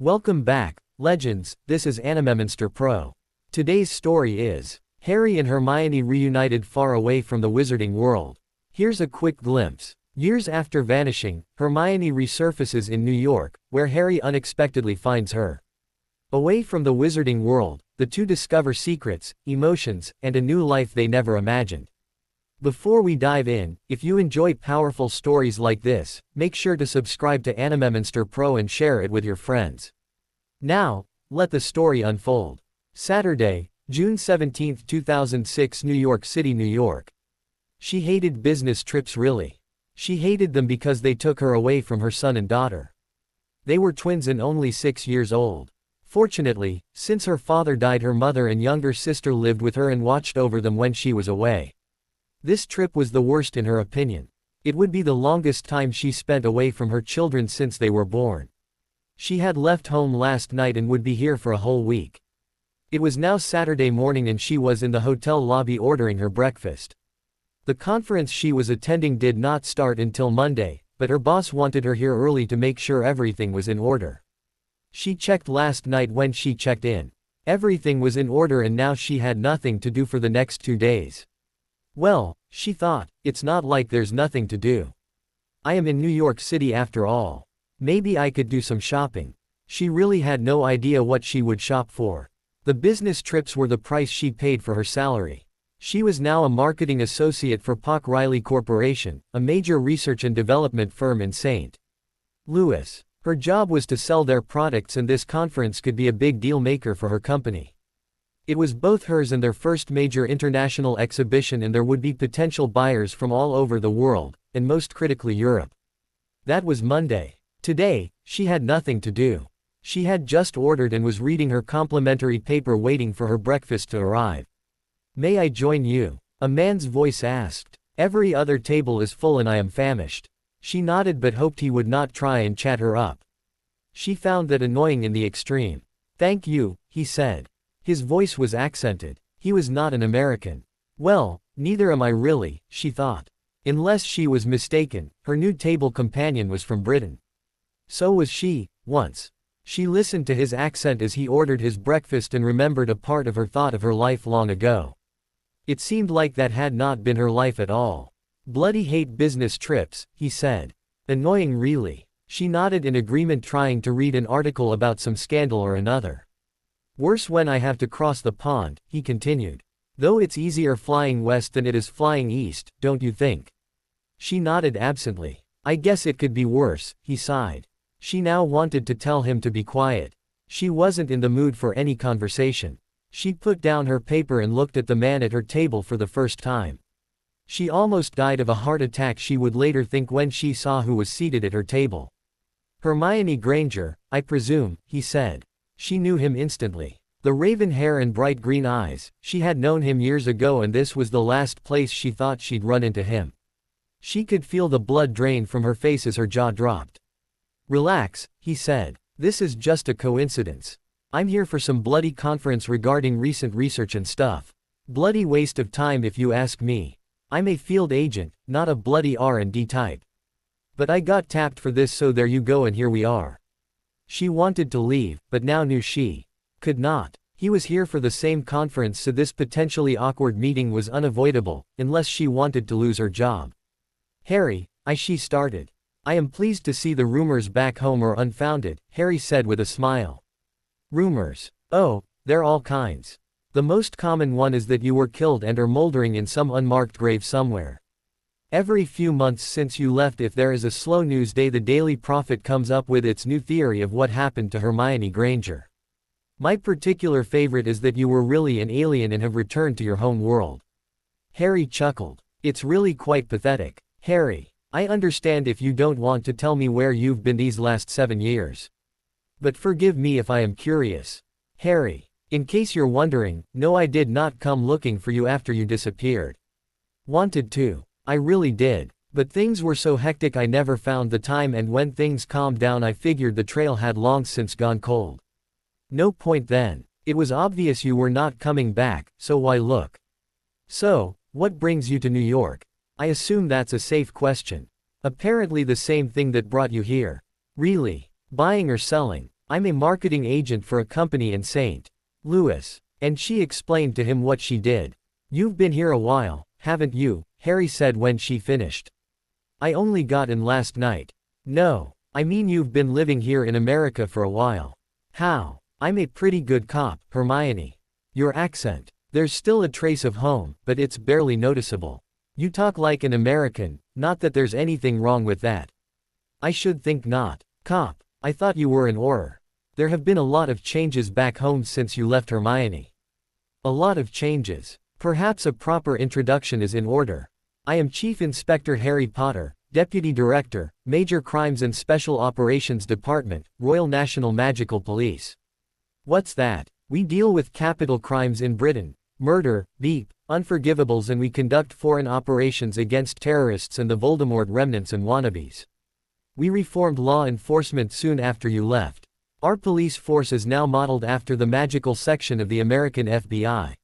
Welcome back, legends. This is Animemonster Pro. Today's story is Harry and Hermione reunited far away from the wizarding world. Here's a quick glimpse. Years after vanishing, Hermione resurfaces in New York, where Harry unexpectedly finds her. Away from the wizarding world, the two discover secrets, emotions, and a new life they never imagined. Before we dive in, if you enjoy powerful stories like this, make sure to subscribe to Animemonster Pro and share it with your friends. Now, let the story unfold. Saturday, June 17, 2006, New York City, New York. She hated business trips really. She hated them because they took her away from her son and daughter. They were twins and only 6 years old. Fortunately, since her father died, her mother and younger sister lived with her and watched over them when she was away. This trip was the worst in her opinion. It would be the longest time she spent away from her children since they were born. She had left home last night and would be here for a whole week. It was now Saturday morning and she was in the hotel lobby ordering her breakfast. The conference she was attending did not start until Monday, but her boss wanted her here early to make sure everything was in order. She checked last night when she checked in. Everything was in order and now she had nothing to do for the next 2 days. Well, she thought, it's not like there's nothing to do. I am in New York City after all. Maybe I could do some shopping. She really had no idea what she would shop for. The business trips were the price she paid for her salary. She was now a marketing associate for Pock Riley Corporation, a major research and development firm in St. Louis. Her job was to sell their products and this conference could be a big deal maker for her company. It was both hers and their first major international exhibition and there would be potential buyers from all over the world, and most critically Europe. That was Monday. Today, she had nothing to do. She had just ordered and was reading her complimentary paper waiting for her breakfast to arrive. "May I join you?" a man's voice asked. "Every other table is full and I am famished." She nodded but hoped he would not try and chat her up. She found that annoying in the extreme. "Thank you," he said. His voice was accented. He was not an American. Well, neither am I really, she thought. Unless she was mistaken, her new table companion was from Britain. So was she, once. She listened to his accent as he ordered his breakfast and remembered a part of her thought of her life long ago. It seemed like that had not been her life at all. "Bloody hate business trips," he said. "Annoying really." She nodded in agreement, trying to read an article about some scandal or another. "Worse when I have to cross the pond," he continued. "Though it's easier flying west than it is flying east, don't you think?" She nodded absently. "I guess it could be worse," he sighed. She now wanted to tell him to be quiet. She wasn't in the mood for any conversation. She put down her paper and looked at the man at her table for the first time. She almost died of a heart attack, she would later think when she saw who was seated at her table. "Hermione Granger, I presume," he said. She knew him instantly. The raven hair and bright green eyes, she had known him years ago and this was the last place she thought she'd run into him. She could feel the blood drain from her face as her jaw dropped. "Relax," he said. "This is just a coincidence. I'm here for some bloody conference regarding recent research and stuff. Bloody waste of time if you ask me. I'm a field agent, not a bloody R&D type. But I got tapped for this, so there you go and here we are." She wanted to leave, but now knew she could not. He was here for the same conference, so this potentially awkward meeting was unavoidable, unless she wanted to lose her job. "Harry," she started. "I am pleased to see the rumors back home are unfounded," Harry said with a smile. "Rumors? Oh, they're all kinds. The most common one is that you were killed and are moldering in some unmarked grave somewhere. Every few months since you left, if there is a slow news day, the Daily Prophet comes up with its new theory of what happened to Hermione Granger. My particular favorite is that you were really an alien and have returned to your home world." Harry chuckled. "It's really quite pathetic. Harry, I understand if you don't want to tell me where you've been these last 7 years. But forgive me if I am curious. Harry, in case you're wondering, no, I did not come looking for you after you disappeared. Wanted to. I really did. But things were so hectic I never found the time, and when things calmed down I figured the trail had long since gone cold. No point then. It was obvious you were not coming back, so why look? So, what brings you to New York? I assume that's a safe question. Apparently the same thing that brought you here. Really? Buying or selling? I'm a marketing agent for a company in St. Louis. And she explained to him what she did. You've been here a while, haven't you? Harry said when she finished. I only got in last night. No, I mean you've been living here in America for a while. How? I'm a pretty good cop, Hermione. Your accent. There's still a trace of home, but it's barely noticeable. You talk like an American, not that there's anything wrong with that. I should think not. Cop, I thought you were an Auror. There have been a lot of changes back home since you left, Hermione. A lot of changes. Perhaps a proper introduction is in order. I am Chief Inspector Harry Potter, Deputy Director, Major Crimes and Special Operations Department, Royal National Magical Police. What's that? We deal with capital crimes in Britain, murder, beep, unforgivables, and we conduct foreign operations against terrorists and the Voldemort remnants and wannabes. We reformed law enforcement soon after you left. Our police force is now modeled after the magical section of the American FBI.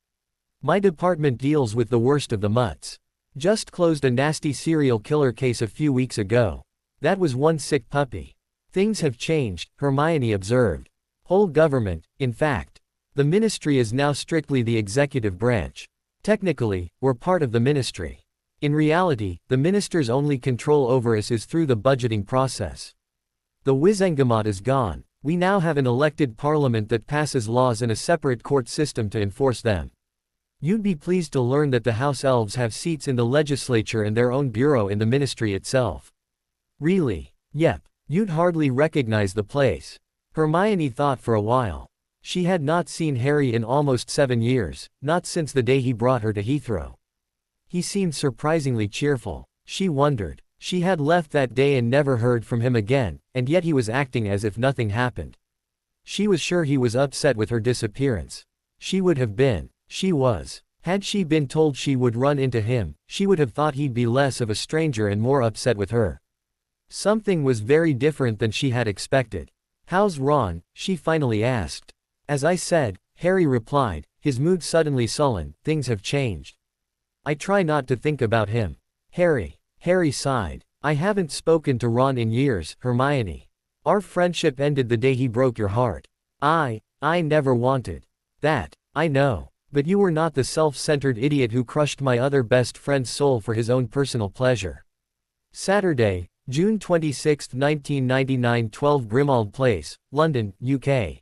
My department deals with the worst of the mutts. Just closed a nasty serial killer case a few weeks ago. That was one sick puppy. Things have changed, Hermione observed. Whole government, in fact. The ministry is now strictly the executive branch. Technically, we're part of the ministry. In reality, the minister's only control over us is through the budgeting process. The Wizengamot is gone. We now have an elected parliament that passes laws and a separate court system to enforce them. You'd be pleased to learn that the house elves have seats in the legislature and their own bureau in the ministry itself. Really? Yep. You'd hardly recognize the place. Hermione thought for a while. She had not seen Harry in almost 7 years, not since the day he brought her to Heathrow. He seemed surprisingly cheerful. She wondered. She had left that day and never heard from him again, and yet he was acting as if nothing happened. She was sure he was upset with her disappearance. She would have been. She was. Had she been told she would run into him, she would have thought he'd be less of a stranger and more upset with her. Something was very different than she had expected. How's Ron? She finally asked. As I said, Harry replied, his mood suddenly sullen, things have changed. I try not to think about him. Harry sighed. I haven't spoken to Ron in years, Hermione. Our friendship ended the day he broke your heart. I never wanted that, I know. But you were not the self-centered idiot who crushed my other best friend's soul for his own personal pleasure. Saturday, June 26, 1999, 12 Grimald Place, London, UK.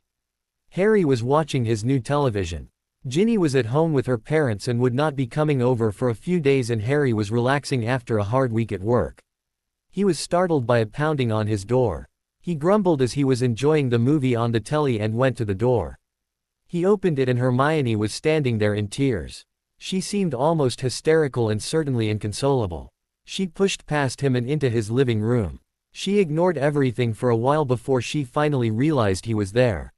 Harry was watching his new television. Ginny was at home with her parents and would not be coming over for a few days, and Harry was relaxing after a hard week at work. He was startled by a pounding on his door. He grumbled as he was enjoying the movie on the telly and went to the door. He opened it and Hermione was standing there in tears. She seemed almost hysterical and certainly inconsolable. She pushed past him and into his living room. She ignored everything for a while before she finally realized he was there.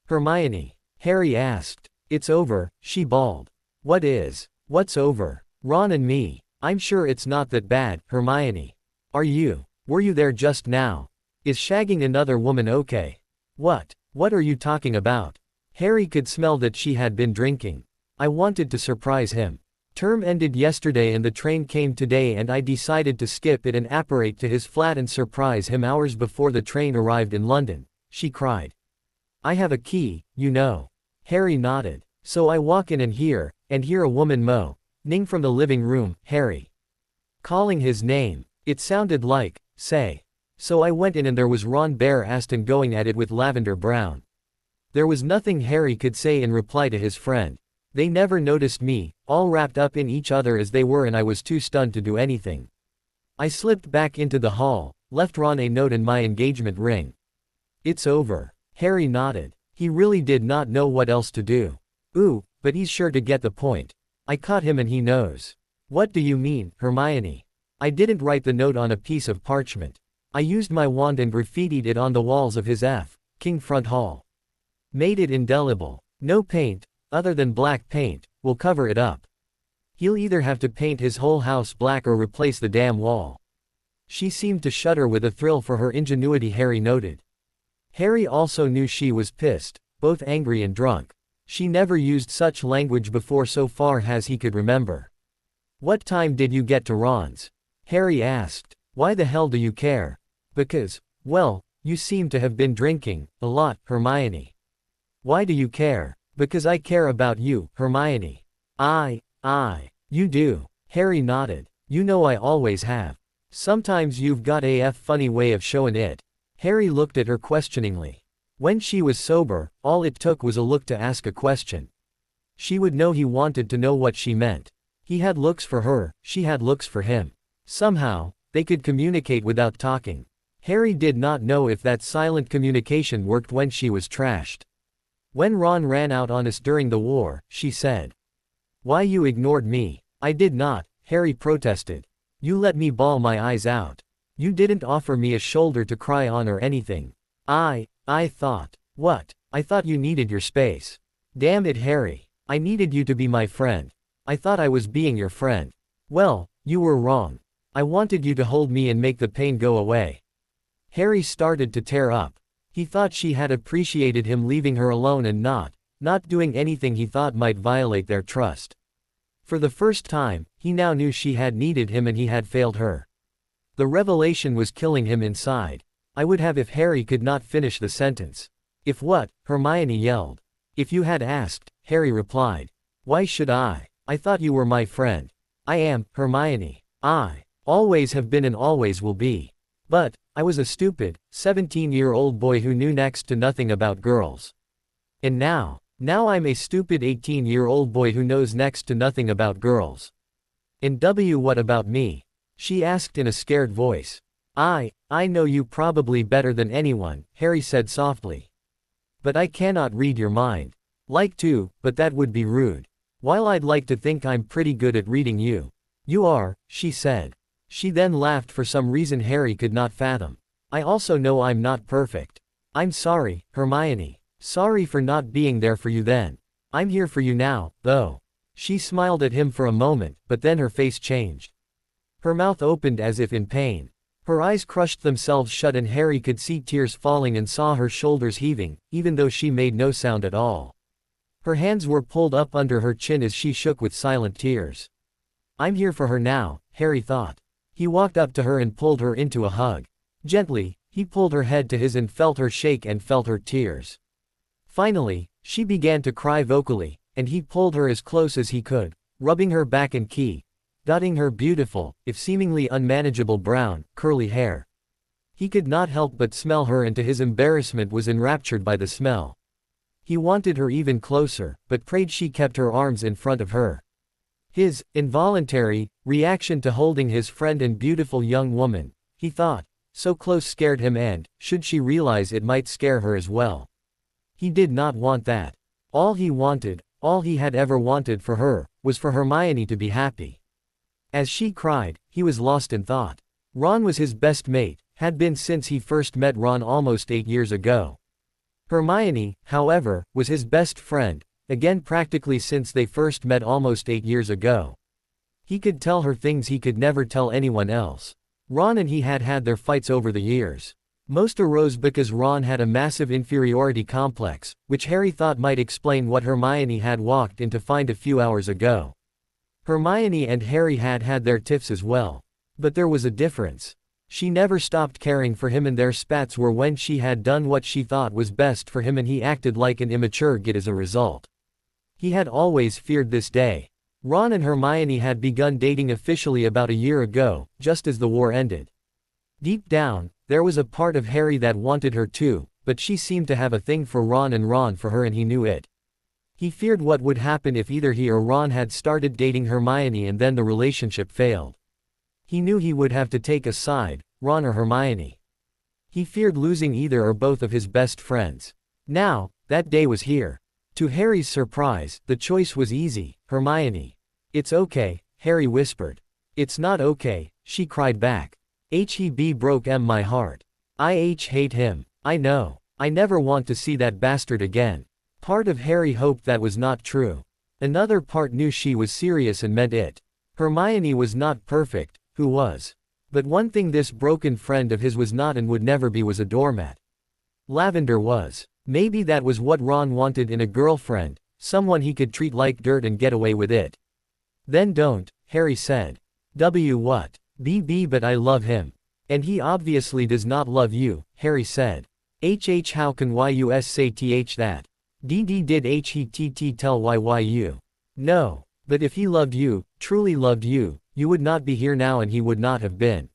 Hermione, Harry asked. It's over, she bawled. What is? What's over? Ron and me. I'm sure it's not that bad, Hermione. Were you there just now? Is shagging another woman okay? What are you talking about? Harry could smell that she had been drinking. I wanted to surprise him. Term ended yesterday and the train came today, and I decided to skip it and apparate to his flat and surprise him hours before the train arrived in London, she cried. I have a key, you know. Harry nodded. So I walk in and hear a woman moaning from the living room, Harry. Calling his name. It sounded like, say. So I went in and there was Ron Bare Aston going at it with Lavender Brown. There was nothing Harry could say in reply to his friend. They never noticed me, all wrapped up in each other as they were, and I was too stunned to do anything. I slipped back into the hall, left Ron a note and my engagement ring. It's over. Harry nodded. He really did not know what else to do. Ooh, but he's sure to get the point. I caught him and he knows. What do you mean, Hermione? I didn't write the note on a piece of parchment. I used my wand and graffitied it on the walls of his King front hall. Made it indelible. No paint, other than black paint, will cover it up. He'll either have to paint his whole house black or replace the damn wall. She seemed to shudder with a thrill for her ingenuity, Harry noted. Harry also knew she was pissed, both angry and drunk. She never used such language before so far as he could remember. What time did you get to Ron's? Harry asked. Why the hell do you care? Because, well, You seem to have been drinking, a lot, Hermione. Why do you care? Because I care about you, Hermione. You do. Harry nodded. You know I always have. Sometimes you've got a funny way of showing it. Harry looked at her questioningly. When she was sober, all it took was a look to ask a question. She would know he wanted to know what she meant. He had looks for her, she had looks for him. Somehow, they could communicate without talking. Harry did not know if that silent communication worked when she was trashed. When Ron ran out on us during the war, she said. Why you ignored me? I did not, Harry protested. You let me bawl my eyes out. You didn't offer me a shoulder to cry on or anything. I thought. What? I thought you needed your space. Damn it, Harry. I needed you to be my friend. I thought I was being your friend. Well, you were wrong. I wanted you to hold me and make the pain go away. Harry started to tear up. He thought she had appreciated him leaving her alone and not doing anything he thought might violate their trust. For the first time, he now knew she had needed him and he had failed her. The revelation was killing him inside. I would have if Harry could not finish the sentence. If what? Hermione yelled. If you had asked, Harry replied. Why should I? I thought you were my friend. I am, Hermione. I always have been and always will be. But, I was a stupid, 17-year-old boy who knew next to nothing about girls. And now I'm a stupid 18-year-old boy who knows next to nothing about girls. And what about me? She asked in a scared voice. I know you probably better than anyone, Harry said softly. But I cannot read your mind. Like to, but that would be rude. While I'd like to think I'm pretty good at reading you. You are, she said. She then laughed for some reason Harry could not fathom. I also know I'm not perfect. I'm sorry, Hermione. Sorry for not being there for you then. I'm here for you now, though. She smiled at him for a moment, but then her face changed. Her mouth opened as if in pain. Her eyes crushed themselves shut and Harry could see tears falling and saw her shoulders heaving, even though she made no sound at all. Her hands were pulled up under her chin as she shook with silent tears. I'm here for her now, Harry thought. He walked up to her and pulled her into a hug. Gently, he pulled her head to his and felt her shake and felt her tears. Finally, she began to cry vocally, and he pulled her as close as he could, rubbing her back and dotting her beautiful, if seemingly unmanageable brown, curly hair. He could not help but smell her and to his embarrassment was enraptured by the smell. He wanted her even closer, but prayed she kept her arms in front of her. His involuntary reaction to holding his friend and beautiful young woman, he thought, so close scared him and, should she realize it might scare her as well. He did not want that. All he wanted, all he had ever wanted for her, was for Hermione to be happy. As she cried, he was lost in thought. Ron was his best mate, had been since he first met Ron almost 8 years ago. Hermione, however, was his best friend, again practically since they first met almost 8 years ago. He could tell her things he could never tell anyone else. Ron and he had had their fights over the years. Most arose because Ron had a massive inferiority complex, which Harry thought might explain what Hermione had walked in to find a few hours ago. Hermione and Harry had had their tiffs as well. But there was a difference. She never stopped caring for him and their spats were when she had done what she thought was best for him and he acted like an immature git as a result. He had always feared this day. Ron and Hermione had begun dating officially about a year ago, just as the war ended. Deep down, there was a part of Harry that wanted her too, but she seemed to have a thing for Ron and Ron for her and he knew it. He feared what would happen if either he or Ron had started dating Hermione and then the relationship failed. He knew he would have to take a side, Ron or Hermione. He feared losing either or both of his best friends. Now, that day was here. To Harry's surprise, the choice was easy, Hermione. It's okay, Harry whispered. It's not okay, she cried back. He broke my heart. I hate him. I know. I never want to see that bastard again. Part of Harry hoped that was not true. Another part knew she was serious and meant it. Hermione was not perfect, who was? But one thing this broken friend of his was not and would never be was a doormat. Lavender was. Maybe that was what Ron wanted in a girlfriend, someone he could treat like dirt and get away with it. Then don't, Harry said. What? But I love him. And he obviously does not love you, Harry said. How can you say that? Did he tell you? No. But if he loved you, truly loved you, you would not be here now and he would not have been.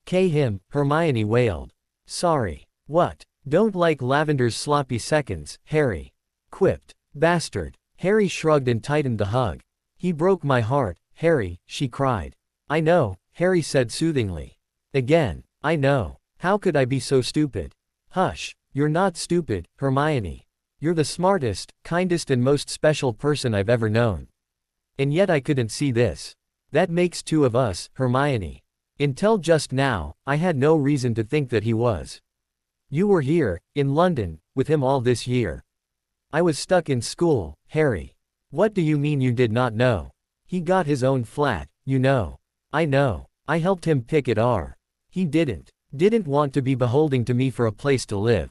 Him, Hermione wailed. Sorry. What? Don't like Lavender's sloppy seconds, Harry quipped. Bastard. Harry shrugged and tightened the hug. He broke my heart, Harry, she cried. I know, Harry said soothingly. Again, I know. How could I be so stupid? Hush, you're not stupid, Hermione. You're the smartest, kindest and most special person I've ever known. And yet I couldn't see this. That makes two of us, Hermione. Until just now, I had no reason to think that he was. You were here, in London, with him all this year. I was stuck in school, Harry. What do you mean you did not know? He got his own flat, you know. I know. I helped him pick it. He didn't want to be beholden to me for a place to live.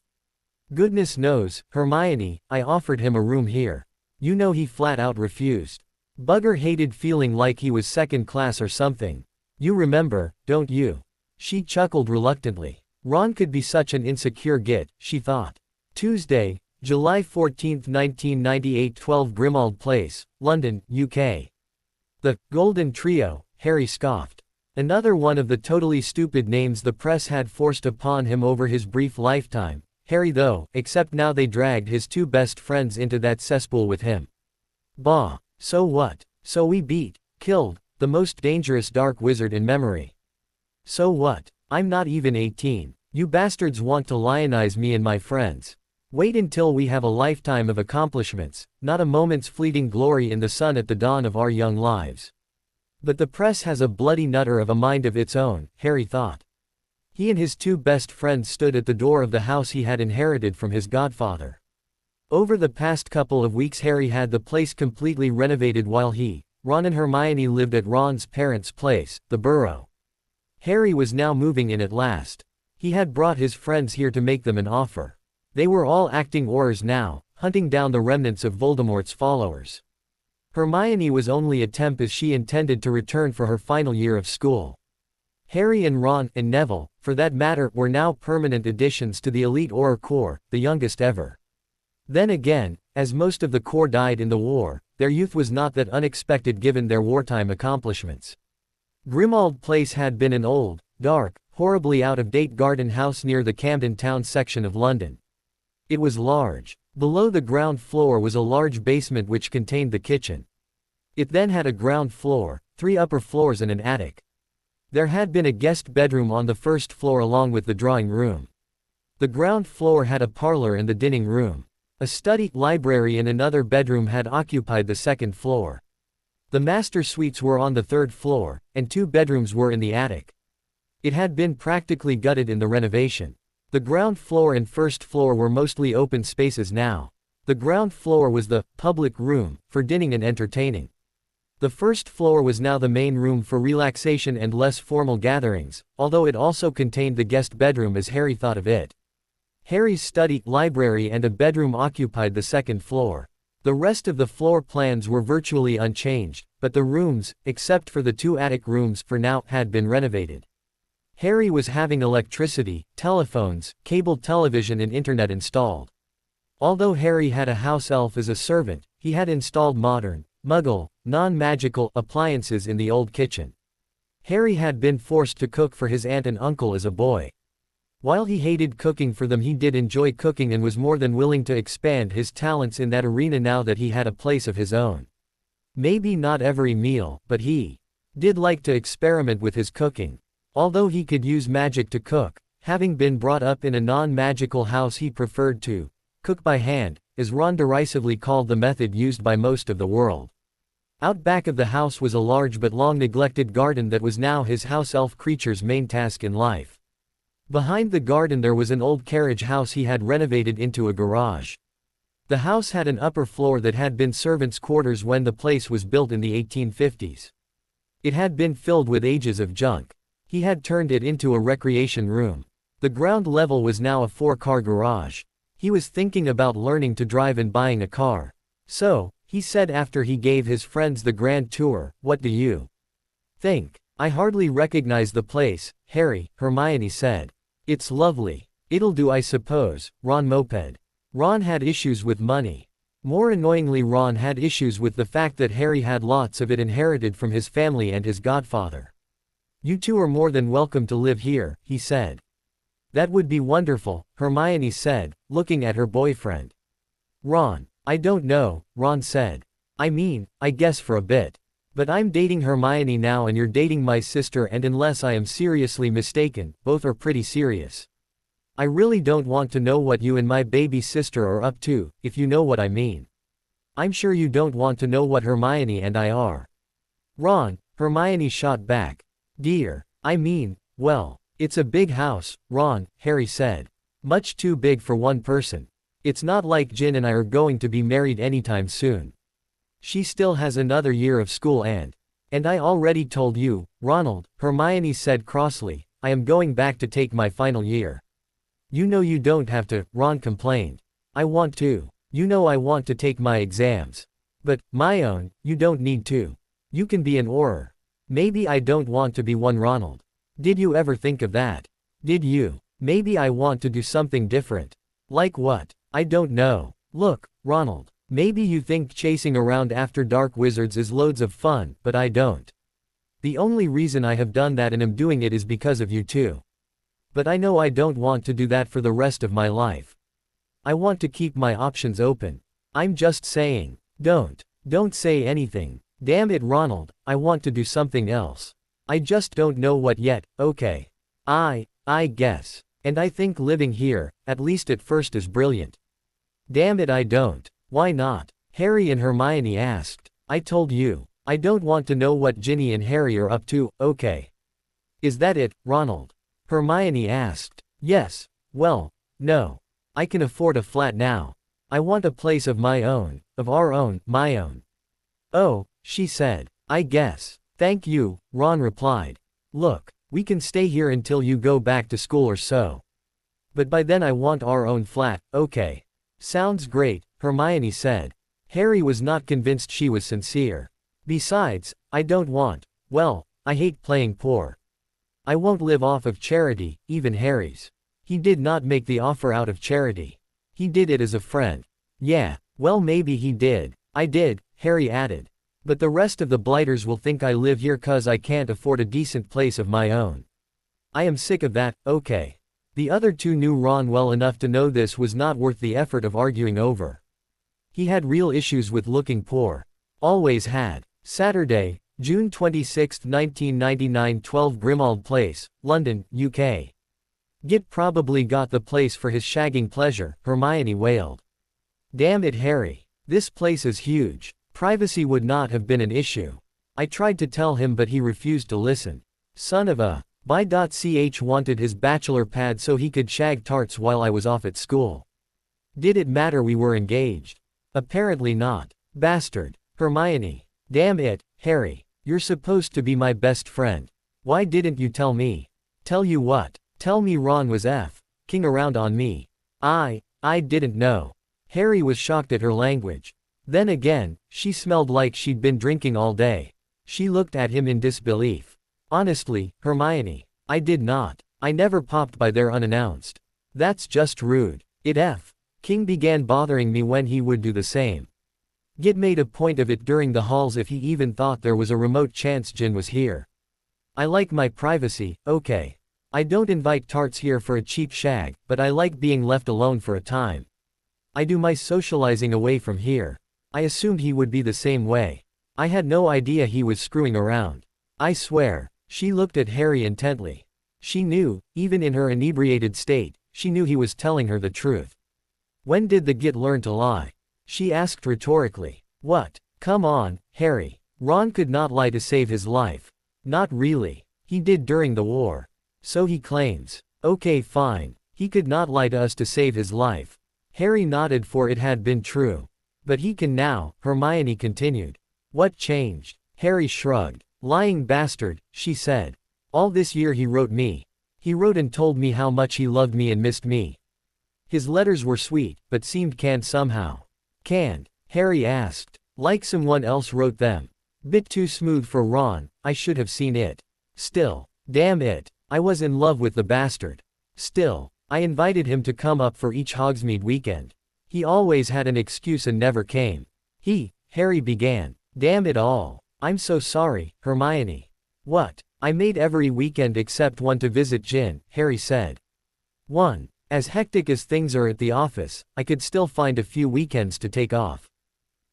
Goodness knows, Hermione, I offered him a room here. You know he flat out refused. Bugger hated feeling like he was second class or something. You remember, don't you? She chuckled reluctantly. Ron could be such an insecure git, she thought. Tuesday, July 14, 1998, 12 Grimald Place, London, UK. The Golden Trio, Harry scoffed. Another one of the totally stupid names the press had forced upon him over his brief lifetime. Harry though, except now they dragged his two best friends into that cesspool with him. Bah, so what? So we killed, the most dangerous dark wizard in memory. So what? I'm not even 18. You bastards want to lionize me and my friends. Wait until we have a lifetime of accomplishments, not a moment's fleeting glory in the sun at the dawn of our young lives. But the press has a bloody nutter of a mind of its own, Harry thought. He and his two best friends stood at the door of the house he had inherited from his godfather. Over the past couple of weeks Harry had the place completely renovated while Ron and Hermione lived at Ron's parents' place, the Burrow. Harry was now moving in at last. He had brought his friends here to make them an offer. They were all acting Aurors now, hunting down the remnants of Voldemort's followers. Hermione was only a temp as she intended to return for her final year of school. Harry and Ron, and Neville, for that matter, were now permanent additions to the elite Auror Corps, the youngest ever. Then again, as most of the Corps died in the war, their youth was not that unexpected given their wartime accomplishments. Grimald Place had been an old, dark, horribly out-of-date garden house near the Camden Town section of London. It was large. Below the ground floor was a large basement which contained the kitchen. It then had a ground floor, 3 upper floors and an attic. There had been a guest bedroom on the first floor along with the drawing room. The ground floor had a parlor and the dining room. A study, library and another bedroom had occupied the second floor. The master suites were on the third floor, and 2 bedrooms were in the attic. It had been practically gutted in the renovation. The ground floor and first floor were mostly open spaces now. The ground floor was the public room for dining and entertaining. The first floor was now the main room for relaxation and less formal gatherings, although it also contained the guest bedroom as Harry thought of it. Harry's study, library and a bedroom occupied the second floor. The rest of the floor plans were virtually unchanged, but the rooms, except for the 2 attic rooms for now, had been renovated. Harry was having electricity, telephones, cable television and internet installed. Although Harry had a house elf as a servant, he had installed modern, Muggle, non-magical appliances in the old kitchen. Harry had been forced to cook for his aunt and uncle as a boy. While he hated cooking for them, he did enjoy cooking and was more than willing to expand his talents in that arena now that he had a place of his own. Maybe not every meal, but he did like to experiment with his cooking. Although he could use magic to cook, having been brought up in a non-magical house, he preferred to cook by hand, as Ron derisively called the method used by most of the world. Out back of the house was a large but long neglected garden that was now his house elf creature's main task in life. Behind the garden there was an old carriage house he had renovated into a garage. The house had an upper floor that had been servants' quarters when the place was built in the 1850s. It had been filled with ages of junk. He had turned it into a recreation room. The ground level was now a 4-car garage. He was thinking about learning to drive and buying a car. So, he said after he gave his friends the grand tour, "What do you think?" I hardly recognize the place, Harry, Hermione said. It's lovely. It'll do I suppose, Ron moped. Ron had issues with money. More annoyingly, Ron had issues with the fact that Harry had lots of it inherited from his family and his godfather. You two are more than welcome to live here, he said. That would be wonderful, Hermione said, looking at her boyfriend. Ron, I don't know, Ron said. I mean, I guess for a bit. But I'm dating Hermione now and you're dating my sister, and unless I am seriously mistaken, both are pretty serious. I really don't want to know what you and my baby sister are up to, if you know what I mean. I'm sure you don't want to know what Hermione and I are. Ron, Hermione shot back. Dear, I mean, well, it's a big house, Ron, Harry said. Much too big for one person. It's not like Ginny and I are going to be married anytime soon. She still has another year of school and I already told you, Ronald, Hermione said crossly, I am going back to take my final year. You know you don't have to, Ron complained. I want to. You know I want to take my exams. But, my own, you don't need to. You can be an Auror. Maybe I don't want to be one, Ronald. Did you ever think of that? Did you? Maybe I want to do something different. Like what? I don't know. Look, Ronald. Maybe you think chasing around after dark wizards is loads of fun, but I don't. The only reason I have done that and am doing it is because of you two. But I know I don't want to do that for the rest of my life. I want to keep my options open. I'm just saying. Don't say anything. Damn it, Ronald, I want to do something else. I just don't know what yet, okay. I guess. And I think living here, at least at first, is brilliant. Damn it, I don't. Why not? Harry and Hermione asked. I told you. I don't want to know what Ginny and Harry are up to, okay. Is that it, Ronald? Hermione asked. Yes. Well, no. I can afford a flat now. I want a place of my own, of our own, my own. Oh, she said. I guess. Thank you, Ron replied. Look, we can stay here until you go back to school or so. But by then I want our own flat, okay. Sounds great, Hermione said. Harry was not convinced she was sincere. Besides, I don't want, well, I hate playing poor. I won't live off of charity, even Harry's. He did not make the offer out of charity. He did it as a friend. Yeah, well maybe he did. I did, Harry added. But the rest of the blighters will think I live here 'cause I can't afford a decent place of my own. I am sick of that, okay. The other two knew Ron well enough to know this was not worth the effort of arguing over. He had real issues with looking poor. Always had. Saturday, June 26, 1999, 12 Grimald Place, London, UK. Git probably got the place for his shagging pleasure, Hermione wailed. Damn it, Harry. This place is huge. Privacy would not have been an issue. I tried to tell him but he refused to listen. Son of a by.ch wanted his bachelor pad so he could shag tarts while I was off at school. Did it matter we were engaged? Apparently not. Bastard. Hermione. Damn it, Harry. You're supposed to be my best friend. Why didn't you tell me? Tell you what? Tell me Ron was king around on me. I didn't know. Harry was shocked at her language. Then again, she smelled like she'd been drinking all day. She looked at him in disbelief. Honestly, Hermione, I did not. I never popped by there unannounced. That's just rude. King began bothering me when he would do the same. Git made a point of it during the halls if he even thought there was a remote chance Jin was here. I like my privacy, okay. I don't invite tarts here for a cheap shag, but I like being left alone for a time. I do my socializing away from here. I assumed he would be the same way. I had no idea he was screwing around. I swear. She looked at Harry intently. She knew, even in her inebriated state, she knew he was telling her the truth. When did the Git learn to lie? She asked rhetorically. What? Come on, Harry. Ron could not lie to save his life. Not really. He did during the war. So he claims. Okay, fine. He could not lie to us to save his life. Harry nodded, for it had been true. But he can now, Hermione continued. What changed? Harry shrugged. Lying bastard, she said. All this year he wrote me. He wrote and told me how much he loved me and missed me. His letters were sweet, but seemed canned somehow. Canned? Harry asked. Like someone else wrote them. Bit too smooth for Ron, I should have seen it. Still. Damn it. I was in love with the bastard. Still. I invited him to come up for each Hogsmeade weekend. He always had an excuse and never came. Harry began. Damn it all. I'm so sorry, Hermione. What? I made every weekend except one to visit Gin, Harry said. 1. As hectic as things are at the office, I could still find a few weekends to take off.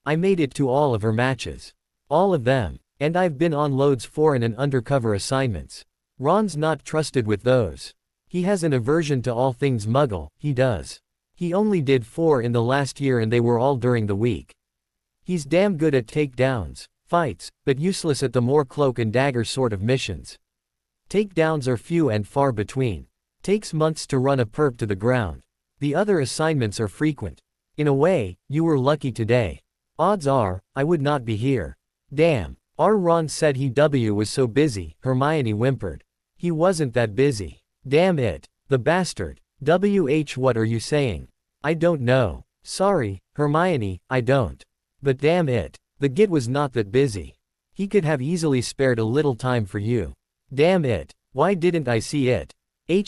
I made it to all of her matches. All of them. And I've been on loads foreign and undercover assignments. Ron's not trusted with those. He has an aversion to all things Muggle, he does. He only did 4 in the last year and they were all during the week. He's damn good at takedowns, fights, but useless at the more cloak and dagger sort of missions. Takedowns are few and far between. Takes months to run a perp to the ground. The other assignments are frequent. In a way, you were lucky today. Odds are, I would not be here. Damn. Ron said he was so busy, Hermione whimpered. He wasn't that busy. Damn it. The bastard. What are you saying? I don't know. Sorry, Hermione, I don't. But damn it. The git was not that busy. He could have easily spared a little time for you. Damn it. Why didn't I see it?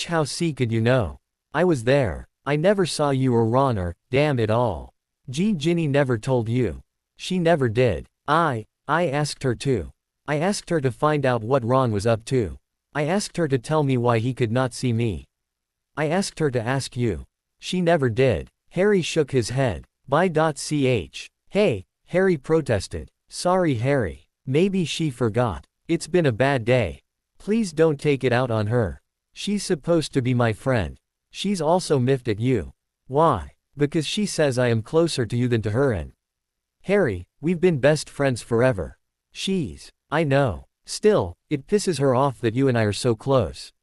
How could you know? I was there. I never saw you or Ron or, damn it all. Ginny never told you. She never did. I asked her to. I asked her to find out what Ron was up to. I asked her to tell me why he could not see me. I asked her to ask you. She never did. Harry shook his head. Ch. Hey, Harry protested. Sorry Harry. Maybe she forgot. It's been a bad day. Please don't take it out on her. She's supposed to be my friend. She's also miffed at you. Why? Because she says I am closer to you than to her and Harry, we've been best friends forever. I know. Still, it pisses her off that you and I are so close.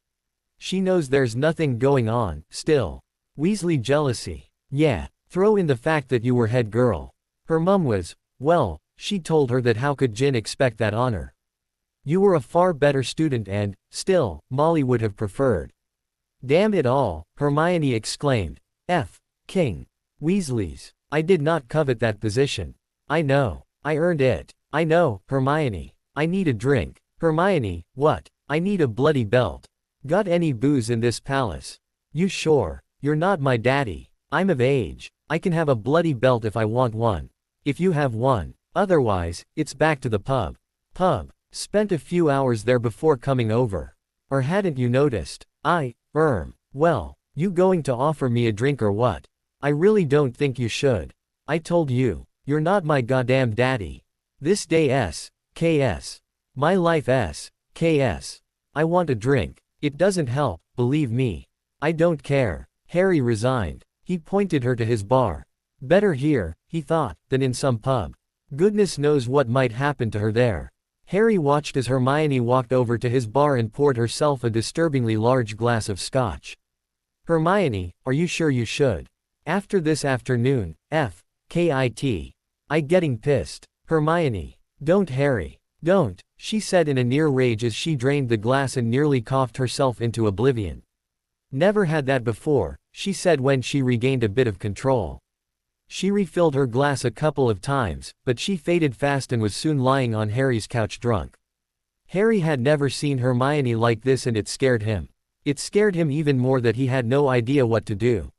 She knows there's nothing going on, still. Weasley jealousy. Yeah, throw in the fact that you were head girl. Her mum was, well, she told her that how could Gin expect that honor? You were a far better student and, still, Molly would have preferred. Damn it all, Hermione exclaimed. King. Weasleys. I did not covet that position. I know. I earned it. I know, Hermione. I need a drink. Hermione, what? I need a bloody belt. Got any booze in this palace? You sure? You're not my daddy. I'm of age. I can have a bloody belt if I want one. If you have one. Otherwise, it's back to the pub. Spent a few hours there before coming over. Or hadn't you noticed? Well, you going to offer me a drink or what? I really don't think you should. I told you. You're not my goddamn daddy. This day KS. My life KS. I want a drink. It doesn't help, believe me. I don't care. Harry resigned. He pointed her to his bar. Better here, he thought, than in some pub. Goodness knows what might happen to her there. Harry watched as Hermione walked over to his bar and poured herself a disturbingly large glass of scotch. Hermione, are you sure you should? After this afternoon, KIT. I getting pissed. Hermione. Don't Harry. Don't, she said in a near rage as she drained the glass and nearly coughed herself into oblivion. Never had that before, she said when she regained a bit of control. She refilled her glass a couple of times, but she faded fast and was soon lying on Harry's couch drunk. Harry had never seen Hermione like this and it scared him. It scared him even more that he had no idea what to do.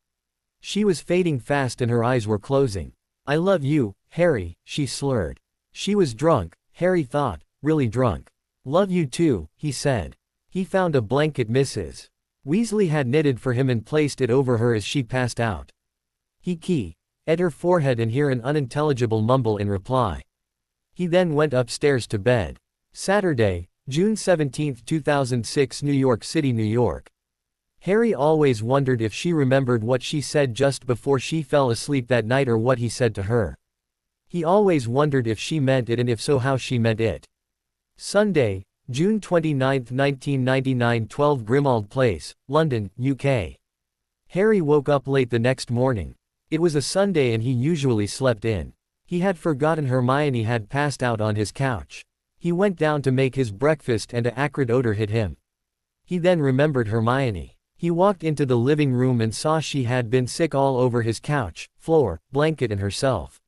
She was fading fast and her eyes were closing. I love you, Harry, she slurred. She was drunk, Harry thought, really drunk. Love you too, he said. He found a blanket Mrs. Weasley had knitted for him and placed it over her as she passed out. He keyed at her forehead and heard an unintelligible mumble in reply. He then went upstairs to bed. Saturday, June 17, 2006, New York City, New York. Harry always wondered if she remembered what she said just before she fell asleep that night or what he said to her. He always wondered if she meant it and if so how she meant it. Sunday, June 29, 1999, 12 Grimald Place, London, UK. Harry woke up late the next morning. It was a Sunday and he usually slept in. He had forgotten Hermione had passed out on his couch. He went down to make his breakfast and an acrid odor hit him. He then remembered Hermione. He walked into the living room and saw she had been sick all over his couch, floor, blanket and herself.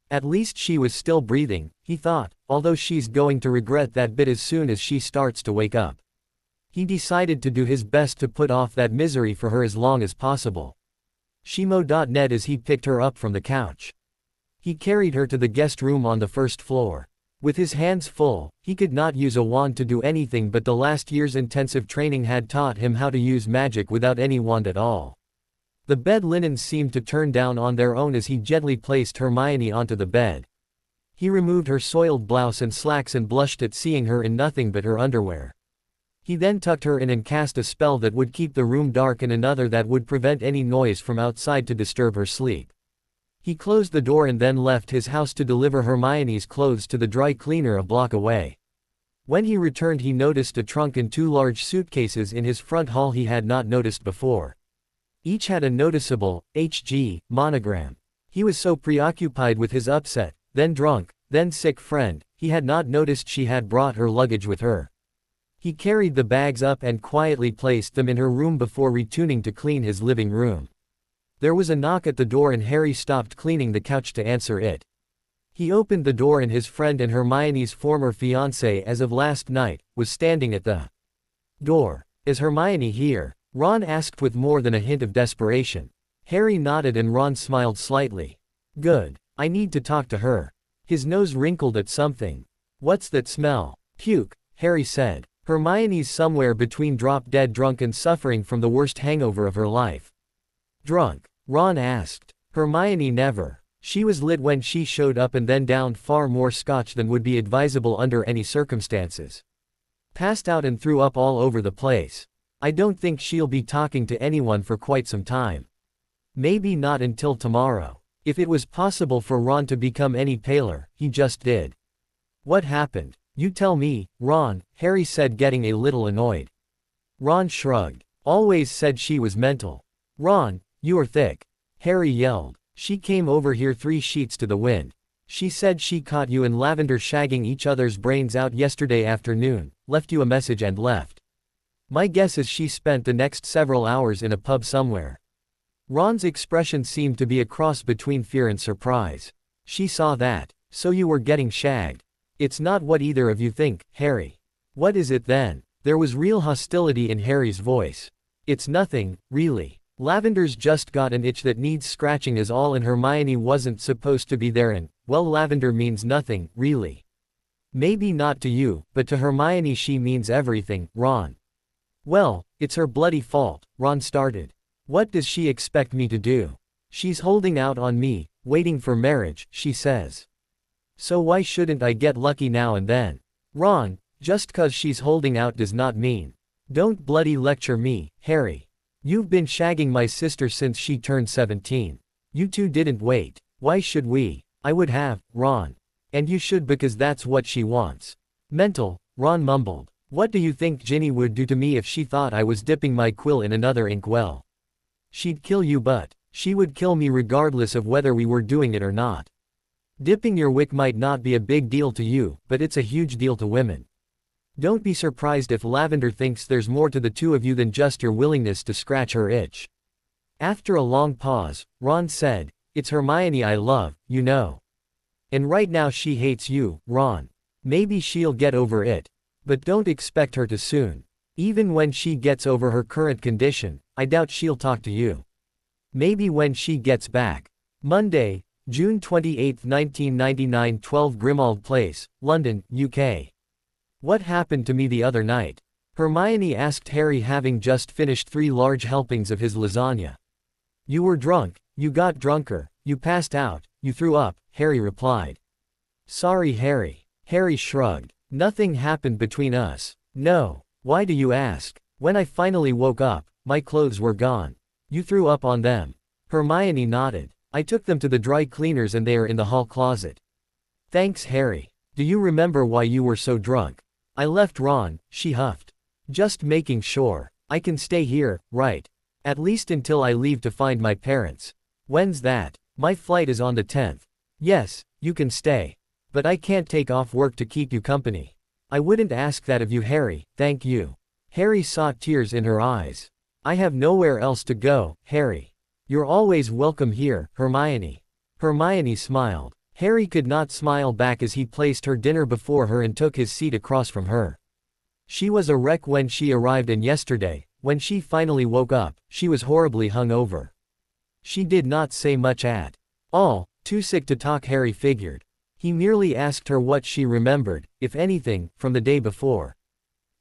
At least she was still breathing, he thought, although she's going to regret that bit as soon as she starts to wake up. He decided to do his best to put off that misery for her as long as possible. Shimo.net as he picked her up from the couch. He carried her to the guest room on the first floor. With his hands full, he could not use a wand to do anything, but the last year's intensive training had taught him how to use magic without any wand at all. The bed linens seemed to turn down on their own as he gently placed Hermione onto the bed. He removed her soiled blouse and slacks and blushed at seeing her in nothing but her underwear. He then tucked her in and cast a spell that would keep the room dark and another that would prevent any noise from outside to disturb her sleep. He closed the door and then left his house to deliver Hermione's clothes to the dry cleaner a block away. When he returned, he noticed a trunk and 2 large suitcases in his front hall he had not noticed before. Each had a noticeable, HG, monogram. He was so preoccupied with his upset, then drunk, then sick friend, he had not noticed she had brought her luggage with her. He carried the bags up and quietly placed them in her room before returning to clean his living room. There was a knock at the door and Harry stopped cleaning the couch to answer it. He opened the door and his friend and Hermione's former fiancé as of last night, was standing at the door. Is Hermione here? Ron asked with more than a hint of desperation. Harry nodded and Ron smiled slightly. Good. I need to talk to her. His nose wrinkled at something. What's that smell? Puke, Harry said. Hermione's somewhere between drop-dead drunk and suffering from the worst hangover of her life. Drunk? Ron asked. Hermione never. She was lit when she showed up and then downed far more scotch than would be advisable under any circumstances. Passed out and threw up all over the place. I don't think she'll be talking to anyone for quite some time. Maybe not until tomorrow. If it was possible for Ron to become any paler, he just did. What happened? You tell me, Ron, Harry said, getting a little annoyed. Ron shrugged. Always said she was mental. Ron, you're thick. Harry yelled. She came over here 3 sheets to the wind. She said she caught you and Lavender shagging each other's brains out yesterday afternoon, left you a message and left. My guess is she spent the next several hours in a pub somewhere. Ron's expression seemed to be a cross between fear and surprise. She saw that. So you were getting shagged. It's not what either of you think, Harry. What is it then? There was real hostility in Harry's voice. It's nothing, really. Lavender's just got an itch that needs scratching is all, and Hermione wasn't supposed to be there, and, well, Lavender means nothing, really. Maybe not to you, but to Hermione she means everything, Ron. Well, it's her bloody fault, Ron started. What does she expect me to do? She's holding out on me, waiting for marriage, she says. So why shouldn't I get lucky now and then? Ron, just 'cause she's holding out does not mean. Don't bloody lecture me, Harry. You've been shagging my sister since she turned 17. You two didn't wait. Why should we? I would have, Ron. And you should, because that's what she wants. Mental, Ron mumbled. What do you think Ginny would do to me if she thought I was dipping my quill in another inkwell? She'd kill you, but she would kill me regardless of whether we were doing it or not. Dipping your wick might not be a big deal to you, but it's a huge deal to women. Don't be surprised if Lavender thinks there's more to the two of you than just your willingness to scratch her itch. After a long pause, Ron said, It's Hermione I love, you know. And right now she hates you, Ron. Maybe she'll get over it. But don't expect her to soon. Even when she gets over her current condition, I doubt she'll talk to you. Maybe when she gets back. Monday, June 28, 1999, 12 Grimald Place, London, UK. What happened to me the other night? Hermione asked Harry, having just finished 3 large helpings of his lasagna. You were drunk, you got drunker, you passed out, you threw up, Harry replied. Sorry, Harry. Harry shrugged. Nothing happened between us. No. Why do you ask? When I finally woke up, my clothes were gone. You threw up on them. Hermione nodded. I took them to the dry cleaners and they are in the hall closet. Thanks, Harry. Do you remember why you were so drunk? I left Ron, she huffed. Just making sure. I can stay here, right? At least until I leave to find my parents. When's that? My flight is on the 10th. Yes, you can stay. But I can't take off work to keep you company. I wouldn't ask that of you, Harry, thank you. Harry saw tears in her eyes. I have nowhere else to go, Harry. You're always welcome here, Hermione. Hermione smiled. Harry could not smile back as he placed her dinner before her and took his seat across from her. She was a wreck when she arrived, and yesterday, when she finally woke up, she was horribly hungover. She did not say much at all, too sick to talk, Harry figured. He merely asked her what she remembered, if anything, from the day before.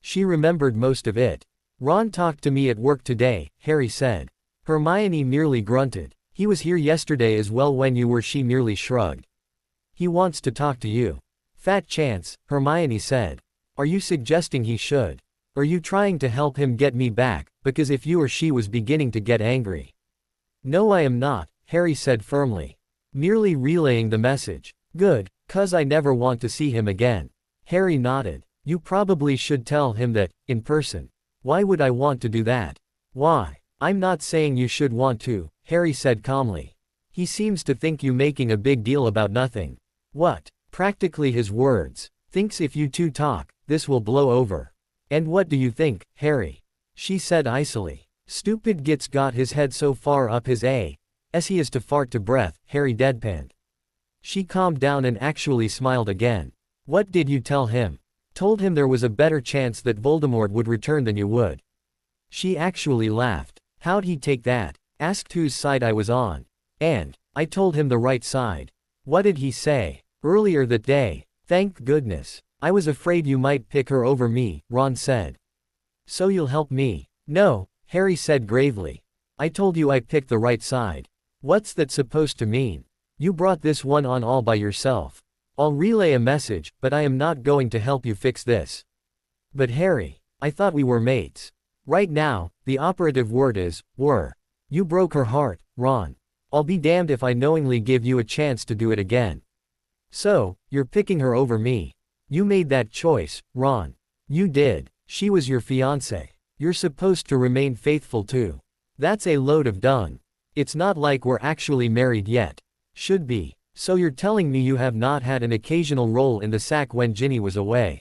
She remembered most of it. Ron talked to me at work today, Harry said. Hermione merely grunted. He was here yesterday as well when you were. She merely shrugged. He wants to talk to you. Fat chance, Hermione said. Are you suggesting he should? Are you trying to help him get me back, because if you or she was beginning to get angry? No, I am not, Harry said firmly. Merely relaying the message. Good, 'cause I never want to see him again. Harry nodded. You probably should tell him that, in person. Why would I want to do that? Why? I'm not saying you should want to, Harry said calmly. He seems to think you making a big deal about nothing. What? Practically his words. Thinks if you two talk, this will blow over. And what do you think, Harry? She said icily. Stupid git's got his head so far up his as he is to fart to breath, Harry deadpanned. She calmed down and actually smiled again. What did you tell him? Told him there was a better chance that Voldemort would return than you would. She actually laughed. How'd he take that? Asked whose side I was on. And I told him the right side. What did he say? Earlier that day. Thank goodness. I was afraid you might pick her over me, Ron said. So you'll help me? No, Harry said gravely. I told you I picked the right side. What's that supposed to mean? You brought this one on all by yourself. I'll relay a message, but I am not going to help you fix this. But Harry, I thought we were mates. Right now, the operative word is, were. You broke her heart, Ron. I'll be damned if I knowingly give you a chance to do it again. So, you're picking her over me. You made that choice, Ron. You did. She was your fiancé. You're supposed to remain faithful too. That's a load of dung. It's not like we're actually married yet. Should be. So you're telling me you have not had an occasional roll in the sack when Ginny was away?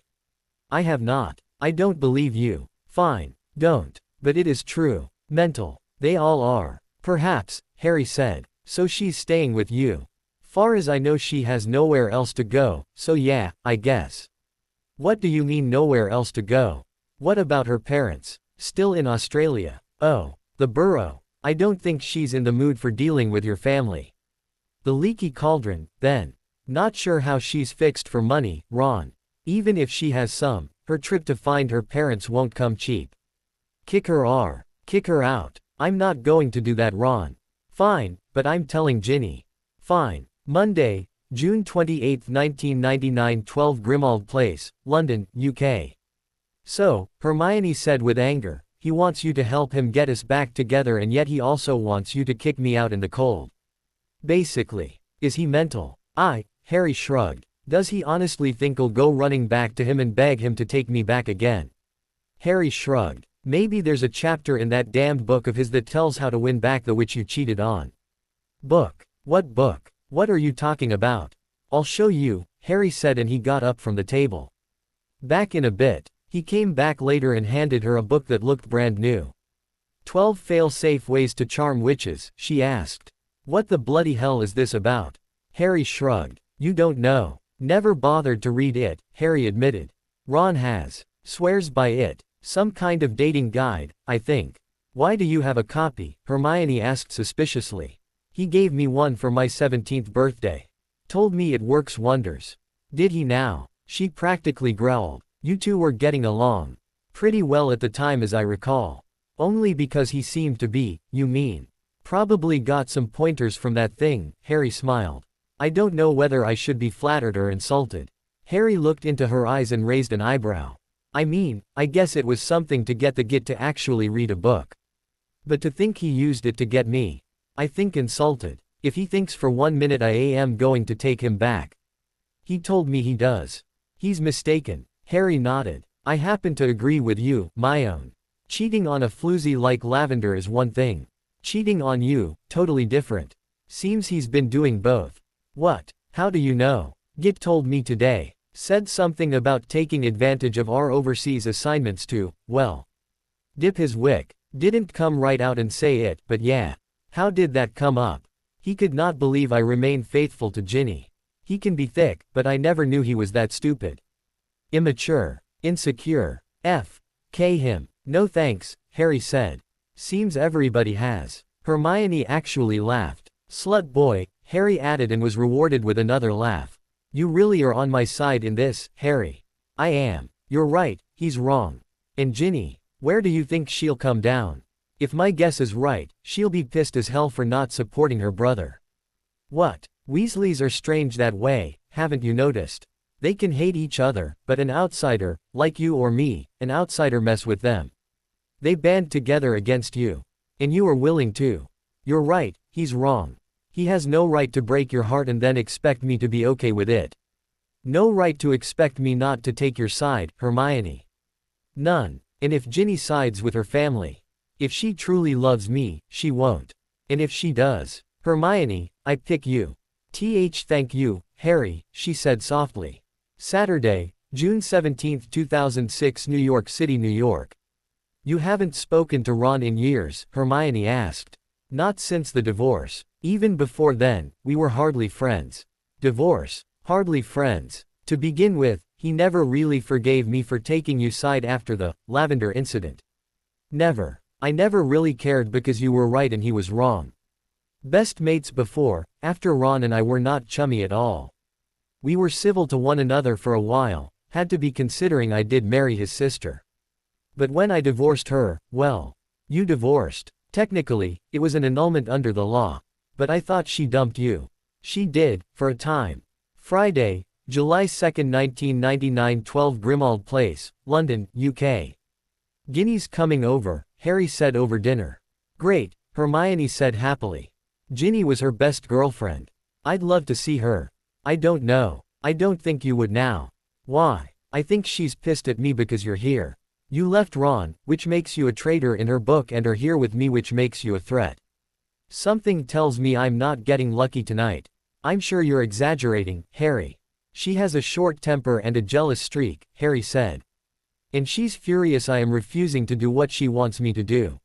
I have not. I don't believe you. Fine. Don't. But it is true. Mental. They all are. Perhaps, Harry said. So she's staying with you. Far as I know she has nowhere else to go, so yeah, I guess. What do you mean nowhere else to go? What about her parents? Still in Australia? Oh, the burrow. I don't think she's in the mood for dealing with your family. The leaky cauldron, then. Not sure how she's fixed for money, Ron. Even if she has some, her trip to find her parents won't come cheap. Kick her out. I'm not going to do that, Ron. Fine, but I'm telling Ginny. Fine. Monday, June 28, 1999, 12 Grimald Place, London, UK. So, Hermione said with anger, he wants you to help him get us back together, and yet he also wants you to kick me out in the cold. Basically. Is he mental? Harry shrugged. Does he honestly think I'll go running back to him and beg him to take me back again? Harry shrugged. Maybe there's a chapter in that damned book of his that tells how to win back the witch you cheated on. Book? What book? What are you talking about? I'll show you, Harry said, and he got up from the table. Back in a bit. He came back later and handed her a book that looked brand new. 12 Fail-Safe Ways to Charm Witches, she asked. What the bloody hell is this about? Harry shrugged. You don't know. Never bothered to read it, Harry admitted. Ron has. Swears by it. Some kind of dating guide, I think. Why do you have a copy? Hermione asked suspiciously. He gave me one for my 17th birthday. Told me it works wonders. Did he now? She practically growled. You two were getting along pretty well at the time, as I recall. Only because he seemed to be, you mean. Probably got some pointers from that thing, Harry smiled. I don't know whether I should be flattered or insulted. Harry looked into her eyes and raised an eyebrow. I mean, I guess it was something to get the git to actually read a book. But to think he used it to get me. I think insulted. If he thinks for 1 minute I am going to take him back. He told me he does. He's mistaken. Harry nodded. I happen to agree with you, my own. Cheating on a floozy like Lavender is one thing. Cheating on you, totally different. Seems he's been doing both. What? How do you know? Git told me today. Said something about taking advantage of our overseas assignments to, well, dip his wick. Didn't come right out and say it, but yeah. How did that come up? He could not believe I remained faithful to Ginny. He can be thick, but I never knew he was that stupid. Immature. Insecure. Him. No thanks, Harry said. Seems everybody has. Hermione actually laughed. Slut boy, Harry added and was rewarded with another laugh. You really are on my side in this, Harry. I am. You're right, he's wrong. And Ginny, where do you think she'll come down? If my guess is right, she'll be pissed as hell for not supporting her brother. What? Weasleys are strange that way, haven't you noticed? They can hate each other, but an outsider, like you or me, an outsider mess with them. They band together against you. And you are willing to. You're right, he's wrong. He has no right to break your heart and then expect me to be okay with it. No right to expect me not to take your side, Hermione. None. And if Ginny sides with her family, if she truly loves me, she won't. And if she does, Hermione, I pick you. Thank you, Harry, she said softly. Saturday, June 17, 2006, New York City, New York. You haven't spoken to Ron in years, Hermione asked. Not since the divorce. Even before then, we were hardly friends. Divorce. Hardly friends. To begin with, he never really forgave me for taking you side after the lavender incident. Never. I never really cared because you were right and he was wrong. Best mates before, after Ron and I were not chummy at all. We were civil to one another for a while, had to be considering I did marry his sister. But when I divorced her, well, you divorced. Technically, it was an annulment under the law. But I thought she dumped you. She did, for a time. Friday, July 2, 1999, 12 Grimald Place, London, UK. Ginny's coming over, Harry said over dinner. Great, Hermione said happily. Ginny was her best girlfriend. I'd love to see her. I don't know. I don't think you would now. Why? I think she's pissed at me because you're here. You left Ron, which makes you a traitor in her book, and are here with me, which makes you a threat. Something tells me I'm not getting lucky tonight. I'm sure you're exaggerating, Harry. She has a short temper and a jealous streak, Harry said. And she's furious I am refusing to do what she wants me to do.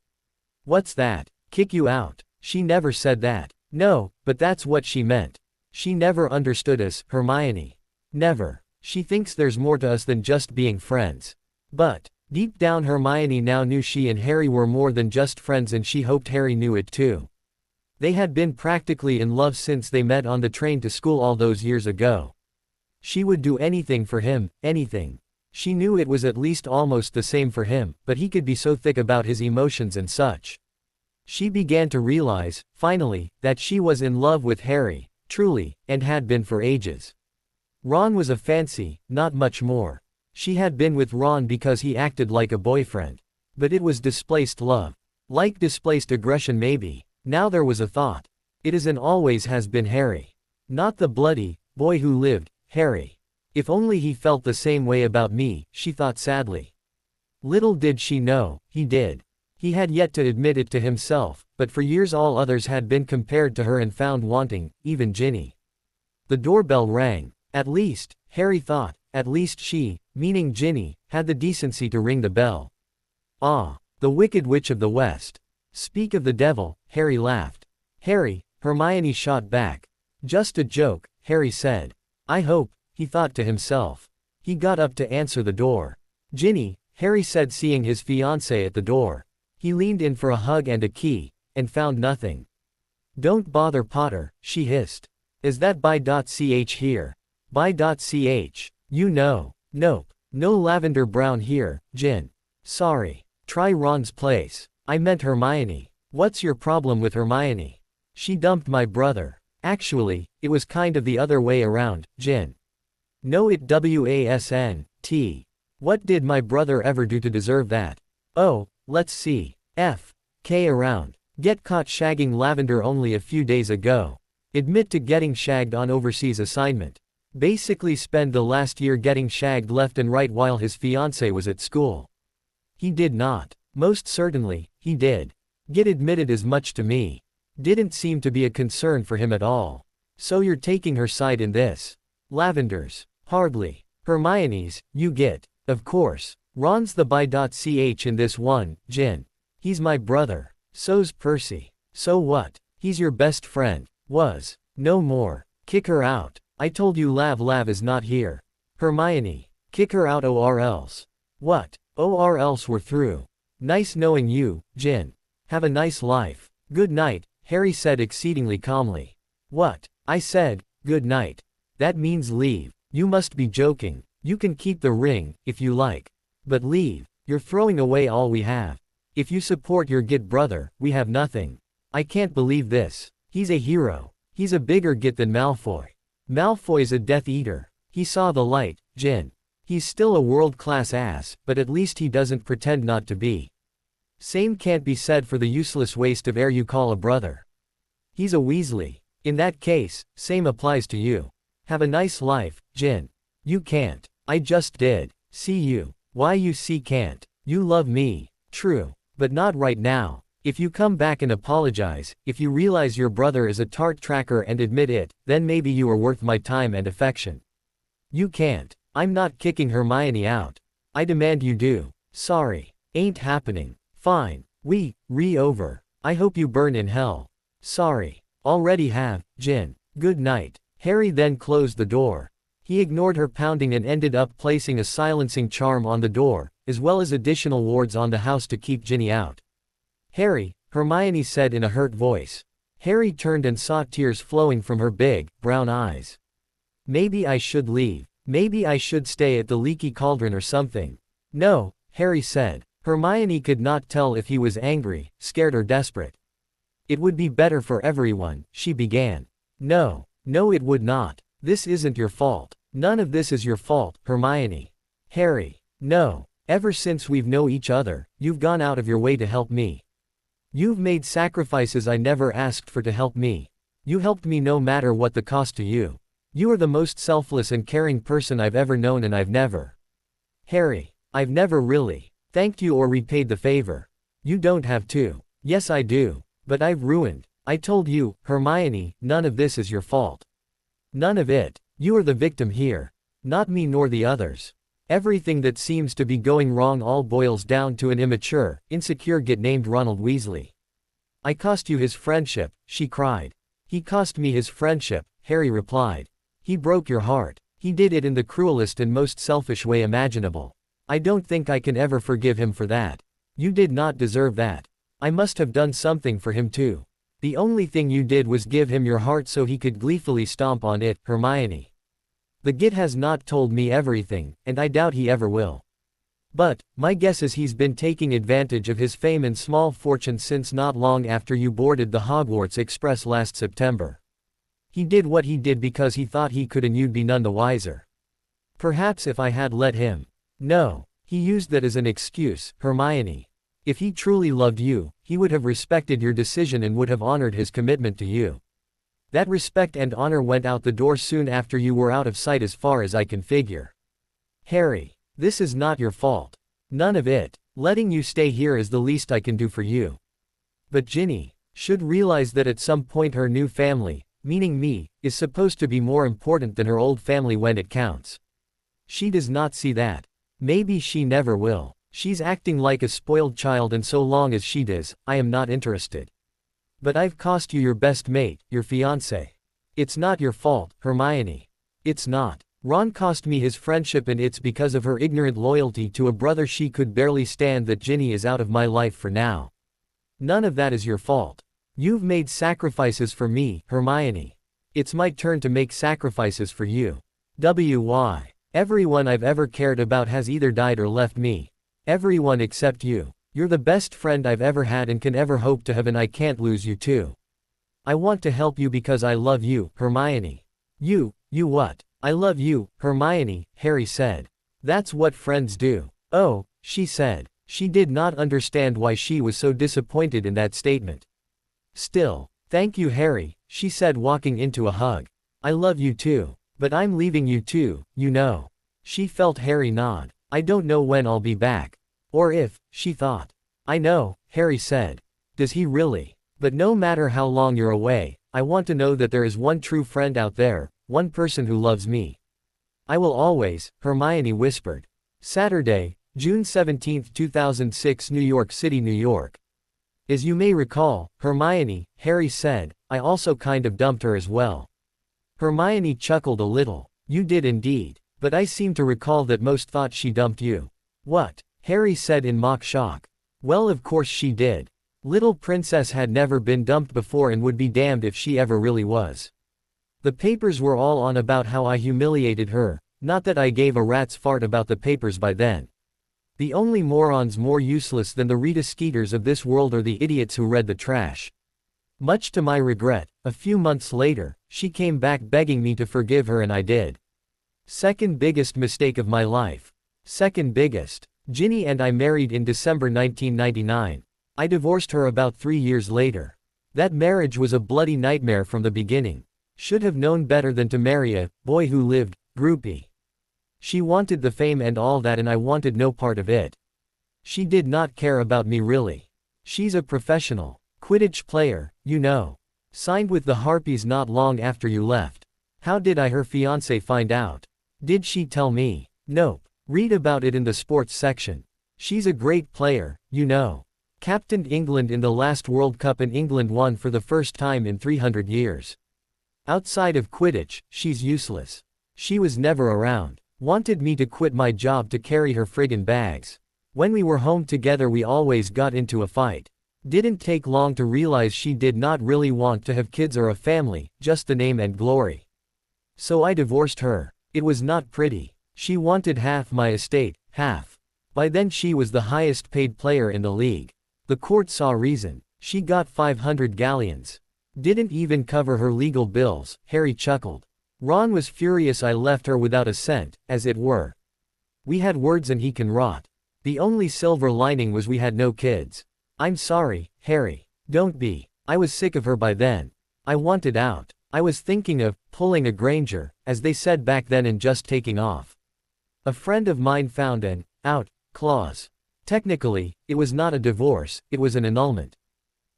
What's that? Kick you out? She never said that. No, but that's what she meant. She never understood us, Hermione. Never. She thinks there's more to us than just being friends. But, deep down Hermione now knew she and Harry were more than just friends, and she hoped Harry knew it too. They had been practically in love since they met on the train to school all those years ago. She would do anything for him, anything. She knew it was at least almost the same for him, but he could be so thick about his emotions and such. She began to realize, finally, that she was in love with Harry, truly, and had been for ages. Ron was a fancy, not much more. She had been with Ron because he acted like a boyfriend. But it was displaced love. Like displaced aggression maybe. Now there was a thought. It is and always has been Harry. Not the bloody boy who lived, Harry. If only he felt the same way about me, she thought sadly. Little did she know, he did. He had yet to admit it to himself, but for years all others had been compared to her and found wanting, even Ginny. The doorbell rang. At least, Harry thought, at least she, meaning Ginny, had the decency to ring the bell. Ah, the Wicked Witch of the West. Speak of the devil, Harry laughed. Harry, Hermione shot back. Just a joke, Harry said. I hope, he thought to himself. He got up to answer the door. Ginny, Harry said, seeing his fiancée at the door. He leaned in for a hug and a key, and found nothing. Don't bother Potter, she hissed. Is that by.ch here? By.ch. You know. Nope. No lavender brown here, Gin. Sorry. Try Ron's place. I meant Hermione. What's your problem with Hermione? She dumped my brother. Actually, it was kind of the other way around, Gin. No, it wasn't. What did my brother ever do to deserve that? Oh, let's see. Around. Get caught shagging lavender only a few days ago. Admit to getting shagged on overseas assignment. Basically spend the last year getting shagged left and right while his fiancée was at school. He did not. Most certainly, he did. Get admitted as much to me. Didn't seem to be a concern for him at all. So you're taking her side in this? Lavender's. Hardly. Hermione's, you get. Of course. Ron's the by.ch in this one, Gin. He's my brother. So's Percy. So what? He's your best friend. Was. No more. Kick her out. I told you Lav is not here. Hermione. Kick her out or else. What? Or else we're through. Nice knowing you, Jin. Have a nice life. Good night, Harry said exceedingly calmly. What? I said, good night. That means leave. You must be joking. You can keep the ring, if you like. But leave. You're throwing away all we have. If you support your Git brother, we have nothing. I can't believe this. He's a hero. He's a bigger Git than Malfoy. Malfoy's a Death Eater. He saw the light, Jin. He's still a world-class ass, but at least he doesn't pretend not to be. Same can't be said for the useless waste of air you call a brother. He's a Weasley. In that case, same applies to you. Have a nice life, Jin. You can't. I just did. See you. Why you see can't. You love me. True. But not right now. If you come back and apologize, if you realize your brother is a tart tracker and admit it, then maybe you are worth my time and affection. You can't. I'm not kicking Hermione out. I demand you do. Sorry. Ain't happening. Fine. Over. I hope you burn in hell. Sorry. Already have, Jin. Good night. Harry then closed the door. He ignored her pounding and ended up placing a silencing charm on the door, as well as additional wards on the house to keep Ginny out. Harry, Hermione said in a hurt voice. Harry turned and saw tears flowing from her big, brown eyes. Maybe I should leave. Maybe I should stay at the Leaky Cauldron or something. No, Harry said. Hermione could not tell if he was angry, scared or desperate. It would be better for everyone, she began. No, it would not. This isn't your fault. None of this is your fault, Hermione. Harry. No. Ever since we've known each other, you've gone out of your way to help me. You've made sacrifices I never asked for to help me. You helped me no matter what the cost to you. You are the most selfless and caring person I've ever known, and I've never. Harry. I've never really thanked you or repaid the favor. You don't have to. Yes I do. But I've ruined. I told you, Hermione, none of this is your fault. None of it. You are the victim here. Not me nor the others. Everything that seems to be going wrong all boils down to an immature, insecure Git named Ronald Weasley. I cost you his friendship, she cried. He cost me his friendship, Harry replied. He broke your heart. He did it in the cruelest and most selfish way imaginable. I don't think I can ever forgive him for that. You did not deserve that. I must have done something for him too. The only thing you did was give him your heart so he could gleefully stomp on it, Hermione. The Git has not told me everything, and I doubt he ever will. But, my guess is he's been taking advantage of his fame and small fortune since not long after you boarded the Hogwarts Express last September. He did what he did because he thought he could and you'd be none the wiser. Perhaps if I had let him. No. He used that as an excuse, Hermione. If he truly loved you, he would have respected your decision and would have honored his commitment to you. That respect and honor went out the door soon after you were out of sight as far as I can figure. Harry. This is not your fault. None of it. Letting you stay here is the least I can do for you. But Ginny should realize that at some point her new family, meaning me, is supposed to be more important than her old family when it counts. She does not see that. Maybe she never will. She's acting like a spoiled child, and so long as she does, I am not interested. But I've cost you your best mate, your fiancé. It's not your fault, Hermione. It's not. Ron cost me his friendship, and it's because of her ignorant loyalty to a brother she could barely stand that Ginny is out of my life for now. None of that is your fault. You've made sacrifices for me, Hermione. It's my turn to make sacrifices for you. Why? Everyone I've ever cared about has either died or left me. Everyone except you. You're the best friend I've ever had and can ever hope to have, and I can't lose you too. I want to help you because I love you, Hermione. You what? I love you, Hermione, Harry said. That's what friends do. Oh, she said. She did not understand why she was so disappointed in that statement. Still, thank you, Harry, she said, walking into a hug. I love you too. But I'm leaving you too, you know. She felt Harry nod. I don't know when I'll be back. Or if, she thought. I know, Harry said. Does he really? But no matter how long you're away, I want to know that there is one true friend out there, one person who loves me. I will always, Hermione whispered. Saturday, June 17, 2006, New York City, New York. As you may recall, Hermione, Harry said, I also kind of dumped her as well. Hermione chuckled a little. You did indeed. But I seem to recall that most thought she dumped you. What? Harry said in mock shock. Well, of course she did. Little princess had never been dumped before and would be damned if she ever really was. The papers were all on about how I humiliated her, not that I gave a rat's fart about the papers by then. The only morons more useless than the Rita Skeeters of this world are the idiots who read the trash. Much to my regret, a few months later, she came back begging me to forgive her and I did. Second biggest mistake of my life. Second biggest. Ginny and I married in December 1999. I divorced her about 3 years later. That marriage was a bloody nightmare from the beginning. Should have known better than to marry a boy who lived, groupie. She wanted the fame and all that and I wanted no part of it. She did not care about me really. She's a professional Quidditch player, you know. Signed with the Harpies not long after you left. How did her fiancé find out? Did she tell me? Nope. Read about it in the sports section. She's a great player, you know. Captained England in the last World Cup and England won for the first time in 300 years. Outside of Quidditch, she's useless. She was never around. Wanted me to quit my job to carry her friggin' bags. When we were home together we always got into a fight. Didn't take long to realize she did not really want to have kids or a family, just the name and glory. So I divorced her. It was not pretty. She wanted half my estate, half. By then she was the highest paid player in the league. The court saw reason. She got 500 galleons. Didn't even cover her legal bills, Harry chuckled. Ron was furious I left her without a cent, as it were. We had words and he can rot. The only silver lining was we had no kids. I'm sorry, Harry. Don't be. I was sick of her by then. I wanted out. I was thinking of pulling a Granger, as they said back then, and just taking off. A friend of mine found an out clause. Technically, it was not a divorce, it was an annulment.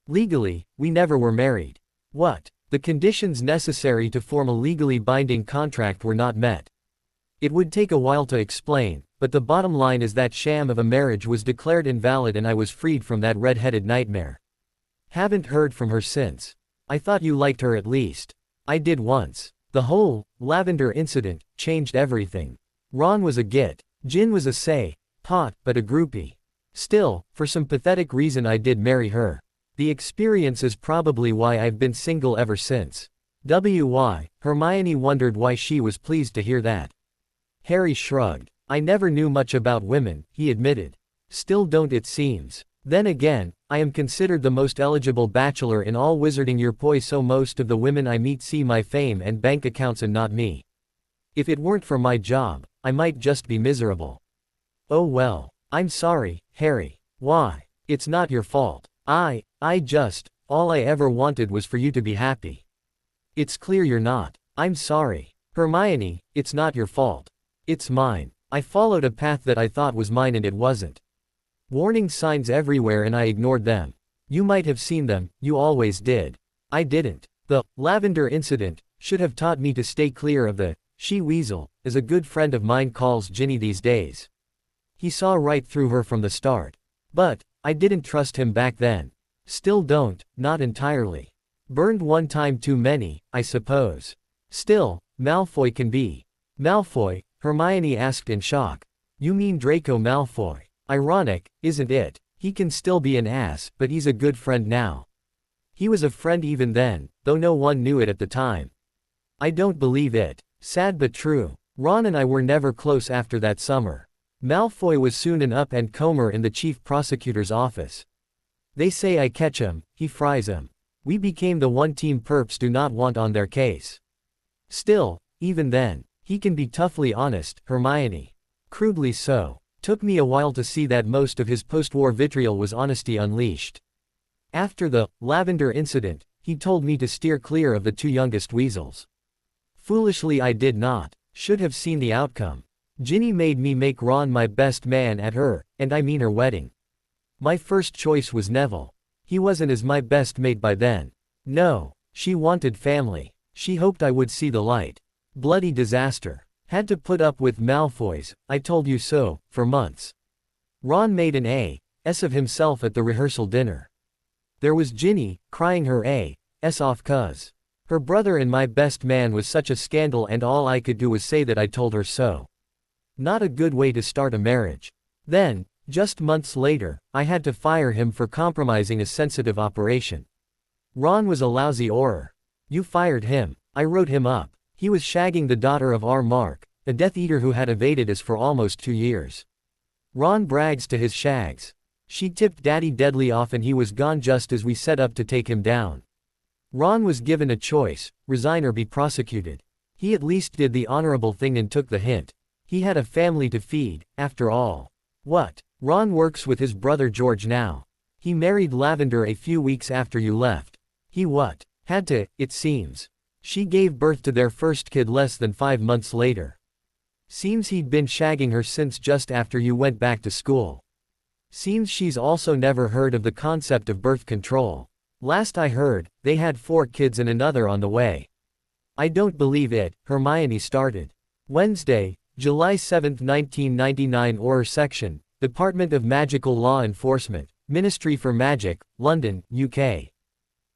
Legally, we never were married. What? The conditions necessary to form a legally binding contract were not met. It would take a while to explain, but the bottom line is that sham of a marriage was declared invalid and I was freed from that red-headed nightmare. Haven't heard from her since. I thought you liked her at least. I did once. The whole lavender incident changed everything. Ron was a git. Gin was a pot, but a groupie. Still, for some pathetic reason I did marry her. The experience is probably why I've been single ever since. Hermione wondered why she was pleased to hear that. Harry shrugged. I never knew much about women, he admitted. Still don't, it seems. Then again, I am considered the most eligible bachelor in all Wizarding Your Poi, so most of the women I meet see my fame and bank accounts and not me. If it weren't for my job, I might just be miserable. Oh well. I'm sorry, Harry. Why? It's not your fault. All I ever wanted was for you to be happy. It's clear you're not. I'm sorry. Hermione, it's not your fault. It's mine. I followed a path that I thought was mine and it wasn't. Warning signs everywhere and I ignored them. You might have seen them, you always did. I didn't. The lavender incident should have taught me to stay clear of the she-weasel, as a good friend of mine calls Ginny these days. He saw right through her from the start. But I didn't trust him back then. Still don't, not entirely. Burned one time too many, I suppose. Still, Malfoy can be. Malfoy? Hermione asked in shock. You mean Draco Malfoy? Ironic, isn't it? He can still be an ass, but he's a good friend now. He was a friend even then, though no one knew it at the time. I don't believe it. Sad but true. Ron and I were never close after that summer. Malfoy was soon an up-and-comer in the chief prosecutor's office. They say I catch 'em, he fries 'em. We became the one team perps do not want on their case. Still, even then, he can be toughly honest, Hermione. Crudely so. Took me a while to see that most of his post-war vitriol was honesty unleashed. After the lavender incident, he told me to steer clear of the two youngest weasels. Foolishly I did not. Should have seen the outcome. Ginny made me make Ron my best man at her, and I mean her wedding. My first choice was Neville. He wasn't as my best mate by then. No, she wanted family. She hoped I would see the light. Bloody disaster. Had to put up with Malfoy's I told you so, for months. Ron made an ass of himself at the rehearsal dinner. There was Ginny, crying her ass off 'cause her brother and my best man was such a scandal, and all I could do was say that I told her so. Not a good way to start a marriage. Then, Just months later, I had to fire him for compromising a sensitive operation. Ron was a lousy orer. You fired him. I wrote him up. He was shagging the daughter of our Mark, a Death Eater who had evaded us for almost 2 years. Ron brags to his shags. She tipped Daddy Deadly off and he was gone just as we set up to take him down. Ron was given a choice, resign or be prosecuted. He at least did the honorable thing and took the hint. He had a family to feed, after all. What? Ron works with his brother George now. He married Lavender a few weeks after you left. He what? Had to, it seems. She gave birth to their first kid less than 5 months later. Seems he'd been shagging her since just after you went back to school. Seems she's also never heard of the concept of birth control. Last I heard, they had 4 kids and another on the way. I don't believe it, Hermione started. Wednesday, July 7, 1999 Orr Section, Department of Magical Law Enforcement, Ministry for Magic, London, UK.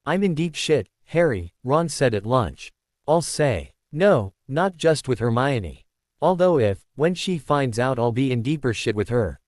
I'm in deep shit, Harry, Ron said at lunch. I'll say. No, not just with Hermione. Although when she finds out I'll be in deeper shit with her.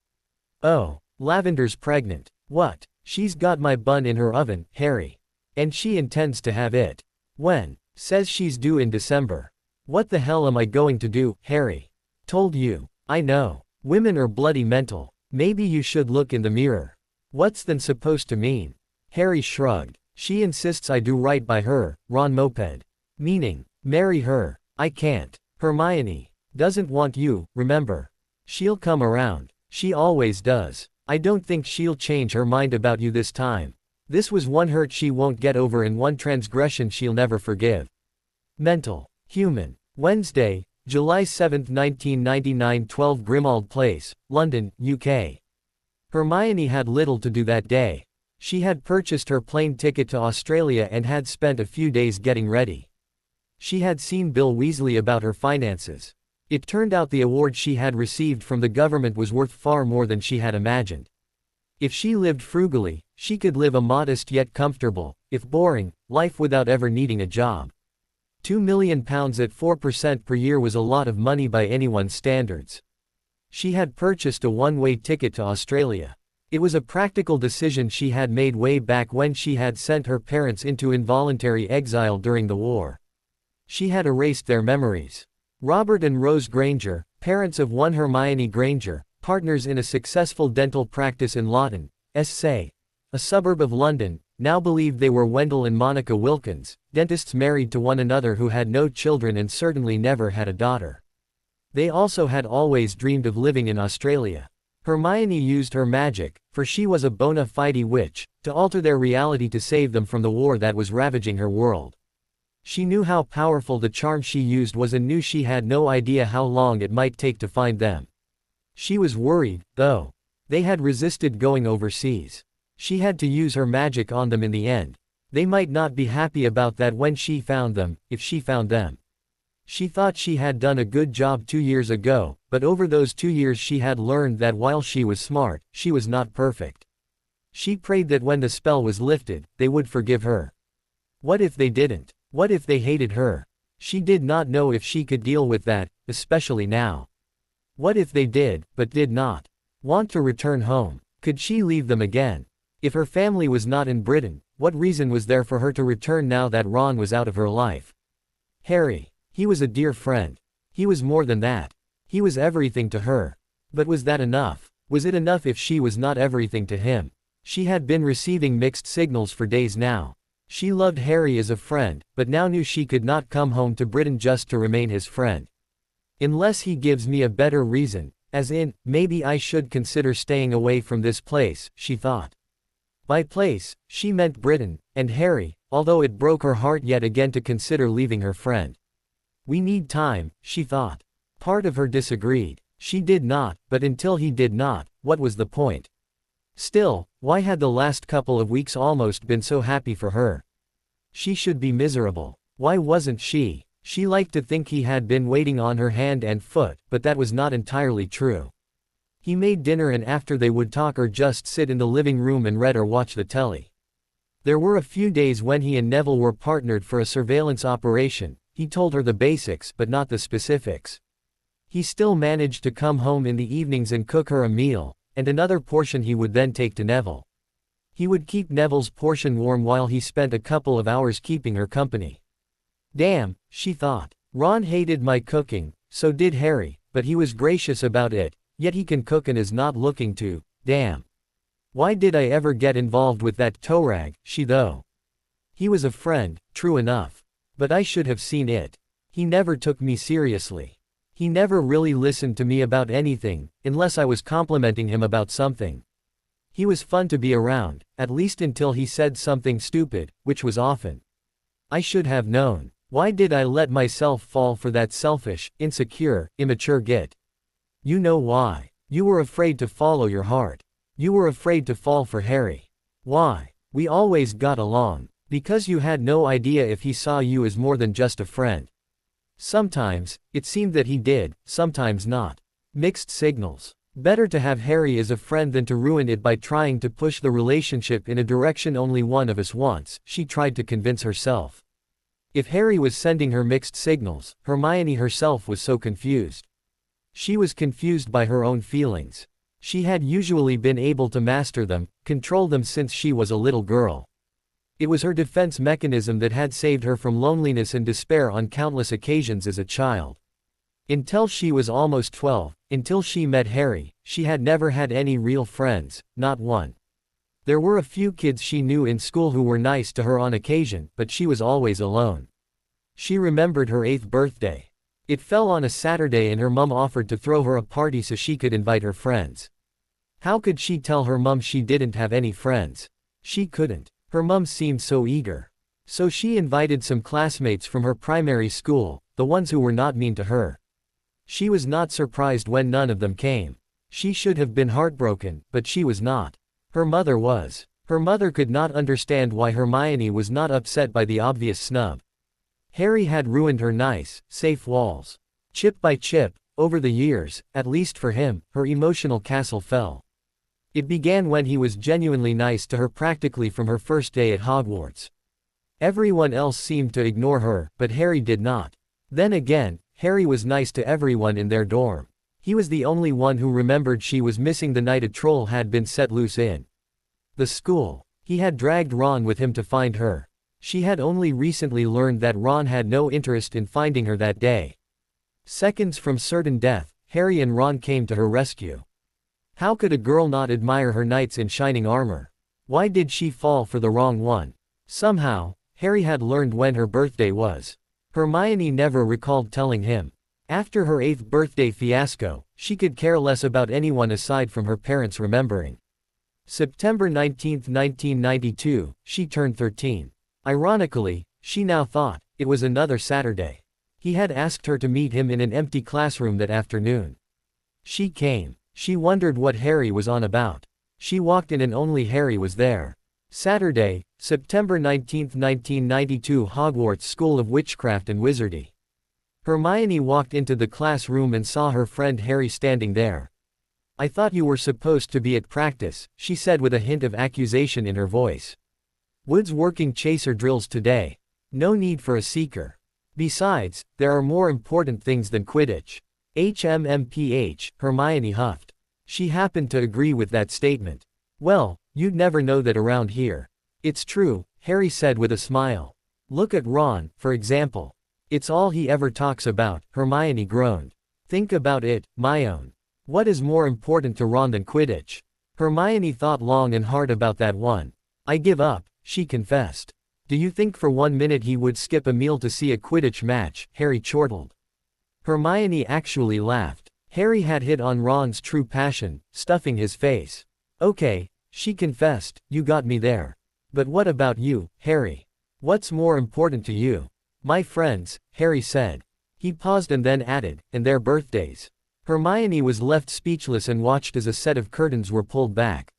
Oh, Lavender's pregnant. What? She's got my bun in her oven, Harry. And she intends to have it. When? Says she's due in December. What the hell am I going to do, Harry? Told you. I know. Women are bloody mental. Maybe you should look in the mirror. What's then supposed to mean? Harry shrugged. She insists I do right by her, Ron moped. Meaning, marry her. I can't. Hermione doesn't want you, remember. She'll come around. She always does. I don't think she'll change her mind about you this time. This was one hurt she won't get over and one transgression she'll never forgive. Mental. Human. Wednesday, July 7, 1999 12 Grimald Place, London, UK. Hermione had little to do that day. She had purchased her plane ticket to Australia and had spent a few days getting ready. She had seen Bill Weasley about her finances. It turned out the award she had received from the government was worth far more than she had imagined. If she lived frugally, she could live a modest yet comfortable, if boring, life without ever needing a job. £2 million at 4% per year was a lot of money by anyone's standards. She had purchased a one-way ticket to Australia. It was a practical decision she had made way back when she had sent her parents into involuntary exile during the war. She had erased their memories. Robert and Rose Granger, parents of one Hermione Granger, partners in a successful dental practice in Lawton, SA, a suburb of London, now believed they were Wendell and Monica Wilkins, dentists married to one another who had no children and certainly never had a daughter. They also had always dreamed of living in Australia. Hermione used her magic, for she was a bona fide witch, to alter their reality to save them from the war that was ravaging her world. She knew how powerful the charm she used was and knew she had no idea how long it might take to find them. She was worried, though. They had resisted going overseas. She had to use her magic on them in the end. They might not be happy about that when she found them, if she found them. She thought she had done a good job 2 years ago, but over those 2 years she had learned that while she was smart, she was not perfect. She prayed that when the spell was lifted, they would forgive her. What if they didn't? What if they hated her? She did not know if she could deal with that, especially now. What if they did, but did not want to return home? Could she leave them again? If her family was not in Britain, what reason was there for her to return now that Ron was out of her life? Harry. He was a dear friend. He was more than that. He was everything to her. But was that enough? Was it enough if she was not everything to him? She had been receiving mixed signals for days now. She loved Harry as a friend, but now knew she could not come home to Britain just to remain his friend. Unless he gives me a better reason, as in, maybe I should consider staying away from this place, she thought. By place, she meant Britain, and Harry, although it broke her heart yet again to consider leaving her friend. We need time, she thought. Part of her disagreed. She did not, but until he did not, what was the point? Still, why had the last couple of weeks almost been so happy for her? She should be miserable. Why wasn't she? She liked to think he had been waiting on her hand and foot, but that was not entirely true. He made dinner and after they would talk or just sit in the living room and read or watch the telly. There were a few days when he and Neville were partnered for a surveillance operation. He told her the basics but not the specifics. He still managed to come home in the evenings and cook her a meal, and another portion he would then take to Neville. He would keep Neville's portion warm while he spent a couple of hours keeping her company. Damn, she thought. Ron hated my cooking, so did Harry, but he was gracious about it, yet he can cook and is not looking to. Damn. Why did I ever get involved with that toe-rag, she though? He was a friend, true enough. But I should have seen it. He never took me seriously. He never really listened to me about anything, unless I was complimenting him about something. He was fun to be around, at least until he said something stupid, which was often. I should have known. Why did I let myself fall for that selfish, insecure, immature git? You know why. You were afraid to follow your heart. You were afraid to fall for Harry. Why? We always got along. Because you had no idea if he saw you as more than just a friend. Sometimes, it seemed that he did, sometimes not. Mixed signals. Better to have Harry as a friend than to ruin it by trying to push the relationship in a direction only one of us wants, she tried to convince herself. If Harry was sending her mixed signals, Hermione herself was so confused. She was confused by her own feelings. She had usually been able to master them, control them since she was a little girl. It was her defense mechanism that had saved her from loneliness and despair on countless occasions as a child. Until she was almost 12, until she met Harry, she had never had any real friends, not one. There were a few kids she knew in school who were nice to her on occasion, but she was always alone. She remembered her 8th birthday. It fell on a Saturday and her mum offered to throw her a party so she could invite her friends. How could she tell her mum she didn't have any friends? She couldn't. Her mum seemed so eager. So she invited some classmates from her primary school, the ones who were not mean to her. She was not surprised when none of them came. She should have been heartbroken, but she was not. Her mother was. Her mother could not understand why Hermione was not upset by the obvious snub. Harry had ruined her nice, safe walls. Chip by chip, over the years, at least for him, her emotional castle fell. It began when he was genuinely nice to her practically from her first day at Hogwarts. Everyone else seemed to ignore her, but Harry did not. Then again, Harry was nice to everyone in their dorm. He was the only one who remembered she was missing the night a troll had been set loose in the school. He had dragged Ron with him to find her. She had only recently learned that Ron had no interest in finding her that day. Seconds from certain death, Harry and Ron came to her rescue. How could a girl not admire her knights in shining armor? Why did she fall for the wrong one? Somehow, Harry had learned when her birthday was. Hermione never recalled telling him. After her 8th birthday fiasco, she could care less about anyone aside from her parents remembering. September 19, 1992, she turned 13. Ironically, she now thought, it was another Saturday. He had asked her to meet him in an empty classroom that afternoon. She came. She wondered what Harry was on about. She walked in and only Harry was there. Saturday, September 19, 1992, Hogwarts School of Witchcraft and Wizardry. Hermione walked into the classroom and saw her friend Harry standing there. I thought you were supposed to be at practice, she said with a hint of accusation in her voice. Wood's working chaser drills today. No need for a seeker. Besides, there are more important things than Quidditch. HMMPH, Hermione huffed. She happened to agree with that statement. Well, you'd never know that around here. It's true, Harry said with a smile. Look at Ron, for example. It's all he ever talks about, Hermione groaned. Think about it, my own. What is more important to Ron than Quidditch? Hermione thought long and hard about that one. I give up, she confessed. Do you think for 1 minute he would skip a meal to see a Quidditch match? Harry chortled. Hermione actually laughed. Harry had hit on Ron's true passion, stuffing his face. Okay, she confessed, you got me there. But what about you, Harry? What's more important to you? My friends, Harry said. He paused and then added, and their birthdays. Hermione was left speechless and watched as a set of curtains were pulled back.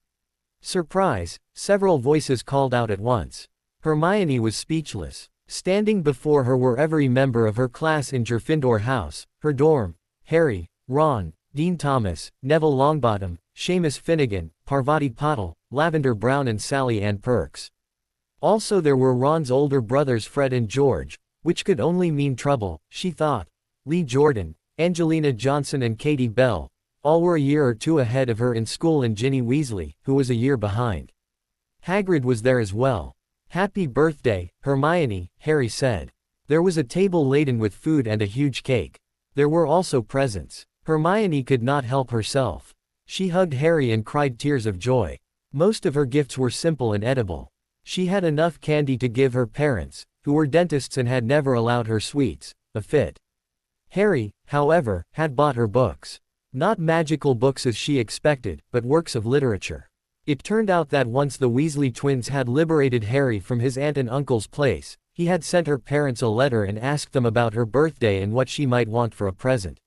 Surprise, several voices called out at once. Hermione was speechless. Standing before her were every member of her class in Gryffindor House, her dorm, Harry, Ron, Dean Thomas, Neville Longbottom, Seamus Finnegan, Parvati Patil, Lavender Brown and Sally Ann Perks. Also there were Ron's older brothers Fred and George, which could only mean trouble, she thought. Lee Jordan, Angelina Johnson and Katie Bell, All were a year or two ahead of her in school and Ginny Weasley, who was a year behind. Hagrid was there as well. "Happy birthday, Hermione," Harry said. There was a table laden with food and a huge cake. There were also presents. Hermione could not help herself. She hugged Harry and cried tears of joy. Most of her gifts were simple and edible. She had enough candy to give her parents, who were dentists and had never allowed her sweets, a fit. Harry, however, had bought her books. Not magical books as she expected, but works of literature. It turned out that once the Weasley twins had liberated Harry from his aunt and uncle's place, he had sent her parents a letter and asked them about her birthday and what she might want for a present.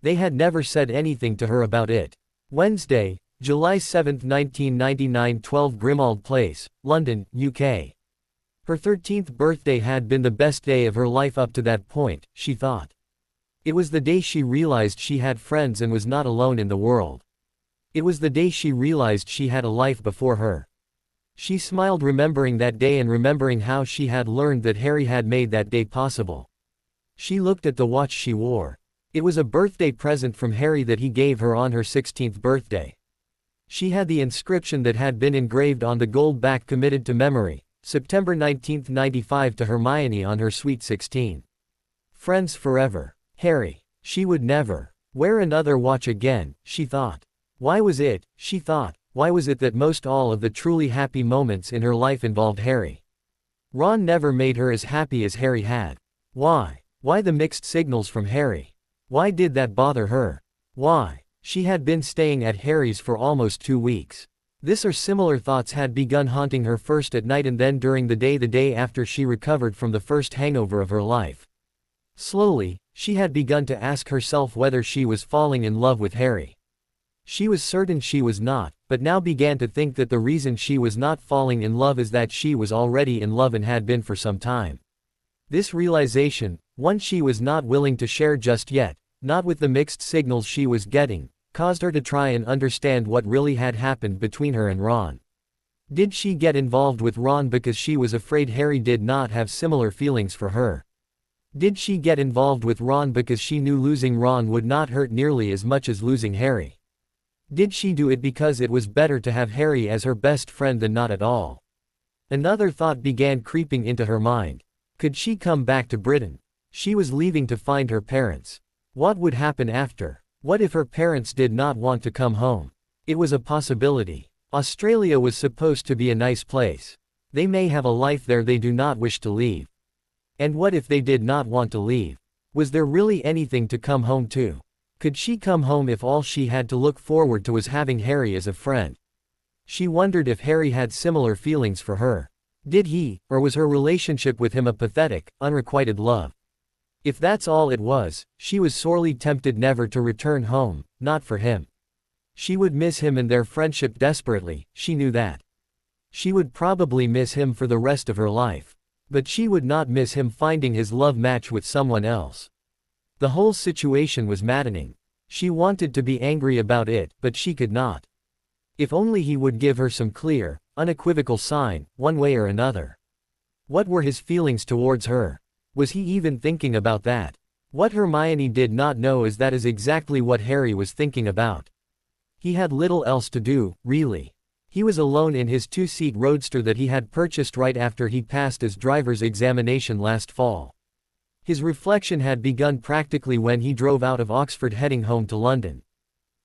They had never said anything to her about it. Wednesday, July 7, 1999, 12 Grimmauld Place, London, UK. Her 13th birthday had been the best day of her life up to that point, she thought. It was the day she realized she had friends and was not alone in the world. It was the day she realized she had a life before her. She smiled remembering that day and remembering how she had learned that Harry had made that day possible. She looked at the watch she wore. It was a birthday present from Harry that he gave her on her 16th birthday. She had the inscription that had been engraved on the gold back committed to memory, September 19, 95 to Hermione on her sweet 16. Friends forever. Harry. She would never wear another watch again, she thought. Why was it, she thought, why was it that most all of the truly happy moments in her life involved Harry? Ron never made her as happy as Harry had. Why? Why the mixed signals from Harry? Why did that bother her? Why? She had been staying at Harry's for almost 2 weeks. This or similar thoughts had begun haunting her first at night and then during the day after she recovered from the first hangover of her life. Slowly, she had begun to ask herself whether she was falling in love with Harry. She was certain she was not, but now began to think that the reason she was not falling in love is that she was already in love and had been for some time. This realization, one she was not willing to share just yet, not with the mixed signals she was getting, caused her to try and understand what really had happened between her and Ron. Did she get involved with Ron because she was afraid Harry did not have similar feelings for her? Did she get involved with Ron because she knew losing Ron would not hurt nearly as much as losing Harry? Did she do it because it was better to have Harry as her best friend than not at all? Another thought began creeping into her mind. Could she come back to Britain? She was leaving to find her parents. What would happen after? What if her parents did not want to come home? It was a possibility. Australia was supposed to be a nice place. They may have a life there they do not wish to leave. And what if they did not want to leave? Was there really anything to come home to? Could she come home if all she had to look forward to was having Harry as a friend? She wondered if Harry had similar feelings for her. Did he, or was her relationship with him a pathetic, unrequited love? If that's all it was, she was sorely tempted never to return home, not for him. She would miss him and their friendship desperately, she knew that. She would probably miss him for the rest of her life. But she would not miss him finding his love match with someone else. The whole situation was maddening. She wanted to be angry about it, but she could not. If only he would give her some clear, unequivocal sign, one way or another. What were his feelings towards her? Was he even thinking about that? What Hermione did not know is that is exactly what Harry was thinking about. He had little else to do, really. He was alone in his 2-seat roadster that he had purchased right after he passed his driver's examination last fall. His reflection had begun practically when he drove out of Oxford heading home to London.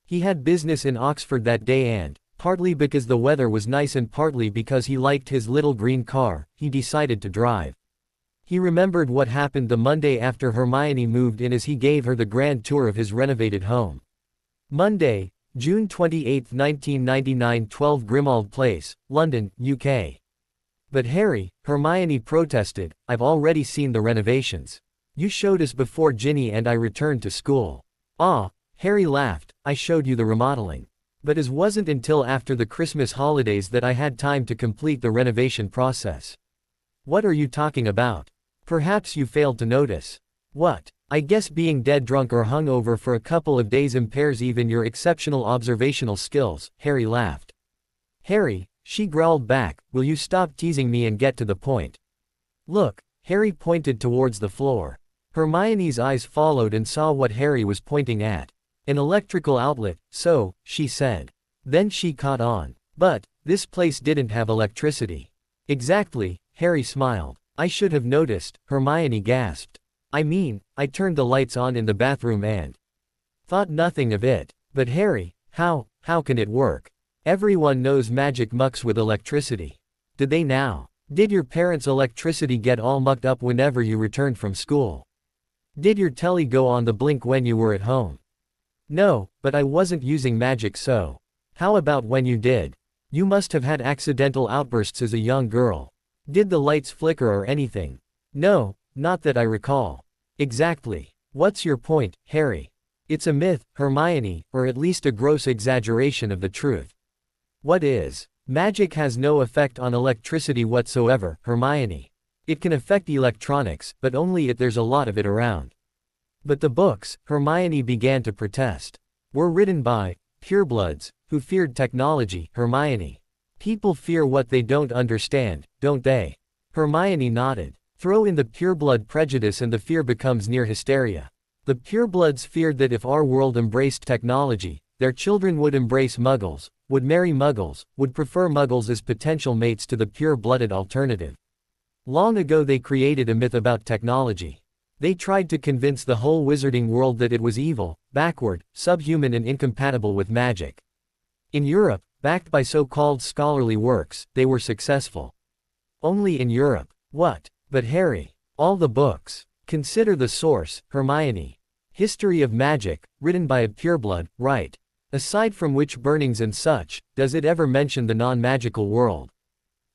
He had business in Oxford that day and, partly because the weather was nice and partly because he liked his little green car, he decided to drive. He remembered what happened the Monday after Hermione moved in as he gave her the grand tour of his renovated home. Monday, June 28, 1999, 12 Grimmauld Place, London, UK. But Harry, Hermione protested, I've already seen the renovations. You showed us before Ginny and I returned to school. Ah, Harry laughed, I showed you the remodeling. But it wasn't until after the Christmas holidays that I had time to complete the renovation process. What are you talking about? Perhaps you failed to notice. What? I guess being dead drunk or hungover for a couple of days impairs even your exceptional observational skills, Harry laughed. Harry, she growled back, will you stop teasing me and get to the point? Look, Harry pointed towards the floor. Hermione's eyes followed and saw what Harry was pointing at. An electrical outlet, so, she said. Then she caught on. But, this place didn't have electricity. Exactly, Harry smiled. I should have noticed, Hermione gasped. I mean, I turned the lights on in the bathroom and thought nothing of it. But Harry, how can it work? Everyone knows magic mucks with electricity. Did they now? Did your parents' electricity get all mucked up whenever you returned from school? Did your telly go on the blink when you were at home? No, but I wasn't using magic, so. How about when you did? You must have had accidental outbursts as a young girl. Did the lights flicker or anything? No, not that I recall. Exactly. What's your point, Harry? It's a myth, Hermione, or at least a gross exaggeration of the truth. What is? Magic has no effect on electricity whatsoever, Hermione. It can affect electronics, but only if there's a lot of it around. But the books, Hermione began to protest, were written by purebloods who feared technology, Hermione. People fear what they don't understand, don't they? Hermione nodded. Throw in the pureblood prejudice and the fear becomes near hysteria. The purebloods feared that if our world embraced technology, their children would embrace muggles, would marry muggles, would prefer muggles as potential mates to the pure-blooded alternative. Long ago they created a myth about technology. They tried to convince the whole wizarding world that it was evil, backward, subhuman and incompatible with magic. In Europe, backed by so-called scholarly works, they were successful. Only in Europe. What? But Harry. All the books. Consider the source, Hermione. History of Magic, written by a pureblood, right? Aside from witch burnings and such, does it ever mention the non-magical world?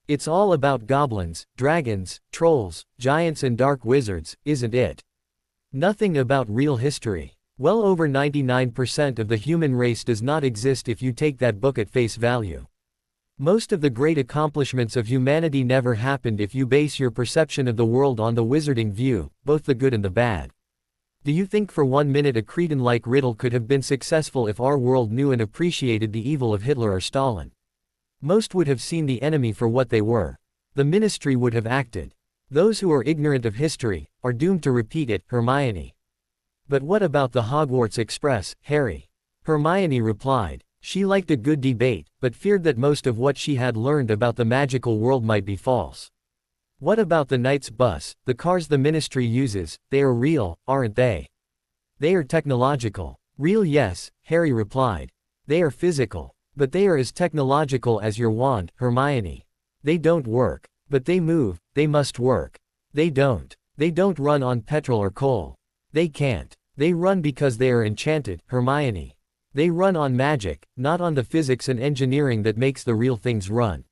It's all about goblins, dragons, trolls, giants and dark wizards, isn't it? Nothing about real history. Well over 99% of the human race does not exist if you take that book at face value. Most of the great accomplishments of humanity never happened if you base your perception of the world on the wizarding view, both the good and the bad. Do you think for 1 minute a Cretan-like riddle could have been successful if our world knew and appreciated the evil of Hitler or Stalin? Most would have seen the enemy for what they were. The ministry would have acted. Those who are ignorant of history are doomed to repeat it, Hermione. But what about the Hogwarts Express, Harry? Hermione replied. She liked a good debate, but feared that most of what she had learned about the magical world might be false. What about the Knight's bus, the cars the ministry uses? They are real, aren't they? They are technological. Real, yes, Harry replied. They are physical. But they are as technological as your wand, Hermione. They don't work. But they move, they must work. They don't. They don't run on petrol or coal. They can't. They run because they are enchanted, Hermione. They run on magic, not on the physics and engineering that makes the real things run.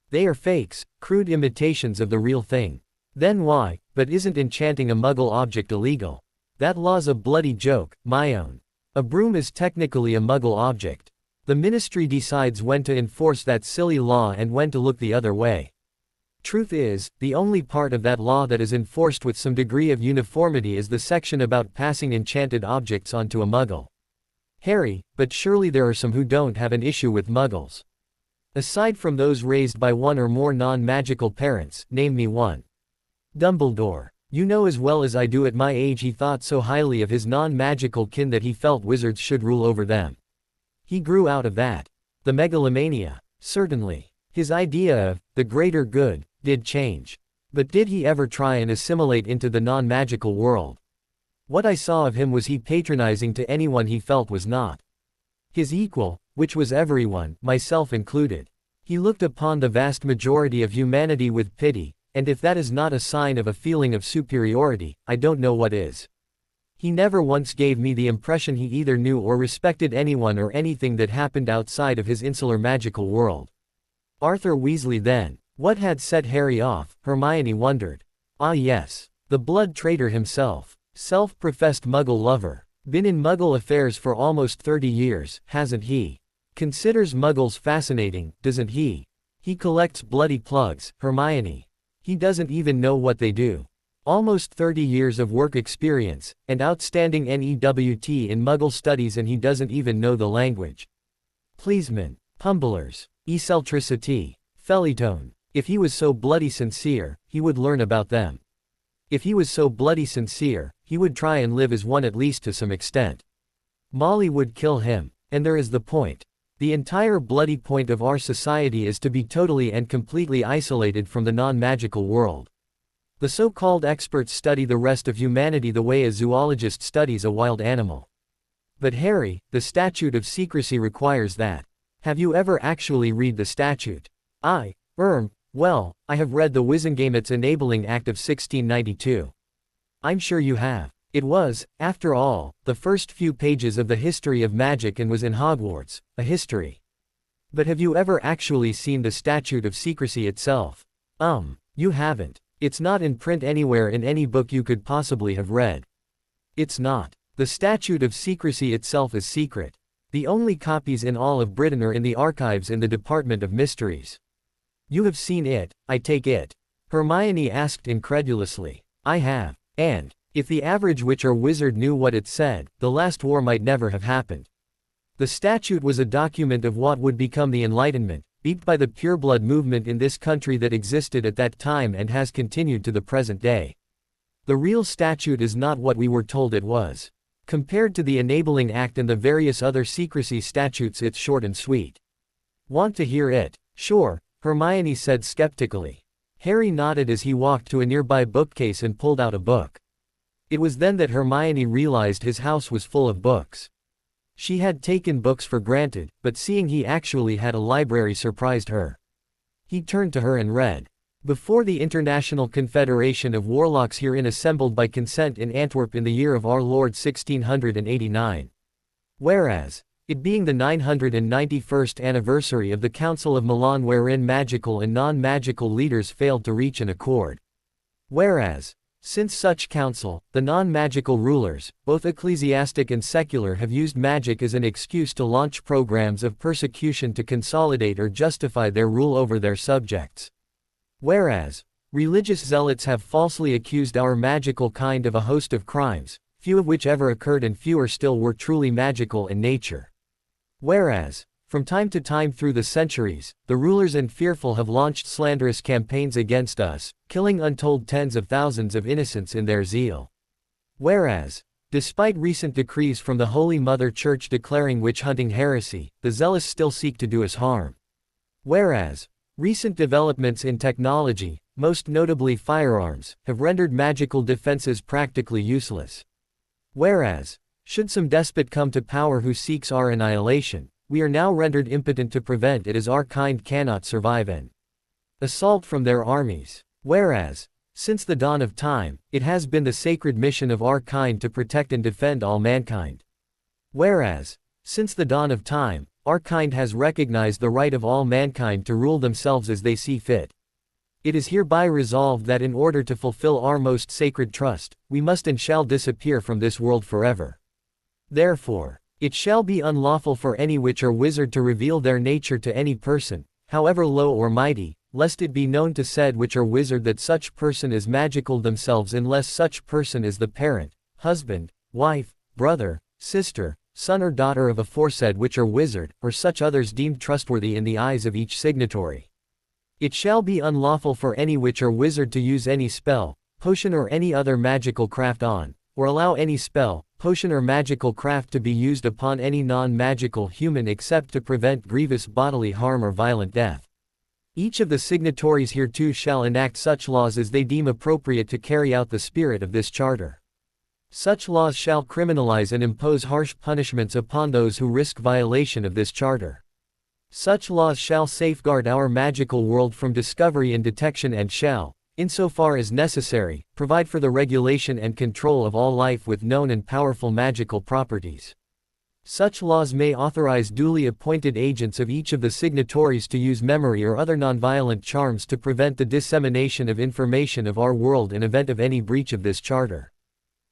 They are fakes, crude imitations of the real thing. Then why, but isn't enchanting a muggle object illegal? That law's a bloody joke, my own. A broom is technically a muggle object. The ministry decides when to enforce that silly law and when to look the other way. Truth is, the only part of that law that is enforced with some degree of uniformity is the section about passing enchanted objects onto a muggle. Harry, but surely there are some who don't have an issue with muggles. Aside from those raised by one or more non-magical parents, name me one. Dumbledore. You know as well as I do at my age he thought so highly of his non-magical kin that he felt wizards should rule over them. He grew out of that. The megalomania. Certainly. His idea of the greater good did change. But did he ever try and assimilate into the non-magical world? What I saw of him was he patronizing to anyone he felt was not his equal, which was everyone, myself included. He looked upon the vast majority of humanity with pity, and if that is not a sign of a feeling of superiority, I don't know what is. He never once gave me the impression he either knew or respected anyone or anything that happened outside of his insular magical world. Arthur Weasley then. What had set Harry off? Hermione wondered. Ah yes. The blood traitor himself. Self-professed muggle lover. Been in muggle affairs for almost 30 years, hasn't he? Considers muggles fascinating, doesn't he? He collects bloody plugs, Hermione. He doesn't even know what they do. Almost 30 years of work experience, and outstanding NEWT in muggle studies and he doesn't even know the language. Pleasement. Pumblers. Eccentricity. Fellitone. If he was so bloody sincere, he would learn about them. If he was so bloody sincere, he would try and live as one at least to some extent. Molly would kill him. And there is the point. The entire bloody point of our society is to be totally and completely isolated from the non-magical world. The so-called experts study the rest of humanity the way a zoologist studies a wild animal. But Harry, the statute of secrecy requires that. Have you ever actually read the statute? Well, I have read the Wizengametes Enabling Act of 1692. I'm sure you have. It was, after all, the first few pages of the history of magic and was in Hogwarts, a history. But have you ever actually seen the statute of secrecy itself? You haven't. It's not in print anywhere in any book you could possibly have read. It's not. The statute of secrecy itself is secret. The only copies in all of Britain are in the archives in the Department of Mysteries. You have seen it, I take it? Hermione asked incredulously. I have. And, if the average witch or wizard knew what it said, the last war might never have happened. The statute was a document of what would become the Enlightenment, beat by the pureblood movement in this country that existed at that time and has continued to the present day. The real statute is not what we were told it was. Compared to the Enabling Act and the various other secrecy statutes, it's short and sweet. Want to hear it? Sure, Hermione said skeptically. Harry nodded as he walked to a nearby bookcase and pulled out a book. It was then that Hermione realized his house was full of books. She had taken books for granted, but seeing he actually had a library surprised her. He turned to her and read. Before the International Confederation of Warlocks herein assembled by consent in Antwerp in the year of our Lord 1689. Whereas, it being the 991st anniversary of the Council of Milan wherein magical and non-magical leaders failed to reach an accord. Whereas, since such council, the non-magical rulers, both ecclesiastic and secular, have used magic as an excuse to launch programs of persecution to consolidate or justify their rule over their subjects. Whereas, religious zealots have falsely accused our magical kind of a host of crimes, few of which ever occurred and fewer still were truly magical in nature. Whereas, from time to time through the centuries, the rulers and fearful have launched slanderous campaigns against us, killing untold tens of thousands of innocents in their zeal. Whereas, despite recent decrees from the Holy Mother Church declaring witch-hunting heresy, the zealous still seek to do us harm. Whereas, recent developments in technology, most notably firearms, have rendered magical defenses practically useless. Whereas, should some despot come to power who seeks our annihilation, we are now rendered impotent to prevent it, as our kind cannot survive an assault from their armies. Whereas, since the dawn of time, it has been the sacred mission of our kind to protect and defend all mankind. Whereas, since the dawn of time, our kind has recognized the right of all mankind to rule themselves as they see fit. It is hereby resolved that in order to fulfill our most sacred trust, we must and shall disappear from this world forever. Therefore, it shall be unlawful for any witch or wizard to reveal their nature to any person, however low or mighty, lest it be known to said witch or wizard that such person is magical themselves, unless such person is the parent, husband, wife, brother, sister, son or daughter of aforesaid witch or wizard, or such others deemed trustworthy in the eyes of each signatory. It shall be unlawful for any witch or wizard to use any spell, potion or any other magical craft on, or allow any spell, potion or magical craft to be used upon any non-magical human except to prevent grievous bodily harm or violent death. Each of the signatories hereto shall enact such laws as they deem appropriate to carry out the spirit of this charter. Such laws shall criminalize and impose harsh punishments upon those who risk violation of this charter. Such laws shall safeguard our magical world from discovery and detection and shall, insofar as necessary, provide for the regulation and control of all life with known and powerful magical properties. Such laws may authorize duly appointed agents of each of the signatories to use memory or other nonviolent charms to prevent the dissemination of information of our world in event of any breach of this charter.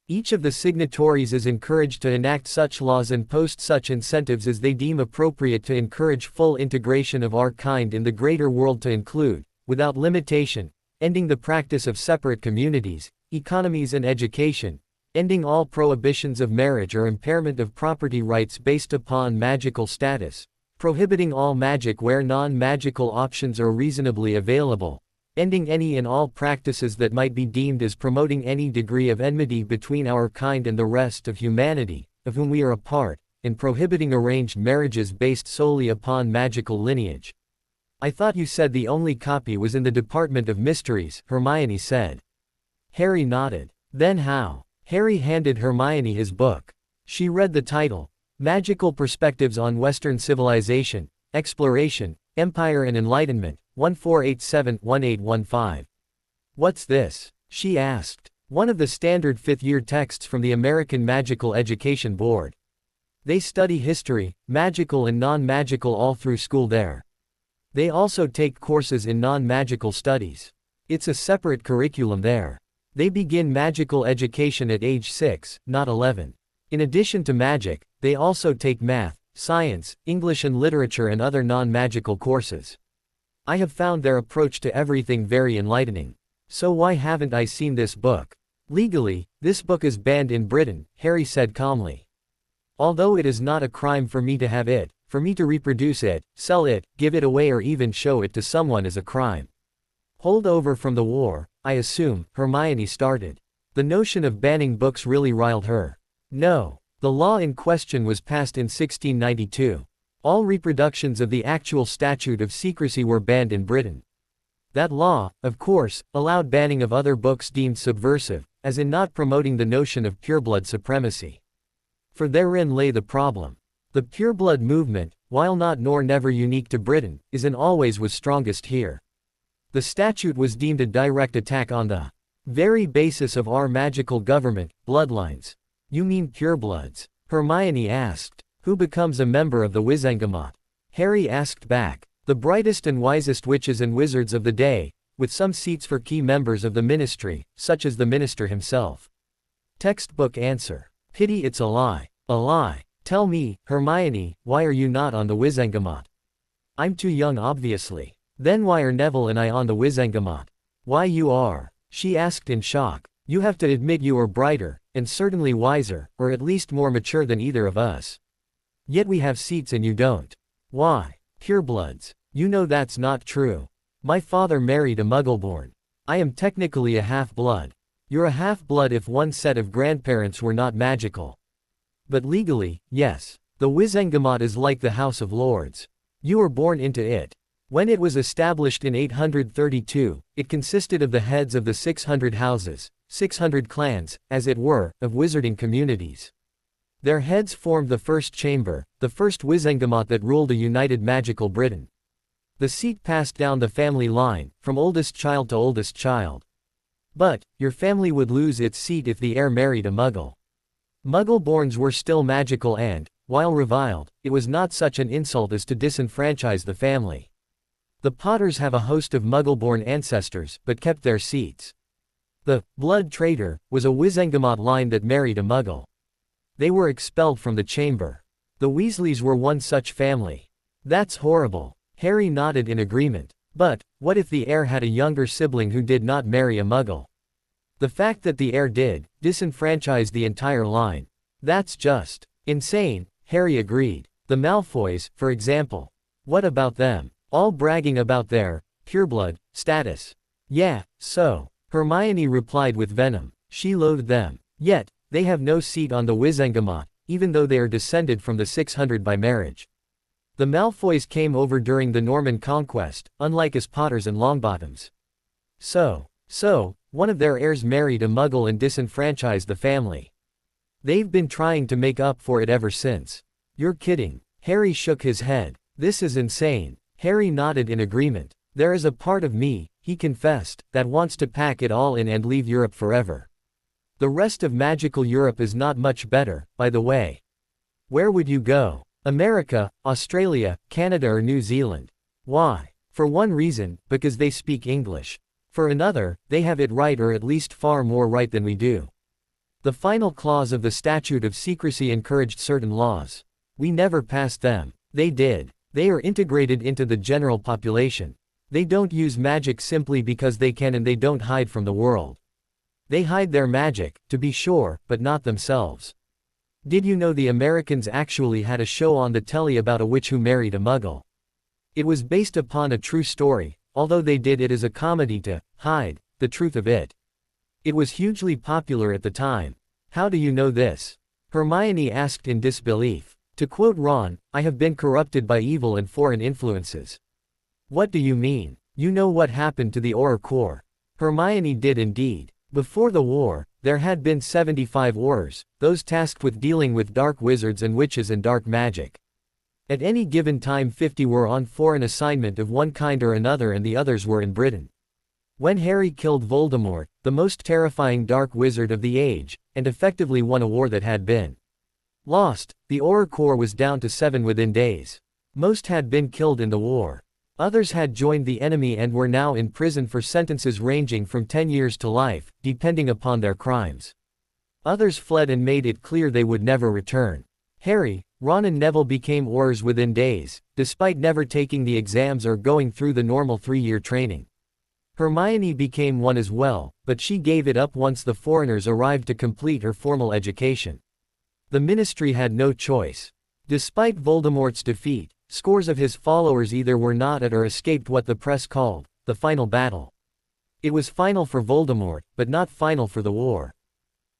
Each of the signatories is encouraged to enact such laws and post such incentives as they deem appropriate to encourage full integration of our kind in the greater world, to include, without limitation, ending the practice of separate communities, economies and education, ending all prohibitions of marriage or impairment of property rights based upon magical status, prohibiting all magic where non-magical options are reasonably available, ending any and all practices that might be deemed as promoting any degree of enmity between our kind and the rest of humanity, of whom we are a part, and prohibiting arranged marriages based solely upon magical lineage. I thought you said the only copy was in the Department of Mysteries, Hermione said. Harry nodded. Then how? Harry handed Hermione his book. She read the title, Magical Perspectives on Western Civilization, Exploration, Empire and Enlightenment, 1487-1815. What's this? She asked. One of the standard fifth-year texts from the American Magical Education Board. They study history, magical and non-magical all through school there. They also take courses in non-magical studies. It's a separate curriculum there. They begin magical education at age 6, not 11. In addition to magic, they also take math, science, English and literature and other non-magical courses. I have found their approach to everything very enlightening. So why haven't I seen this book? Legally, this book is banned in Britain, Harry said calmly. Although it is not a crime for me to have it, for me to reproduce it, sell it, give it away or even show it to someone is a crime. Hold over from the war, I assume, Hermione started. The notion of banning books really riled her. No. The law in question was passed in 1692. All reproductions of the actual statute of secrecy were banned in Britain. That law, of course, allowed banning of other books deemed subversive, as in not promoting the notion of pureblood supremacy. For therein lay the problem. The pureblood movement, while not nor never unique to Britain, is and always was strongest here. The statute was deemed a direct attack on the very basis of our magical government, bloodlines. You mean purebloods? Hermione asked. Who becomes a member of the Wizengamot? Harry asked back. The brightest and wisest witches and wizards of the day, with some seats for key members of the ministry, such as the minister himself. Textbook answer. Pity it's a lie. A lie. Tell me, Hermione, why are you not on the Wizengamot? I'm too young obviously. Then why are Neville and I on the Wizengamot? Why you are? She asked in shock. You have to admit you are brighter, and certainly wiser, or at least more mature than either of us. Yet we have seats and you don't. Why? Purebloods. You know that's not true. My father married a Muggleborn. I am technically a half-blood. You're a half-blood if one set of grandparents were not magical. But legally, yes. The Wizengamot is like the House of Lords. You were born into it. When it was established in 832, it consisted of the heads of the 600 houses, 600 clans, as it were, of wizarding communities. Their heads formed the first chamber, the first Wizengamot that ruled a united magical Britain. The seat passed down the family line, from oldest child to oldest child. But, your family would lose its seat if the heir married a Muggle. Muggleborns were still magical and, while reviled, it was not such an insult as to disenfranchise the family. The Potters have a host of Muggleborn ancestors, but kept their seats. The blood traitor was a Wizengamot line that married a Muggle. They were expelled from the chamber. The Weasleys were one such family. That's horrible. Harry nodded in agreement. But, what if the heir had a younger sibling who did not marry a Muggle? The fact that the heir did, disenfranchised the entire line. That's just insane, Harry agreed. The Malfoys, for example. What about them? All bragging about their pureblood status. Yeah, so. Hermione replied with venom. She loathed them. Yet, they have no seat on the Wizengamot, even though they are descended from the 600 by marriage. The Malfoys came over during the Norman conquest, unlike us Potters and Longbottoms. So, one of their heirs married a Muggle and disenfranchised the family. They've been trying to make up for it ever since. You're kidding. Harry shook his head. This is insane. Harry nodded in agreement. There is a part of me, he confessed, that wants to pack it all in and leave Europe forever. The rest of magical Europe is not much better, by the way. Where would you go? America, Australia, Canada or New Zealand? Why? For one reason, because they speak English. For another, they have it right or at least far more right than we do. The final clause of the Statute of Secrecy encouraged certain laws. We never passed them. They did. They are integrated into the general population. They don't use magic simply because they can and they don't hide from the world. They hide their magic, to be sure, but not themselves. Did you know the Americans actually had a show on the telly about a witch who married a Muggle? It was based upon a true story, although they did it as a comedy to hide the truth of it. It was hugely popular at the time. How do you know this? Hermione asked in disbelief. To quote Ron, "I have been corrupted by evil and foreign influences." What do you mean? You know what happened to the Auror Corps. Hermione did indeed. Before the war, there had been 75 Aurors, those tasked with dealing with dark wizards and witches and dark magic. At any given time 50 were on foreign assignment of one kind or another and the others were in Britain. When Harry killed Voldemort, the most terrifying dark wizard of the age, and effectively won a war that had been lost, the Auror Corps was down to 7 within days. Most had been killed in the war. Others had joined the enemy and were now in prison for sentences ranging from 10 years to life, depending upon their crimes. Others fled and made it clear they would never return. Harry, Ron and Neville became Aurors within days, despite never taking the exams or going through the normal 3-year training. Hermione became one as well, but she gave it up once the foreigners arrived to complete her formal education. The Ministry had no choice. Despite Voldemort's defeat, scores of his followers either were not at or escaped what the press called the final battle. It was final for Voldemort, but not final for the war.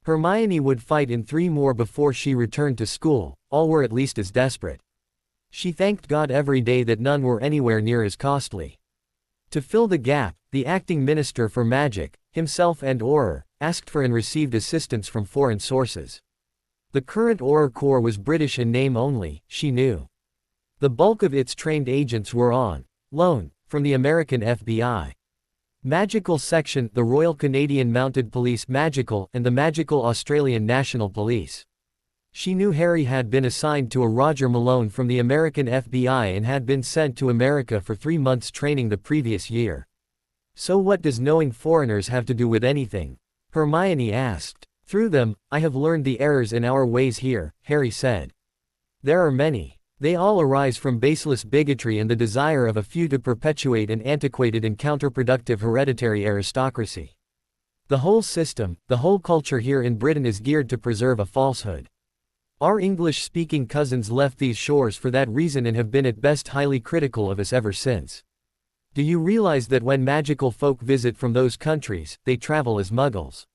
Hermione would fight in 3 more before she returned to school. All were at least as desperate. She thanked God every day that none were anywhere near as costly. To fill the gap, the acting minister for magic, himself and Auror, asked for and received assistance from foreign sources. The current Auror Corps was British in name only, she knew. The bulk of its trained agents were on loan from the American FBI. Magical Section, the Royal Canadian Mounted Police Magical, and the Magical Australian National Police. She knew Harry had been assigned to a Roger Malone from the American FBI and had been sent to America for 3 months training the previous year. So what does knowing foreigners have to do with anything? Hermione asked. Through them, I have learned the errors in our ways here, Harry said. There are many. They all arise from baseless bigotry and the desire of a few to perpetuate an antiquated and counterproductive hereditary aristocracy. The whole system, the whole culture here in Britain is geared to preserve a falsehood. Our English-speaking cousins left these shores for that reason and have been at best highly critical of us ever since. Do you realize that when magical folk visit from those countries, they travel as muggles?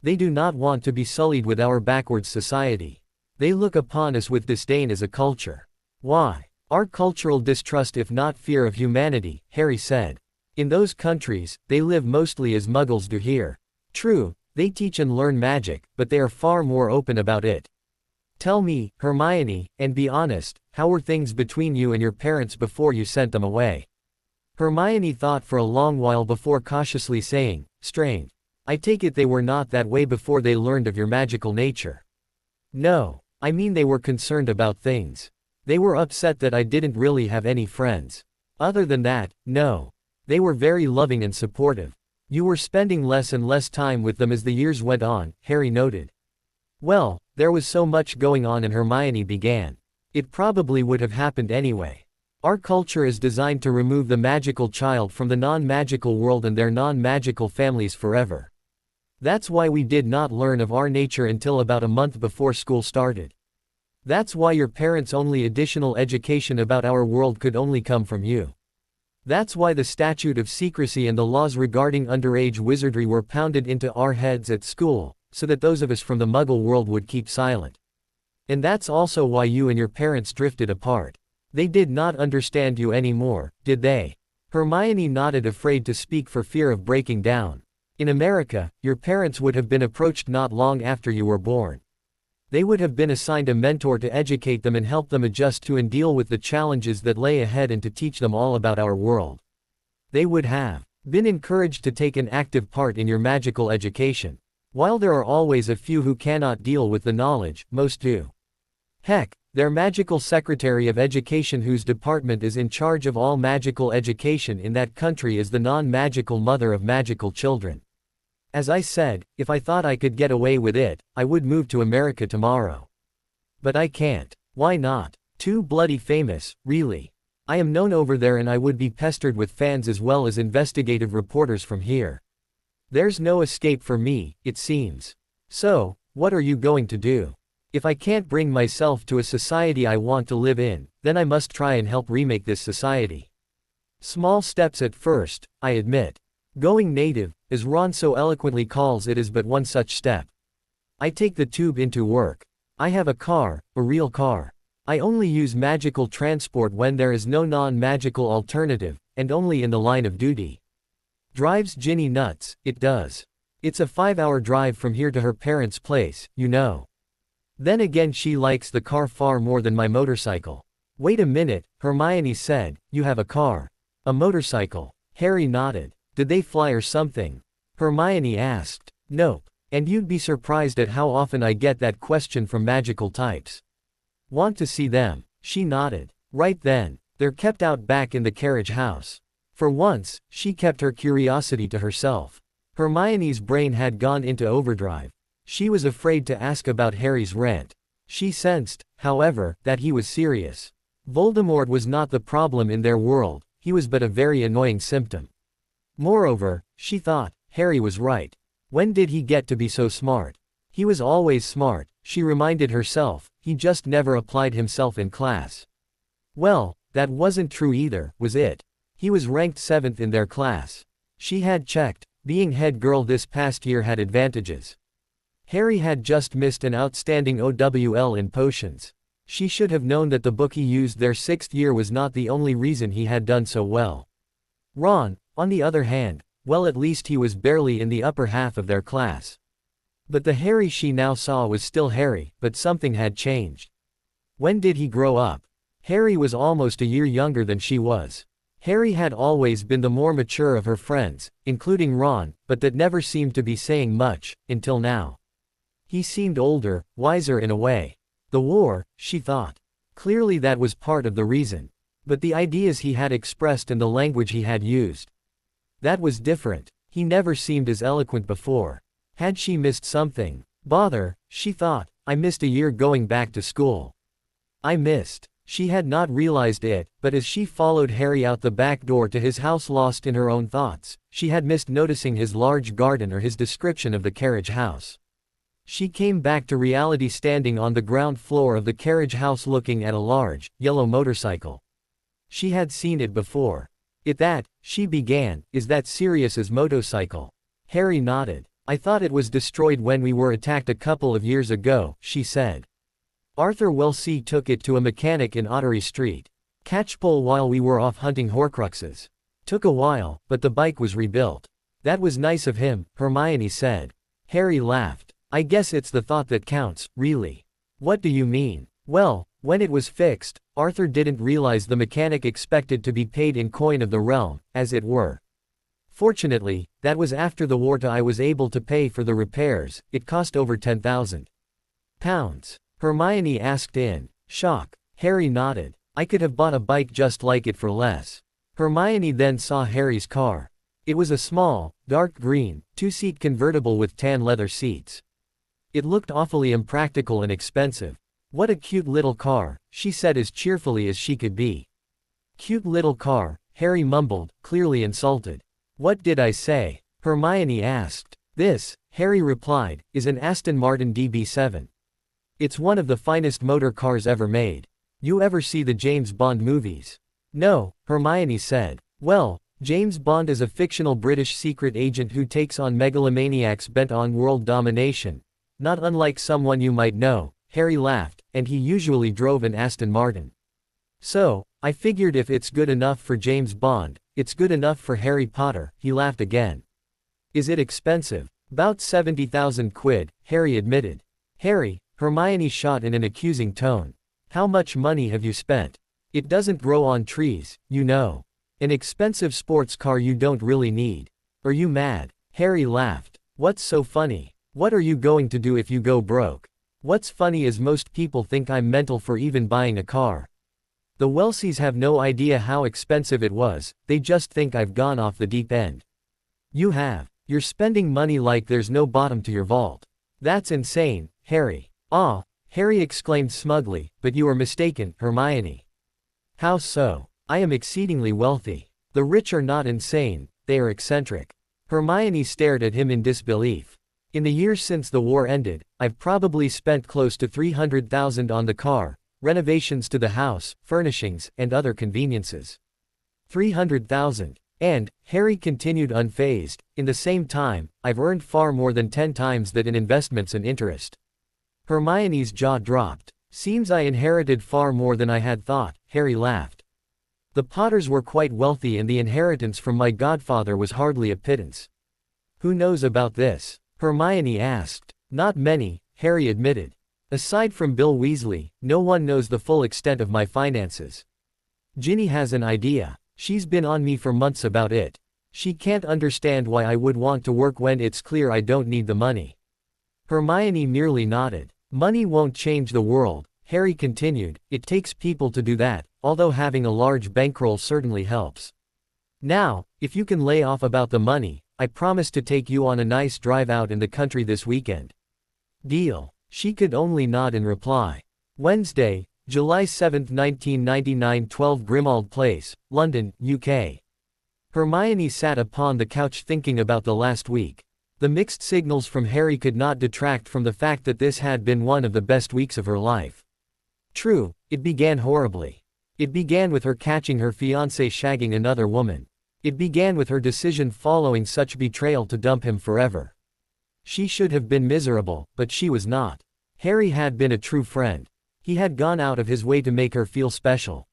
They do not want to be sullied with our backwards society. They look upon us with disdain as a culture. Why? Our cultural distrust if not fear of humanity, Harry said. In those countries, they live mostly as muggles do here. True, they teach and learn magic, but they are far more open about it. Tell me, Hermione, and be honest, how were things between you and your parents before you sent them away? Hermione thought for a long while before cautiously saying, "Strange. I take it they were not that way before they learned of your magical nature." No, I mean they were concerned about things. They were upset that I didn't really have any friends. Other than that, no. They were very loving and supportive. You were spending less and less time with them as the years went on, Harry noted. Well, there was so much going on and Hermione began. It probably would have happened anyway. Our culture is designed to remove the magical child from the non-magical world and their non-magical families forever. That's why we did not learn of our nature until about a month before school started. That's why your parents' only additional education about our world could only come from you. That's why the statute of secrecy and the laws regarding underage wizardry were pounded into our heads at school, so that those of us from the Muggle world would keep silent. And that's also why you and your parents drifted apart. They did not understand you anymore, did they? Hermione nodded, afraid to speak for fear of breaking down. In America, your parents would have been approached not long after you were born. They would have been assigned a mentor to educate them and help them adjust to and deal with the challenges that lay ahead and to teach them all about our world. They would have been encouraged to take an active part in your magical education. While there are always a few who cannot deal with the knowledge, most do. Heck, their magical secretary of education whose department is in charge of all magical education in that country is the non-magical mother of magical children. As I said, if I thought I could get away with it, I would move to America tomorrow. But I can't. Why not? Too bloody famous, really. I am known over there and I would be pestered with fans as well as investigative reporters from here. There's no escape for me, it seems. So, what are you going to do? If I can't bring myself to a society I want to live in, then I must try and help remake this society. Small steps at first, I admit. Going native, as Ron so eloquently calls it, is but one such step. I take the tube into work. I have a car, a real car. I only use magical transport when there is no non-magical alternative, and only in the line of duty. Drives Ginny nuts, it does. It's a 5-hour drive from here to her parents' place, you know. Then again she likes the car far more than my motorcycle. Wait a minute, Hermione said, you have a car. A motorcycle. Harry nodded. Did they fly or something? Hermione asked. Nope. And you'd be surprised at how often I get that question from magical types. Want to see them? She nodded. Right then. They're kept out back in the carriage house. For once, she kept her curiosity to herself. Hermione's brain had gone into overdrive. She was afraid to ask about Harry's rent. She sensed, however, that he was serious. Voldemort was not the problem in their world, he was but a very annoying symptom. Moreover, she thought, Harry was right. When did he get to be so smart? He was always smart, she reminded herself, he just never applied himself in class. Well, that wasn't true either, was it? He was ranked 7th in their class. She had checked, being head girl this past year had advantages. Harry had just missed an outstanding OWL in potions. She should have known that the book he used their 6th year was not the only reason he had done so well. Ron, on the other hand, well at least he was barely in the upper half of their class. But the Harry she now saw was still Harry, but something had changed. When did he grow up? Harry was almost a year younger than she was. Harry had always been the more mature of her friends, including Ron, but that never seemed to be saying much, until now. He seemed older, wiser in a way. The war, she thought. Clearly that was part of the reason. But the ideas he had expressed and the language he had used. That was different. He never seemed as eloquent before. Had she missed something? Bother, she thought, I missed a year going back to school. I missed. She had not realized it, but as she followed Harry out the back door to his house lost in her own thoughts, she had missed noticing his large garden or his description of the carriage house. She came back to reality standing on the ground floor of the carriage house looking at a large, yellow motorcycle. She had seen it before. She began, is that Sirius's motorcycle? Harry nodded. I thought it was destroyed when we were attacked a couple of years ago, she said. Arthur Wellesley took it to a mechanic in Ottery Street. Catchpole while we were off hunting Horcruxes. Took a while, but the bike was rebuilt. That was nice of him, Hermione said. Harry laughed. I guess it's the thought that counts, really. What do you mean? Well, when it was fixed, Arthur didn't realize the mechanic expected to be paid in coin of the realm, as it were. Fortunately, that was after the war I was able to pay for the repairs, it cost over £10,000. Hermione asked in shock. Harry nodded. I could have bought a bike just like it for less. Hermione then saw Harry's car. It was a small, dark green, 2-seat convertible with tan leather seats. It looked awfully impractical and expensive. What a cute little car, she said as cheerfully as she could be. Cute little car, Harry mumbled, clearly insulted. What did I say? Hermione asked. This, Harry replied, is an Aston Martin DB7. It's one of the finest motor cars ever made. You ever see the James Bond movies? No, Hermione said. Well, James Bond is a fictional British secret agent who takes on megalomaniacs bent on world domination. Not unlike someone you might know, Harry laughed, and he usually drove an Aston Martin. So, I figured if it's good enough for James Bond, it's good enough for Harry Potter, he laughed again. Is it expensive? About 70,000 quid, Harry admitted. Harry, Hermione shot in an accusing tone. How much money have you spent? It doesn't grow on trees, you know. An expensive sports car you don't really need. Are you mad? Harry laughed. What's so funny? What are you going to do if you go broke? What's funny is most people think I'm mental for even buying a car. The Wellesleys have no idea how expensive it was, they just think I've gone off the deep end. You have. You're spending money like there's no bottom to your vault. That's insane, Harry. Ah, Harry exclaimed smugly, but you are mistaken, Hermione. How so? I am exceedingly wealthy. The rich are not insane, they are eccentric. Hermione stared at him in disbelief. In the years since the war ended, I've probably spent close to 300,000 on the car, renovations to the house, furnishings, and other conveniences. 300,000. And, Harry continued unfazed, in the same time, I've earned far more than 10 times that in investments and interest. Hermione's jaw dropped. Seems I inherited far more than I had thought, Harry laughed. The Potters were quite wealthy and the inheritance from my godfather was hardly a pittance. Who knows about this? Hermione asked. Not many, Harry admitted. Aside from Bill Weasley, no one knows the full extent of my finances. Ginny has an idea. She's been on me for months about it. She can't understand why I would want to work when it's clear I don't need the money. Hermione merely nodded. Money won't change the world, Harry continued, it takes people to do that, although having a large bankroll certainly helps. Now, if you can lay off about the money, I promise to take you on a nice drive out in the country this weekend. Deal. She could only nod in reply. Wednesday, July 7, 1999, 12 Grimmauld Place, London, UK. Hermione sat upon the couch thinking about the last week. The mixed signals from Harry could not detract from the fact that this had been one of the best weeks of her life. True, it began horribly. It began with her catching her fiancé shagging another woman. It began with her decision following such betrayal to dump him forever. She should have been miserable, but she was not. Harry had been a true friend. He had gone out of his way to make her feel special.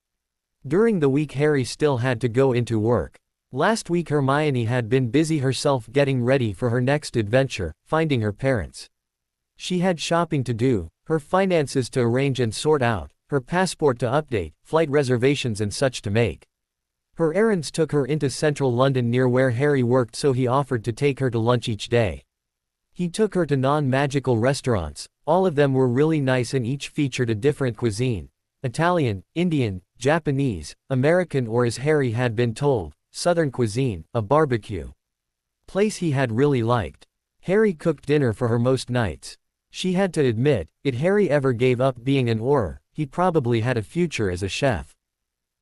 During the week Harry still had to go into work. Last week Hermione had been busy herself getting ready for her next adventure, finding her parents. She had shopping to do, her finances to arrange and sort out, her passport to update, flight reservations and such to make. Her errands took her into central London near where Harry worked, so he offered to take her to lunch each day. He took her to non-magical restaurants, all of them were really nice and each featured a different cuisine. Italian, Indian, Japanese, American or as Harry had been told, Southern cuisine, a barbecue place he had really liked. Harry cooked dinner for her most nights. She had to admit, if Harry ever gave up being an Auror, he probably had a future as a chef.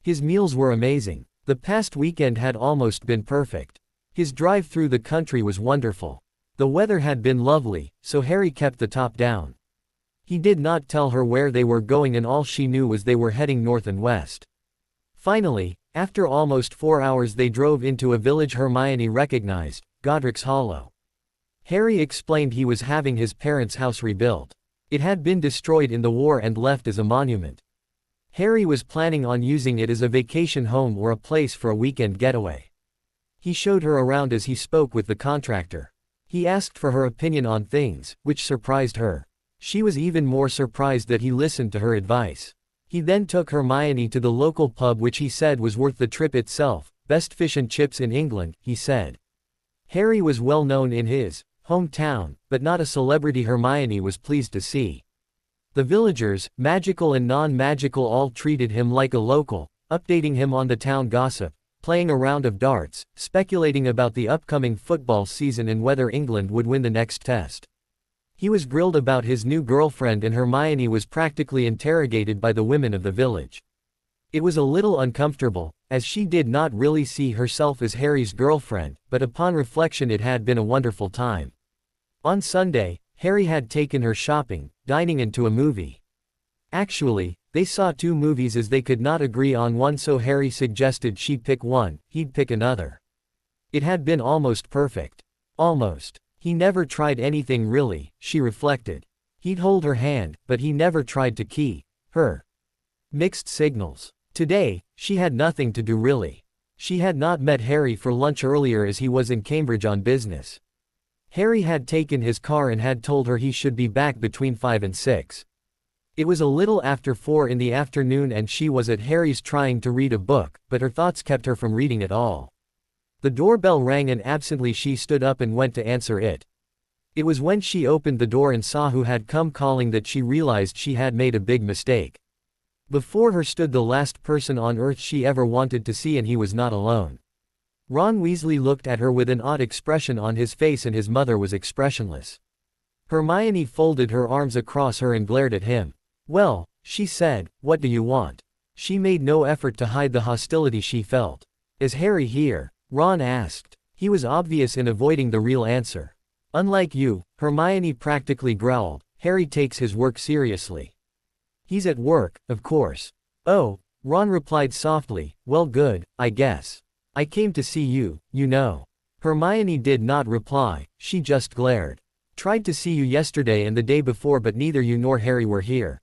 His meals were amazing. The past weekend had almost been perfect. His drive through the country was wonderful. The weather had been lovely, so Harry kept the top down. He did not tell her where they were going and all she knew was they were heading north and west. Finally, after almost 4 hours they drove into a village Hermione recognized, Godric's Hollow. Harry explained he was having his parents' house rebuilt. It had been destroyed in the war and left as a monument. Harry was planning on using it as a vacation home or a place for a weekend getaway. He showed her around as he spoke with the contractor. He asked for her opinion on things, which surprised her. She was even more surprised that he listened to her advice. He then took Hermione to the local pub which he said was worth the trip itself, best fish and chips in England, he said. Harry was well known in his hometown, but not a celebrity Hermione was pleased to see. The villagers, magical and non-magical, all treated him like a local, updating him on the town gossip, playing a round of darts, speculating about the upcoming football season and whether England would win the next test. He was grilled about his new girlfriend and Hermione was practically interrogated by the women of the village. It was a little uncomfortable, as she did not really see herself as Harry's girlfriend, but upon reflection it had been a wonderful time. On Sunday, Harry had taken her shopping, dining and to a movie. Actually, they saw 2 movies as they could not agree on one, so Harry suggested she pick one, he'd pick another. It had been almost perfect. Almost. He never tried anything really, she reflected. He'd hold her hand, but he never tried to key her. Mixed signals. Today, she had nothing to do really. She had not met Harry for lunch earlier as he was in Cambridge on business. Harry had taken his car and had told her he should be back between 5 and 6. It was a little after 4 in the afternoon and she was at Harry's trying to read a book, but her thoughts kept her from reading at all. The doorbell rang and absently she stood up and went to answer it. It was when she opened the door and saw who had come calling that she realized she had made a big mistake. Before her stood the last person on earth she ever wanted to see, and he was not alone. Ron Weasley looked at her with an odd expression on his face and his mother was expressionless. Hermione folded her arms across her and glared at him. "Well," she said, "what do you want?" She made no effort to hide the hostility she felt. "Is Harry here?" Ron asked. He was obvious in avoiding the real answer. "Unlike you," Hermione practically growled, "Harry takes his work seriously." "He's at work, of course." "Oh," Ron replied softly, "well good, I guess. I came to see you, you know." Hermione did not reply, she just glared. "Tried to see you yesterday and the day before but neither you nor Harry were here."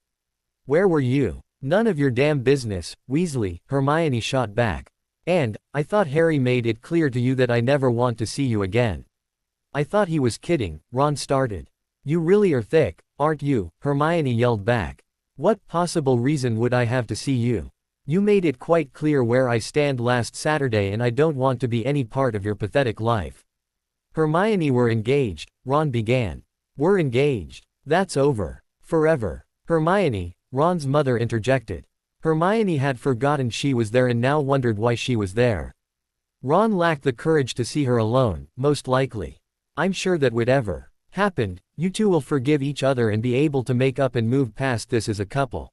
Where were you? None of your damn business, Weasley, Hermione shot back. And, I thought Harry made it clear to you that I never want to see you again. I thought he was kidding, Ron started. You really are thick, aren't you? Hermione yelled back. What possible reason would I have to see you? You made it quite clear where I stand last Saturday and I don't want to be any part of your pathetic life. Hermione, we're engaged, Ron began. We're engaged. That's over. Forever. Hermione, Ron's mother interjected. Hermione had forgotten she was there and now wondered why she was there. Ron lacked the courage to see her alone, most likely. I'm sure that whatever happened, you two will forgive each other and be able to make up and move past this as a couple.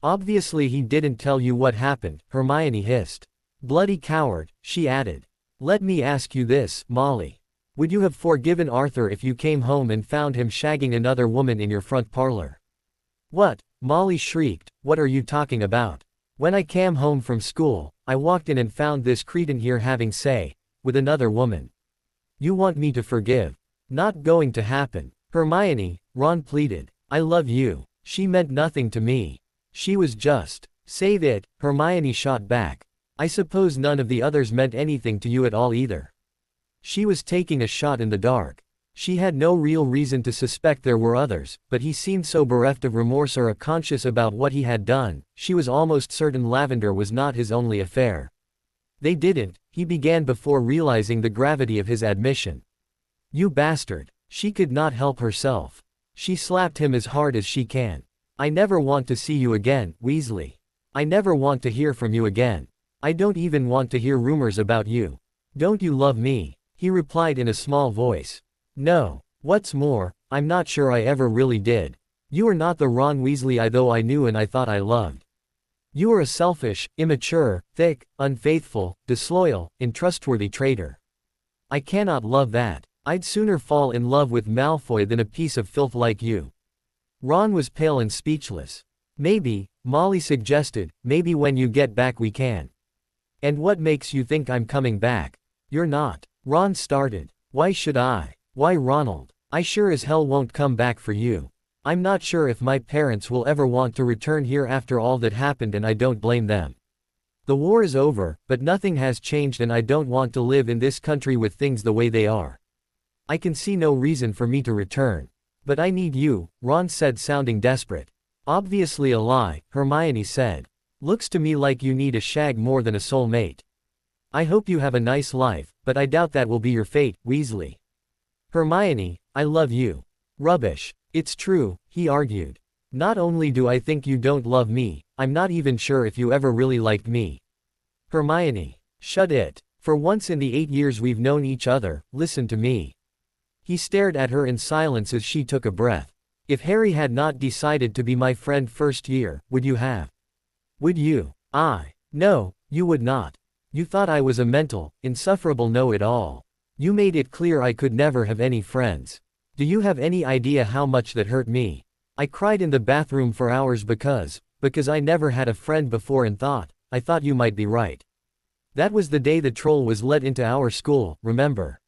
Obviously he didn't tell you what happened, Hermione hissed. Bloody coward, she added. Let me ask you this, Molly. Would you have forgiven Arthur if you came home and found him shagging another woman in your front parlor? What? Molly shrieked, what are you talking about? When I came home from school, I walked in and found this cretin here having say, with another woman. You want me to forgive? Not going to happen. Hermione, Ron pleaded. I love you. She meant nothing to me. She was just. Save it, Hermione shot back. I suppose none of the others meant anything to you at all either. She was taking a shot in the dark. She had no real reason to suspect there were others, but he seemed so bereft of remorse or conscious about what he had done, she was almost certain Lavender was not his only affair. They didn't, he began before realizing the gravity of his admission. You bastard. She could not help herself. She slapped him as hard as she can. I never want to see you again, Weasley. I never want to hear from you again. I don't even want to hear rumors about you. Don't you love me? He replied in a small voice. No. What's more, I'm not sure I ever really did. You are not the Ron Weasley I knew and I thought I loved. You are a selfish, immature, thick, unfaithful, disloyal, untrustworthy traitor. I cannot love that. I'd sooner fall in love with Malfoy than a piece of filth like you. Ron was pale and speechless. Maybe, Molly suggested, maybe when you get back we can. And what makes you think I'm coming back? You're not. Ron started. Why should I? Why Ronald? I sure as hell won't come back for you. I'm not sure if my parents will ever want to return here after all that happened and I don't blame them. The war is over, but nothing has changed and I don't want to live in this country with things the way they are. I can see no reason for me to return. But I need you, Ron said sounding desperate. Obviously a lie, Hermione said. Looks to me like you need a shag more than a soulmate. I hope you have a nice life, but I doubt that will be your fate, Weasley. Hermione, I love you. Rubbish. It's true, he argued. Not only do I think you don't love me, I'm not even sure if you ever really liked me. Hermione, shut it. For once in the 8 years we've known each other, listen to me. He stared at her in silence as she took a breath. If Harry had not decided to be my friend first year, would you have? Would you? No, you would not. You thought I was a mental, insufferable know-it-all. You made it clear I could never have any friends. Do you have any idea how much that hurt me? I cried in the bathroom for hours because I never had a friend before and I thought you might be right. That was the day the troll was let into our school, remember?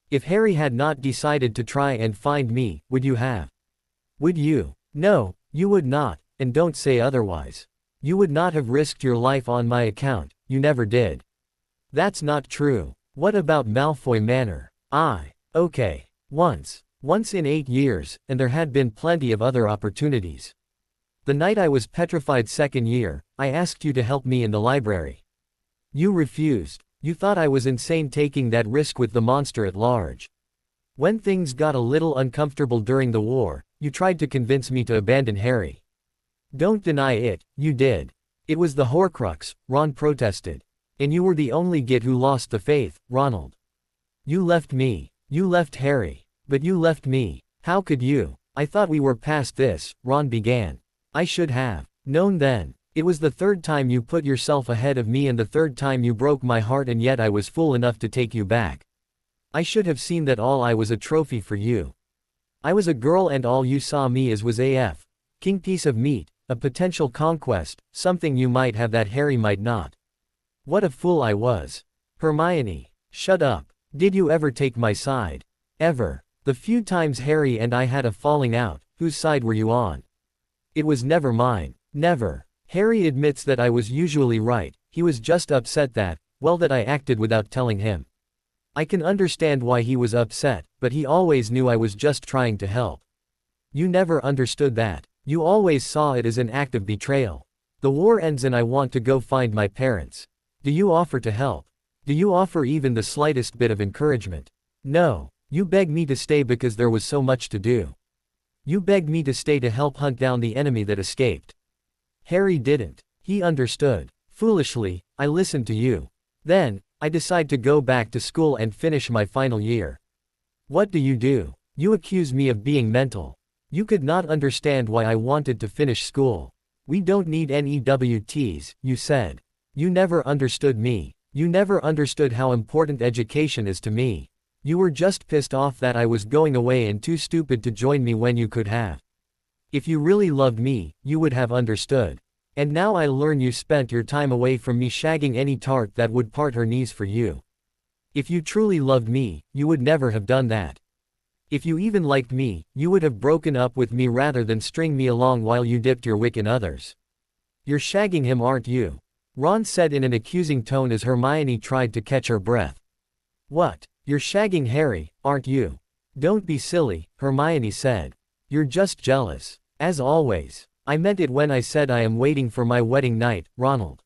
If Harry had not decided to try and find me, would you have? Would you? No, you would not, and don't say otherwise. You would not have risked your life on my account, you never did. That's not true. What about Malfoy Manor? Okay. Once in 8 years, and there had been plenty of other opportunities. The night I was petrified second year, I asked you to help me in the library. You refused. You thought I was insane taking that risk with the monster at large. When things got a little uncomfortable during the war, you tried to convince me to abandon Harry. Don't deny it, you did. It was the Horcrux, Ron protested. And you were the only git who lost the faith, Ronald. You left me. You left Harry. But you left me. How could you? I thought we were past this, Ron began. I should have known then. It was the third time you put yourself ahead of me and the third time you broke my heart, and yet I was fool enough to take you back. I should have seen that all I was a trophy for you. I was a girl and all you saw me as was AF. King piece of meat, a potential conquest, something you might have that Harry might not. What a fool I was. Hermione, shut up. Did you ever take my side? Ever? The few times Harry and I had a falling out, whose side were you on? It was never mine. Never. Harry admits that I was usually right, he was just upset that, well, that I acted without telling him. I can understand why he was upset, but he always knew I was just trying to help. You never understood that. You always saw it as an act of betrayal. The war ends and I want to go find my parents. Do you offer to help? Do you offer even the slightest bit of encouragement? No. You beg me to stay because there was so much to do. You begged me to stay to help hunt down the enemy that escaped. Harry didn't. He understood. Foolishly, I listened to you. Then, I decide to go back to school and finish my final year. What do? You accuse me of being mental. You could not understand why I wanted to finish school. We don't need NEWTs, you said. You never understood me. You never understood how important education is to me. You were just pissed off that I was going away and too stupid to join me when you could have. If you really loved me, you would have understood. And now I learn you spent your time away from me shagging any tart that would part her knees for you. If you truly loved me, you would never have done that. If you even liked me, you would have broken up with me rather than string me along while you dipped your wick in others. You're shagging him, aren't you? Ron said in an accusing tone as Hermione tried to catch her breath. What? You're shagging Harry, aren't you? Don't be silly, Hermione said. You're just jealous. As always. I meant it when I said I am waiting for my wedding night, Ronald.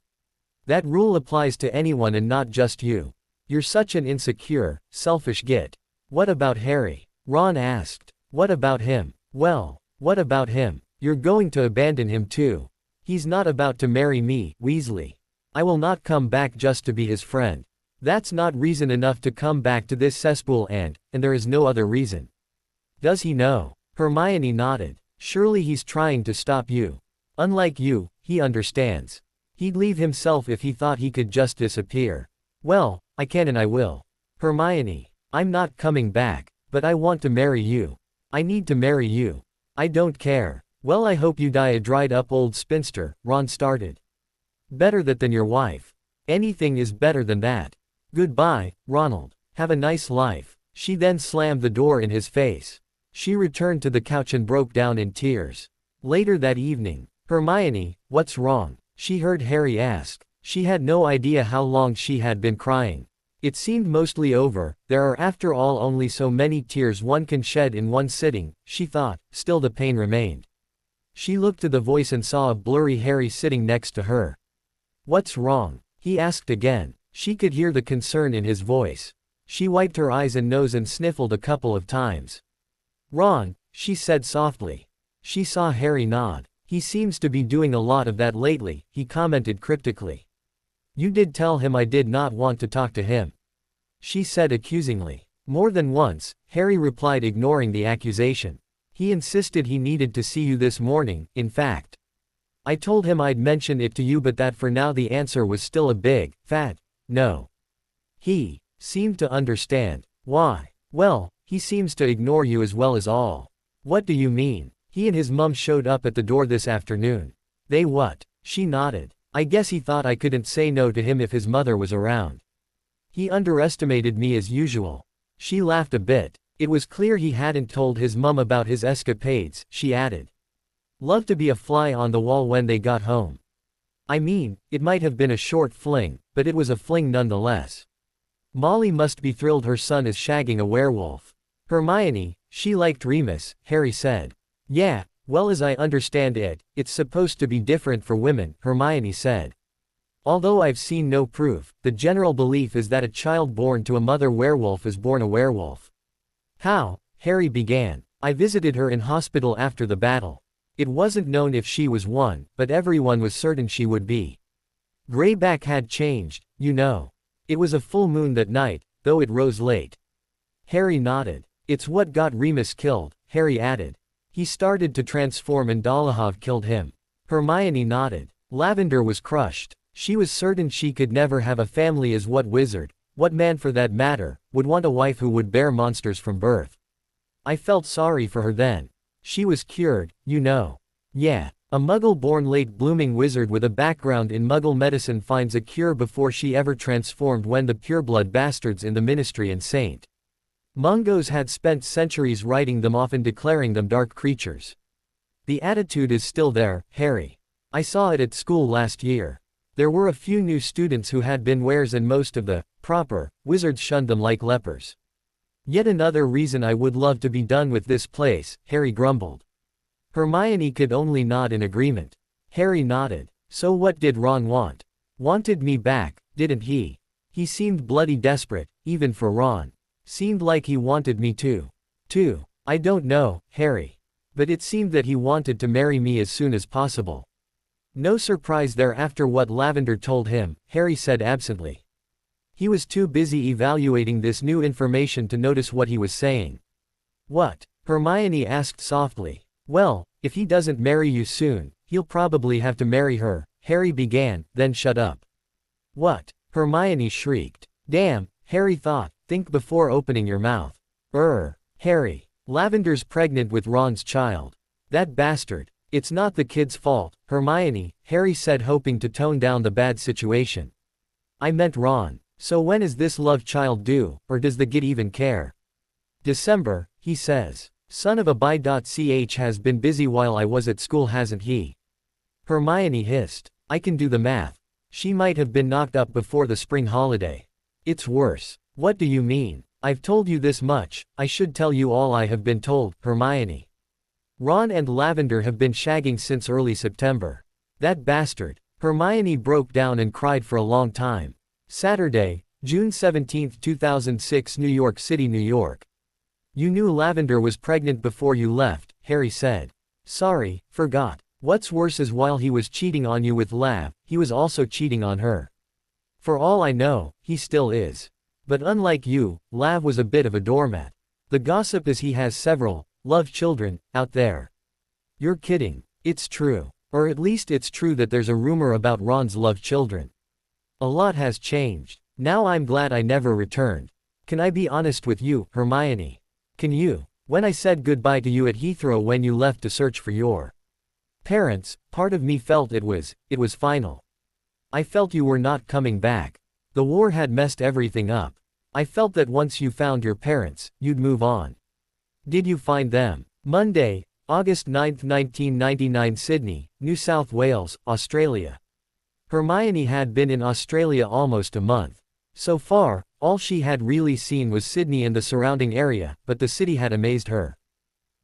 That rule applies to anyone and not just you. You're such an insecure, selfish git. What about Harry? Ron asked. What about him? Well, what about him? You're going to abandon him too. He's not about to marry me, Weasley. I will not come back just to be his friend. That's not reason enough to come back to this cesspool and there is no other reason. Does he know? Hermione nodded. Surely he's trying to stop you. Unlike you, he understands. He'd leave himself if he thought he could just disappear. Well, I can and I will. Hermione, I'm not coming back, but I want to marry you. I need to marry you. I don't care. Well, I hope you die a dried up old spinster, Ron started. Better that than your wife. Anything is better than that. Goodbye, Ronald. Have a nice life. She then slammed the door in his face. She returned to the couch and broke down in tears. Later that evening, Hermione, what's wrong? She heard Harry ask. She had no idea how long she had been crying. It seemed mostly over. There are after all only so many tears one can shed in one sitting, she thought, still the pain remained. She looked to the voice and saw a blurry Harry sitting next to her. What's wrong? He asked again. She could hear the concern in his voice. She wiped her eyes and nose and sniffled a couple of times. Ron, she said softly. She saw Harry nod. He seems to be doing a lot of that lately, he commented cryptically. You did tell him I did not want to talk to him. She said accusingly. More than once, Harry replied, ignoring the accusation. He insisted he needed to see you this morning, in fact. I told him I'd mention it to you, but that for now the answer was still a big, fat, no. He seemed to understand. Why? Well, he seems to ignore you as well as all. What do you mean? He and his mum showed up at the door this afternoon. They what? She nodded. I guess he thought I couldn't say no to him if his mother was around. He underestimated me as usual. She laughed a bit. It was clear he hadn't told his mum about his escapades, she added. Love to be a fly on the wall when they got home. I mean, it might have been a short fling, but it was a fling nonetheless. Molly must be thrilled her son is shagging a werewolf. Hermione, she liked Remus, Harry said. Yeah, well, as I understand it, it's supposed to be different for women, Hermione said. Although I've seen no proof, the general belief is that a child born to a mother werewolf is born a werewolf. How? Harry began. I visited her in hospital after the battle. It wasn't known if she was one, but everyone was certain she would be. Greyback had changed, you know. It was a full moon that night, though it rose late. Harry nodded. It's what got Remus killed, Harry added. He started to transform and Dolohov killed him. Hermione nodded. Lavender was crushed. She was certain she could never have a family, as what wizard, what man for that matter, would want a wife who would bear monsters from birth. I felt sorry for her then. She was cured, you know. Yeah, a Muggle-born late-blooming wizard with a background in Muggle medicine finds a cure before she ever transformed when the pureblood bastards in the Ministry and St. Mungos had spent centuries writing them off and declaring them dark creatures. The attitude is still there, Harry. I saw it at school last year. There were a few new students who had been wares and most of the proper wizards shunned them like lepers. Yet another reason I would love to be done with this place, Harry grumbled. Hermione could only nod in agreement. Harry nodded. So what did Ron want? Wanted me back, didn't he? He seemed bloody desperate, even for Ron. Seemed like he wanted me too. I don't know, Harry. But it seemed that he wanted to marry me as soon as possible. No surprise there after what Lavender told him, Harry said absently. He was too busy evaluating this new information to notice what he was saying. What? Hermione asked softly. Well, if he doesn't marry you soon, he'll probably have to marry her, Harry began, then shut up. What? Hermione shrieked. Damn, Harry thought, think before opening your mouth. Harry. Lavender's pregnant with Ron's child. That bastard. It's not the kid's fault, Hermione, Harry said, hoping to tone down the bad situation. I meant Ron. So when is this love child due, or does the kid even care? December, he says. Son of a bi.ch has been busy while I was at school, hasn't he? Hermione hissed. I can do the math. She might have been knocked up before the spring holiday. It's worse. What do you mean? I've told you this much, I should tell you all I have been told, Hermione. Ron and Lavender have been shagging since early September. That bastard. Hermione broke down and cried for a long time. Saturday, June 17, 2006, New York City, New York. You knew Lavender was pregnant before you left, Harry said. Sorry, forgot. What's worse is while he was cheating on you with Lav, he was also cheating on her. For all I know, he still is. But unlike you, Lav was a bit of a doormat. The gossip is he has several love children out there. You're kidding. It's true. Or at least it's true that there's a rumor about Ron's love children. A lot has changed. Now I'm glad I never returned. Can I be honest with you, Hermione? Can you? When I said goodbye to you at Heathrow when you left to search for your parents, part of me felt it was final. I felt you were not coming back. The war had messed everything up. I felt that once you found your parents, you'd move on. Did you find them? Monday, August 9, 1999, Sydney, New South Wales, Australia. Hermione had been in Australia almost a month. So far, all she had really seen was Sydney and the surrounding area, but the city had amazed her.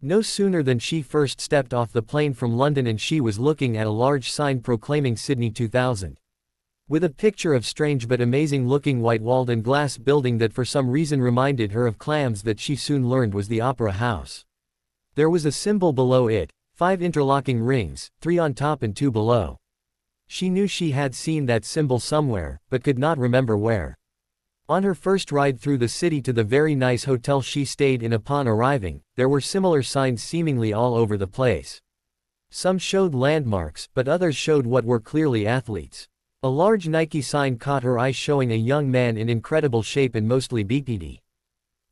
No sooner than she first stepped off the plane from London and she was looking at a large sign proclaiming Sydney 2000. With a picture of strange but amazing-looking white-walled and glass building that for some reason reminded her of clams that she soon learned was the Opera House. There was a symbol below it, 5 interlocking rings, 3 on top and 2 below. She knew she had seen that symbol somewhere, but could not remember where. On her first ride through the city to the very nice hotel she stayed in upon arriving, there were similar signs seemingly all over the place. Some showed landmarks, but others showed what were clearly athletes. A large Nike sign caught her eye showing a young man in incredible shape and mostly bikini.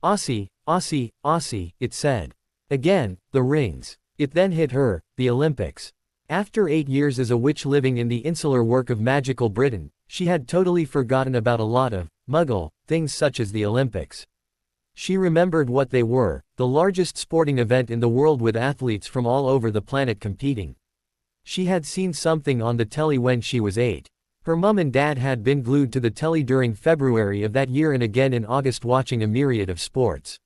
Aussie, Aussie, Aussie, it said. Again, the rings. It then hit her, the Olympics. After 8 years as a witch living in the insular work of magical Britain, she had totally forgotten about a lot of Muggle things such as the Olympics. She remembered what they were, the largest sporting event in the world with athletes from all over the planet competing. She had seen something on the telly when she was 8. Her mum and dad had been glued to the telly during February of that year and again in August watching a myriad of sports.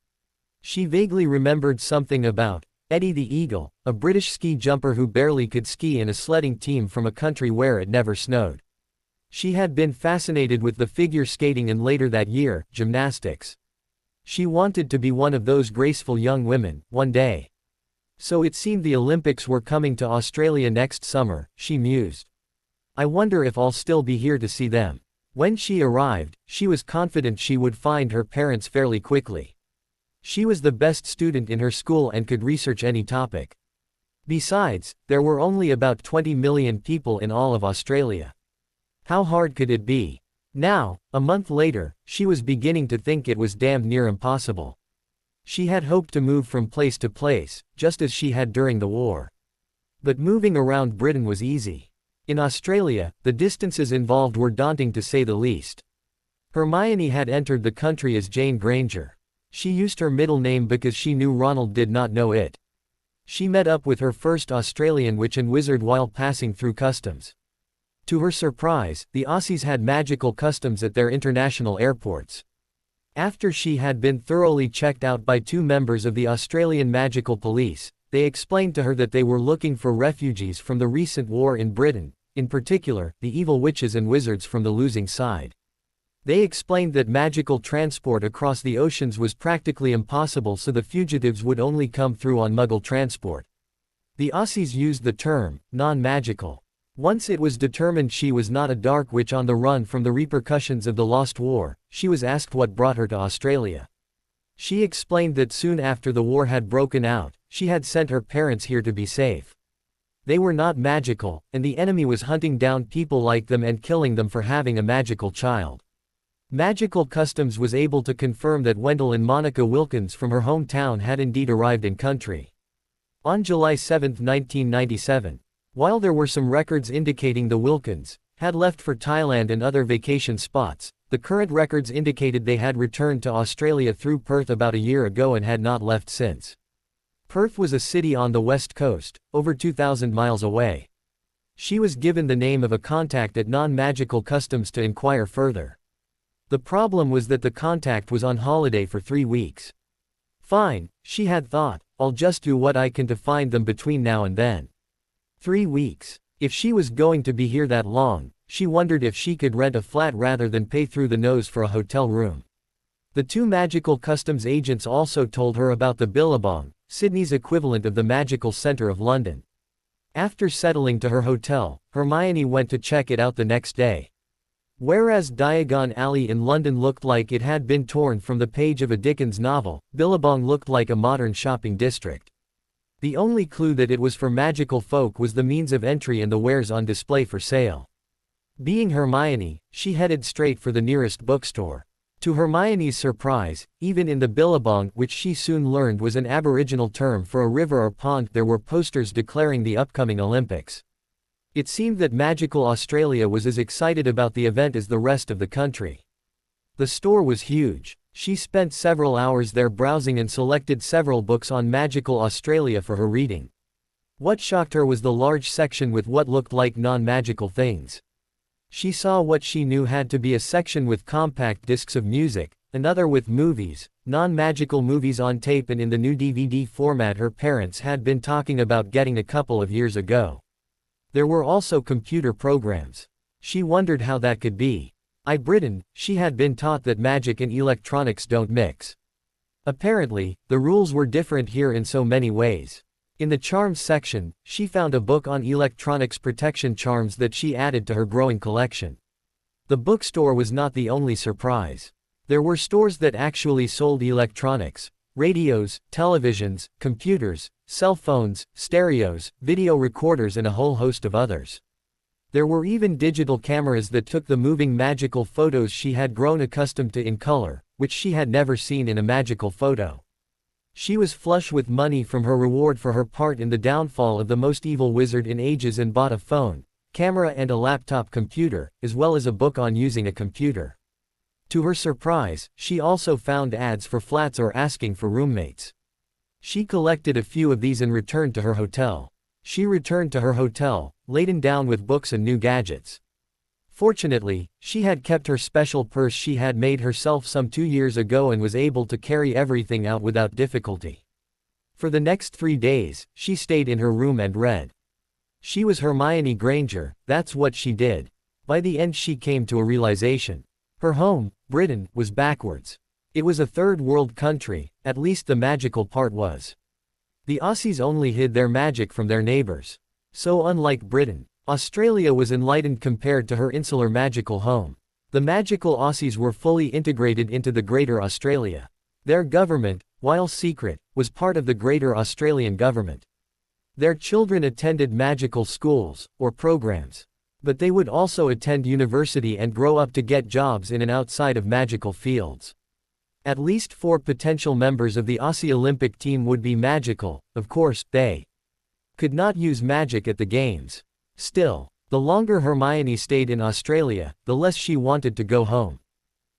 She vaguely remembered something about Eddie the Eagle, a British ski jumper who barely could ski in a sledding team from a country where it never snowed. She had been fascinated with the figure skating and later that year, gymnastics. She wanted to be one of those graceful young women, one day. So it seemed the Olympics were coming to Australia next summer, she mused. I wonder if I'll still be here to see them. When she arrived, she was confident she would find her parents fairly quickly. She was the best student in her school and could research any topic. Besides, there were only about 20 million people in all of Australia. How hard could it be? Now, a month later, she was beginning to think it was damned near impossible. She had hoped to move from place to place, just as she had during the war. But moving around Britain was easy. In Australia, the distances involved were daunting to say the least. Hermione had entered the country as Jane Granger. She used her middle name because she knew Ronald did not know it. She met up with her first Australian witch and wizard while passing through customs. To her surprise, the Aussies had magical customs at their international airports. After she had been thoroughly checked out by 2 members of the Australian Magical Police, they explained to her that they were looking for refugees from the recent war in Britain, in particular, the evil witches and wizards from the losing side. They explained that magical transport across the oceans was practically impossible, so the fugitives would only come through on Muggle transport. The Aussies used the term, non-magical. Once it was determined she was not a dark witch on the run from the repercussions of the Lost War, she was asked what brought her to Australia. She explained that soon after the war had broken out, she had sent her parents here to be safe. They were not magical, and the enemy was hunting down people like them and killing them for having a magical child. Magical Customs was able to confirm that Wendell and Monica Wilkins from her hometown had indeed arrived in country. On July 7, 1997, while there were some records indicating the Wilkins had left for Thailand and other vacation spots, the current records indicated they had returned to Australia through Perth about a year ago and had not left since. Perth was a city on the west coast, over 2,000 miles away. She was given the name of a contact at Non-Magical Customs to inquire further. The problem was that the contact was on holiday for 3 weeks. Fine, she had thought, I'll just do what I can to find them between now and then. 3 weeks. If she was going to be here that long, she wondered if she could rent a flat rather than pay through the nose for a hotel room. The 2 magical customs agents also told her about the Billabong, Sydney's equivalent of the Magical Centre of London. After settling to her hotel, Hermione went to check it out the next day. Whereas Diagon Alley in London looked like it had been torn from the page of a Dickens novel, Billabong looked like a modern shopping district. The only clue that it was for magical folk was the means of entry and the wares on display for sale. Being Hermione, she headed straight for the nearest bookstore. To Hermione's surprise, even in the Billabong, which she soon learned was an Aboriginal term for a river or pond, there were posters declaring the upcoming Olympics. It seemed that Magical Australia was as excited about the event as the rest of the country. The store was huge. She spent several hours there browsing and selected several books on Magical Australia for her reading. What shocked her was the large section with what looked like non-magical things. She saw what she knew had to be a section with compact discs of music, another with movies, non-magical movies on tape and in the new DVD format her parents had been talking about getting a couple of years ago. There were also computer programs. She wondered how that could be. Britain, she had been taught that magic and electronics don't mix. Apparently, the rules were different here in so many ways. In the charms section, she found a book on electronics protection charms that she added to her growing collection. The bookstore was not the only surprise. There were stores that actually sold electronics, radios, televisions, computers, cell phones, stereos, video recorders and a whole host of others. There were even digital cameras that took the moving magical photos she had grown accustomed to in color, which she had never seen in a magical photo. She was flush with money from her reward for her part in the downfall of the most evil wizard in ages and bought a phone, camera and a laptop computer, as well as a book on using a computer. To her surprise, she also found ads for flats or asking for roommates. She collected a few of these and returned to her hotel. She returned to her hotel, laden down with books and new gadgets. Fortunately, she had kept her special purse she had made herself some 2 years ago and was able to carry everything out without difficulty. For the next 3 days, she stayed in her room and read. She was Hermione Granger, that's what she did. By the end she came to a realization. Her home, Britain, was backwards. It was a third world country, at least the magical part was. The Aussies only hid their magic from their neighbors. So unlike Britain, Australia was enlightened compared to her insular magical home. The magical Aussies were fully integrated into the Greater Australia. Their government, while secret, was part of the Greater Australian government. Their children attended magical schools, or programs. But they would also attend university and grow up to get jobs in and outside of magical fields. At least 4 potential members of the Aussie Olympic team would be magical. Of course, they could not use magic at the games. Still, the longer Hermione stayed in Australia, the less she wanted to go home.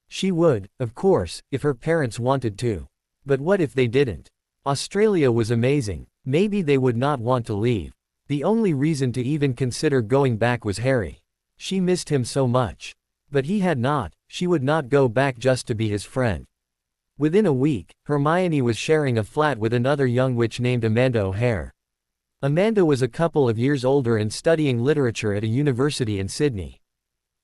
She would, of course, if her parents wanted to. But what if they didn't? Australia was amazing. Maybe they would not want to leave. The only reason to even consider going back was Harry. She missed him so much. But he had not. She would not go back just to be his friend. Within a week, Hermione was sharing a flat with another young witch named Amanda O'Hare. Amanda was a couple of years older and studying literature at a university in Sydney.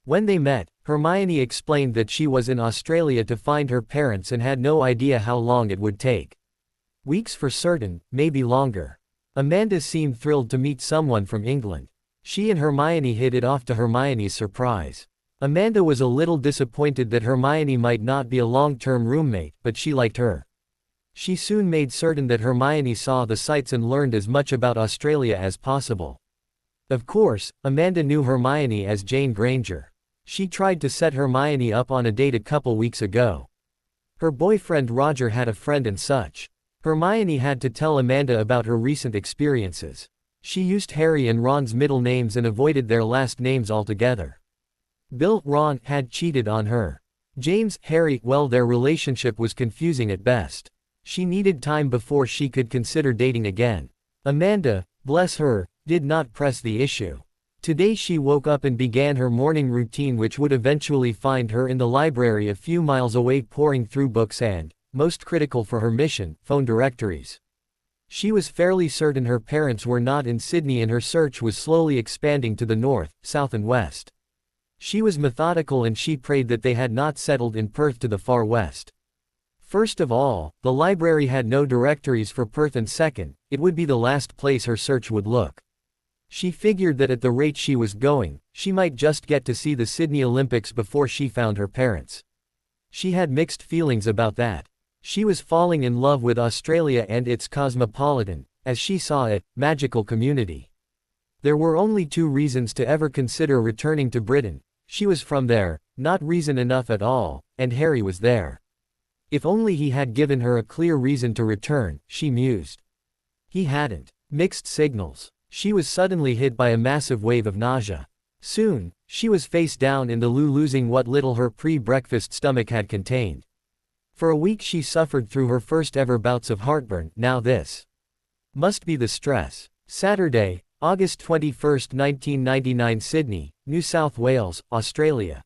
When they met, Hermione explained that she was in Australia to find her parents and had no idea how long it would take. Weeks for certain, maybe longer. Amanda seemed thrilled to meet someone from England. She and Hermione hit it off to Hermione's surprise. Amanda was a little disappointed that Hermione might not be a long-term roommate, but she liked her. She soon made certain that Hermione saw the sights and learned as much about Australia as possible. Of course, Amanda knew Hermione as Jane Granger. She tried to set Hermione up on a date a couple weeks ago. Her boyfriend Roger had a friend and such. Hermione had to tell Amanda about her recent experiences. She used Harry and Ron's middle names and avoided their last names altogether. Bill, Ron, had cheated on her. James, Harry, well, their relationship was confusing at best. She needed time before she could consider dating again. Amanda, bless her, did not press the issue. Today she woke up and began her morning routine, which would eventually find her in the library a few miles away poring through books and, most critical for her mission, phone directories. She was fairly certain her parents were not in Sydney and her search was slowly expanding to the north, south and west. She was methodical and she prayed that they had not settled in Perth to the far west. First of all, the library had no directories for Perth, and second, it would be the last place her search would look. She figured that at the rate she was going, she might just get to see the Sydney Olympics before she found her parents. She had mixed feelings about that. She was falling in love with Australia and its cosmopolitan, as she saw it, magical community. There were only two reasons to ever consider returning to Britain. She was from there, not reason enough at all, and Harry was there. If only he had given her a clear reason to return, she mused. He hadn't. Mixed signals. She was suddenly hit by a massive wave of nausea. Soon, she was face down in the loo, losing what little her pre-breakfast stomach had contained. For a week she suffered through her first ever bouts of heartburn. Now this must be the stress. Saturday, August 21, 1999, Sydney, New South Wales, Australia.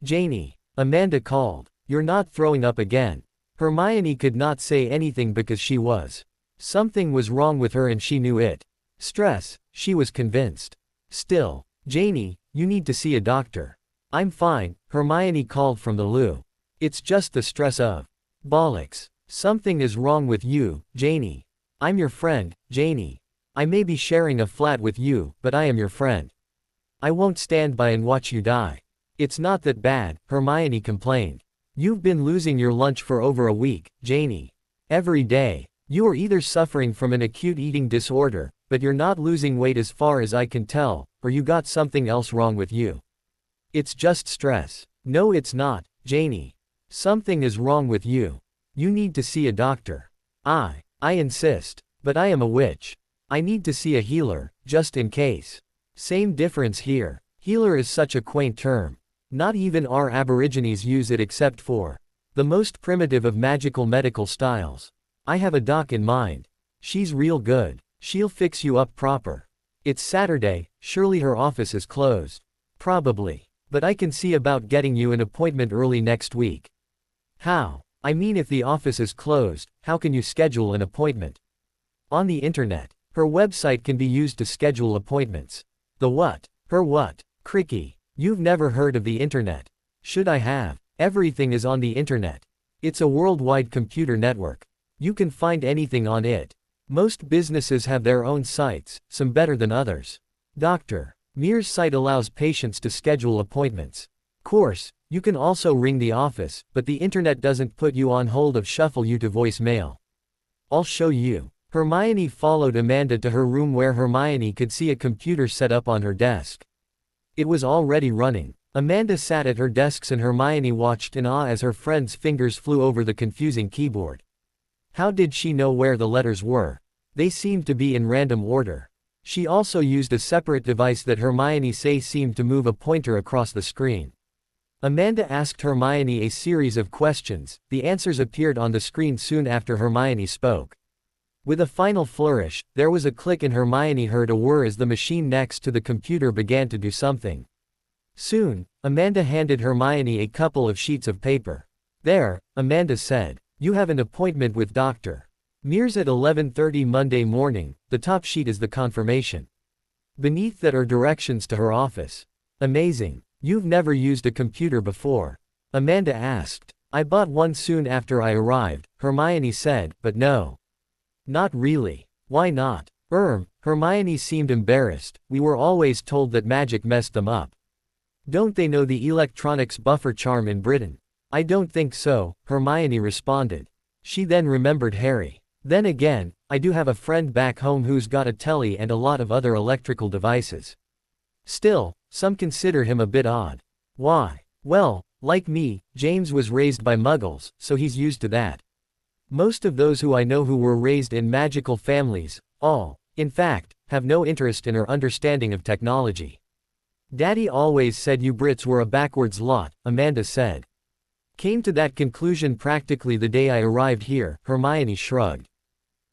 Janie. Amanda called. You're not throwing up again. Hermione could not say anything because she was. Something was wrong with her and she knew it. Stress, she was convinced. Still, Janie, you need to see a doctor. I'm fine, Hermione called from the loo. It's just the stress of. Bollocks. Something is wrong with you, Janie. I'm your friend, Janie. I may be sharing a flat with you, but I am your friend. I won't stand by and watch you die. It's not that bad, Hermione complained. You've been losing your lunch for over a week, Janie. Every day. You are either suffering from an acute eating disorder, but you're not losing weight as far as I can tell, or you got something else wrong with you. It's just stress. No, it's not, Janie. Something is wrong with you. You need to see a doctor. I insist. But I am a witch. I need to see a healer, just in case. Same difference here. Healer is such a quaint term. Not even our Aborigines use it except for the most primitive of magical medical styles. I have a doc in mind. She's real good. She'll fix you up proper. It's Saturday, surely her office is closed. Probably. But I can see about getting you an appointment early next week. How? I mean, if the office is closed, how can you schedule an appointment? On the internet. Her website can be used to schedule appointments. The what? Her what? Cricky. You've never heard of the internet. Should I have? Everything is on the internet. It's a worldwide computer network. You can find anything on it. Most businesses have their own sites, some better than others. Dr. Mears' site allows patients to schedule appointments. Course, you can also ring the office, but the internet doesn't put you on hold or shuffle you to voicemail. I'll show you. Hermione followed Amanda to her room where Hermione could see a computer set up on her desk. It was already running. Amanda sat at her desks and Hermione watched in awe as her friend's fingers flew over the confusing keyboard. How did she know where the letters were? They seemed to be in random order. She also used a separate device that Hermione said seemed to move a pointer across the screen. Amanda asked Hermione a series of questions. The answers appeared on the screen soon after Hermione spoke. With a final flourish, there was a click and Hermione heard a whir as the machine next to the computer began to do something. Soon, Amanda handed Hermione a couple of sheets of paper. "There," Amanda said. "You have an appointment with Dr. Mears at 11:30 Monday morning." The top sheet is the confirmation. Beneath that are directions to her office. "Amazing. You've never used a computer before?" Amanda asked. "I bought one soon after I arrived," Hermione said, "but no. Not really." "Why not?" Hermione seemed embarrassed. "We were always told that magic messed them up. Don't they know the electronics buffer charm in Britain?" "I don't think so," Hermione responded. She then remembered Harry. "Then again, I do have a friend back home who's got a telly and a lot of other electrical devices. Still, some consider him a bit odd." "Why?" "Well, like me, James was raised by muggles, so he's used to that. Most of those who I know who were raised in magical families, all, in fact, have no interest in or understanding of technology. Daddy always said you Brits were a backwards lot," Amanda said. "Came to that conclusion practically the day I arrived here," Hermione shrugged.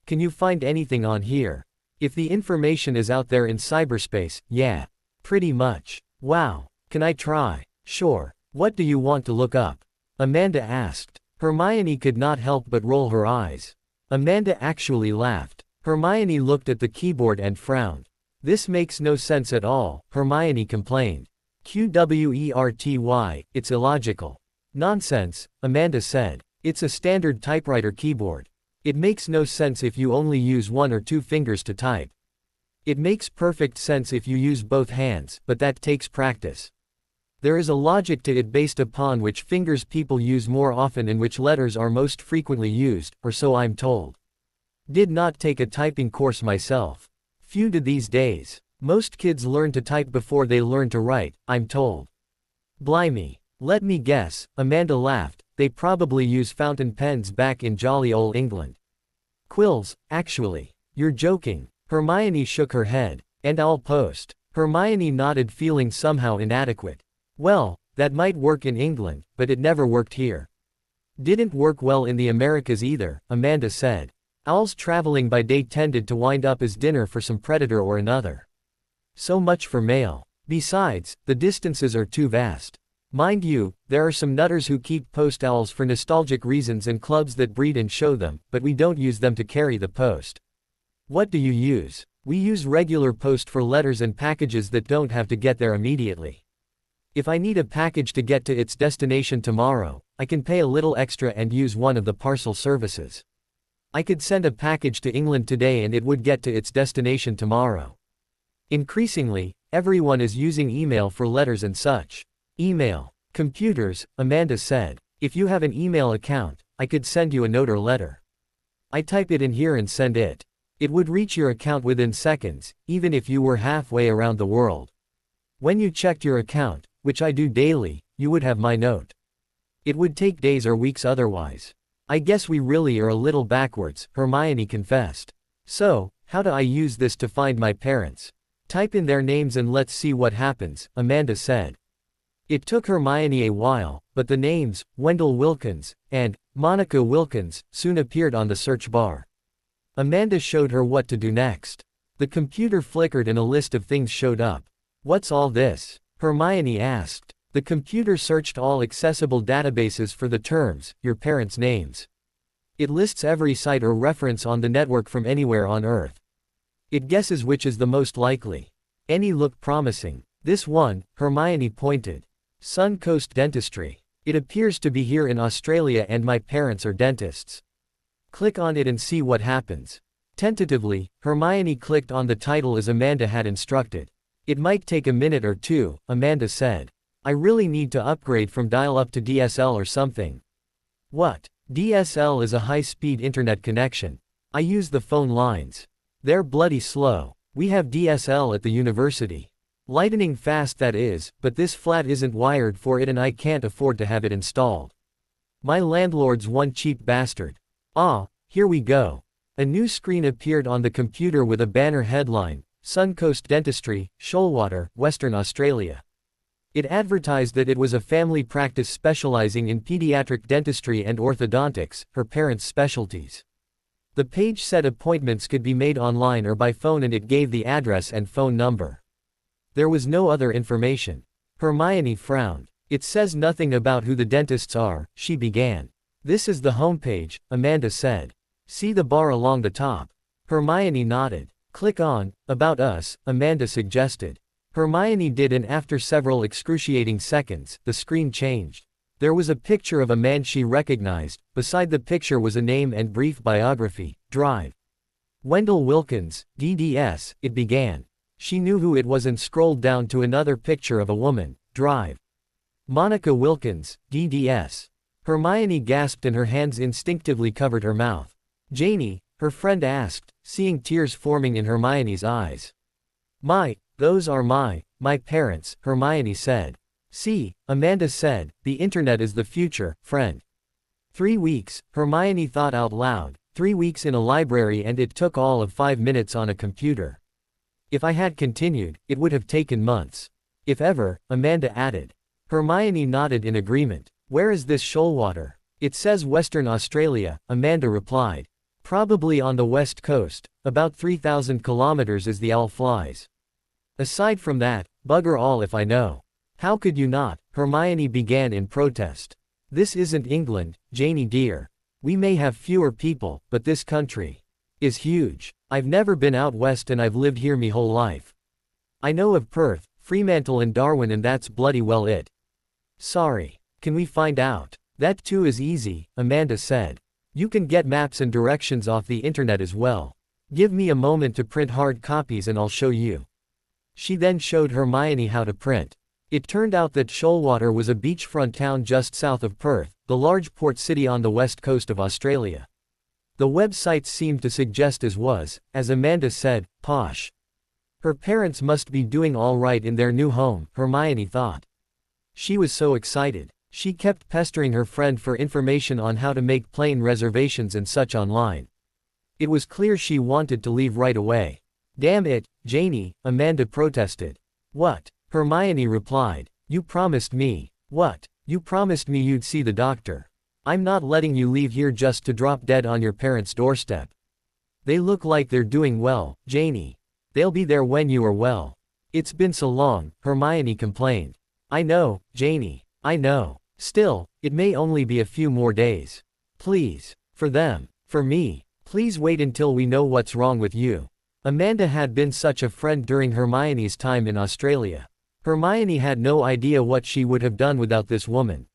"Can you find anything on here? If the information is out there in cyberspace, yeah. Pretty much." "Wow. Can I try?" "Sure. What do you want to look up?" Amanda asked. Hermione could not help but roll her eyes. Amanda actually laughed. Hermione looked at the keyboard and frowned. "This makes no sense at all," Hermione complained. "QWERTY, it's illogical." "Nonsense," Amanda said. "It's a standard typewriter keyboard. It makes no sense if you only use one or two fingers to type. It makes perfect sense if you use both hands, but that takes practice. There is a logic to it based upon which fingers people use more often and which letters are most frequently used, or so I'm told. Did not take a typing course myself. Few did these days. Most kids learn to type before they learn to write, I'm told." "Blimey. Let me guess," Amanda laughed, "they probably use fountain pens back in jolly old England." "Quills, actually." "You're joking." Hermione shook her head. "And I'll post." Hermione nodded, feeling somehow inadequate. "Well, that might work in England, but it never worked here." "Didn't work well in the Americas either," Amanda said. "Owls traveling by day tended to wind up as dinner for some predator or another. So much for mail. Besides, the distances are too vast. Mind you, there are some nutters who keep post owls for nostalgic reasons and clubs that breed and show them, but we don't use them to carry the post." "What do you use?" "We use regular post for letters and packages that don't have to get there immediately. If I need a package to get to its destination tomorrow, I can pay a little extra and use one of the parcel services. I could send a package to England today and it would get to its destination tomorrow." Increasingly, everyone is using email for letters and such. "Email. Computers," Amanda said. "If you have an email account, I could send you a note or letter. I type it in here and send it. It would reach your account within seconds, even if you were halfway around the world. When you checked your account, which I do daily, you would have my note. It would take days or weeks otherwise. I guess we really are a little backwards," Hermione confessed. "So, how do I use this to find my parents?" "Type in their names and let's see what happens," Amanda said. It took Hermione a while, but the names, Wendell Wilkins, and Monica Wilkins, soon appeared on the search bar. Amanda showed her what to do next. The computer flickered and a list of things showed up. "What's all this?" Hermione asked. The computer searched all accessible databases for the terms, your parents' names. It lists every site or reference on the network from anywhere on Earth. It guesses which is the most likely. Any look promising. "This one," Hermione pointed. "Suncoast Dentistry. It appears to be here in Australia and my parents are dentists. Click on it and see what happens." Tentatively, Hermione clicked on the title as Amanda had instructed. "It might take a minute or two," Amanda said. "I really need to upgrade from dial-up to DSL or something." "What?" "DSL is a high-speed internet connection. I use the phone lines. They're bloody slow. We have DSL at the university. Lightning fast that is, but this flat isn't wired for it and I can't afford to have it installed. My landlord's one cheap bastard." "Ah, here we go." A new screen appeared on the computer with a banner headline, Suncoast Dentistry, Shoalwater, Western Australia. It advertised that it was a family practice specializing in pediatric dentistry and orthodontics, her parents' specialties. The page said appointments could be made online or by phone, and it gave the address and phone number. There was no other information. Hermione frowned. It says nothing about who the dentists are, she began. This is the homepage, Amanda said. See the bar along the top. Hermione nodded. Click on About Us, Amanda suggested. Hermione did, and after several excruciating seconds, the screen changed. There was a picture of a man she recognized. Beside the picture was a name and brief biography. Drive. Wendell Wilkins, DDS, it began. She knew who it was and scrolled down to another picture of a woman. Drive. Monica Wilkins, DDS. Hermione gasped and her hands instinctively covered her mouth. Janie, her friend asked, seeing tears forming in Hermione's eyes. Those are my parents, Hermione said. See, Amanda said, the internet is the future, friend. 3 weeks, Hermione thought out loud, 3 weeks in a library, and it took all of 5 minutes on a computer. If I had continued, it would have taken months. If ever, Amanda added. Hermione nodded in agreement. Where is this Shoalwater? It says Western Australia, Amanda replied. Probably on the west coast, about 3,000 kilometers as the owl flies. Aside from that, bugger all if I know. How could you not? Hermione began in protest. This isn't England, Janie dear. We may have fewer people, but this country is huge. I've never been out west and I've lived here me whole life. I know of Perth, Fremantle and Darwin, and that's bloody well it. Sorry. Can we find out? That too is easy, Amanda said. You can get maps and directions off the internet as well. Give me a moment to print hard copies and I'll show you. She then showed Hermione how to print. It turned out that Shoalwater was a beachfront town just south of Perth, the large port city on the west coast of Australia. The website seemed to suggest as Amanda said, posh. Her parents must be doing all right in their new home, Hermione thought. She was so excited. She kept pestering her friend for information on how to make plane reservations and such online. It was clear she wanted to leave right away. Damn it, Janie, Amanda protested. What? Hermione replied. You promised me. What? You promised me you'd see the doctor. I'm not letting you leave here just to drop dead on your parents' doorstep. They look like they're doing well, Janie. They'll be there when you are well. It's been so long, Hermione complained. I know, Janie. I know. Still, it may only be a few more days. Please. For them. For me. Please wait until we know what's wrong with you. Amanda had been such a friend during Hermione's time in Australia. Hermione had no idea what she would have done without this woman.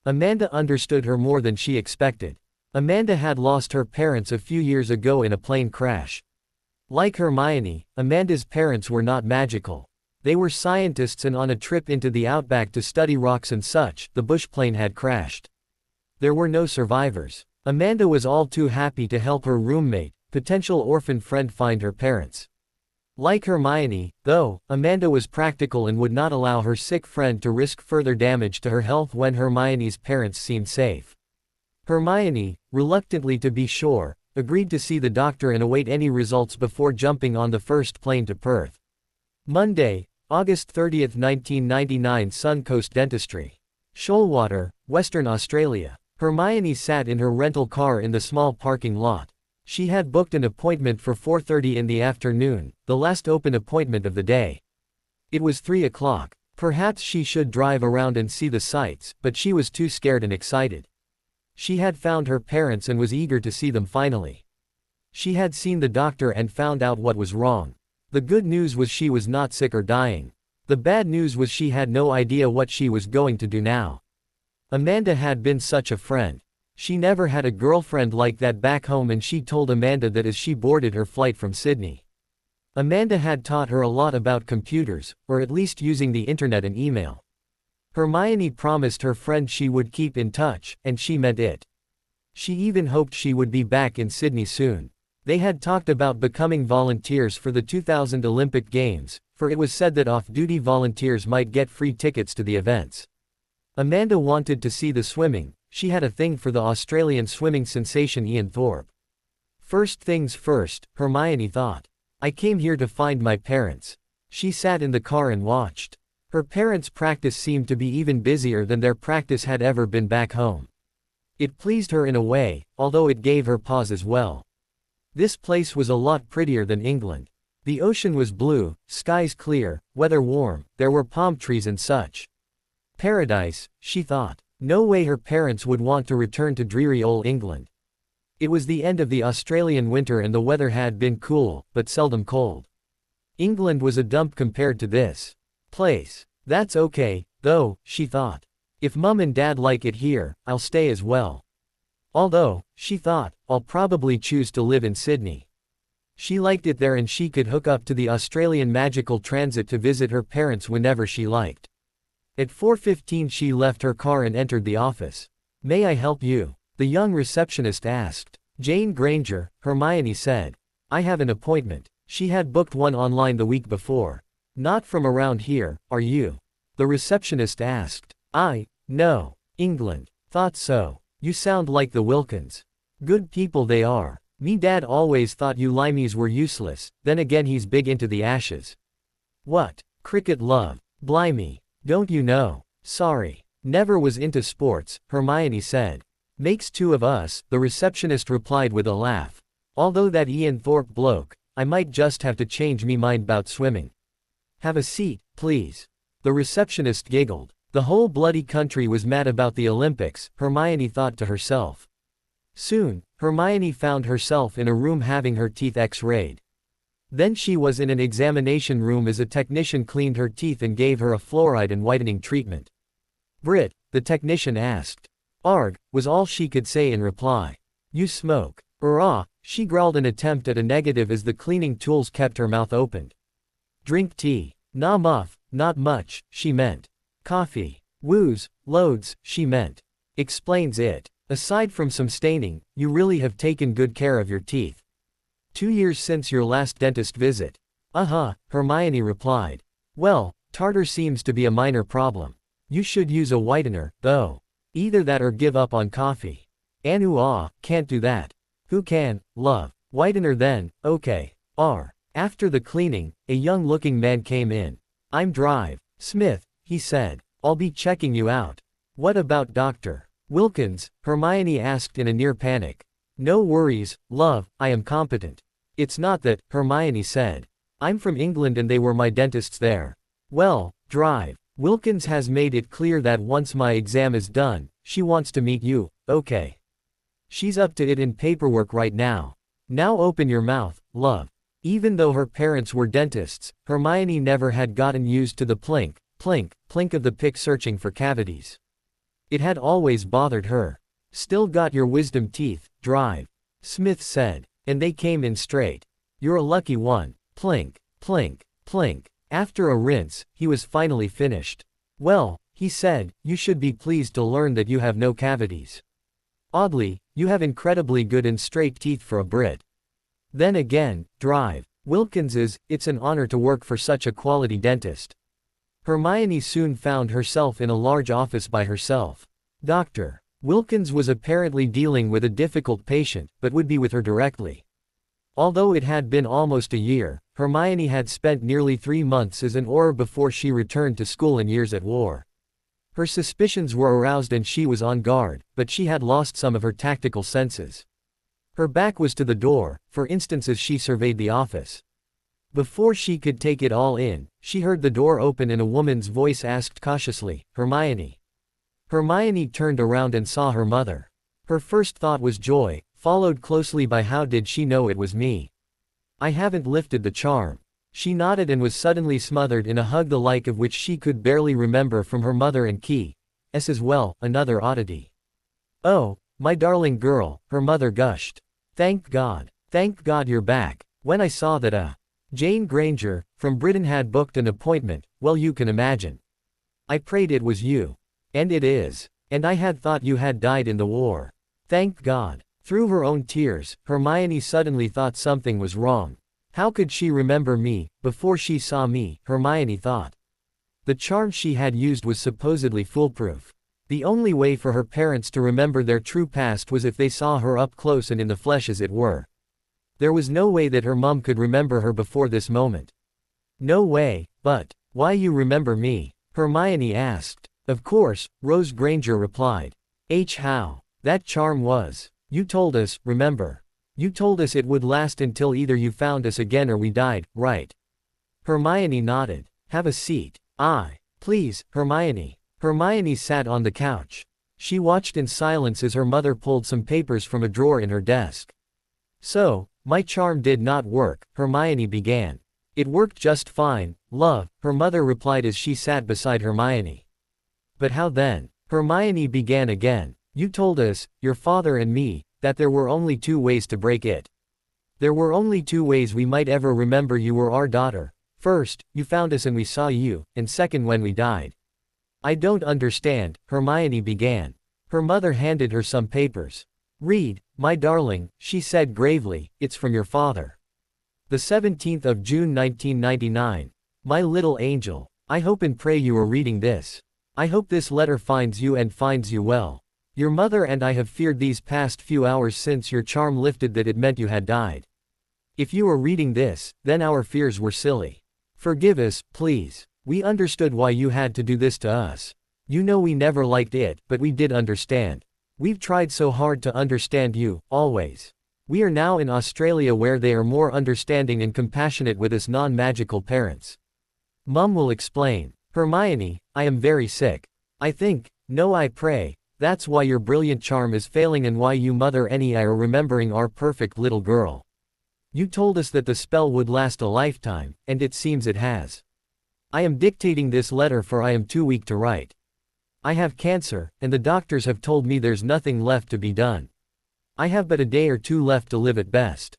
Amanda understood her more than she expected. Amanda had lost her parents a few years ago in a plane crash. Like Hermione, Amanda's parents were not magical. They were scientists, and on a trip into the outback to study rocks and such, the bush plane had crashed. There were no survivors. Amanda was all too happy to help her roommate, potential orphan friend, find her parents. Like Hermione, though, Amanda was practical and would not allow her sick friend to risk further damage to her health when Hermione's parents seemed safe. Hermione, reluctantly to be sure, agreed to see the doctor and await any results before jumping on the first plane to Perth. Monday, August 30, 1999. Suncoast Dentistry. Shoalwater, Western Australia. Hermione sat in her rental car in the small parking lot. She had booked an appointment for 4:30 in the afternoon, the last open appointment of the day. It was 3 o'clock. Perhaps she should drive around and see the sights, but she was too scared and excited. She had found her parents and was eager to see them finally. She had seen the doctor and found out what was wrong. The good news was she was not sick or dying. The bad news was she had no idea what she was going to do now. Amanda had been such a friend. She never had a girlfriend like that back home, and she told Amanda that as she boarded her flight from Sydney. Amanda had taught her a lot about computers, or at least using the internet and email. Hermione promised her friend she would keep in touch, and she meant it. She even hoped she would be back in Sydney soon. They had talked about becoming volunteers for the 2000 Olympic Games, for it was said that off-duty volunteers might get free tickets to the events. Amanda wanted to see the swimming. She had a thing for the Australian swimming sensation Ian Thorpe. First things first, Hermione thought. I came here to find my parents. She sat in the car and watched. Her parents' practice seemed to be even busier than their practice had ever been back home. It pleased her in a way, although it gave her pause as well. This place was a lot prettier than England. The ocean was blue, skies clear, weather warm, there were palm trees and such. Paradise, she thought. No way her parents would want to return to dreary old England. It was the end of the Australian winter and the weather had been cool, but seldom cold. England was a dump compared to this place. That's okay, though, she thought. If Mum and Dad like it here, I'll stay as well. Although, she thought, I'll probably choose to live in Sydney. She liked it there and she could hook up to the Australian magical transit to visit her parents whenever she liked. At 4:15 she left her car and entered the office. "May I help you?" the young receptionist asked. "Jane Granger," Hermione said. "I have an appointment." She had booked one online the week before. "Not from around here, are you?" the receptionist asked. No. England. Thought so. You sound like the Wilkins. Good people they are. Me dad always thought you limeys were useless, then again he's big into the ashes. What? Cricket love. Blimey. Don't you know? Sorry. Never was into sports, Hermione said. Makes two of us, the receptionist replied with a laugh. Although that Ian Thorpe bloke, I might just have to change me mind 'bout swimming. Have a seat, please. The receptionist giggled. The whole bloody country was mad about the Olympics, Hermione thought to herself. Soon, Hermione found herself in a room having her teeth x-rayed. Then she was in an examination room as a technician cleaned her teeth and gave her a fluoride and whitening treatment. "Brit," the technician asked. "Arg," was all she could say in reply. "You smoke." She growled an attempt at a negative as the cleaning tools kept her mouth opened. "Drink tea." "Nah muff, not much," she meant. "Coffee." "Wooze, loads," she meant. Explains it. "Aside from some staining, you really have taken good care of your teeth. 2 years since your last dentist visit." Hermione replied. "Well, tartar seems to be a minor problem. You should use a whitener, though. Either that or give up on coffee." Can't do that." "Who can, love? Whitener then, okay." After the cleaning, a young-looking man came in. "I'm Drive Smith," he said. "I'll be checking you out." "What about Dr. Wilkins?" Hermione asked in a near panic. "No worries, love, I am competent." "It's not that," Hermione said. "I'm from England and they were my dentists there." "Well, Drive Wilkins has made it clear that once my exam is done, she wants to meet you, okay? She's up to it in paperwork right now. Now open your mouth, love." Even though her parents were dentists, Hermione never had gotten used to the plink, plink, plink of the pick searching for cavities. It had always bothered her. "Still got your wisdom teeth, Drive," Smith said. "And they came in straight. You're a lucky one." Plink, plink, plink. After a rinse, he was finally finished. "Well," he said, "you should be pleased to learn that you have no cavities. Oddly, you have incredibly good and straight teeth for a Brit. Then again, Drive Wilkins's, it's an honor to work for such a quality dentist." Hermione soon found herself in a large office by herself. Dr. Wilkins was apparently dealing with a difficult patient, but would be with her directly. Although it had been almost a year, Hermione had spent nearly 3 months as an Auror before she returned to school and years at war. Her suspicions were aroused and she was on guard, but she had lost some of her tactical senses. Her back was to the door, for instance as she surveyed the office. Before she could take it all in, she heard the door open and a woman's voice asked cautiously, "Hermione?" Hermione turned around and saw her mother. Her first thought was joy, followed closely by how did she know it was me? "I haven't lifted the charm." She nodded and was suddenly smothered in a hug the like of which she could barely remember from her mother and Key. As well, another oddity. "Oh, my darling girl," her mother gushed. Thank God you're back." When I saw that Jane Granger, from Britain had booked an appointment, well you can imagine. I prayed it was you. And it is. And I had thought you had died in the war. Thank God. Through her own tears, Hermione suddenly thought something was wrong. How could she remember me, before she saw me, Hermione thought. The charm she had used was supposedly foolproof. The only way for her parents to remember their true past was if they saw her up close and in the flesh as it were. There was no way that her mum could remember her before this moment. No way, but, "Why you remember me?" Hermione asked. "Of course," Rose Granger replied. "How? That charm was. You told us, remember." You told us it would last until either you found us again or we died, right? Hermione nodded. Have a seat. Please, Hermione. Hermione sat on the couch. She watched in silence as her mother pulled some papers from a drawer in her desk. So, my charm did not work, Hermione began. It worked just fine, love, her mother replied as she sat beside Hermione. But how then? Hermione began again. You told us, your father and me, that there were only 2 ways to break it. There were only 2 ways we might ever remember you were our daughter. First, you found us and we saw you, and second when we died. I don't understand, Hermione began. Her mother handed her some papers. Read, my darling, she said gravely, it's from your father. The 17th of June 1999. My little angel, I hope and pray you are reading this. I hope this letter finds you and finds you well. Your mother and I have feared these past few hours since your charm lifted that it meant you had died. If you are reading this, then our fears were silly. Forgive us, please. We understood why you had to do this to us. You know we never liked it, but we did understand. We've tried so hard to understand you, always. We are now in Australia where they are more understanding and compassionate with us non-magical parents. Mum will explain. Hermione, I am very sick. I think, no I pray, that's why your brilliant charm is failing and why you mother and I are remembering our perfect little girl. You told us that the spell would last a lifetime, and it seems it has. I am dictating this letter for I am too weak to write. I have cancer, and the doctors have told me there's nothing left to be done. I have but a day or 2 left to live at best.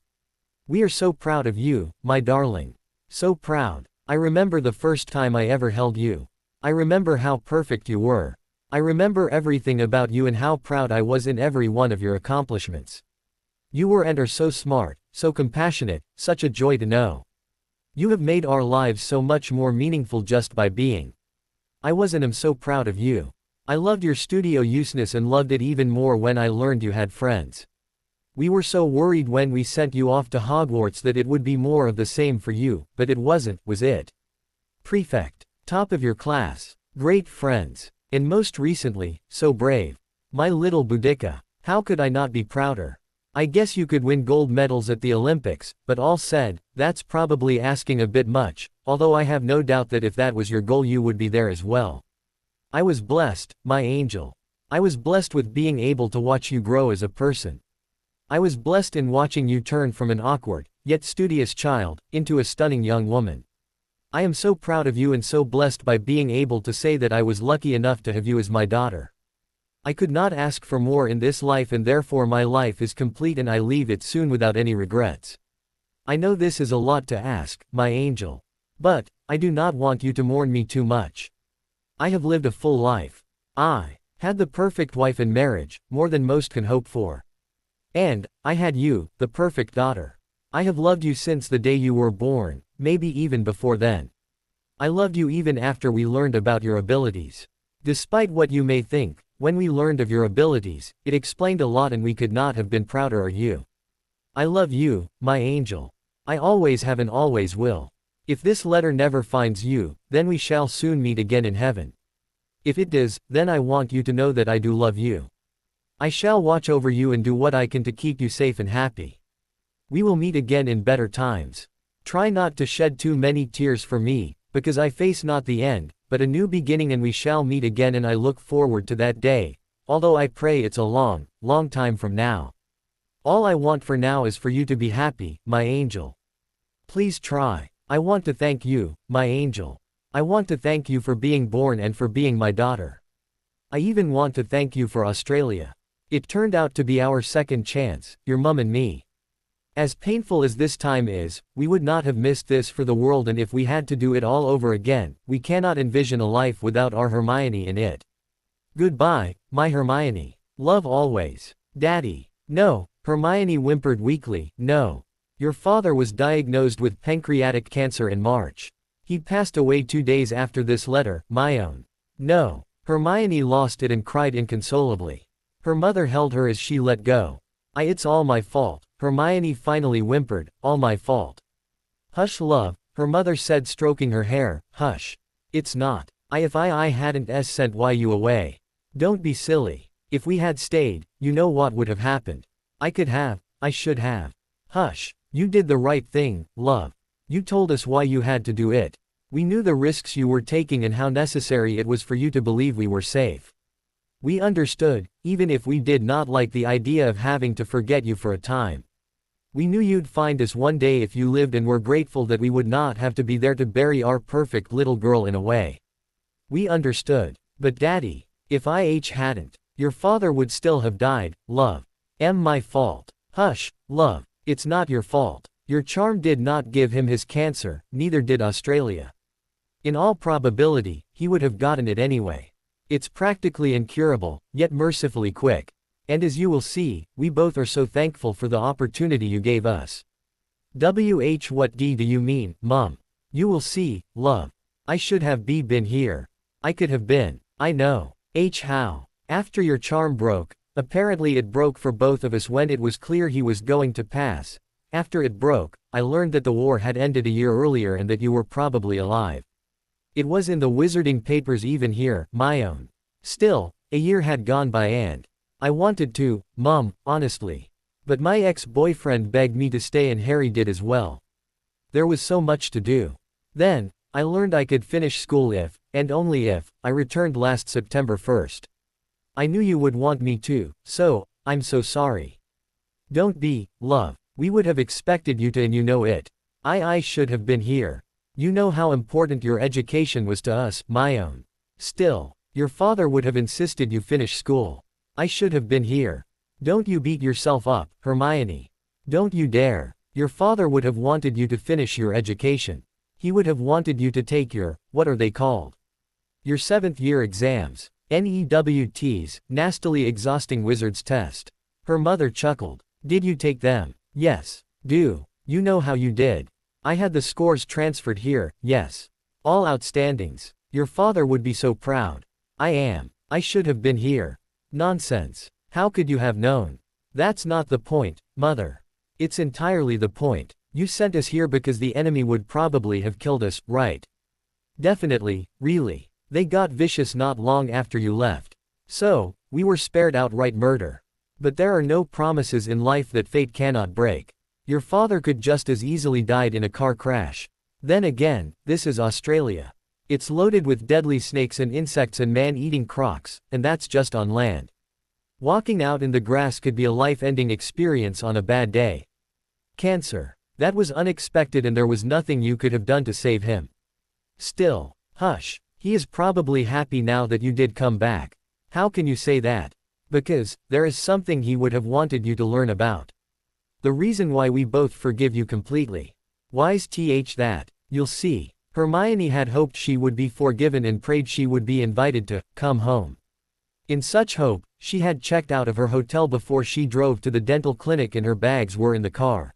We are so proud of you, my darling. So proud. I remember the first time I ever held you. I remember how perfect you were. I remember everything about you and how proud I was in every one of your accomplishments. You were and are so smart, so compassionate, such a joy to know. You have made our lives so much more meaningful just by being. I was and am so proud of you. I loved your studio useness and loved it even more when I learned you had friends. We were so worried when we sent you off to Hogwarts that it would be more of the same for you, but it wasn't, was it? Prefect. Top of your class. Great friends. And most recently, so brave. My little Boudica. How could I not be prouder? I guess you could win gold medals at the Olympics, but all said, that's probably asking a bit much, although I have no doubt that if that was your goal you would be there as well. I was blessed, my angel. I was blessed with being able to watch you grow as a person. I was blessed in watching you turn from an awkward, yet studious child, into a stunning young woman. I am so proud of you and so blessed by being able to say that I was lucky enough to have you as my daughter. I could not ask for more in this life and therefore my life is complete and I leave it soon without any regrets. I know this is a lot to ask, my angel. But, I do not want you to mourn me too much. I have lived a full life. I had the perfect wife and marriage, more than most can hope for. And, I had you, the perfect daughter. I have loved you since the day you were born, maybe even before then. I loved you even after we learned about your abilities. Despite what you may think, when we learned of your abilities, it explained a lot and we could not have been prouder of you. I love you, my angel. I always have and always will. If this letter never finds you, then we shall soon meet again in heaven. If it does, then I want you to know that I do love you. I shall watch over you and do what I can to keep you safe and happy. We will meet again in better times. Try not to shed too many tears for me, because I face not the end, but a new beginning and we shall meet again and I look forward to that day, although I pray it's a long, long time from now. All I want for now is for you to be happy, my angel. Please try. I want to thank you, my angel. I want to thank you for being born and for being my daughter. I even want to thank you for Australia. It turned out to be our second chance, your mum and me. As painful as this time is, we would not have missed this for the world and if we had to do it all over again, we cannot envision a life without our Hermione in it. Goodbye, my Hermione. Love always. Daddy. No, Hermione whimpered weakly, no. Your father was diagnosed with pancreatic cancer in March. He passed away 2 days after this letter, my own. No. Hermione lost it and cried inconsolably. Her mother held her as she let go. It's all my fault. Hermione finally whimpered, all my fault. Hush love, her mother said stroking her hair, hush. It's not. If I hadn't sent you away. Don't be silly. If we had stayed, you know what would have happened. I could have, I should have. Hush. You did the right thing, love. You told us why you had to do it. We knew the risks you were taking and how necessary it was for you to believe we were safe. We understood, even if we did not like the idea of having to forget you for a time. We knew you'd find us one day if you lived and were grateful that we would not have to be there to bury our perfect little girl in a way. We understood. But Daddy, if I hadn't, your father would still have died, love. My fault. Hush, love, it's not your fault. Your charm did not give him his cancer, neither did Australia. In all probability, he would have gotten it anyway. It's practically incurable, yet mercifully quick. And as you will see, we both are so thankful for the opportunity you gave us. What do you mean, Mom? You will see, love. I should have been here. I could have been. I know. How? After your charm broke, apparently it broke for both of us when it was clear he was going to pass. After it broke, I learned that the war had ended a year earlier and that you were probably alive. It was in the wizarding papers even here, my own. Still, a year had gone by and I wanted to, Mom, honestly. But my ex-boyfriend begged me to stay and Harry did as well. There was so much to do. Then, I learned I could finish school if, and only if, I returned last September 1st. I knew you would want me to, so, I'm so sorry. Don't be, love. We would have expected you to and you know it. I should have been here. You know how important your education was to us, my own. Still, your father would have insisted you finish school. I should have been here. Don't you beat yourself up, Hermione. Don't you dare. Your father would have wanted you to finish your education. He would have wanted you to take your, what are they called? Your 7th year exams. NEWTs, nastily exhausting wizard's test. Her mother chuckled. Did you take them? Yes. Do. You know how you did. I had the scores transferred here, yes. All outstandings. Your father would be so proud. I should have been here. Nonsense. How could you have known? That's not the point, Mother. It's entirely the point. You sent us here because the enemy would probably have killed us, right? Definitely, really. They got vicious not long after you left. So, we were spared outright murder. But there are no promises in life that fate cannot break. Your father could just as easily died in a car crash. Then again, this is Australia. It's loaded with deadly snakes and insects and man-eating crocs, and that's just on land. Walking out in the grass could be a life-ending experience on a bad day. Cancer. That was unexpected and there was nothing you could have done to save him. Still, hush. He is probably happy now that you did come back. How can you say that? Because, there is something he would have wanted you to learn about. The reason why we both forgive you completely. Why's that? You'll see. Hermione had hoped she would be forgiven and prayed she would be invited to come home. In such hope, she had checked out of her hotel before she drove to the dental clinic and her bags were in the car.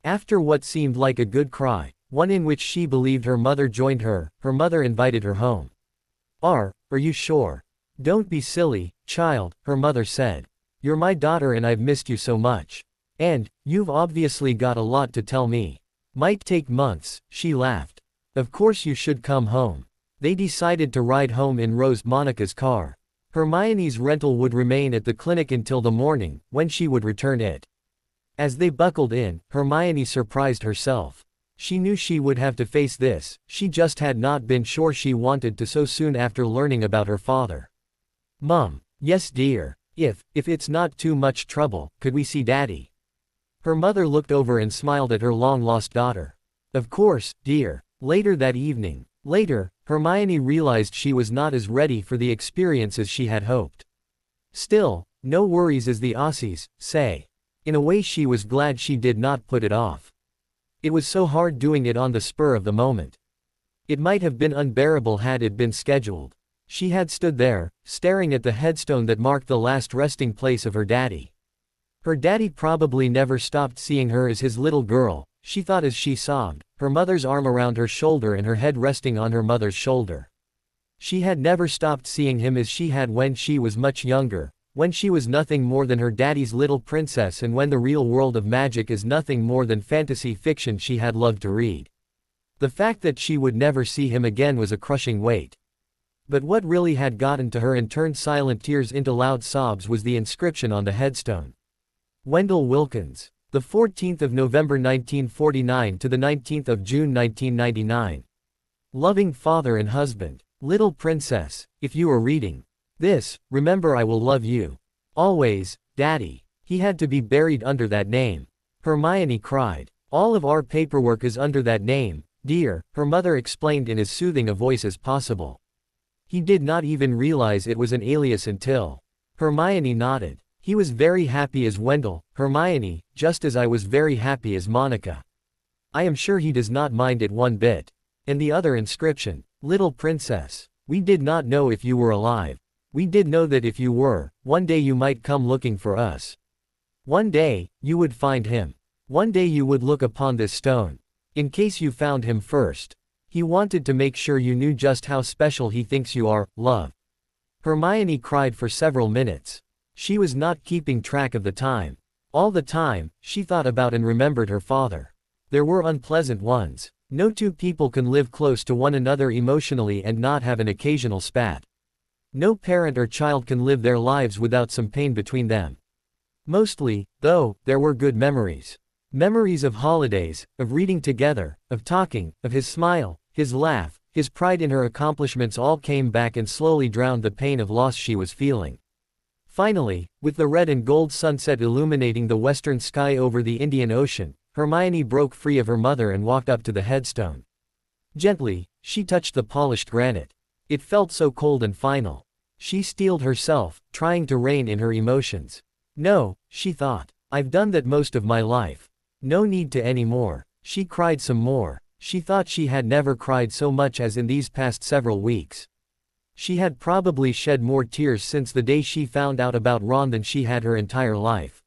After what seemed like a good cry, one in which she believed her mother joined her, her mother invited her home. Are you sure? Don't be silly, child, her mother said. You're my daughter and I've missed you so much. And, you've obviously got a lot to tell me. Might take months, she laughed. Of course you should come home. They decided to ride home in Monica's car. Hermione's rental would remain at the clinic until the morning, when she would return it. As they buckled in, Hermione surprised herself. She knew she would have to face this, she just had not been sure she wanted to so soon after learning about her father. Mom. Yes dear. If it's not too much trouble, could we see Daddy? Her mother looked over and smiled at her long-lost daughter. Of course, dear. Later that evening. Hermione realized she was not as ready for the experience as she had hoped. Still, no worries as the Aussies say. In a way she was glad she did not put it off. It was so hard doing it on the spur of the moment. It might have been unbearable had it been scheduled. She had stood there, staring at the headstone that marked the last resting place of her daddy. Her daddy probably never stopped seeing her as his little girl, she thought as she sobbed, her mother's arm around her shoulder and her head resting on her mother's shoulder. She had never stopped seeing him as she had when she was much younger, when she was nothing more than her daddy's little princess and when the real world of magic is nothing more than fantasy fiction she had loved to read. The fact that she would never see him again was a crushing weight. But what really had gotten to her and turned silent tears into loud sobs was the inscription on the headstone. Wendell Wilkins. The 14th of November 1949 to the 19th of June 1999. Loving father and husband. Little princess, if you are reading this, remember I will love you always, Daddy. He had to be buried under that name. Hermione cried. All of our paperwork is under that name, dear, her mother explained in as soothing a voice as possible. He did not even realize it was an alias until. Hermione nodded. He was very happy as Wendell, Hermione, just as I was very happy as Monica. I am sure he does not mind it one bit. And the other inscription, Little Princess. We did not know if you were alive. We did know that if you were, one day you might come looking for us. One day, you would find him. One day you would look upon this stone. In case you found him first. He wanted to make sure you knew just how special he thinks you are, love. Hermione cried for several minutes. She was not keeping track of the time. All the time, she thought about and remembered her father. There were unpleasant ones. No two people can live close to one another emotionally and not have an occasional spat. No parent or child can live their lives without some pain between them. Mostly, though, there were good memories. Memories of holidays, of reading together, of talking, of his smile, his laugh, his pride in her accomplishments all came back and slowly drowned the pain of loss she was feeling. Finally, with the red and gold sunset illuminating the western sky over the Indian Ocean, Hermione broke free of her mother and walked up to the headstone. Gently, she touched the polished granite. It felt so cold and final. She steeled herself, trying to rein in her emotions. No, she thought. I've done that most of my life. No need to any more. She cried some more. She thought she had never cried so much as in these past several weeks. She had probably shed more tears since the day she found out about Ron than she had her entire life.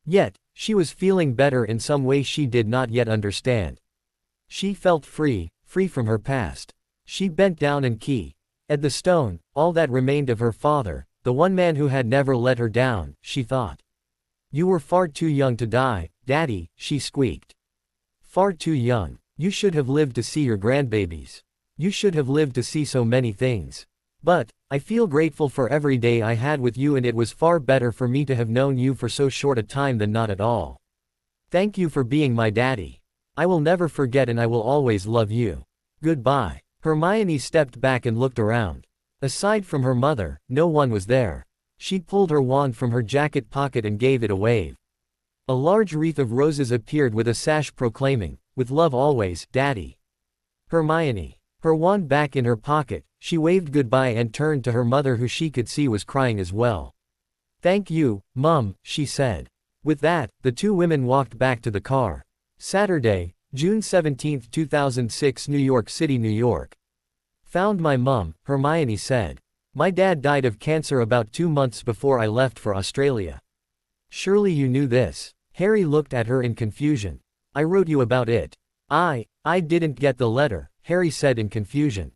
Yet, she was feeling better in some way she did not yet understand. She felt free, free from her past. She bent down and at the stone, all that remained of her father, the one man who had never let her down, she thought. You were far too young to die, Daddy, she squeaked. Far too young. You should have lived to see your grandbabies. You should have lived to see so many things. But, I feel grateful for every day I had with you, and it was far better for me to have known you for so short a time than not at all. Thank you for being my daddy. I will never forget and I will always love you. Goodbye. Hermione stepped back and looked around. Aside from her mother, no one was there. She pulled her wand from her jacket pocket and gave it a wave. A large wreath of roses appeared with a sash proclaiming, "With love always, Daddy." Hermione. Her wand back in her pocket, she waved goodbye and turned to her mother, who she could see was crying as well. "Thank you, Mum," she said. With that, the two women walked back to the car. Saturday, June 17, 2006, New York City, New York. Found my mum, Hermione said. My dad died of cancer about 2 months before I left for Australia. Surely you knew this. Harry looked at her in confusion. I wrote you about it. I didn't get the letter, Harry said in confusion.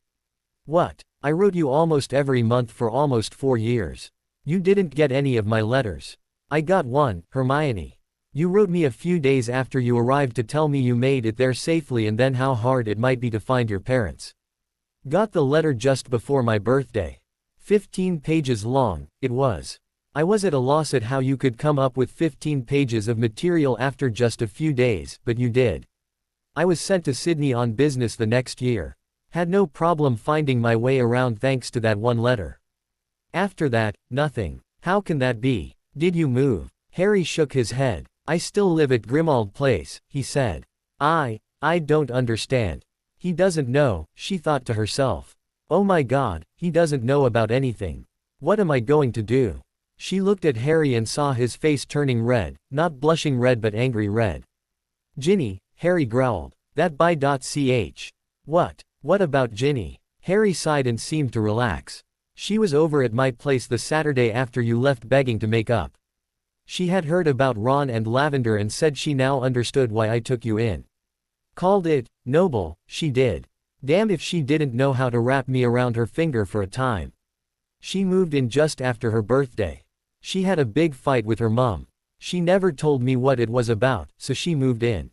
What? I wrote you almost every month for almost 4 years. You didn't get any of my letters. I got one, Hermione. You wrote me a few days after you arrived to tell me you made it there safely and then how hard it might be to find your parents. Got the letter just before my birthday. 15 pages long, it was. I was at a loss at how you could come up with 15 pages of material after just a few days, but you did. I was sent to Sydney on business the next year. Had no problem finding my way around thanks to that one letter. After that, nothing. How can that be? Did you move? Harry shook his head. I still live at Grimmauld Place, he said. I don't understand. He doesn't know, she thought to herself. Oh my God, he doesn't know about anything. What am I going to do? She looked at Harry and saw his face turning red, not blushing red but angry red. Ginny, Harry growled. That by.ch. What about Ginny? Harry sighed and seemed to relax. She was over at my place the Saturday after you left begging to make up. She had heard about Ron and Lavender and said she now understood why I took you in. Called it noble, she did. Damn if she didn't know how to wrap me around her finger for a time. She moved in just after her birthday. She had a big fight with her mom. She never told me what it was about, so she moved in.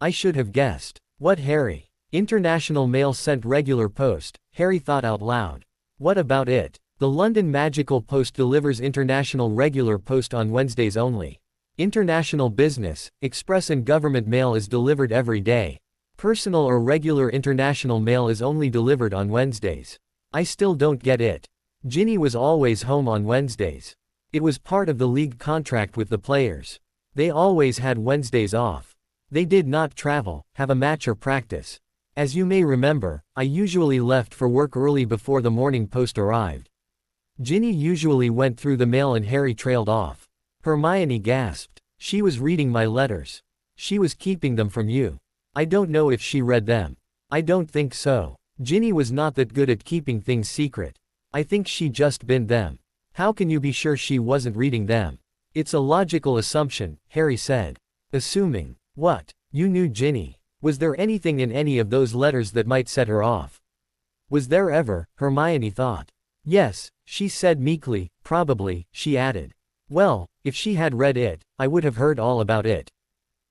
I should have guessed. What, Harry? International mail sent regular post, Harry thought out loud. What about it? The London Magical Post delivers international regular post on Wednesdays only. International business, express and government mail is delivered every day. Personal or regular international mail is only delivered on Wednesdays. I still don't get it. Ginny was always home on Wednesdays. It was part of the league contract with the players. They always had Wednesdays off. They did not travel, have a match or practice. As you may remember, I usually left for work early before the morning post arrived. Ginny usually went through the mail and Harry trailed off. Hermione gasped. She was reading my letters. She was keeping them from you. I don't know if she read them. I don't think so. Ginny was not that good at keeping things secret. I think she just binned them. How can you be sure she wasn't reading them? It's a logical assumption, Harry said. Assuming. What? You knew Ginny. Was there anything in any of those letters that might set her off? Was there ever? Hermione thought. Yes, she said meekly, probably, she added. Well, if she had read it, I would have heard all about it.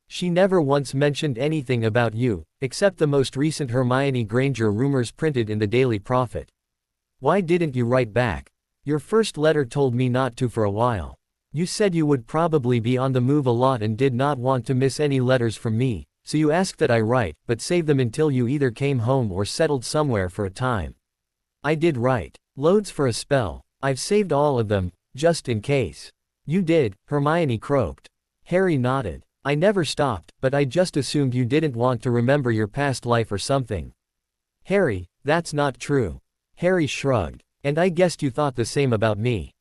She never once mentioned anything about you, except the most recent Hermione Granger rumors printed in the Daily Prophet. Why didn't you write back? Your first letter told me not to for a while. You said you would probably be on the move a lot and did not want to miss any letters from me, so you asked that I write, but save them until you either came home or settled somewhere for a time. I did write. Loads for a spell. I've saved all of them, just in case. You did, Hermione croaked. Harry nodded. I never stopped, but I just assumed you didn't want to remember your past life or something. Harry, that's not true. Harry shrugged. And I guessed you thought the same about me.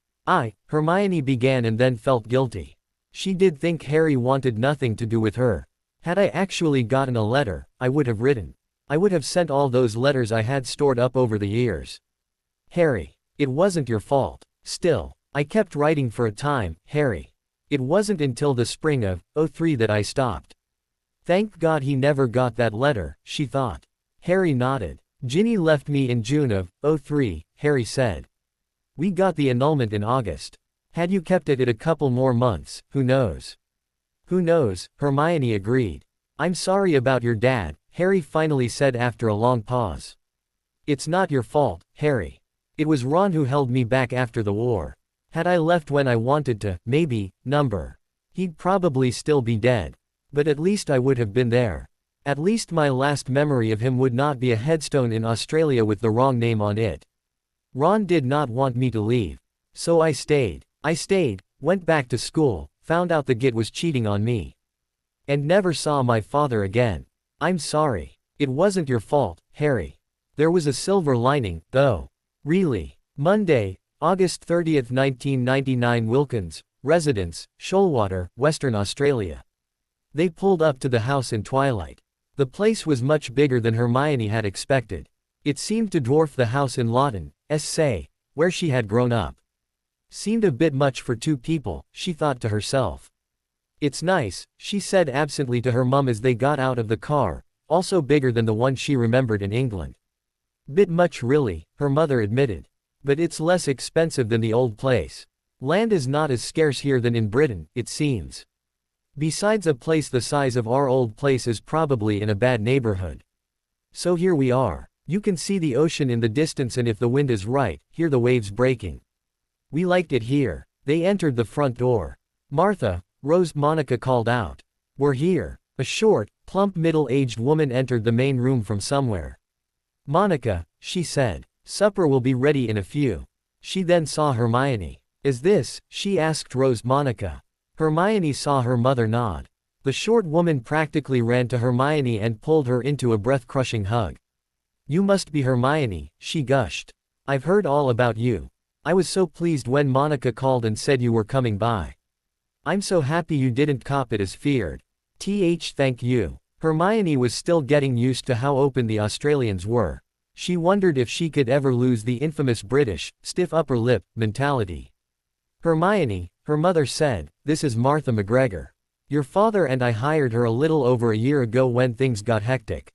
Hermione began and then felt guilty. She did think Harry wanted nothing to do with her. Had I actually gotten a letter, I would have written. I would have sent all those letters I had stored up over the years. Harry, it wasn't your fault. Still, I kept writing for a time, Harry. It wasn't until the spring of '03 that I stopped. Thank God he never got that letter, she thought. Harry nodded. Ginny left me in June of '03, Harry said. We got the annulment in August. Had you kept it a couple more months, who knows? Who knows, Hermione agreed. I'm sorry about your dad, Harry finally said after a long pause. It's not your fault, Harry. It was Ron who held me back after the war. Had I left when I wanted to, maybe, he'd probably still be dead. But at least I would have been there. At least my last memory of him would not be a headstone in Australia with the wrong name on it. Ron did not want me to leave. So I stayed. Went back to school, found out the git was cheating on me. And never saw my father again. I'm sorry. It wasn't your fault, Harry. There was a silver lining, though. Really. Monday, August 30, 1999. Wilkins, residence, Shoalwater, Western Australia. They pulled up to the house in twilight. The place was much bigger than Hermione had expected. It seemed to dwarf the house in Lawton, SA, where she had grown up. Seemed a bit much for two people, she thought to herself. It's nice, she said absently to her mum as they got out of the car, also bigger than the one she remembered in England. Bit much really, her mother admitted. But it's less expensive than the old place. Land is not as scarce here than in Britain, it seems. Besides, a place the size of our old place is probably in a bad neighborhood. So here we are. You can see the ocean in the distance and if the wind is right, hear the waves breaking. We liked it here. They entered the front door. Martha, Monica called out. We're here. A short, plump middle-aged woman entered the main room from somewhere. Monica, she said. Supper will be ready in a few. She then saw Hermione. Is this? She asked Monica. Hermione saw her mother nod. The short woman practically ran to Hermione and pulled her into a breath-crushing hug. You must be Hermione, she gushed. I've heard all about you. I was so pleased when Monica called and said you were coming by. I'm so happy you didn't cop it as feared. Thank you. Hermione was still getting used to how open the Australians were. She wondered if she could ever lose the infamous British, stiff upper lip, mentality. Hermione, her mother said, this is Martha McGregor. Your father and I hired her a little over a year ago when things got hectic.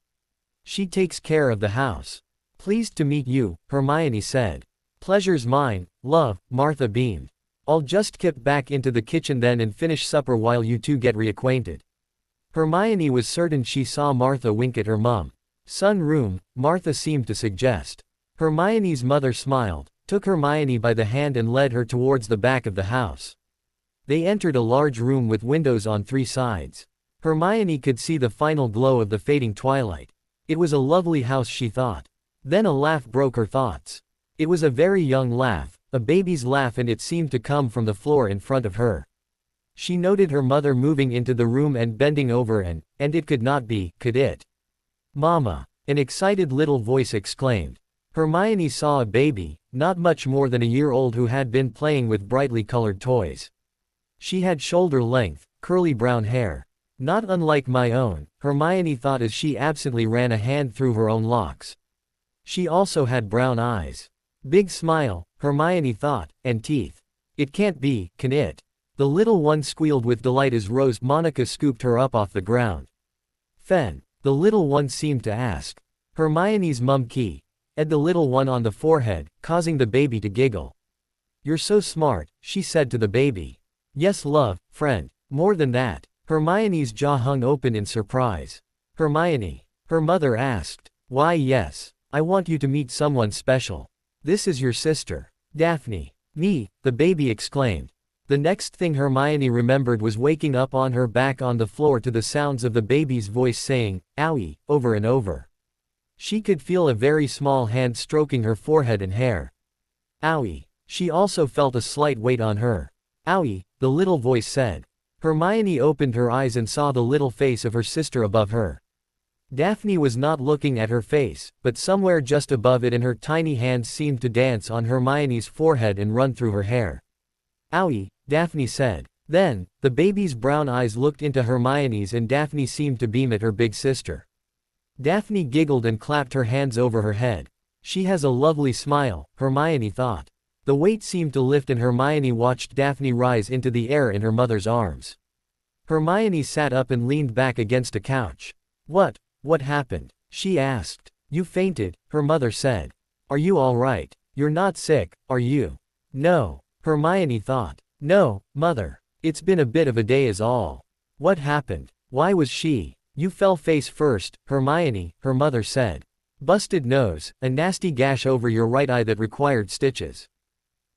She takes care of the house. Pleased to meet you, Hermione said. Pleasure's mine, love, Martha beamed. I'll just kip back into the kitchen then and finish supper while you two get reacquainted. Hermione was certain she saw Martha wink at her mum. Sun room, Martha seemed to suggest. Hermione's mother smiled, took Hermione by the hand and led her towards the back of the house. They entered a large room with windows on 3 sides. Hermione could see the final glow of the fading twilight. It was a lovely house, she thought. Then a laugh broke her thoughts. It was a very young laugh, a baby's laugh, and it seemed to come from the floor in front of her. She noted her mother moving into the room and bending over and it could not be, could it? "Mama!" an excited little voice exclaimed. Hermione saw a baby, not much more than a year old, who had been playing with brightly colored toys. She had shoulder-length, curly brown hair. Not unlike my own, Hermione thought as she absently ran a hand through her own locks. She also had brown eyes. Big smile, Hermione thought, and teeth. It can't be, can it? The little one squealed with delight as Monica scooped her up off the ground. "Fen," the little one seemed to ask. Hermione's mum key. Ed the little one on the forehead, causing the baby to giggle. "You're so smart," she said to the baby. "Yes, love, friend. More than that." Hermione's jaw hung open in surprise. "Hermione," her mother asked. "Why, yes. I want you to meet someone special. This is your sister, Daphne." "Me," the baby exclaimed. The next thing Hermione remembered was waking up on her back on the floor to the sounds of the baby's voice saying, "Owie," over and over. She could feel a very small hand stroking her forehead and hair. "Owie." She also felt a slight weight on her. "Owie," the little voice said. Hermione opened her eyes and saw the little face of her sister above her. Daphne was not looking at her face, but somewhere just above it, and her tiny hands seemed to dance on Hermione's forehead and run through her hair. "Owie," Daphne said. Then, the baby's brown eyes looked into Hermione's, and Daphne seemed to beam at her big sister. Daphne giggled and clapped her hands over her head. She has a lovely smile, Hermione thought. The weight seemed to lift and Hermione watched Daphne rise into the air in her mother's arms. Hermione sat up and leaned back against a couch. What happened?" she asked. "You fainted," her mother said. "Are you all right? You're not sick, are you?" "No," Hermione thought. "No, mother. It's been a bit of a day is all." "What happened? Why was she?" "You fell face first, Hermione," her mother said. "Busted nose, a nasty gash over your right eye that required stitches."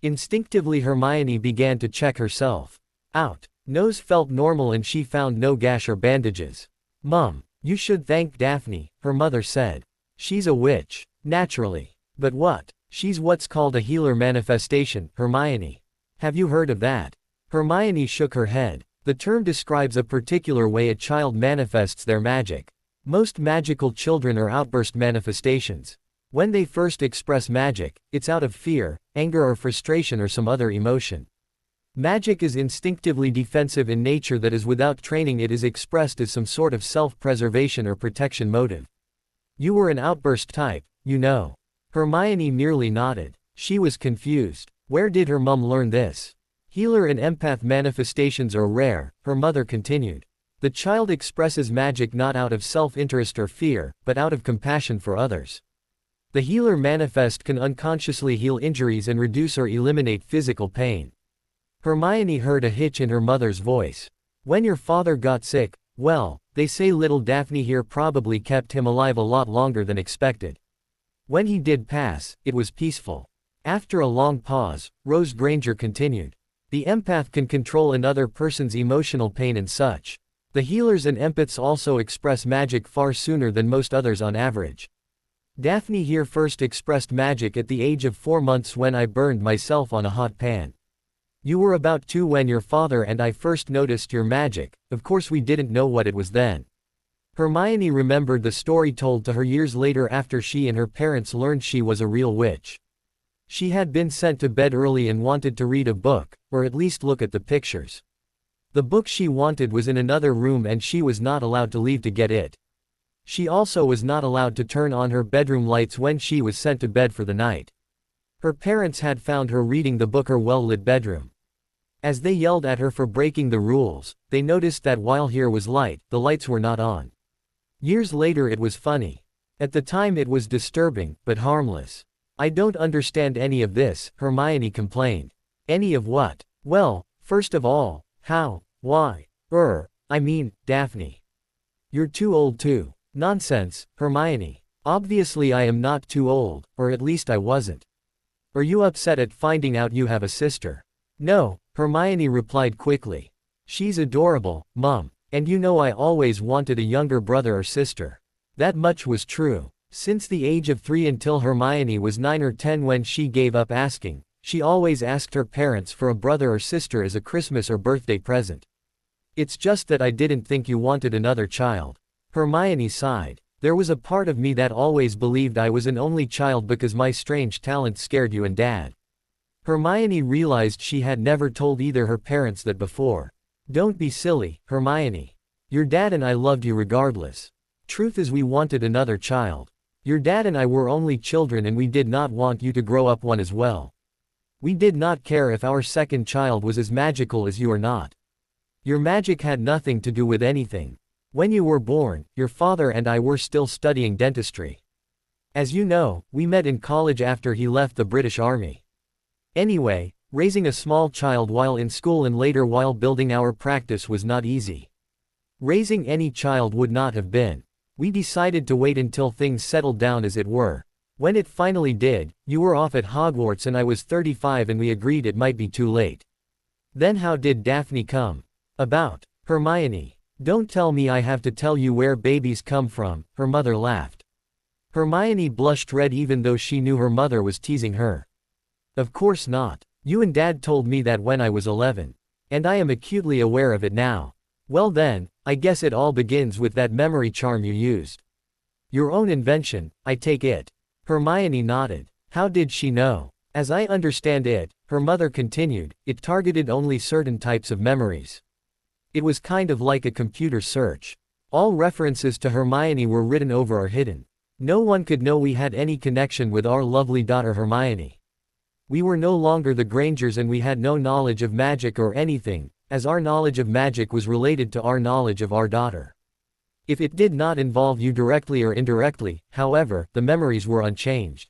Instinctively Hermione began to check herself. Out. Nose felt normal and she found no gash or bandages. "Mum, you should thank Daphne," her mother said. "She's a witch." "Naturally. But what?" "She's what's called a healer manifestation, Hermione. Have you heard of that?" Hermione shook her head. The term describes a particular way a child manifests their magic. Most magical children are outburst manifestations. When they first express magic, it's out of fear, anger or frustration or some other emotion. Magic is instinctively defensive in nature, that is, without training it is expressed as some sort of self-preservation or protection motive. "You were an outburst type, you know." Hermione merely nodded. She was confused. Where did her mum learn this? "Healer and empath manifestations are rare," her mother continued. "The child expresses magic not out of self-interest or fear, but out of compassion for others. The healer manifest can unconsciously heal injuries and reduce or eliminate physical pain." Hermione heard a hitch in her mother's voice. "When your father got sick, well, they say little Daphne here probably kept him alive a lot longer than expected. When he did pass, it was peaceful." After a long pause, Rose Granger continued. "The empath can control another person's emotional pain and such. The healers and empaths also express magic far sooner than most others on average. Daphne here first expressed magic at the age of 4 months when I burned myself on a hot pan. You were about 2 when your father and I first noticed your magic, of course we didn't know what it was then." Hermione remembered the story told to her years later after she and her parents learned she was a real witch. She had been sent to bed early and wanted to read a book, or at least look at the pictures. The book she wanted was in another room and she was not allowed to leave to get it. She also was not allowed to turn on her bedroom lights when she was sent to bed for the night. Her parents had found her reading the book in her well-lit bedroom. As they yelled at her for breaking the rules, they noticed that while here was light, the lights were not on. Years later it was funny. At the time it was disturbing, but harmless. "I don't understand any of this," Hermione complained. "Any of what?" "Well, first of all, how, why, I mean, Daphne. You're too old too." "Nonsense, Hermione. Obviously I am not too old, or at least I wasn't." "Are you upset at finding out you have a sister?" No, Hermione replied quickly. She's adorable, Mum. And you know I always wanted a younger brother or sister. That much was true. Since the age of 3 until Hermione was 9 or 10 when she gave up asking, she always asked her parents for a brother or sister as a Christmas or birthday present. It's just that I didn't think you wanted another child. Hermione sighed. There was a part of me that always believed I was an only child because my strange talent scared you and Dad. Hermione realized she had never told either her parents that before. Don't be silly, Hermione. Your dad and I loved you regardless. Truth is we wanted another child. Your dad and I were only children and we did not want you to grow up one as well. We did not care if our second child was as magical as you or not. Your magic had nothing to do with anything. When you were born, your father and I were still studying dentistry. As you know, we met in college after he left the British Army. Anyway, raising a small child while in school and later while building our practice was not easy. Raising any child would not have been. We decided to wait until things settled down as it were. When it finally did, you were off at Hogwarts and I was 35 and we agreed it might be too late. Then how did Daphne come about? Hermione. Don't tell me I have to tell you where babies come from, her mother laughed. Hermione blushed red even though she knew her mother was teasing her. Of course not. You and Dad told me that when I was 11. And I am acutely aware of it now. Well then, I guess it all begins with that memory charm you used. Your own invention, I take it. Hermione nodded. How did she know? As I understand it, her mother continued, it targeted only certain types of memories. It was kind of like a computer search. All references to Hermione were written over or hidden. No one could know we had any connection with our lovely daughter Hermione. We were no longer the Grangers and we had no knowledge of magic or anything, as our knowledge of magic was related to our knowledge of our daughter. If it did not involve you directly or indirectly, however, the memories were unchanged.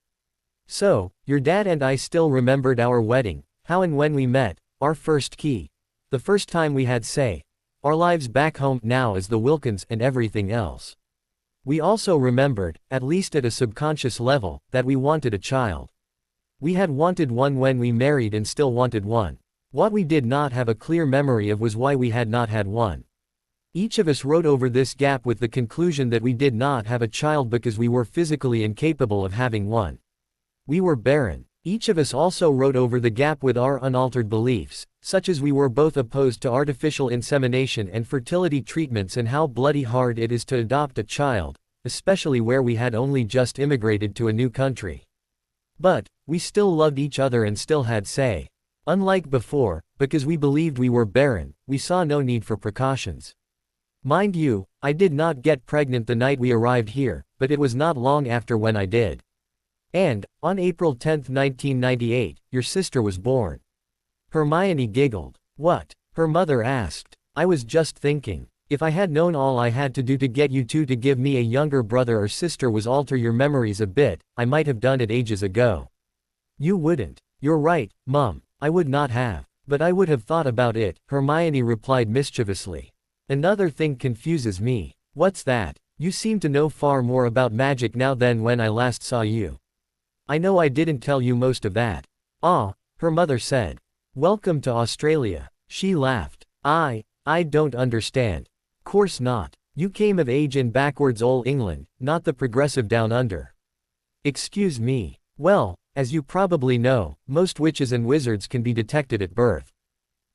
So, your dad and I still remembered our wedding, how and when we met, our first key, the first time we had say, our lives back home now as the Wilkins and everything else. We also remembered, at least at a subconscious level, that we wanted a child. We had wanted one when we married and still wanted one. What we did not have a clear memory of was why we had not had one. Each of us wrote over this gap with the conclusion that we did not have a child because we were physically incapable of having one. We were barren. Each of us also wrote over the gap with our unaltered beliefs, such as we were both opposed to artificial insemination and fertility treatments and how bloody hard it is to adopt a child, especially where we had only just immigrated to a new country. But, we still loved each other and still had say. Unlike before, because we believed we were barren, we saw no need for precautions. Mind you, I did not get pregnant the night we arrived here, but it was not long after when I did. And, on April 10, 1998, your sister was born. Hermione giggled. What? Her mother asked. I was just thinking. If I had known all I had to do to get you two to give me a younger brother or sister was alter your memories a bit, I might have done it ages ago. You wouldn't. You're right, Mum. I would not have. But I would have thought about it, Hermione replied mischievously. Another thing confuses me. What's that? You seem to know far more about magic now than when I last saw you. I know I didn't tell you most of that. Ah, her mother said. Welcome to Australia. She laughed. I don't understand. Course not. You came of age in backwards old England, not the progressive down under. Excuse me. Well, as you probably know, most witches and wizards can be detected at birth.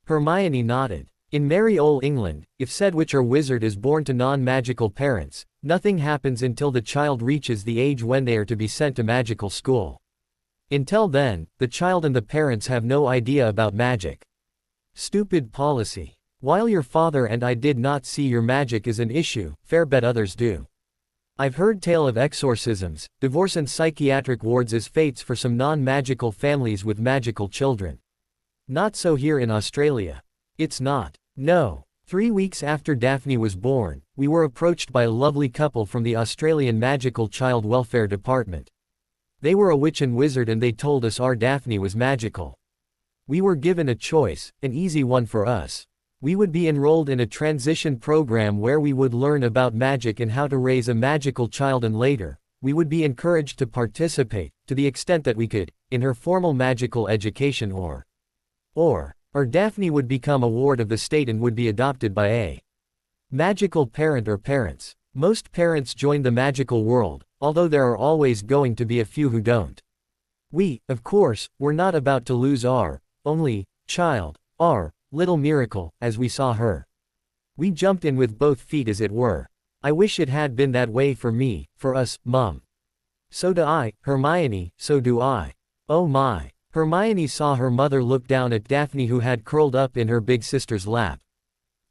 Hermione nodded. In merry old England, if said witch or wizard is born to non-magical parents, nothing happens until the child reaches the age when they are to be sent to magical school. Until then, the child and the parents have no idea about magic. Stupid policy. While your father and I did not see your magic as an issue, fair bet others do. I've heard tale of exorcisms, divorce and psychiatric wards as fates for some non-magical families with magical children. Not so here in Australia. It's not. No. 3 weeks after Daphne was born, we were approached by a lovely couple from the Australian Magical Child Welfare Department. They were a witch and wizard and they told us our Daphne was magical. We were given a choice, an easy one for us. We would be enrolled in a transition program where we would learn about magic and how to raise a magical child, and later, we would be encouraged to participate, to the extent that we could, in her formal magical education or Or Daphne would become a ward of the state and would be adopted by a magical parent or parents. Most parents join the magical world, although there are always going to be a few who don't. We, of course, were not about to lose our only child, our little miracle, as we saw her. We jumped in with both feet, as it were. I wish it had been that way for me, for us, Mum. So do I, Hermione, so do I. Oh my. Hermione saw her mother look down at Daphne, who had curled up in her big sister's lap.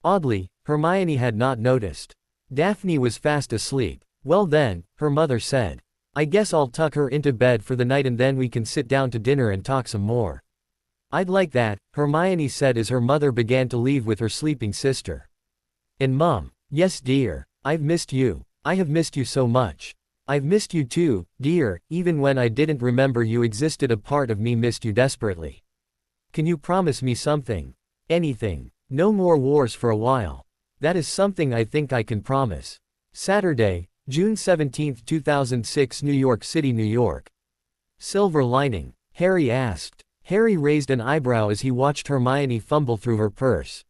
Oddly, Hermione had not noticed. Daphne was fast asleep. Well then, her mother said. I guess I'll tuck her into bed for the night and then we can sit down to dinner and talk some more. I'd like that, Hermione said as her mother began to leave with her sleeping sister. And Mum, yes dear, I've missed you. I have missed you so much. I've missed you too, dear, even when I didn't remember you existed, a part of me missed you desperately. Can you promise me something? Anything. No more wars for a while. That is something I think I can promise. Saturday, June 17, 2006, New York City, New York. Silver lining? Harry asked. Harry raised an eyebrow as he watched Hermione fumble through her purse.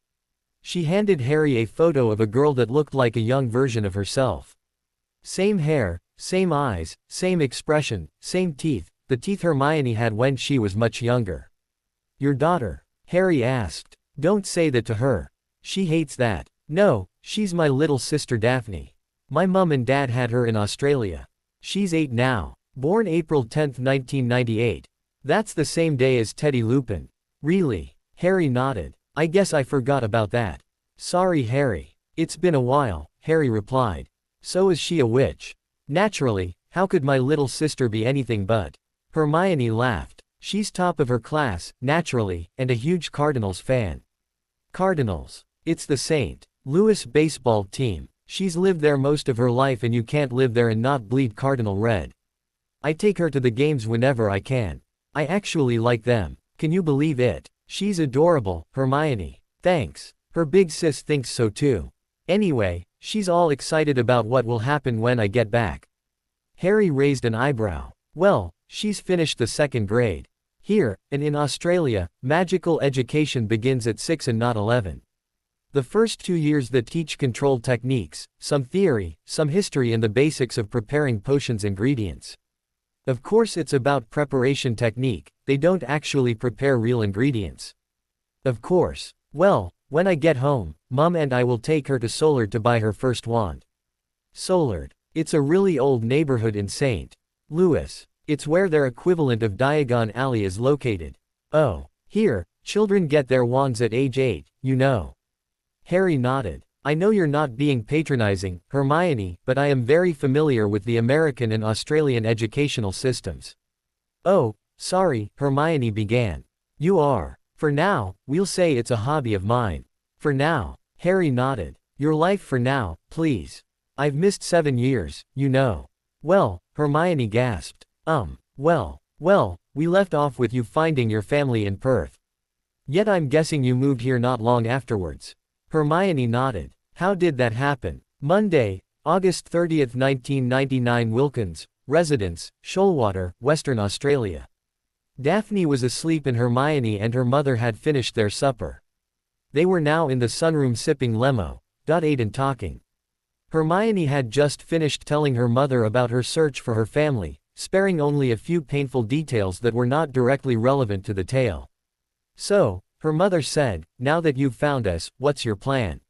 She handed Harry a photo of a girl that looked like a young version of herself. Same hair, same eyes, same expression, same teeth, the teeth Hermione had when she was much younger. Your daughter? Harry asked. Don't say that to her. She hates that. No, she's my little sister Daphne. My mum and dad had her in Australia. She's 8 now. Born April 10, 1998. That's the same day as Teddy Lupin. Really? Harry nodded. I guess I forgot about that. Sorry Harry. It's been a while, Harry replied. So is she a witch? Naturally, how could my little sister be anything but? Hermione laughed. She's top of her class, naturally, and a huge Cardinals fan. Cardinals. It's the St. Louis baseball team. She's lived there most of her life and you can't live there and not bleed Cardinal red. I take her to the games whenever I can. I actually like them. Can you believe it? She's adorable, Hermione. Thanks. Her big sis thinks so too. Anyway, she's all excited about what will happen when I get back. Harry raised an eyebrow. Well, she's finished the 2nd grade. Here, and in Australia, magical education begins at 6 and not 11. The first 2 years that teach control techniques, some theory, some history and the basics of preparing potions ingredients. Of course it's about preparation technique, they don't actually prepare real ingredients. Of course. Well, when I get home, Mum and I will take her to Soulard to buy her first wand. Soulard. It's a really old neighborhood in St. Louis. It's where their equivalent of Diagon Alley is located. Oh. Here, children get their wands at age 8, you know. Harry nodded. I know you're not being patronizing, Hermione, but I am very familiar with the American and Australian educational systems. Oh, sorry, Hermione began. You are. For now, we'll say it's a hobby of mine. For now. Harry nodded. Your life for now, please. I've missed 7 years, you know. Well, Hermione gasped. Well, we left off with you finding your family in Perth. Yet I'm guessing you moved here not long afterwards. Hermione nodded. How did that happen? Monday, August 30, 1999. Wilkins, residence, Shoalwater, Western Australia. Daphne was asleep and Hermione and her mother had finished their supper. They were now in the sunroom sipping lemonade and talking. Hermione had just finished telling her mother about her search for her family, sparing only a few painful details that were not directly relevant to the tale. So, her mother said, now that you've found us, what's your plan?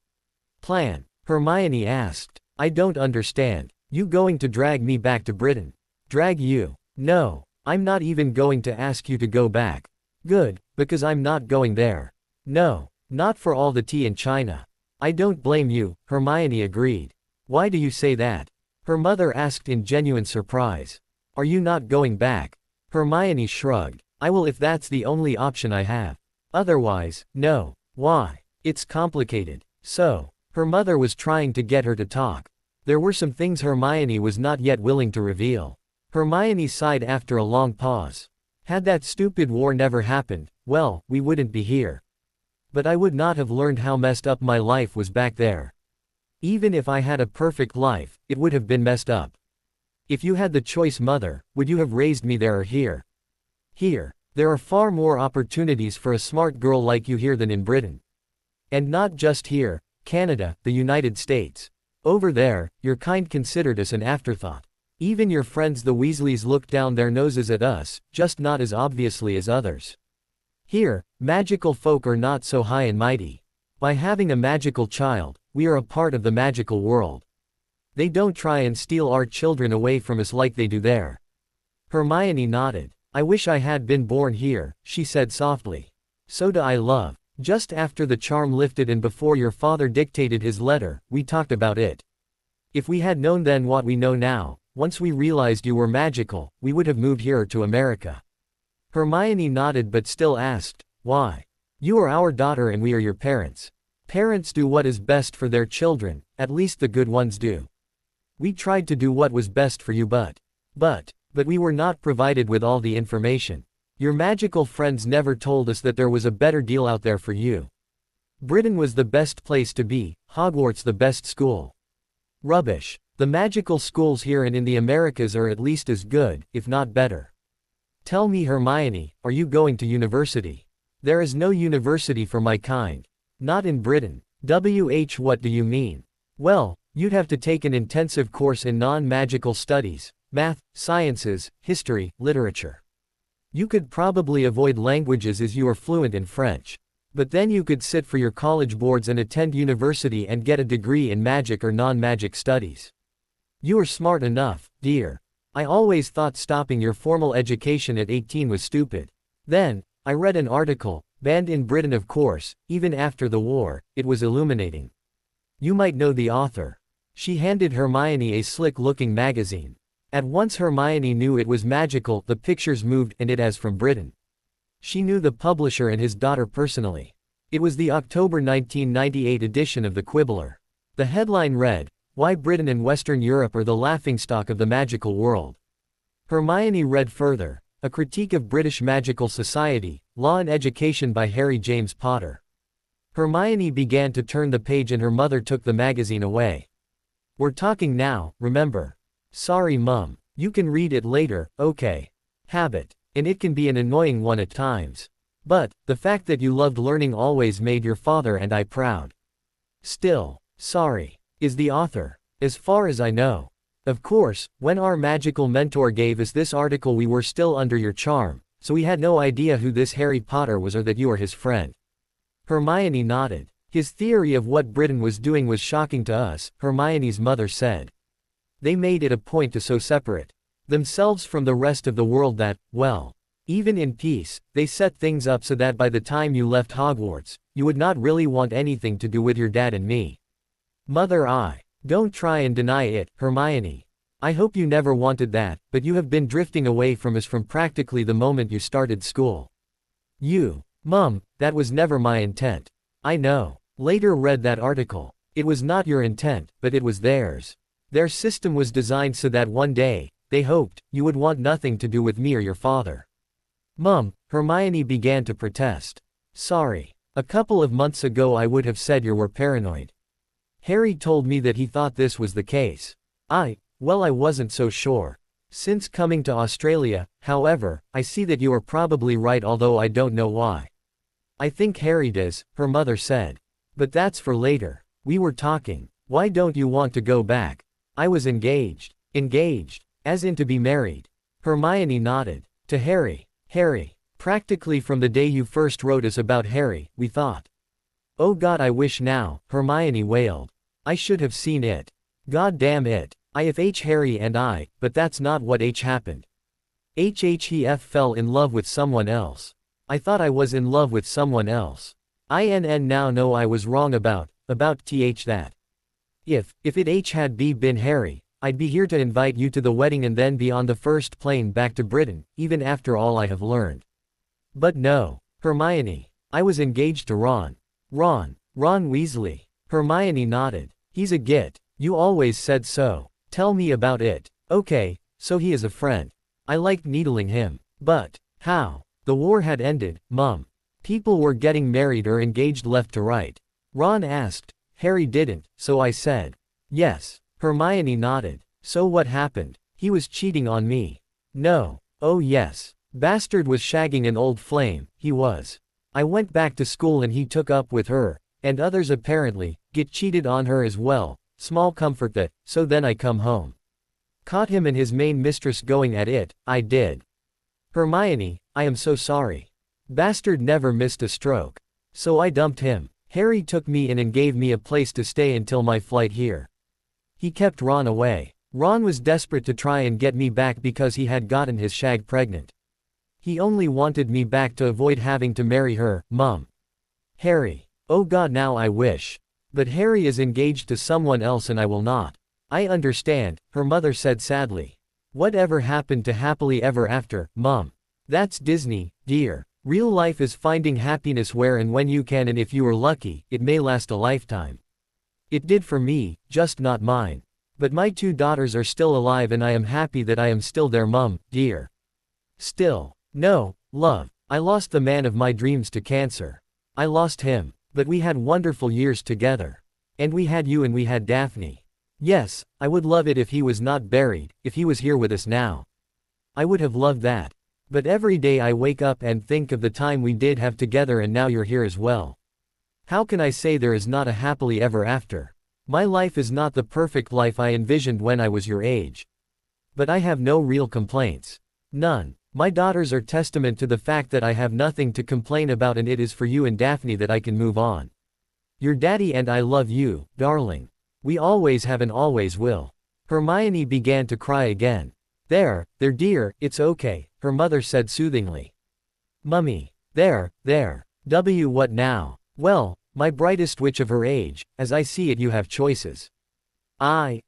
Plan? Hermione asked. I don't understand. You going to drag me back to Britain? Drag you? No. I'm not even going to ask you to go back. Good, because I'm not going there. No. Not for all the tea in China. I don't blame you, Hermione agreed. Why do you say that? Her mother asked in genuine surprise. Are you not going back? Hermione shrugged. I will if that's the only option I have. Otherwise, no. Why? It's complicated. So, her mother was trying to get her to talk. There were some things Hermione was not yet willing to reveal. Hermione sighed after a long pause. Had that stupid war never happened, well, we wouldn't be here. But I would not have learned how messed up my life was back there. Even if I had a perfect life, it would have been messed up. If you had the choice, Mother, would you have raised me there or here? Here. There are far more opportunities for a smart girl like you here than in Britain. And not just here, Canada, the United States. Over there, you're kind considered as an afterthought. Even your friends the Weasleys look down their noses at us, just not as obviously as others. Here, magical folk are not so high and mighty. By having a magical child, we are a part of the magical world. They don't try and steal our children away from us like they do there. Hermione nodded. I wish I had been born here, she said softly. So do I, love. Just after the charm lifted and before your father dictated his letter, we talked about it. If we had known then what we know now, once we realized you were magical, we would have moved here to America. Hermione nodded but still asked, why? You are our daughter and we are your parents. Parents do what is best for their children, at least the good ones do. We tried to do what was best for you but we were not provided with all the information. Your magical friends never told us that there was a better deal out there for you. Britain was the best place to be, Hogwarts the best school. Rubbish. The magical schools here and in the Americas are at least as good, if not better. Tell me, Hermione, are you going to university? There is no university for my kind. Not in Britain. What do you mean? Well, you'd have to take an intensive course in non-magical studies, math, sciences, history, literature. You could probably avoid languages as you are fluent in French. But then you could sit for your college boards and attend university and get a degree in magic or non-magic studies. You are smart enough, dear. I always thought stopping your formal education at 18 was stupid. Then, I read an article, banned in Britain of course, even after the war, it was illuminating. You might know the author. She handed Hermione a slick-looking magazine. At once Hermione knew it was magical, the pictures moved, and it as from Britain. She knew the publisher and his daughter personally. It was the October 1998 edition of the Quibbler. The headline read, Why Britain and Western Europe are the laughingstock of the magical world. Hermione read further, A Critique of British Magical Society, Law and Education by Harry James Potter. Hermione began to turn the page and her mother took the magazine away. We're talking now, remember? Sorry Mum, you can read it later, okay. Habit. And it can be an annoying one at times. But, the fact that you loved learning always made your father and I proud. Still, sorry. Is the author? As far as I know. Of course, when our magical mentor gave us this article we were still under your charm, so we had no idea who this Harry Potter was or that you are his friend. Hermione nodded. His theory of what Britain was doing was shocking to us, Hermione's mother said. They made it a point to so separate themselves from the rest of the world that, well, even in peace, they set things up so that by the time you left Hogwarts, you would not really want anything to do with your dad and me. Mother, don't try and deny it, Hermione. I hope you never wanted that, but you have been drifting away from us from practically the moment you started school. Mum, that was never my intent. I know. Later read that article. It was not your intent, but it was theirs. Their system was designed so that one day, they hoped, you would want nothing to do with me or your father. Mum, Hermione began to protest. Sorry. A couple of months ago I would have said you were paranoid. Harry told me that he thought this was the case. Well, I wasn't so sure. Since coming to Australia, however, I see that you are probably right, although I don't know why. I think Harry does, her mother said. But that's for later. We were talking. Why don't you want to go back? I was engaged. Engaged? As in to be married? Hermione nodded. To Harry. Harry. Practically from the day you first wrote us about Harry, we thought. Oh God, I wish now, Hermione wailed. I should have seen it. God damn it. Harry and I, but that's not what happened. He fell in love with someone else. I thought I was in love with someone else. Now know I was wrong about that. If it had been Harry, I'd be here to invite you to the wedding and then be on the first plane back to Britain, even after all I have learned. But no, Hermione. I was engaged to Ron. Ron Weasley. Hermione nodded. He's a git. You always said so. Tell me about it. Okay, so he is a friend. I liked needling him. But, how? The war had ended, Mum. People were getting married or engaged left to right. Ron asked. Harry didn't, so I said. Yes. Hermione nodded. So what happened? He was cheating on me. No. Oh yes. Bastard was shagging an old flame, he was. I went back to school and he took up with her, and others apparently, get cheated on her as well, small comfort that, so then I come home. Caught him and his main mistress going at it, I did. Hermione, I am so sorry. Bastard never missed a stroke. So I dumped him. Harry took me in and gave me a place to stay until my flight here. He kept Ron away. Ron was desperate to try and get me back because he had gotten his shag pregnant. He only wanted me back to avoid having to marry her, Mum. Harry. Oh God, now I wish. But Harry is engaged to someone else and I will not. I understand, her mother said sadly. Whatever happened to happily ever after, Mum? That's Disney, dear. Real life is finding happiness where and when you can, and if you are lucky, it may last a lifetime. It did for me, just not mine. But my 2 daughters are still alive and I am happy that I am still their mum, dear. Still. No, love. I lost the man of my dreams to cancer. I lost him. But we had wonderful years together. And we had you and we had Daphne. Yes, I would love it if he was not buried, if he was here with us now. I would have loved that. But every day I wake up and think of the time we did have together and now you're here as well. How can I say there is not a happily ever after? My life is not the perfect life I envisioned when I was your age. But I have no real complaints. None. My daughters are testament to the fact that I have nothing to complain about, and it is for you and Daphne that I can move on. Your daddy and I love you, darling. We always have and always will. Hermione began to cry again. There, dear, it's okay, her mother said soothingly. Mummy. There. What now? Well, my brightest witch of her age, as I see it you have choices. I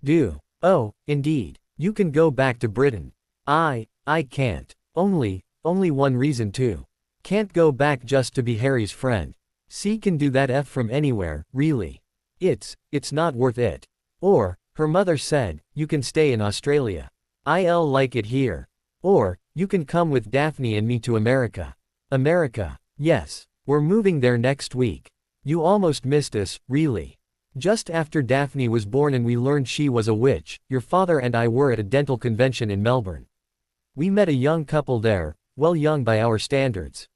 do. Oh, indeed. You can go back to Britain. I can't. Only one reason too. Can't go back just to be Harry's friend. C can do that from anywhere, really. It's not worth it. Or, her mother said, you can stay in Australia. I'll like it here. Or, you can come with Daphne and me to America. America. Yes. We're moving there next week. You almost missed us, really. Just after Daphne was born and we learned she was a witch, your father and I were at a dental convention in Melbourne. We met a young couple there, well, young by our standards.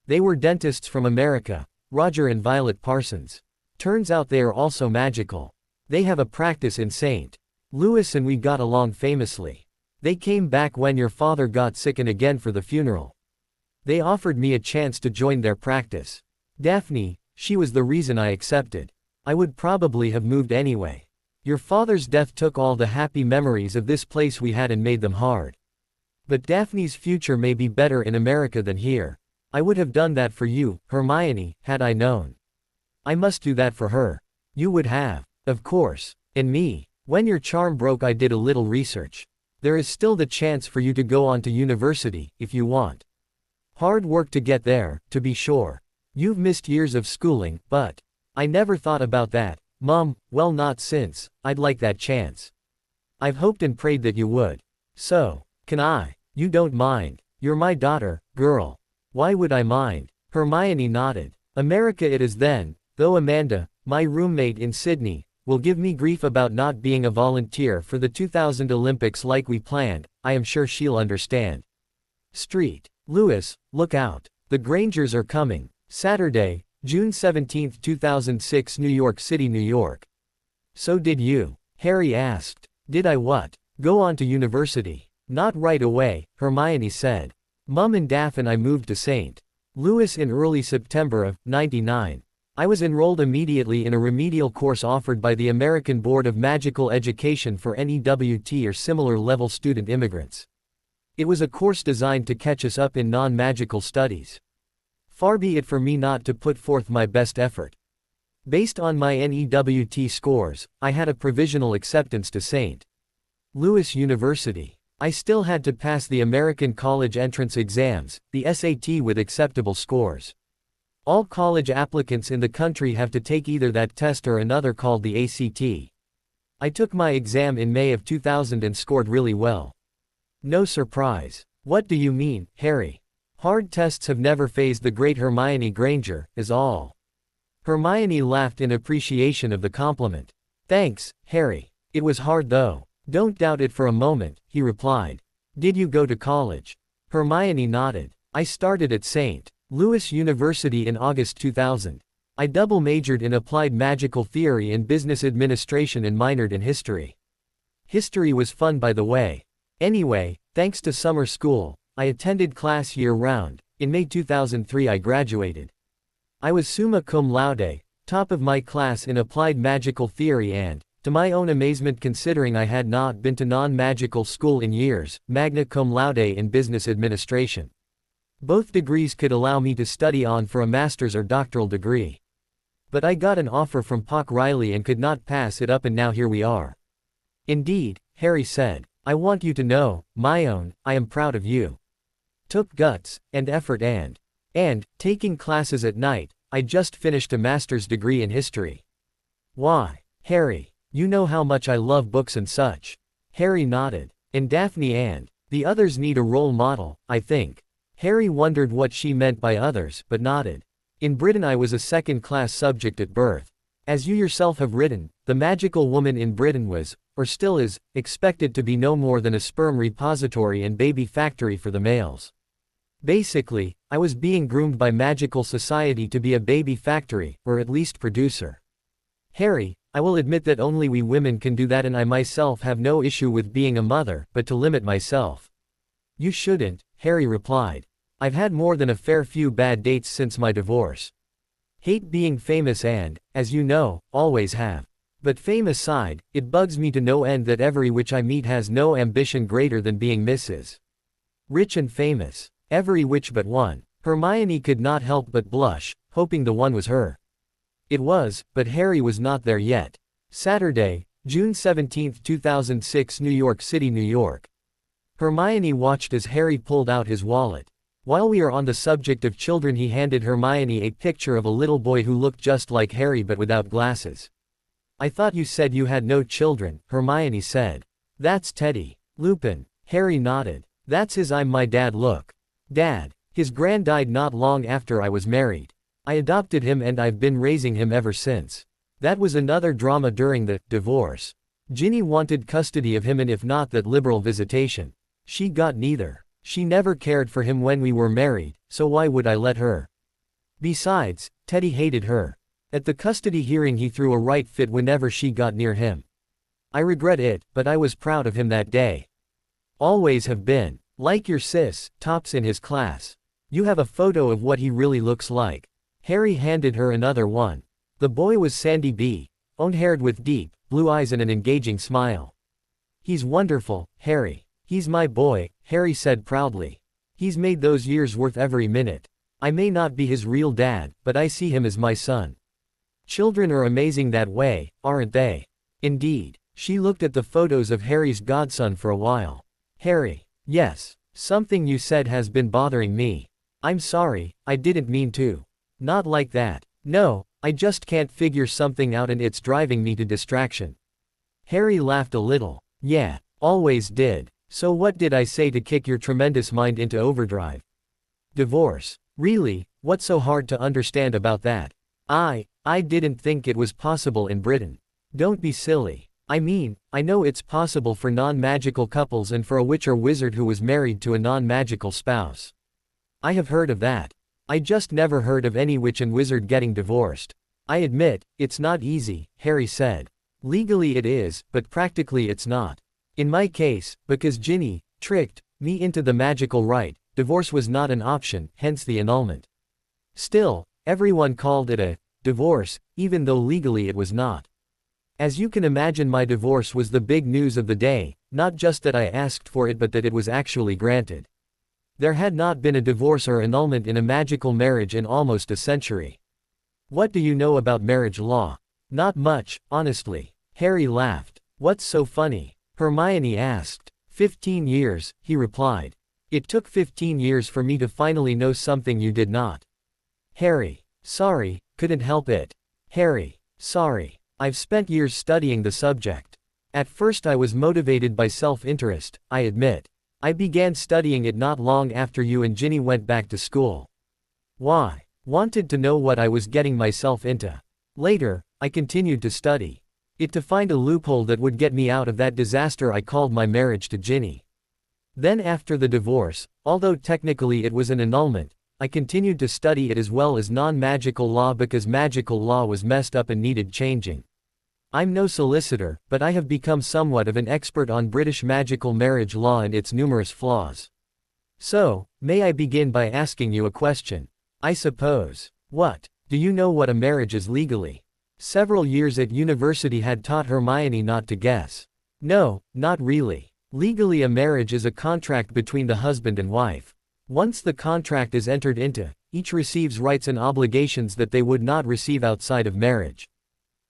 They were dentists from America, Roger and Violet Parsons. Turns out they are also magical. They have a practice in St. Louis and we got along famously. They came back when your father got sick and again for the funeral. They offered me a chance to join their practice. Daphne, she was the reason I accepted. I would probably have moved anyway. Your father's death took all the happy memories of this place we had and made them hard. But Daphne's future may be better in America than here. I would have done that for you, Hermione, had I known. I must do that for her. You would have, of course. And me. When your charm broke I did a little research. There is still the chance for you to go on to university, if you want. Hard work to get there, to be sure. You've missed years of schooling, but I never thought about that, Mom. Well, not since I'd like that chance. I've hoped and prayed that you would. So, can I? You don't mind. You're my daughter, girl. Why would I mind? Hermione nodded. America it is then, though Amanda, my roommate in Sydney, will give me grief about not being a volunteer for the 2000 Olympics like we planned. I am sure she'll understand. Street. Lewis, look out. The Grangers are coming. Saturday, June 17, 2006, New York City, New York. So did you? Harry asked. Did I what? Go on to university? Not right away, Hermione said. Mum and Daph and I moved to St. Louis in early September of '99. I was enrolled immediately in a remedial course offered by the American Board of Magical Education for NEWT or similar level student immigrants. It was a course designed to catch us up in non-magical studies. Far be it for me not to put forth my best effort. Based on my NEWT scores, I had a provisional acceptance to St. Louis University. I still had to pass the American College Entrance Exams, the SAT, with acceptable scores. All college applicants in the country have to take either that test or another called the ACT. I took my exam in May of 2000 and scored really well. No surprise. What do you mean, Harry? Hard tests have never fazed the great Hermione Granger, is all. Hermione laughed in appreciation of the compliment. Thanks, Harry. It was hard though. Don't doubt it for a moment, he replied. Did you go to college? Hermione nodded. I started at St. Louis University in August 2000. I double majored in applied magical theory and business administration and minored in history. History was fun, by the way. Anyway, thanks to summer school, I attended class year-round. In May 2003 I graduated. I was summa cum laude, top of my class in applied magical theory and, to my own amazement considering I had not been to non-magical school in years, magna cum laude in business administration. Both degrees could allow me to study on for a master's or doctoral degree. But I got an offer from Pock Riley and could not pass it up, and now here we are. Indeed, Harry said. I want you to know, my own, I am proud of you. Took guts, and effort and taking classes at night. I just finished a master's degree in history. Why, Harry, you know how much I love books and such. Harry nodded. And Daphne and the others need a role model, I think. Harry wondered what she meant by others, but nodded. In Britain I was a second-class subject at birth. As you yourself have written, the magical woman in Britain was, or still is, expected to be no more than a sperm repository and baby factory for the males. Basically, I was being groomed by magical society to be a baby factory, or at least producer. Harry, I will admit that only we women can do that, and I myself have no issue with being a mother, but to limit myself. You shouldn't, Harry replied. I've had more than a fair few bad dates since my divorce. Hate being famous and, as you know, always have. But fame aside, it bugs me to no end that every witch I meet has no ambition greater than being Mrs. Rich and famous. Every witch but one. Hermione could not help but blush, hoping the one was her. It was, but Harry was not there yet. Saturday, June 17, 2006, New York City, New York. Hermione watched as Harry pulled out his wallet. While we are on the subject of children, he handed Hermione a picture of a little boy who looked just like Harry but without glasses. I thought you said you had no children, Hermione said. That's Teddy. Lupin. Harry nodded. That's his I'm my dad look. Dad. His gran died not long after I was married. I adopted him and I've been raising him ever since. That was another drama during the divorce. Ginny wanted custody of him, and if not that liberal visitation. She got neither. She never cared for him when we were married, so why would I let her? Besides, Teddy hated her. At the custody hearing he threw a right fit whenever she got near him. I regret it, but I was proud of him that day. Always have been. Like your sis, tops in his class. You have a photo of what he really looks like. Harry handed her another one. The boy was Sandy B. Own-haired with deep, blue eyes and an engaging smile. He's wonderful, Harry. He's my boy, Harry said proudly. He's made those years worth every minute. I may not be his real dad, but I see him as my son. Children are amazing that way, aren't they? Indeed. She looked at the photos of Harry's godson for a while. Harry. Yes. Something you said has been bothering me. I'm sorry, I didn't mean to. Not like that. No, I just can't figure something out and it's driving me to distraction. Harry laughed a little. Yeah, always did. So what did I say to kick your tremendous mind into overdrive? Divorce. Really, what's so hard to understand about that? I didn't think it was possible in Britain. Don't be silly. I mean, I know it's possible for non-magical couples and for a witch or wizard who was married to a non-magical spouse. I have heard of that. I just never heard of any witch and wizard getting divorced. I admit, it's not easy, Harry said. Legally it is, but practically it's not. In my case, because Ginny tricked me into the magical rite, divorce was not an option, hence the annulment. Still, everyone called it a divorce, even though legally it was not. As you can imagine, my divorce was the big news of the day, not just that I asked for it but that it was actually granted. There had not been a divorce or annulment in a magical marriage in almost a century. What do you know about marriage law? Not much, honestly. Harry laughed. What's so funny? Hermione asked. 15 years, he replied. It took 15 years for me to finally know something you did not. Harry. Sorry, couldn't help it. Harry. Sorry. I've spent years studying the subject. At first I was motivated by self-interest, I admit. I began studying it not long after you and Ginny went back to school. Why? Wanted to know what I was getting myself into. Later, I continued to study it to find a loophole that would get me out of that disaster I called my marriage to Ginny. Then after the divorce, although technically it was an annulment, I continued to study it as well as non-magical law because magical law was messed up and needed changing. I'm no solicitor, but I have become somewhat of an expert on British magical marriage law and its numerous flaws. So, may I begin by asking you a question? I suppose. What? Do you know what a marriage is legally? Several years at university had taught Hermione not to guess. No, not really. Legally, a marriage is a contract between the husband and wife. Once the contract is entered into, each receives rights and obligations that they would not receive outside of marriage.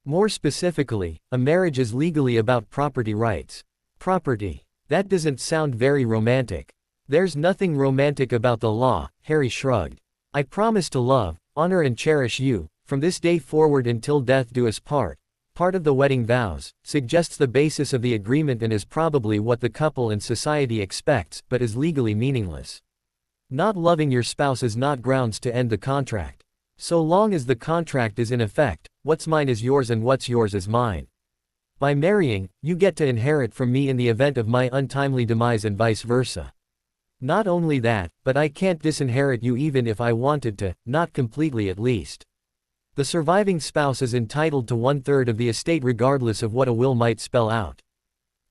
More specifically, a marriage is legally about property rights. Property. That doesn't sound very romantic. There's nothing romantic about the law, Harry shrugged. I promise to love, honor and cherish you, from this day forward until death do us part. Part of the wedding vows, suggests the basis of the agreement and is probably what the couple and society expects, but is legally meaningless. Not loving your spouse is not grounds to end the contract. So long as the contract is in effect, what's mine is yours and what's yours is mine. By marrying, you get to inherit from me in the event of my untimely demise and vice versa. Not only that, but I can't disinherit you even if I wanted to, not completely at least. The surviving spouse is entitled to 1/3 of the estate regardless of what a will might spell out.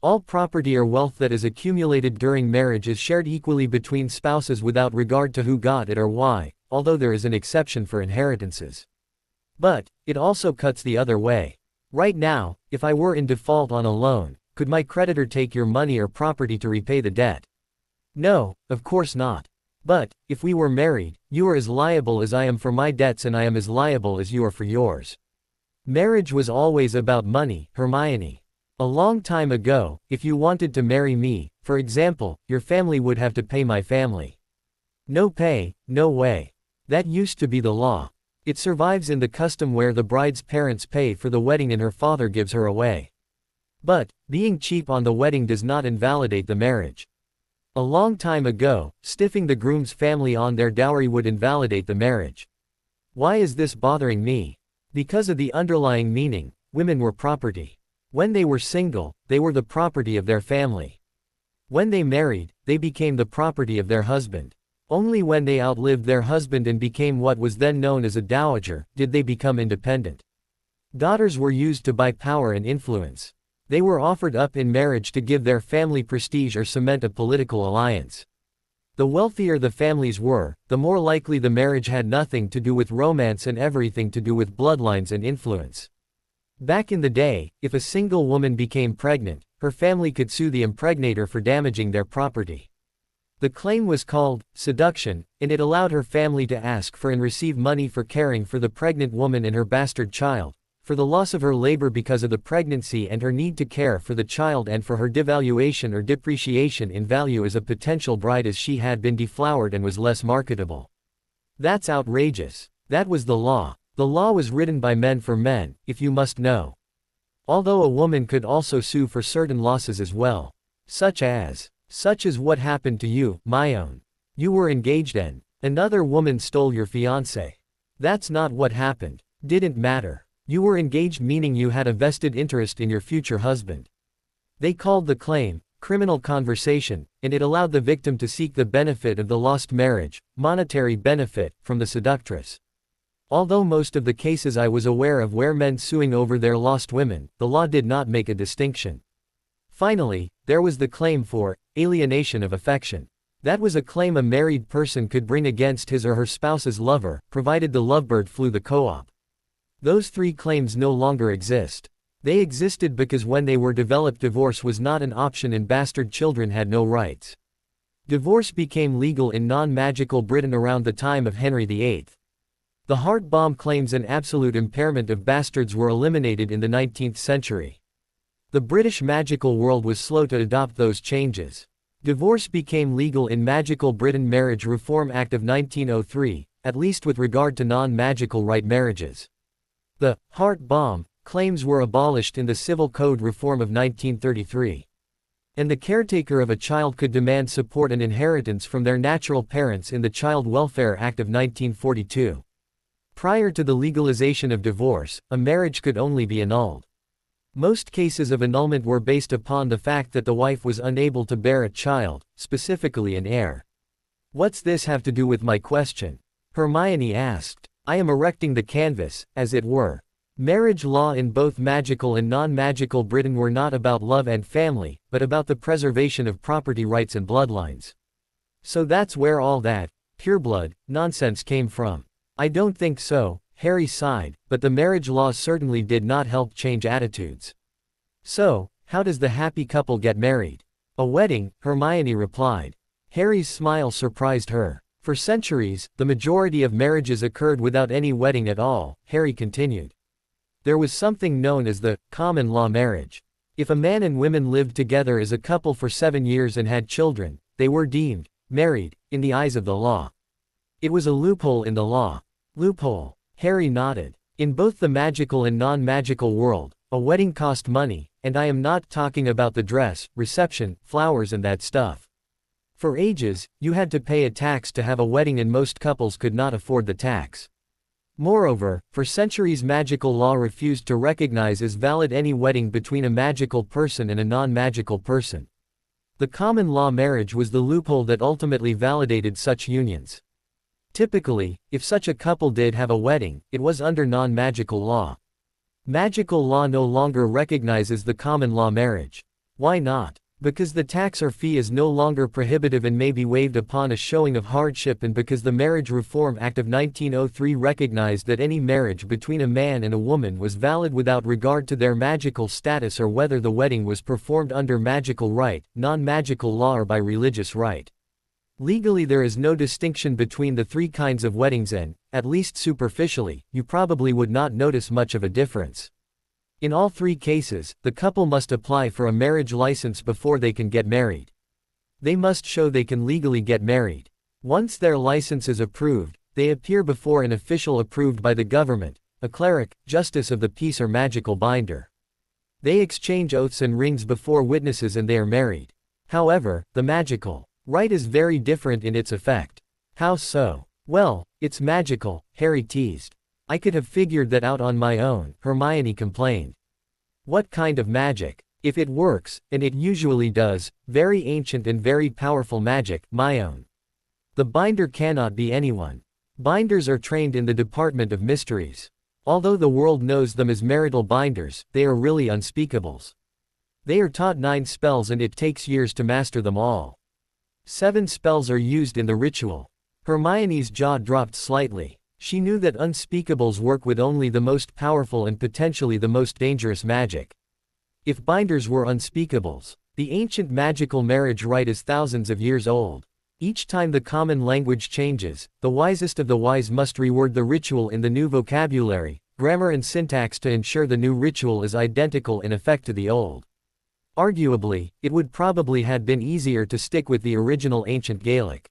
All property or wealth that is accumulated during marriage is shared equally between spouses without regard to who got it or why, although there is an exception for inheritances. But, it also cuts the other way. Right now, if I were in default on a loan, could my creditor take your money or property to repay the debt? No, of course not. But, if we were married, you are as liable as I am for my debts and I am as liable as you are for yours. Marriage was always about money, Hermione. A long time ago, if you wanted to marry me, for example, your family would have to pay my family. No pay, no way. That used to be the law. It survives in the custom where the bride's parents pay for the wedding and her father gives her away. But, being cheap on the wedding does not invalidate the marriage. A long time ago, stiffing the groom's family on their dowry would invalidate the marriage. Why is this bothering me? Because of the underlying meaning, women were property. When they were single, they were the property of their family. When they married, they became the property of their husband. Only when they outlived their husband and became what was then known as a dowager, did they become independent. Daughters were used to buy power and influence. They were offered up in marriage to give their family prestige or cement a political alliance. The wealthier the families were, the more likely the marriage had nothing to do with romance and everything to do with bloodlines and influence. Back in the day, if a single woman became pregnant, her family could sue the impregnator for damaging their property. The claim was called seduction, and it allowed her family to ask for and receive money for caring for the pregnant woman and her bastard child, for the loss of her labor because of the pregnancy and her need to care for the child, and for her devaluation or depreciation in value as a potential bride as she had been deflowered and was less marketable. That's outrageous. That was the law. The law was written by men for men, if you must know. Although a woman could also sue for certain losses as well. Such as what happened to you, my own. You were engaged and another woman stole your fiancé. That's not what happened. Didn't matter. You were engaged, meaning you had a vested interest in your future husband. They called the claim criminal conversation, and it allowed the victim to seek the benefit of the lost marriage, monetary benefit, from the seductress. Although most of the cases I was aware of were men suing over their lost women, the law did not make a distinction. Finally, there was the claim for alienation of affection. That was a claim a married person could bring against his or her spouse's lover, provided the lovebird flew the co-op. Those three claims no longer exist. They existed because when they were developed, divorce was not an option and bastard children had no rights. Divorce became legal in non-magical Britain around the time of Henry VIII. The heart bomb claims and absolute impairment of bastards were eliminated in the 19th century. The British magical world was slow to adopt those changes. Divorce became legal in Magical Britain Marriage Reform Act of 1903, at least with regard to non-magical right marriages. The heart bomb claims were abolished in the Civil Code Reform of 1933. And the caretaker of a child could demand support and inheritance from their natural parents in the Child Welfare Act of 1942. Prior to the legalization of divorce, a marriage could only be annulled. Most cases of annulment were based upon the fact that the wife was unable to bear a child, specifically an heir. What's this have to do with my question? Hermione asked. I am erecting the canvas, as it were. Marriage law in both magical and non-magical Britain were not about love and family, but about the preservation of property rights and bloodlines. So that's where all that pureblood nonsense came from. I don't think so, Harry sighed, but the marriage law certainly did not help change attitudes. So, how does the happy couple get married? A wedding, Hermione replied. Harry's smile surprised her. For centuries, the majority of marriages occurred without any wedding at all, Harry continued. There was something known as the common law marriage. If a man and woman lived together as a couple for 7 years and had children, they were deemed married, in the eyes of the law. It was a loophole in the law. Loophole. Harry nodded. In both the magical and non-magical world, a wedding cost money, and I am not talking about the dress, reception, flowers and that stuff. For ages, you had to pay a tax to have a wedding and most couples could not afford the tax. Moreover, for centuries magical law refused to recognize as valid any wedding between a magical person and a non-magical person. The common law marriage was the loophole that ultimately validated such unions. Typically, if such a couple did have a wedding, it was under non-magical law. Magical law no longer recognizes the common law marriage. Why not? Because the tax or fee is no longer prohibitive and may be waived upon a showing of hardship, and because the Marriage Reform Act of 1903 recognized that any marriage between a man and a woman was valid without regard to their magical status or whether the wedding was performed under magical rite, non-magical law or by religious rite. Legally there is no distinction between the three kinds of weddings and, at least superficially, you probably would not notice much of a difference. In all three cases, the couple must apply for a marriage license before they can get married. They must show they can legally get married. Once their license is approved, they appear before an official approved by the government, a cleric, justice of the peace or magical binder. They exchange oaths and rings before witnesses and they are married. However, the magical rite is very different in its effect. How so? Well, it's magical, Harry teased. I could have figured that out on my own, Hermione complained. What kind of magic? If it works, and it usually does, very ancient and very powerful magic, my own. The binder cannot be anyone. Binders are trained in the Department of Mysteries. Although the world knows them as marital binders, they are really unspeakables. They are taught 9 spells and it takes years to master them all. 7 spells are used in the ritual. Hermione's jaw dropped slightly. She knew that unspeakables work with only the most powerful and potentially the most dangerous magic. If binders were unspeakables, the ancient magical marriage rite is thousands of years old. Each time the common language changes, the wisest of the wise must reword the ritual in the new vocabulary, grammar and syntax to ensure the new ritual is identical in effect to the old. Arguably, it would probably have been easier to stick with the original ancient Gaelic.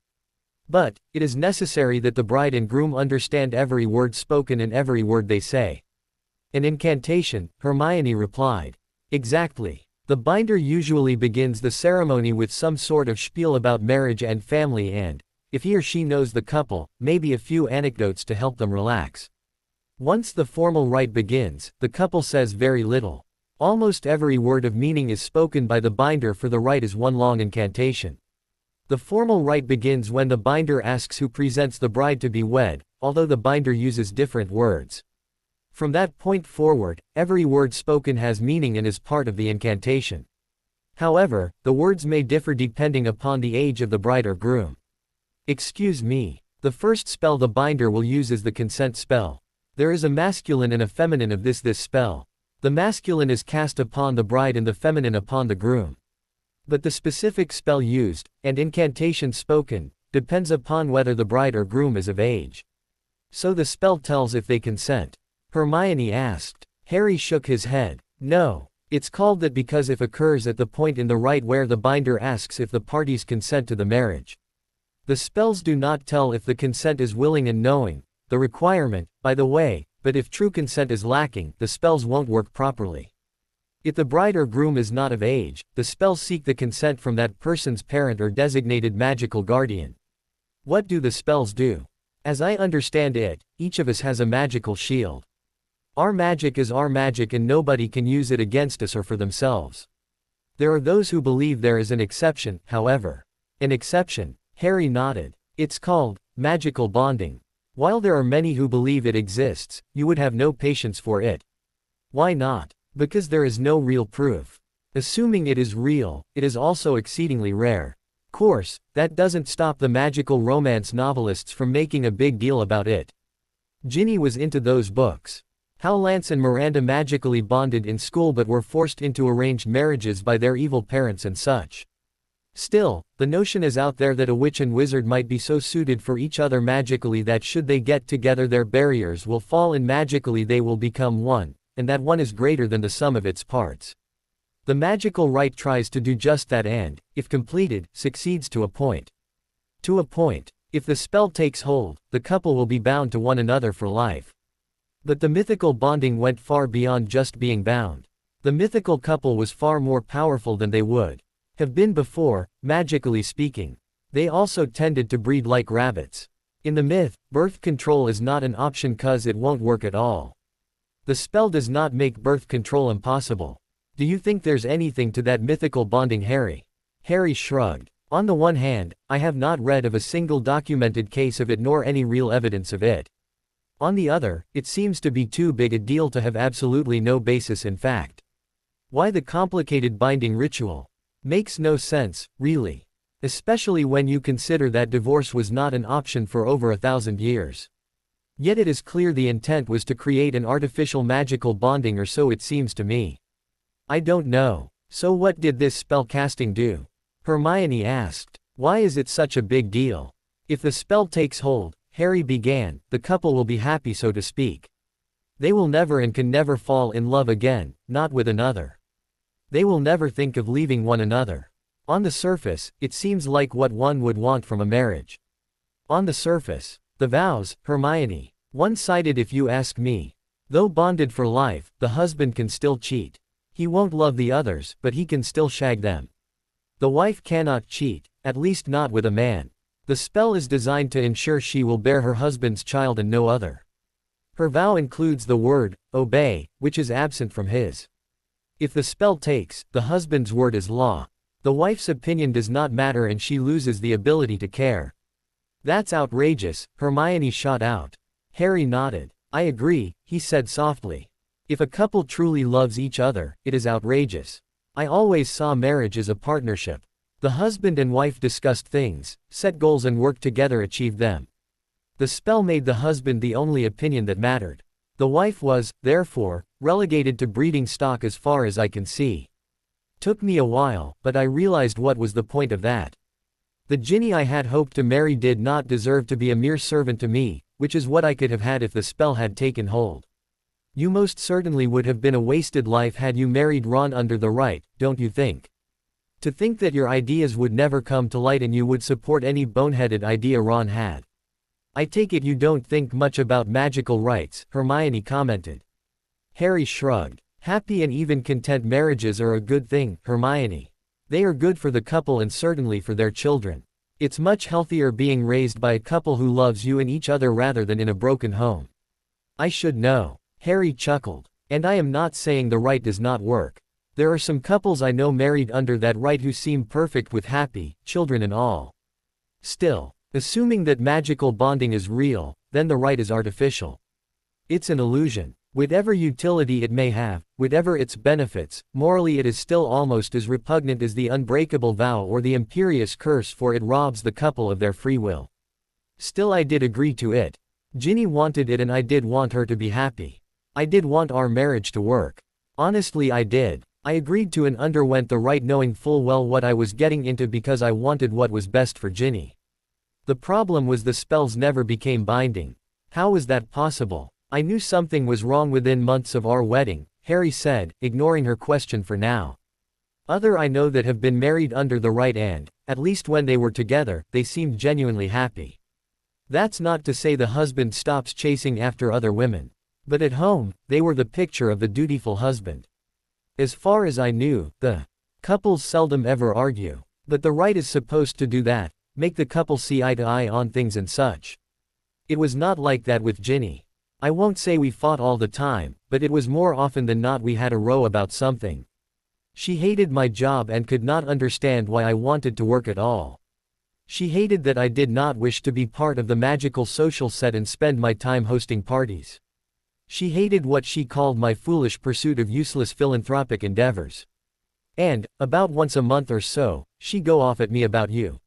But, it is necessary that the bride and groom understand every word spoken and every word they say. An incantation, Hermione replied. Exactly. The binder usually begins the ceremony with some sort of spiel about marriage and family and, if he or she knows the couple, maybe a few anecdotes to help them relax. Once the formal rite begins, the couple says very little. Almost every word of meaning is spoken by the binder, for the rite is one long incantation. The formal rite begins when the binder asks who presents the bride to be wed, although the binder uses different words. From that point forward, every word spoken has meaning and is part of the incantation. However, the words may differ depending upon the age of the bride or groom. Excuse me. The first spell the binder will use is the consent spell. There is a masculine and a feminine of this spell. The masculine is cast upon the bride and the feminine upon the groom. But the specific spell used, and incantation spoken, depends upon whether the bride or groom is of age. So the spell tells if they consent. Hermione asked. Harry shook his head. No. It's called that because it occurs at the point in the rite where the binder asks if the parties consent to the marriage. The spells do not tell if the consent is willing and knowing, the requirement, by the way, but if true consent is lacking, the spells won't work properly. If the bride or groom is not of age, the spells seek the consent from that person's parent or designated magical guardian. What do the spells do? As I understand it, each of us has a magical shield. Our magic is our magic and nobody can use it against us or for themselves. There are those who believe there is an exception, however. An exception? Harry nodded. It's called magical bonding. While there are many who believe it exists, you would have no patience for it. Why not? Because there is no real proof. Assuming it is real, it is also exceedingly rare. Course, that doesn't stop the magical romance novelists from making a big deal about it. Ginny was into those books. How Lance and Miranda magically bonded in school but were forced into arranged marriages by their evil parents and such. Still, the notion is out there that a witch and wizard might be so suited for each other magically that should they get together their barriers will fall and magically they will become one, and that one is greater than the sum of its parts. The magical rite tries to do just that and, if completed, succeeds to a point. To a point. If the spell takes hold, the couple will be bound to one another for life. But the mythical bonding went far beyond just being bound. The mythical couple was far more powerful than they would have been before, magically speaking. They also tended to breed like rabbits. In the myth, birth control is not an option cause it won't work at all. The spell does not make birth control impossible. Do you think there's anything to that mythical bonding, Harry? Harry shrugged. On the one hand, I have not read of a single documented case of it nor any real evidence of it. On the other, it seems to be too big a deal to have absolutely no basis in fact. Why the complicated binding ritual? Makes no sense, really. Especially when you consider that divorce was not an option for over 1,000 years. Yet it is clear the intent was to create an artificial magical bonding, or so it seems to me. I don't know. So what did this spell casting do? Hermione asked. Why is it such a big deal? If the spell takes hold, Harry began, the couple will be happy, so to speak. They will never and can never fall in love again, not with another. They will never think of leaving one another. On the surface, it seems like what one would want from a marriage. On the surface. The vows, Hermione. One-sided if you ask me. Though bonded for life, the husband can still cheat. He won't love the others, but he can still shag them. The wife cannot cheat, at least not with a man. The spell is designed to ensure she will bear her husband's child and no other. Her vow includes the word, obey, which is absent from his. If the spell takes, the husband's word is law. The wife's opinion does not matter and she loses the ability to care. That's outrageous, Hermione shot out. Harry nodded. I agree, he said softly. If a couple truly loves each other, it is outrageous. I always saw marriage as a partnership. The husband and wife discussed things, set goals and worked together to achieve them. The spell made the husband the only opinion that mattered. The wife was, therefore, relegated to breeding stock as far as I can see. Took me a while, but I realized what was the point of that. The Ginny I had hoped to marry did not deserve to be a mere servant to me, which is what I could have had if the spell had taken hold. You most certainly would have been a wasted life had you married Ron under the rite, don't you think? To think that your ideas would never come to light and you would support any boneheaded idea Ron had. I take it you don't think much about magical rites, Hermione commented. Harry shrugged. Happy and even content marriages are a good thing, Hermione. They are good for the couple and certainly for their children. It's much healthier being raised by a couple who loves you and each other rather than in a broken home. I should know. Harry chuckled. And I am not saying the rite does not work. There are some couples I know married under that rite who seem perfect with happy children and all. Still, assuming that magical bonding is real, then the rite is artificial. It's an illusion. Whatever utility it may have, whatever its benefits, morally it is still almost as repugnant as the unbreakable vow or the imperious curse, for it robs the couple of their free will. Still I did agree to it. Ginny wanted it and I did want her to be happy. I did want our marriage to work. Honestly I did. I agreed to and underwent the rite knowing full well what I was getting into because I wanted what was best for Ginny. The problem was the spells never became binding. How was that possible? I knew something was wrong within months of our wedding, Harry said, ignoring her question for now. Other I know that have been married under the rite and, at least when they were together, they seemed genuinely happy. That's not to say the husband stops chasing after other women. But at home, they were the picture of the dutiful husband. As far as I knew, the couples seldom ever argue. But the rite is supposed to do that, make the couple see eye to eye on things and such. It was not like that with Ginny. I won't say we fought all the time, but it was more often than not we had a row about something. She hated my job and could not understand why I wanted to work at all. She hated that I did not wish to be part of the magical social set and spend my time hosting parties. She hated what she called my foolish pursuit of useless philanthropic endeavors. And, about once a month or so, she'd go off at me about you.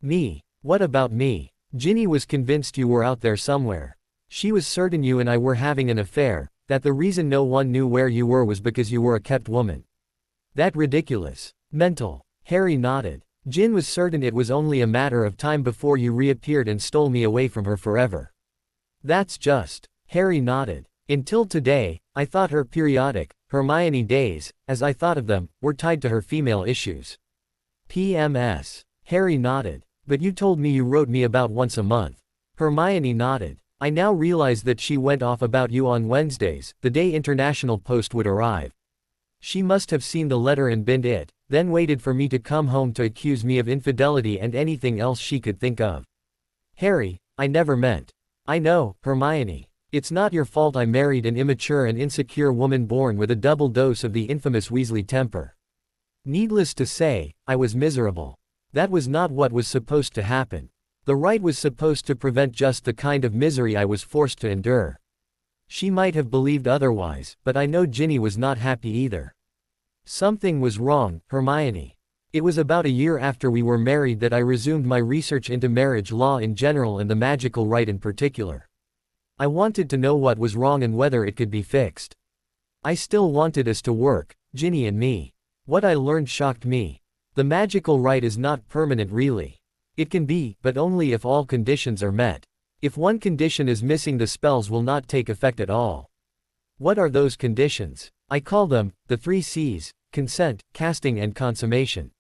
Me? What about me? Ginny was convinced you were out there somewhere. She was certain you and I were having an affair, that the reason no one knew where you were was because you were a kept woman. That ridiculous. Mental. Harry nodded. Gin was certain it was only a matter of time before you reappeared and stole me away from her forever. That's just. Harry nodded. Until today, I thought her periodic, Hermione days, as I thought of them, were tied to her female issues. PMS. Harry nodded. But you told me you wrote me about once a month. Hermione nodded. I now realize that she went off about you on Wednesdays, the day international post would arrive. She must have seen the letter and binned it, then waited for me to come home to accuse me of infidelity and anything else she could think of. Harry, I never meant. I know, Hermione. It's not your fault I married an immature and insecure woman born with a double dose of the infamous Weasley temper. Needless to say, I was miserable. That was not what was supposed to happen. The right was supposed to prevent just the kind of misery I was forced to endure. She might have believed otherwise, but I know Ginny was not happy either. Something was wrong, Hermione. It was about a year after we were married that I resumed my research into marriage law in general and the magical rite in particular. I wanted to know what was wrong and whether it could be fixed. I still wanted us to work, Ginny and me. What I learned shocked me. The magical rite is not permanent really. It can be, but only if all conditions are met. If one condition is missing, the spells will not take effect at all. What are those conditions? I call them, the 3 C's, consent, casting and consummation.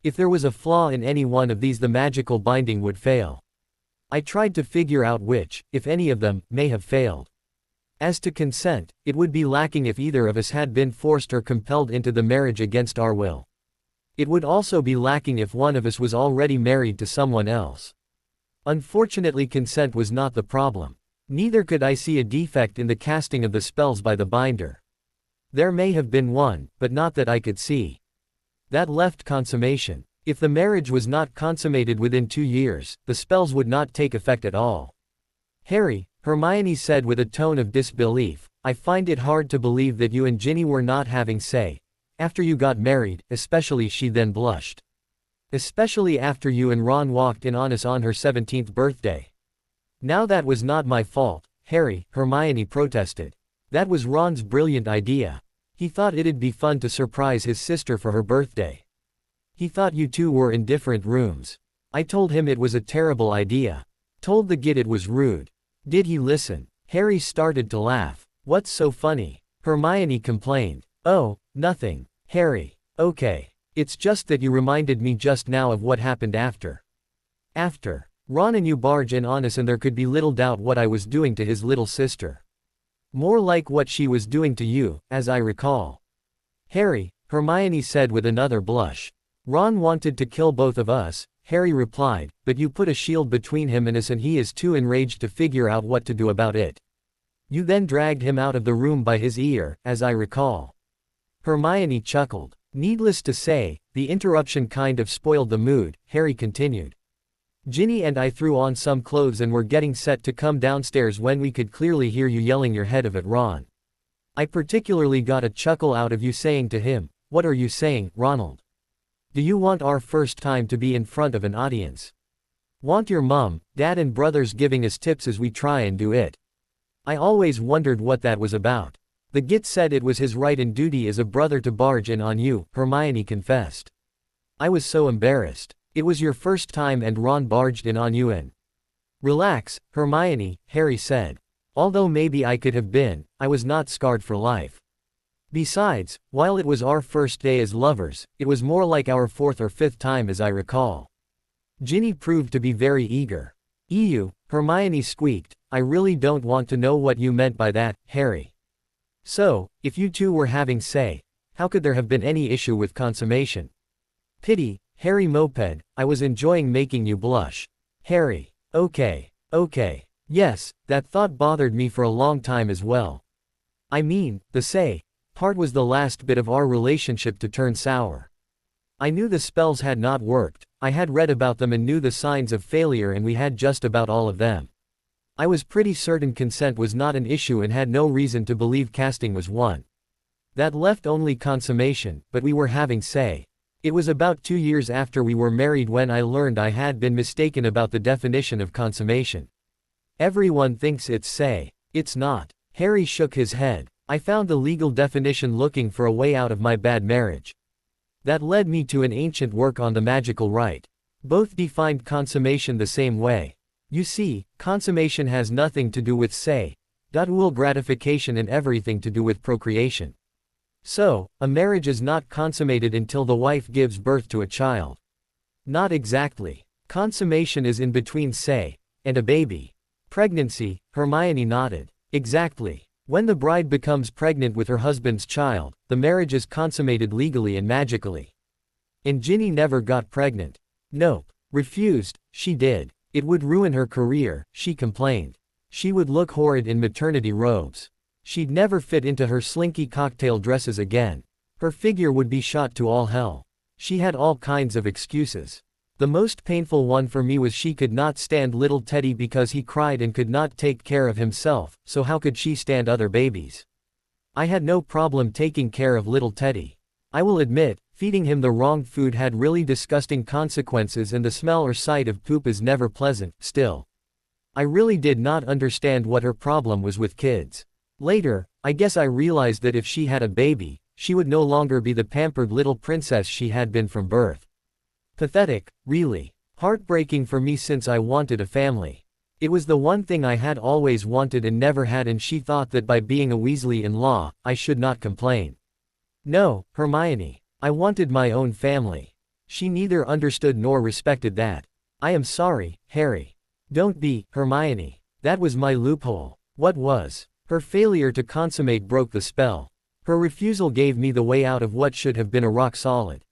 If there was a flaw in any one of these, the magical binding would fail. I tried to figure out which, if any of them, may have failed. As to consent, it would be lacking if either of us had been forced or compelled into the marriage against our will. It would also be lacking if one of us was already married to someone else. Unfortunately, consent was not the problem. Neither could I see a defect in the casting of the spells by the binder. There may have been one, but not that I could see. That left consummation. If the marriage was not consummated within 2 years, the spells would not take effect at all. Harry, Hermione said with a tone of disbelief, I find it hard to believe that you and Ginny were not having say. After you got married, especially. She then blushed. Especially after you and Ron walked in on us on her 17th birthday. Now that was not my fault, Harry, Hermione protested. That was Ron's brilliant idea. He thought it'd be fun to surprise his sister for her birthday. He thought you two were in different rooms. I told him it was a terrible idea. Told the git it was rude. Did he listen? Harry started to laugh. What's so funny? Hermione complained. Oh, nothing, Harry. Okay. It's just that you reminded me just now of what happened after. After. Ron and you barge in on us and there could be little doubt what I was doing to his little sister. More like what she was doing to you, as I recall. Harry, Hermione said with another blush. Ron wanted to kill both of us, Harry replied, but you put a shield between him and us and he is too enraged to figure out what to do about it. You then dragged him out of the room by his ear, as I recall. Hermione chuckled. Needless to say, the interruption kind of spoiled the mood, Harry continued. Ginny and I threw on some clothes and were getting set to come downstairs when we could clearly hear you yelling your head off at Ron. I particularly got a chuckle out of you saying to him, "What are you saying, Ronald? Do you want our first time to be in front of an audience? Want your mom, dad and brothers giving us tips as we try and do it?" I always wondered what that was about. The git said it was his right and duty as a brother to barge in on you, Hermione confessed. I was so embarrassed. It was your first time and Ron barged in on you and... Relax, Hermione, Harry said. Although maybe I could have been, I was not scarred for life. Besides, while it was our first day as lovers, it was more like our 4th or 5th time as I recall. Ginny proved to be very eager. "Ew," Hermione squeaked, "I really don't want to know what you meant by that, Harry. So, if you two were having say, how could there have been any issue with consummation?" "Pity, Harry moped, I was enjoying making you blush." Harry. Okay. Yes, that thought bothered me for a long time as well. I mean, the say part was the last bit of our relationship to turn sour. I knew the spells had not worked, I had read about them and knew the signs of failure, and we had just about all of them. I was pretty certain consent was not an issue and had no reason to believe casting was one. That left only consummation, but we were having say. It was about 2 years after we were married when I learned I had been mistaken about the definition of consummation. Everyone thinks it's say. It's not. Harry shook his head. I found the legal definition looking for a way out of my bad marriage. That led me to an ancient work on the magical rite. Both defined consummation the same way. You see, consummation has nothing to do with say, will gratification and everything to do with procreation. So, a marriage is not consummated until the wife gives birth to a child. Not exactly. Consummation is in between say and a baby. Pregnancy, Hermione nodded. Exactly. When the bride becomes pregnant with her husband's child, the marriage is consummated legally and magically. And Ginny never got pregnant. Nope. Refused, she did. It would ruin her career, she complained. She would look horrid in maternity robes. She'd never fit into her slinky cocktail dresses again. Her figure would be shot to all hell. She had all kinds of excuses. The most painful one for me was she could not stand little Teddy because he cried and could not take care of himself, so how could she stand other babies? I had no problem taking care of little Teddy. I will admit, feeding him the wrong food had really disgusting consequences, and the smell or sight of poop is never pleasant. Still, I really did not understand what her problem was with kids. Later, I guess I realized that if she had a baby, she would no longer be the pampered little princess she had been from birth. Pathetic, really. Heartbreaking for me since I wanted a family. It was the one thing I had always wanted and never had, and she thought that by being a Weasley-in-law, I should not complain. No, Hermione. I wanted my own family. She neither understood nor respected that. I am sorry, Harry. Don't be, Hermione. That was my loophole. What was? Her failure to consummate broke the spell. Her refusal gave me the way out of what should have been a rock-solid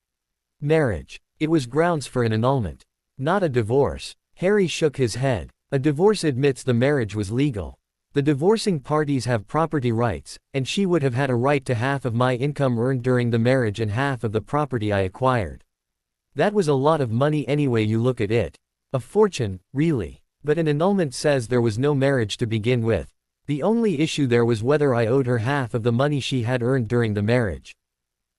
marriage. It was grounds for an annulment. Not a divorce. Harry shook his head. A divorce admits the marriage was legal. The divorcing parties have property rights, and she would have had a right to half of my income earned during the marriage and half of the property I acquired. That was a lot of money any way you look at it. A fortune, really. But an annulment says there was no marriage to begin with. The only issue there was whether I owed her half of the money she had earned during the marriage.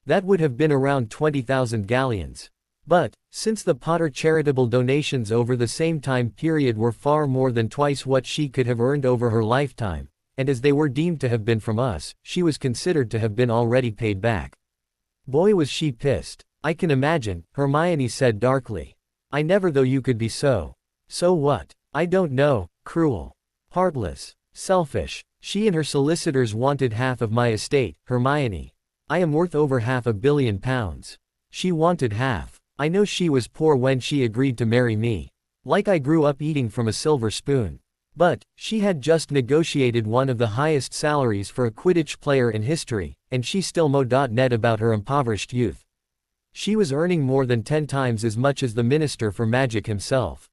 That would have been around 20,000 galleons. But, since the Potter charitable donations over the same time period were far more than twice what she could have earned over her lifetime, and as they were deemed to have been from us, she was considered to have been already paid back. Boy was she pissed. I can imagine, Hermione said darkly. I never thought you could be so. So what? I don't know, cruel. Heartless. Selfish. She and her solicitors wanted half of my estate, Hermione. I am worth over £500 million. She wanted half. I know she was poor when she agreed to marry me. Like I grew up eating from a silver spoon. But, she had just negotiated one of the highest salaries for a Quidditch player in history, and she still mo.net about her impoverished youth. She was earning more than 10 times as much as the Minister for Magic himself.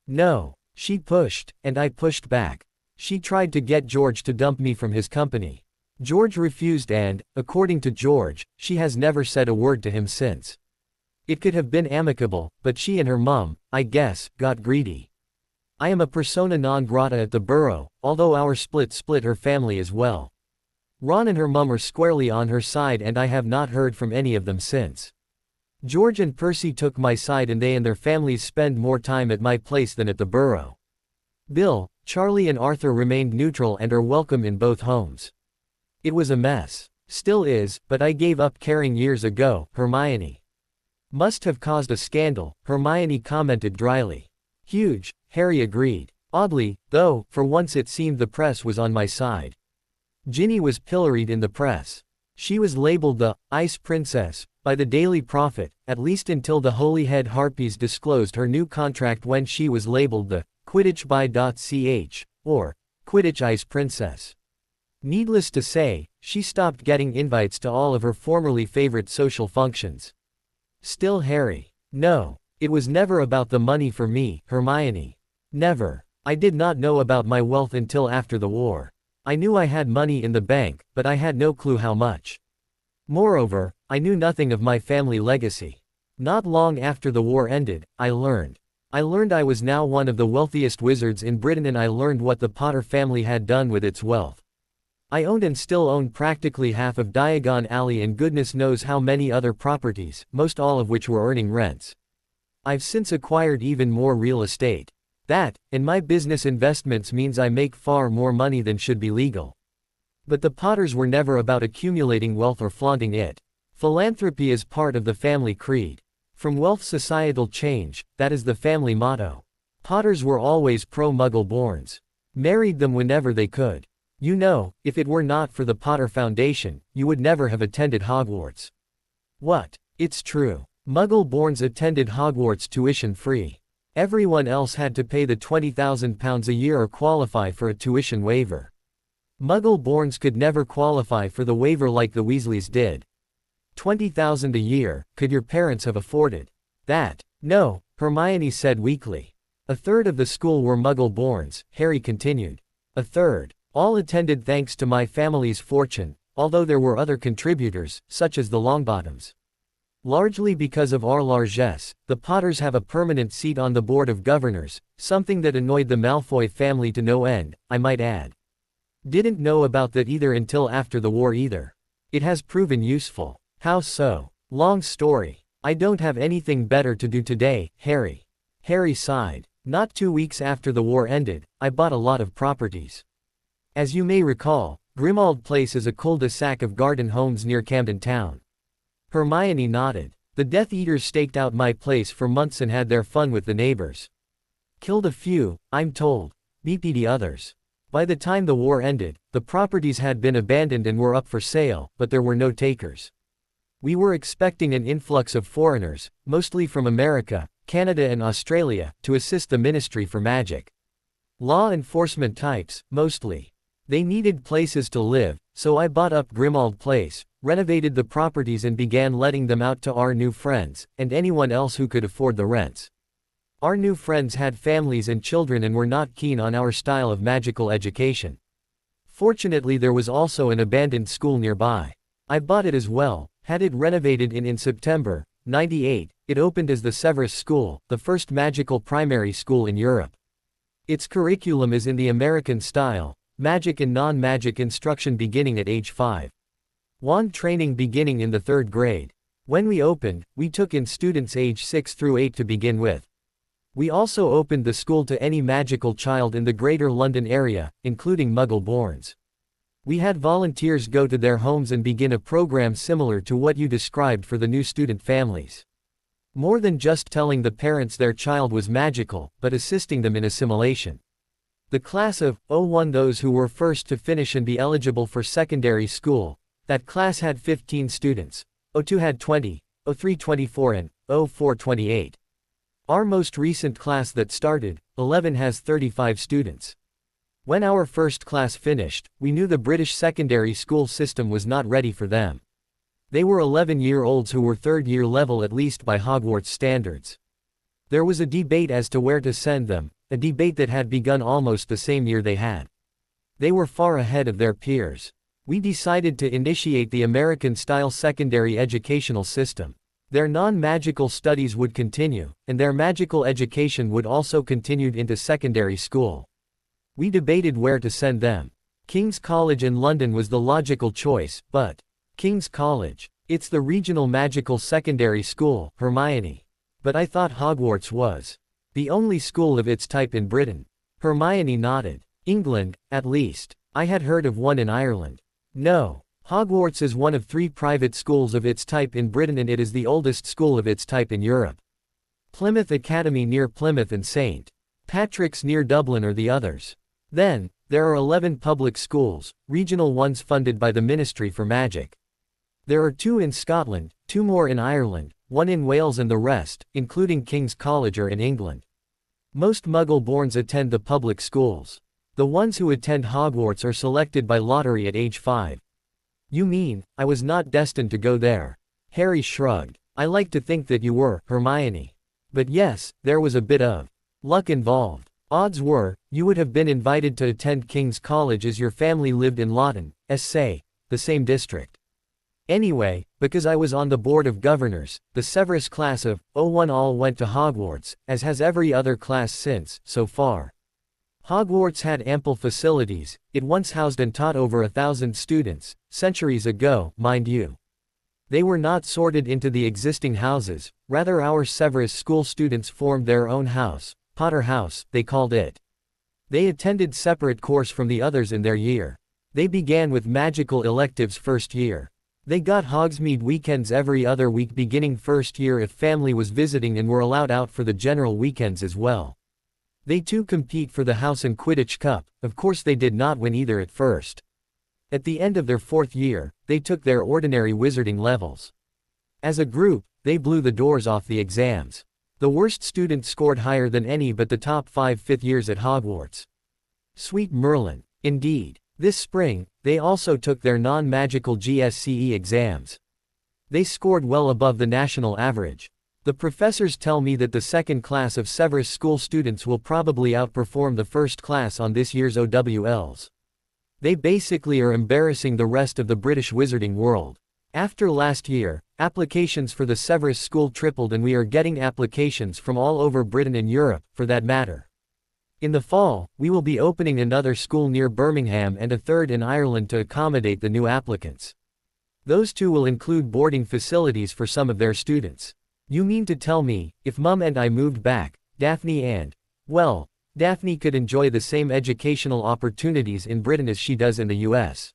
No. She pushed, and I pushed back. She tried to get George to dump me from his company. George refused and, according to George, she has never said a word to him since. It could have been amicable, but she and her mum, I guess, got greedy. I am a persona non grata at the Burrow, although our split her family as well. Ron and her mum are squarely on her side, and I have not heard from any of them since. George and Percy took my side, and they and their families spend more time at my place than at the Burrow. Bill, Charlie and Arthur remained neutral and are welcome in both homes. It was a mess. Still is, but I gave up caring years ago, Hermione. Must have caused a scandal, Hermione commented dryly. Huge, Harry agreed. Oddly, though, for once it seemed the press was on my side. Ginny was pilloried in the press. She was labeled the Ice Princess by the Daily Prophet, at least until the Holyhead Harpies disclosed her new contract when she was labeled the Quidditch by.ch, or Quidditch Ice Princess. Needless to say, she stopped getting invites to all of her formerly favorite social functions. Still Harry. No. It was never about the money for me, Hermione. Never. I did not know about my wealth until after the war. I knew I had money in the bank, but I had no clue how much. Moreover, I knew nothing of my family legacy. Not long after the war ended, I learned. I was now one of the wealthiest wizards in Britain, and I learned what the Potter family had done with its wealth. I owned and still own practically half of Diagon Alley and goodness knows how many other properties, most all of which were earning rents. I've since acquired even more real estate. That, and my business investments means I make far more money than should be legal. But the Potters were never about accumulating wealth or flaunting it. Philanthropy is part of the family creed. From wealth societal change, that is the family motto. Potters were always pro-Muggle-borns. Married them whenever they could. You know, if it were not for the Potter Foundation, you would never have attended Hogwarts. What? It's true. Muggle-borns attended Hogwarts tuition-free. Everyone else had to pay the £20,000 a year or qualify for a tuition waiver. Muggle-borns could never qualify for the waiver like the Weasleys did. $20,000 a year, could your parents have afforded that? No, Hermione said weakly. A third of the school were Muggle-borns, Harry continued. A third. All attended thanks to my family's fortune, although there were other contributors, such as the Longbottoms. Largely because of our largesse, the Potters have a permanent seat on the Board of Governors, something that annoyed the Malfoy family to no end, I might add. Didn't know about that either until after the war either. It has proven useful. How so? Long story. I don't have anything better to do today, Harry. Harry sighed. Not 2 weeks after the war ended, I bought a lot of properties. As you may recall, Grimmauld Place is a cul-de-sac of garden homes near Camden Town. Hermione nodded. The Death Eaters staked out my place for months and had their fun with the neighbors. Killed a few, I'm told. BP'd others. By the time the war ended, the properties had been abandoned and were up for sale, but there were no takers. We were expecting an influx of foreigners, mostly from America, Canada and Australia, to assist the Ministry for Magic. Law enforcement types, mostly. They needed places to live, so I bought up Grimmauld Place, renovated the properties and began letting them out to our new friends, and anyone else who could afford the rents. Our new friends had families and children and were not keen on our style of magical education. Fortunately there was also an abandoned school nearby. I bought it as well, had it renovated in September, '98, it opened as the Severus School, the first magical primary school in Europe. Its curriculum is in the American style, magic and non-magic instruction beginning at age 5. Wand training beginning in the 3rd grade. When we opened, we took in students age 6 through 8 to begin with. We also opened the school to any magical child in the Greater London area, including Muggle-borns. We had volunteers go to their homes and begin a program similar to what you described for the new student families. More than just telling the parents their child was magical, but assisting them in assimilation. The class of '01, those who were first to finish and be eligible for secondary school, that class had 15 students, '02 had 20, '03 24 and '04 28. Our most recent class that started, 11 has 35 students. When our first class finished, we knew the British secondary school system was not ready for them. They were 11-year-olds who were 3rd-year level at least by Hogwarts standards. There was a debate as to where to send them, a debate that had begun almost the same year they had. They were far ahead of their peers. We decided to initiate the American-style secondary educational system. Their non-magical studies would continue, and their magical education would also continue into secondary school. We debated where to send them. King's College in London was the logical choice, but King's College, it's the regional magical secondary school, Hermione. But I thought Hogwarts was the only school of its type in Britain. Hermione nodded. England, at least. I had heard of one in Ireland. No. Hogwarts is one of 3 private schools of its type in Britain and it is the oldest school of its type in Europe. Plymouth Academy near Plymouth and St. Patrick's near Dublin are the others. Then, there are 11 public schools, regional ones funded by the Ministry for Magic. There are 2 in Scotland, 2 more in Ireland, 1 in Wales and the rest, including King's College, are in England. Most Muggle-borns attend the public schools. The ones who attend Hogwarts are selected by lottery at age 5. You mean, I was not destined to go there? Harry shrugged. I like to think that you were, Hermione. But yes, there was a bit of luck involved. Odds were, you would have been invited to attend King's College as your family lived in Lawton, SA, the same district. Anyway, because I was on the board of governors, the Severus class of '01 all went to Hogwarts, as has every other class since, so far. Hogwarts had ample facilities, it once housed and taught over 1,000 students, centuries ago, mind you. They were not sorted into the existing houses, rather our Severus school students formed their own house, Potter House, they called it. They attended separate course from the others in their year. They began with magical electives first year. They got Hogsmeade weekends every other week beginning first year if family was visiting and were allowed out for the general weekends as well. They too compete for the House and Quidditch Cup, of course they did not win either at first. At the end of their 4th year, they took their ordinary wizarding levels. As a group, they blew the doors off the exams. The worst student scored higher than any but the top 5 fifth years at Hogwarts. Sweet Merlin, indeed. This spring, they also took their non-magical GSCE exams. They scored well above the national average. The professors tell me that the second class of Severus school students will probably outperform the first class on this year's OWLs. They basically are embarrassing the rest of the British wizarding world. After last year, applications for the Severus school tripled and we are getting applications from all over Britain and Europe, for that matter. In the fall, we will be opening another school near Birmingham and a third in Ireland to accommodate the new applicants. Those two will include boarding facilities for some of their students. You mean to tell me, if Mum and I moved back, Daphne and, well, Daphne could enjoy the same educational opportunities in Britain as she does in the US?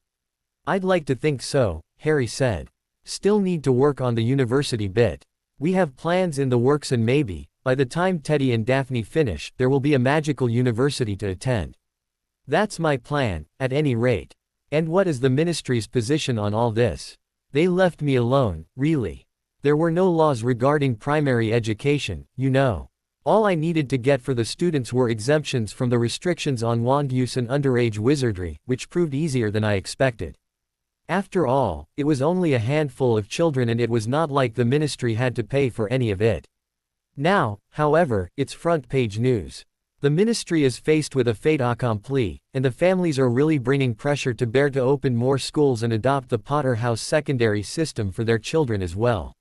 I'd like to think so, Harry said. Still need to work on the university bit. We have plans in the works and maybe, by the time Teddy and Daphne finish, there will be a magical university to attend. That's my plan, at any rate. And what is the ministry's position on all this? They left me alone, really. There were no laws regarding primary education, you know. All I needed to get for the students were exemptions from the restrictions on wand use and underage wizardry, which proved easier than I expected. After all, it was only a handful of children and it was not like the ministry had to pay for any of it. Now, however, it's front-page news. The ministry is faced with a fait accompli, and the families are really bringing pressure to bear to open more schools and adopt the Potter House secondary system for their children as well.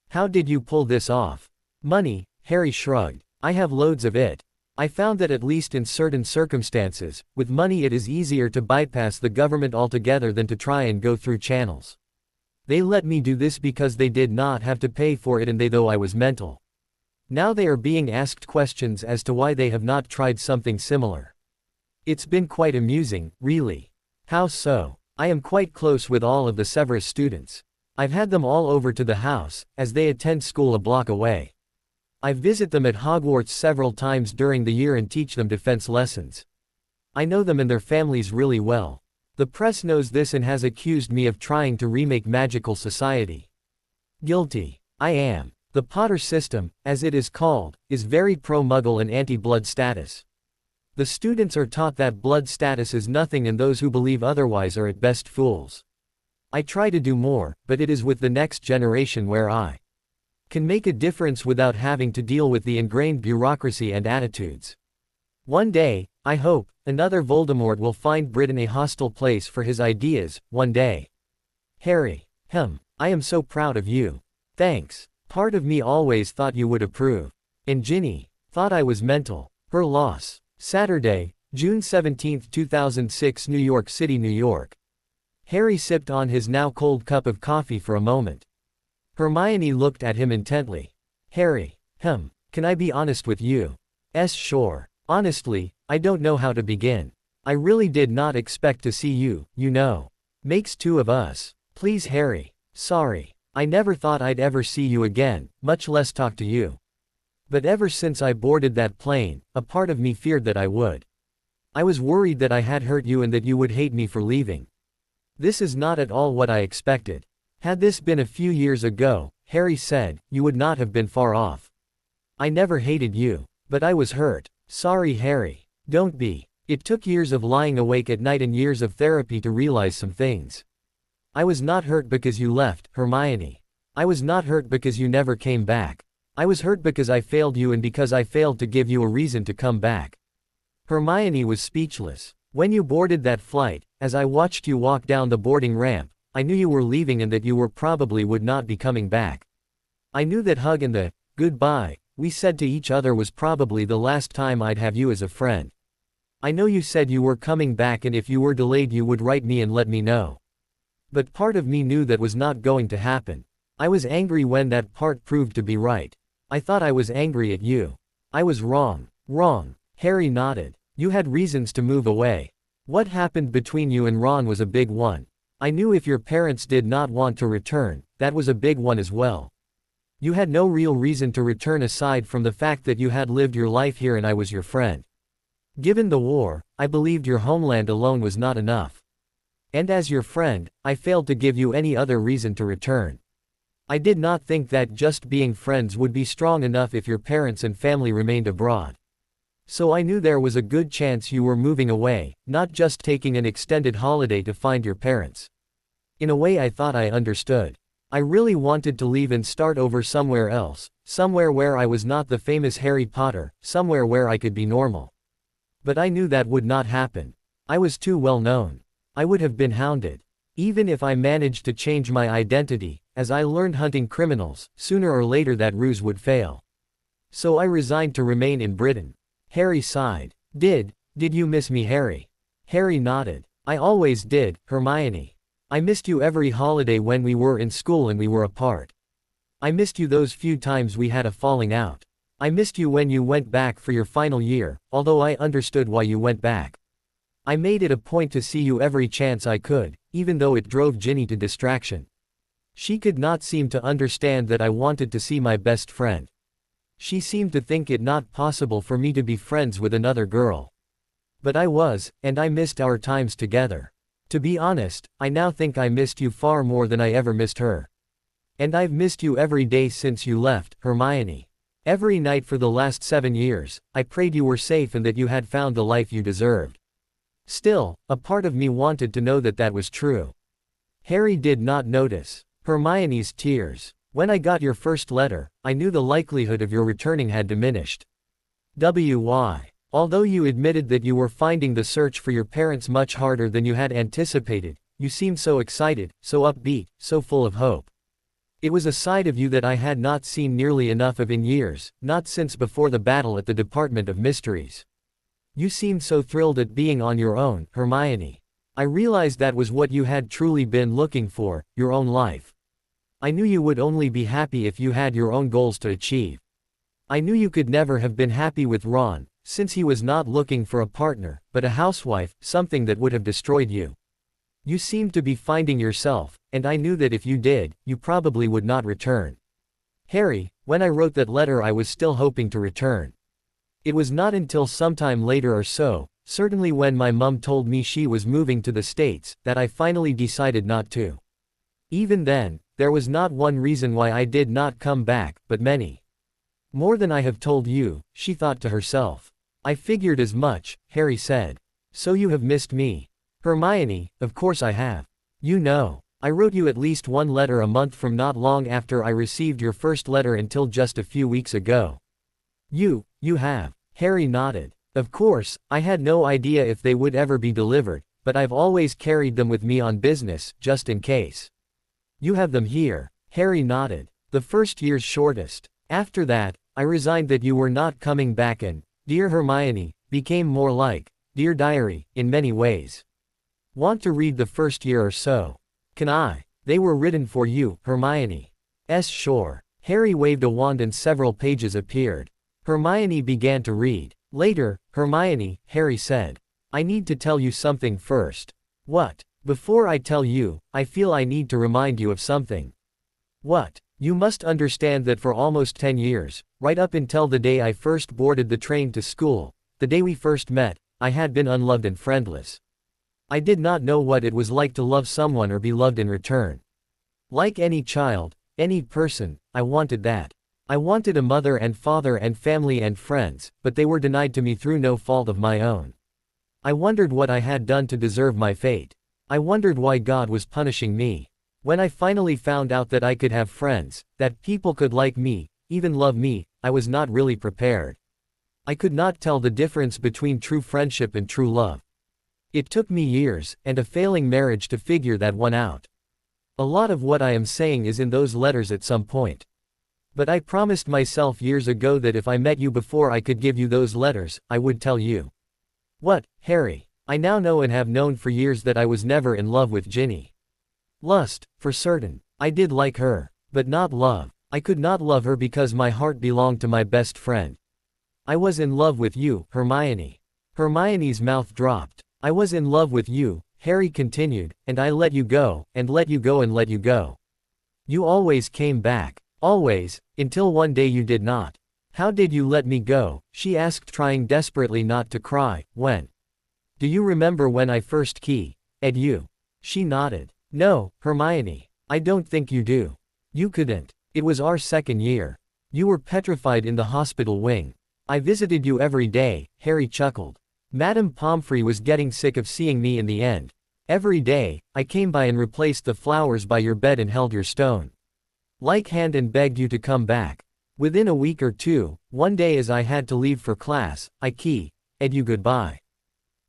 How did you pull this off? Money, Harry shrugged. I have loads of it. I found that at least in certain circumstances, with money it is easier to bypass the government altogether than to try and go through channels. They let me do this because they did not have to pay for it and though I was mental. Now they are being asked questions as to why they have not tried something similar. It's been quite amusing, really. How so? I am quite close with all of the Severus students. I've had them all over to the house, as they attend school a block away. I visit them at Hogwarts several times during the year and teach them defense lessons. I know them and their families really well. The press knows this and has accused me of trying to remake Magical Society. Guilty. I am. The Potter system, as it is called, is very pro-Muggle and anti-blood status. The students are taught that blood status is nothing and those who believe otherwise are at best fools. I try to do more, but it is with the next generation where I can make a difference without having to deal with the ingrained bureaucracy and attitudes. One day, I hope, another Voldemort will find Britain a hostile place for his ideas, one day. Harry. I am so proud of you. Thanks. Part of me always thought you would approve. And Ginny thought I was mental. Her loss. Saturday, June 17, 2006, New York City, New York. Harry sipped on his now cold cup of coffee for a moment. Hermione looked at him intently. Harry. Can I be honest with you? Sure. Honestly, I don't know how to begin. I really did not expect to see you, you know. Makes two of us. Please Harry. Sorry. I never thought I'd ever see you again, much less talk to you. But ever since I boarded that plane, a part of me feared that I would. I was worried that I had hurt you and that you would hate me for leaving. This is not at all what I expected. Had this been a few years ago, Harry said, you would not have been far off. I never hated you. But I was hurt. Sorry Harry. Don't be. It took years of lying awake at night and years of therapy to realize some things. I was not hurt because you left, Hermione. I was not hurt because you never came back. I was hurt because I failed you and because I failed to give you a reason to come back. Hermione was speechless. When you boarded that flight, as I watched you walk down the boarding ramp, I knew you were leaving and that you were probably would not be coming back. I knew that hug and the goodbye we said to each other was probably the last time I'd have you as a friend. I know you said you were coming back and if you were delayed you would write me and let me know. But part of me knew that was not going to happen. I was angry when that part proved to be right. I thought I was angry at you. I was wrong. Wrong. Harry nodded. You had reasons to move away. What happened between you and Ron was a big one. I knew if your parents did not want to return, that was a big one as well. You had no real reason to return aside from the fact that you had lived your life here and I was your friend. Given the war, I believed your homeland alone was not enough. And as your friend, I failed to give you any other reason to return. I did not think that just being friends would be strong enough if your parents and family remained abroad. So I knew there was a good chance you were moving away, not just taking an extended holiday to find your parents. In a way I thought I understood. I really wanted to leave and start over somewhere else, somewhere where I was not the famous Harry Potter, somewhere where I could be normal. But I knew that would not happen. I was too well known. I would have been hounded. Even if I managed to change my identity, as I learned hunting criminals, sooner or later that ruse would fail. So I resigned to remain in Britain. Harry sighed. Did you miss me, Harry? Harry nodded. I always did, Hermione. I missed you every holiday when we were in school and we were apart. I missed you those few times we had a falling out. I missed you when you went back for your final year, although I understood why you went back. I made it a point to see you every chance I could, even though it drove Ginny to distraction. She could not seem to understand that I wanted to see my best friend. She seemed to think it not possible for me to be friends with another girl. But I was, and I missed our times together. To be honest, I now think I missed you far more than I ever missed her. And I've missed you every day since you left, Hermione. Every night for the last 7 years, I prayed you were safe and that you had found the life you deserved. Still, a part of me wanted to know that that was true. Harry did not notice Hermione's tears. When I got your first letter, I knew the likelihood of your returning had diminished. Why? Although you admitted that you were finding the search for your parents much harder than you had anticipated, you seemed so excited, so upbeat, so full of hope. It was a side of you that I had not seen nearly enough of in years, not since before the battle at the Department of Mysteries. You seemed so thrilled at being on your own, Hermione. I realized that was what you had truly been looking for, your own life. I knew you would only be happy if you had your own goals to achieve. I knew you could never have been happy with Ron, since he was not looking for a partner, but a housewife, something that would have destroyed you. You seemed to be finding yourself, and I knew that if you did, you probably would not return. Harry, when I wrote that letter I was still hoping to return. It was not until sometime later or so, certainly when my mum told me she was moving to the States, that I finally decided not to. Even then, there was not one reason why I did not come back, but many. More than I have told you, she thought to herself. I figured as much, Harry said. So you have missed me. Hermione, of course I have. You know, I wrote you at least one letter a month from not long after I received your first letter until just a few weeks ago. You have. Harry nodded. Of course, I had no idea if they would ever be delivered, but I've always carried them with me on business, just in case. You have them here. Harry nodded. The first year's shortest. After that, I resigned that you were not coming back and, Dear Hermione, became more like, Dear Diary, in many ways. Want to read the first year or so? Can I? They were written for you, Hermione. Sure. Harry waved a wand and several pages appeared. Hermione began to read. Later, Hermione, Harry said. I need to tell you something first. What? Before I tell you, I feel I need to remind you of something. What? You must understand that for almost 10 years, right up until the day I first boarded the train to school, the day we first met, I had been unloved and friendless. I did not know what it was like to love someone or be loved in return. Like any child, any person, I wanted that. I wanted a mother and father and family and friends, but they were denied to me through no fault of my own. I wondered what I had done to deserve my fate. I wondered why God was punishing me. When I finally found out that I could have friends, that people could like me, even love me, I was not really prepared. I could not tell the difference between true friendship and true love. It took me years, and a failing marriage to figure that one out. A lot of what I am saying is in those letters at some point. But I promised myself years ago that if I met you before I could give you those letters, I would tell you. What, Harry? I now know and have known for years that I was never in love with Ginny. Lust, for certain. I did like her. But not love. I could not love her because my heart belonged to my best friend. I was in love with you, Hermione. Hermione's mouth dropped. I was in love with you, Harry continued, and I let you go, and let you go and let you go. You always came back. Always, until one day you did not. How did you let me go? She asked, trying desperately not to cry. When? Do you remember when I first keyed you? She nodded. No, Hermione. I don't think you do. You couldn't. It was our second year. You were petrified in the hospital wing. I visited you every day, Harry chuckled. Madame Pomfrey was getting sick of seeing me in the end. Every day, I came by and replaced the flowers by your bed and held your stone like hand and begged you to come back. Within a week or two, one day as I had to leave for class, I keyed you goodbye.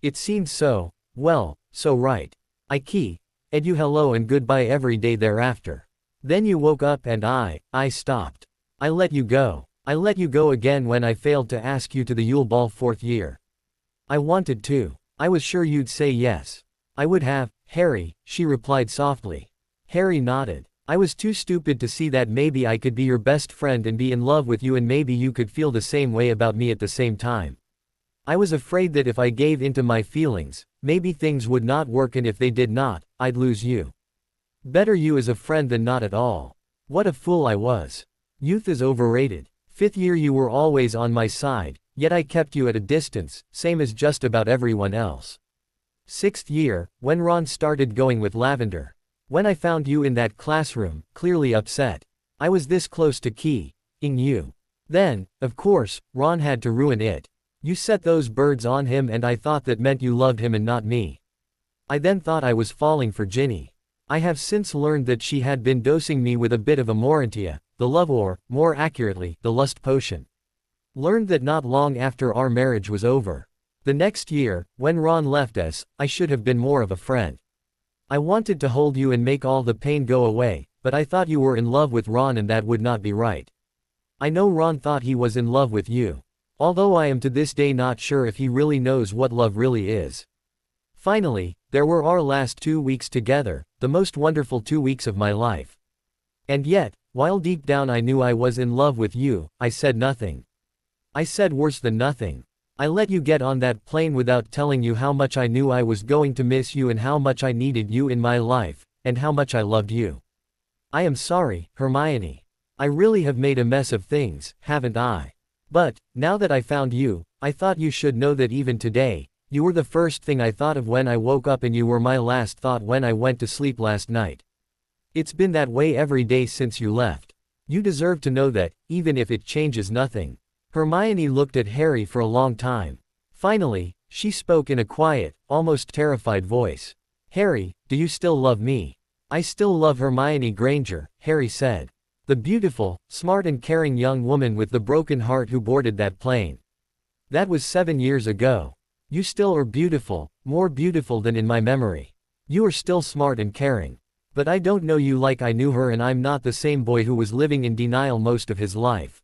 It seemed so, well, so right. I keyed you hello and goodbye every day thereafter. Then you woke up and I stopped. I let you go. I let you go again when I failed to ask you to the Yule Ball 4th year. I wanted to. I was sure you'd say yes. I would have, Harry, she replied softly. Harry nodded. I was too stupid to see that maybe I could be your best friend and be in love with you and maybe you could feel the same way about me at the same time. I was afraid that if I gave into my feelings, maybe things would not work and if they did not, I'd lose you. Better you as a friend than not at all. What a fool I was. Youth is overrated. 5th year you were always on my side, yet I kept you at a distance, same as just about everyone else. 6th year, when Ron started going with Lavender. When I found you in that classroom, clearly upset. I was this close to keying you. Then, of course, Ron had to ruin it. You set those birds on him and I thought that meant you loved him and not me. I then thought I was falling for Ginny. I have since learned that she had been dosing me with a bit of a Morantia, the love or, more accurately, the lust potion. Learned that not long after our marriage was over. The next year, when Ron left us, I should have been more of a friend. I wanted to hold you and make all the pain go away, but I thought you were in love with Ron and that would not be right. I know Ron thought he was in love with you. Although I am to this day not sure if he really knows what love really is. Finally, there were our last 2 weeks together, the most wonderful 2 weeks of my life. And yet, while deep down I knew I was in love with you, I said nothing. I said worse than nothing. I let you get on that plane without telling you how much I knew I was going to miss you and how much I needed you in my life, and how much I loved you. I am sorry, Hermione. I really have made a mess of things, haven't I? But, now that I found you, I thought you should know that even today, you were the first thing I thought of when I woke up and you were my last thought when I went to sleep last night. It's been that way every day since you left. You deserve to know that, even if it changes nothing. Hermione looked at Harry for a long time. Finally, she spoke in a quiet, almost terrified voice. Harry, do you still love me? I still love Hermione Granger, Harry said. The beautiful, smart and caring young woman with the broken heart who boarded that plane. That was 7 years ago. You still are beautiful, more beautiful than in my memory. You are still smart and caring. But I don't know you like I knew her and I'm not the same boy who was living in denial most of his life.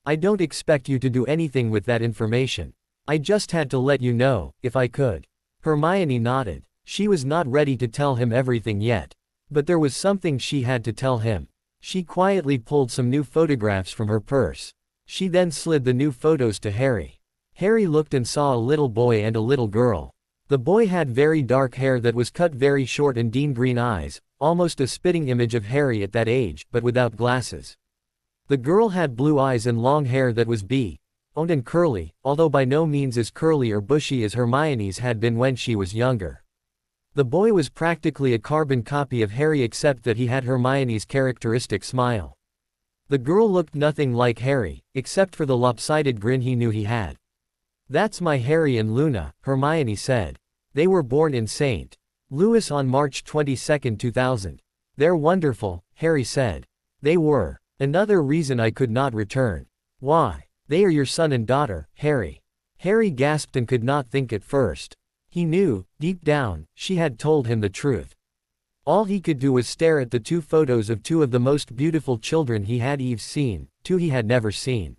I don't expect you to do anything with that information. I just had to let you know, if I could. Hermione nodded. She was not ready to tell him everything yet. But there was something she had to tell him. She quietly pulled some new photographs from her purse. She then slid the new photos to Harry. Harry looked and saw a little boy and a little girl. The boy had very dark hair that was cut very short and Dean green eyes, almost a spitting image of Harry at that age, but without glasses. The girl had blue eyes and long hair that was blonde and curly, although by no means as curly or bushy as Hermione's had been when she was younger. The boy was practically a carbon copy of Harry except that he had Hermione's characteristic smile. The girl looked nothing like Harry, except for the lopsided grin he knew he had. That's my Harry and Luna, Hermione said. They were born in St. Louis on March 22, 2000. They're wonderful, Harry said. They were. Another reason I could not return. Why? "They are your son and daughter, Harry." Harry gasped and could not think at first. He knew, deep down, she had told him the truth. All he could do was stare at the two photos of two of the most beautiful children he had ever seen, two he had never seen.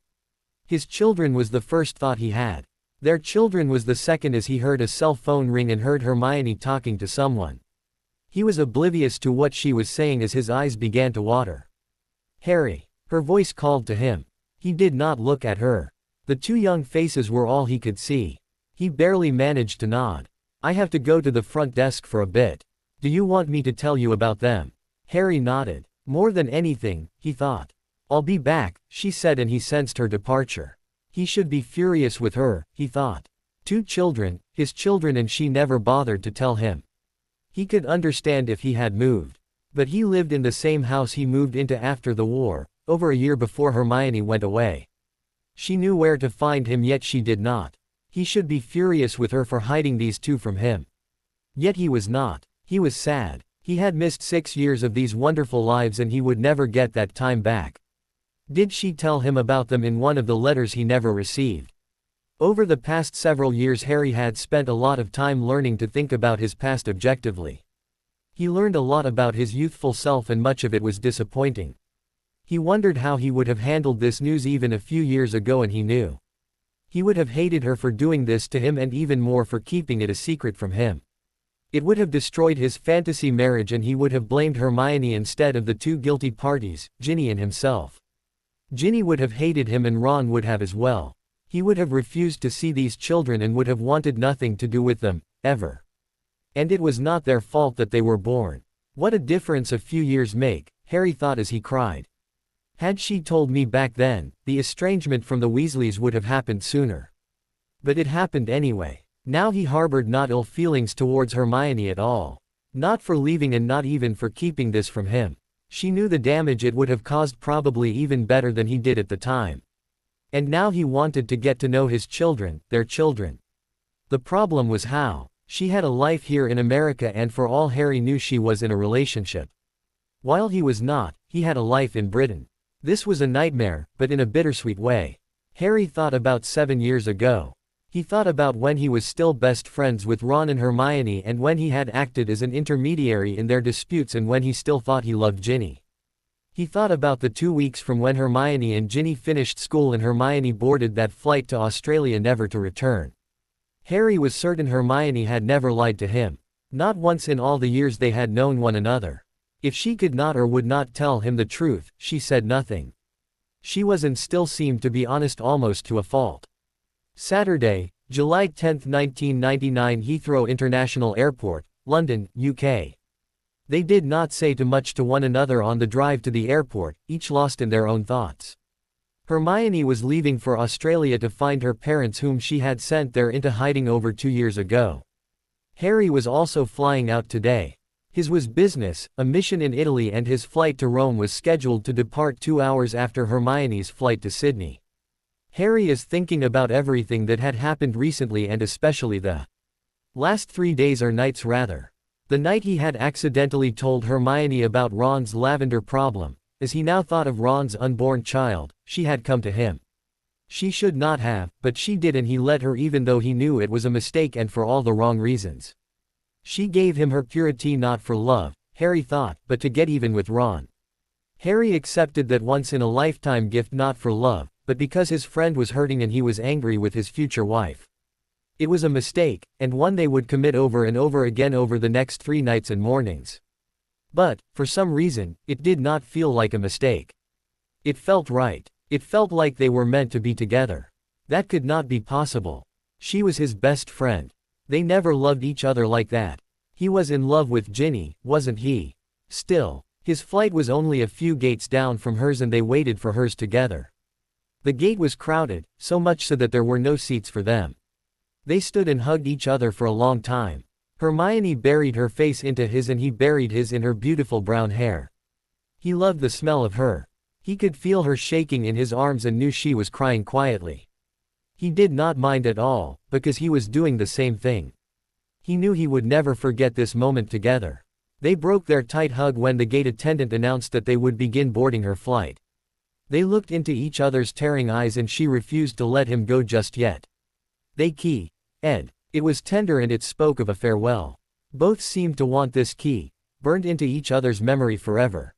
His children was the first thought he had. Their children was the second as he heard a cell phone ring and heard Hermione talking to someone. He was oblivious to what she was saying as his eyes began to water. "Harry." Her voice called to him. He did not look at her. The two young faces were all he could see. He barely managed to nod. "I have to go to the front desk for a bit. Do you want me to tell you about them?" Harry nodded. More than anything, he thought. "I'll be back," she said, and he sensed her departure. He should be furious with her, he thought. Two children, his children, and she never bothered to tell him. He could understand if he had moved. But he lived in the same house he moved into after the war, over a year before Hermione went away. She knew where to find him, yet she did not. He should be furious with her for hiding these two from him. Yet he was not. He was sad. He had missed 6 years of these wonderful lives and he would never get that time back. Did she tell him about them in one of the letters he never received? Over the past several years Harry had spent a lot of time learning to think about his past objectively. He learned a lot about his youthful self and much of it was disappointing. He wondered how he would have handled this news even a few years ago, and he knew. He would have hated her for doing this to him and even more for keeping it a secret from him. It would have destroyed his fantasy marriage and he would have blamed Hermione instead of the two guilty parties, Ginny and himself. Ginny would have hated him and Ron would have as well. He would have refused to see these children and would have wanted nothing to do with them, ever. And it was not their fault that they were born. What a difference a few years make, Harry thought as he cried. Had she told me back then, the estrangement from the Weasleys would have happened sooner. But it happened anyway. Now he harbored not ill feelings towards Hermione at all. Not for leaving and not even for keeping this from him. She knew the damage it would have caused probably even better than he did at the time. And now he wanted to get to know his children, their children. The problem was how. She had a life here in America and for all Harry knew she was in a relationship. While he was not, he had a life in Britain. This was a nightmare, but in a bittersweet way. Harry thought about 7 years ago. He thought about when he was still best friends with Ron and Hermione and when he had acted as an intermediary in their disputes and when he still thought he loved Ginny. He thought about the 2 weeks from when Hermione and Ginny finished school and Hermione boarded that flight to Australia never to return. Harry was certain Hermione had never lied to him. Not once in all the years they had known one another. If she could not or would not tell him the truth, she said nothing. She was and still seemed to be honest almost to a fault. Saturday, July 10, 1999, Heathrow International Airport, London, UK. They did not say too much to one another on the drive to the airport, each lost in their own thoughts. Hermione was leaving for Australia to find her parents whom she had sent there into hiding over 2 years ago. Harry was also flying out today. His was business, a mission in Italy, and his flight to Rome was scheduled to depart 2 hours after Hermione's flight to Sydney. Harry is thinking about everything that had happened recently and especially the last 3 days or nights rather. The night he had accidentally told Hermione about Ron's lavender problem. As he now thought of Ron's unborn child, she had come to him. She should not have, but she did, and he let her even though he knew it was a mistake and for all the wrong reasons. She gave him her purity not for love, Harry thought, but to get even with Ron. Harry accepted that once-in-a-lifetime gift not for love, but because his friend was hurting and he was angry with his future wife. It was a mistake, and one they would commit over and over again over the next 3 nights and mornings. But, for some reason, it did not feel like a mistake. It felt right. It felt like they were meant to be together. That could not be possible. She was his best friend. They never loved each other like that. He was in love with Ginny, wasn't he? Still, his flight was only a few gates down from hers and they waited for hers together. The gate was crowded, so much so that there were no seats for them. They stood and hugged each other for a long time. Hermione buried her face into his and he buried his in her beautiful brown hair. He loved the smell of her. He could feel her shaking in his arms and knew she was crying quietly. He did not mind at all, because he was doing the same thing. He knew he would never forget this moment together. They broke their tight hug when the gate attendant announced that they would begin boarding her flight. They looked into each other's tearing eyes and she refused to let him go just yet. "They key, Ed." It was tender and it spoke of a farewell. Both seemed to want this key, burned into each other's memory forever.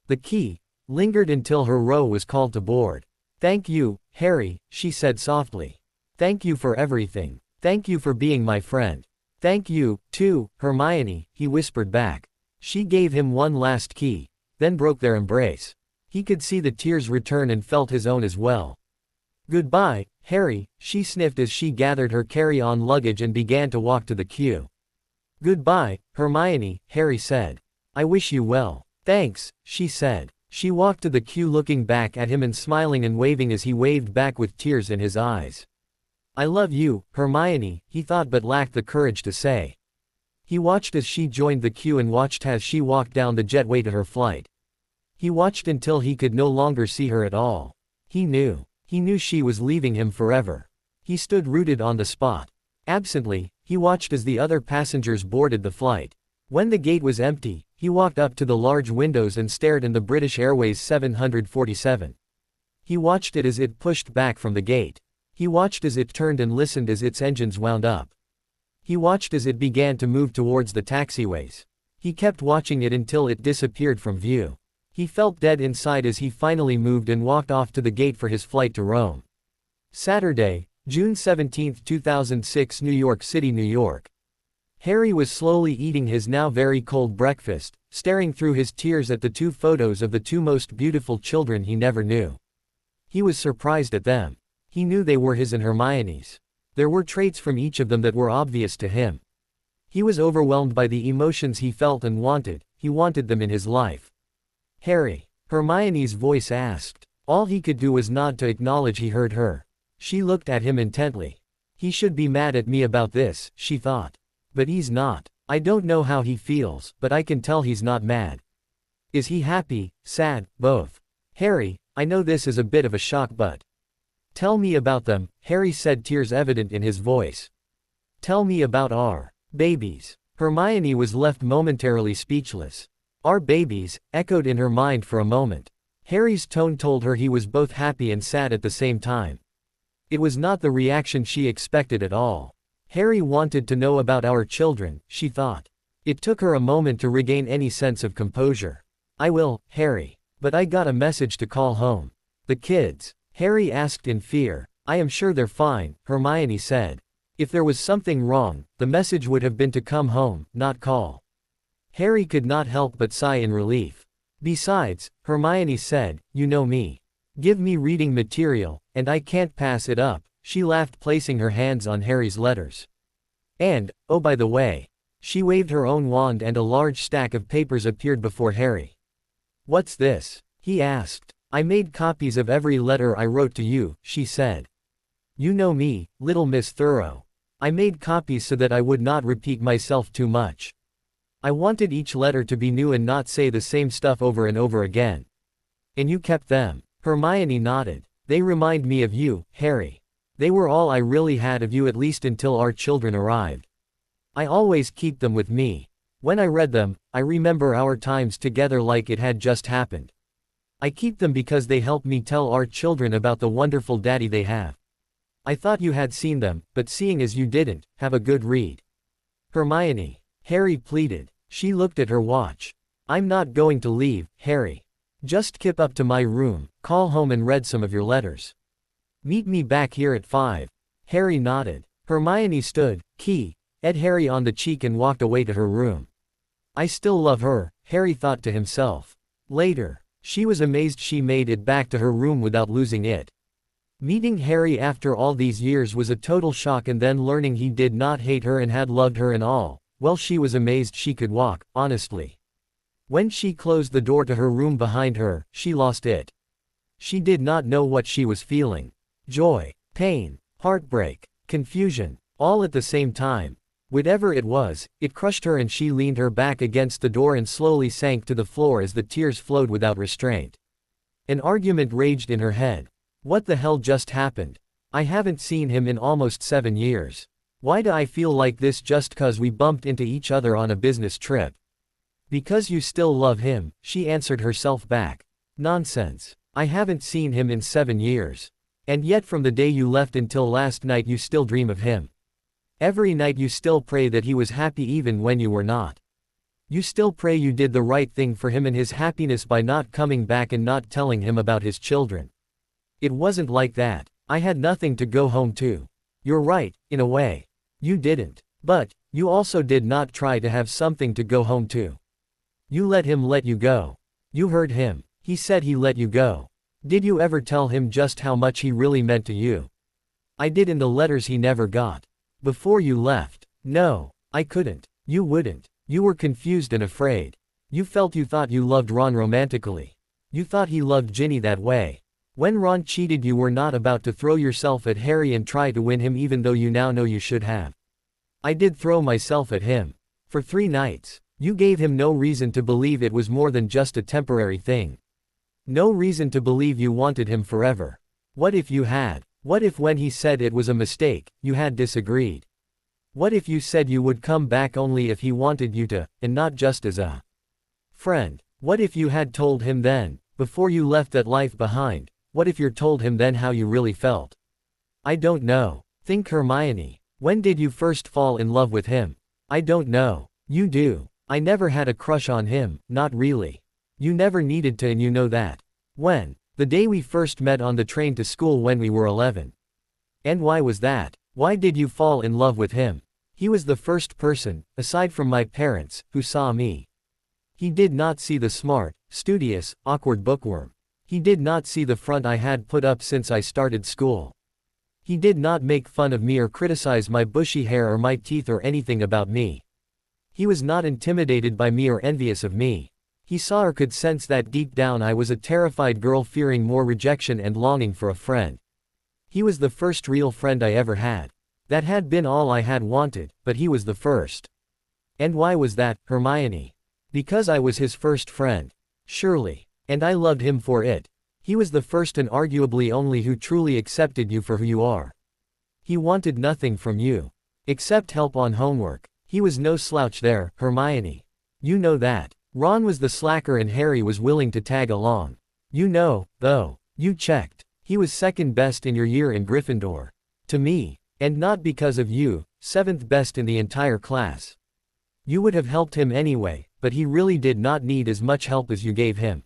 The key lingered until her row was called to board. "Thank you, Harry," she said softly. "Thank you for everything. Thank you for being my friend." "Thank you, too, Hermione," he whispered back. She gave him one last key, then broke their embrace. He could see the tears return and felt his own as well. "Goodbye, Harry," she sniffed as she gathered her carry-on luggage and began to walk to the queue. "Goodbye, Hermione," Harry said. "I wish you well." "Thanks," she said. She walked to the queue looking back at him and smiling and waving as he waved back with tears in his eyes. "I love you, Hermione," he thought but lacked the courage to say. He watched as she joined the queue and watched as she walked down the jetway to her flight. He watched until he could no longer see her at all. He knew she was leaving him forever. He stood rooted on the spot. Absently, he watched as the other passengers boarded the flight. When the gate was empty, he walked up to the large windows and stared in the British Airways 747. He watched it as it pushed back from the gate. He watched as it turned and listened as its engines wound up. He watched as it began to move towards the taxiways. He kept watching it until it disappeared from view. He felt dead inside as he finally moved and walked off to the gate for his flight to Rome. Saturday, June 17, 2006, New York City, New York. Harry was slowly eating his now very cold breakfast, staring through his tears at the two photos of the two most beautiful children he never knew. He was surprised at them. He knew they were his and Hermione's. There were traits from each of them that were obvious to him. He was overwhelmed by the emotions he felt and he wanted them in his life. "Harry," Hermione's voice asked. All he could do was nod to acknowledge he heard her. She looked at him intently. "He should be mad at me about this," she thought. "But he's not. I don't know how he feels, but I can tell he's not mad. Is he happy, sad, both?" "Harry, I know this is a bit of a shock but—" "Tell me about them," Harry said, tears evident in his voice. "Tell me about our babies." Hermione was left momentarily speechless. "Our babies," echoed in her mind for a moment. Harry's tone told her he was both happy and sad at the same time. It was not the reaction she expected at all. Harry wanted to know about our children, she thought. It took her a moment to regain any sense of composure. "I will, Harry. But I got a message to call home." "The kids?" Harry asked in fear. "I am sure they're fine," Hermione said. If there was something wrong, the message would have been to come home, not call. Harry could not help but sigh in relief. "Besides," Hermione said, "you know me. Give me reading material, and I can't pass it up," she laughed, placing her hands on Harry's letters. "And, oh by the way." She waved her own wand and a large stack of papers appeared before Harry. "What's this?" he asked. "I made copies of every letter I wrote to you," she said. "You know me, little Miss Thorough. I made copies so that I would not repeat myself too much. I wanted each letter to be new and not say the same stuff over and over again." "And you kept them?" Hermione nodded. "They remind me of you, Harry. They were all I really had of you, at least until our children arrived. I always keep them with me. When I read them, I remember our times together like it had just happened. I keep them because they help me tell our children about the wonderful daddy they have. I thought you had seen them, but seeing as you didn't, have a good read." "Hermione," Harry pleaded. She looked at her watch. "I'm not going to leave, Harry. Just kip up to my room, call home and read some of your letters. Meet me back here at 5. Harry nodded. Hermione stood, Ed Harry on the cheek and walked away to her room. I still love her, Harry thought to himself. Later, she was amazed she made it back to her room without losing it. Meeting Harry after all these years was a total shock, and then learning he did not hate her and had loved her and all, well, she was amazed she could walk, honestly. When she closed the door to her room behind her, she lost it. She did not know what she was feeling. Joy, pain, heartbreak, confusion, all at the same time. Whatever it was, it crushed her and she leaned her back against the door and slowly sank to the floor as the tears flowed without restraint. An argument raged in her head. What the hell just happened? I haven't seen him in almost 7 years. Why do I feel like this just 'cause we bumped into each other on a business trip? Because you still love him, she answered herself back. Nonsense. I haven't seen him in 7 years. And yet from the day you left until last night you still dream of him. Every night you still pray that he was happy even when you were not. You still pray you did the right thing for him and his happiness by not coming back and not telling him about his children. It wasn't like that. I had nothing to go home to. You're right, in a way. You didn't. But, you also did not try to have something to go home to. You let him let you go. You heard him. He said he let you go. Did you ever tell him just how much he really meant to you? I did in the letters he never got. Before you left. No, I couldn't. You wouldn't. You were confused and afraid. You felt you thought you loved Ron romantically. You thought he loved Ginny that way. When Ron cheated you were not about to throw yourself at Harry and try to win him even though you now know you should have. I did throw myself at him. For 3 nights. You gave him no reason to believe it was more than just a temporary thing. No reason to believe you wanted him forever. What if you had? What if when he said it was a mistake, you had disagreed? What if you said you would come back only if he wanted you to, and not just as a friend? What if you had told him then, before you left that life behind? What if you told him then how you really felt? I don't know. Think Hermione. When did you first fall in love with him? I don't know. You do. I never had a crush on him, not really. You never needed to and you know that. When? The day we first met on the train to school when we were 11. And why was that? Why did you fall in love with him? He was the first person, aside from my parents, who saw me. He did not see the smart, studious, awkward bookworm. He did not see the front I had put up since I started school. He did not make fun of me or criticize my bushy hair or my teeth or anything about me. He was not intimidated by me or envious of me. He saw or could sense that deep down I was a terrified girl fearing more rejection and longing for a friend. He was the first real friend I ever had. That had been all I had wanted, but he was the first. And why was that, Hermione? Because I was his first friend. Surely. And I loved him for it. He was the first and arguably only who truly accepted you for who you are. He wanted nothing from you. Except help on homework. He was no slouch there, Hermione. You know that. Ron was the slacker and Harry was willing to tag along. You know, though. You checked. He was second best in your year in Gryffindor. To me. And not because of you, 7th best in the entire class. You would have helped him anyway, but he really did not need as much help as you gave him.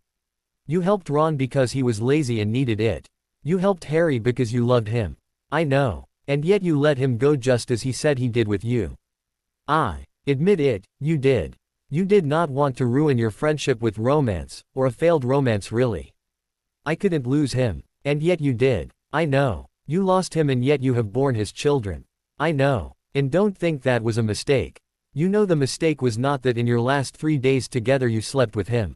You helped Ron because he was lazy and needed it. You helped Harry because you loved him. I know. And yet you let him go just as he said he did with you. Admit it, you did. You did not want to ruin your friendship with romance, or a failed romance really. I couldn't lose him. And yet you did. I know. You lost him and yet you have borne his children. I know. And don't think that was a mistake. You know the mistake was not that in your last 3 days together you slept with him.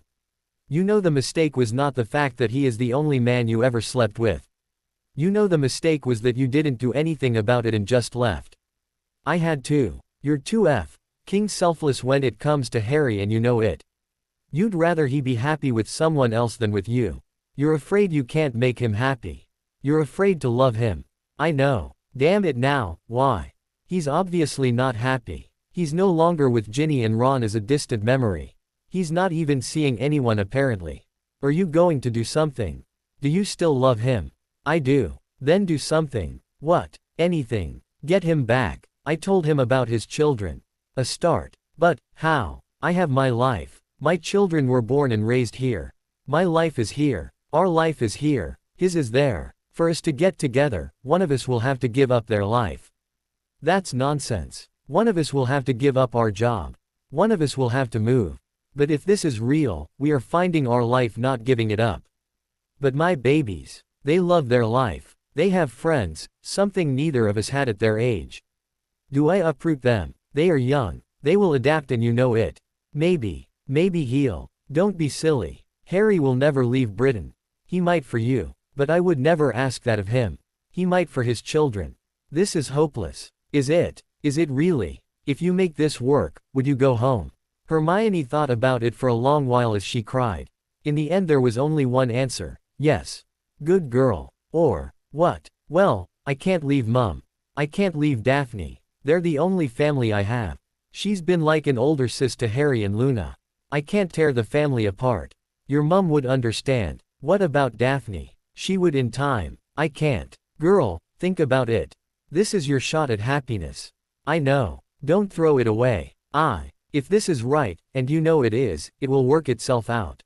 You know the mistake was not the fact that he is the only man you ever slept with. You know the mistake was that you didn't do anything about it and just left. I had to. You're too King selfless when it comes to Harry and you know it. You'd rather he be happy with someone else than with you. You're afraid you can't make him happy. You're afraid to love him. I know. Damn it now, why? He's obviously not happy. He's no longer with Ginny and Ron as a distant memory. He's not even seeing anyone apparently. Are you going to do something? Do you still love him? I do. Then do something. What? Anything. Get him back. I told him about his children. A start. But, how? I have my life. My children were born and raised here. My life is here. Our life is here. His is there. For us to get together, one of us will have to give up their life. That's nonsense. One of us will have to give up our job. One of us will have to move. But if this is real, we are finding our life, not giving it up. But my babies, they love their life. They have friends, something neither of us had at their age. Do I uproot them? They are young. They will adapt and you know it. Maybe he'll. Don't be silly. Harry will never leave Britain. He might for you. But I would never ask that of him. He might for his children. This is hopeless. Is it? Is it really? If you make this work, would you go home? Hermione thought about it for a long while as she cried. In the end there was only one answer. Yes. Good girl. Or, what? Well, I can't leave Mum. I can't leave Daphne. They're the only family I have. She's been like an older sis to Harry and Luna. I can't tear the family apart. Your mum would understand. What about Daphne? She would in time. I can't. Girl, think about it. This is your shot at happiness. I know. Don't throw it away. If this is right, and you know it is, it will work itself out.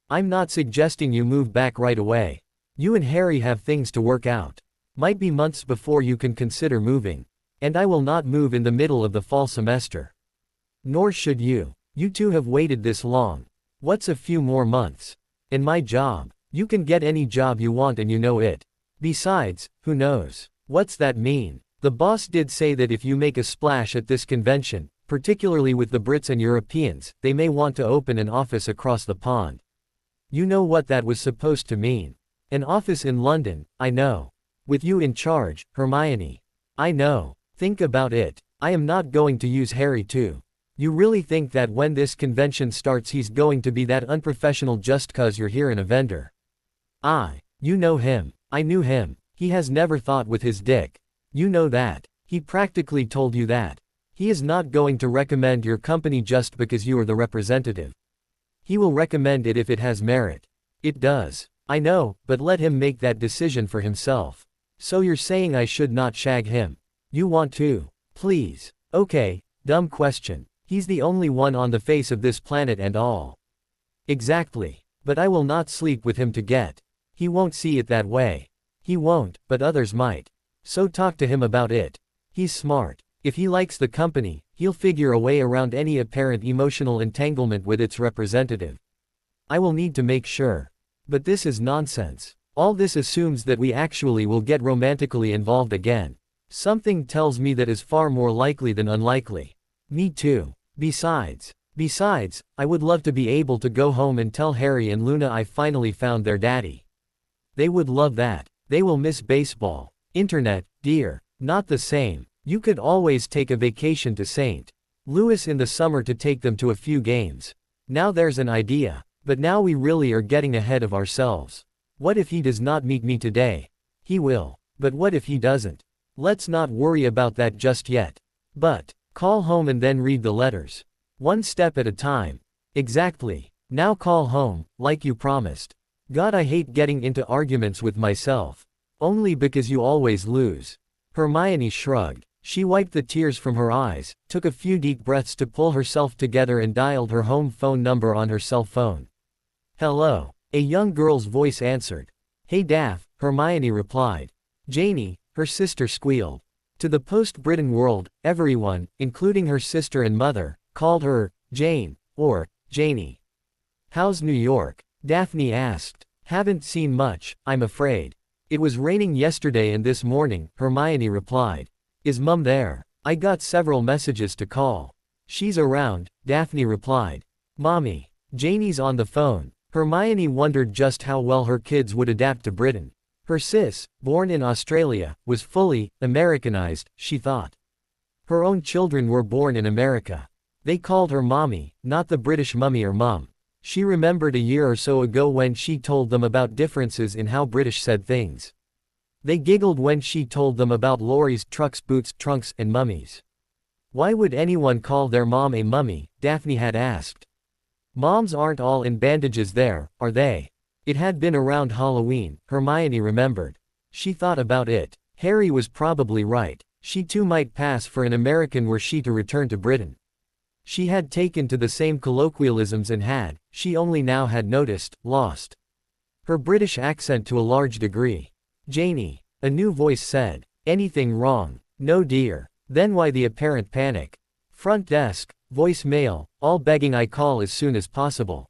I'm not suggesting you move back right away. You and Harry have things to work out. Might be months before you can consider moving. And I will not move in the middle of the fall semester. Nor should you. You two have waited this long. What's a few more months? And my job. You can get any job you want and you know it. Besides, who knows? What's that mean? The boss did say that if you make a splash at this convention, particularly with the Brits and Europeans, they may want to open an office across the pond. You know what that was supposed to mean. An office in London, I know. With you in charge, Hermione. I know. Think about it. I am not going to use Harry too. You really think that when this convention starts he's going to be that unprofessional just cause you're here in a vendor? You know him. I knew him. He has never thought with his dick. You know that. He practically told you that. He is not going to recommend your company just because you are the representative. He will recommend it if it has merit. It does. I know, but let him make that decision for himself. So you're saying I should not shag him? You want to? Please. Okay, dumb question. He's the only one on the face of this planet and all. Exactly. But I will not sleep with him to get. He won't see it that way. He won't, but others might. So talk to him about it. He's smart. If he likes the company, he'll figure a way around any apparent emotional entanglement with its representative. I will need to make sure. But this is nonsense. All this assumes that we actually will get romantically involved again. Something tells me that is far more likely than unlikely. Me too. Besides, I would love to be able to go home and tell Harry and Luna I finally found their daddy. They would love that. They will miss baseball. Internet, dear. Not the same. You could always take a vacation to St. Louis in the summer to take them to a few games. Now there's an idea. But now we really are getting ahead of ourselves. What if he does not meet me today? He will. But what if he doesn't? Let's not worry about that just yet. But, call home and then read the letters. One step at a time. Exactly. Now call home, like you promised. God, I hate getting into arguments with myself. Only because you always lose. Hermione shrugged. She wiped the tears from her eyes, took a few deep breaths to pull herself together and dialed her home phone number on her cell phone. Hello. A young girl's voice answered. Hey Daph, Hermione replied. Janie, her sister squealed. To the post-Britain world, everyone, including her sister and mother, called her Jane, or Janie. How's New York? Daphne asked. Haven't seen much, I'm afraid. It was raining yesterday and this morning, Hermione replied. Is Mum there? I got several messages to call. She's around, Daphne replied. Mommy. Janie's on the phone. Hermione wondered just how well her kids would adapt to Britain. Her sis, born in Australia, was fully Americanized, she thought. Her own children were born in America. They called her Mommy, not the British mummy or mum. She remembered a year or so ago when she told them about differences in how British said things. They giggled when she told them about lorries, trucks, boots, trunks, and mummies. Why would anyone call their mom a mummy? Daphne had asked. Moms aren't all in bandages there, are they? It had been around Halloween, Hermione remembered. She thought about it. Harry was probably right. She too might pass for an American were she to return to Britain. She had taken to the same colloquialisms and had, she only now had noticed, lost her British accent to a large degree. Janie, a new voice said. Anything wrong? No dear. Then why the apparent panic? Front desk, voicemail, all begging I call as soon as possible.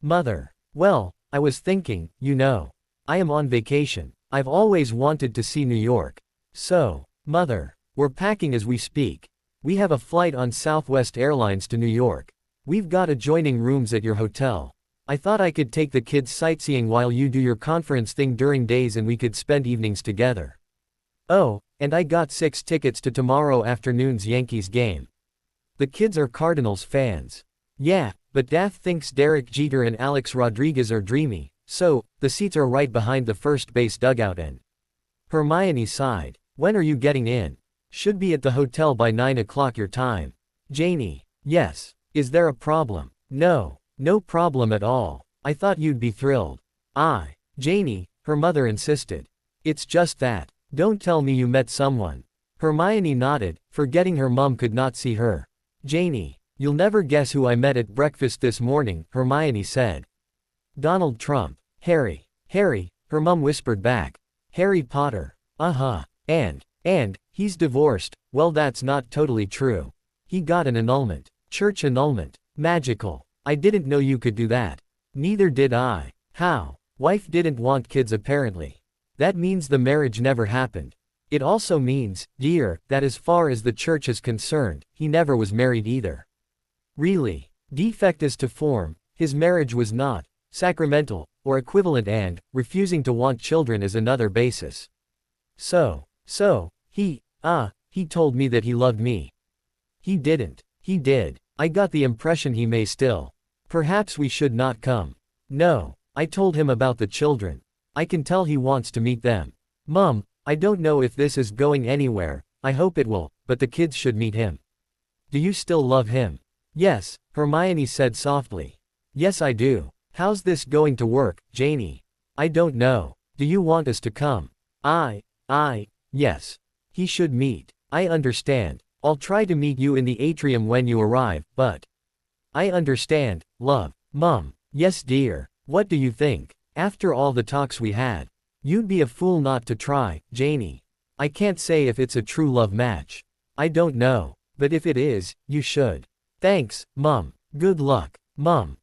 Mother. Well, I was thinking, you know. I am on vacation. I've always wanted to see New York. So, Mother, we're packing as we speak. We have a flight on Southwest Airlines to New York. We've got adjoining rooms at your hotel. I thought I could take the kids sightseeing while you do your conference thing during days and we could spend evenings together. Oh, and I got 6 tickets to tomorrow afternoon's Yankees game. The kids are Cardinals fans. Yeah, but Daph thinks Derek Jeter and Alex Rodriguez are dreamy, so, the seats are right behind the first base dugout and. Hermione sighed. When are you getting in? Should be at the hotel by 9 o'clock your time. Janie. Yes. Is there a problem? No. No problem at all. I thought you'd be thrilled. Janie, her mother insisted. It's just that. Don't tell me you met someone. Hermione nodded, forgetting her mum could not see her. Janie, you'll never guess who I met at breakfast this morning, Hermione said. Donald Trump. Harry, her mum whispered back. Harry Potter. And, he's divorced. Well, that's not totally true. He got an annulment. Church annulment. Magical. I didn't know you could do that. Neither did I. How? Wife didn't want kids apparently. That means the marriage never happened. It also means, dear, that as far as the church is concerned, he never was married either. Really? Defect is to form. His marriage was not sacramental or equivalent, and refusing to want children is another basis. So, he told me that he loved me. He didn't. He did. I got the impression he may still. Perhaps we should not come. No. I told him about the children. I can tell he wants to meet them. Mum, I don't know if this is going anywhere, I hope it will, but the kids should meet him. Do you still love him? Yes, Hermione said softly. Yes, I do. How's this going to work, Janie? I don't know. Do you want us to come? Yes. He should meet. I understand. I'll try to meet you in the atrium when you arrive, but I understand, love. Mum. Yes, dear. What do you think? After all the talks we had. You'd be a fool not to try, Janie. I can't say if it's a true love match. I don't know. But if it is, you should. Thanks, Mum. Good luck. Mum.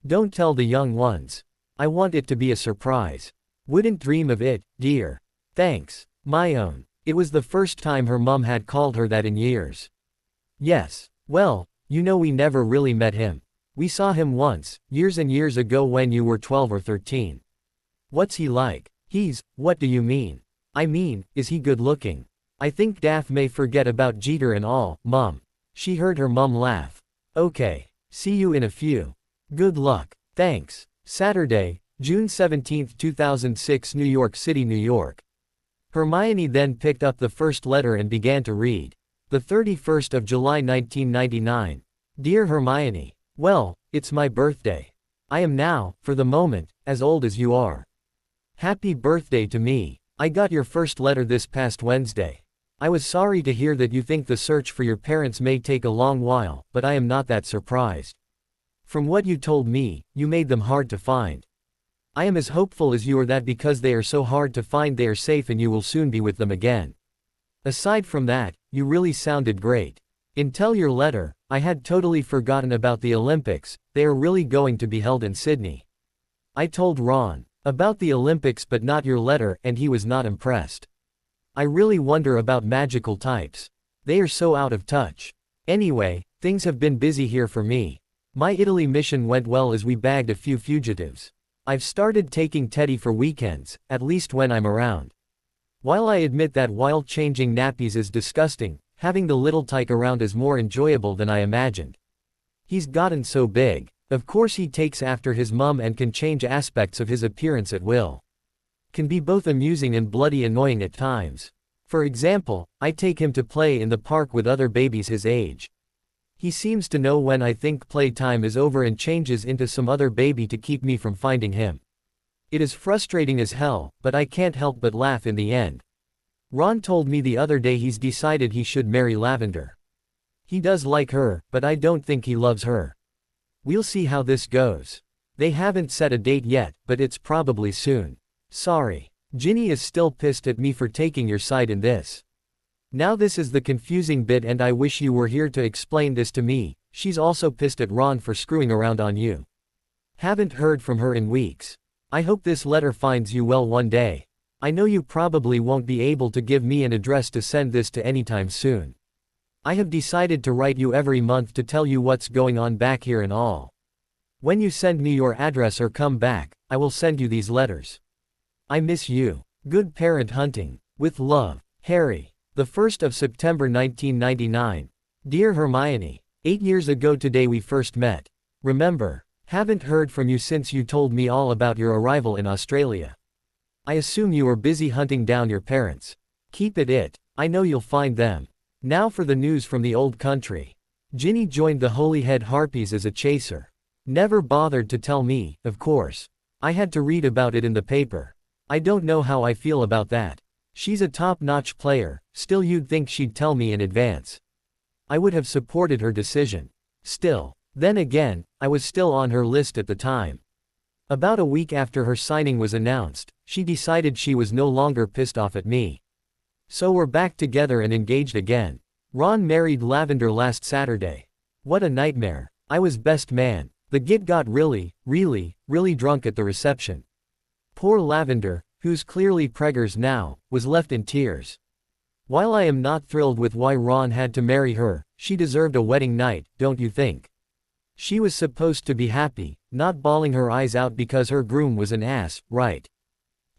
Don't tell the young ones. I want it to be a surprise. Wouldn't dream of it, dear. Thanks. My own. It was the first time her mum had called her that in years. Yes. Well, you know we never really met him. We saw him once, years and years ago when you were 12 or 13. What's he like? What do you mean? I mean, is he good looking? I think Daff may forget about Jeter and all, Mum. She heard her mum laugh. Okay. See you in a few. Good luck. Thanks. Saturday, June 17, 2006, New York City, New York. Hermione then picked up the first letter and began to read. The 31st of July 1999. Dear Hermione. Well, it's my birthday. I am now, for the moment, as old as you are. Happy birthday to me. I got your first letter this past Wednesday. I was sorry to hear that you think the search for your parents may take a long while, but I am not that surprised. From what you told me, you made them hard to find. I am as hopeful as you are that because they are so hard to find they are safe and you will soon be with them again. Aside from that, you really sounded great. Until your letter, I had totally forgotten about the Olympics. They are really going to be held in Sydney. I told Ron about the Olympics but not your letter, and he was not impressed. I really wonder about magical types. They are so out of touch. Anyway, things have been busy here for me. My Italy mission went well as we bagged a few fugitives. I've started taking Teddy for weekends, at least when I'm around. While I admit that while changing nappies is disgusting, having the little tyke around is more enjoyable than I imagined. He's gotten so big. Of course he takes after his mum and can change aspects of his appearance at will. Can be both amusing and bloody annoying at times. For example, I take him to play in the park with other babies his age. He seems to know when I think playtime is over and changes into some other baby to keep me from finding him. It is frustrating as hell, but I can't help but laugh in the end. Ron told me the other day he's decided he should marry Lavender. He does like her, but I don't think he loves her. We'll see how this goes. They haven't set a date yet, but it's probably soon. Sorry. Ginny is still pissed at me for taking your side in this. Now this is the confusing bit and I wish you were here to explain this to me. She's also pissed at Ron for screwing around on you. Haven't heard from her in weeks. I hope this letter finds you well one day. I know you probably won't be able to give me an address to send this to anytime soon. I have decided to write you every month to tell you what's going on back here and all. When you send me your address or come back, I will send you these letters. I miss you. Good parent hunting. With love, Harry. The 1st of September 1999. Dear Hermione. 8 years ago today we first met. Remember? Haven't heard from you since you told me all about your arrival in Australia. I assume you were busy hunting down your parents. Keep it. I know you'll find them. Now for the news from the old country. Ginny joined the Holyhead Harpies as a chaser. Never bothered to tell me, of course. I had to read about it in the paper. I don't know how I feel about that. She's a top-notch player, still you'd think she'd tell me in advance. I would have supported her decision. Still. Then again, I was still on her list at the time. About a week after her signing was announced, she decided she was no longer pissed off at me. So we're back together and engaged again. Ron married Lavender last Saturday. What a nightmare. I was best man. The git got really drunk at the reception. Poor Lavender, who's clearly preggers now, was left in tears. While I am not thrilled with why Ron had to marry her, she deserved a wedding night, don't you think? She was supposed to be happy, not bawling her eyes out because her groom was an ass, right?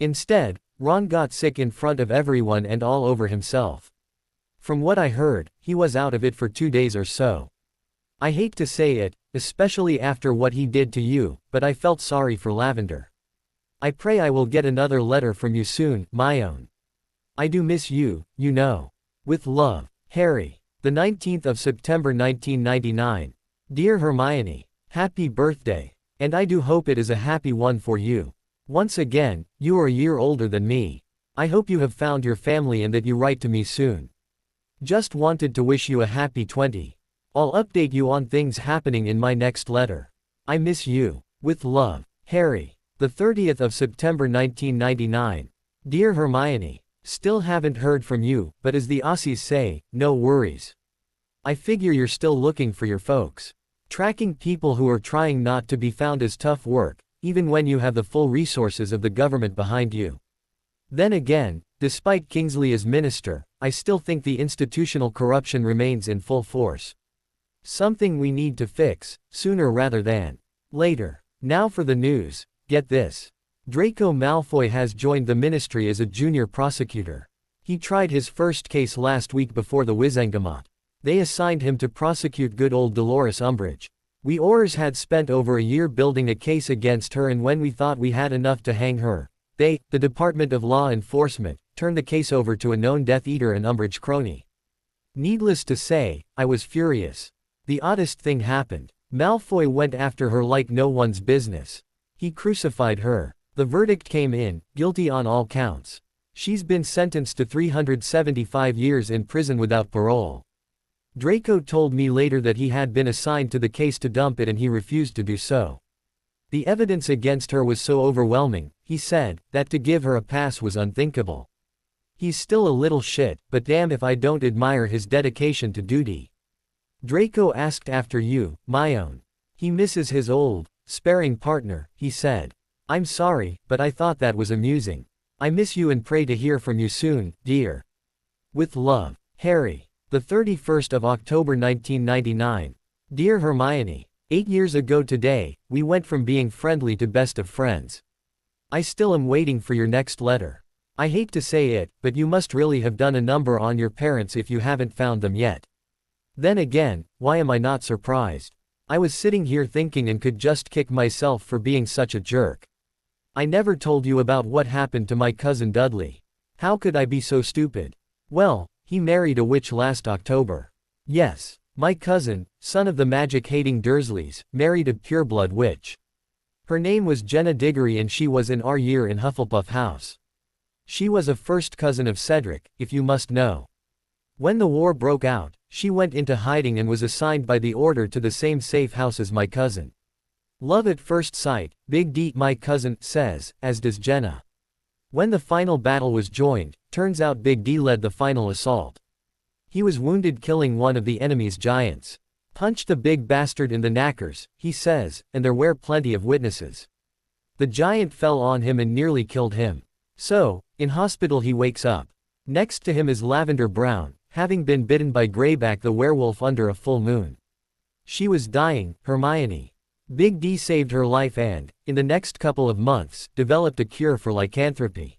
Instead, Ron got sick in front of everyone and all over himself. From what I heard, he was out of it for 2 days or so. I hate to say it, especially after what he did to you, but I felt sorry for Lavender. I pray I will get another letter from you soon, my own. I do miss you, you know. With love, Harry. The 19th of September 1999. Dear Hermione, happy birthday. And I do hope it is a happy one for you. Once again, you are a year older than me. I hope you have found your family and that you write to me soon. Just wanted to wish you a happy 20. I'll update you on things happening in my next letter. I miss you. With love, Harry. The 30th of September 1999. Dear Hermione, still haven't heard from you, but as the Aussies say, no worries. I figure you're still looking for your folks. Tracking people who are trying not to be found is tough work, even when you have the full resources of the government behind you. Then again, despite Kingsley as minister, I still think the institutional corruption remains in full force. Something we need to fix, sooner rather than later. Now for the news. Get this. Draco Malfoy has joined the ministry as a junior prosecutor. He tried his first case last week before the Wizengamot. They assigned him to prosecute good old Dolores Umbridge. We Aurors had spent over a year building a case against her, and when we thought we had enough to hang her, the Department of Law Enforcement, turned the case over to a known Death Eater and Umbridge crony. Needless to say, I was furious. The oddest thing happened. Malfoy went after her like no one's business. He crucified her. The verdict came in, guilty on all counts. She's been sentenced to 375 years in prison without parole. Draco told me later that he had been assigned to the case to dump it and he refused to do so. The evidence against her was so overwhelming, he said, that to give her a pass was unthinkable. He's still a little shit, but damn if I don't admire his dedication to duty. Draco asked after you, my own. He misses his old, sparring partner, he said. I'm sorry, but I thought that was amusing. I miss you and pray to hear from you soon, dear. With love, Harry. The 31st of October 1999. Dear Hermione, 8 years ago today, we went from being friendly to best of friends. I still am waiting for your next letter. I hate to say it, but you must really have done a number on your parents if you haven't found them yet. Then again, why am I not surprised? I was sitting here thinking and could just kick myself for being such a jerk. I never told you about what happened to my cousin Dudley. How could I be so stupid? Well, he married a witch last October. Yes, my cousin, son of the magic-hating Dursleys, married a pureblood witch. Her name was Jenna Diggory and she was in our year in Hufflepuff House. She was a first cousin of Cedric, if you must know. When the war broke out, she went into hiding and was assigned by the Order to the same safe house as my cousin. Love at first sight, Big D, my cousin, says, as does Jenna. When the final battle was joined, turns out Big D led the final assault. He was wounded killing one of the enemy's giants. Punched the big bastard in the knackers, he says, and there were plenty of witnesses. The giant fell on him and nearly killed him. So, in hospital he wakes up. Next to him is Lavender Brown, having been bitten by Greyback the werewolf under a full moon. She was dying, Hermione. Big D saved her life and, in the next couple of months, developed a cure for lycanthropy.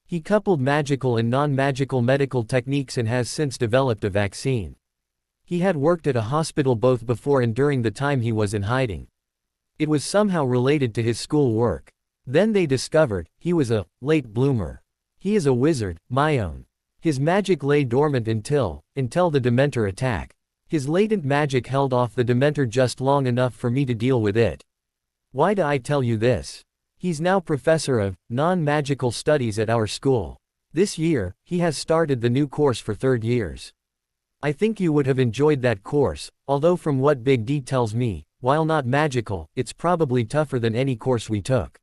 He coupled magical and non-magical medical techniques and has since developed a vaccine. He had worked at a hospital both before and during the time he was in hiding. It was somehow related to his school work. Then they discovered, he was a late bloomer. He is a wizard, my own. His magic lay dormant until the Dementor attack. His latent magic held off the Dementor just long enough for me to deal with it. Why do I tell you this? He's now professor of non-magical studies at our school. This year, he has started the new course for third years. I think you would have enjoyed that course, although from what Big D tells me, while not magical, it's probably tougher than any course we took.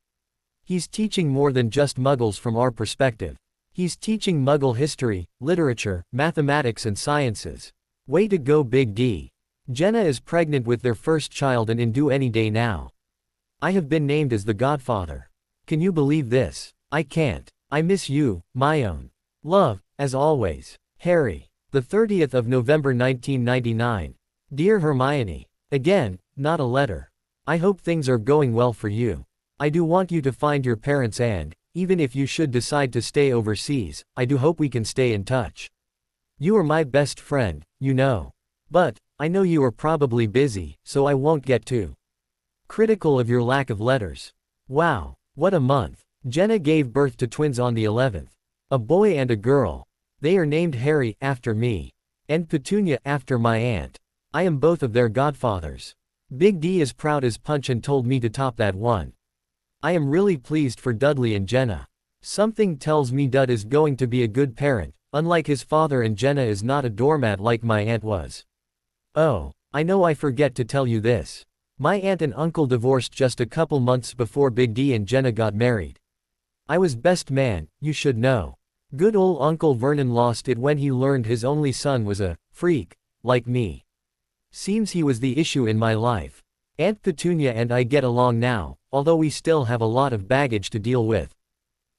He's teaching more than just Muggles from our perspective. He's teaching Muggle history, literature, mathematics and sciences. Way to go, Big D. Jenna is pregnant with their first child and in due any day now. I have been named as the godfather. Can you believe this? I can't. I miss you, my own. Love, as always. Harry. The 30th of November 1999. Dear Hermione. Again, not a letter. I hope things are going well for you. I do want you to find your parents and, even if you should decide to stay overseas, I do hope we can stay in touch. You are my best friend, you know. But, I know you are probably busy, so I won't get too critical of your lack of letters. Wow, what a month. Jenna gave birth to twins on the 11th. A boy and a girl. They are named Harry, after me. And Petunia, after my aunt. I am both of their godfathers. Big D is proud as punch and told me to top that one. I am really pleased for Dudley and Jenna. Something tells me Dud is going to be a good parent, unlike his father, and Jenna is not a doormat like my aunt was. Oh, I know I forget to tell you this. My aunt and uncle divorced just a couple months before Big D and Jenna got married. I was best man, you should know. Good old Uncle Vernon lost it when he learned his only son was a freak, like me. Seems he was the issue in my life. Aunt Petunia and I get along now, although we still have a lot of baggage to deal with.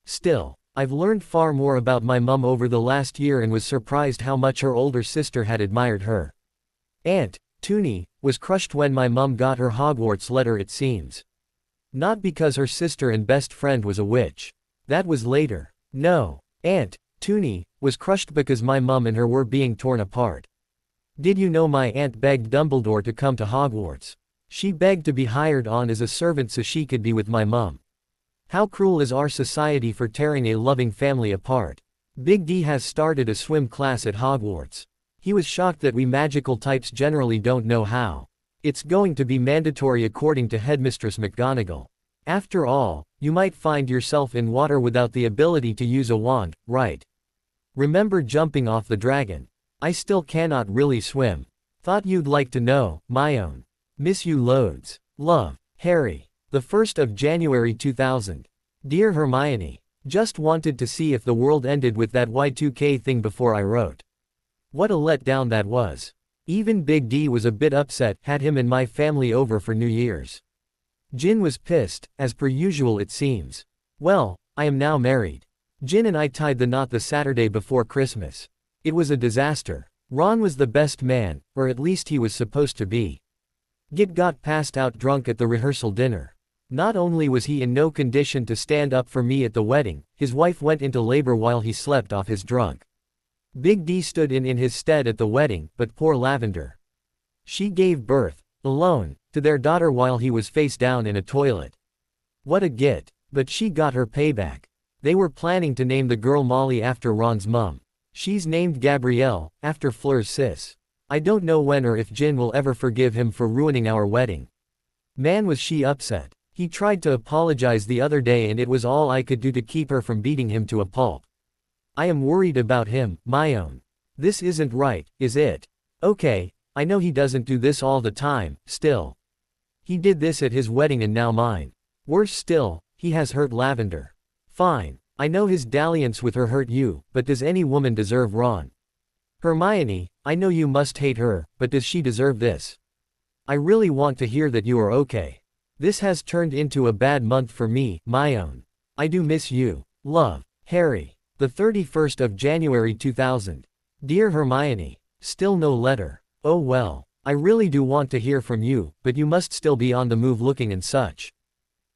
Still, I've learned far more about my mum over the last year and was surprised how much her older sister had admired her. Aunt Toonie was crushed when my mum got her Hogwarts letter, it seems. Not because her sister and best friend was a witch. That was later. No. Aunt Toonie was crushed because my mum and her were being torn apart. Did you know my aunt begged Dumbledore to come to Hogwarts? She begged to be hired on as a servant so she could be with my mum. How cruel is our society for tearing a loving family apart. Big D has started a swim class at Hogwarts. He was shocked that we magical types generally don't know how. It's going to be mandatory according to Headmistress McGonagall. After all, you might find yourself in water without the ability to use a wand, right? Remember jumping off the dragon? I still cannot really swim. Thought you'd like to know, my own. Miss you loads. Love, Harry. The 1st of January 2000. Dear Hermione. Just wanted to see if the world ended with that Y2K thing before I wrote. What a letdown that was. Even Big D was a bit upset, had him and my family over for New Year's. Jin was pissed, as per usual it seems. Well, I am now married. Jin and I tied the knot the Saturday before Christmas. It was a disaster. Ron was the best man, or at least he was supposed to be. Git got passed out drunk at the rehearsal dinner. Not only was he in no condition to stand up for me at the wedding, his wife went into labor while he slept off his drunk. Big D stood in his stead at the wedding, but poor Lavender. She gave birth, alone, to their daughter while he was face down in a toilet. What a git, but she got her payback. They were planning to name the girl Molly after Ron's mum. She's named Gabrielle, after Fleur's sis. I don't know when or if Jin will ever forgive him for ruining our wedding. Man, was she upset. He tried to apologize the other day and it was all I could do to keep her from beating him to a pulp. I am worried about him, my own. This isn't right, is it? Okay, I know he doesn't do this all the time, still. He did this at his wedding and now mine. Worse still, he has hurt Lavender. Fine, I know his dalliance with her hurt you, but does any woman deserve Ron? Hermione, I know you must hate her, but does she deserve this? I really want to hear that you are okay. This has turned into a bad month for me, my own. I do miss you. Love, Harry. The 31st of January 2000. Dear Hermione. Still no letter. Oh well. I really do want to hear from you, but you must still be on the move looking and such.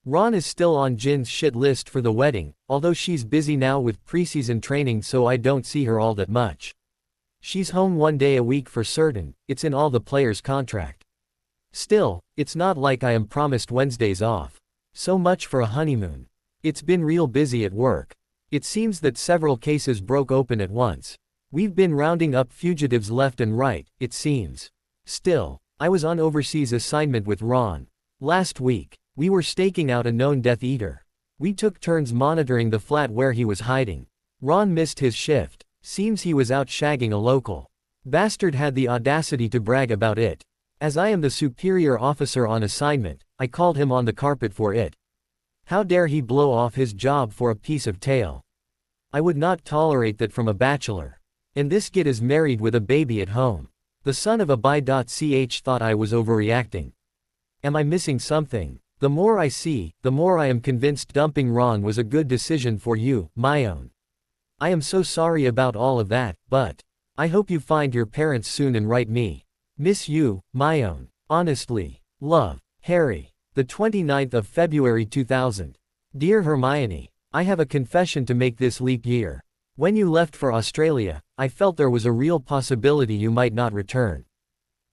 Ron is still on Jin's shit list for the wedding, although she's busy now with preseason training so I don't see her all that much. She's home 1 day a week for certain, it's in all the players' contract. Still, it's not like I am promised Wednesdays off. So much for a honeymoon. It's been real busy at work. It seems that several cases broke open at once. We've been rounding up fugitives left and right, it seems. Still, I was on overseas assignment with Ron. Last week, we were staking out a known Death Eater. We took turns monitoring the flat where he was hiding. Ron missed his shift. Seems he was out shagging a local. Bastard had the audacity to brag about it. As I am the superior officer on assignment, I called him on the carpet for it. How dare he blow off his job for a piece of tail? I would not tolerate that from a bachelor. And this git is married with a baby at home. The son of a bi.ch thought I was overreacting. Am I missing something? The more I see, the more I am convinced dumping Ron was a good decision for you, my own. I am so sorry about all of that, but I hope you find your parents soon and write me. Miss you, my own. Honestly. Love. Harry. The 29th of February 2000. Dear Hermione, I have a confession to make this leap year. When you left for Australia, I felt there was a real possibility you might not return.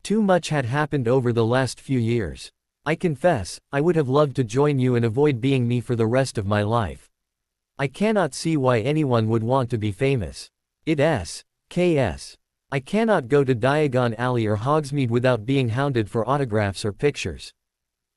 Too much had happened over the last few years. I confess, I would have loved to join you and avoid being me for the rest of my life. I cannot see why anyone would want to be famous. KS. I cannot go to Diagon Alley or Hogsmeade without being hounded for autographs or pictures.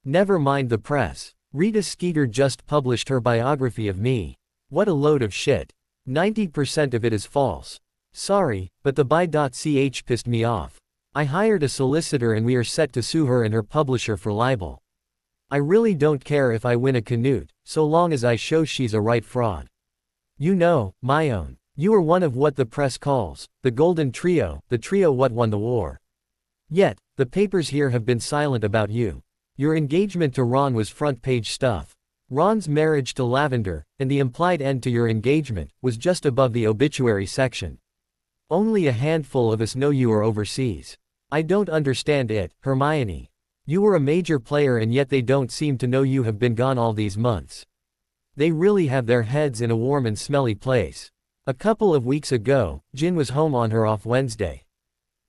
Never mind the press. Rita Skeeter just published her biography of me. What a load of shit. 90% of it is false. Sorry, but the bi.ch pissed me off. I hired a solicitor and we are set to sue her and her publisher for libel. I really don't care if I win a Canute, so long as I show she's a right fraud. You know, my own. You are one of what the press calls the golden trio, the trio what won the war. Yet, the papers here have been silent about you. Your engagement to Ron was front-page stuff. Ron's marriage to Lavender, and the implied end to your engagement, was just above the obituary section. Only a handful of us know you are overseas. I don't understand it, Hermione. You were a major player and yet they don't seem to know you have been gone all these months. They really have their heads in a warm and smelly place. A couple of weeks ago, Jin was home on her off Wednesday.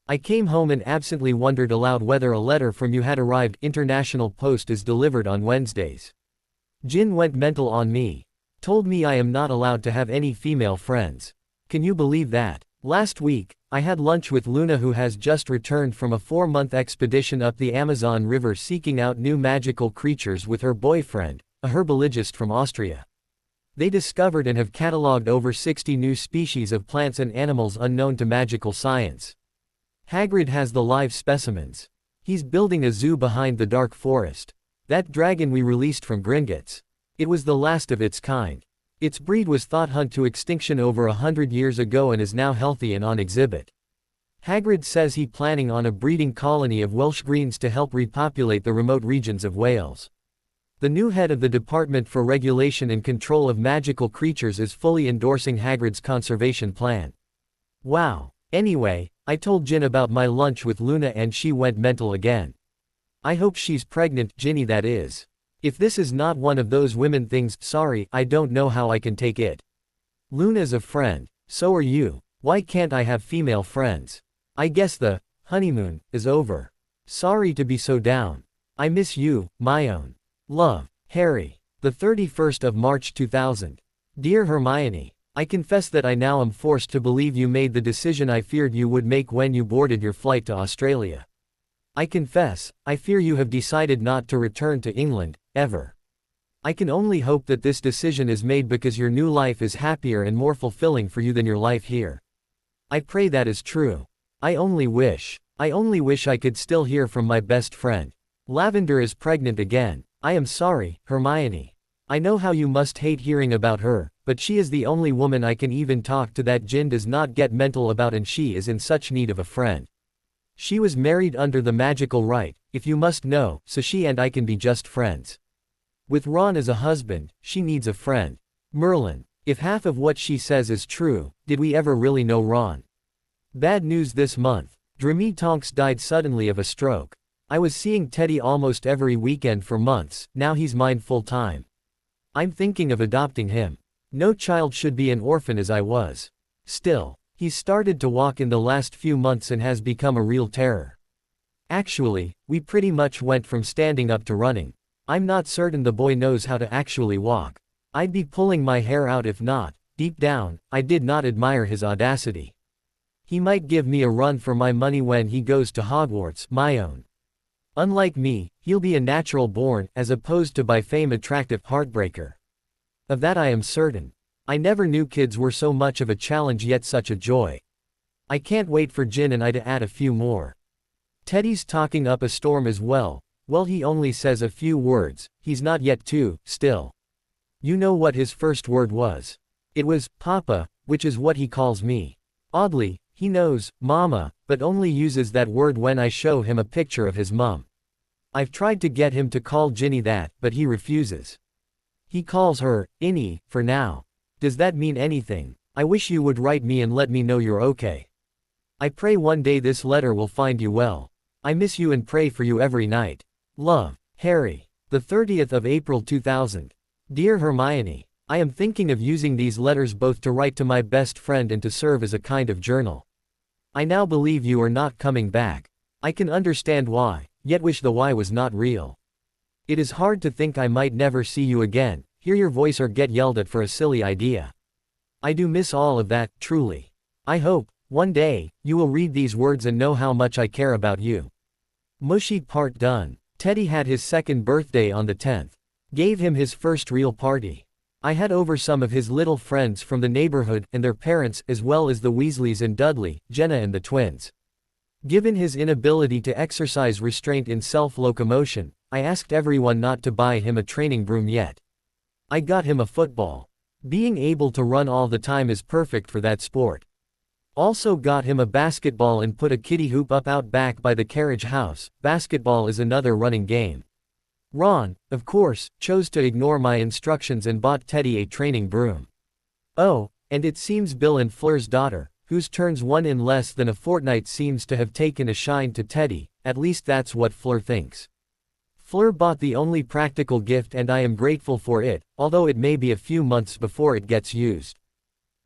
I came home and absently wondered aloud whether a letter from you had arrived. International post is delivered on Wednesdays. Jin went mental on me. Told me I am not allowed to have any female friends. Can you believe that? Last week, I had lunch with Luna, who has just returned from a 4-month expedition up the Amazon River seeking out new magical creatures with her boyfriend, a herbologist from Austria. They discovered and have catalogued over 60 new species of plants and animals unknown to magical science. Hagrid has the live specimens. He's building a zoo behind the dark forest. That dragon we released from Gringotts. It was the last of its kind. Its breed was thought hunt to extinction over 100 years ago and is now healthy and on exhibit. Hagrid says he's planning on a breeding colony of Welsh greens to help repopulate the remote regions of Wales. The new head of the Department for Regulation and Control of Magical Creatures is fully endorsing Hagrid's conservation plan. Wow. Anyway, I told Jin about my lunch with Luna and she went mental again. I hope she's pregnant, Ginny that is. If this is not one of those women things, sorry, I don't know how I can take it. Luna's a friend. So are you. Why can't I have female friends? I guess the honeymoon is over. Sorry to be so down. I miss you, my own. Love, Harry. The 31st of March 2000. Dear Hermione, I confess that I now am forced to believe you made the decision I feared you would make when you boarded your flight to Australia. I confess, I fear you have decided not to return to England, ever. I can only hope that this decision is made because your new life is happier and more fulfilling for you than your life here. I pray that is true. I only wish I could still hear from my best friend. Lavender is pregnant again. I am sorry, Hermione. I know how you must hate hearing about her, but she is the only woman I can even talk to that Jin does not get mental about, and she is in such need of a friend. She was married under the magical rite, if you must know, so she and I can be just friends. With Ron as a husband, she needs a friend. Merlin. If half of what she says is true, did we ever really know Ron? Bad news this month. Dremy Tonks died suddenly of a stroke. I was seeing Teddy almost every weekend for months, now he's mine full time. I'm thinking of adopting him. No child should be an orphan as I was. Still, he's started to walk in the last few months and has become a real terror. Actually, we pretty much went from standing up to running. I'm not certain the boy knows how to actually walk. I'd be pulling my hair out if not. Deep down, I did not admire his audacity. He might give me a run for my money when he goes to Hogwarts, my own. Unlike me, he'll be a natural born, as opposed to by fame attractive heartbreaker. Of that I am certain. I never knew kids were so much of a challenge yet such a joy. I can't wait for Jin and I to add a few more. Teddy's talking up a storm as well. Well, he only says a few words, he's not yet two, still. You know what his first word was? It was, Papa, which is what he calls me. Oddly, he knows, Mama, but only uses that word when I show him a picture of his mum. I've tried to get him to call Ginny that, but he refuses. He calls her, Innie, for now. Does that mean anything? I wish you would write me and let me know you're okay. I pray one day this letter will find you well. I miss you and pray for you every night. Love, Harry. The 30th of April 2000. Dear Hermione, I am thinking of using these letters both to write to my best friend and to serve as a kind of journal. I now believe you are not coming back. I can understand why, yet wish the why was not real. It is hard to think I might never see you again, hear your voice or get yelled at for a silly idea. I do miss all of that, truly. I hope, one day, you will read these words and know how much I care about you. Mushy part done. Teddy had his second birthday on the 10th. Gave him his first real party. I had over some of his little friends from the neighborhood and their parents as well as the Weasleys and Dudley, Jenna and the twins. Given his inability to exercise restraint in self-locomotion, I asked everyone not to buy him a training broom yet. I got him a football. Being able to run all the time is perfect for that sport. Also got him a basketball and put a kiddie hoop up out back by the carriage house. Basketball is another running game. Ron, of course, chose to ignore my instructions and bought Teddy a training broom. Oh, and it seems Bill and Fleur's daughter, whose turns one in less than a fortnight, seems to have taken a shine to Teddy, at least that's what Fleur thinks. Fleur bought the only practical gift and I am grateful for it, although it may be a few months before it gets used.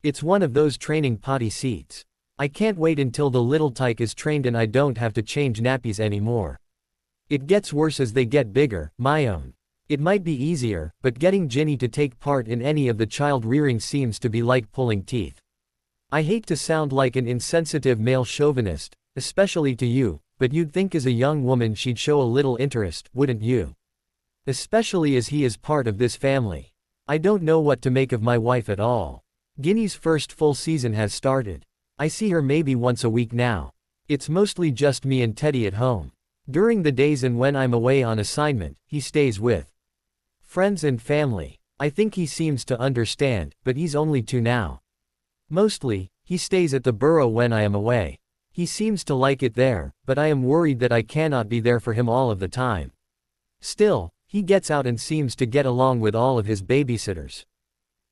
It's one of those training potty seats. I can't wait until the little tyke is trained and I don't have to change nappies anymore. It gets worse as they get bigger, my own. It might be easier, but getting Ginny to take part in any of the child rearing seems to be like pulling teeth. I hate to sound like an insensitive male chauvinist, especially to you, but you'd think as a young woman she'd show a little interest, wouldn't you? Especially as he is part of this family. I don't know what to make of my wife at all. Ginny's first full season has started. I see her maybe once a week now. It's mostly just me and Teddy at home. During the days and when I'm away on assignment, he stays with friends and family. I think he seems to understand, but he's only 2 now. Mostly, he stays at the Burrow when I am away. He seems to like it there, but I am worried that I cannot be there for him all of the time. Still, he gets out and seems to get along with all of his babysitters.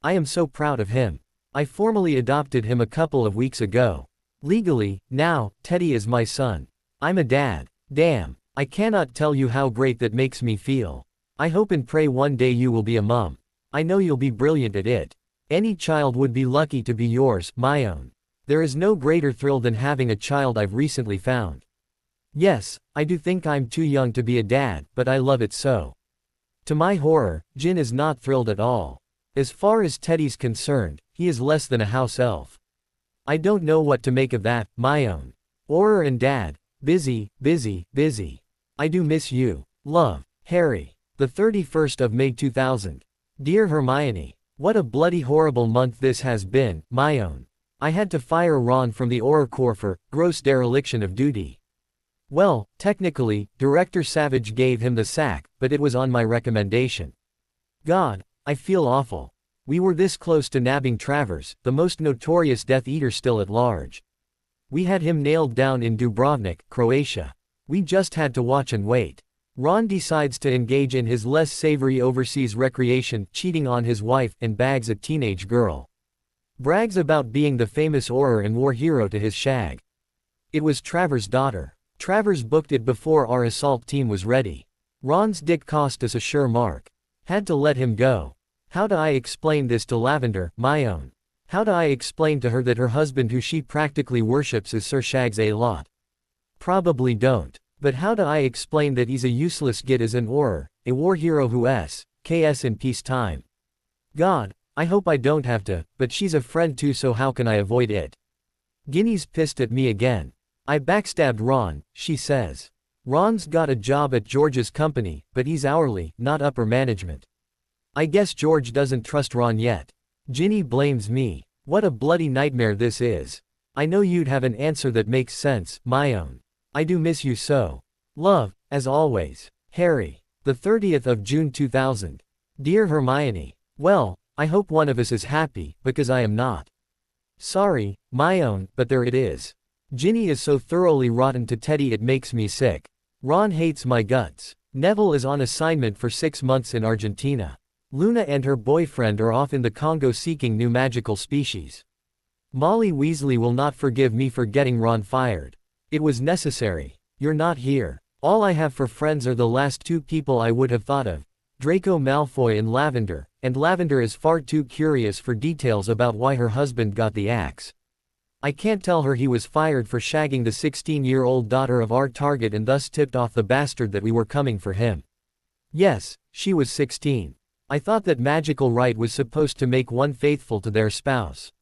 I am so proud of him. I formally adopted him a couple of weeks ago. Legally, now, Teddy is my son. I'm a dad. Damn, I cannot tell you how great that makes me feel. I hope and pray one day you will be a mom. I know you'll be brilliant at it. Any child would be lucky to be yours, my own. There is no greater thrill than having a child I've recently found. Yes, I do think I'm too young to be a dad, but I love it so. To my horror, Jin is not thrilled at all. As far as Teddy's concerned, he is less than a house elf. I don't know what to make of that, my own. Auror and Dad. Busy, busy, busy. I do miss you. Love, Harry. The 31st of May 2000. Dear Hermione. What a bloody horrible month this has been, my own. I had to fire Ron from the Auror Corps for gross dereliction of duty. Well, technically, Director Savage gave him the sack, but it was on my recommendation. God, I feel awful. We were this close to nabbing Travers, the most notorious Death Eater still at large. We had him nailed down in Dubrovnik, Croatia. We just had to watch and wait. Ron decides to engage in his less savory overseas recreation, cheating on his wife, and bags a teenage girl. Brags about being the famous Auror and war hero to his shag. It was Travers' daughter. Travers booked it before our assault team was ready. Ron's dick cost us a sure mark. Had to let him go. How do I explain this to Lavender, my own? How do I explain to her that her husband who she practically worships is Sir Shags a lot? Probably don't. But how do I explain that he's a useless git as an Auror, a war hero who KS in peacetime? God, I hope I don't have to, but she's a friend too, so how can I avoid it? Ginny's pissed at me again. I backstabbed Ron, she says. Ron's got a job at George's company, but he's hourly, not upper management. I guess George doesn't trust Ron yet. Ginny blames me. What a bloody nightmare this is. I know you'd have an answer that makes sense, my own. I do miss you so. Love, as always. Harry. The 30th of June 2000. Dear Hermione. Well, I hope one of us is happy, because I am not. Sorry, my own, but there it is. Ginny is so thoroughly rotten to Teddy it makes me sick. Ron hates my guts. Neville is on assignment for 6 months in Argentina. Luna and her boyfriend are off in the Congo seeking new magical species. Molly Weasley will not forgive me for getting Ron fired. It was necessary. You're not here. All I have for friends are the last 2 people I would have thought of, Draco Malfoy and Lavender is far too curious for details about why her husband got the axe. I can't tell her he was fired for shagging the 16-year-old daughter of our target and thus tipped off the bastard that we were coming for him. Yes, she was 16. I thought that magical right was supposed to make one faithful to their spouse.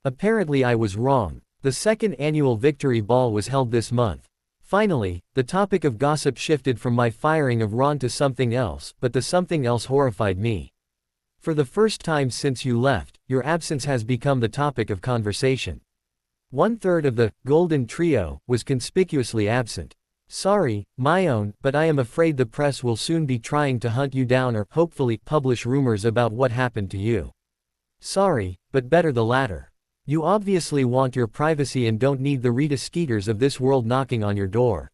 Apparently I was wrong. The second annual Victory Ball was held this month. Finally, the topic of gossip shifted from my firing of Ron to something else, but the something else horrified me. For the first time since you left, your absence has become the topic of conversation. 1/3 of the Golden Trio was conspicuously absent. Sorry, my own, but I am afraid the press will soon be trying to hunt you down or, hopefully, publish rumors about what happened to you. Sorry, but better the latter. You obviously want your privacy and don't need the Rita Skeeters of this world knocking on your door.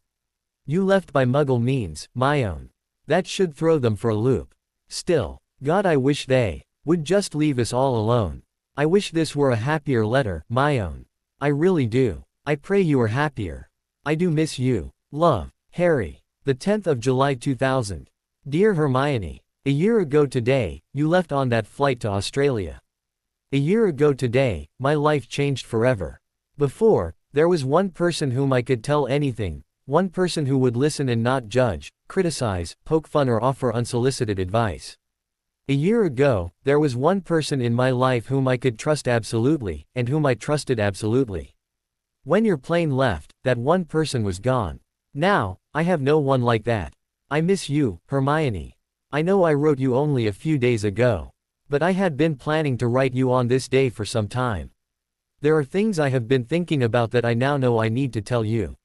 You left by Muggle means, my own. That should throw them for a loop. Still, God, I wish they would just leave us all alone. I wish this were a happier letter, my own. I really do. I pray you are happier. I do miss you. Love, Harry. The 10th of July 2000. Dear Hermione. A year ago today, you left on that flight to Australia. A year ago today, my life changed forever. Before, there was one person whom I could tell anything, one person who would listen and not judge, criticize, poke fun or offer unsolicited advice. A year ago, there was one person in my life whom I could trust absolutely, and whom I trusted absolutely. When your plane left, that one person was gone. Now, I have no one like that. I miss you, Hermione. I know I wrote you only a few days ago. But I had been planning to write you on this day for some time. There are things I have been thinking about that I now know I need to tell you.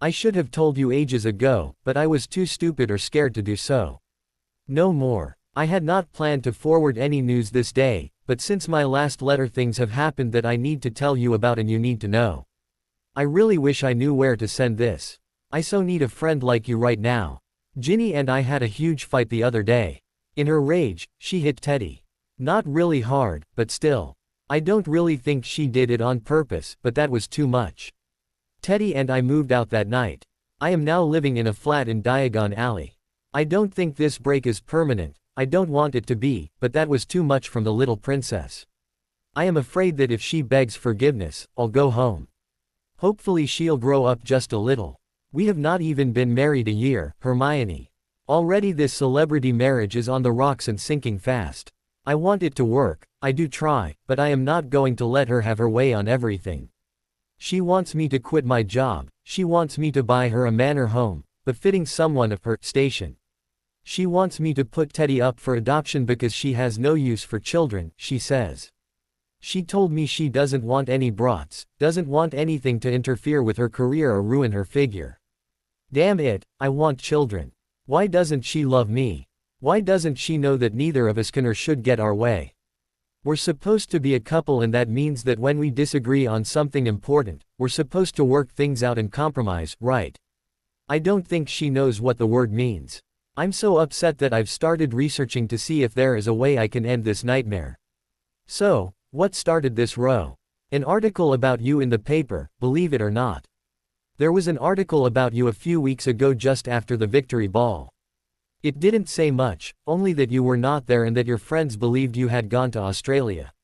I should have told you ages ago, but I was too stupid or scared to do so. No more. I had not planned to forward any news this day, but since my last letter things have happened that I need to tell you about and you need to know. I really wish I knew where to send this. I so need a friend like you right now. Ginny and I had a huge fight the other day. In her rage, she hit Teddy. Not really hard, but still. I don't really think she did it on purpose, but that was too much. Teddy and I moved out that night. I am now living in a flat in Diagon Alley. I don't think this break is permanent, I don't want it to be, but that was too much from the little princess. I am afraid that if she begs forgiveness, I'll go home. Hopefully she'll grow up just a little. We have not even been married a year, Hermione. Already this celebrity marriage is on the rocks and sinking fast. I want it to work, I do try, but I am not going to let her have her way on everything. She wants me to quit my job, she wants me to buy her a manor home, befitting someone of her station. She wants me to put Teddy up for adoption because she has no use for children, she says. She told me she doesn't want any brats, doesn't want anything to interfere with her career or ruin her figure. Damn it, I want children. Why doesn't she love me? Why doesn't she know that neither of us can or should get our way? We're supposed to be a couple and that means that when we disagree on something important, we're supposed to work things out and compromise, right? I don't think she knows what the word means. I'm so upset that I've started researching to see if there is a way I can end this nightmare. So, what started this row? An article about you in the paper, believe it or not. There was an article about you a few weeks ago just after the Victory Ball. It didn't say much, only that you were not there and that your friends believed you had gone to Australia.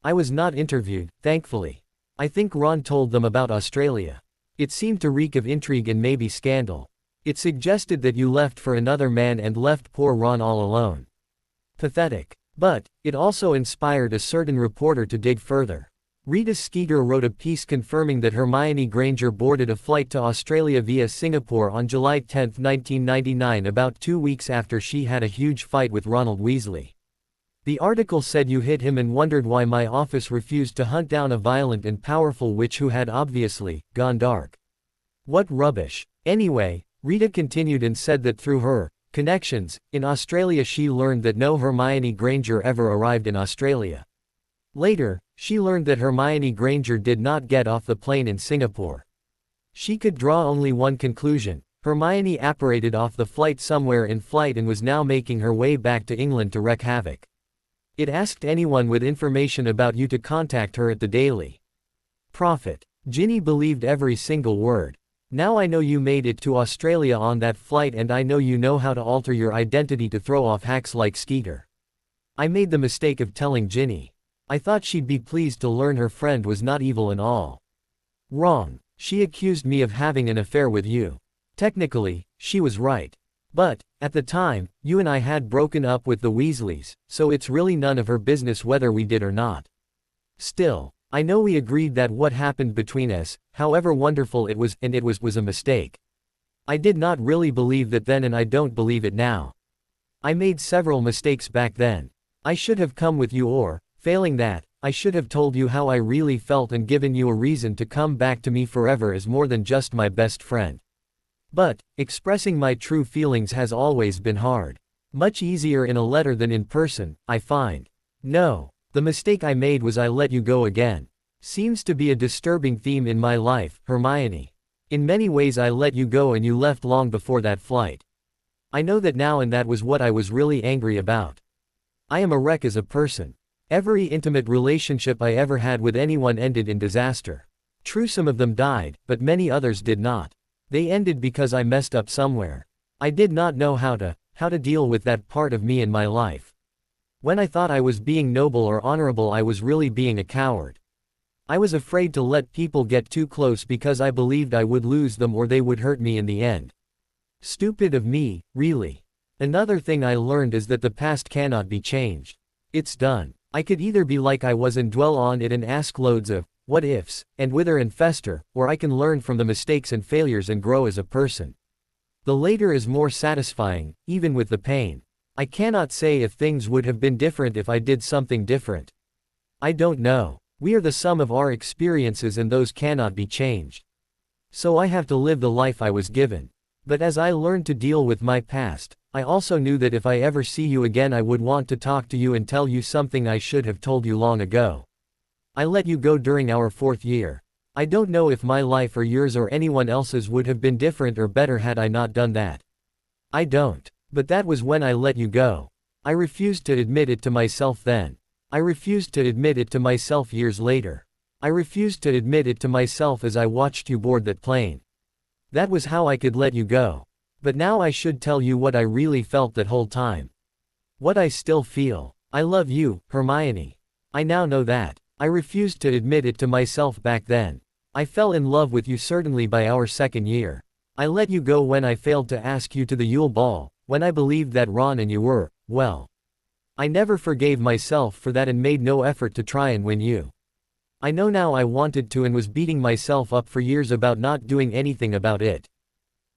I was not interviewed, thankfully. I think Ron told them about Australia. It seemed to reek of intrigue and maybe scandal. It suggested that you left for another man and left poor Ron all alone. Pathetic. But, it also inspired a certain reporter to dig further. Rita Skeeter wrote a piece confirming that Hermione Granger boarded a flight to Australia via Singapore on July 10, 1999, about 2 weeks after she had a huge fight with Ronald Weasley. The article said you hit him and wondered why my office refused to hunt down a violent and powerful witch who had obviously gone dark. What rubbish. Anyway, Rita continued and said that through her connections in Australia she learned that no Hermione Granger ever arrived in Australia. Later, she learned that Hermione Granger did not get off the plane in Singapore. She could draw only one conclusion: Hermione apparated off the flight somewhere in flight and was now making her way back to England to wreak havoc. It asked anyone with information about you to contact her at the Daily Prophet. Ginny believed every single word. Now I know you made it to Australia on that flight, and I know you know how to alter your identity to throw off hacks like Skeeter. I made the mistake of telling Ginny. I thought she'd be pleased to learn her friend was not evil and all. Wrong. She accused me of having an affair with you. Technically, she was right. But, at the time, you and I had broken up with the Weasleys, so it's really none of her business whether we did or not. Still, I know we agreed that what happened between us, however wonderful it was, was a mistake. I did not really believe that then, and I don't believe it now. I made several mistakes back then. I should have come with you, or, failing that, I should have told you how I really felt and given you a reason to come back to me forever as more than just my best friend. But, expressing my true feelings has always been hard. Much easier in a letter than in person, I find. No, the mistake I made was I let you go again. Seems to be a disturbing theme in my life, Hermione. In many ways I let you go and you left long before that flight. I know that now, and that was what I was really angry about. I am a wreck as a person. Every intimate relationship I ever had with anyone ended in disaster. True, some of them died, but many others did not. They ended because I messed up somewhere. I did not know how to deal with that part of me in my life. When I thought I was being noble or honorable, I was really being a coward. I was afraid to let people get too close because I believed I would lose them or they would hurt me in the end. Stupid of me, really. Another thing I learned is that the past cannot be changed. It's done. I could either be like I was and dwell on it and ask loads of what ifs, and wither and fester, or I can learn from the mistakes and failures and grow as a person. The later is more satisfying, even with the pain. I cannot say if things would have been different if I did something different. I don't know. We are the sum of our experiences and those cannot be changed. So I have to live the life I was given. But as I learned to deal with my past, I also knew that if I ever see you again I would want to talk to you and tell you something I should have told you long ago. I let you go during our 4th year. I don't know if my life or yours or anyone else's would have been different or better had I not done that. I don't. But that was when I let you go. I refused to admit it to myself then. I refused to admit it to myself years later. I refused to admit it to myself as I watched you board that plane. That was how I could let you go. But now I should tell you what I really felt that whole time. What I still feel. I love you, Hermione. I now know that. I refused to admit it to myself back then. I fell in love with you certainly by our 2nd year. I let you go when I failed to ask you to the Yule Ball, when I believed that Ron and you were, well. I never forgave myself for that and made no effort to try and win you. I know now I wanted to and was beating myself up for years about not doing anything about it.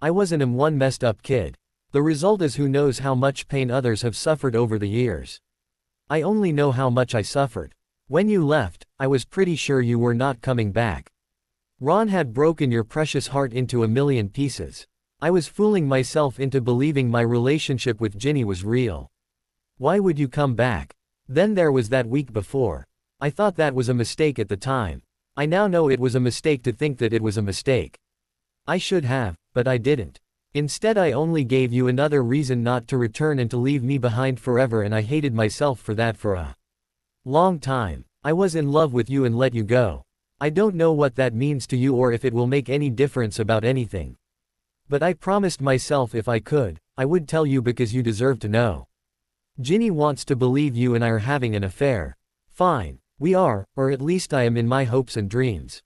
I wasn't one messed up kid. The result is who knows how much pain others have suffered over the years. I only know how much I suffered. When you left, I was pretty sure you were not coming back. Ron had broken your precious heart into a million pieces. I was fooling myself into believing my relationship with Ginny was real. Why would you come back? Then there was that week before. I thought that was a mistake at the time. I now know it was a mistake to think that it was a mistake. I should have, but I didn't. Instead I only gave you another reason not to return and to leave me behind forever, and I hated myself for that for a long time. I was in love with you and let you go. I don't know what that means to you or if it will make any difference about anything. But I promised myself if I could, I would tell you because you deserve to know. Ginny wants to believe you and I are having an affair. Fine. We are, or at least I am in my hopes and dreams.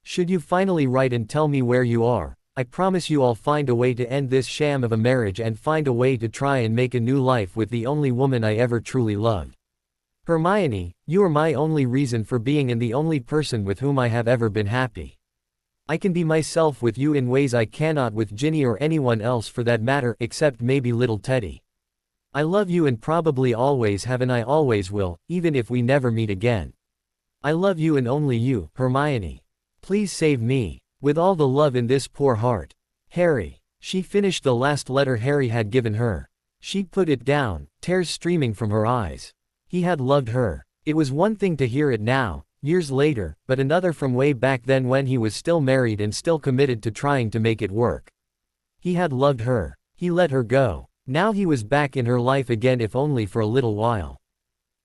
Should you finally write and tell me where you are, I promise you I'll find a way to end this sham of a marriage and find a way to try and make a new life with the only woman I ever truly loved. Hermione, you are my only reason for being and the only person with whom I have ever been happy. I can be myself with you in ways I cannot with Ginny or anyone else for that matter except maybe little Teddy. I love you and probably always have and I always will, even if we never meet again. I love you and only you, Hermione. Please save me. With all the love in this poor heart. Harry. She finished the last letter Harry had given her. She put it down, tears streaming from her eyes. He had loved her. It was one thing to hear it now, years later, but another from way back then when he was still married and still committed to trying to make it work. He had loved her. He let her go. Now he was back in her life again if only for a little while.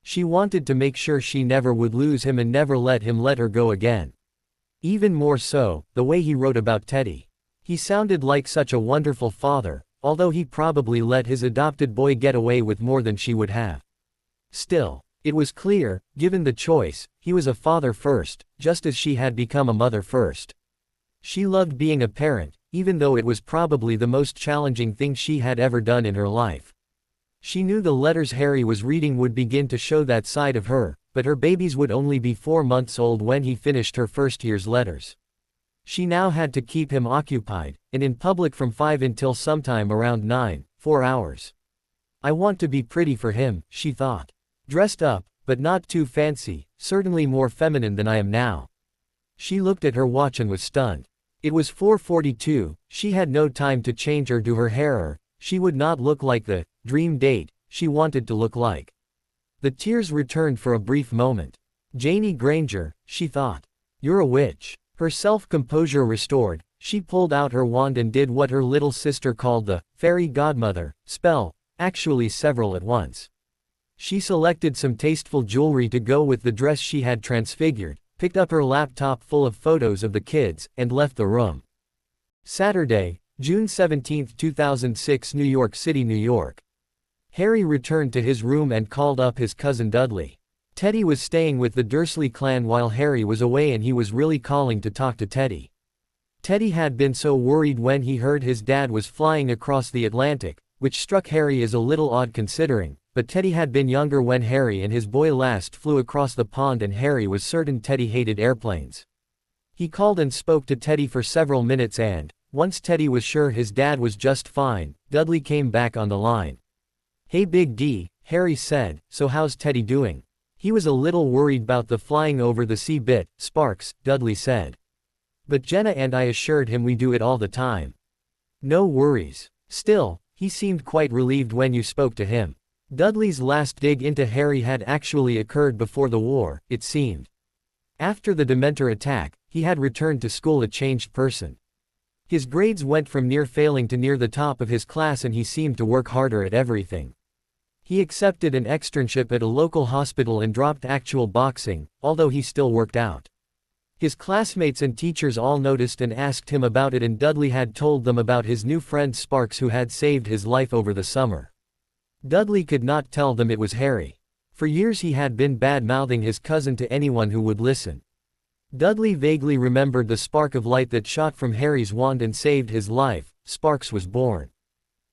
She wanted to make sure she never would lose him and never let him let her go again. Even more so, the way he wrote about Teddy. He sounded like such a wonderful father, although he probably let his adopted boy get away with more than she would have. Still, it was clear, given the choice, he was a father first, just as she had become a mother first. She loved being a parent, even though it was probably the most challenging thing she had ever done in her life. She knew the letters Harry was reading would begin to show that side of her, but her babies would only be 4 months old when he finished her first year's letters. She now had to keep him occupied, and in public from 5 until sometime around 9, 4 hours. I want to be pretty for him, she thought. Dressed up, but not too fancy, certainly more feminine than I am now. She looked at her watch and was stunned. It was 4:42, she had no time to change or do her hair or, she would not look like the dream date she wanted to look like. The tears returned for a brief moment. Janie Granger, she thought. You're a witch. Her self-composure restored, she pulled out her wand and did what her little sister called the fairy godmother spell, actually several at once. She selected some tasteful jewelry to go with the dress she had transfigured, picked up her laptop full of photos of the kids, and left the room. Saturday, June 17, 2006, New York City, New York. Harry returned to his room and called up his cousin Dudley. Teddy was staying with the Dursley clan while Harry was away and he was really calling to talk to Teddy. Teddy had been so worried when he heard his dad was flying across the Atlantic, which struck Harry as a little odd considering, but Teddy had been younger when Harry and his boy last flew across the pond and Harry was certain Teddy hated airplanes. He called and spoke to Teddy for several minutes and, once Teddy was sure his dad was just fine, Dudley came back on the line. Hey Big D, Harry said, so how's Teddy doing? He was a little worried about the flying over the sea bit, Sparks, Dudley said. But Jenna and I assured him we do it all the time. No worries. Still, he seemed quite relieved when you spoke to him. Dudley's last dig into Harry had actually occurred before the war, it seemed. After the Dementor attack, he had returned to school a changed person. His grades went from near failing to near the top of his class and he seemed to work harder at everything. He accepted an externship at a local hospital and dropped actual boxing, although he still worked out. His classmates and teachers all noticed and asked him about it and Dudley had told them about his new friend Sparks who had saved his life over the summer. Dudley could not tell them it was Harry. For years he had been bad-mouthing his cousin to anyone who would listen. Dudley vaguely remembered the spark of light that shot from Harry's wand and saved his life. Sparks was born.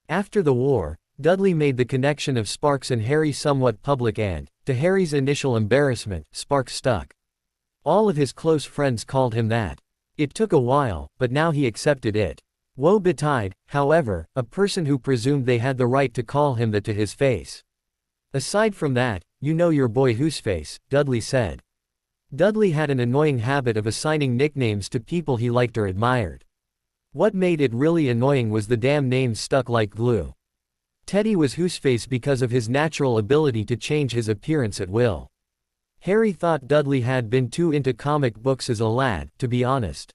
After the war, Dudley made the connection of Sparks and Harry somewhat public and, to Harry's initial embarrassment, Sparks stuck. All of his close friends called him that. It took a while, but now he accepted it. Woe betide, however, a person who presumed they had the right to call him that to his face. Aside from that, you know your boy Whoseface, Dudley said. Dudley had an annoying habit of assigning nicknames to people he liked or admired. What made it really annoying was the damn names stuck like glue. Teddy was Whoseface because of his natural ability to change his appearance at will. Harry thought Dudley had been too into comic books as a lad, to be honest.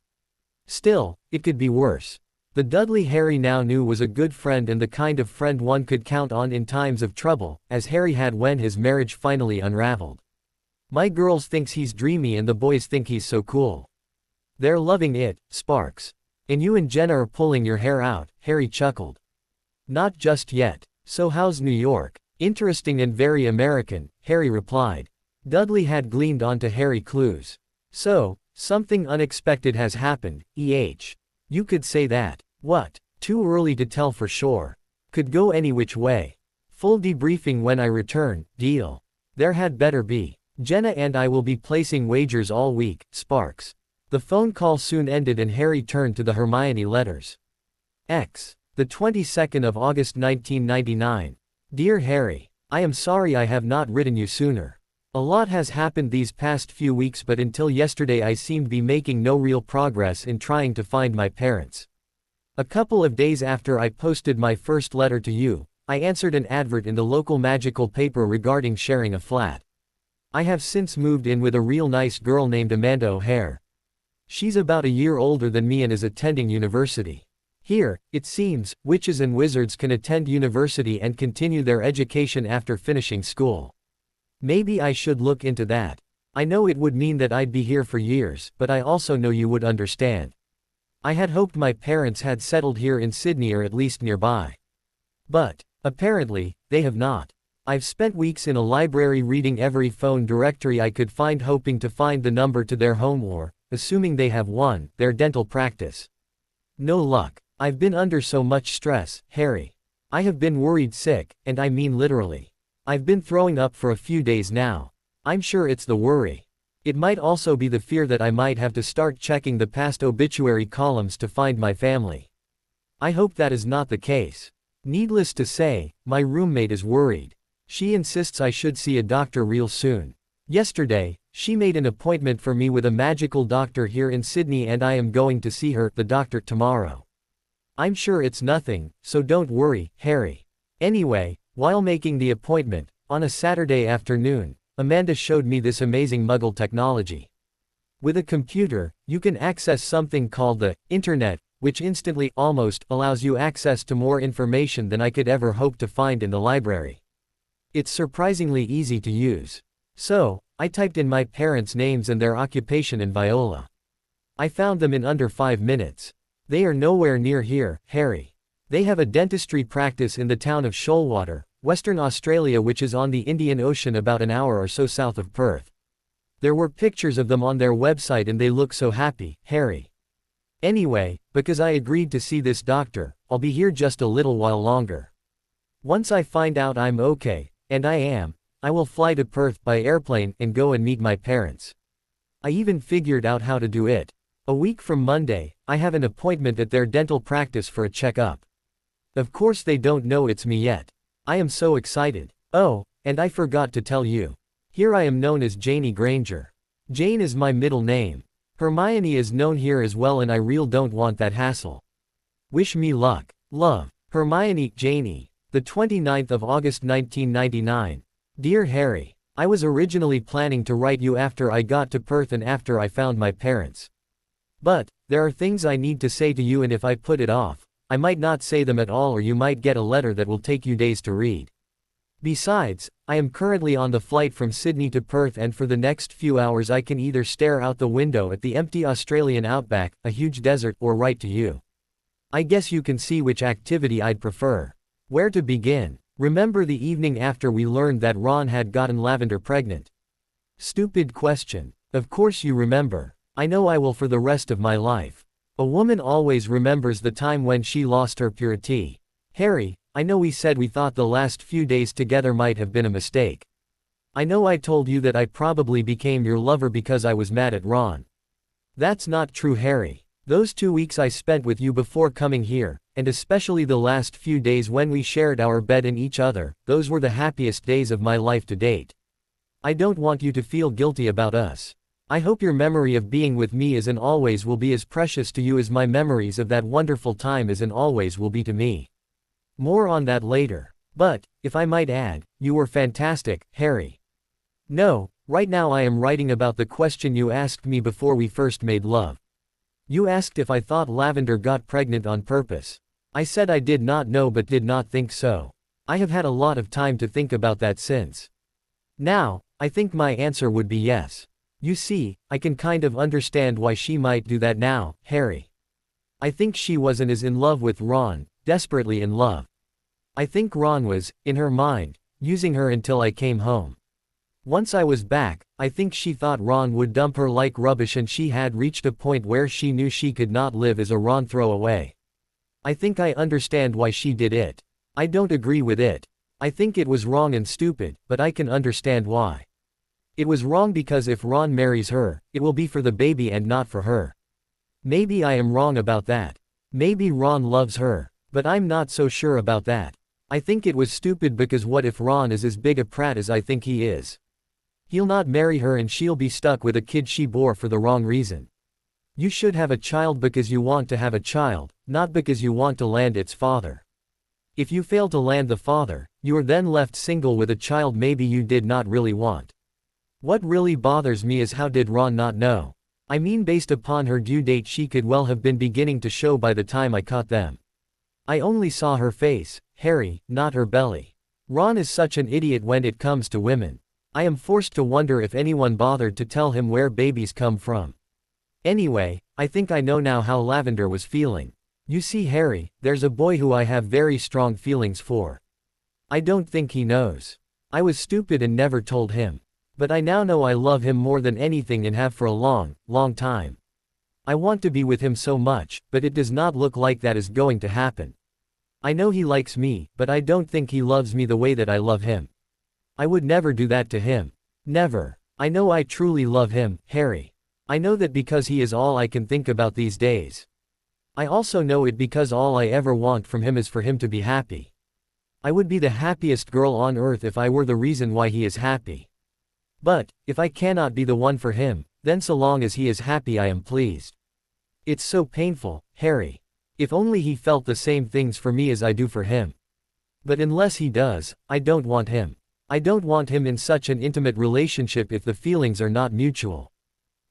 Still, it could be worse. The Dudley Harry now knew was a good friend and the kind of friend one could count on in times of trouble, as Harry had when his marriage finally unraveled. My girls thinks he's dreamy and the boys think he's so cool. They're loving it, Sparks. And you and Jenna are pulling your hair out, Harry chuckled. Not just yet. So how's New York? Interesting and very American, Harry replied. Dudley had gleaned onto Harry clues. So, something unexpected has happened, You could say that. What? Too early to tell for sure. Could go any which way. Full debriefing when I return, deal. There had better be. Jenna and I will be placing wagers all week, Sparks. The phone call soon ended and Harry turned to the Hermione letters. X. The 22nd of August 1999. Dear Harry. I am sorry I have not written you sooner. A lot has happened these past few weeks, but until yesterday I seemed to be making no real progress in trying to find my parents. A couple of days after I posted my first letter to you, I answered an advert in the local magical paper regarding sharing a flat. I have since moved in with a real nice girl named Amanda O'Hare. She's about a year older than me and is attending university. Here, it seems, witches and wizards can attend university and continue their education after finishing school. Maybe I should look into that. I know it would mean that I'd be here for years, but I also know you would understand. I had hoped my parents had settled here in Sydney or at least nearby. But, apparently, they have not. I've spent weeks in a library reading every phone directory I could find, hoping to find the number to their home or, assuming they have one, their dental practice. No luck. I've been under so much stress, Harry. I have been worried sick, and I mean literally. I've been throwing up for a few days now. I'm sure it's the worry. It might also be the fear that I might have to start checking the past obituary columns to find my family. I hope that is not the case. Needless to say, my roommate is worried. She insists I should see a doctor real soon. Yesterday, she made an appointment for me with a magical doctor here in Sydney and I am going to see her, the doctor, tomorrow. I'm sure it's nothing, so don't worry, Harry. Anyway, while making the appointment, on a Saturday afternoon, Amanda showed me this amazing Muggle technology. With a computer, you can access something called the internet, which instantly, almost, allows you access to more information than I could ever hope to find in the library. It's surprisingly easy to use. So, I typed in my parents' names and their occupation in Viola. I found them in under 5 minutes. They are nowhere near here, Harry. They have a dentistry practice in the town of Shoalwater, Western Australia, which is on the Indian Ocean about an hour or so south of Perth. There were pictures of them on their website and they look so happy, Harry. Anyway, because I agreed to see this doctor, I'll be here just a little while longer. Once I find out I'm okay, and I am, I will fly to Perth by airplane and go and meet my parents. I even figured out how to do it. A week from Monday, I have an appointment at their dental practice for a checkup. Of course they don't know it's me yet. I am so excited. Oh, and I forgot to tell you. Here I am known as Janie Granger. Jane is my middle name. Hermione is known here as well and I real don't want that hassle. Wish me luck. Love. Hermione, Janie. The 29th of August 1999. Dear Harry. I was originally planning to write you after I got to Perth and after I found my parents. But, there are things I need to say to you and if I put it off, I might not say them at all or you might get a letter that will take you days to read. Besides, I am currently on the flight from Sydney to Perth and for the next few hours I can either stare out the window at the empty Australian outback, a huge desert, or write to you. I guess you can see which activity I'd prefer. Where to begin? Remember the evening after we learned that Ron had gotten Lavender pregnant? Stupid question. Of course you remember. I know I will for the rest of my life. A woman always remembers the time when she lost her purity. Harry, I know we said we thought the last few days together might have been a mistake. I know I told you that I probably became your lover because I was mad at Ron. That's not true, Harry. Those 2 weeks I spent with you before coming here, and especially the last few days when we shared our bed and each other, those were the happiest days of my life to date. I don't want you to feel guilty about us. I hope your memory of being with me is and always will be as precious to you as my memories of that wonderful time is and always will be to me. More on that later. But, if I might add, you were fantastic, Harry. No, right now I am writing about the question you asked me before we first made love. You asked if I thought Lavender got pregnant on purpose. I said I did not know but did not think so. I have had a lot of time to think about that since. Now, I think my answer would be yes. You see, I can kind of understand why she might do that now, Harry. I think she wasn't as in love with Ron, desperately in love. I think Ron was, in her mind, using her until I came home. Once I was back, I think she thought Ron would dump her like rubbish and she had reached a point where she knew she could not live as a Ron throwaway. I think I understand why she did it. I don't agree with it. I think it was wrong and stupid, but I can understand why. It was wrong because if Ron marries her, it will be for the baby and not for her. Maybe I am wrong about that. Maybe Ron loves her, but I'm not so sure about that. I think it was stupid because what if Ron is as big a prat as I think he is? He'll not marry her and she'll be stuck with a kid she bore for the wrong reason. You should have a child because you want to have a child, not because you want to land its father. If you fail to land the father, you are then left single with a child maybe you did not really want. What really bothers me is how did Ron not know? I mean based upon her due date she could well have been beginning to show by the time I caught them. I only saw her face, Harry, not her belly. Ron is such an idiot when it comes to women. I am forced to wonder if anyone bothered to tell him where babies come from. Anyway, I think I know now how Lavender was feeling. You see Harry, there's a boy who I have very strong feelings for. I don't think he knows. I was stupid and never told him. But I now know I love him more than anything and have for a long, long time. I want to be with him so much, but it does not look like that is going to happen. I know he likes me, but I don't think he loves me the way that I love him. I would never do that to him. Never. I know I truly love him, Harry. I know that because he is all I can think about these days. I also know it because all I ever want from him is for him to be happy. I would be the happiest girl on earth if I were the reason why he is happy. But, if I cannot be the one for him, then so long as he is happy I am pleased. It's so painful, Harry. If only he felt the same things for me as I do for him. But unless he does, I don't want him. I don't want him in such an intimate relationship if the feelings are not mutual.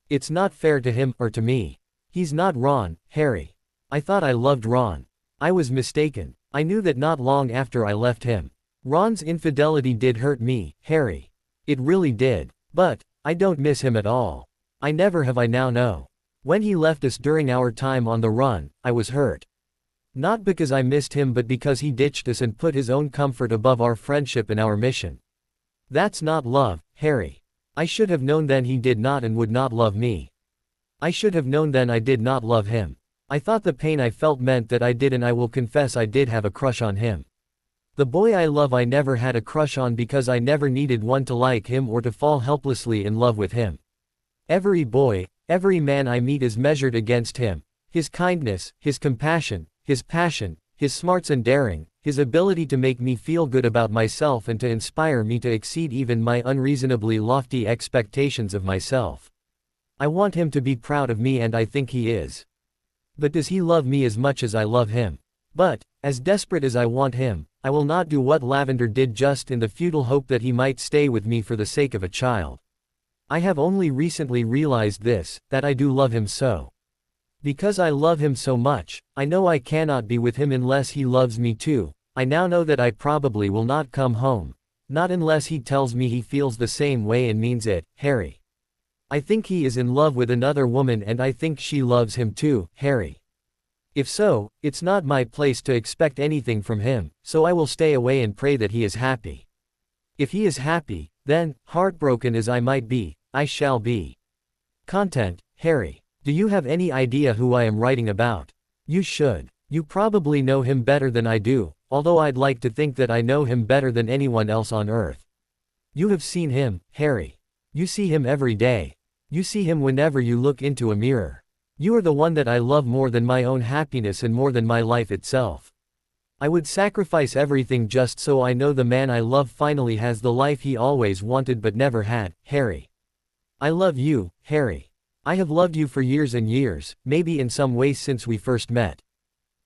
It's not fair to him or to me. He's not Ron, Harry. I thought I loved Ron. I was mistaken. I knew that not long after I left him. Ron's infidelity did hurt me, Harry. It really did. But, I don't miss him at all. I never have I now know. When he left us during our time on the run, I was hurt. Not because I missed him but because he ditched us and put his own comfort above our friendship and our mission. That's not love, Harry. I should have known then he did not and would not love me. I should have known then I did not love him. I thought the pain I felt meant that I did and I will confess I did have a crush on him. The boy I love I never had a crush on because I never needed one to like him or to fall helplessly in love with him. Every boy, every man I meet is measured against him. His kindness, his compassion, his passion, his smarts and daring, his ability to make me feel good about myself and to inspire me to exceed even my unreasonably lofty expectations of myself. I want him to be proud of me and I think he is. But does he love me as much as I love him? But, as desperate as I want him, I will not do what Lavender did just in the futile hope that he might stay with me for the sake of a child. I have only recently realized this, that I do love him so. Because I love him so much, I know I cannot be with him unless he loves me too. I now know that I probably will not come home. Not unless he tells me he feels the same way and means it, Harry. I think he is in love with another woman and I think she loves him too, Harry. If so, it's not my place to expect anything from him, so I will stay away and pray that he is happy. If he is happy, then, heartbroken as I might be, I shall be. Content, Harry. Do you have any idea who I am writing about? You should. You probably know him better than I do, although I'd like to think that I know him better than anyone else on earth. You have seen him, Harry. You see him every day. You see him whenever you look into a mirror. You are the one that I love more than my own happiness and more than my life itself. I would sacrifice everything just so I know the man I love finally has the life he always wanted but never had, Harry. I love you, Harry. I have loved you for years and years, maybe in some ways since we first met.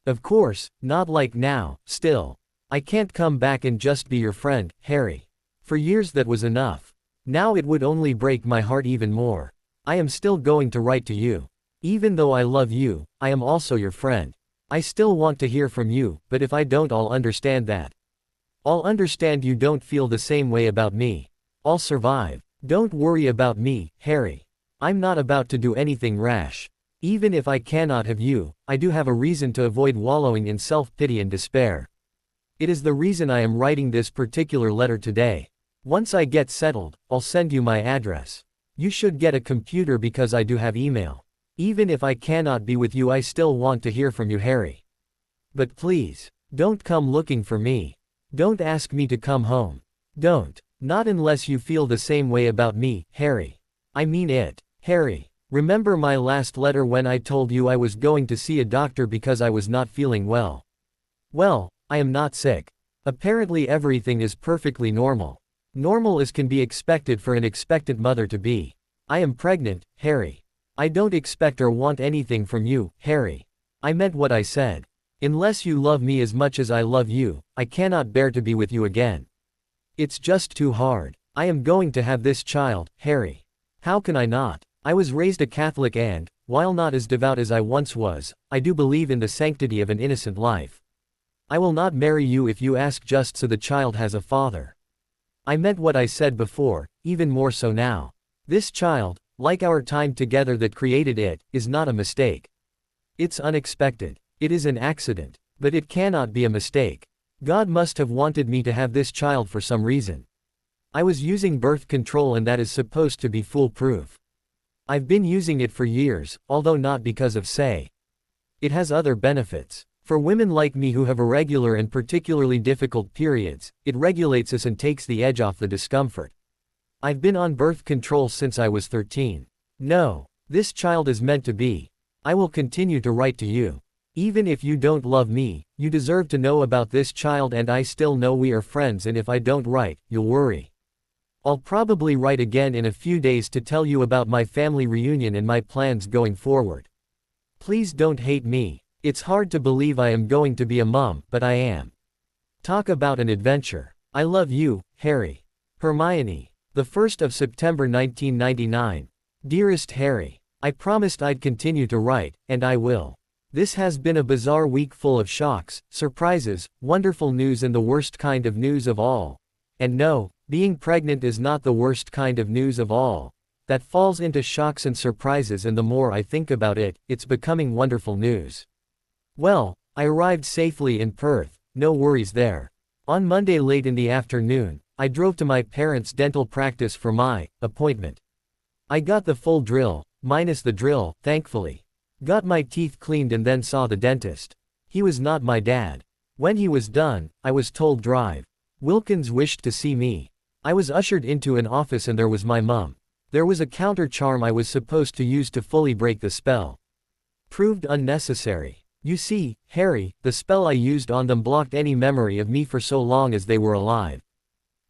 Of course, not like now, still. I can't come back and just be your friend, Harry. For years that was enough. Now it would only break my heart even more. I am still going to write to you. Even though I love you, I am also your friend. I still want to hear from you, but if I don't I'll understand that. I'll understand you don't feel the same way about me. I'll survive. Don't worry about me, Harry. I'm not about to do anything rash. Even if I cannot have you, I do have a reason to avoid wallowing in self-pity and despair. It is the reason I am writing this particular letter today. Once I get settled, I'll send you my address. You should get a computer because I do have email. Even if I cannot be with you I still want to hear from you, Harry. But please, don't come looking for me. Don't ask me to come home. Don't. Not unless you feel the same way about me, Harry. I mean it. Harry, remember my last letter when I told you I was going to see a doctor because I was not feeling well? Well, I am not sick. Apparently everything is perfectly normal. Normal as can be expected for an expectant mother to be. I am pregnant, Harry. I don't expect or want anything from you, Harry. I meant what I said. Unless you love me as much as I love you, I cannot bear to be with you again. It's just too hard. I am going to have this child, Harry. How can I not? I was raised a Catholic and, while not as devout as I once was, I do believe in the sanctity of an innocent life. I will not marry you if you ask just so the child has a father. I meant what I said before, even more so now. This child, like our time together that created it, is not a mistake. It's unexpected. It is an accident. But it cannot be a mistake. God must have wanted me to have this child for some reason. I was using birth control and that is supposed to be foolproof. I've been using it for years, although not because of say. It has other benefits. For women like me who have irregular and particularly difficult periods, it regulates us and takes the edge off the discomfort. I've been on birth control since I was 13. No, this child is meant to be. I will continue to write to you. Even if you don't love me, you deserve to know about this child and I still know we are friends and if I don't write, you'll worry. I'll probably write again in a few days to tell you about my family reunion and my plans going forward. Please don't hate me. It's hard to believe I am going to be a mom, but I am. Talk about an adventure. I love you, Harry. Hermione. The 1st of September 1999. Dearest Harry. I promised I'd continue to write, and I will. This has been a bizarre week full of shocks, surprises, wonderful news and the worst kind of news of all. And no, being pregnant is not the worst kind of news of all. That falls into shocks and surprises and the more I think about it, it's becoming wonderful news. Well, I arrived safely in Perth, no worries there. On Monday late in the afternoon, I drove to my parents' dental practice for my appointment. I got the full drill, minus the drill, thankfully. Got my teeth cleaned and then saw the dentist. He was not my dad. When he was done, I was told drive. Wilkins wished to see me. I was ushered into an office and there was my mum. There was a counter charm I was supposed to use to fully break the spell. Proved unnecessary. You see, Harry, the spell I used on them blocked any memory of me for so long as they were alive.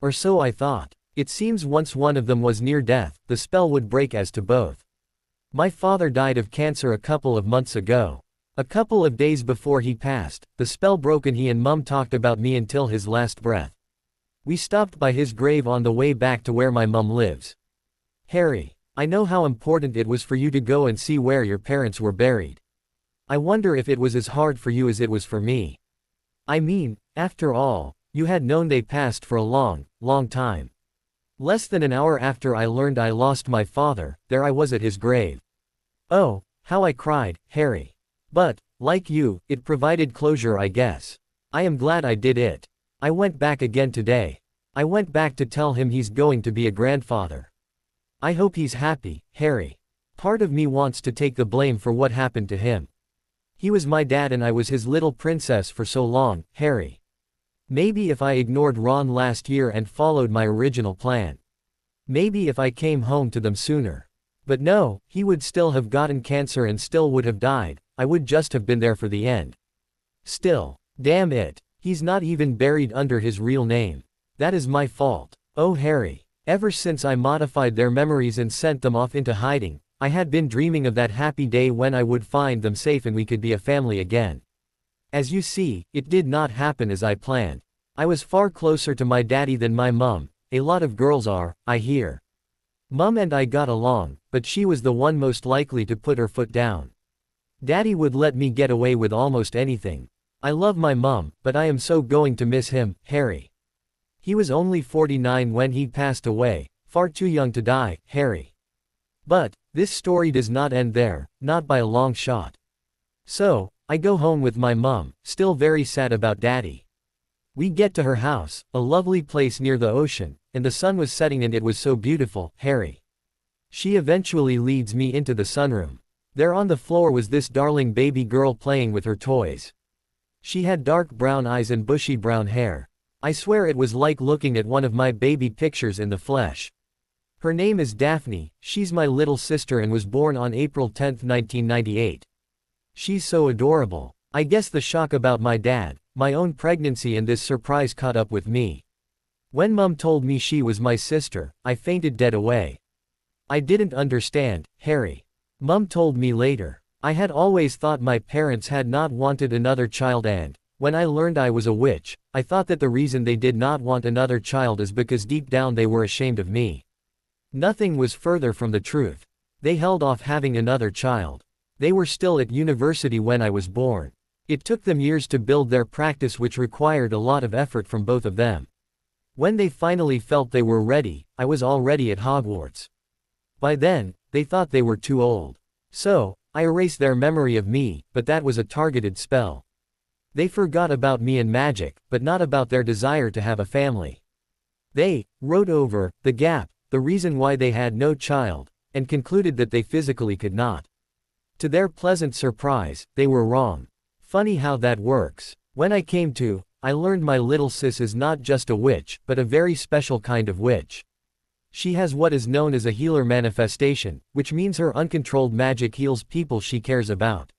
Or so I thought. It seems once one of them was near death, the spell would break as to both. My father died of cancer a couple of months ago. A couple of days before he passed, the spell broke and he and Mum talked about me until his last breath. We stopped by his grave on the way back to where my mum lives. Harry, I know how important it was for you to go and see where your parents were buried. I wonder if it was as hard for you as it was for me. I mean, after all, you had known they passed for a long, long time. Less than an hour after I learned I lost my father, there I was at his grave. Oh, how I cried, Harry. But, like you, it provided closure I guess. I am glad I did it. I went back again today. I went back to tell him he's going to be a grandfather. I hope he's happy, Harry. Part of me wants to take the blame for what happened to him. He was my dad and I was his little princess for so long, Harry. Maybe if I ignored Ron last year and followed my original plan. Maybe if I came home to them sooner. But no, he would still have gotten cancer and still would have died, I would just have been there for the end. Still, damn it, he's not even buried under his real name. That is my fault. Oh Harry, ever since I modified their memories and sent them off into hiding, I had been dreaming of that happy day when I would find them safe and we could be a family again. As you see, it did not happen as I planned. I was far closer to my daddy than my mum. A lot of girls are, I hear. Mum and I got along, but she was the one most likely to put her foot down. Daddy would let me get away with almost anything. I love my mum, but I am so going to miss him, Harry. He was only 49 when he passed away, far too young to die, Harry. But, this story does not end there, not by a long shot. So, I go home with my mum, still very sad about daddy. We get to her house, a lovely place near the ocean, and the sun was setting and it was so beautiful, Harry. She eventually leads me into the sunroom. There on the floor was this darling baby girl playing with her toys. She had dark brown eyes and bushy brown hair. I swear it was like looking at one of my baby pictures in the flesh. Her name is Daphne, she's my little sister and was born on April 10, 1998. She's so adorable. I guess the shock about my dad, my own pregnancy and this surprise caught up with me. When Mum told me she was my sister, I fainted dead away. I didn't understand, Harry. Mum told me later. I had always thought my parents had not wanted another child and, when I learned I was a witch, I thought that the reason they did not want another child is because deep down they were ashamed of me. Nothing was further from the truth. They held off having another child. They were still at university when I was born. It took them years to build their practice, which required a lot of effort from both of them. When they finally felt they were ready, I was already at Hogwarts. By then, they thought they were too old. So, I erased their memory of me, but that was a targeted spell. They forgot about me and magic, but not about their desire to have a family. They wrote over the gap, the reason why they had no child, and concluded that they physically could not. To their pleasant surprise, they were wrong. Funny how that works. When I came to, I learned my little sis is not just a witch, but a very special kind of witch. She has what is known as a healer manifestation, which means her uncontrolled magic heals people she cares about.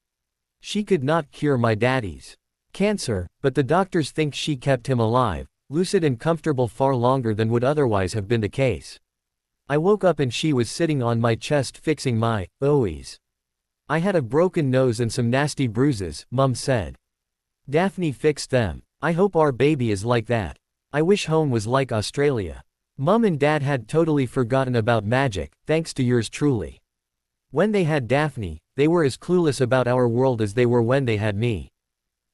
She could not cure my daddy's cancer, but the doctors think she kept him alive, lucid and comfortable far longer than would otherwise have been the case. I woke up and she was sitting on my chest fixing my owies. I had a broken nose and some nasty bruises, Mum said. Daphne fixed them. I hope our baby is like that. I wish home was like Australia. Mum and Dad had totally forgotten about magic, thanks to yours truly. When they had Daphne, they were as clueless about our world as they were when they had me.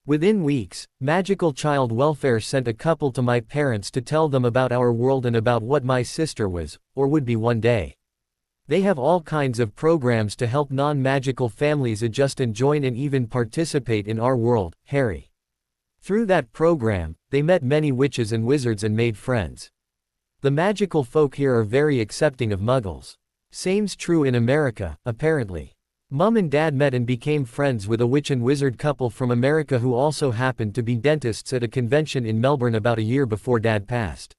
Within weeks, Magical Child Welfare sent a couple to my parents to tell them about our world and about what my sister was, or would be one day. They have all kinds of programs to help non-magical families adjust and join and even participate in our world, Harry. Through that program, they met many witches and wizards and made friends. The magical folk here are very accepting of muggles. Same's true in America, apparently. Mum and Dad met and became friends with a witch and wizard couple from America who also happened to be dentists at a convention in Melbourne about a year before Dad passed.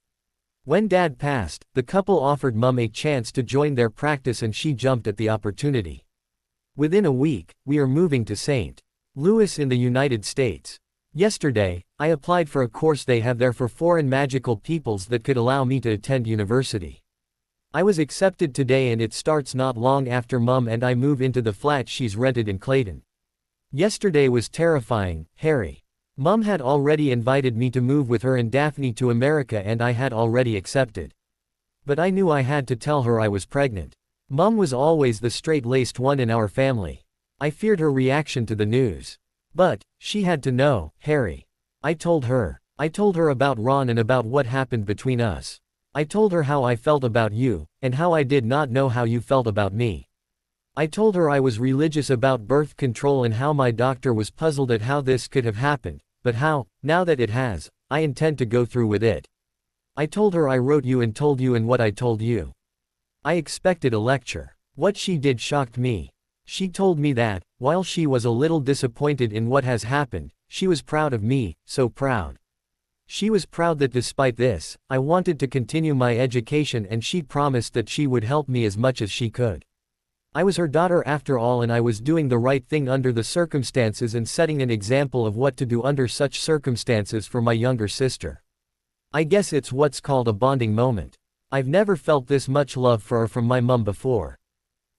When Dad passed, the couple offered Mum a chance to join their practice and she jumped at the opportunity. Within a week, we are moving to St. Louis in the United States. Yesterday, I applied for a course they have there for foreign magical peoples that could allow me to attend university. I was accepted today and it starts not long after Mum and I move into the flat she's rented in Clayton. Yesterday was terrifying, Harry. Mum had already invited me to move with her and Daphne to America and I had already accepted. But I knew I had to tell her I was pregnant. Mum was always the straight-laced one in our family. I feared her reaction to the news. But, she had to know, Harry. I told her. I told her about Ron and about what happened between us. I told her how I felt about you, and how I did not know how you felt about me. I told her I was religious about birth control and how my doctor was puzzled at how this could have happened, but how, now that it has, I intend to go through with it. I told her I wrote you and told you and what I told you. I expected a lecture. What she did shocked me. She told me that, while she was a little disappointed in what has happened, she was proud of me, so proud. She was proud that despite this, I wanted to continue my education and she promised that she would help me as much as she could. I was her daughter after all and I was doing the right thing under the circumstances and setting an example of what to do under such circumstances for my younger sister. I guess it's what's called a bonding moment. I've never felt this much love for her from my mum before.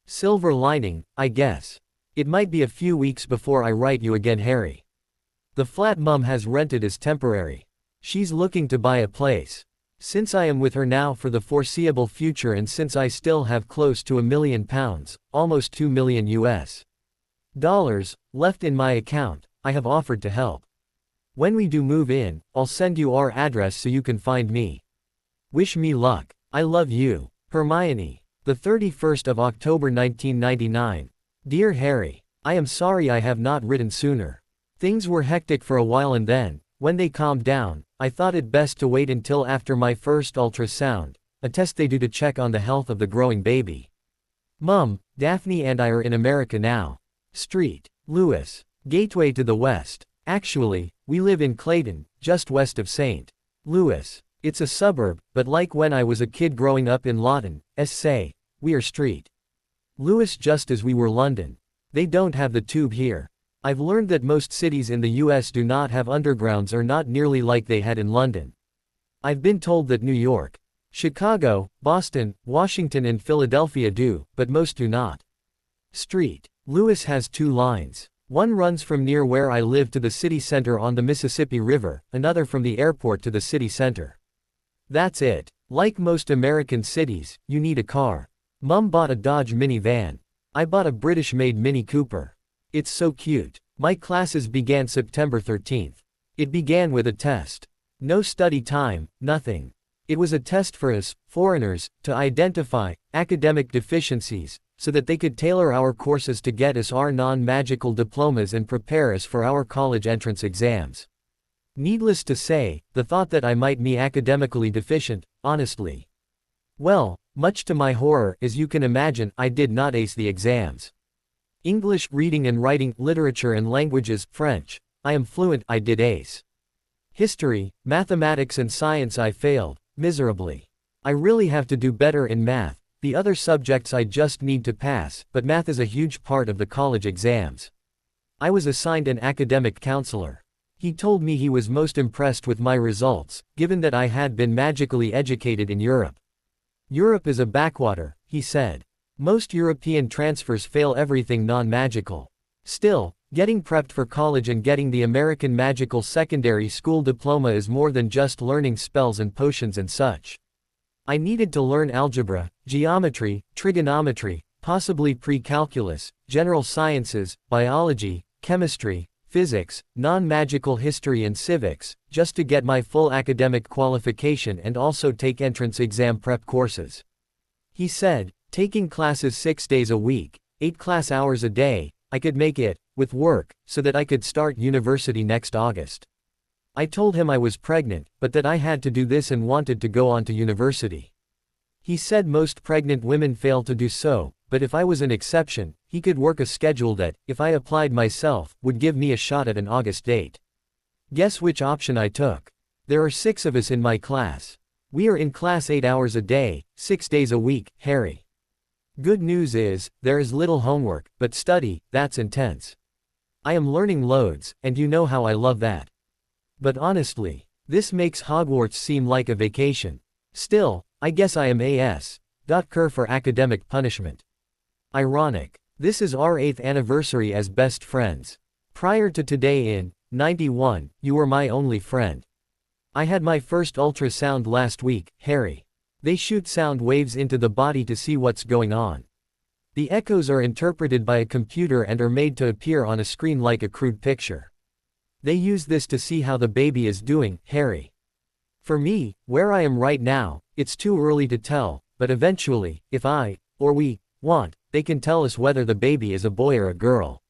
Silver lining, I guess. It might be a few weeks before I write you again, Harry. The flat Mum has rented is temporary. She's looking to buy a place. Since I am with her now for the foreseeable future and since I still have close to £1 million, almost $2 million US dollars, left in my account, I have offered to help. When we do move in, I'll send you our address so you can find me. Wish me luck. I love you. Hermione. The 31st of October 1999. Dear Harry, I am sorry I have not written sooner. Things were hectic for a while and then, when they calmed down, I thought it best to wait until after my first ultrasound, a test they do to check on the health of the growing baby. Mum, Daphne and I are in America now. St. Louis. Gateway to the west. Actually, we live in Clayton, just west of St. Lewis. It's a suburb, but like when I was a kid growing up in Lawton, say, we are street. Lewis just as we were London. They don't have the tube here. I've learned that most cities in the US do not have undergrounds or not nearly like they had in London. I've been told that New York, Chicago, Boston, Washington and Philadelphia do, but most do not. Street. Lewis has 2 lines. One runs from near where I live to the city center on the Mississippi River, another from the airport to the city center. That's it. Like most American cities, you need a car. Mum bought a Dodge minivan. I bought a British-made Mini Cooper. It's so cute. My classes began September 13th. It began with a test. No study time, nothing. It was a test for us, foreigners, to identify academic deficiencies, so that they could tailor our courses to get us our non-magical diplomas and prepare us for our college entrance exams. Needless to say, the thought that I might be academically deficient, honestly. Well, much to my horror, as you can imagine, I did not ace the exams. English, reading and writing, literature and languages, French. I am fluent, I did ace. History, mathematics and science I failed, miserably. I really have to do better in math. The other subjects I just need to pass, but math is a huge part of the college exams. I was assigned an academic counselor. He told me he was most impressed with my results, given that I had been magically educated in Europe. Europe is a backwater, he said. Most European transfers fail everything non-magical. Still, getting prepped for college and getting the American magical secondary school diploma is more than just learning spells and potions and such. I needed to learn algebra, geometry, trigonometry, possibly pre-calculus, general sciences, biology, chemistry, physics, non-magical history and civics, just to get my full academic qualification and also take entrance exam prep courses. He said, taking classes 6 days a week, 8 class hours a day, I could make it, with work, so that I could start university next August. I told him I was pregnant, but that I had to do this and wanted to go on to university. He said most pregnant women fail to do so, but if I was an exception, he could work a schedule that, if I applied myself, would give me a shot at an August date. Guess which option I took? There are 6 of us in my class. We are in class 8 hours a day, 6 days a week, Harry. Good news is, there is little homework, but study, that's intense. I am learning loads, and you know how I love that. But honestly, this makes Hogwarts seem like a vacation. Still, I guess I am a.s.cur for academic punishment. Ironic. This is our 8th anniversary as best friends. Prior to today in 91, you were my only friend. I had my first ultrasound last week, Harry. They shoot sound waves into the body to see what's going on. The echoes are interpreted by a computer and are made to appear on a screen like a crude picture. They use this to see how the baby is doing, Harry. For me, where I am right now, it's too early to tell, but eventually, if I, or we, want, they can tell us whether the baby is a boy or a girl.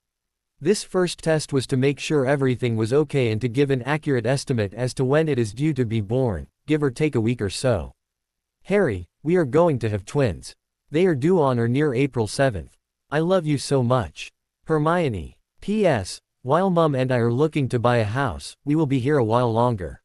This first test was to make sure everything was okay and to give an accurate estimate as to when it is due to be born, give or take a week or so. Harry, we are going to have twins. They are due on or near April 7th. I love you so much. Hermione. P.S. While Mum and I are looking to buy a house, we will be here a while longer.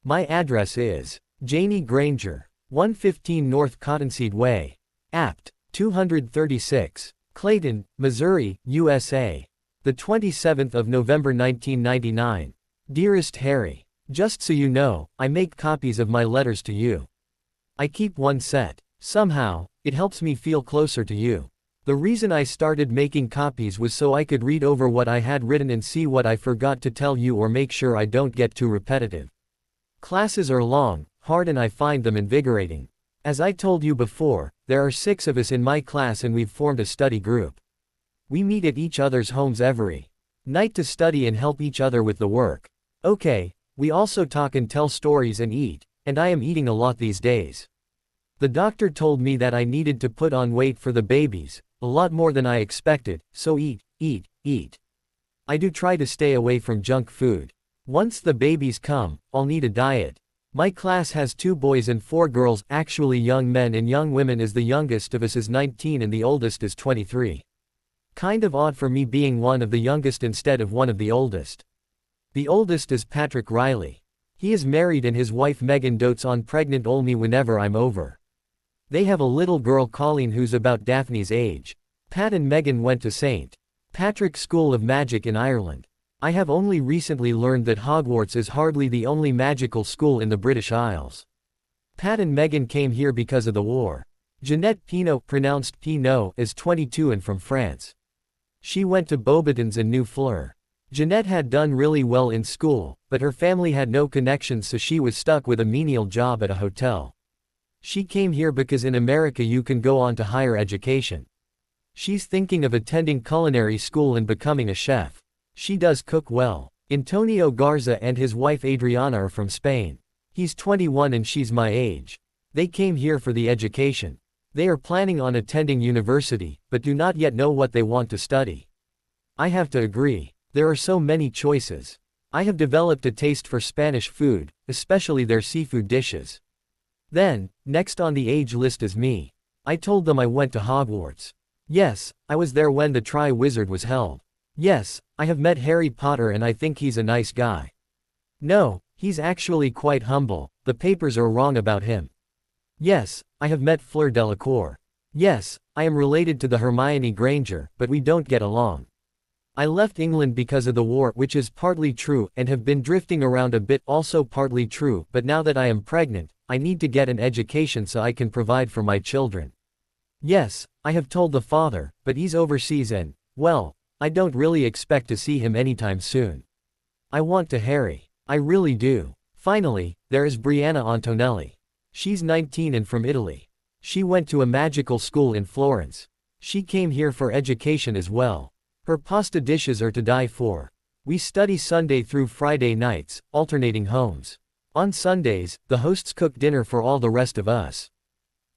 My address is Janie Granger, 115 North Cottonseed Way. Apt. 236. Clayton, Missouri, USA. The 27th of November 1999. Dearest Harry. Just so you know, I make copies of my letters to you. I keep one set. Somehow, it helps me feel closer to you. The reason I started making copies was so I could read over what I had written and see what I forgot to tell you or make sure I don't get too repetitive. Classes are long, hard, and I find them invigorating. As I told you before, there are 6 of us in my class and we've formed a study group. We meet at each other's homes every night to study and help each other with the work. Okay, we also talk and tell stories and eat, and I am eating a lot these days. The doctor told me that I needed to put on weight for the babies, a lot more than I expected, so eat, eat, eat. I do try to stay away from junk food. Once the babies come, I'll need a diet. My class has 2 boys and 4 girls, actually young men and young women, as the youngest of us is 19 and the oldest is 23. Kind of odd for me being one of the youngest instead of one of the oldest. The oldest is Patrick Riley. He is married and his wife Megan dotes on pregnant Olney whenever I'm over. They have a little girl Colleen who's about Daphne's age. Pat and Megan went to St. Patrick's School of Magic in Ireland. I have only recently learned that Hogwarts is hardly the only magical school in the British Isles. Pat and Megan came here because of the war. Jeanette Pinault, pronounced Pinot, is 22 and from France. She went to Beauxbatons and New Fleur. Jeanette had done really well in school, but her family had no connections, so she was stuck with a menial job at a hotel. She came here because in America you can go on to higher education. She's thinking of attending culinary school and becoming a chef. She does cook well. Antonio Garza and his wife Adriana are from Spain. He's 21 and she's my age. They came here for the education. They are planning on attending university, but do not yet know what they want to study. I have to agree. There are so many choices. I have developed a taste for Spanish food, especially their seafood dishes. Then, next on the age list is me. I told them I went to Hogwarts. Yes, I was there when the Tri-Wizard was held. Yes, I have met Harry Potter and I think he's a nice guy. No, he's actually quite humble, the papers are wrong about him. Yes, I have met Fleur Delacour. Yes, I am related to the Hermione Granger, but we don't get along. I left England because of the war, which is partly true, and have been drifting around a bit, also partly true, but now that I am pregnant, I need to get an education so I can provide for my children. Yes, I have told the father, but he's overseas and, well, I don't really expect to see him anytime soon. I want to Harry. I really do. Finally, there is Brianna Antonelli. She's 19 and from Italy. She went to a magical school in Florence. She came here for education as well. Her pasta dishes are to die for. We study Sunday through Friday nights, alternating homes. On Sundays, the hosts cook dinner for all the rest of us.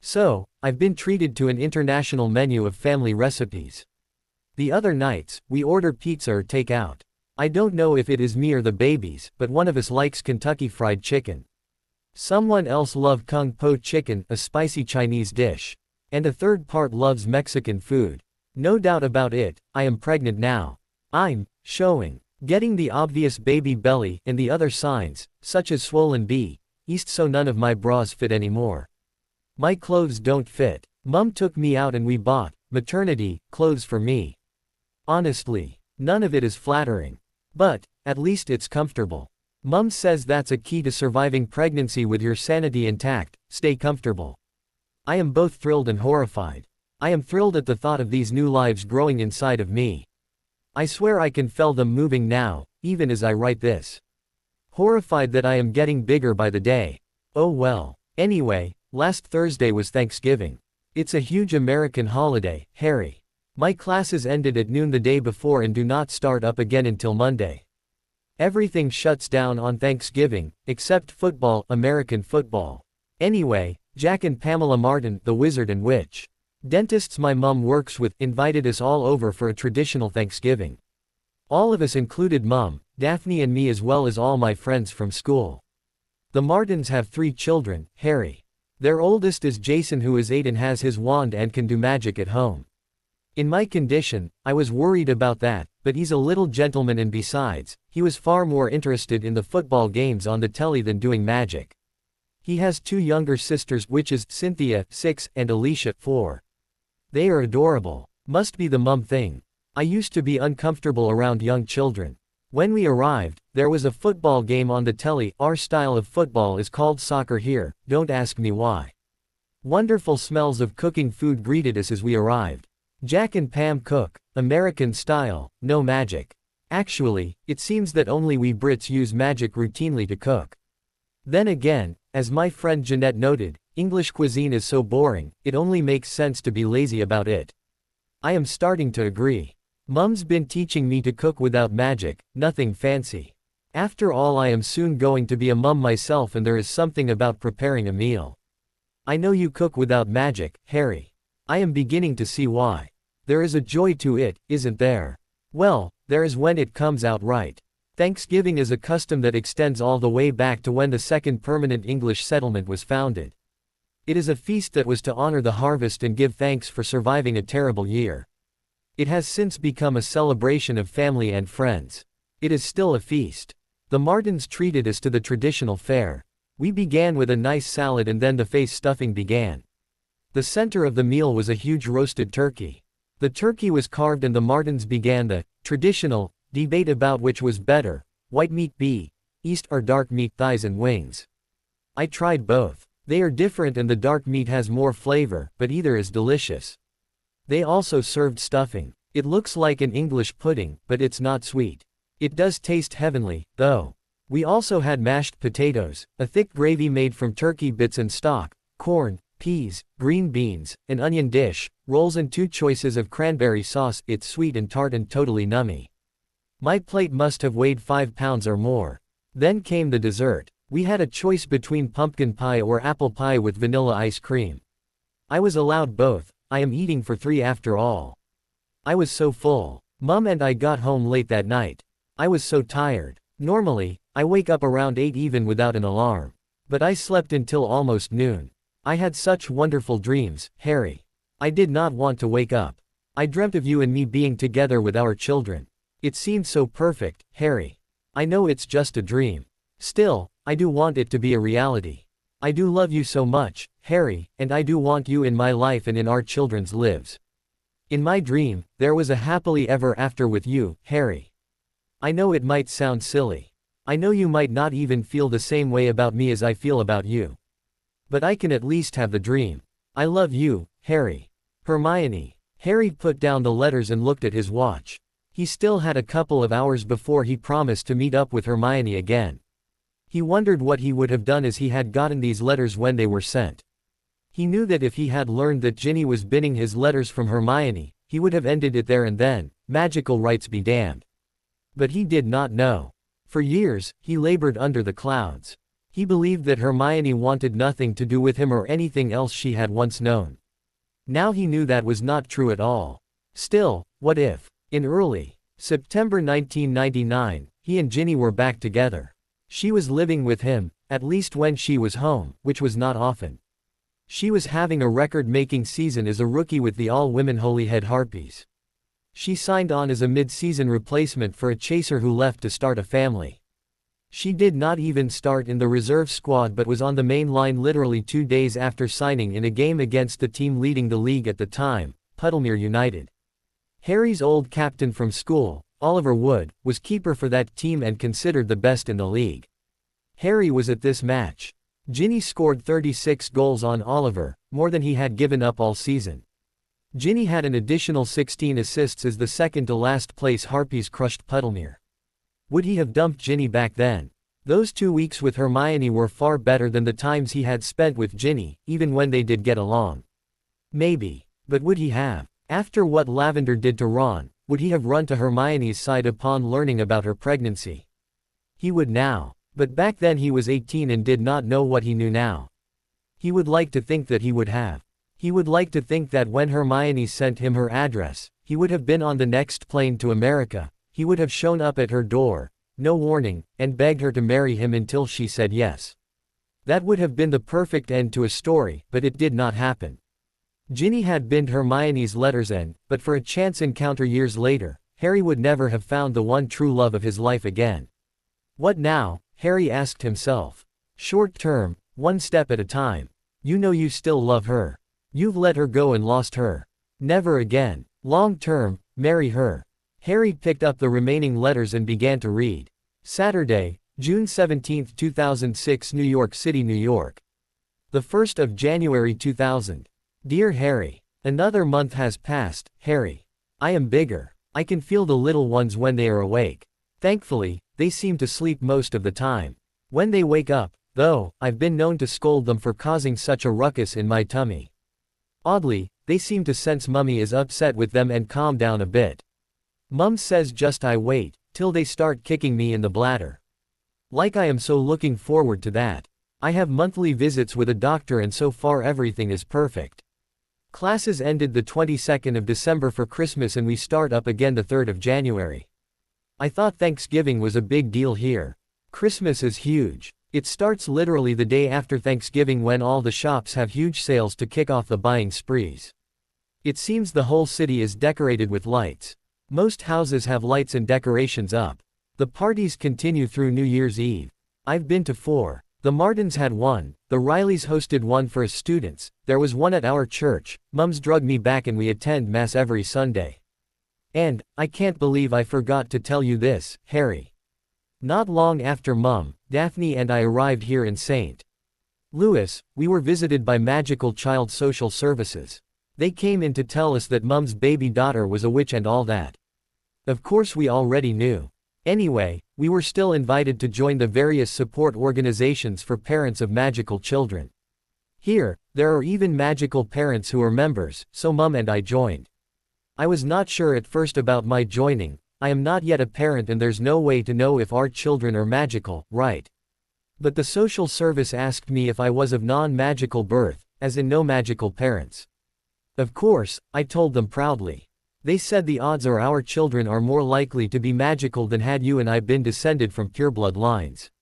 So, I've been treated to an international menu of family recipes. The other nights, we order pizza or take out. I don't know if it is me or the babies, but one of us likes Kentucky Fried Chicken. Someone else loves Kung Po Chicken, a spicy Chinese dish. And a third part loves Mexican food. No doubt about it, I am pregnant now. I'm showing. Getting the obvious baby belly and the other signs, such as swollen B-east, so none of my bras fit anymore. My clothes don't fit. Mum took me out and we bought maternity clothes for me. Honestly, none of it is flattering. But, at least it's comfortable. Mum says that's a key to surviving pregnancy with your sanity intact, stay comfortable. I am both thrilled and horrified. I am thrilled at the thought of these new lives growing inside of me. I swear I can feel them moving now, even as I write this. Horrified that I am getting bigger by the day. Oh well. Anyway, last Thursday was Thanksgiving. It's a huge American holiday, Harry. My classes ended at noon the day before and do not start up again until Monday. Everything shuts down on Thanksgiving, except football, American football. Anyway, Jack and Pamela Martin, the wizard and witch. Dentists my mum works with, invited us all over for a traditional Thanksgiving. All of us included Mum, Daphne and me as well as all my friends from school. The Martins have 3 children, Harry. Their oldest is Jason who is 8 and has his wand and can do magic at home. In my condition, I was worried about that, but he's a little gentleman and besides, he was far more interested in the football games on the telly than doing magic. He has 2 younger sisters, which is Cynthia, 6, and Alicia, 4. They are adorable. Must be the mum thing. I used to be uncomfortable around young children. When we arrived, there was a football game on the telly. Our style of football is called soccer here, don't ask me why. Wonderful smells of cooking food greeted us as we arrived. Jack and Pam cook, American style, no magic. Actually, it seems that only we Brits use magic routinely to cook. Then again, as my friend Jeanette noted, English cuisine is so boring, it only makes sense to be lazy about it. I am starting to agree. Mum's been teaching me to cook without magic, nothing fancy. After all, I am soon going to be a mum myself and there is something about preparing a meal. I know you cook without magic, Harry. I am beginning to see why. There is a joy to it, isn't there? Well, there is when it comes out right. Thanksgiving is a custom that extends all the way back to when the second permanent English settlement was founded. It is a feast that was to honor the harvest and give thanks for surviving a terrible year. It has since become a celebration of family and friends. It is still a feast. The Martins treated us to the traditional fare. We began with a nice salad and then the face stuffing began. The center of the meal was a huge roasted turkey. The turkey was carved and the Martins began the traditional debate about which was better, white meat B, east or dark meat thighs and wings. I tried both. They are different and the dark meat has more flavor, but either is delicious. They also served stuffing. It looks like an English pudding, but it's not sweet. It does taste heavenly, though. We also had mashed potatoes, a thick gravy made from turkey bits and stock, corn, peas, green beans, an onion dish, rolls and 2 choices of cranberry sauce. It's sweet and tart and totally nummy. My plate must have weighed 5 pounds or more. Then came the dessert. We had a choice between pumpkin pie or apple pie with vanilla ice cream. I was allowed both. I am eating for 3 after all. I was so full. Mum and I got home late that night. I was so tired. Normally, I wake up around 8 even without an alarm. But I slept until almost noon. I had such wonderful dreams, Harry. I did not want to wake up. I dreamt of you and me being together with our children. It seemed so perfect, Harry. I know it's just a dream. Still, I do want it to be a reality. I do love you so much, Harry, and I do want you in my life and in our children's lives. In my dream, there was a happily ever after with you, Harry. I know it might sound silly. I know you might not even feel the same way about me as I feel about you. But I can at least have the dream. I love you, Harry. Hermione. Harry put down the letters and looked at his watch. He still had a couple of hours before he promised to meet up with Hermione again. He wondered what he would have done as he had gotten these letters when they were sent. He knew that if he had learned that Ginny was binning his letters from Hermione, he would have ended it there and then, magical rights be damned. But he did not know. For years, he labored under the clouds. He believed that Hermione wanted nothing to do with him or anything else she had once known. Now he knew that was not true at all. Still, what if, in early September 1999, he and Ginny were back together? She was living with him, at least when she was home, which was not often. She was having a record-making season as a rookie with the all-women Holyhead Harpies. She signed on as a mid-season replacement for a chaser who left to start a family. She did not even start in the reserve squad but was on the main line literally 2 days after signing in a game against the team leading the league at the time, Puddlemere United. Harry's old captain from school, Oliver Wood, was keeper for that team and considered the best in the league. Harry was at this match. Ginny scored 36 goals on Oliver, more than he had given up all season. Ginny had an additional 16 assists as the second-to-last place Harpies crushed Puddlemere. Would he have dumped Ginny back then? Those 2 weeks with Hermione were far better than the times he had spent with Ginny, even when they did get along. Maybe. But would he have? After what Lavender did to Ron, would he have run to Hermione's side upon learning about her pregnancy? He would now. But back then he was 18 and did not know what he knew now. He would like to think that he would have. He would like to think that when Hermione sent him her address, he would have been on the next plane to America, he would have shown up at her door, no warning, and begged her to marry him until she said yes. That would have been the perfect end to a story, but it did not happen. Ginny had binned Hermione's letters and, but for a chance encounter years later, Harry would never have found the one true love of his life again. What now? Harry asked himself. Short term, one step at a time. You know you still love her. You've let her go and lost her. Never again. Long term, marry her. Harry picked up the remaining letters and began to read. Saturday, June 17, 2006, New York City, New York. The 1st of January 2000. Dear Harry. Another month has passed, Harry. I am bigger. I can feel the little ones when they are awake. Thankfully, they seem to sleep most of the time. When they wake up, though, I've been known to scold them for causing such a ruckus in my tummy. Oddly, they seem to sense Mummy is upset with them and calm down a bit. Mum says just I wait, till they start kicking me in the bladder. Like I am so looking forward to that. I have monthly visits with a doctor and so far everything is perfect. Classes ended the 22nd of December for Christmas and we start up again the 3rd of January. I thought Thanksgiving was a big deal here. Christmas is huge. It starts literally the day after Thanksgiving when all the shops have huge sales to kick off the buying sprees. It seems the whole city is decorated with lights. Most houses have lights and decorations up. The parties continue through New Year's Eve. I've been to 4. The Martins had one, the Rileys hosted one for us students, there was one at our church, Mum's drugged me back and we attend Mass every Sunday. And, I can't believe I forgot to tell you this, Harry. Not long after Mum, Daphne and I arrived here in St. Louis, we were visited by Magical Child Social Services. They came in to tell us that Mum's baby daughter was a witch and all that. Of course we already knew. Anyway, we were still invited to join the various support organizations for parents of magical children. Here, there are even magical parents who are members, so Mum and I joined. I was not sure at first about my joining. I am not yet a parent and there's no way to know if our children are magical, right? But the social service asked me if I was of non-magical birth, as in no magical parents. Of course, I told them proudly. They said the odds are our children are more likely to be magical than had you and I been descended from pureblood lines.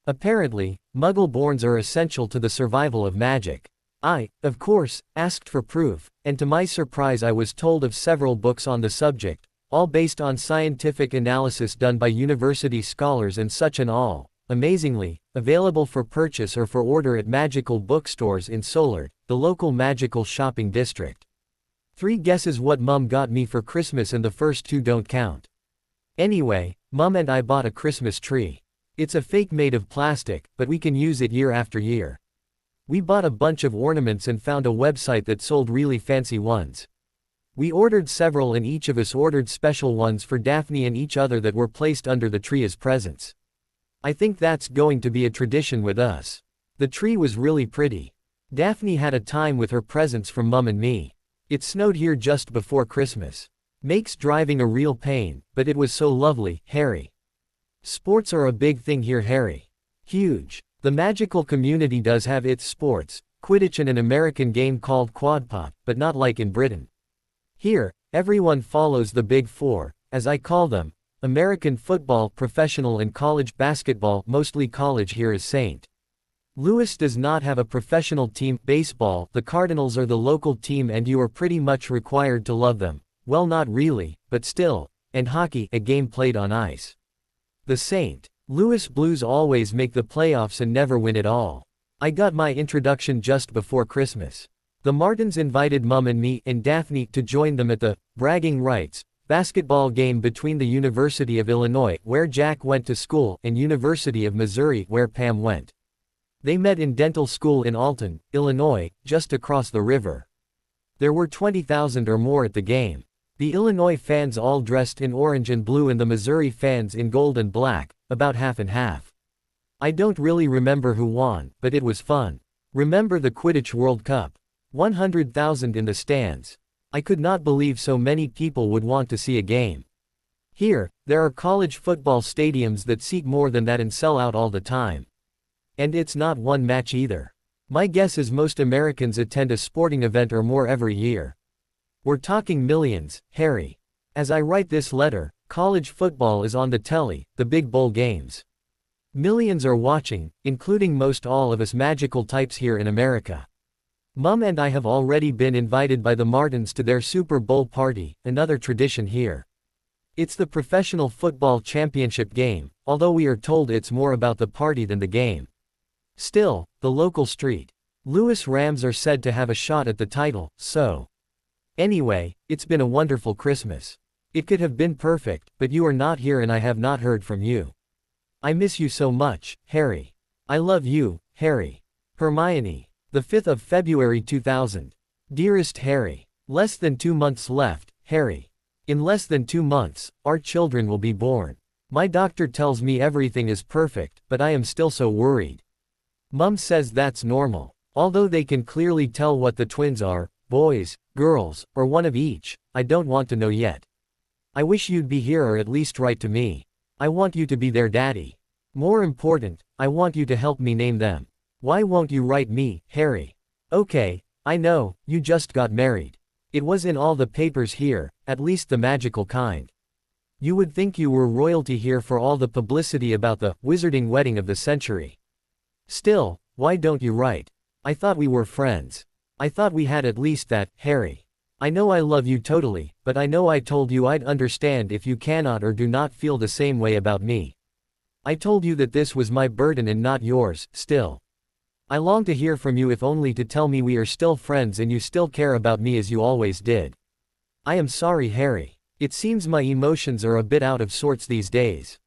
Apparently, Muggle-borns are essential to the survival of magic. I, of course, asked for proof, and to my surprise I was told of several books on the subject, all based on scientific analysis done by university scholars and such and all, amazingly, available for purchase or for order at magical bookstores in Solard, the local magical shopping district. 3 guesses what Mum got me for Christmas and the first 2 don't count. Anyway, Mum and I bought a Christmas tree. It's a fake made of plastic, but we can use it year after year. We bought a bunch of ornaments and found a website that sold really fancy ones. We ordered several and each of us ordered special ones for Daphne and each other that were placed under the tree as presents. I think that's going to be a tradition with us. The tree was really pretty. Daphne had a time with her presents from Mum and me. It snowed here just before Christmas. Makes driving a real pain, but it was so lovely, Harry. Sports are a big thing here, Harry. Huge. The magical community does have its sports, Quidditch and an American game called Quadpot, but not like in Britain. Here, everyone follows the Big Four, as I call them, American football, professional and college basketball, mostly college here is St. Louis does not have a professional team. Baseball, the Cardinals are the local team and you are pretty much required to love them, well not really, but still, and hockey, a game played on ice. The St. Louis Blues always make the playoffs and never win at all. I got my introduction just before Christmas. The Martins invited Mum and me and Daphne to join them at the bragging rights basketball game between the University of Illinois, where Jack went to school, and University of Missouri, where Pam went. They met in dental school in Alton, Illinois, just across the river. There were 20,000 or more at the game. The Illinois fans all dressed in orange and blue and the Missouri fans in gold and black, about half and half. I don't really remember who won, but it was fun. Remember the Quidditch World Cup? 100,000 in the stands. I could not believe so many people would want to see a game. Here, there are college football stadiums that seat more than that and sell out all the time. And it's not one match either. My guess is most Americans attend a sporting event or more every year. We're talking millions, Harry. As I write this letter, college football is on the telly, the big bowl games. Millions are watching, including most all of us magical types here in America. Mum and I have already been invited by the Martins to their Super Bowl party, another tradition here. It's the professional football championship game, although we are told it's more about the party than the game. Still, the local St. Louis Rams are said to have a shot at the title, so. Anyway, it's been a wonderful Christmas. It could have been perfect, but you are not here and I have not heard from you. I miss you so much, Harry. I love you, Harry. Hermione. The 5th of February 2000. Dearest Harry. Less than 2 months left, Harry. In less than 2 months, our children will be born. My doctor tells me everything is perfect, but I am still so worried. Mum says that's normal. Although they can clearly tell what the twins are, boys, girls, or one of each, I don't want to know yet. I wish you'd be here or at least write to me. I want you to be their daddy. More important, I want you to help me name them. Why won't you write me, Harry? Okay, I know, you just got married. It was in all the papers here, at least the magical kind. You would think you were royalty here for all the publicity about the wizarding wedding of the century. Still, why don't you write? I thought we were friends. I thought we had at least that, Harry. I know I love you totally, but I know I told you I'd understand if you cannot or do not feel the same way about me. I told you that this was my burden and not yours, still. I long to hear from you if only to tell me we are still friends and you still care about me as you always did. I am sorry, Harry. It seems my emotions are a bit out of sorts these days.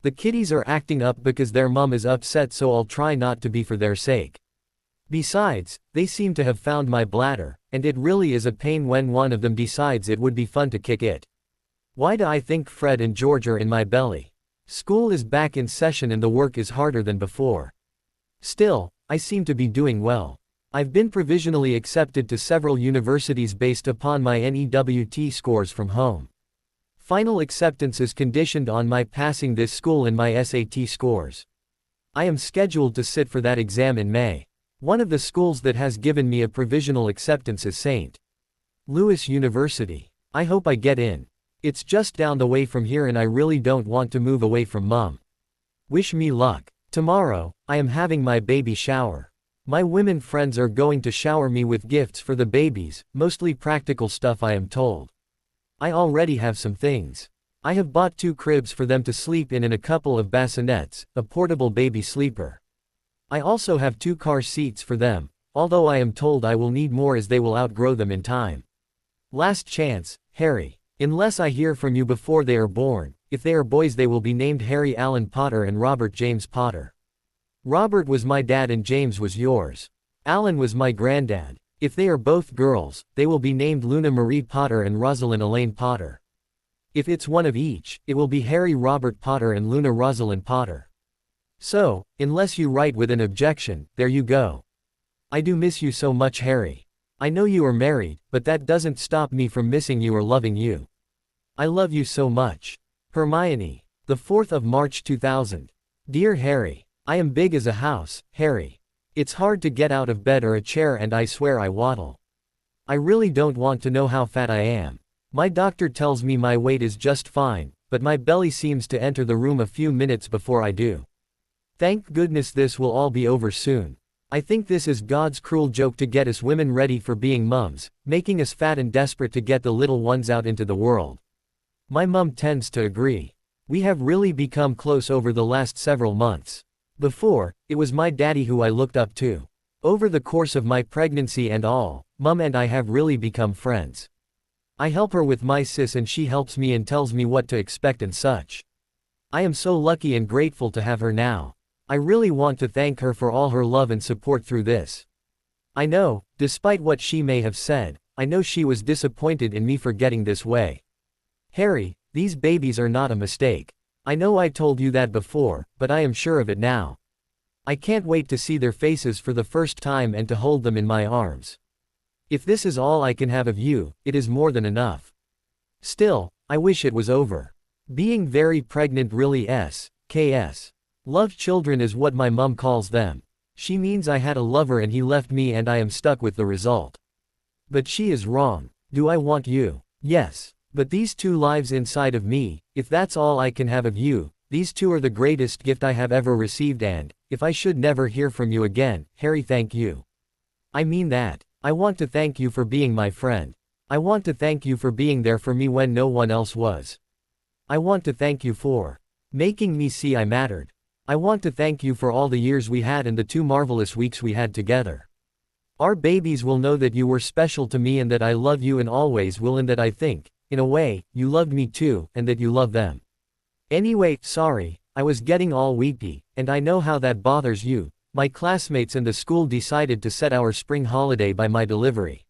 The kiddies are acting up because their mum is upset, so I'll try not to be for their sake. Besides, they seem to have found my bladder, and it really is a pain when one of them decides it would be fun to kick it. Why do I think Fred and George are in my belly? School is back in session and the work is harder than before. Still, I seem to be doing well. I've been provisionally accepted to several universities based upon my NEWT scores from home. Final acceptance is conditioned on my passing this school and my SAT scores. I am scheduled to sit for that exam in May. One of the schools that has given me a provisional acceptance is St. Louis University. I hope I get in. It's just down the way from here and I really don't want to move away from Mum. Wish me luck. Tomorrow, I am having my baby shower. My women friends are going to shower me with gifts for the babies, mostly practical stuff I am told. I already have some things. I have bought 2 cribs for them to sleep in and a couple of bassinets, a portable baby sleeper. I also have 2 car seats for them, although I am told I will need more as they will outgrow them in time. Last chance, Harry. Unless I hear from you before they are born, if they are boys they will be named Harry Allen Potter and Robert James Potter. Robert was my dad and James was yours. Alan was my granddad. If they are both girls, they will be named Luna Marie Potter and Rosalind Elaine Potter. If it's one of each, it will be Harry Robert Potter and Luna Rosalind Potter. So, unless you write with an objection, there you go. I do miss you so much, Harry. I know you are married, but that doesn't stop me from missing you or loving you. I love you so much. Hermione. The 4th of March 2000. Dear Harry. I am big as a house, Harry. It's hard to get out of bed or a chair and I swear I waddle. I really don't want to know how fat I am. My doctor tells me my weight is just fine, but my belly seems to enter the room a few minutes before I do. Thank goodness this will all be over soon. I think this is God's cruel joke to get us women ready for being mums, making us fat and desperate to get the little ones out into the world. My mum tends to agree. We have really become close over the last several months. Before, it was my daddy who I looked up to. Over the course of my pregnancy and all, Mum and I have really become friends. I help her with my sis and she helps me and tells me what to expect and such. I am so lucky and grateful to have her now. I really want to thank her for all her love and support through this. I know, despite what she may have said, I know she was disappointed in me for getting this way. Harry, these babies are not a mistake. I know I told you that before, but I am sure of it now. I can't wait to see their faces for the first time and to hold them in my arms. If this is all I can have of you, it is more than enough. Still, I wish it was over. Being very pregnant really KS. Love children is what my mum calls them. She means I had a lover and he left me and I am stuck with the result. But she is wrong. Do I want you? Yes. But these 2 lives inside of me, if that's all I can have of you, these 2 are the greatest gift I have ever received and, if I should never hear from you again, Harry, thank you. I mean that. I want to thank you for being my friend. I want to thank you for being there for me when no one else was. I want to thank you for making me see I mattered. I want to thank you for all the years we had and the 2 marvelous weeks we had together. Our babies will know that you were special to me and that I love you and always will and that I think, in a way, you loved me too, and that you love them. Anyway, sorry, I was getting all weepy, and I know how that bothers you. My classmates and the school decided to set our spring holiday by my delivery.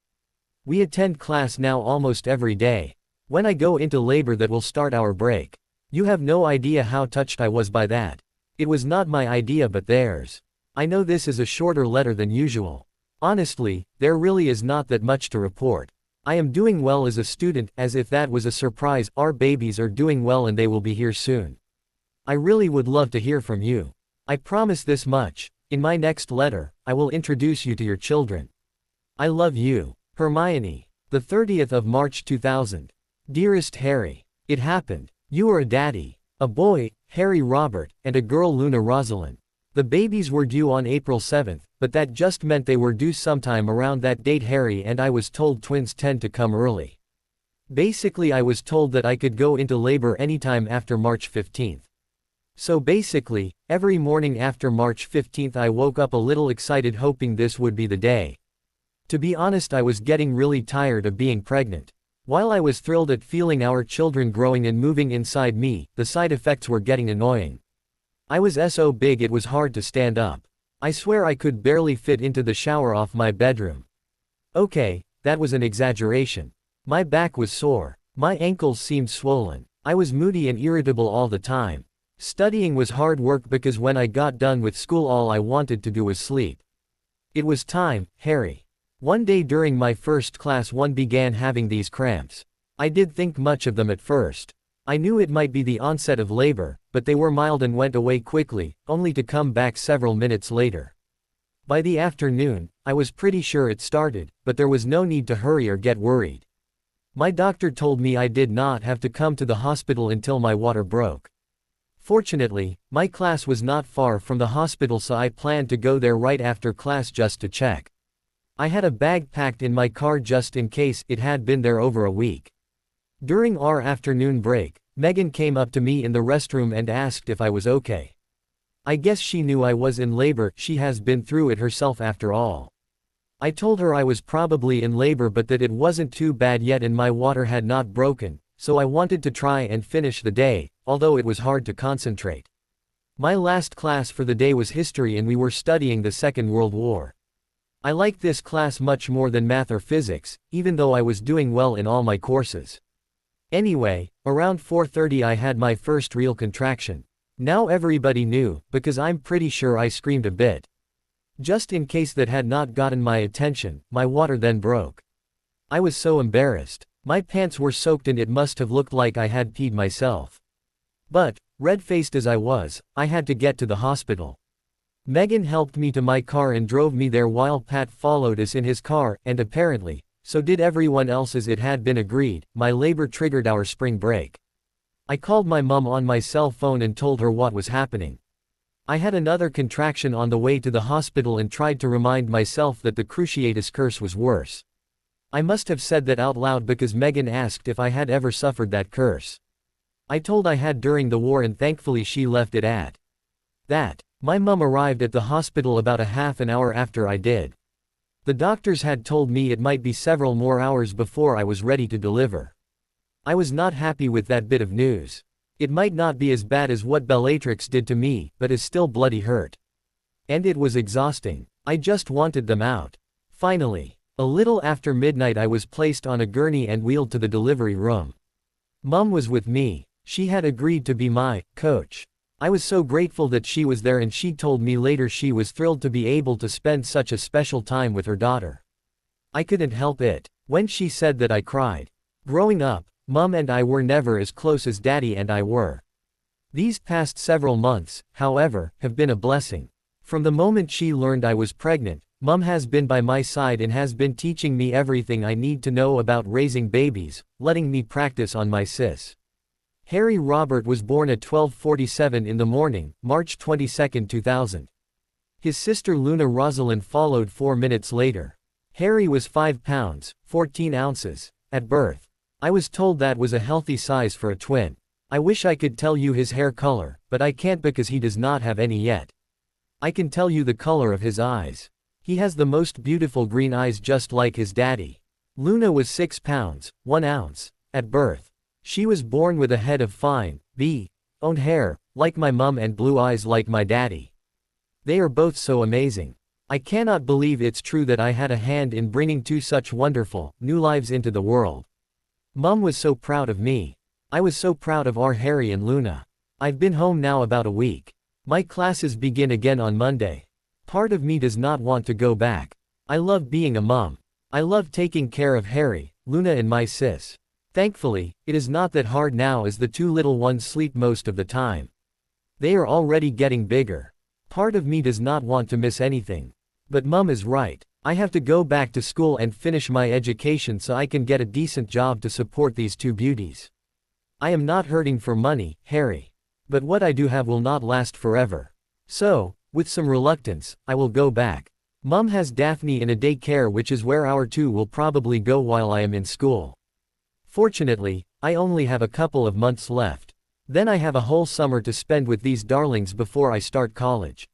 We attend class now almost every day. When I go into labor that will start our break. You have no idea how touched I was by that. It was not my idea but theirs. I know this is a shorter letter than usual. Honestly, there really is not that much to report. I am doing well as a student, as if that was a surprise. Our babies are doing well and they will be here soon. I really would love to hear from you. I promise this much, in my next letter, I will introduce you to your children. I love you. Hermione. The 30th of March 2000. Dearest Harry. It happened. You are a daddy. A boy, Harry Robert, and a girl Luna Rosalind. The babies were due on April 7th, but that just meant they were due sometime around that date. Harry and I was told twins tend to come early. Basically I was told that I could go into labor anytime after March 15th. So basically, every morning after March 15th I woke up a little excited hoping this would be the day. To be honest, I was getting really tired of being pregnant. While I was thrilled at feeling our children growing and moving inside me, the side effects were getting annoying. I was so big it was hard to stand up. I swear I could barely fit into the shower off my bedroom. Okay, that was an exaggeration. My back was sore. My ankles seemed swollen. I was moody and irritable all the time. Studying was hard work because when I got done with school all I wanted to do was sleep. It was time, Harry. One day during my first class one began having these cramps. I did think much of them at first. I knew it might be the onset of labor, but they were mild and went away quickly, only to come back several minutes later. By the afternoon, I was pretty sure it started, but there was no need to hurry or get worried. My doctor told me I did not have to come to the hospital until my water broke. Fortunately, my class was not far from the hospital, so I planned to go there right after class just to check. I had a bag packed in my car just in case. It had been there over a week. During our afternoon break, Megan came up to me in the restroom and asked if I was okay. I guess she knew I was in labor, she has been through it herself after all. I told her I was probably in labor but that it wasn't too bad yet and my water had not broken, so I wanted to try and finish the day, although it was hard to concentrate. My last class for the day was history and we were studying the Second World War. I liked this class much more than math or physics, even though I was doing well in all my courses. Anyway, around 4:30 I had my first real contraction. Now everybody knew, because I'm pretty sure I screamed a bit. Just in case that had not gotten my attention, my water then broke. I was so embarrassed. My pants were soaked and it must have looked like I had peed myself. But, red-faced as I was, I had to get to the hospital. Megan helped me to my car and drove me there while Pat followed us in his car, and apparently, so did everyone else as it had been agreed. My labor triggered our spring break. I called my mom on my cell phone and told her what was happening. I had another contraction on the way to the hospital and tried to remind myself that the cruciatus curse was worse. I must have said that out loud because Megan asked if I had ever suffered that curse. I told I had during the war and thankfully she left it at that. My mom arrived at the hospital about a half an hour after I did. The doctors had told me it might be several more hours before I was ready to deliver. I was not happy with that bit of news. It might not be as bad as what Bellatrix did to me, but is still bloody hurt. And it was exhausting. I just wanted them out. Finally, a little after midnight I was placed on a gurney and wheeled to the delivery room. Mom was with me. She had agreed to be my coach. I was so grateful that she was there and she told me later she was thrilled to be able to spend such a special time with her daughter. I couldn't help it. When she said that I cried. Growing up, Mom and I were never as close as Daddy and I were. These past several months, however, have been a blessing. From the moment she learned I was pregnant, Mom has been by my side and has been teaching me everything I need to know about raising babies, letting me practice on my sis. Harry Robert was born at 12:47 in the morning, March 22, 2000. His sister Luna Rosalind followed 4 minutes later. Harry was 5 pounds, 14 ounces, at birth. I was told that was a healthy size for a twin. I wish I could tell you his hair color, but I can't because he does not have any yet. I can tell you the color of his eyes. He has the most beautiful green eyes just like his daddy. Luna was 6 pounds, 1 ounce, at birth. She was born with a head of fine, owned hair, like my mom and blue eyes like my daddy. They are both so amazing. I cannot believe it's true that I had a hand in bringing 2 such wonderful, new lives into the world. Mom was so proud of me. I was so proud of our Harry and Luna. I've been home now about a week. My classes begin again on Monday. Part of me does not want to go back. I love being a mom. I love taking care of Harry, Luna and my sis. Thankfully, it is not that hard now as the 2 little ones sleep most of the time. They are already getting bigger. Part of me does not want to miss anything. But Mom is right. I have to go back to school and finish my education so I can get a decent job to support these 2 beauties. I am not hurting for money, Harry. But what I do have will not last forever. So, with some reluctance, I will go back. Mum has Daphne in a daycare, which is where our two will probably go while I am in school. Fortunately, I only have a couple of months left. Then I have a whole summer to spend with these darlings before I start college.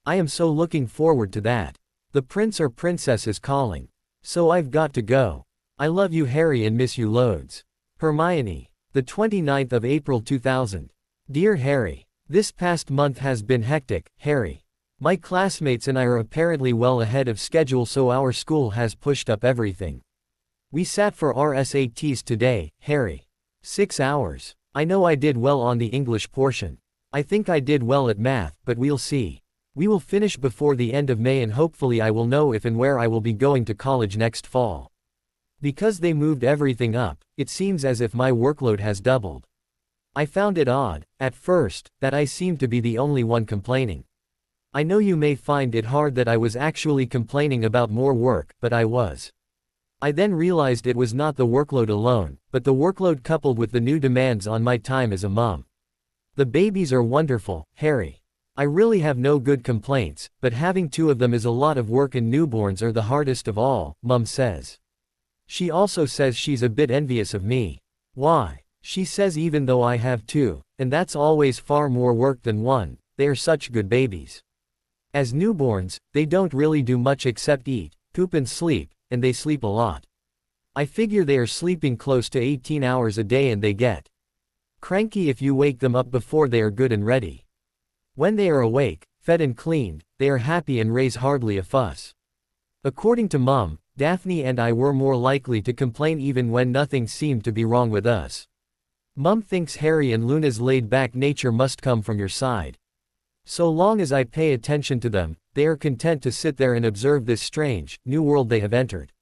I am so looking forward to that. The prince or princess is calling. So I've got to go. I love you, Harry, and miss you loads. Hermione. The 29th of April 2000. Dear Harry. This past month has been hectic, Harry. My classmates and I are apparently well ahead of schedule, so our school has pushed up everything. We sat for our SATs today, Harry. 6 hours. I know I did well on the English portion. I think I did well at math, but we'll see. We will finish before the end of May, and hopefully I will know if and where I will be going to college next fall. Because they moved everything up, it seems as if my workload has doubled. I found it odd, at first, that I seemed to be the only one complaining. I know you may find it hard that I was actually complaining about more work, but I was. I then realized it was not the workload alone, but the workload coupled with the new demands on my time as a mom. The babies are wonderful, Harry. I really have no good complaints, but having 2 of them is a lot of work, and newborns are the hardest of all, Mum says. She also says she's a bit envious of me. Why? She says even though I have 2, and that's always far more work than 1, they are such good babies. As newborns, they don't really do much except eat, poop and sleep, and they sleep a lot. I figure they are sleeping close to 18 hours a day, and they get cranky if you wake them up before they are good and ready. When they are awake, fed and cleaned, they are happy and raise hardly a fuss. According to Mum, Daphne and I were more likely to complain even when nothing seemed to be wrong with us. Mum thinks Harry and Luna's laid-back nature must come from your side. So long as I pay attention to them, they are content to sit there and observe this strange, new world they have entered.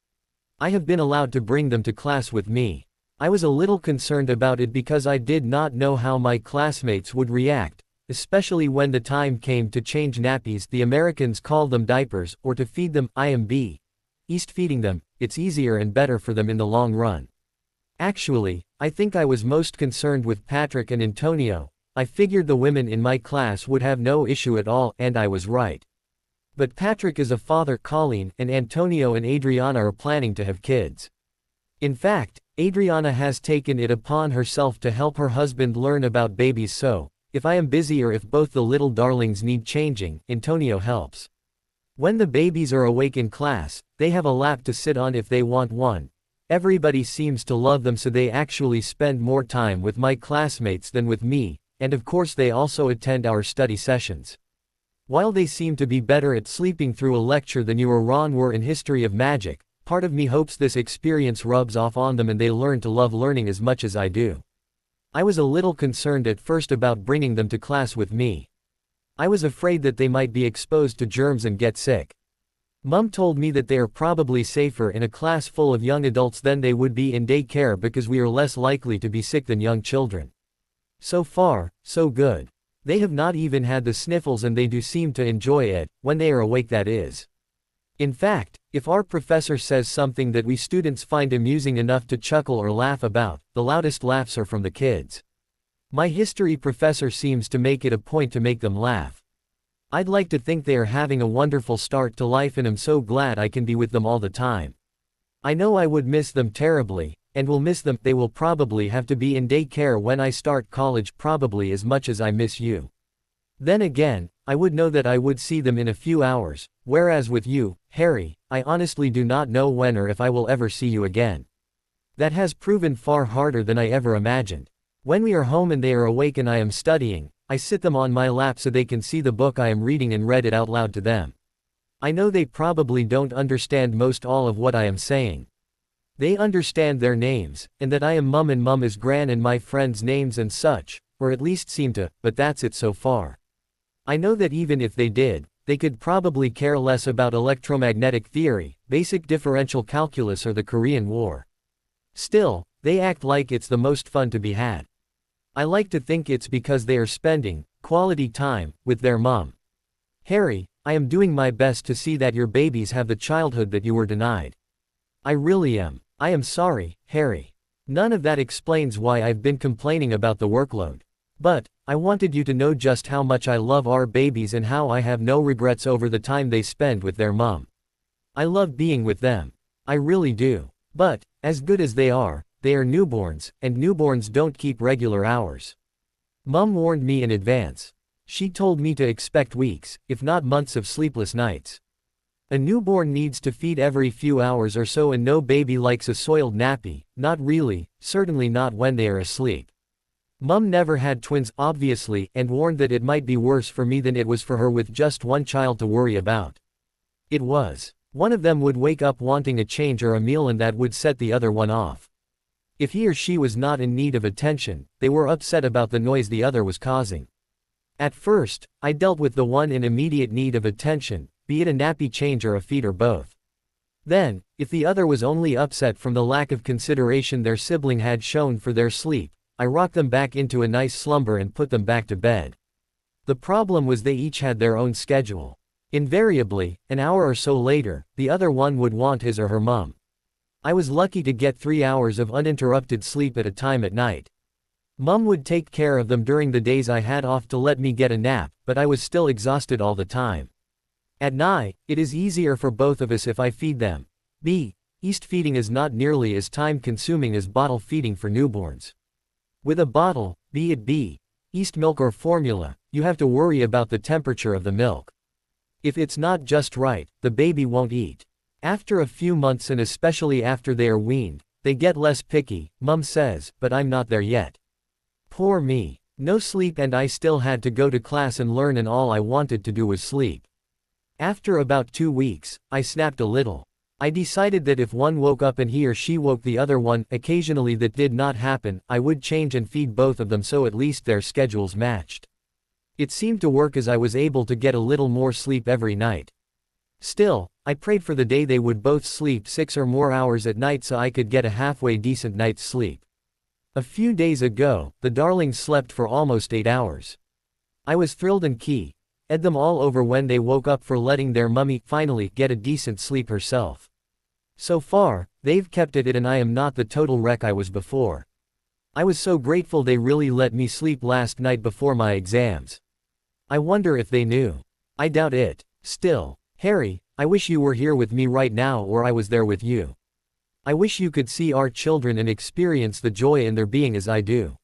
I have been allowed to bring them to class with me. I was a little concerned about it because I did not know how my classmates would react, especially when the time came to change nappies. The Americans call them diapers, or to feed them, IMB. East feeding them, it's easier and better for them in the long run. Actually, I think I was most concerned with Patrick and Antonio. I figured the women in my class would have no issue at all, and I was right. But Patrick is a father, Colleen, and Antonio and Adriana are planning to have kids. In fact, Adriana has taken it upon herself to help her husband learn about babies, so, if I am busy or if both the little darlings need changing, Antonio helps. When the babies are awake in class, they have a lap to sit on if they want one. Everybody seems to love them, so they actually spend more time with my classmates than with me, and of course they also attend our study sessions. While they seem to be better at sleeping through a lecture than you or Ron were in History of Magic, part of me hopes this experience rubs off on them and they learn to love learning as much as I do. I was a little concerned at first about bringing them to class with me. I was afraid that they might be exposed to germs and get sick. Mum told me that they are probably safer in a class full of young adults than they would be in daycare because we are less likely to be sick than young children. So far, so good. They have not even had the sniffles, and they do seem to enjoy it, when they are awake, that is. In fact, if our professor says something that we students find amusing enough to chuckle or laugh about, the loudest laughs are from the kids. My history professor seems to make it a point to make them laugh. I'd like to think they are having a wonderful start to life, and I'm so glad I can be with them all the time. I know I would miss them terribly, and will miss them. They will probably have to be in daycare when I start college, probably as much as I miss you. Then again, I would know that I would see them in a few hours, whereas with you, Harry, I honestly do not know when or if I will ever see you again. That has proven far harder than I ever imagined. When we are home and they are awake and I am studying, I sit them on my lap so they can see the book I am reading and read it out loud to them. I know they probably don't understand most all of what I am saying. They understand their names, and that I am Mum and Mum is Gran and my friends' names and such, or at least seem to, but that's it so far. I know that even if they did, they could probably care less about electromagnetic theory, basic differential calculus, or the Korean War. Still, they act like it's the most fun to be had. I like to think it's because they are spending quality time with their mum. Harry, I am doing my best to see that your babies have the childhood that you were denied. I really am. I am sorry, Harry. None of that explains why I've been complaining about the workload. But, I wanted you to know just how much I love our babies and how I have no regrets over the time they spend with their mom. I love being with them. I really do. But, as good as they are newborns, and newborns don't keep regular hours. Mom warned me in advance. She told me to expect weeks, if not months of sleepless nights. A newborn needs to feed every few hours or so, and no baby likes a soiled nappy, not really, certainly not when they are asleep. Mom never had twins, obviously, and warned that it might be worse for me than it was for her with just one child to worry about. It was. One of them would wake up wanting a change or a meal, and that would set the other one off. If he or she was not in need of attention, they were upset about the noise the other was causing. At first, I dealt with the one in immediate need of attention, be it a nappy change or a feed or both. Then, if the other was only upset from the lack of consideration their sibling had shown for their sleep, I rocked them back into a nice slumber and put them back to bed. The problem was they each had their own schedule. Invariably, an hour or so later, the other one would want his or her mom. I was lucky to get 3 hours of uninterrupted sleep at a time at night. Mom would take care of them during the days I had off to let me get a nap, but I was still exhausted all the time. At night, it is easier for both of us if I feed them. East feeding is not nearly as time-consuming as bottle feeding for newborns. With a bottle, be it East milk or formula, you have to worry about the temperature of the milk. If it's not just right, the baby won't eat. After a few months, and especially after they are weaned, they get less picky, Mom says, but I'm not there yet. Poor me. No sleep, and I still had to go to class and learn, and all I wanted to do was sleep. After about 2 weeks, I snapped a little. I decided that if one woke up and he or she woke the other one, occasionally that did not happen, I would change and feed both of them so at least their schedules matched. It seemed to work as I was able to get a little more sleep every night. Still, I prayed for the day they would both sleep 6 or more hours at night so I could get a halfway decent night's sleep. A few days ago, the darlings slept for almost 8 hours. I was thrilled and ed them all over when they woke up for letting their mummy finally get a decent sleep herself. So far, they've kept at it, and I am not the total wreck I was before. I was so grateful they really let me sleep last night before my exams. I wonder if they knew. I doubt it. Still, Harry, I wish you were here with me right now, or I was there with you. I wish you could see our children and experience the joy in their being as I do.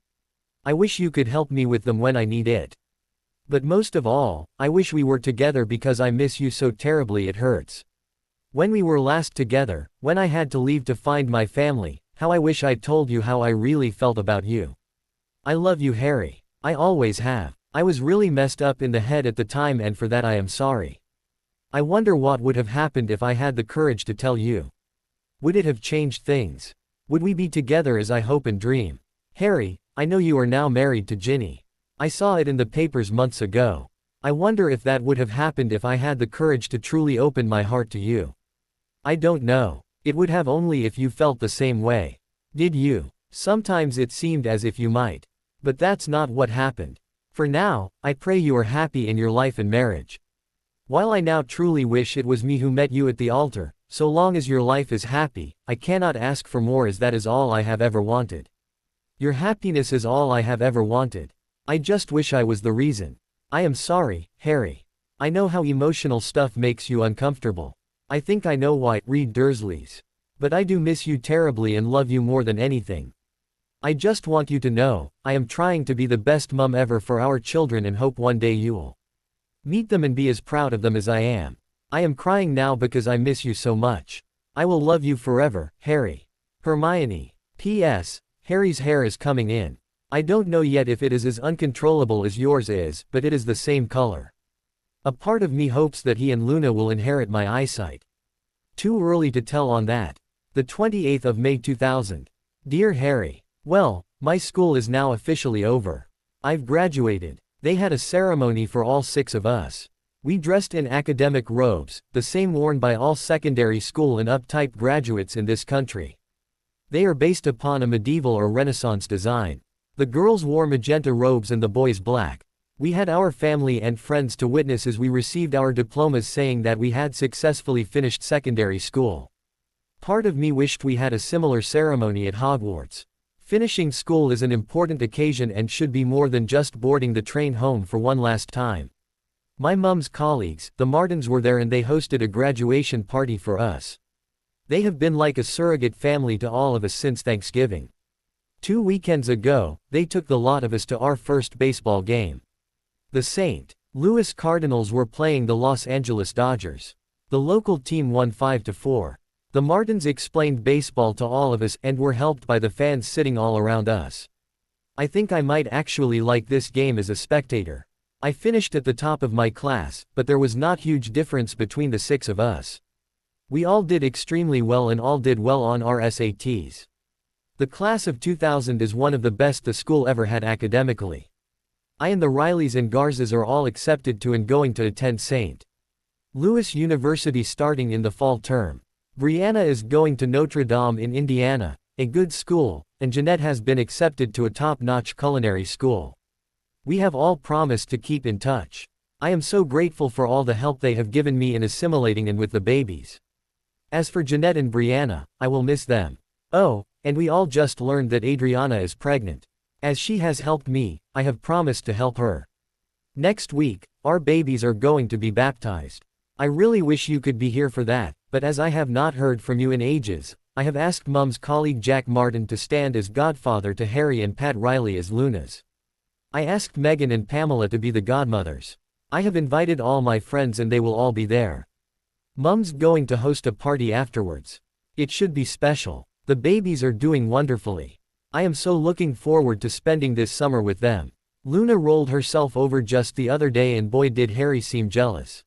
I wish you could help me with them when I need it. But most of all, I wish we were together because I miss you so terribly it hurts. When we were last together, when I had to leave to find my family, how I wish I'd told you how I really felt about you. I love you, Harry. I always have. I was really messed up in the head at the time, and for that I am sorry. I wonder what would have happened if I had the courage to tell you. Would it have changed things? Would we be together as I hope and dream? Harry, I know you are now married to Ginny. I saw it in the papers months ago. I wonder if that would have happened if I had the courage to truly open my heart to you. I don't know. It would have only if you felt the same way. Did you? Sometimes it seemed as if you might. But that's not what happened. For now, I pray you are happy in your life and marriage. While I now truly wish it was me who met you at the altar, so long as your life is happy, I cannot ask for more, as that is all I have ever wanted. Your happiness is all I have ever wanted. I just wish I was the reason. I am sorry, Harry. I know how emotional stuff makes you uncomfortable. I think I know why, read Dursleys. But I do miss you terribly and love you more than anything. I just want you to know, I am trying to be the best mum ever for our children and hope one day you'll meet them and be as proud of them as I am. I am crying now because I miss you so much. I will love you forever, Harry. Hermione. P.S. Harry's hair is coming in. I don't know yet if it is as uncontrollable as yours is, but it is the same color. A part of me hopes that he and Luna will inherit my eyesight. Too early to tell on that. The 28th of May 2000. Dear Harry. Well, my school is now officially over. I've graduated. They had a ceremony for all 6 of us. We dressed in academic robes, the same worn by all secondary school and uptype graduates in this country. They are based upon a medieval or Renaissance design. The girls wore magenta robes and the boys black. We had our family and friends to witness as we received our diplomas, saying that we had successfully finished secondary school. Part of me wished we had a similar ceremony at Hogwarts. Finishing school is an important occasion and should be more than just boarding the train home for one last time. My mum's colleagues, the Martins, were there and they hosted a graduation party for us. They have been like a surrogate family to all of us since Thanksgiving. 2 weekends ago, they took the lot of us to our first baseball game. The St. Louis Cardinals were playing the Los Angeles Dodgers. The local team won 5-4. The Martins explained baseball to all of us and were helped by the fans sitting all around us. I think I might actually like this game as a spectator. I finished at the top of my class, but there was not huge difference between the 6 of us. We all did extremely well and all did well on our SATs. The class of 2000 is one of the best the school ever had academically. I and the Rileys and Garzas are all accepted to and going to attend St. Louis University starting in the fall term. Brianna is going to Notre Dame in Indiana, a good school, and Jeanette has been accepted to a top-notch culinary school. We have all promised to keep in touch. I am so grateful for all the help they have given me in assimilating and with the babies. As for Jeanette and Brianna, I will miss them. Oh, and we all just learned that Adriana is pregnant. As she has helped me, I have promised to help her. Next week, our babies are going to be baptized. I really wish you could be here for that, but as I have not heard from you in ages, I have asked Mum's colleague Jack Martin to stand as godfather to Harry and Pat Riley as Luna's. I asked Megan and Pamela to be the godmothers. I have invited all my friends and they will all be there. Mum's going to host a party afterwards. It should be special. The babies are doing wonderfully. I am so looking forward to spending this summer with them. Luna rolled herself over just the other day and boy did Harry seem jealous.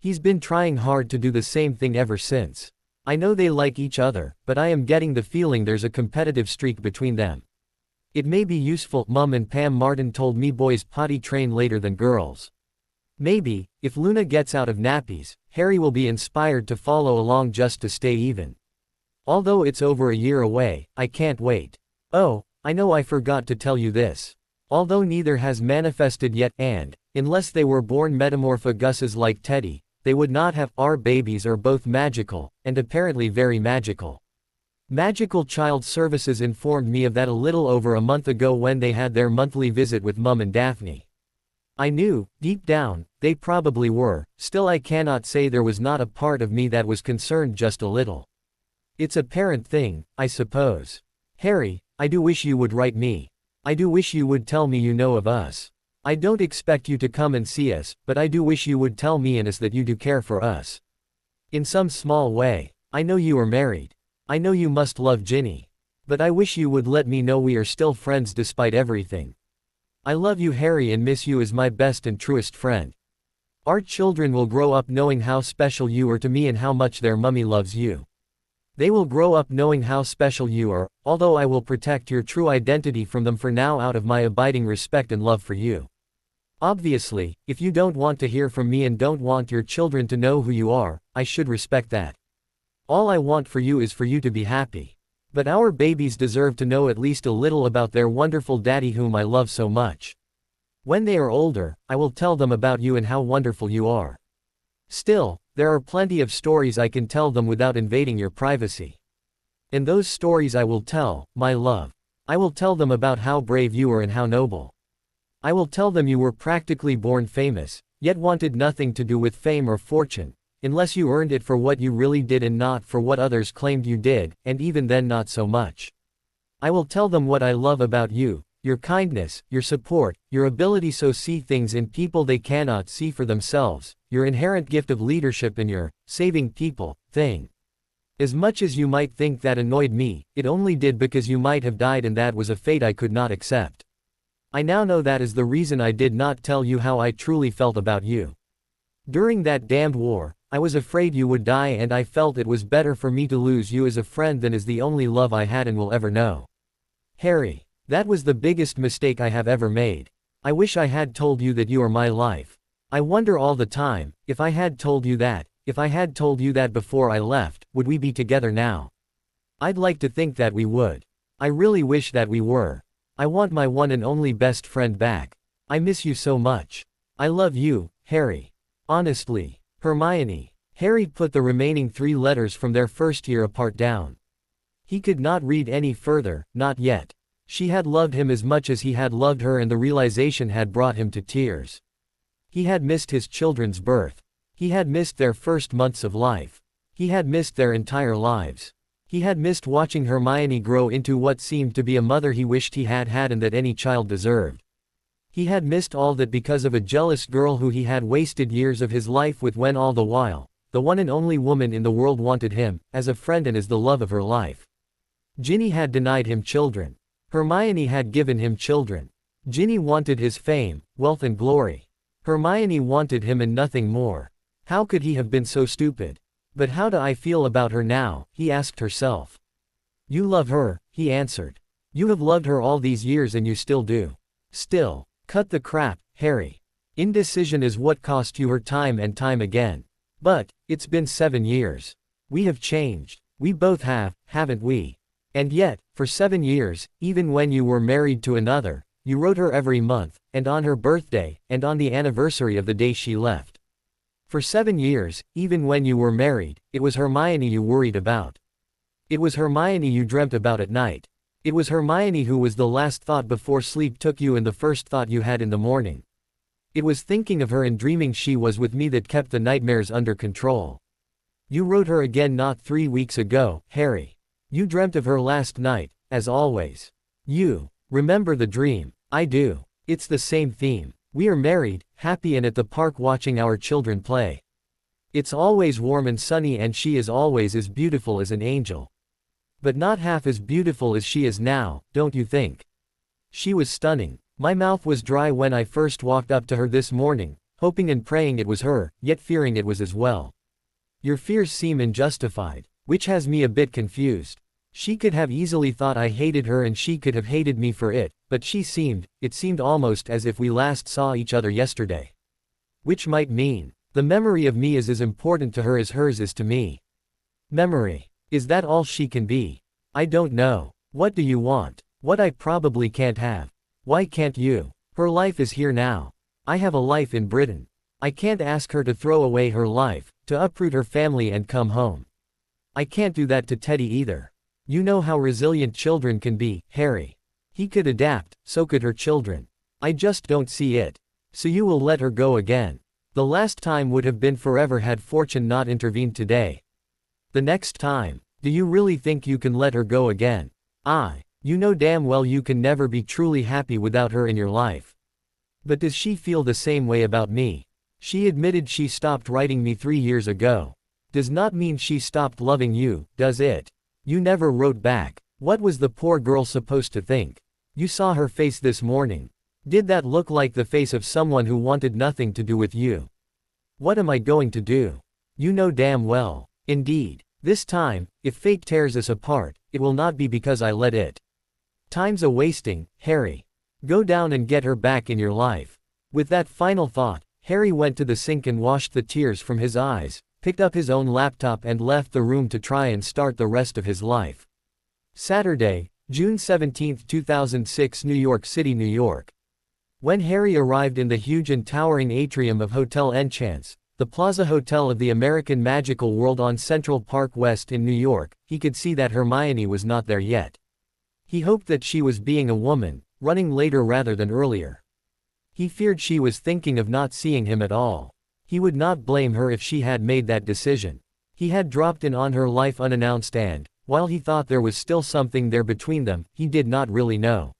He's been trying hard to do the same thing ever since. I know they like each other, but I am getting the feeling there's a competitive streak between them. It may be useful. Mum and Pam Martin told me boys potty train later than girls. Maybe, if Luna gets out of nappies, Harry will be inspired to follow along just to stay even. Although it's over a year away, I can't wait. Oh, I know I forgot to tell you this. Although neither has manifested yet, and, unless they were born metamorphoguses like Teddy, they would not have. Our babies are both magical, and apparently very magical. Magical Child Services informed me of that a little over a month ago when they had their monthly visit with Mum and Daphne. I knew, deep down, they probably were. Still I cannot say there was not a part of me that was concerned just a little. It's a parent thing, I suppose. Harry, I do wish you would write me. I do wish you would tell me you know of us. I don't expect you to come and see us, but I do wish you would tell me and us that you do care for us. In some small way. I know you are married. I know you must love Ginny. But I wish you would let me know we are still friends despite everything. I love you Harry and miss you as my best and truest friend. Our children will grow up knowing how special you are to me and how much their mummy loves you. They will grow up knowing how special you are, although I will protect your true identity from them for now out of my abiding respect and love for you. Obviously, if you don't want to hear from me and don't want your children to know who you are, I should respect that. All I want for you is for you to be happy. But our babies deserve to know at least a little about their wonderful daddy whom I love so much. When they are older, I will tell them about you and how wonderful you are. Still, there are plenty of stories I can tell them without invading your privacy. In those stories I will tell, my love. I will tell them about how brave you are and how noble. I will tell them you were practically born famous, yet wanted nothing to do with fame or fortune, unless you earned it for what you really did and not for what others claimed you did, and even then not so much. I will tell them what I love about you, your kindness, your support, your ability to see things in people they cannot see for themselves, your inherent gift of leadership and your saving people thing. As much as you might think that annoyed me, it only did because you might have died and that was a fate I could not accept. I now know that is the reason I did not tell you how I truly felt about you. During that damned war, I was afraid you would die and I felt it was better for me to lose you as a friend than as the only love I had and will ever know. Harry, that was the biggest mistake I have ever made. I wish I had told you that you are my life. I wonder all the time, if I had told you that before I left, would we be together now? I'd like to think that we would. I really wish that we were. I want my one and only best friend back. I miss you so much. I love you, Harry. Honestly. Hermione. Harry put the remaining 3 letters from their first year apart down. He could not read any further, not yet. She had loved him as much as he had loved her, and the realization had brought him to tears. He had missed his children's birth. He had missed their first months of life. He had missed their entire lives. He had missed watching Hermione grow into what seemed to be a mother he wished he had had and that any child deserved. He had missed all that because of a jealous girl who he had wasted years of his life with, when all the while, the one and only woman in the world wanted him, as a friend and as the love of her life. Ginny had denied him children. Hermione had given him children. Ginny wanted his fame, wealth and glory. Hermione wanted him and nothing more. How could he have been so stupid? But how do I feel about her now, he asked herself. You love her, he answered. You have loved her all these years and you still do. Still. Cut the crap, Harry. Indecision is what cost you her time and time again. But, it's been 7 years. We have changed. We both have, haven't we? And yet, for 7 years, even when you were married to another, you wrote her every month, and on her birthday, and on the anniversary of the day she left. For 7 years, even when you were married, it was Hermione you worried about. It was Hermione you dreamt about at night. It was Hermione who was the last thought before sleep took you and the first thought you had in the morning. It was thinking of her and dreaming she was with me that kept the nightmares under control. You wrote her again not 3 weeks ago, Harry. You dreamt of her last night, as always. You remember the dream. I do. It's the same theme. We are married, happy and at the park watching our children play. It's always warm and sunny and she is always as beautiful as an angel. But not half as beautiful as she is now, don't you think? She was stunning. My mouth was dry when I first walked up to her this morning, hoping and praying it was her, yet fearing it was as well. Your fears seem unjustified, which has me a bit confused. She could have easily thought I hated her and she could have hated me for it, but it seemed almost as if we last saw each other yesterday. Which might mean, the memory of me is as important to her as hers is to me. Memory. Is that all she can be? I don't know. What do you want? What I probably can't have. Why can't you? Her life is here now. I have a life in Britain. I can't ask her to throw away her life, to uproot her family and come home. I can't do that to Teddy either. You know how resilient children can be, Harry. He could adapt, so could her children. I just don't see it. So you will let her go again. The last time would have been forever had Fortune not intervened today. The next time, do you really think you can let her go again? You know damn well you can never be truly happy without her in your life. But does she feel the same way about me? She admitted she stopped writing me 3 years ago. Does not mean she stopped loving you, does it? You never wrote back. What was the poor girl supposed to think? You saw her face this morning. Did that look like the face of someone who wanted nothing to do with you? What am I going to do? You know damn well. Indeed. This time, if fate tears us apart, it will not be because I let it. Time's a wasting, Harry. Go down and get her back in your life. With that final thought, Harry went to the sink and washed the tears from his eyes, picked up his own laptop and left the room to try and start the rest of his life. Saturday, June 17, 2006, New York City, New York. When Harry arrived in the huge and towering atrium of Hotel Enchance, the Plaza Hotel of the American Magical World on Central Park West in New York, he could see that Hermione was not there yet. He hoped that she was being a woman, running later rather than earlier. He feared she was thinking of not seeing him at all. He would not blame her if she had made that decision. He had dropped in on her life unannounced and, while he thought there was still something there between them, he did not really know.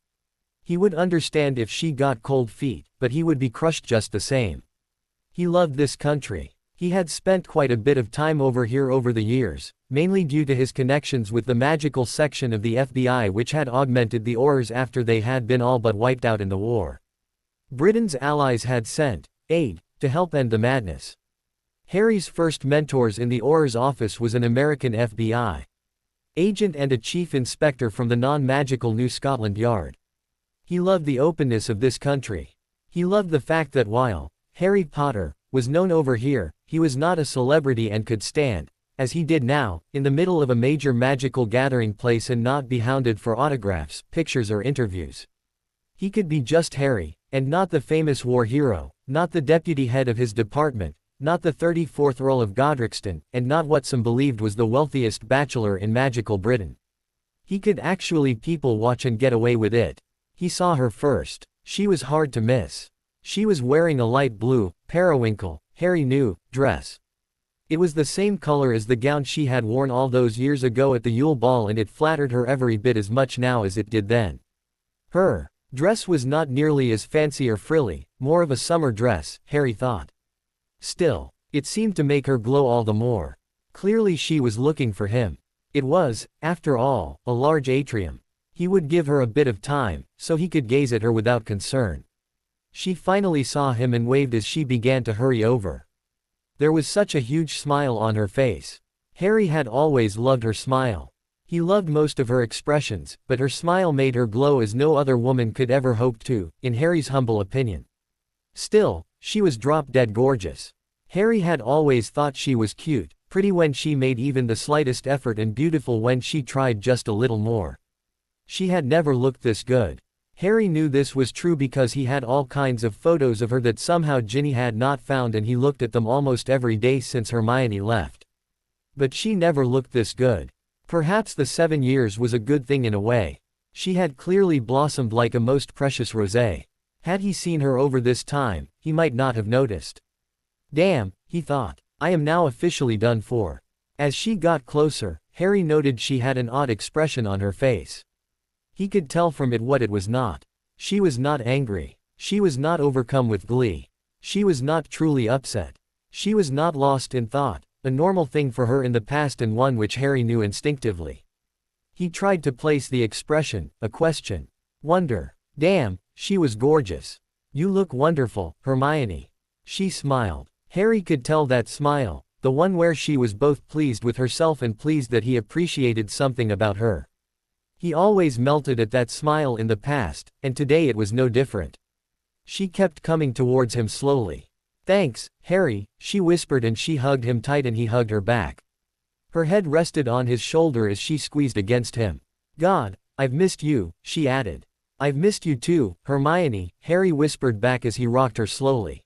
He would understand if she got cold feet, but he would be crushed just the same. He loved this country. He had spent quite a bit of time over here over the years, mainly due to his connections with the magical section of the FBI which had augmented the Aurors after they had been all but wiped out in the war. Britain's allies had sent aid to help end the madness. Harry's first mentors in the Aurors office was an American FBI agent and a chief inspector from the non-magical New Scotland Yard. He loved the openness of this country. He loved the fact that while Harry Potter was known over here, he was not a celebrity and could stand, as he did now, in the middle of a major magical gathering place and not be hounded for autographs, pictures or interviews. He could be just Harry, and not the famous war hero, not the deputy head of his department, not the 34th Earl of Godric's, and not what some believed was the wealthiest bachelor in magical Britain. He could actually people watch and get away with it. He saw her first. She was hard to miss. She was wearing a light blue, periwinkle, Harry knew, dress. It was the same color as the gown she had worn all those years ago at the Yule Ball, and it flattered her every bit as much now as it did then. Her dress was not nearly as fancy or frilly, more of a summer dress, Harry thought. Still, it seemed to make her glow all the more. Clearly she was looking for him. It was, after all, a large atrium. He would give her a bit of time, so he could gaze at her without concern. She finally saw him and waved as she began to hurry over. There was such a huge smile on her face. Harry had always loved her smile. He loved most of her expressions, but her smile made her glow as no other woman could ever hope to, in Harry's humble opinion. Still, she was drop-dead gorgeous. Harry had always thought she was cute, pretty when she made even the slightest effort, and beautiful when she tried just a little more. She had never looked this good. Harry knew this was true because he had all kinds of photos of her that somehow Ginny had not found, and he looked at them almost every day since Hermione left. But she never looked this good. Perhaps the 7 years was a good thing in a way. She had clearly blossomed like a most precious rosé. Had he seen her over this time, he might not have noticed. Damn, he thought. I am now officially done for. As she got closer, Harry noted she had an odd expression on her face. He could tell from it what it was not. She was not angry. She was not overcome with glee. She was not truly upset. She was not lost in thought, a normal thing for her in the past and one which Harry knew instinctively. He tried to place the expression, a question. Wonder. Damn, she was gorgeous. You look wonderful, Hermione. She smiled. Harry could tell that smile, the one where she was both pleased with herself and pleased that he appreciated something about her. He always melted at that smile in the past, and today it was no different. She kept coming towards him slowly. Thanks, Harry, she whispered, and she hugged him tight and he hugged her back. Her head rested on his shoulder as she squeezed against him. God, I've missed you, she added. I've missed you too, Hermione, Harry whispered back as he rocked her slowly.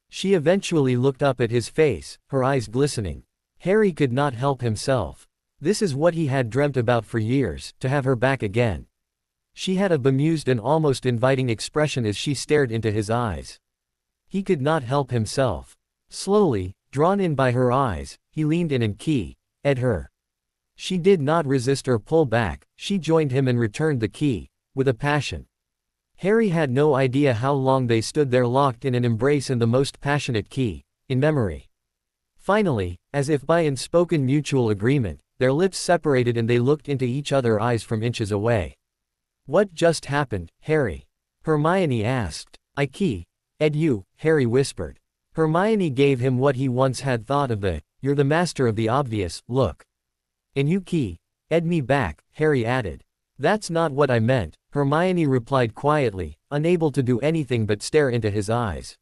She eventually looked up at his face, her eyes glistening. Harry could not help himself. This is what he had dreamt about for years, to have her back again. She had a bemused and almost inviting expression as she stared into his eyes. He could not help himself. Slowly, drawn in by her eyes, he leaned in and keyed her. She did not resist or pull back, she joined him and returned the key, with a passion. Harry had no idea how long they stood there locked in an embrace and the most passionate in memory. Finally, as if by unspoken mutual agreement, their lips separated and they looked into each other's eyes from inches away. What just happened, Harry? Hermione asked. I keyed you, Harry whispered. Hermione gave him what he once had thought of the, you're the master of the obvious, look. And you keyed me back, Harry added. That's not what I meant, Hermione replied quietly, unable to do anything but stare into his eyes.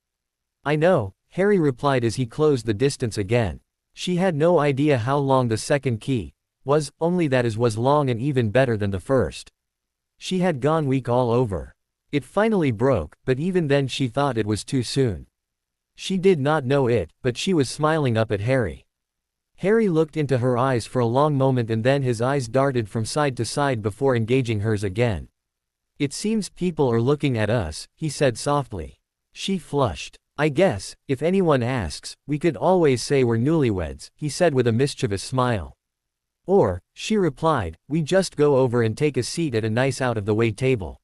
I know, Harry replied as he closed the distance again. She had no idea how long the second key was, only that it was long and even better than the first. She had gone weak all over. It finally broke, but even then she thought it was too soon. She did not know it, but she was smiling up at Harry. Harry looked into her eyes for a long moment and then his eyes darted from side to side before engaging hers again. It seems people are looking at us, he said softly. She flushed. I guess, if anyone asks, we could always say we're newlyweds, he said with a mischievous smile. Or, she replied, we just go over and take a seat at a nice out-of-the-way table.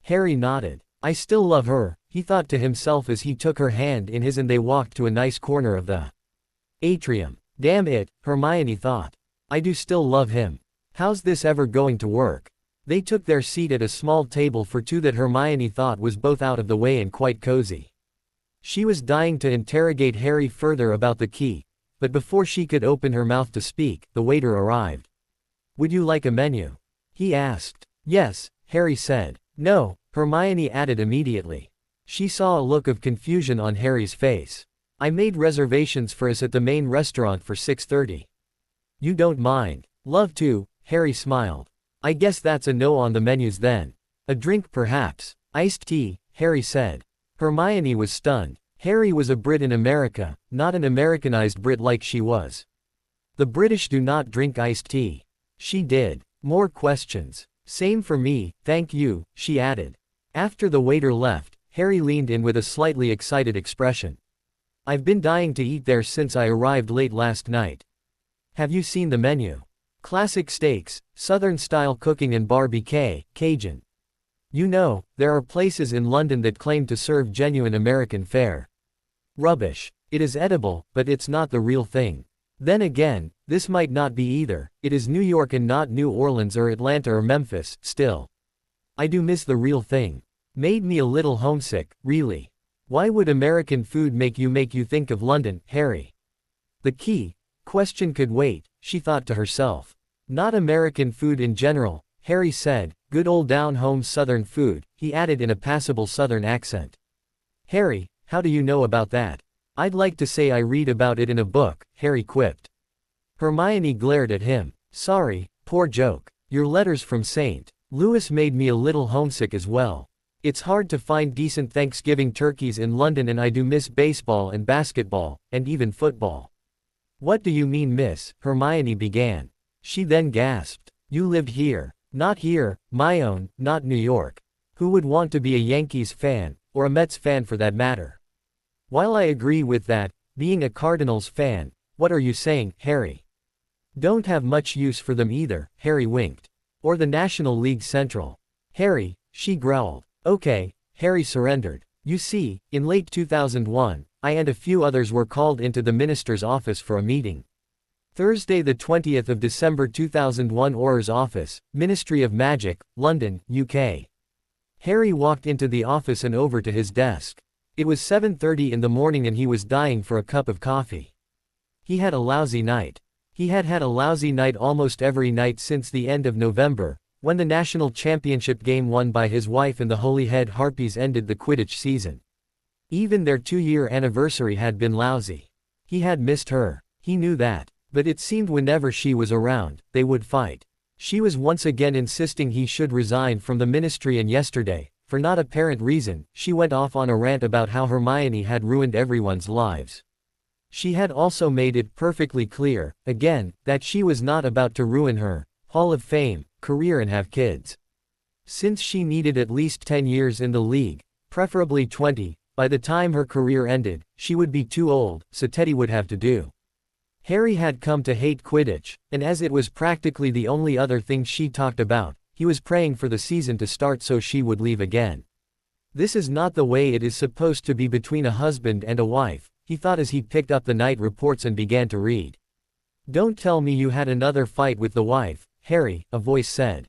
Harry nodded. I still love her, he thought to himself as he took her hand in his and they walked to a nice corner of the atrium. Damn it, Hermione thought. I do still love him. How's this ever going to work? They took their seat at a small table for two that Hermione thought was both out of the way and quite cozy. She was dying to interrogate Harry further about the key, but before she could open her mouth to speak, the waiter arrived. Would you like a menu? He asked. Yes, Harry said. No, Hermione added immediately. She saw a look of confusion on Harry's face. I made reservations for us at the main restaurant for 6:30. You don't mind? Love to, Harry smiled. I guess that's a no on the menus then. A drink perhaps. Iced tea, Harry said. Hermione was stunned. Harry was a Brit in America, not an Americanized Brit like she was. The British do not drink iced tea. She did. More questions. Same for me, thank you, she added. After the waiter left, Harry leaned in with a slightly excited expression. I've been dying to eat there since I arrived late last night. Have you seen the menu? Classic steaks, Southern-style cooking and barbecue, Cajun. You know, there are places in London that claim to serve genuine American fare. Rubbish. It is edible, but it's not the real thing. Then again, this might not be either, it is New York and not New Orleans or Atlanta or Memphis, still. I do miss the real thing. Made me a little homesick, really. Why would American food make you think of London, Harry? The key question could wait, she thought to herself. Not American food in general, Harry said, good old down-home Southern food, he added in a passable Southern accent. Harry, how do you know about that? I'd like to say I read about it in a book, Harry quipped. Hermione glared at him. Sorry, poor joke. Your letters from St. Louis made me a little homesick as well. It's hard to find decent Thanksgiving turkeys in London and I do miss baseball and basketball, and even football. What do you mean miss? Hermione began. She then gasped. You lived here. Not here, my own, not New York. Who would want to be a Yankees fan, or a Mets fan for that matter? While I agree with that, being a Cardinals fan, what are you saying, Harry? Don't have much use for them either, Harry winked. Or the National League Central. Harry, she growled. Okay, Harry surrendered. You see, in late 2001, I and a few others were called into the minister's office for a meeting. Thursday the 20th of December 2001 Orr's office, Ministry of Magic, London, UK. Harry walked into the office and over to his desk. It was 7:30 in the morning and he was dying for a cup of coffee. He had a lousy night. He had had a lousy night almost every night since the end of November, when the national championship game won by his wife and the Holyhead Harpies ended the Quidditch season. Even their 2-year anniversary had been lousy. He had missed her. He knew that. But it seemed whenever she was around, they would fight. She was once again insisting he should resign from the ministry, and yesterday, for not apparent reason, she went off on a rant about how Hermione had ruined everyone's lives. She had also made it perfectly clear, again, that she was not about to ruin her Hall of Fame career and have kids. Since she needed at least 10 years in the league, preferably 20, by the time her career ended, she would be too old, so Teddy would have to do. Harry had come to hate Quidditch, and as it was practically the only other thing she talked about, he was praying for the season to start so she would leave again. This is not the way it is supposed to be between a husband and a wife, he thought as he picked up the night reports and began to read. Don't tell me you had another fight with the wife, Harry, a voice said.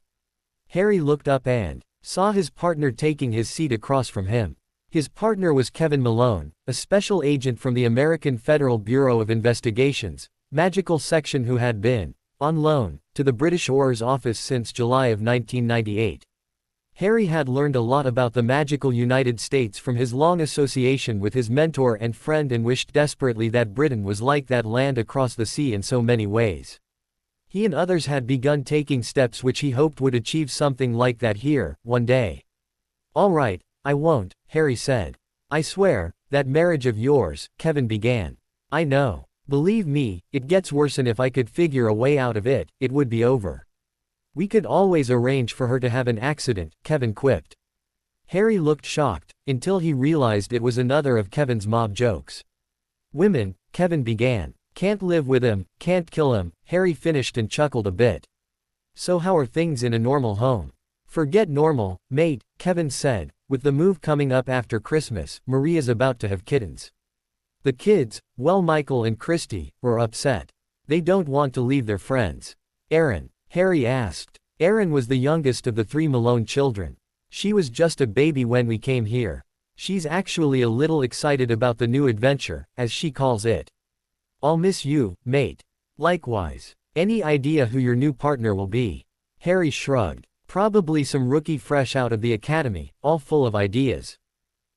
Harry looked up and saw his partner taking his seat across from him. His partner was Kevin Malone, a special agent from the American Federal Bureau of Investigation's Magical Section who had been on loan to the British Orr's office since July of 1998. Harry had learned a lot about the magical United States from his long association with his mentor and friend and wished desperately that Britain was like that land across the sea in so many ways. He and others had begun taking steps which he hoped would achieve something like that here, one day. All right, I won't, Harry said. I swear, that marriage of yours, Kevin began. I know. Believe me, it gets worse, and if I could figure a way out of it, it would be over. We could always arrange for her to have an accident, Kevin quipped. Harry looked shocked, until he realized it was another of Kevin's mob jokes. Women, Kevin began. Can't live with him, can't kill him, Harry finished and chuckled a bit. So how are things in a normal home? Forget normal, mate, Kevin said. With the move coming up after Christmas, Maria's about to have kittens. The kids, well, Michael and Christy, were upset. They don't want to leave their friends. Erin, Harry asked. Erin was the youngest of the 3 Malone children. She was just a baby when we came here. She's actually a little excited about the new adventure, as she calls it. I'll miss you, mate. Likewise. Any idea who your new partner will be? Harry shrugged. Probably some rookie fresh out of the academy, all full of ideas.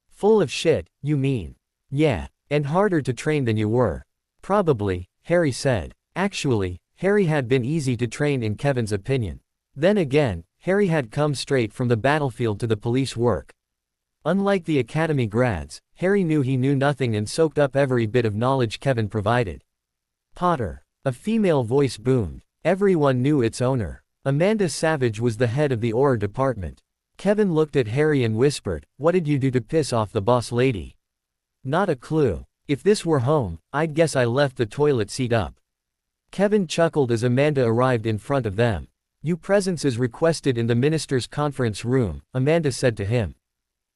Full of shit, you mean? Yeah, and harder to train than you were. Probably, Harry said. Actually, Harry had been easy to train in Kevin's opinion. Then again, Harry had come straight from the battlefield to the police work. Unlike the academy grads, Harry knew he knew nothing and soaked up every bit of knowledge Kevin provided. Potter. A female voice boomed. Everyone knew its owner. Amanda Savage was the head of the Aura department. Kevin looked at Harry and whispered, "What did you do to piss off the boss lady?" "Not a clue. If this were home, I'd guess I left the toilet seat up." Kevin chuckled as Amanda arrived in front of them. "Your presence is requested in the minister's conference room," Amanda said to him.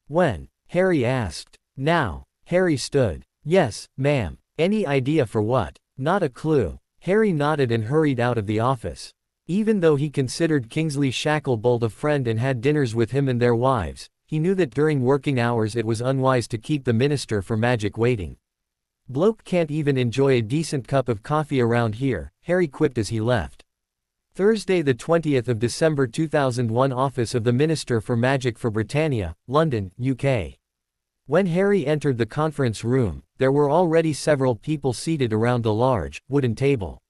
"When?" Harry asked. "Now." Harry stood. "Yes, ma'am." "Any idea for what?" "Not a clue." Harry nodded and hurried out of the office. Even though he considered Kingsley Shacklebolt a friend and had dinners with him and their wives, he knew that during working hours it was unwise to keep the minister for magic waiting. "Bloke can't even enjoy a decent cup of coffee around here," Harry quipped as he left. Thursday the 20th of December 2001 Office of the Minister for Magic for Britannia, London, UK. When Harry entered the conference room, there were already several people seated around the large, wooden table.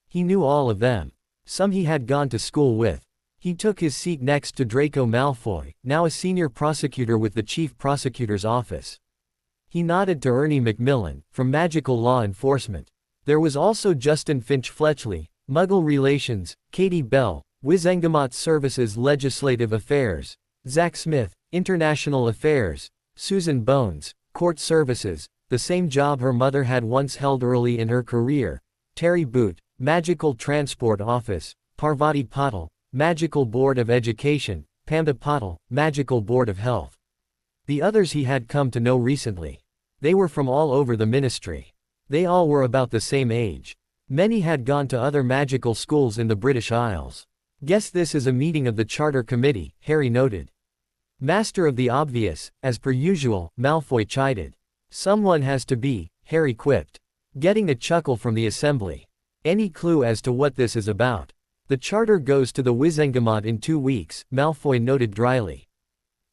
He knew all of them. Some he had gone to school with. He took his seat next to Draco Malfoy, now a senior prosecutor with the Chief Prosecutor's Office. He nodded to Ernie Macmillan, from Magical Law Enforcement. There was also Justin Finch-Fletchley, Muggle Relations, Katie Bell, Wizengamot Services Legislative Affairs, Zach Smith, International Affairs, Susan Bones, Court Services, the same job her mother had once held early in her career, Terry Boot, Magical Transport Office, Parvati Patil, Magical Board of Education, Pamda Patil, Magical Board of Health. The others he had come to know recently. They were from all over the ministry. They all were about the same age. Many had gone to other magical schools in the British Isles. "Guess this is a meeting of the Charter Committee," Harry noted. "Master of the obvious, as per usual," Malfoy chided. "Someone has to be," Harry quipped, getting a chuckle from the assembly. "Any clue as to what this is about?" "The charter goes to the Wizengamot in 2 weeks," Malfoy noted dryly.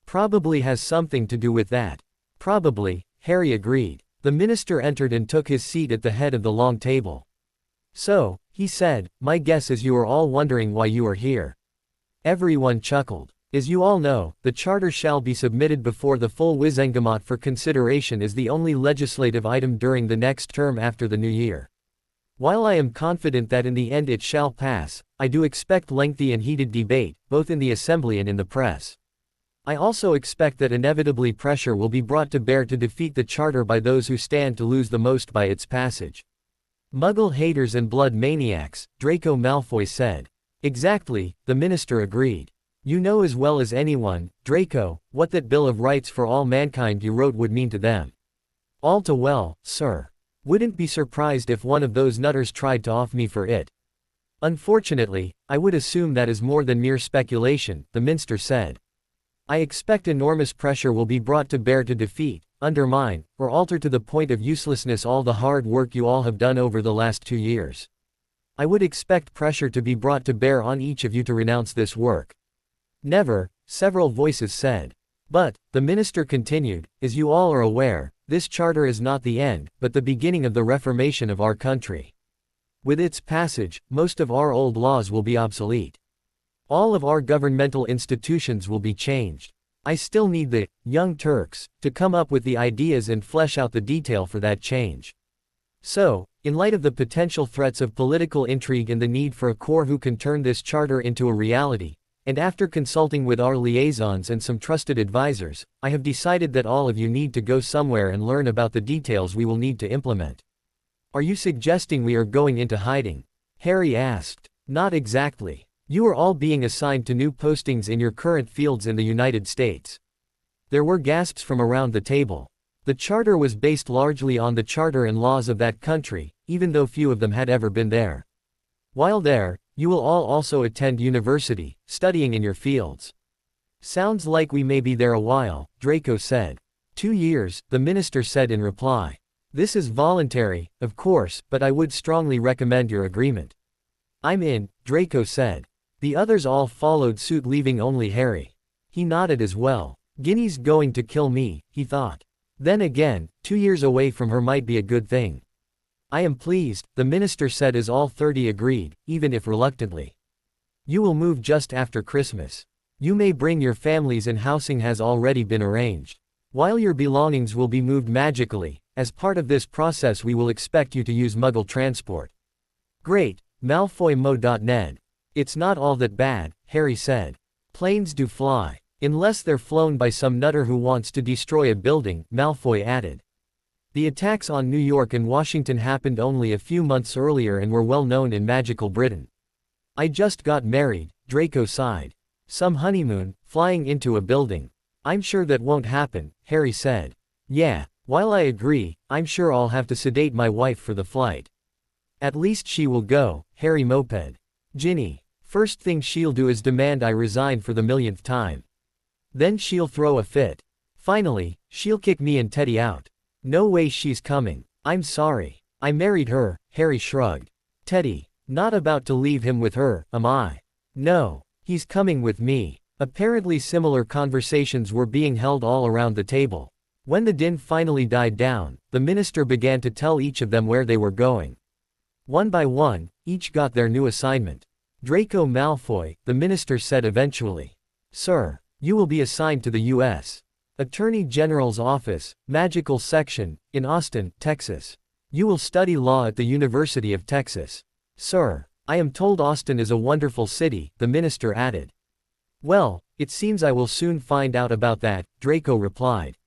"Probably has something to do with that." "Probably," Harry agreed. The minister entered and took his seat at the head of the long table. "So," he said, "my guess is you are all wondering why you are here." Everyone chuckled. "As you all know, the charter shall be submitted before the full Wizengamot for consideration as the only legislative item during the next term after the new year. While I am confident that in the end it shall pass, I do expect lengthy and heated debate, both in the assembly and in the press. I also expect that inevitably pressure will be brought to bear to defeat the charter by those who stand to lose the most by its passage." "Muggle haters and blood maniacs," Draco Malfoy said. "Exactly," the minister agreed. "You know as well as anyone, Draco, what that Bill of Rights for all mankind you wrote would mean to them." "All too well, sir. Wouldn't be surprised if one of those nutters tried to off me for it." "Unfortunately, I would assume that is more than mere speculation," the minister said. "I expect enormous pressure will be brought to bear to defeat, undermine, or alter to the point of uselessness all the hard work you all have done over the last 2 years. I would expect pressure to be brought to bear on each of you to renounce this work." "Never," several voices said. "But," the minister continued, "as you all are aware, this charter is not the end, but the beginning of the reformation of our country. With its passage, most of our old laws will be obsolete. All of our governmental institutions will be changed. I still need the Young Turks to come up with the ideas and flesh out the detail for that change. So, in light of the potential threats of political intrigue and the need for a core who can turn this charter into a reality, and after consulting with our liaisons and some trusted advisors, I have decided that all of you need to go somewhere and learn about the details we will need to implement." "Are you suggesting we are going into hiding?" Harry asked. "Not exactly. You are all being assigned to new postings in your current fields in the United States." There were gasps from around the table. The charter was based largely on the charter and laws of that country, even though few of them had ever been there. While there, you will all also attend university, studying in your fields. "Sounds like we may be there a while," Draco said. 2 years, the minister said in reply. "This is voluntary, of course, but I would strongly recommend your agreement." "I'm in," Draco said. The others all followed suit, leaving only Harry. He nodded as well. "Ginny's going to kill me," he thought. Then again, 2 years away from her might be a good thing. "I am pleased," the minister said as all 30 agreed, even if reluctantly. "You will move just after Christmas. You may bring your families and housing has already been arranged. While your belongings will be moved magically, as part of this process we will expect you to use Muggle transport." "Great," Malfoy Mo.Ned. It's not all that bad, Harry said. Planes do fly. Unless they're flown by some nutter who wants to destroy a building, Malfoy added. The attacks on New York and Washington happened only a few months earlier and were well known in magical Britain. I just got married, Draco sighed. Some honeymoon, flying into a building. I'm sure that won't happen, Harry said. Yeah, while I agree, I'm sure I'll have to sedate my wife for the flight. At least she will go, Harry moped. Ginny, first thing she'll do is demand I resign for the millionth time. Then she'll throw a fit. Finally, she'll kick me and Teddy out. No way she's coming. I'm sorry. I married her, Harry shrugged. Teddy, not about to leave him with her, am I? No, he's coming with me. Apparently similar conversations were being held all around the table. When the din finally died down, the minister began to tell each of them where they were going. One by one, each got their new assignment. Draco Malfoy, the minister said eventually. Sir, you will be assigned to the U.S. Attorney General's office, Magical Section, in Austin, Texas. You will study law at the University of Texas. Sir, I am told Austin is a wonderful city, the minister added. Well, it seems I will soon find out about that, Draco replied.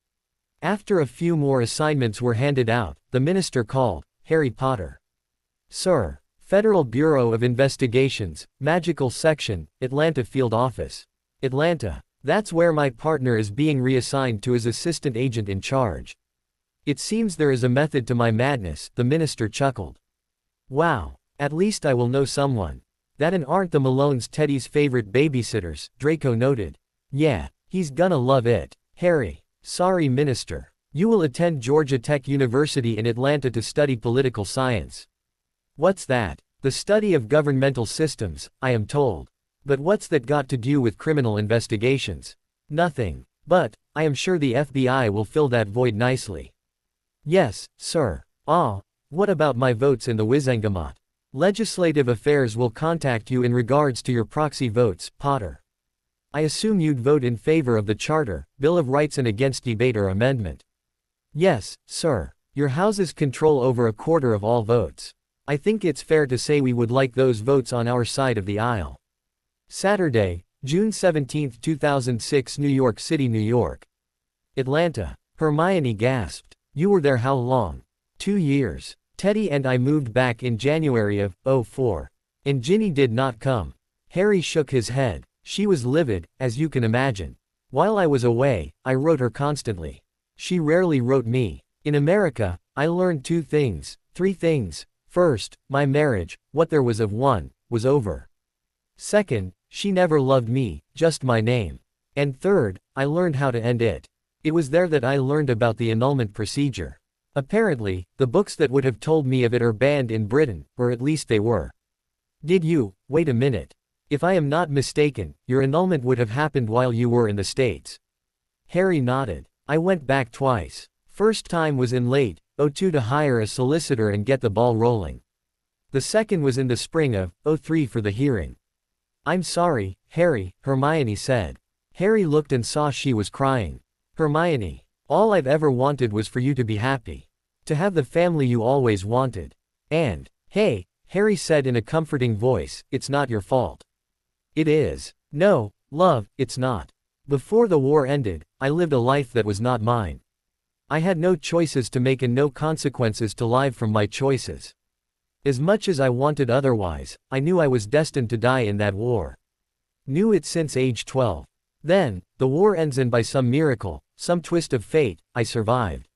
After a few more assignments were handed out, the minister called Harry Potter. Sir, Federal Bureau of Investigations, Magical Section, Atlanta Field Office. Atlanta. That's where my partner is being reassigned to as assistant agent in charge. It seems there is a method to my madness, the minister chuckled. Wow, at least I will know someone. That and aren't the Malones Teddy's favorite babysitters, Draco noted. Yeah, he's gonna love it. Harry, sorry minister. You will attend Georgia Tech University in Atlanta to study political science. What's that? The study of governmental systems, I am told. But what's that got to do with criminal investigations? Nothing. But, I am sure the FBI will fill that void nicely. Yes, sir. Ah, what about my votes in the Wizengamot? Legislative Affairs will contact you in regards to your proxy votes, Potter. I assume you'd vote in favor of the Charter, Bill of Rights and against debate or amendment. Yes, sir. Your houses control over a quarter of all votes. I think it's fair to say we would like those votes on our side of the aisle. Saturday, June 17, 2006, New York City, New York. Atlanta. Hermione gasped. You were there how long? 2 years. Teddy and I moved back in January of '04. And Ginny did not come. Harry shook his head. She was livid, as you can imagine. While I was away, I wrote her constantly. She rarely wrote me. In America, I learned 3 things. First, my marriage, what there was of one, was over. Second, she never loved me, just my name. And third, I learned how to end it. It was there that I learned about the annulment procedure. Apparently, the books that would have told me of it are banned in Britain, or at least they were. Did you? Wait a minute. If I am not mistaken, your annulment would have happened while you were in the States. Harry nodded. I went back twice. First time was in late '02 to hire a solicitor and get the ball rolling. The second was in the spring of '03 for the hearing. I'm sorry, Harry, Hermione said. Harry looked and saw she was crying. Hermione, all I've ever wanted was for you to be happy. To have the family you always wanted. And, hey, Harry said in a comforting voice, it's not your fault. It is. No, love, it's not. Before the war ended, I lived a life that was not mine. I had no choices to make and no consequences to live from my choices. As much as I wanted otherwise, I knew I was destined to die in that war. Knew it since age 12. Then, the war ends and by some miracle, some twist of fate, I survived.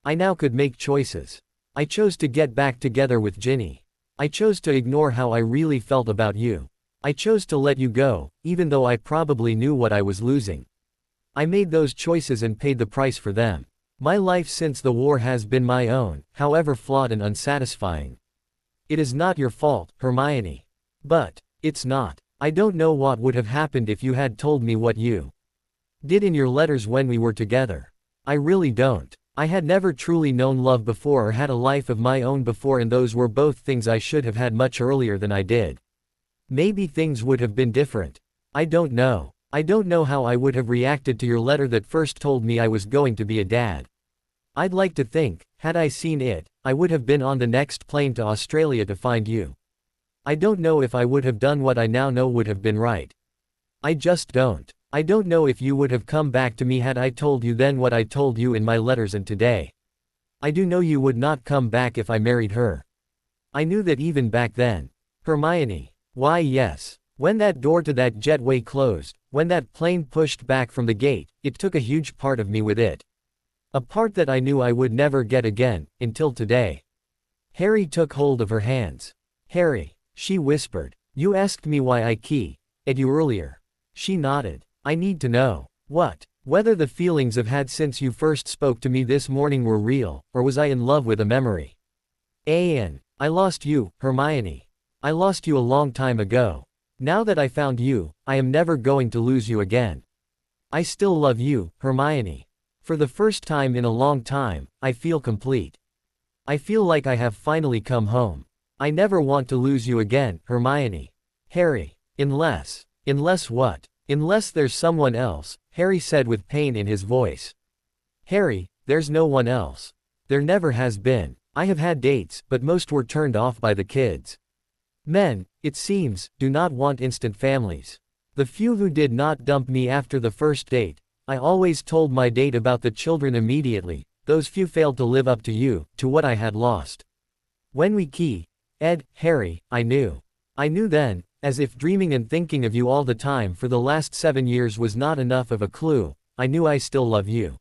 I now could make choices. I chose to get back together with Ginny. I chose to ignore how I really felt about you. I chose to let you go, even though I probably knew what I was losing. I made those choices and paid the price for them. My life since the war has been my own, however flawed and unsatisfying. It is not your fault, Hermione. But, it's not. I don't know what would have happened if you had told me what you did in your letters when we were together. I really don't. I had never truly known love before or had a life of my own before, and those were both things I should have had much earlier than I did. Maybe things would have been different. I don't know. I don't know how I would have reacted to your letter that first told me I was going to be a dad. I'd like to think, had I seen it, I would have been on the next plane to Australia to find you. I don't know if I would have done what I now know would have been right. I just don't. I don't know if you would have come back to me had I told you then what I told you in my letters and today. I do know you would not come back if I married her. I knew that even back then. Hermione. Why yes. When that door to that jetway closed, when that plane pushed back from the gate, it took a huge part of me with it. A part that I knew I would never get again, until today. Harry took hold of her hands. Harry, she whispered. You asked me why I keyed you earlier. She nodded. I need to know. What? Whether the feelings I've had since you first spoke to me this morning were real, or was I in love with a memory? I lost you, Hermione. I lost you a long time ago. Now that I found you, I am never going to lose you again. I still love you, Hermione. For the first time in a long time, I feel complete. I feel like I have finally come home. I never want to lose you again, Hermione. Harry. Unless what? Unless there's someone else, Harry said with pain in his voice. Harry, there's no one else. There never has been. I have had dates, but most were turned off by the kids. Men, it seems, do not want instant families. The few who did not dump me after the first date, I always told my date about the children immediately. Those few failed to live up to you, to what I had lost. When we Harry, I knew. I knew then, as if dreaming and thinking of you all the time for the last 7 years was not enough of a clue, I knew I still love you.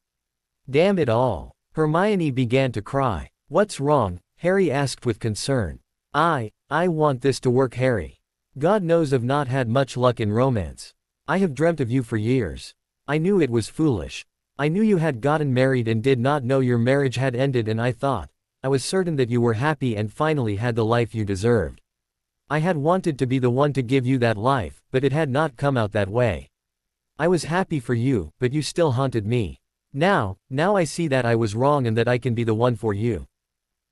Damn it all. Hermione began to cry. What's wrong? Harry asked with concern. I want this to work, Harry. God knows I've not had much luck in romance. I have dreamt of you for years. I knew it was foolish. I knew you had gotten married and did not know your marriage had ended, and I was certain that you were happy and finally had the life you deserved. I had wanted to be the one to give you that life, but it had not come out that way. I was happy for you, but you still haunted me. Now I see that I was wrong and that I can be the one for you.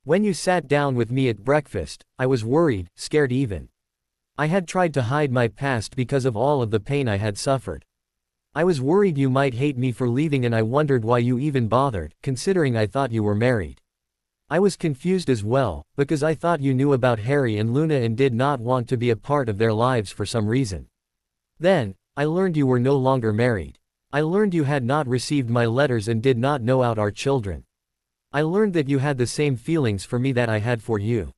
When you sat down with me at breakfast, I was worried, scared even. I had tried to hide my past because of all of the pain I had suffered. I was worried you might hate me for leaving, and I wondered why you even bothered, considering I thought you were married. I was confused as well, because I thought you knew about Harry and Luna and did not want to be a part of their lives for some reason. Then, I learned you were no longer married. I learned you had not received my letters and did not know about our children. I learned that you had the same feelings for me that I had for you.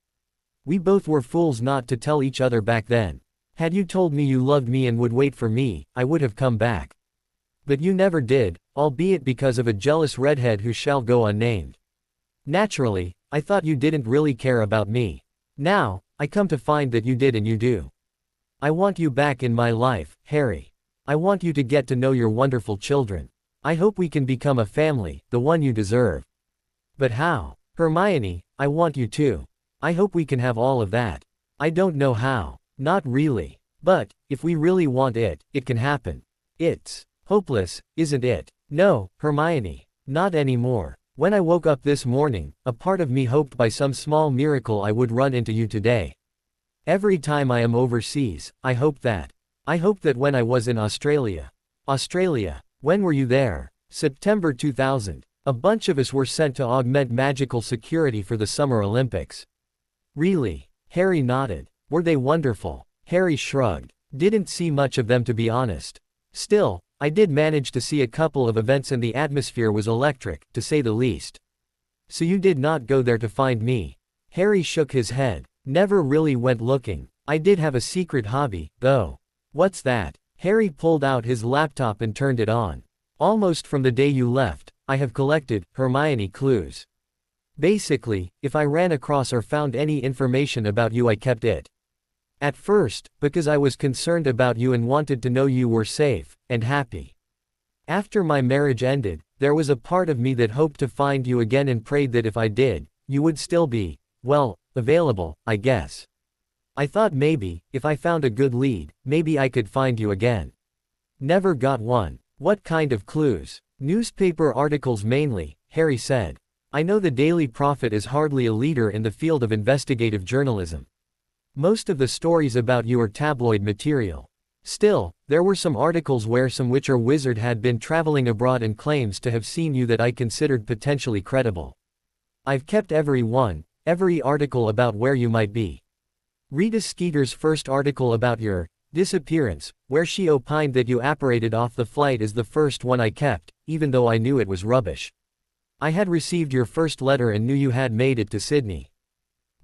We both were fools not to tell each other back then. Had you told me you loved me and would wait for me, I would have come back. But you never did, albeit because of a jealous redhead who shall go unnamed. Naturally, I thought you didn't really care about me. Now, I come to find that you did, and you do. I want you back in my life, Harry. I want you to get to know your wonderful children. I hope we can become a family, the one you deserve. But how? Hermione, I want you to. I hope we can have all of that. I don't know how. Not really. But, if we really want it, it can happen. It's hopeless, isn't it? No, Hermione. Not anymore. When I woke up this morning, a part of me hoped by some small miracle I would run into you today. Every time I am overseas, I hope that. I hoped that when I was in Australia. Australia. When were you there? September 2000. A bunch of us were sent to augment magical security for the Summer Olympics. Really? Harry nodded. Were they wonderful? Harry shrugged. Didn't see much of them, to be honest. Still, I did manage to see a couple of events and the atmosphere was electric, to say the least. So you did not go there to find me? Harry shook his head. Never really went looking. I did have a secret hobby, though. What's that? Harry pulled out his laptop and turned it on. Almost from the day you left, I have collected, Hermione, clues. Basically, if I ran across or found any information about you, I kept it. At first, because I was concerned about you and wanted to know you were safe and happy. After my marriage ended, there was a part of me that hoped to find you again and prayed that if I did, you would still be, well, available, I guess. I thought maybe, if I found a good lead, maybe I could find you again. Never got one. What kind of clues? Newspaper articles mainly, Harry said. I know the Daily Prophet is hardly a leader in the field of investigative journalism. Most of the stories about you are tabloid material. Still, there were some articles where some witch or wizard had been traveling abroad and claims to have seen you that I considered potentially credible. I've kept every article about where you might be. Rita Skeeter's first article about your disappearance, where she opined that you apparated off the flight, is the first one I kept, even though I knew it was rubbish. I had received your first letter and knew you had made it to Sydney.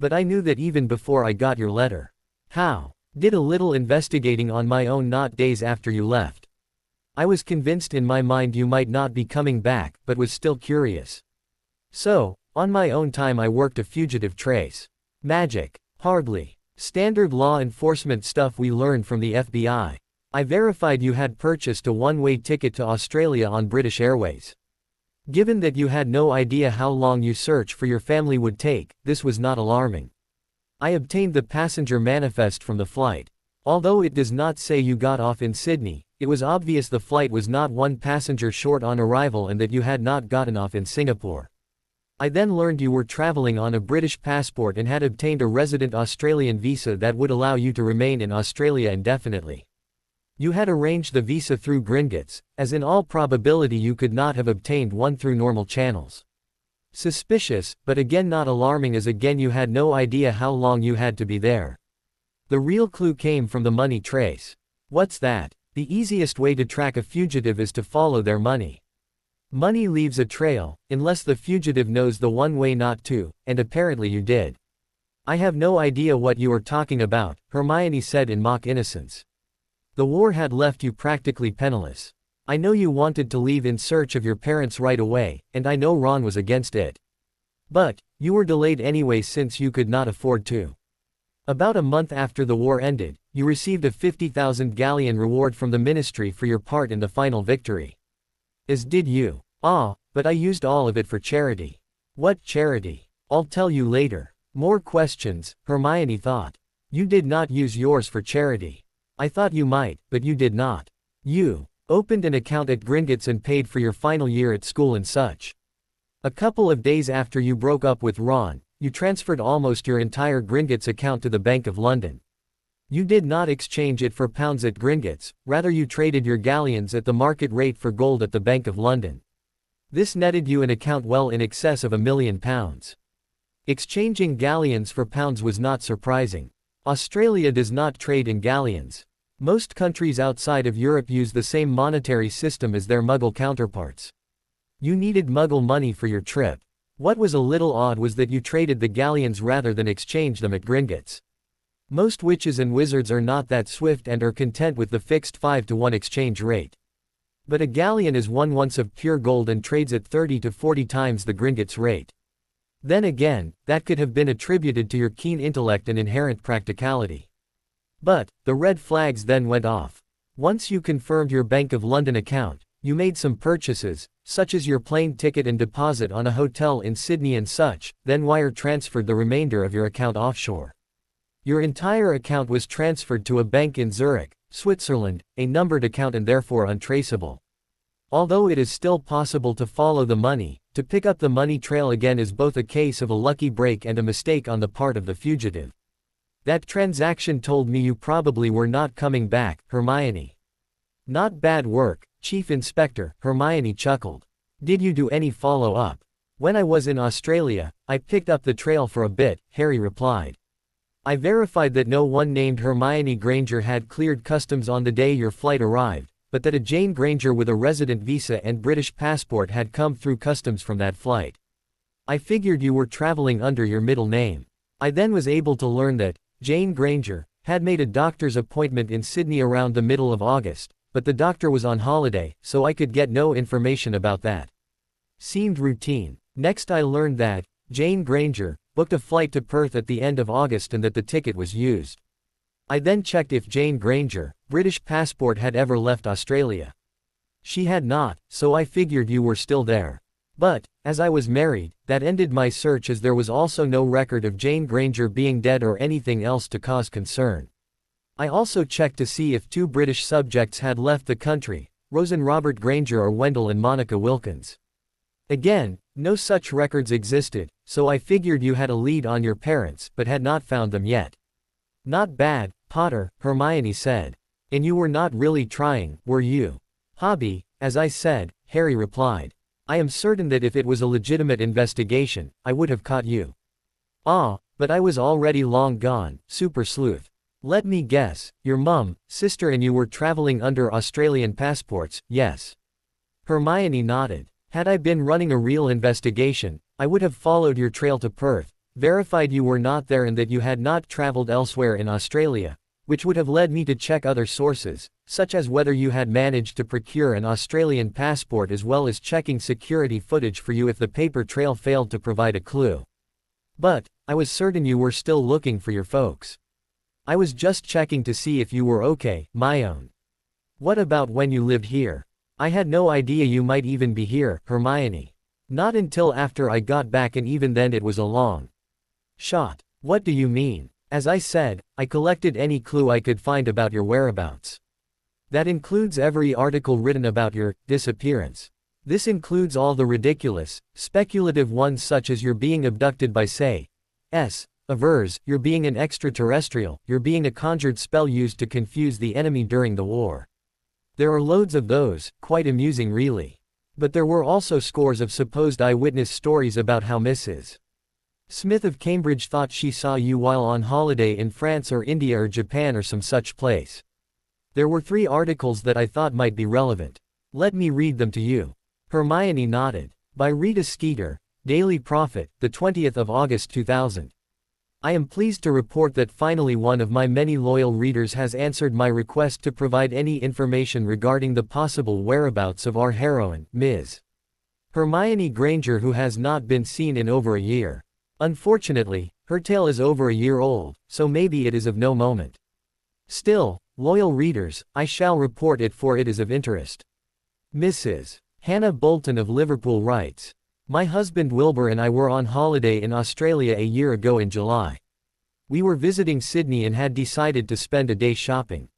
But I knew that even before I got your letter. How? Did a little investigating on my own not days after you left. I was convinced in my mind you might not be coming back, but was still curious. So, on my own time I worked a fugitive trace. Magic. Hardly. Standard law enforcement stuff we learned from the FBI. I verified you had purchased a one-way ticket to Australia on British Airways. Given that you had no idea how long your search for your family would take, this was not alarming. I obtained the passenger manifest from the flight. Although it does not say you got off in Sydney, it was obvious the flight was not one passenger short on arrival and that you had not gotten off in Singapore. I then learned you were traveling on a British passport and had obtained a resident Australian visa that would allow you to remain in Australia indefinitely. You had arranged the visa through Gringotts, as in all probability you could not have obtained one through normal channels. Suspicious, but again not alarming, as again you had no idea how long you had to be there. The real clue came from the money trace. What's that? The easiest way to track a fugitive is to follow their money. Money leaves a trail, unless the fugitive knows the one way not to, and apparently you did. I have no idea what you are talking about, Hermione said in mock innocence. The war had left you practically penniless. I know you wanted to leave in search of your parents right away, and I know Ron was against it. But, you were delayed anyway since you could not afford to. About a month after the war ended, you received a 50,000 galleon reward from the ministry for your part in the final victory. As did you. But I used all of it for charity. What charity? I'll tell you later. More questions, Hermione thought. You did not use yours for charity. I thought you might, but you did not. You opened an account at Gringotts and paid for your final year at school and such. A couple of days after you broke up with Ron, you transferred almost your entire Gringotts account to the Bank of London. You did not exchange it for pounds at Gringotts, rather you traded your galleons at the market rate for gold at the Bank of London. This netted you an account well in excess of £1 million. Exchanging galleons for pounds was not surprising. Australia does not trade in galleons. Most countries outside of Europe use the same monetary system as their Muggle counterparts. You needed Muggle money for your trip. What was a little odd was that you traded the galleons rather than exchange them at Gringotts. Most witches and wizards are not that swift and are content with the fixed 5-to-1 exchange rate. But a galleon is 1 ounce of pure gold and trades at 30 to 40 times the Gringotts rate. Then again, that could have been attributed to your keen intellect and inherent practicality. But, the red flags then went off. Once you confirmed your Bank of London account, you made some purchases, such as your plane ticket and deposit on a hotel in Sydney and such, then wire transferred the remainder of your account offshore. Your entire account was transferred to a bank in Zurich, Switzerland, a numbered account and therefore untraceable. Although it is still possible to follow the money, to pick up the money trail again is both a case of a lucky break and a mistake on the part of the fugitive. That transaction told me you probably were not coming back, Hermione. Not bad work, Chief Inspector, Hermione chuckled. Did you do any follow-up? When I was in Australia, I picked up the trail for a bit, Harry replied. I verified that no one named Hermione Granger had cleared customs on the day your flight arrived, but that a Jane Granger with a resident visa and British passport had come through customs from that flight. I figured you were traveling under your middle name. I then was able to learn that Jane Granger had made a doctor's appointment in Sydney around the middle of August, but the doctor was on holiday, so I could get no information about that. Seemed routine. Next I learned that Jane Granger booked a flight to Perth at the end of August and that the ticket was used. I then checked if Jane Granger, British passport, had ever left Australia. She had not, so I figured you were still there. But, as I was married, that ended my search as there was also no record of Jane Granger being dead or anything else to cause concern. I also checked to see if 2 British subjects had left the country, Rose and Robert Granger or Wendell and Monica Wilkins. Again, no such records existed, so I figured you had a lead on your parents but had not found them yet. Not bad, Potter, Hermione said. And you were not really trying, were you? Hobby, as I said, Harry replied. I am certain that if it was a legitimate investigation, I would have caught you. But I was already long gone, super sleuth. Let me guess, your mum, sister and you were traveling under Australian passports, yes? Hermione nodded. Had I been running a real investigation, I would have followed your trail to Perth, verified you were not there and that you had not traveled elsewhere in Australia, which would have led me to check other sources, such as whether you had managed to procure an Australian passport, as well as checking security footage for you if the paper trail failed to provide a clue. But, I was certain you were still looking for your folks. I was just checking to see if you were okay, my own. What about when you lived here? I had no idea you might even be here, Hermione. Not until after I got back, and even then it was a long shot. What do you mean? As I said, I collected any clue I could find about your whereabouts. That includes every article written about your disappearance. This includes all the ridiculous, speculative ones such as you're being abducted by avers, you're being an extraterrestrial, you're being a conjured spell used to confuse the enemy during the war. There are loads of those, quite amusing really. But there were also scores of supposed eyewitness stories about how Mrs. Smith of Cambridge thought she saw you while on holiday in France or India or Japan or some such place. There were 3 articles that I thought might be relevant. Let me read them to you. Hermione nodded. By Rita Skeeter, Daily Prophet, the 20th of August 2000. I am pleased to report that finally one of my many loyal readers has answered my request to provide any information regarding the possible whereabouts of our heroine, Ms. Hermione Granger, who has not been seen in over a year. Unfortunately, her tale is over a year old, so maybe it is of no moment. Still, loyal readers, I shall report it, for it is of interest. Mrs. Hannah Bolton of Liverpool writes, my husband Wilbur and I were on holiday in Australia a year ago in July. We were visiting Sydney and had decided to spend a day shopping.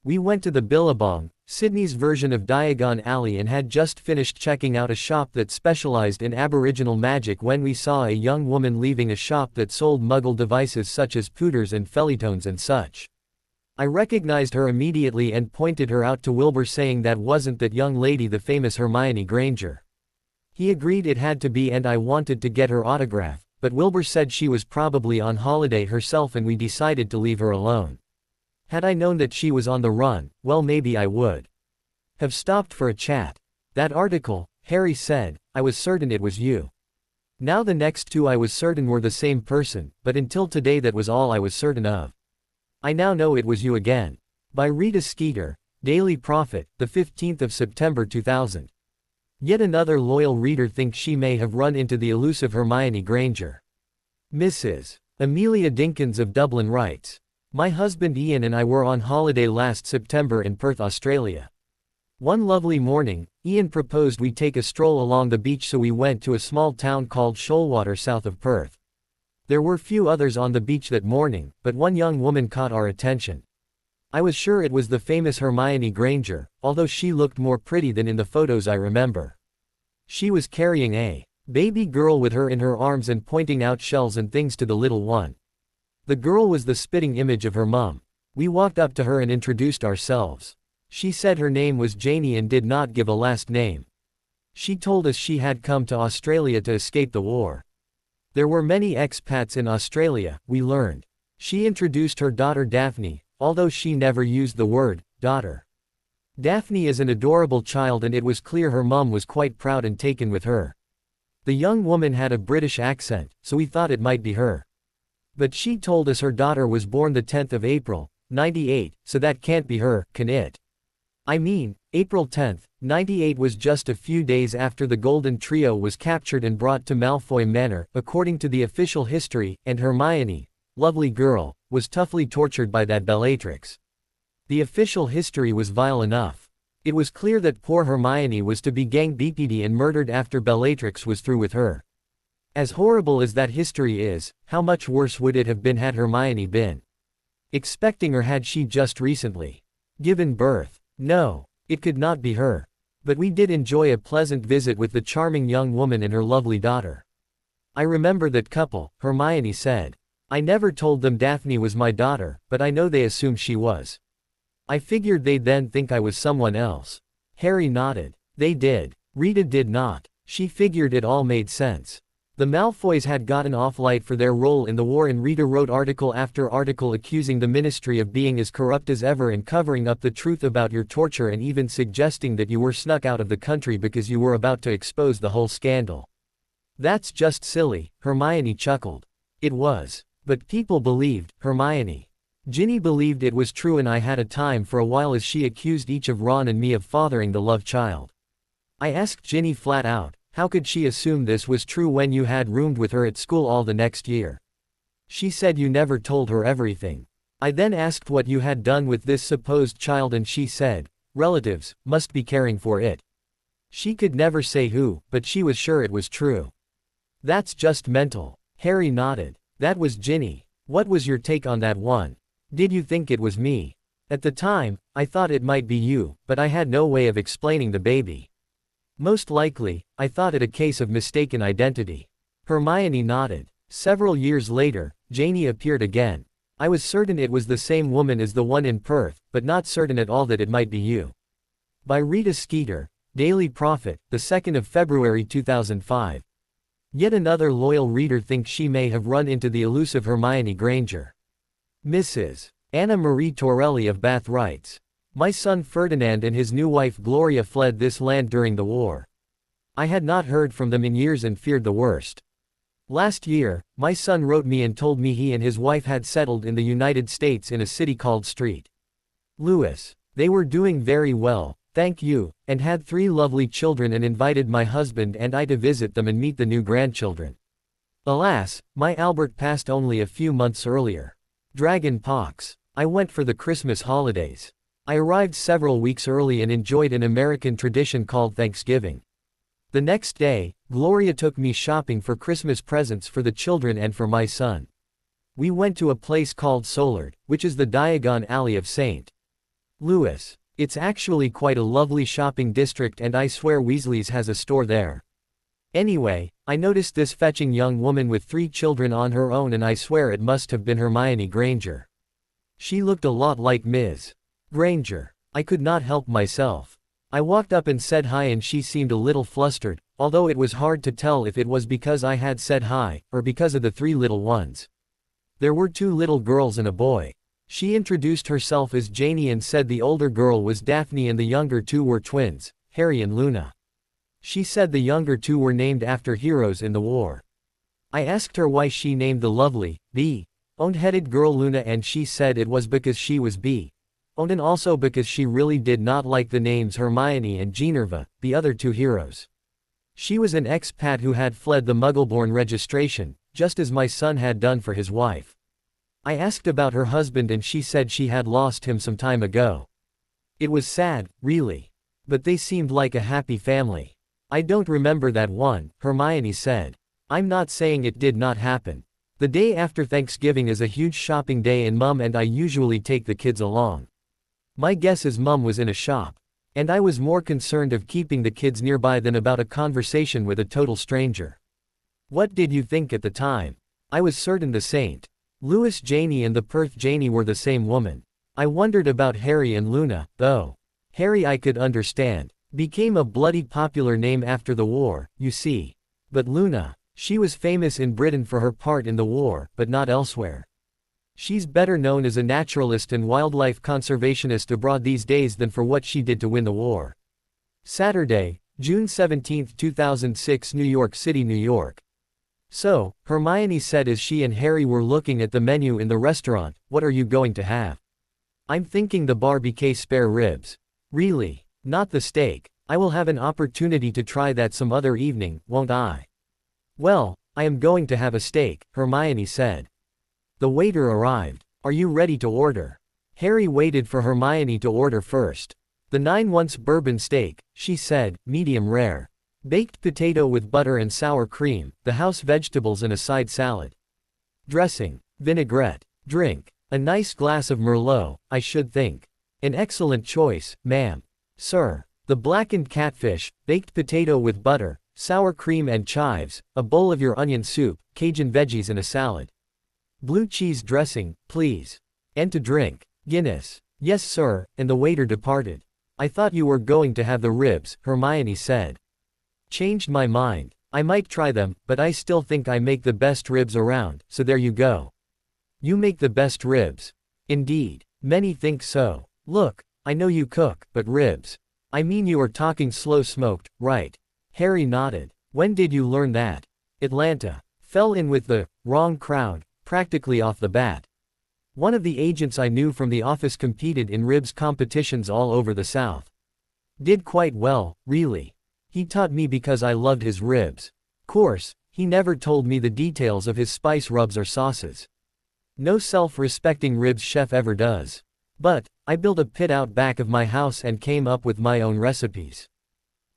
We went to the Billabong, Sydney's version of Diagon Alley, and had just finished checking out a shop that specialized in Aboriginal magic when we saw a young woman leaving a shop that sold Muggle devices such as pooters and fellitones and such. I recognized her immediately and pointed her out to Wilbur, saying that wasn't that young lady the famous Hermione Granger. He agreed it had to be, and I wanted to get her autograph, but Wilbur said she was probably on holiday herself and we decided to leave her alone. Had I known that she was on the run, well, maybe I would have stopped for a chat. That article, Harry said, I was certain it was you. Now the next 2 I was certain were the same person, but until today that was all I was certain of. I now know it was you again. By Rita Skeeter, Daily Prophet, the 15th of September 2000. Yet another loyal reader thinks she may have run into the elusive Hermione Granger. Mrs. Amelia Dinkins of Dublin writes, my husband Ian and I were on holiday last September in Perth, Australia. One lovely morning, Ian proposed we take a stroll along the beach, so we went to a small town called Shoalwater south of Perth. There were few others on the beach that morning, but one young woman caught our attention. I was sure it was the famous Hermione Granger, although she looked more pretty than in the photos I remember. She was carrying a baby girl with her in her arms and pointing out shells and things to the little one. The girl was the spitting image of her mum. We walked up to her and introduced ourselves. She said her name was Janie and did not give a last name. She told us she had come to Australia to escape the war. There were many expats in Australia, we learned. She introduced her daughter Daphne, although she never used the word daughter. Daphne is an adorable child, and it was clear her mum was quite proud and taken with her. The young woman had a British accent, so we thought it might be her. But she told us her daughter was born the 10th of April, 98, so that can't be her, can it? I mean, April 10th, 98 was just a few days after the Golden Trio was captured and brought to Malfoy Manor, according to the official history, and Hermione, lovely girl, was toughly tortured by that Bellatrix. The official history was vile enough. It was clear that poor Hermione was to be gang BPD and murdered after Bellatrix was through with her. As horrible as that history is, how much worse would it have been had Hermione been expecting, or had she just recently given birth? No, it could not be her. But we did enjoy a pleasant visit with the charming young woman and her lovely daughter. I remember that couple, Hermione said. I never told them Daphne was my daughter, but I know they assumed she was. I figured they'd then think I was someone else. Harry nodded. They did. Rita did not. She figured it all made sense. The Malfoys had gotten off light for their role in the war, and Rita wrote article after article accusing the ministry of being as corrupt as ever and covering up the truth about your torture, and even suggesting that you were snuck out of the country because you were about to expose the whole scandal. That's just silly, Hermione chuckled. It was. But people believed, Hermione. Ginny believed it was true, and I had a time for a while as she accused each of Ron and me of fathering the love child. I asked Ginny flat out, how could she assume this was true when you had roomed with her at school all the next year? She said you never told her everything. I then asked what you had done with this supposed child, and she said, relatives, must be caring for it. She could never say who, but she was sure it was true. That's just mental. Harry nodded. That was Ginny. What was your take on that one? Did you think it was me? At the time, I thought it might be you, but I had no way of explaining the baby. Most likely, I thought it a case of mistaken identity. Hermione nodded. Several years later, Janie appeared again. I was certain it was the same woman as the one in Perth, but not certain at all that it might be you. By Rita Skeeter, Daily Prophet, the 2nd of February 2005. Yet another loyal reader thinks she may have run into the elusive Hermione Granger. Mrs. Anna Marie Torelli of Bath writes, my son Ferdinand and his new wife Gloria fled this land during the war. I had not heard from them in years and feared the worst. Last year, my son wrote me and told me he and his wife had settled in the United States in a city called St. Louis. They were doing very well, thank you, and had 3 lovely children, and invited my husband and I to visit them and meet the new grandchildren. Alas, my Albert passed only a few months earlier. Dragon pox. I went for the Christmas holidays. I arrived several weeks early and enjoyed an American tradition called Thanksgiving. The next day, Gloria took me shopping for Christmas presents for the children and for my son. We went to a place called Soulard, which is the Diagon Alley of St. Louis. It's actually quite a lovely shopping district, and I swear Weasley's has a store there. Anyway, I noticed this fetching young woman with 3 children on her own, and I swear it must have been Hermione Granger. She looked a lot like Ms. Granger. I could not help myself. I walked up and said hi, and she seemed a little flustered, although it was hard to tell if it was because I had said hi, or because of the 3 little ones. There were 2 little girls and a boy. She introduced herself as Janie and said the older girl was Daphne and the younger 2 were twins, Harry and Luna. She said the younger 2 were named after heroes in the war. I asked her why she named the lovely, bee-owned-headed girl Luna, and she said it was because she was bee-owned, and also because she really did not like the names Hermione and Ginevra, the other 2 heroes. She was an expat who had fled the Muggleborn registration, just as my son had done for his wife. I asked about her husband, and she said she had lost him some time ago. It was sad, really. But they seemed like a happy family. I don't remember that one, Hermione said. I'm not saying it did not happen. The day after Thanksgiving is a huge shopping day, and Mum and I usually take the kids along. My guess is Mum was in a shop. And I was more concerned of keeping the kids nearby than about a conversation with a total stranger. What did you think at the time? I was certain the St. Louis Janie and the Perth Janie were the same woman. I wondered about Harry and Luna, though. Harry I could understand. Became a bloody popular name after the war, you see. But Luna, she was famous in Britain for her part in the war, but not elsewhere. She's better known as a naturalist and wildlife conservationist abroad these days than for what she did to win the war. Saturday, June 17, 2006, New York City, New York. So, Hermione said as she and Harry were looking at the menu in the restaurant, what are you going to have? I'm thinking the barbecue spare ribs. Really? Not the steak. I will have an opportunity to try that some other evening, won't I? Well, I am going to have a steak, Hermione said. The waiter arrived. Are you ready to order? Harry waited for Hermione to order first. The 9-ounce bourbon steak, she said, medium rare. Baked potato with butter and sour cream, the house vegetables and a side salad. Dressing. Vinaigrette. Drink. A nice glass of Merlot, I should think. An excellent choice, ma'am. Sir. The blackened catfish, baked potato with butter, sour cream and chives, a bowl of your onion soup, Cajun veggies and a salad. Blue cheese dressing, please. And to drink. Guinness. Yes sir, and the waiter departed. I thought you were going to have the ribs, Hermione said. Changed my mind. I might try them, but I still think I make the best ribs around, so there you go. You make the best ribs. Indeed. Many think so. Look, I know you cook, but ribs. I mean you are talking slow smoked, right? Harry nodded. When did you learn that? Atlanta. Fell in with the wrong crowd, practically off the bat. One of the agents I knew from the office competed in ribs competitions all over the South. Did quite well, really. He taught me because I loved his ribs. Course, he never told me the details of his spice rubs or sauces. No self-respecting ribs chef ever does. But, I built a pit out back of my house and came up with my own recipes.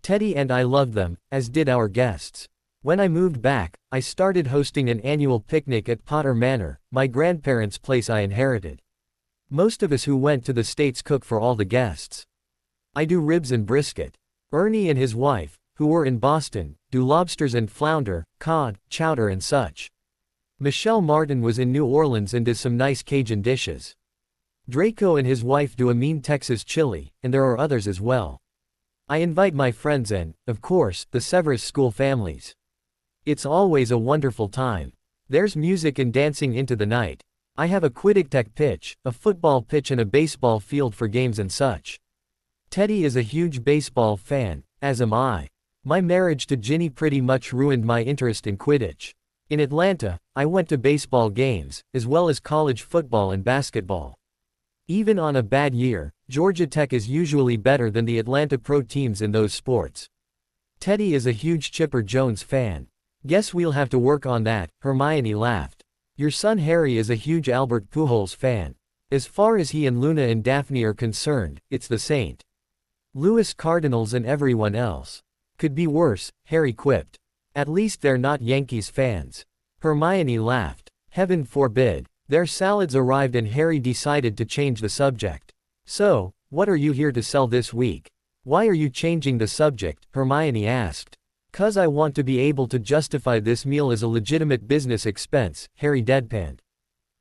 Teddy and I loved them, as did our guests. When I moved back, I started hosting an annual picnic at Potter Manor, my grandparents' place I inherited. Most of us who went to the States cook for all the guests. I do ribs and brisket. Ernie and his wife, who were in Boston, do lobsters and flounder, cod, chowder and such. Michelle Martin was in New Orleans and did some nice Cajun dishes. Draco and his wife do a mean Texas chili, and there are others as well. I invite my friends and, of course, the Severus School families. It's always a wonderful time. There's music and dancing into the night. I have a Quidditch pitch, a football pitch and a baseball field for games and such. Teddy is a huge baseball fan, as am I. My marriage to Ginny pretty much ruined my interest in Quidditch. In Atlanta, I went to baseball games, as well as college football and basketball. Even on a bad year, Georgia Tech is usually better than the Atlanta pro teams in those sports. Teddy is a huge Chipper Jones fan. Guess we'll have to work on that, Hermione laughed. Your son Harry is a huge Albert Pujols fan. As far as he and Luna and Daphne are concerned, it's the St. Louis Cardinals and everyone else. Could be worse, Harry quipped. At least they're not Yankees fans. Hermione laughed. Heaven forbid. Their salads arrived and Harry decided to change the subject. So, what are you here to sell this week? Why are you changing the subject? Hermione asked. 'Cause I want to be able to justify this meal as a legitimate business expense, Harry deadpanned.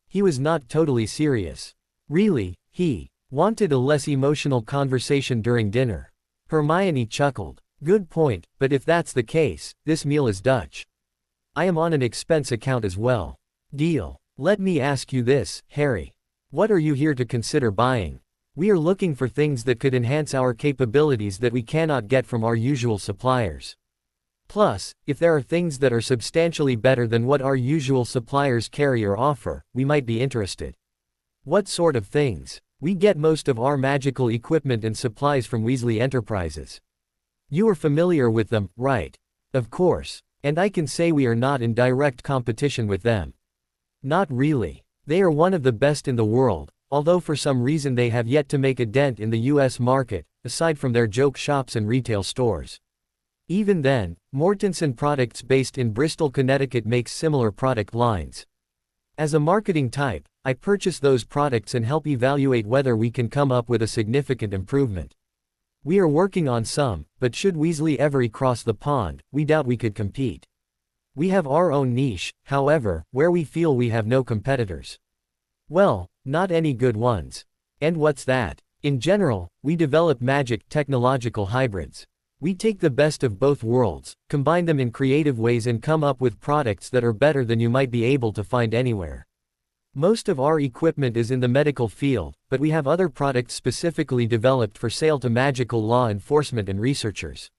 He was not totally serious. Really, he wanted a less emotional conversation during dinner. Hermione chuckled. Good point, but if that's the case, this meal is Dutch. I am on an expense account as well. Deal. Let me ask you this, Harry. What are you here to consider buying? We are looking for things that could enhance our capabilities that we cannot get from our usual suppliers. Plus, if there are things that are substantially better than what our usual suppliers carry or offer, we might be interested. What sort of things? We get most of our magical equipment and supplies from Weasley Enterprises. You are familiar with them, right? Of course. And I can say we are not in direct competition with them. Not really. They are one of the best in the world, although for some reason they have yet to make a dent in the US market, aside from their joke shops and retail stores. Even then, Mortensen Products based in Bristol, Connecticut makes similar product lines. As a marketing type, I purchase those products and help evaluate whether we can come up with a significant improvement. We are working on some, but should Weasley ever cross the pond, we doubt we could compete. We have our own niche, however, where we feel we have no competitors. Well, not any good ones. And what's that? In general, we develop magic technological hybrids. We take the best of both worlds, combine them in creative ways and come up with products that are better than you might be able to find anywhere. Most of our equipment is in the medical field, but we have other products specifically developed for sale to magical law enforcement and researchers.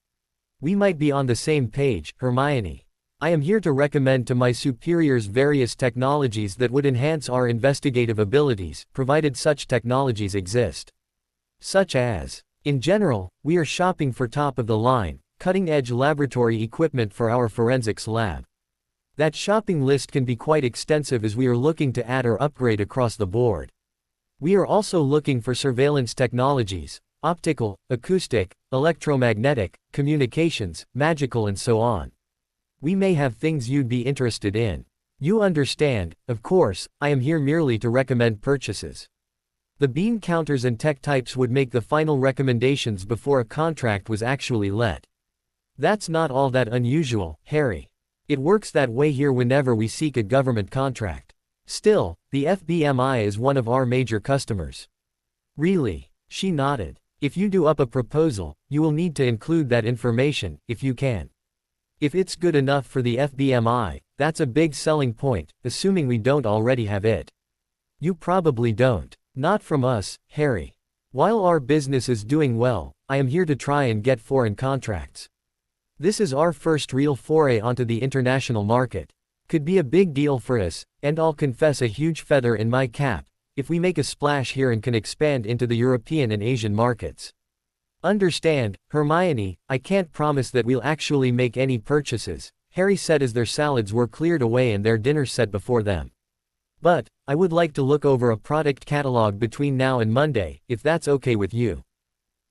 We might be on the same page, Hermione. I am here to recommend to my superiors various technologies that would enhance our investigative abilities, provided such technologies exist. Such as, in general, we are shopping for top-of-the-line, cutting-edge laboratory equipment for our forensics lab. That shopping list can be quite extensive as we are looking to add or upgrade across the board. We are also looking for surveillance technologies, optical, acoustic, electromagnetic, communications, magical and so on. We may have things you'd be interested in. You understand, of course, I am here merely to recommend purchases. The bean counters and tech types would make the final recommendations before a contract was actually let. That's not all that unusual, Harry. It works that way here whenever we seek a government contract. Still, the FBMI is one of our major customers. Really? She nodded. If you do up a proposal, you will need to include that information, if you can. If it's good enough for the FBMI, that's a big selling point, assuming we don't already have it. You probably don't. Not from us, Harry. While our business is doing well, I am here to try and get foreign contracts. This is our first real foray onto the international market. Could be a big deal for us, and I'll confess a huge feather in my cap, if we make a splash here and can expand into the European and Asian markets. Understand, Hermione, I can't promise that we'll actually make any purchases, Harry said as their salads were cleared away and their dinner set before them. But, I would like to look over a product catalog between now and Monday, if that's okay with you.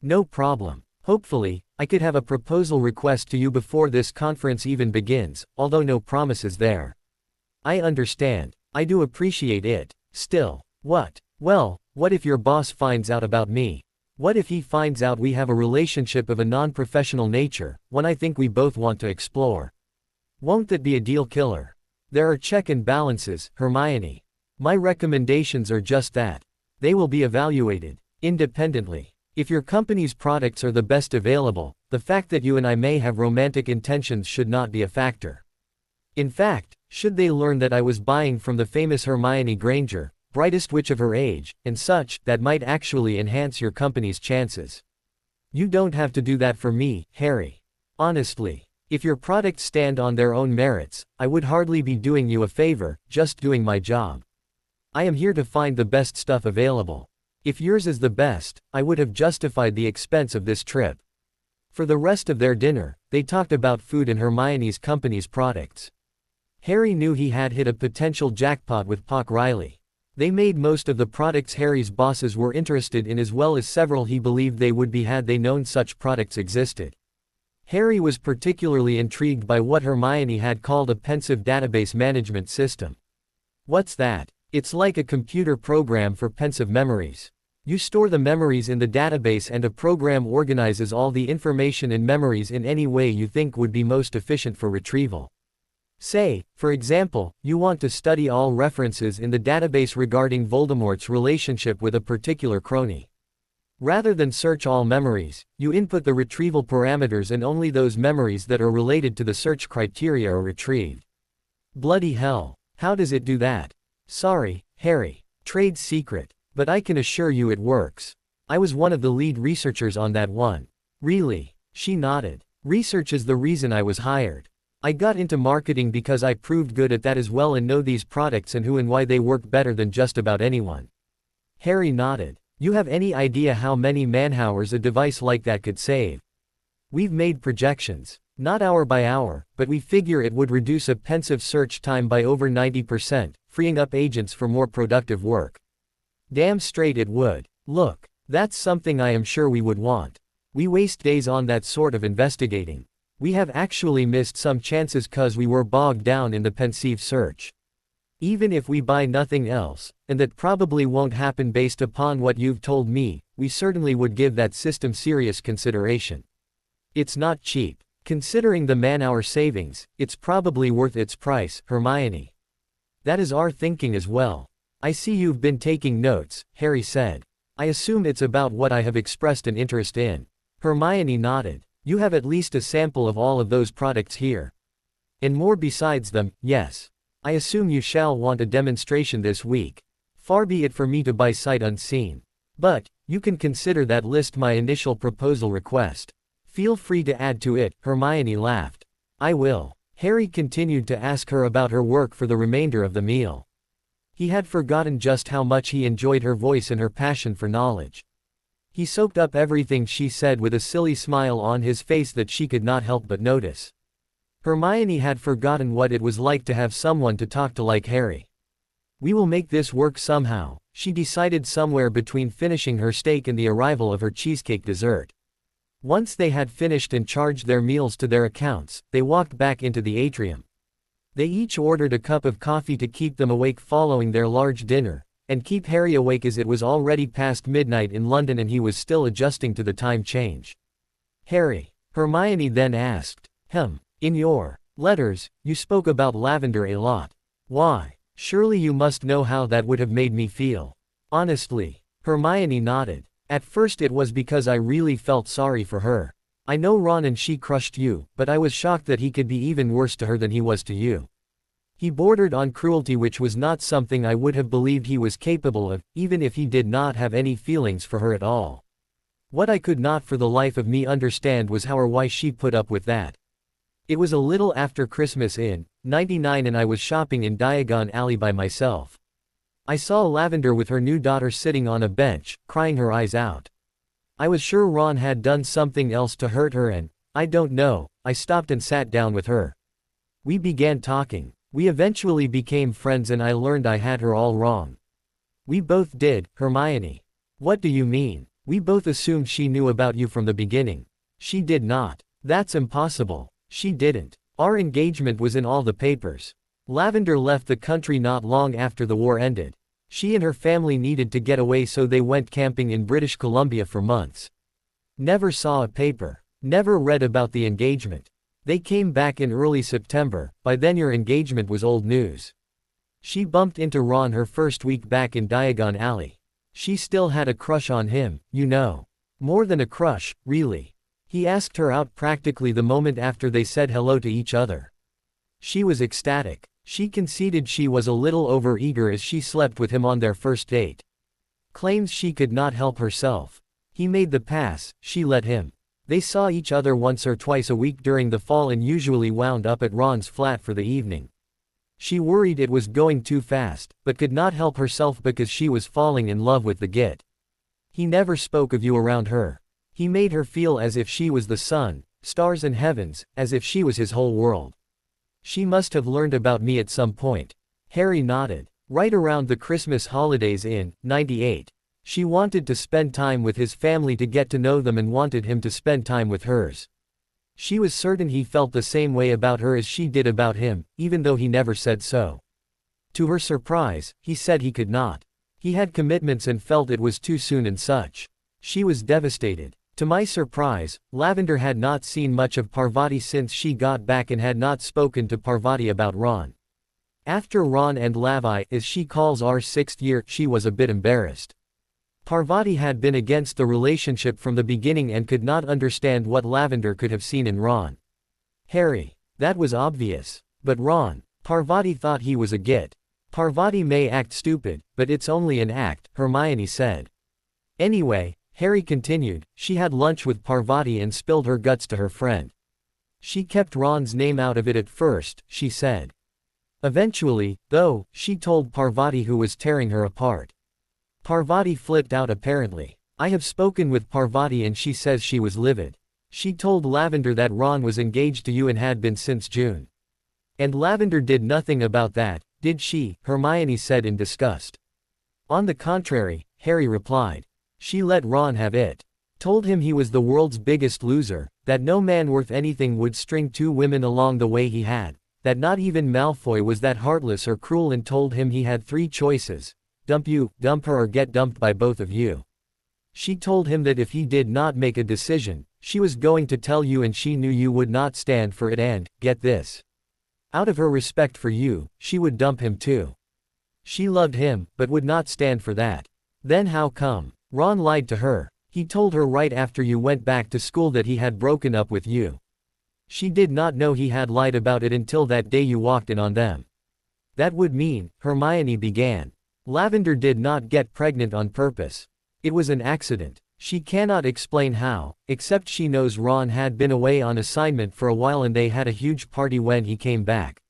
No problem. Hopefully, I could have a proposal request to you before this conference even begins, although no promises there. I understand. I do appreciate it. Still. What? Well, what if your boss finds out about me? What if he finds out we have a relationship of a non-professional nature, one I think we both want to explore? Won't that be a deal killer? There are check and balances, Hermione. My recommendations are just that. They will be evaluated independently. If your company's products are the best available, the fact that you and I may have romantic intentions should not be a factor. In fact, should they learn that I was buying from the famous Hermione Granger, brightest witch of her age, and such, that might actually enhance your company's chances. You don't have to do that for me, Harry. Honestly, if your products stand on their own merits, I would hardly be doing you a favor, just doing my job. I am here to find the best stuff available. If yours is the best, I would have justified the expense of this trip. For the rest of their dinner, they talked about food and Hermione's company's products. Harry knew he had hit a potential jackpot with Pock Riley. They made most of the products Harry's bosses were interested in as well as several he believed they would be had they known such products existed. Harry was particularly intrigued by what Hermione had called a pensive database management system. What's that? It's like a computer program for pensive memories. You store the memories in the database and a program organizes all the information in memories in any way you think would be most efficient for retrieval. Say, for example, you want to study all references in the database regarding Voldemort's relationship with a particular crony. Rather than search all memories, you input the retrieval parameters and only those memories that are related to the search criteria are retrieved. Bloody hell. How does it do that? Sorry, Harry. Trade secret. But I can assure you it works. I was one of the lead researchers on that one. Really? She nodded. Research is the reason I was hired. I got into marketing because I proved good at that as well and know these products and who and why they work better than just about anyone. Harry nodded. You have any idea how many man-hours a device like that could save? We've made projections. Not hour by hour, but we figure it would reduce a pensive search time by over 90%, freeing up agents for more productive work. Damn straight it would. Look, that's something I am sure we would want. We waste days on that sort of investigating. We have actually missed some chances cause we were bogged down in the pensive search. Even if we buy nothing else, and that probably won't happen based upon what you've told me, we certainly would give that system serious consideration. It's not cheap. Considering the man-hour savings, it's probably worth its price, Hermione. That is our thinking as well. I see you've been taking notes, Harry said. I assume it's about what I have expressed an interest in. Hermione nodded. You have at least a sample of all of those products here. And more besides them, yes. I assume you shall want a demonstration this week. Far be it for me to buy sight unseen. But, you can consider that list my initial proposal request. Feel free to add to it, Hermione laughed. I will. Harry continued to ask her about her work for the remainder of the meal. He had forgotten just how much he enjoyed her voice and her passion for knowledge. He soaked up everything she said with a silly smile on his face that she could not help but notice. Hermione had forgotten what it was like to have someone to talk to like Harry. We will make this work somehow, she decided somewhere between finishing her steak and the arrival of her cheesecake dessert. Once they had finished and charged their meals to their accounts, they walked back into the atrium. They each ordered a cup of coffee to keep them awake following their large dinner, and keep Harry awake as it was already past midnight in London and he was still adjusting to the time change. Harry, Hermione then asked, in your letters, you spoke about lavender a lot. Why? Surely you must know how that would have made me feel. Honestly, Hermione nodded. At first it was because I really felt sorry for her. I know Ron and she crushed you, but I was shocked that he could be even worse to her than he was to you. He bordered on cruelty, which was not something I would have believed he was capable of, even if he did not have any feelings for her at all. What I could not for the life of me understand was how or why she put up with that. It was a little after Christmas in '99 and I was shopping in Diagon Alley by myself. I saw Lavender with her new daughter sitting on a bench, crying her eyes out. I was sure Ron had done something else to hurt her and, I don't know, I stopped and sat down with her. We began talking. We eventually became friends and I learned I had her all wrong. We both did, Hermione. What do you mean? We both assumed she knew about you from the beginning. She did not. That's impossible. She didn't. Our engagement was in all the papers. Lavender left the country not long after the war ended. She and her family needed to get away, so they went camping in British Columbia for months. Never saw a paper. Never read about the engagement. They came back in early September. By then your engagement was old news. She bumped into Ron her first week back in Diagon Alley. She still had a crush on him, you know. More than a crush, really. He asked her out practically the moment after they said hello to each other. She was ecstatic. She conceded she was a little overeager as she slept with him on their first date. Claims she could not help herself. He made the pass, she let him. They saw each other once or twice a week during the fall and usually wound up at Ron's flat for the evening. She worried it was going too fast, but could not help herself because she was falling in love with the git. He never spoke of you around her. He made her feel as if she was the sun, stars and heavens, as if she was his whole world. She must have learned about me at some point. Harry nodded. Right around the Christmas holidays in '98. She wanted to spend time with his family to get to know them and wanted him to spend time with hers. She was certain he felt the same way about her as she did about him, even though he never said so. To her surprise, he said he could not. He had commitments and felt it was too soon and such. She was devastated. To my surprise, Lavender had not seen much of Parvati since she got back and had not spoken to Parvati about Ron. After Ron and Lavi, as she calls our 6th year, she was a bit embarrassed. Parvati had been against the relationship from the beginning and could not understand what Lavender could have seen in Ron. Harry. That was obvious. But Ron. Parvati thought he was a git. Parvati may act stupid, but it's only an act, Hermione said. Anyway, Harry continued, she had lunch with Parvati and spilled her guts to her friend. She kept Ron's name out of it at first, she said. Eventually, though, she told Parvati, who was tearing her apart. Parvati flipped out apparently. I have spoken with Parvati and she says she was livid. She told Lavender that Ron was engaged to you and had been since June. And Lavender did nothing about that, did she? Hermione said in disgust. On the contrary, Harry replied. She let Ron have it. Told him he was the world's biggest loser, that no man worth anything would string 2 women along the way he had, that not even Malfoy was that heartless or cruel, and told him he had 3 choices. Dump you, dump her, or get dumped by both of you. She told him that if he did not make a decision, she was going to tell you, and she knew you would not stand for it, and, get this. Out of her respect for you, she would dump him too. She loved him, but would not stand for that. Then how come? Ron lied to her. He told her right after you went back to school that he had broken up with you. She did not know he had lied about it until that day you walked in on them. That would mean, Hermione began. Lavender did not get pregnant on purpose. It was an accident. She cannot explain how, except she knows Ron had been away on assignment for a while and they had a huge party when he came back.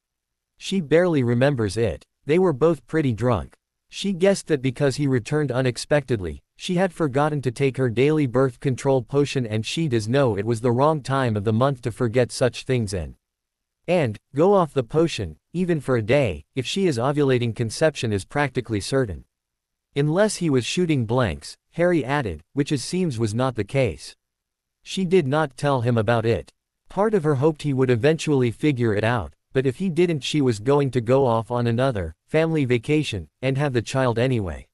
She barely remembers it. They were both pretty drunk. She guessed that because he returned unexpectedly, she had forgotten to take her daily birth control potion, and she does know it was the wrong time of the month to forget such things and go off the potion, even for a day, if she is ovulating. Conception is practically certain. Unless he was shooting blanks, Harry added, which it seems was not the case. She did not tell him about it. Part of her hoped he would eventually figure it out, but if he didn't, she was going to go off on another family vacation and have the child anyway.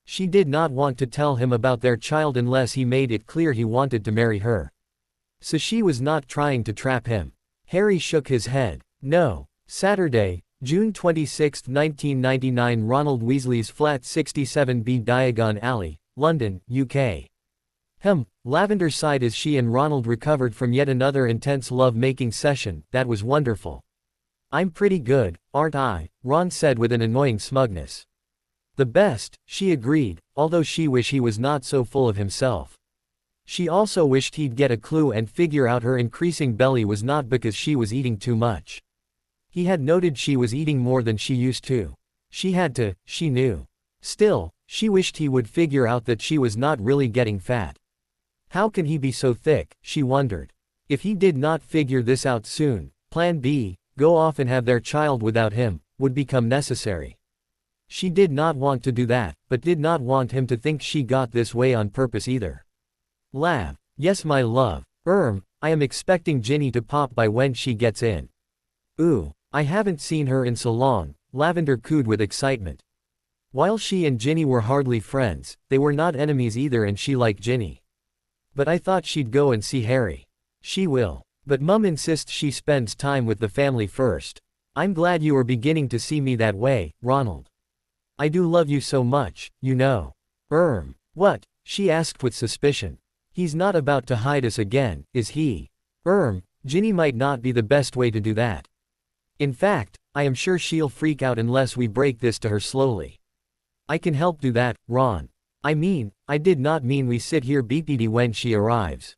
She did not want to tell him about their child unless he made it clear he wanted to marry her. So she was not trying to trap him. Harry shook his head. No. Saturday, June 26, 1999. Ronald Weasley's flat 67B, Diagon Alley, London, UK. Lavender sighed as she and Ronald recovered from yet another intense love-making session. That was wonderful. I'm pretty good, aren't I? Ron said with an annoying smugness. The best, she agreed, although she wished he was not so full of himself. She also wished he'd get a clue and figure out her increasing belly was not because she was eating too much. He had noted she was eating more than she used to. She knew. Still, she wished he would figure out that she was not really getting fat. How can he be so thick, she wondered. If he did not figure this out soon, plan B, go off and have their child without him, would become necessary. She did not want to do that, but did not want him to think she got this way on purpose either. Lav. Yes my love. I am expecting Ginny to pop by when she gets in. Ooh, I haven't seen her in so long, Lavender cooed with excitement. While she and Ginny were hardly friends, they were not enemies either and she liked Ginny. But I thought she'd go and see Harry. She will. But Mum insists she spends time with the family first. I'm glad you are beginning to see me that way, Ronald. I do love you so much, you know. What? She asked with suspicion. He's not about to hide us again, is he? Ginny might not be the best way to do that. In fact, I am sure she'll freak out unless we break this to her slowly. I can help do that, Ron. I did not mean we sit here BPD when she arrives.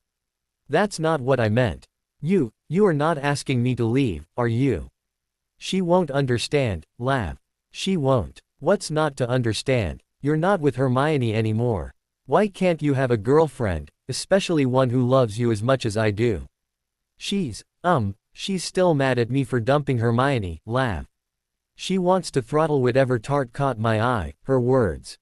That's not what I meant. You are not asking me to leave, are you? She won't understand, Lav. She won't. What's not to understand? You're not with Hermione anymore. Why can't you have a girlfriend, especially one who loves you as much as I do? She's still mad at me for dumping Hermione, Lav. She wants to throttle whatever tart caught my eye, her words.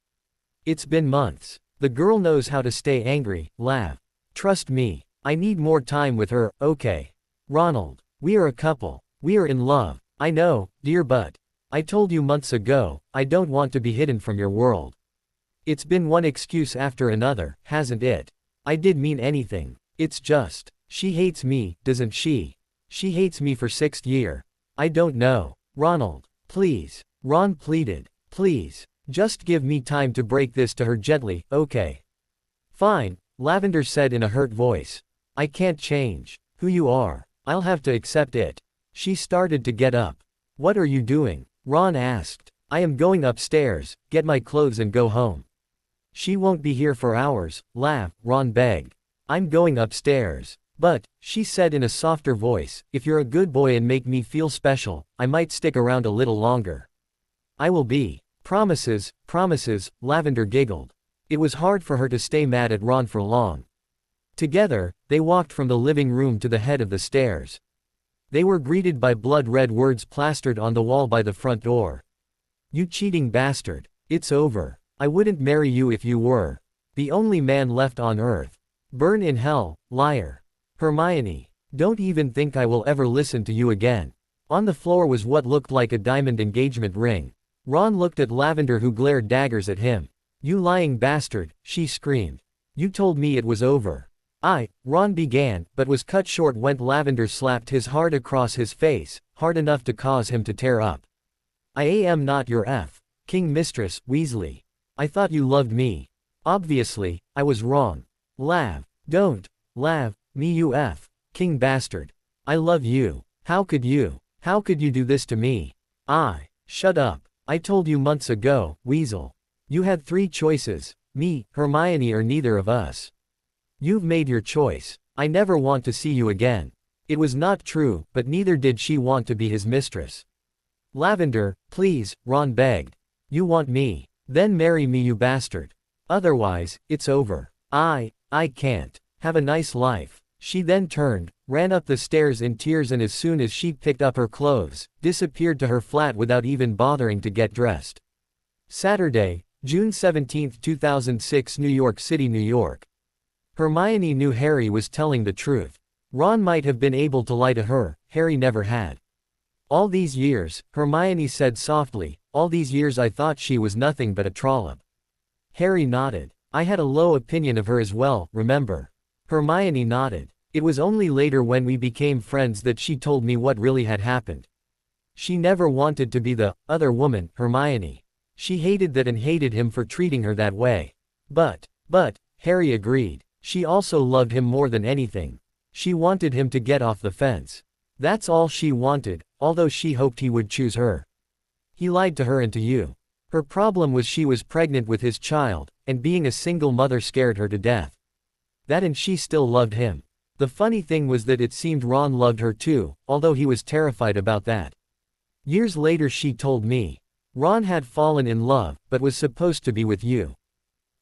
It's been months. The girl knows how to stay angry, Lav. Trust me. I need more time with her, okay? Ronald. We are a couple. We are in love. I know, dear, but I told you months ago, I don't want to be hidden from your world. It's been one excuse after another, hasn't it? I did mean anything. It's just, she hates me, doesn't she? She hates me for 6th year. I don't know. Ronald. Please. Ron pleaded. Please. Just give me time to break this to her gently, okay? Fine, Lavender said in a hurt voice. I can't change who you are. I'll have to accept it. She started to get up. What are you doing? Ron asked. I am going upstairs, get my clothes and go home. She won't be here for hours, Ron begged. I'm going upstairs. But, she said in a softer voice, if you're a good boy and make me feel special, I might stick around a little longer. I will be. Promises, Lavender giggled. It was hard for her to stay mad at Ron for long. Together, they walked from the living room to the head of the stairs. They were greeted by blood-red words plastered on the wall by the front door. You cheating bastard. It's over. I wouldn't marry you if you were the only man left on earth. Burn in hell, liar. Hermione. Don't even think I will ever listen to you again. On the floor was what looked like a diamond engagement ring. Ron looked at Lavender who glared daggers at him. You lying bastard, she screamed. You told me it was over. Ron began, but was cut short when Lavender slapped his hard across his face, hard enough to cause him to tear up. I am not your King Mistress, Weasley. I thought you loved me. Obviously, I was wrong. Don't. Me you King bastard. I love you. How could you do this to me? Shut up. I told you months ago, Weasel. You had 3 choices, me, Hermione or neither of us. You've made your choice. I never want to see you again. It was not true, but neither did she want to be his mistress. Lavender, please, Ron begged. You want me? Then marry me you bastard. Otherwise, it's over. I can't. Have a nice life. She then turned, ran up the stairs in tears and as soon as she picked up her clothes, disappeared to her flat without even bothering to get dressed. Saturday, June 17, 2006 New York City, New York. Hermione knew Harry was telling the truth. Ron might have been able to lie to her, Harry never had. All these years, Hermione said softly, all these years I thought she was nothing but a trollop. Harry nodded. I had a low opinion of her as well, remember? Hermione nodded. It was only later when we became friends that she told me what really had happened. She never wanted to be the other woman, Hermione. She hated that and hated him for treating her that way. But, Harry agreed. She also loved him more than anything. She wanted him to get off the fence. That's all she wanted, although she hoped he would choose her. He lied to her and to you. Her problem was she was pregnant with his child, and being a single mother scared her to death. That and she still loved him. The funny thing was that it seemed Ron loved her too, although he was terrified about that. Years later she told me. Ron had fallen in love, but was supposed to be with you.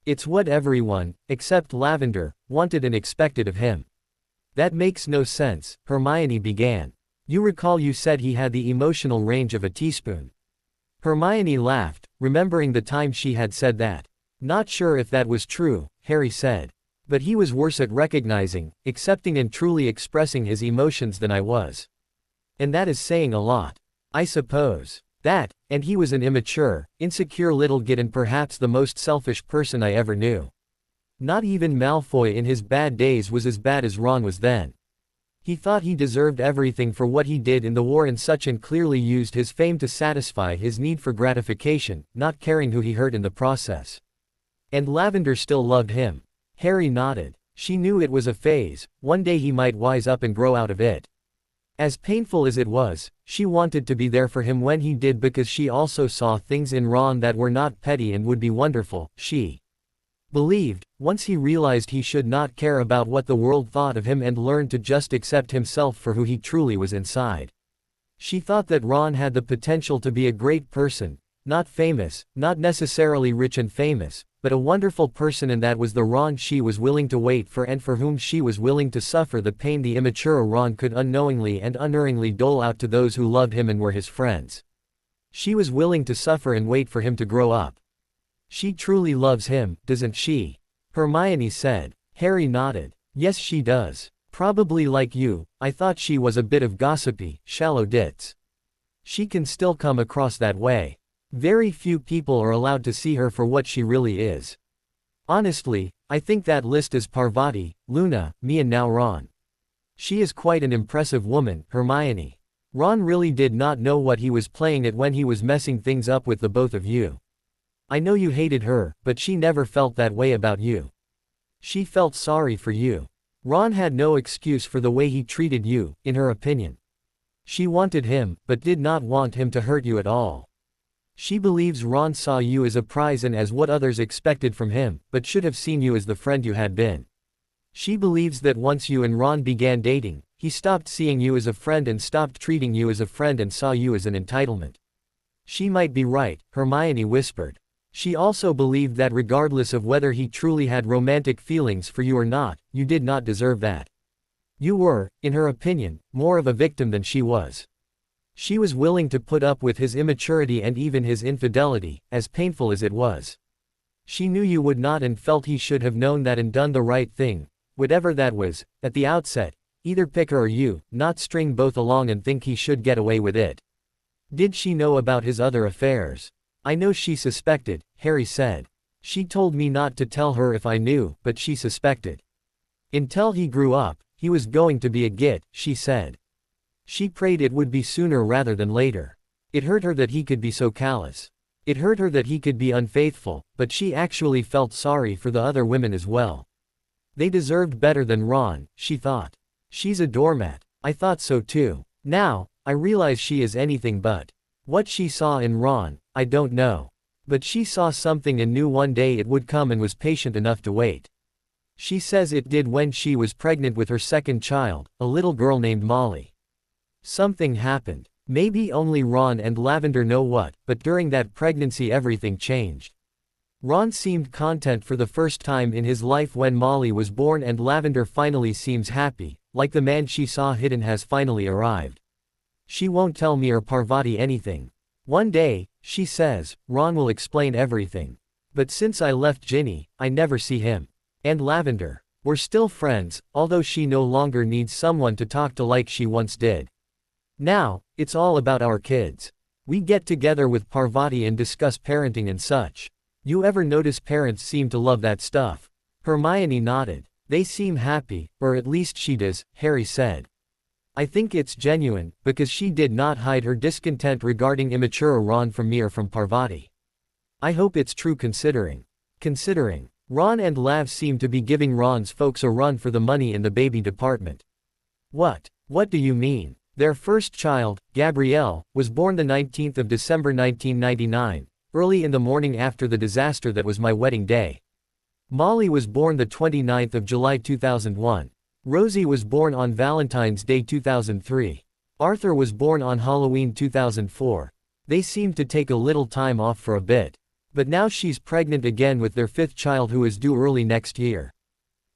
It's what everyone, except Lavender, wanted and expected of him. That makes no sense, Hermione began. You recall you said he had the emotional range of a teaspoon. Hermione laughed, remembering the time she had said that. Not sure if that was true, Harry said. But he was worse at recognizing, accepting and truly expressing his emotions than I was. And that is saying a lot. I suppose. That, and he was an immature, insecure little git and perhaps the most selfish person I ever knew. Not even Malfoy in his bad days was as bad as Ron was then. He thought he deserved everything for what he did in the war and such, and clearly used his fame to satisfy his need for gratification, not caring who he hurt in the process. And Lavender still loved him. Harry nodded. She knew it was a phase, one day he might wise up and grow out of it. As painful as it was, she wanted to be there for him when he did, because she also saw things in Ron that were not petty and would be wonderful. She believed, once he realized he should not care about what the world thought of him and learned to just accept himself for who he truly was inside. She thought that Ron had the potential to be a great person, not famous, not necessarily rich and famous, but a wonderful person, and that was the Ron she was willing to wait for and for whom she was willing to suffer the pain the immature Ron could unknowingly and unerringly dole out to those who loved him and were his friends. She was willing to suffer and wait for him to grow up. She truly loves him, doesn't she? Hermione said. Harry nodded. Yes, she does. Probably like you. I thought she was a bit of gossipy, shallow ditz. She can still come across that way. Very few people are allowed to see her for what she really is. Honestly, I think that list is Parvati, Luna, me and now Ron. She is quite an impressive woman, Hermione. Ron really did not know what he was playing at when he was messing things up with the both of you. I know you hated her, but she never felt that way about you. She felt sorry for you. Ron had no excuse for the way he treated you, in her opinion. She wanted him, but did not want him to hurt you at all. She believes Ron saw you as a prize and as what others expected from him, but should have seen you as the friend you had been. She believes that once you and Ron began dating, he stopped seeing you as a friend and stopped treating you as a friend and saw you as an entitlement. She might be right, Hermione whispered. She also believed that regardless of whether he truly had romantic feelings for you or not, you did not deserve that. You were, in her opinion, more of a victim than she was. She was willing to put up with his immaturity and even his infidelity, as painful as it was. She knew you would not and felt he should have known that and done the right thing, whatever that was, at the outset, either pick her or you, not string both along and think he should get away with it. Did she know about his other affairs? I know she suspected, Harry said. She told me not to tell her if I knew, but she suspected. Until he grew up, he was going to be a git, she said. She prayed it would be sooner rather than later. It hurt her that he could be so callous. It hurt her that he could be unfaithful, but she actually felt sorry for the other women as well. They deserved better than Ron, she thought. She's a doormat. I thought so too. Now, I realize she is anything but. What she saw in Ron, I don't know. But she saw something and knew one day it would come and was patient enough to wait. She says it did when she was pregnant with her second child, a little girl named Molly. Something happened. Maybe only Ron and Lavender know what, but during that pregnancy everything changed. Ron seemed content for the first time in his life when Molly was born, and Lavender finally seems happy, like the man she saw hidden has finally arrived. She won't tell me or Parvati anything. One day, she says, Ron will explain everything. But since I left Ginny, I never see him. And Lavender. We're still friends, although she no longer needs someone to talk to like she once did. Now, it's all about our kids. We get together with Parvati and discuss parenting and such. You ever notice parents seem to love that stuff? Hermione nodded. They seem happy, or at least she does, Harry said. I think it's genuine, because she did not hide her discontent regarding immature Ron from me or from Parvati. I hope it's true considering. Ron and Lav seem to be giving Ron's folks a run for the money in the baby department. What do you mean? Their first child, Gabrielle, was born the 19th of December 1999, early in the morning after the disaster that was my wedding day. Molly was born the 29th of July 2001. Rosie was born on Valentine's Day 2003. Arthur was born on Halloween 2004. They seemed to take a little time off for a bit. But now she's pregnant again with their fifth child who is due early next year.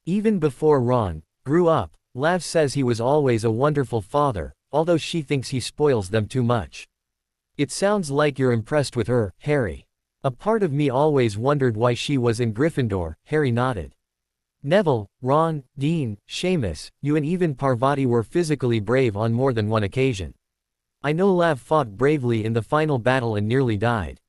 Even before Ron grew up, Lav says he was always a wonderful father, although she thinks he spoils them too much. It sounds like you're impressed with her, Harry. A part of me always wondered why she was in Gryffindor, Harry nodded. Neville, Ron, Dean, Seamus, you and even Parvati were physically brave on more than one occasion. I know Lav fought bravely in the final battle and nearly died.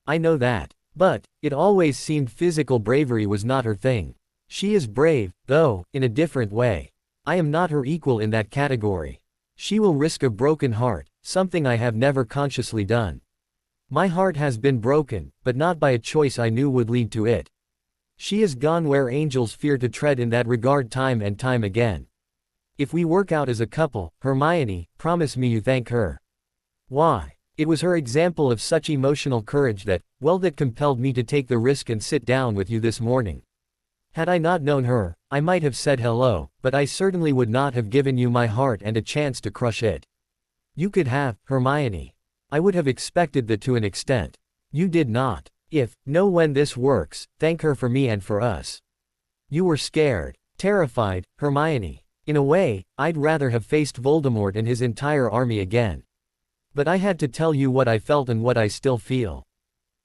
I know that. But, it always seemed physical bravery was not her thing. She is brave, though, in a different way. I am not her equal in that category. She will risk a broken heart, something I have never consciously done. My heart has been broken, but not by a choice I knew would lead to it. She is gone where angels fear to tread in that regard time and time again. If we work out as a couple, Hermione, promise me you thank her. Why? It was her example of such emotional courage that compelled me to take the risk and sit down with you this morning. Had I not known her, I might have said hello, but I certainly would not have given you my heart and a chance to crush it. You could have, Hermione. I would have expected that to an extent. You did not. When this works, thank her for me and for us. You were scared, terrified, Hermione. In a way, I'd rather have faced Voldemort and his entire army again. But I had to tell you what I felt and what I still feel.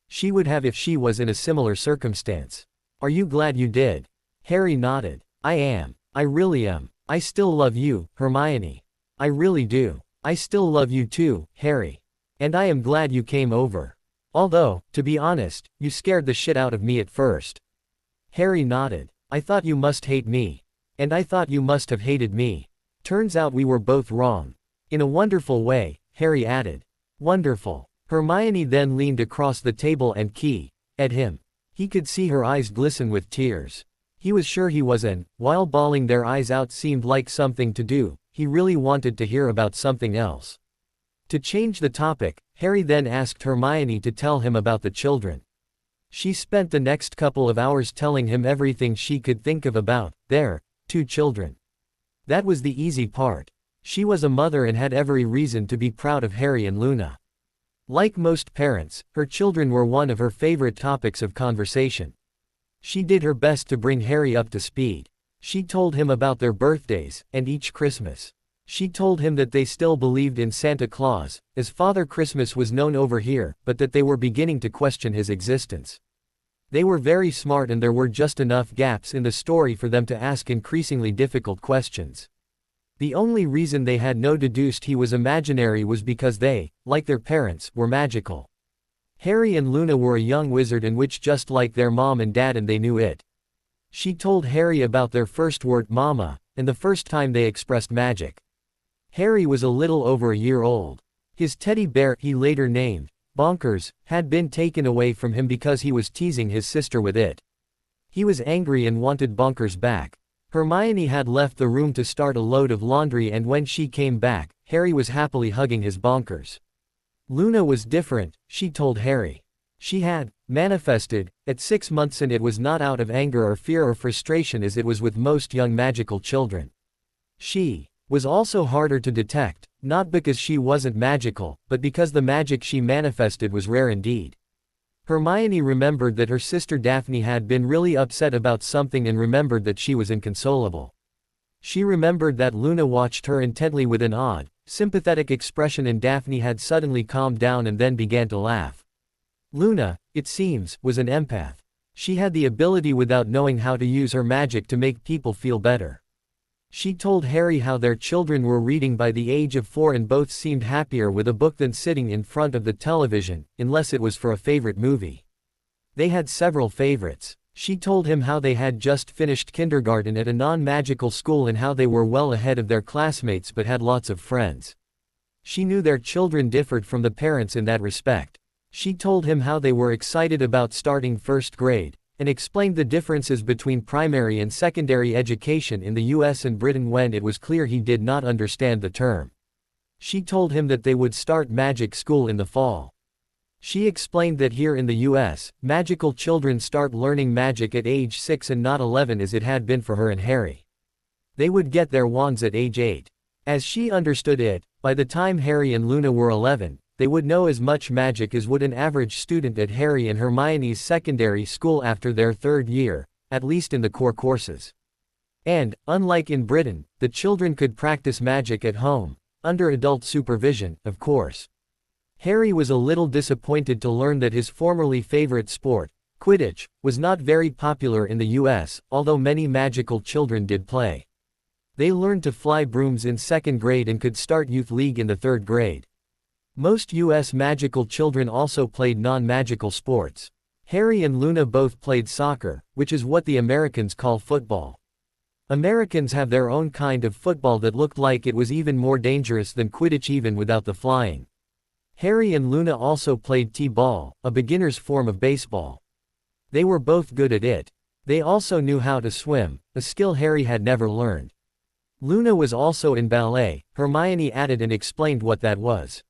She would have if she was in a similar circumstance. Are you glad you did? Harry nodded. I am. I really am. I still love you, Hermione. I really do. I still love you too, Harry. And I am glad you came over. Although, to be honest, you scared the shit out of me at first. Harry nodded. I thought you must hate me. And I thought you must have hated me. Turns out we were both wrong. In a wonderful way, Harry added. Wonderful. Hermione then leaned across the table and at him. He could see her eyes glisten with tears. He was sure he was while bawling their eyes out seemed like something to do, he really wanted to hear about something else. To change the topic, Harry then asked Hermione to tell him about the children. She spent the next couple of hours telling him everything she could think of about their 2 children. That was the easy part. She was a mother and had every reason to be proud of Harry and Luna. Like most parents, her children were one of her favorite topics of conversation. She did her best to bring Harry up to speed. She told him about their birthdays, and each Christmas. She told him that they still believed in Santa Claus, as Father Christmas was known over here, but that they were beginning to question his existence. They were very smart and there were just enough gaps in the story for them to ask increasingly difficult questions. The only reason they had no deduced he was imaginary was because they, like their parents, were magical. Harry and Luna were a young wizard and witch just like their mom and dad, and they knew it. She told Harry about their first word, Mama, and the first time they expressed magic. Harry was a little over a year old. His teddy bear, he later named Bonkers, had been taken away from him because he was teasing his sister with it. He was angry and wanted Bonkers back. Hermione had left the room to start a load of laundry, and when she came back, Harry was happily hugging his Bonkers. Luna was different, she told Harry. She had manifested at 6 months, and it was not out of anger or fear or frustration as it was with most young magical children. She was also harder to detect, not because she wasn't magical, but because the magic she manifested was rare indeed. Hermione remembered that her sister Daphne had been really upset about something and remembered that she was inconsolable. She remembered that Luna watched her intently with an odd, sympathetic expression, and Daphne had suddenly calmed down and then began to laugh. Luna, it seems, was an empath. She had the ability without knowing how to use her magic to make people feel better. She told Harry how their children were reading by the age of 4 and both seemed happier with a book than sitting in front of the television, unless it was for a favorite movie. They had several favorites. She told him how they had just finished kindergarten at a non-magical school and how they were well ahead of their classmates but had lots of friends. She knew their children differed from the parents in that respect. She told him how they were excited about starting first grade, and explained the differences between primary and secondary education in the US and Britain when it was clear he did not understand the term. She told him that they would start magic school in the fall. She explained that here in the US, magical children start learning magic at age 6 and not 11 as it had been for her and Harry. They would get their wands at age 8. As she understood it, by the time Harry and Luna were 11, they would know as much magic as would an average student at Harry and Hermione's secondary school after their 3rd year, at least in the core courses. And, unlike in Britain, the children could practice magic at home, under adult supervision, of course. Harry was a little disappointed to learn that his formerly favorite sport, Quidditch, was not very popular in the US, although many magical children did play. They learned to fly brooms in 2nd grade and could start youth league in the 3rd grade. Most US magical children also played non-magical sports. Harry and Luna both played soccer, which is what the Americans call football. Americans have their own kind of football that looked like it was even more dangerous than Quidditch even without the flying. Harry and Luna also played t-ball, a beginner's form of baseball. They were both good at it. They also knew how to swim, a skill Harry had never learned. Luna was also in ballet. Hermione added and explained what that was.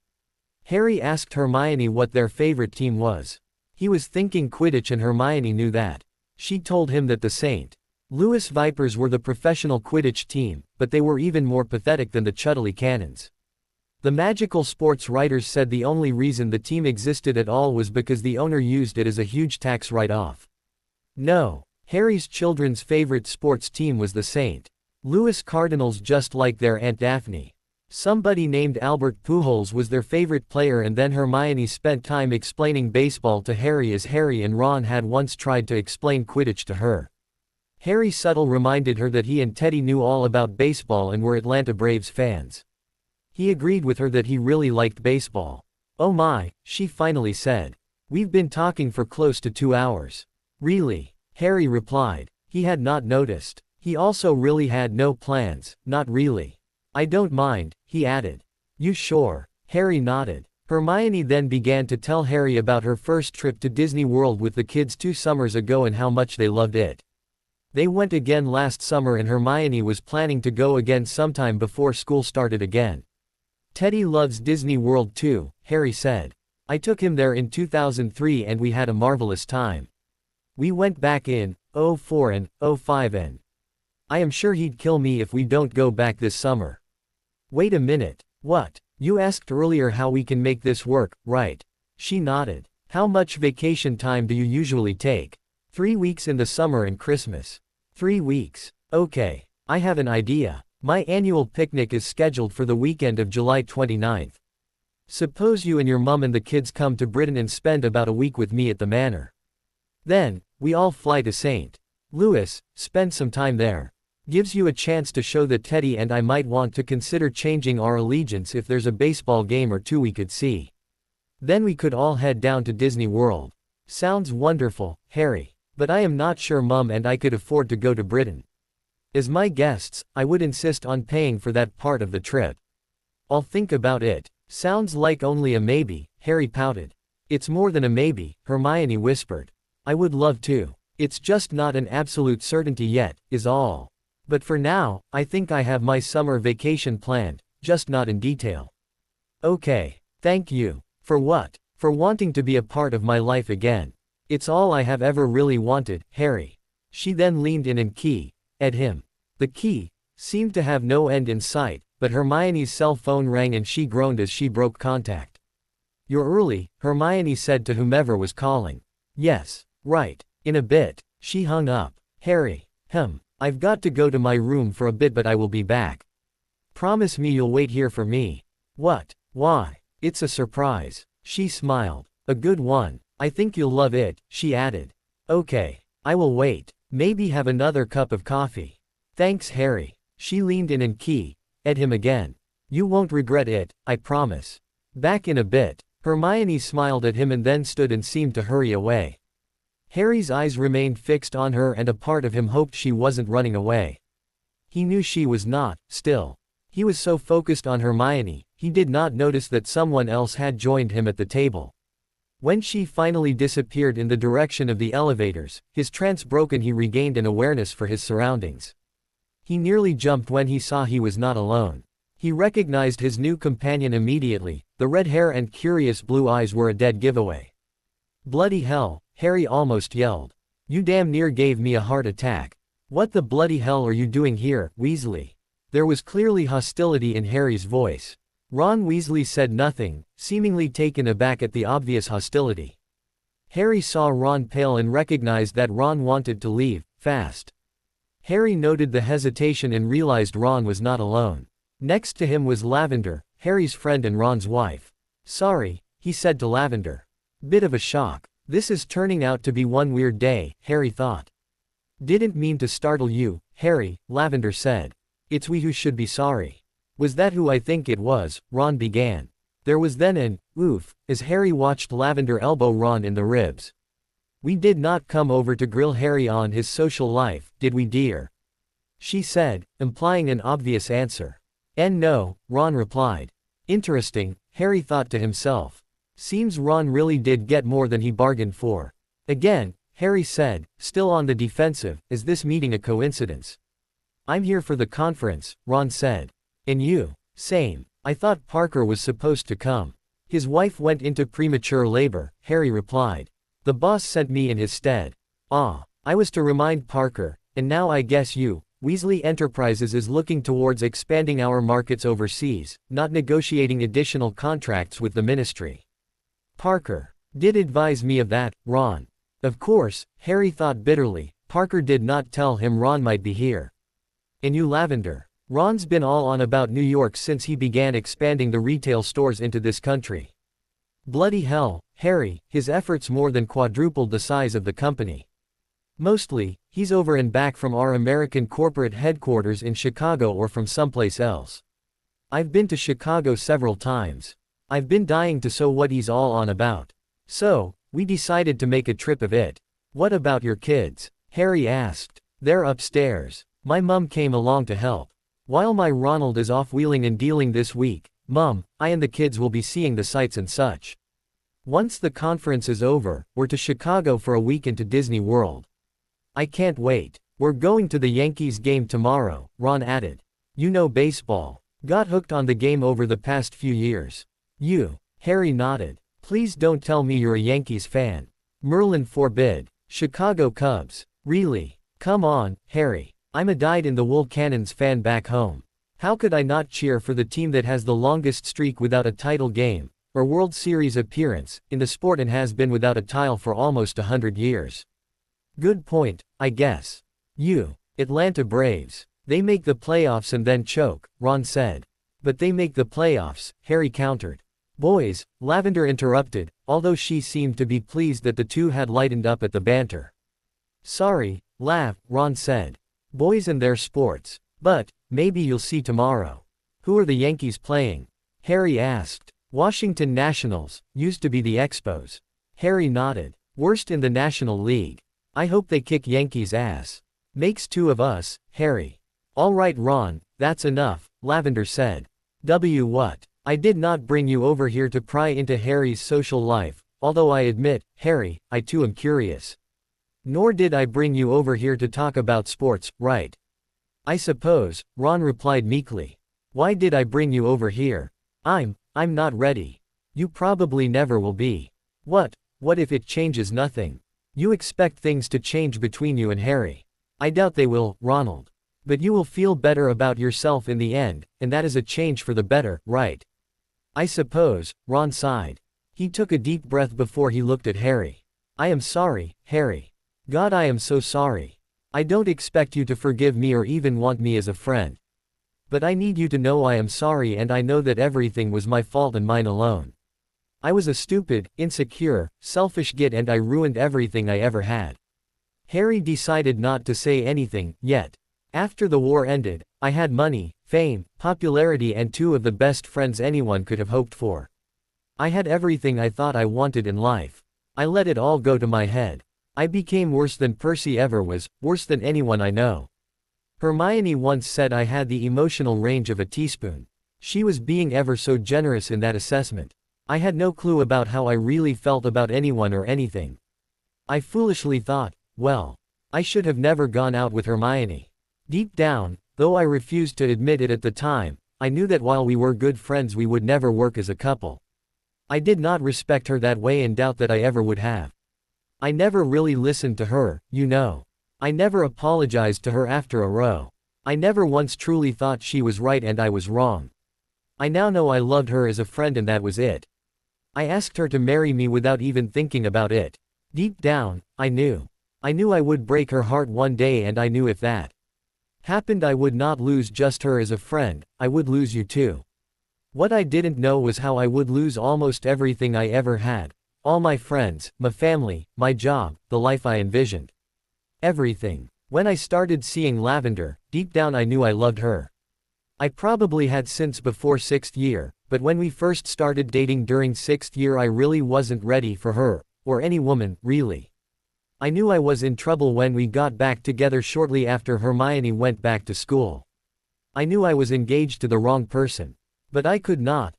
Harry asked Hermione what their favorite team was. He was thinking Quidditch and Hermione knew that. She told him that the St. Louis Vipers were the professional Quidditch team, but they were even more pathetic than the Chudley Cannons. The magical sports writers said the only reason the team existed at all was because the owner used it as a huge tax write-off. No, Harry's children's favorite sports team was the St. Louis Cardinals, just like their Aunt Daphne. Somebody named Albert Pujols was their favorite player, and then Hermione spent time explaining baseball to Harry as Harry and Ron had once tried to explain Quidditch to her. Harry subtly reminded her that he and Teddy knew all about baseball and were Atlanta Braves fans. He agreed with her that he really liked baseball. "Oh my," she finally said. "We've been talking for close to 2 hours." "Really?" Harry replied. He had not noticed. He also really had no plans, not really. "I don't mind," he added. "You sure?" Harry nodded. Hermione then began to tell Harry about her first trip to Disney World with the kids 2 summers ago and how much they loved it. They went again last summer and Hermione was planning to go again sometime before school started again. "Teddy loves Disney World too," Harry said. "I took him there in 2003 and we had a marvelous time. We went back in 04 and 05 and I am sure he'd kill me if we don't go back this summer." "Wait a minute, what? You asked earlier how we can make this work, right?" She nodded. "How much vacation time do you usually take?" 3 weeks in the summer and Christmas." 3 weeks. Okay. I have an idea. My annual picnic is scheduled for the weekend of July 29th. Suppose you and your mum and the kids come to Britain and spend about a week with me at the manor. Then, we all fly to St. Louis, spend some time there. Gives you a chance to show that Teddy and I might want to consider changing our allegiance if there's a baseball game or two we could see. Then we could all head down to Disney World. Sounds wonderful, Harry. But I am not sure Mum and I could afford to go to Britain. As my guests, I would insist on paying for that part of the trip. I'll think about it. Sounds like only a maybe, Harry pouted. It's more than a maybe, Hermione whispered. I would love to. It's just not an absolute certainty yet, is all. But for now, I think I have my summer vacation planned, just not in detail. Okay. Thank you. For what? For wanting to be a part of my life again. It's all I have ever really wanted, Harry. She then leaned in and keyed at him. The key seemed to have no end in sight, but Hermione's cell phone rang and she groaned as she broke contact. You're early, Hermione said to whomever was calling. Yes, right, in a bit. She hung up. Harry, I've got to go to my room for a bit but I will be back. Promise me you'll wait here for me. What? Why? It's a surprise. She smiled. A good one. I think you'll love it, she added. Okay. I will wait. Maybe have another cup of coffee. Thanks, Harry. She leaned in and keyed at him again. You won't regret it, I promise. Back in a bit. Hermione smiled at him and then stood and seemed to hurry away. Harry's eyes remained fixed on her and a part of him hoped she wasn't running away. He knew she was not, still. He was so focused on Hermione, he did not notice that someone else had joined him at the table. When she finally disappeared in the direction of the elevators, his trance broken, he regained an awareness for his surroundings. He nearly jumped when he saw he was not alone. He recognized his new companion immediately. The red hair and curious blue eyes were a dead giveaway. "Bloody hell," Harry almost yelled. "You damn near gave me a heart attack. What the bloody hell are you doing here, Weasley?" There was clearly hostility in Harry's voice. Ron Weasley said nothing, seemingly taken aback at the obvious hostility. Harry saw Ron pale and recognized that Ron wanted to leave, fast. Harry noted the hesitation and realized Ron was not alone. Next to him was Lavender, Harry's friend and Ron's wife. "Sorry," he said to Lavender. "Bit of a shock. This is turning out to be one weird day," Harry thought. "Didn't mean to startle you, Harry," Lavender said. "It's we who should be sorry." "Was that who I think it was?" Ron began. There was then an oof as Harry watched Lavender elbow Ron in the ribs. "We did not come over to grill Harry on his social life, did we, dear?" she said, implying an obvious answer. No," Ron replied. Interesting, Harry thought to himself. Seems Ron really did get more than he bargained for. Again, Harry said, still on the defensive, is this meeting a coincidence? "I'm here for the conference," Ron said. "And you?" "Same. I thought Parker was supposed to come." "His wife went into premature labor," Harry replied. "The boss sent me in his stead." "Ah, I was to remind Parker, and now I guess you." "Weasley Enterprises is looking towards expanding our markets overseas, not negotiating additional contracts with the ministry." "Parker did advise me of that, Ron." Of course, Harry thought bitterly, Parker did not tell him Ron might be here. "And you, Lavender?" "Ron's been all on about New York since he began expanding the retail stores into this country." "Bloody hell, Harry, his efforts more than quadrupled the size of the company." "Mostly, he's over and back from our American corporate headquarters in Chicago or from someplace else. I've been to Chicago several times. I've been dying to know what he's all on about. So, we decided to make a trip of it." "What about your kids?" Harry asked. "They're upstairs. My mum came along to help. While my Ronald is off wheeling and dealing this week, Mum, I and the kids will be seeing the sights and such. Once the conference is over, we're to Chicago for a week and to Disney World. I can't wait. We're going to the Yankees game tomorrow," Ron added. "You know baseball. Got hooked on the game over the past few years." "You?" Harry nodded. "Please don't tell me you're a Yankees fan." "Merlin forbid. Chicago Cubs." "Really? Come on, Harry. I'm a dyed-in-the-wool Cannons fan back home. How could I not cheer for the team that has the longest streak without a title game, or World Series appearance, in the sport and has been without a title for almost 100 years. Good point, I guess." "You, Atlanta Braves. They make the playoffs and then choke," Ron said. "But they make the playoffs," Harry countered. "Boys," Lavender interrupted, although she seemed to be pleased that the two had lightened up at the banter. "Sorry, Lav," Ron said. "Boys and their sports. But, maybe you'll see tomorrow." "Who are the Yankees playing?" Harry asked. "Washington Nationals, used to be the Expos." Harry nodded. "Worst in the National League. I hope they kick Yankees' ass." "Makes two of us, Harry." "All right, Ron, that's enough," Lavender said. What? I did not bring you over here to pry into Harry's social life, although I admit, Harry, I too am curious. Nor did I bring you over here to talk about sports, right?" "I suppose," Ron replied meekly. "Why did I bring you over here? I'm not ready." "You probably never will be." What if it changes nothing? You expect things to change between you and Harry. I doubt they will, Ronald. But you will feel better about yourself in the end, and that is a change for the better, right?" "I suppose," Ron sighed. He took a deep breath before he looked at Harry. "I am sorry, Harry. God, I am so sorry. I don't expect you to forgive me or even want me as a friend. But I need you to know I am sorry, and I know that everything was my fault and mine alone. I was a stupid, insecure, selfish git and I ruined everything I ever had." Harry decided not to say anything, yet. "After the war ended, I had money, fame, popularity and two of the best friends anyone could have hoped for. I had everything I thought I wanted in life. I let it all go to my head. I became worse than Percy ever was, worse than anyone I know. Hermione once said I had the emotional range of a teaspoon. She was being ever so generous in that assessment. I had no clue about how I really felt about anyone or anything. I foolishly thought, well, I should have never gone out with Hermione. Deep down, though I refused to admit it at the time, I knew that while we were good friends we would never work as a couple. I did not respect her that way and doubt that I ever would have. I never really listened to her, you know. I never apologized to her after a row. I never once truly thought she was right and I was wrong. I now know I loved her as a friend and that was it. I asked her to marry me without even thinking about it. Deep down, I knew. I knew I would break her heart one day and I knew if that happened I would not lose just her as a friend, I would lose you too. What I didn't know was how I would lose almost everything I ever had. All my friends, my family, my job, the life I envisioned. Everything. When I started seeing Lavender, deep down I knew I loved her. I probably had since before 6th year, but when we first started dating during 6th year I really wasn't ready for her, or any woman, really. I knew I was in trouble when we got back together shortly after Hermione went back to school. I knew I was engaged to the wrong person. But I could not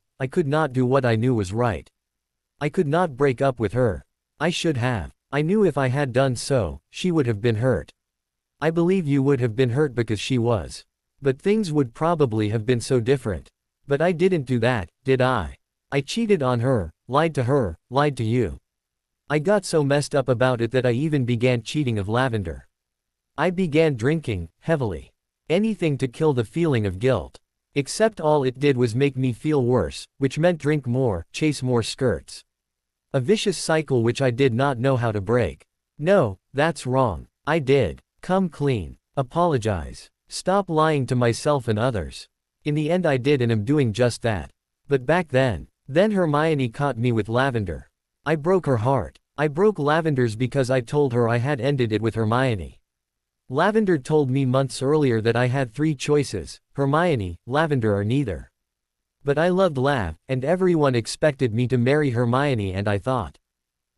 do what I knew was right. I could not break up with her. I should have. I knew if I had done so, she would have been hurt. I believe you would have been hurt because she was. But things would probably have been so different. But I didn't do that, did I? I cheated on her, lied to you. I got so messed up about it that I even began cheating of Lavender. I began drinking, heavily. Anything to kill the feeling of guilt. Except all it did was make me feel worse, which meant drink more, chase more skirts. A vicious cycle which I did not know how to break. No, that's wrong. I did. Come clean. Apologize. Stop lying to myself and others. In the end I did and am doing just that. But back then Hermione caught me with Lavender. I broke her heart. I broke Lavender's because I told her I had ended it with Hermione. Lavender told me months earlier that I had 3 choices, Hermione, Lavender or neither. But I loved Lav, and everyone expected me to marry Hermione and I thought.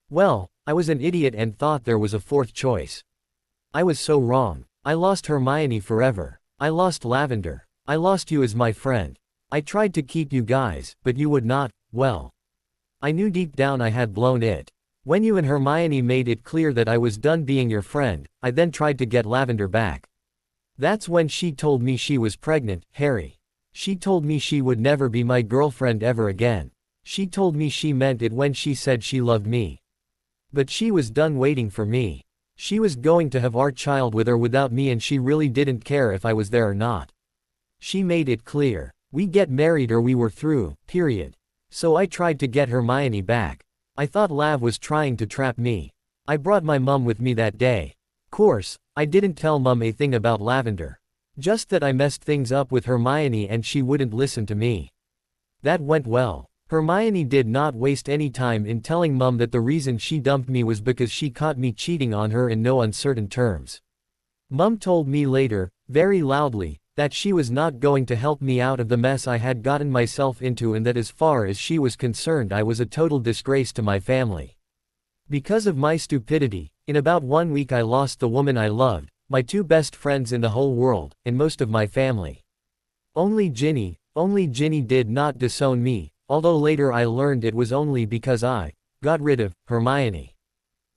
Well, I was an idiot and thought there was a 4th choice. I was so wrong. I lost Hermione forever. I lost Lavender. I lost you as my friend. I tried to keep you guys, but you would not, well. I knew deep down I had blown it. When you and Hermione made it clear that I was done being your friend, I then tried to get Lavender back. That's when she told me she was pregnant, Harry. She told me she would never be my girlfriend ever again. She told me she meant it when she said she loved me. But she was done waiting for me. She was going to have our child with or without me and she really didn't care if I was there or not. She made it clear. We get married or we were through, period. So I tried to get Hermione back. I thought Lav was trying to trap me. I brought my mum with me that day. Course, I didn't tell mum a thing about Lavender. Just that I messed things up with Hermione and she wouldn't listen to me. That went well. Hermione did not waste any time in telling mum that the reason she dumped me was because she caught me cheating on her in no uncertain terms. Mum told me later, very loudly, that she was not going to help me out of the mess I had gotten myself into and that as far as she was concerned I was a total disgrace to my family. Because of my stupidity, in about 1 week I lost the woman I loved, my 2 best friends in the whole world, and most of my family. Only Ginny did not disown me, although later I learned it was only because I got rid of Hermione.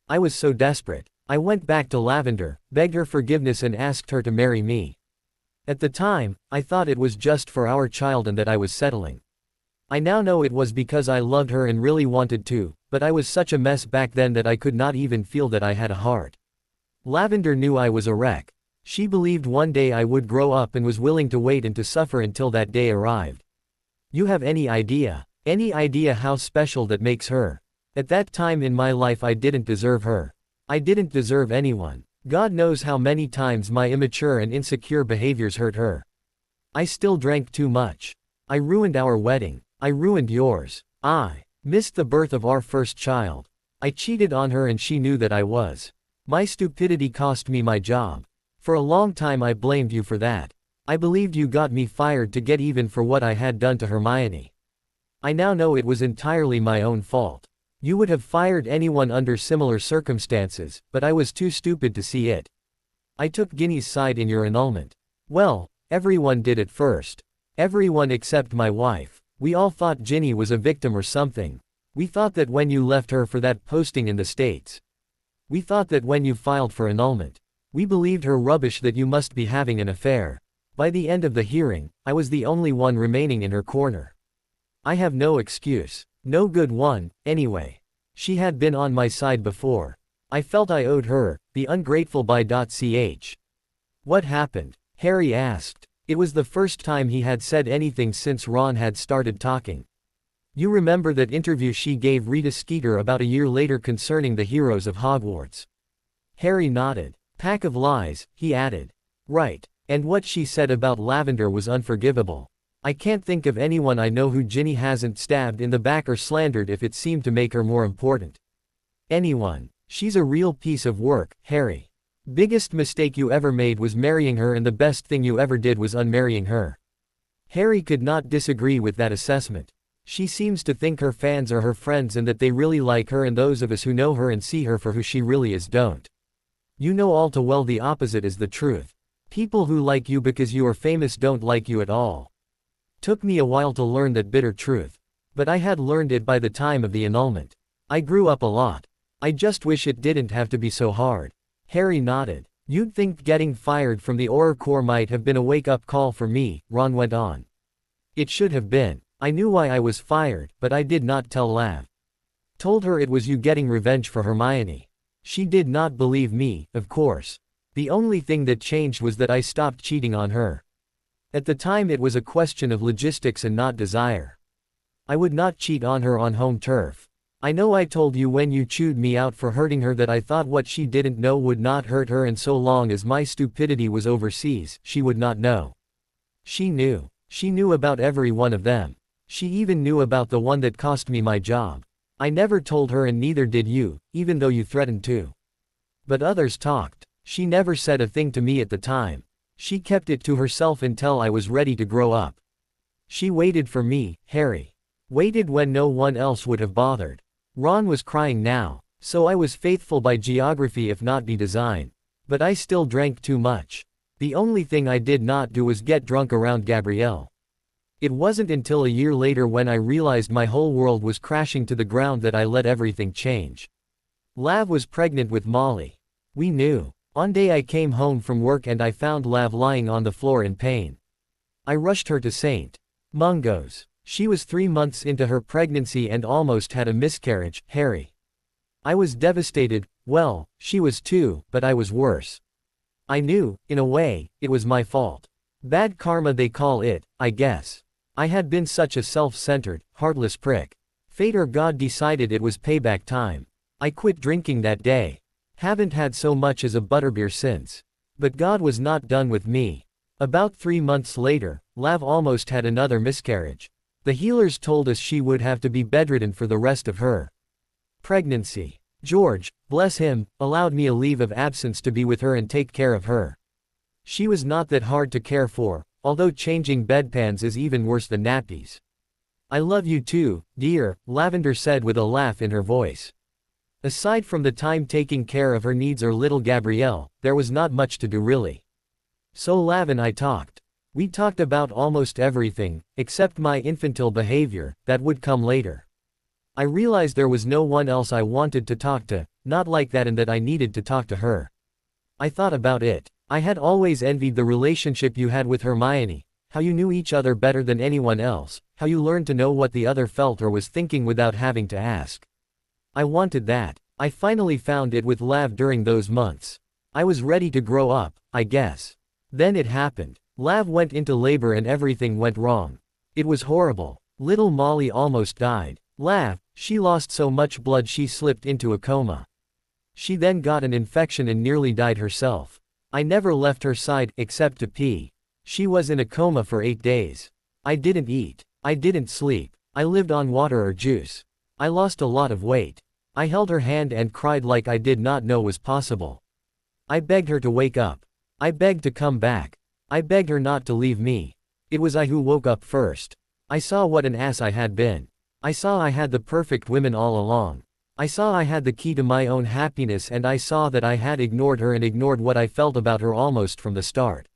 I was so desperate. I went back to Lavender, begged her forgiveness and asked her to marry me. At the time, I thought it was just for our child and that I was settling. I now know it was because I loved her and really wanted to, but I was such a mess back then that I could not even feel that I had a heart. Lavender knew I was a wreck. She believed one day I would grow up and was willing to wait and to suffer until that day arrived. You have any idea how special that makes her? At that time in my life I didn't deserve her. I didn't deserve anyone. God knows how many times my immature and insecure behaviors hurt her. I still drank too much. I ruined our wedding. I ruined yours. I missed the birth of our first child. I cheated on her and she knew that I was. My stupidity cost me my job. For a long time I blamed you for that. I believed you got me fired to get even for what I had done to Hermione. I now know it was entirely my own fault. You would have fired anyone under similar circumstances, but I was too stupid to see it. I took Ginny's side in your annulment. Well, everyone did at first. Everyone except my wife. We all thought Ginny was a victim or something. We thought that when you left her for that posting in the States. We thought that when you filed for annulment. We believed her rubbish that you must be having an affair. By the end of the hearing, I was the only one remaining in her corner. I have no excuse. No good one, anyway. She had been on my side before. I felt I owed her, the ungrateful by.ch. What happened? Harry asked. It was the first time he had said anything since Ron had started talking. You remember that interview she gave Rita Skeeter about a year later concerning the heroes of Hogwarts? Harry nodded. Pack of lies, he added. Right. And what she said about Lavender was unforgivable. I can't think of anyone I know who Ginny hasn't stabbed in the back or slandered if it seemed to make her more important. Anyone. She's a real piece of work, Harry. Biggest mistake you ever made was marrying her, and the best thing you ever did was unmarrying her. Harry could not disagree with that assessment. She seems to think her fans are her friends and that they really like her, and those of us who know her and see her for who she really is don't. You know all too well the opposite is the truth. People who like you because you are famous don't like you at all. Took me a while to learn that bitter truth. But I had learned it by the time of the annulment. I grew up a lot. I just wish it didn't have to be so hard. Harry nodded. You'd think getting fired from the Auror Corps might have been a wake-up call for me, Ron went on. It should have been. I knew why I was fired, but I did not tell Lav. Told her it was you getting revenge for Hermione. She did not believe me, of course. The only thing that changed was that I stopped cheating on her. At the time it was a question of logistics and not desire. I would not cheat on her on home turf. I know I told you when you chewed me out for hurting her that I thought what she didn't know would not hurt her, and so long as my stupidity was overseas, she would not know. She knew. She knew about every one of them. She even knew about the one that cost me my job. I never told her, and neither did you, even though you threatened to. But others talked. She never said a thing to me at the time. She kept it to herself until I was ready to grow up. She waited for me, Harry. Waited when no one else would have bothered. Ron was crying now. So I was faithful by geography if not by design. But I still drank too much. The only thing I did not do was get drunk around Gabrielle. It wasn't until a year later when I realized my whole world was crashing to the ground that I let everything change. Lav was pregnant with Molly. We knew. One day I came home from work and I found Lav lying on the floor in pain. I rushed her to St. Mungo's. She was 3 months into her pregnancy and almost had a miscarriage, Harry. I was devastated. Well, she was too, but I was worse. I knew, in a way, it was my fault. Bad karma they call it, I guess. I had been such a self-centered, heartless prick. Fate or God decided it was payback time. I quit drinking that day. Haven't had so much as a butterbeer since. But God was not done with me. About 3 months later, Lav almost had another miscarriage. The healers told us she would have to be bedridden for the rest of her pregnancy. George, bless him, allowed me a leave of absence to be with her and take care of her. She was not that hard to care for, although changing bedpans is even worse than nappies. I love you too, dear, Lavender said with a laugh in her voice. Aside from the time taking care of her needs or little Gabrielle, there was not much to do really. So Lav and I talked. We talked about almost everything, except my infantile behavior, that would come later. I realized there was no one else I wanted to talk to, not like that, and that I needed to talk to her. I thought about it. I had always envied the relationship you had with Hermione, how you knew each other better than anyone else, how you learned to know what the other felt or was thinking without having to ask. I wanted that. I finally found it with Lav during those months. I was ready to grow up, I guess. Then it happened. Lav went into labor and everything went wrong. It was horrible. Little Molly almost died. Lav, she lost so much blood she slipped into a coma. She then got an infection and nearly died herself. I never left her side, except to pee. She was in a coma for 8 days. I didn't eat. I didn't sleep. I lived on water or juice. I lost a lot of weight. I held her hand and cried like I did not know was possible. I begged her to wake up. I begged to come back. I begged her not to leave me. It was I who woke up first. I saw what an ass I had been. I saw I had the perfect women all along. I saw I had the key to my own happiness, and I saw that I had ignored her and ignored what I felt about her almost from the start.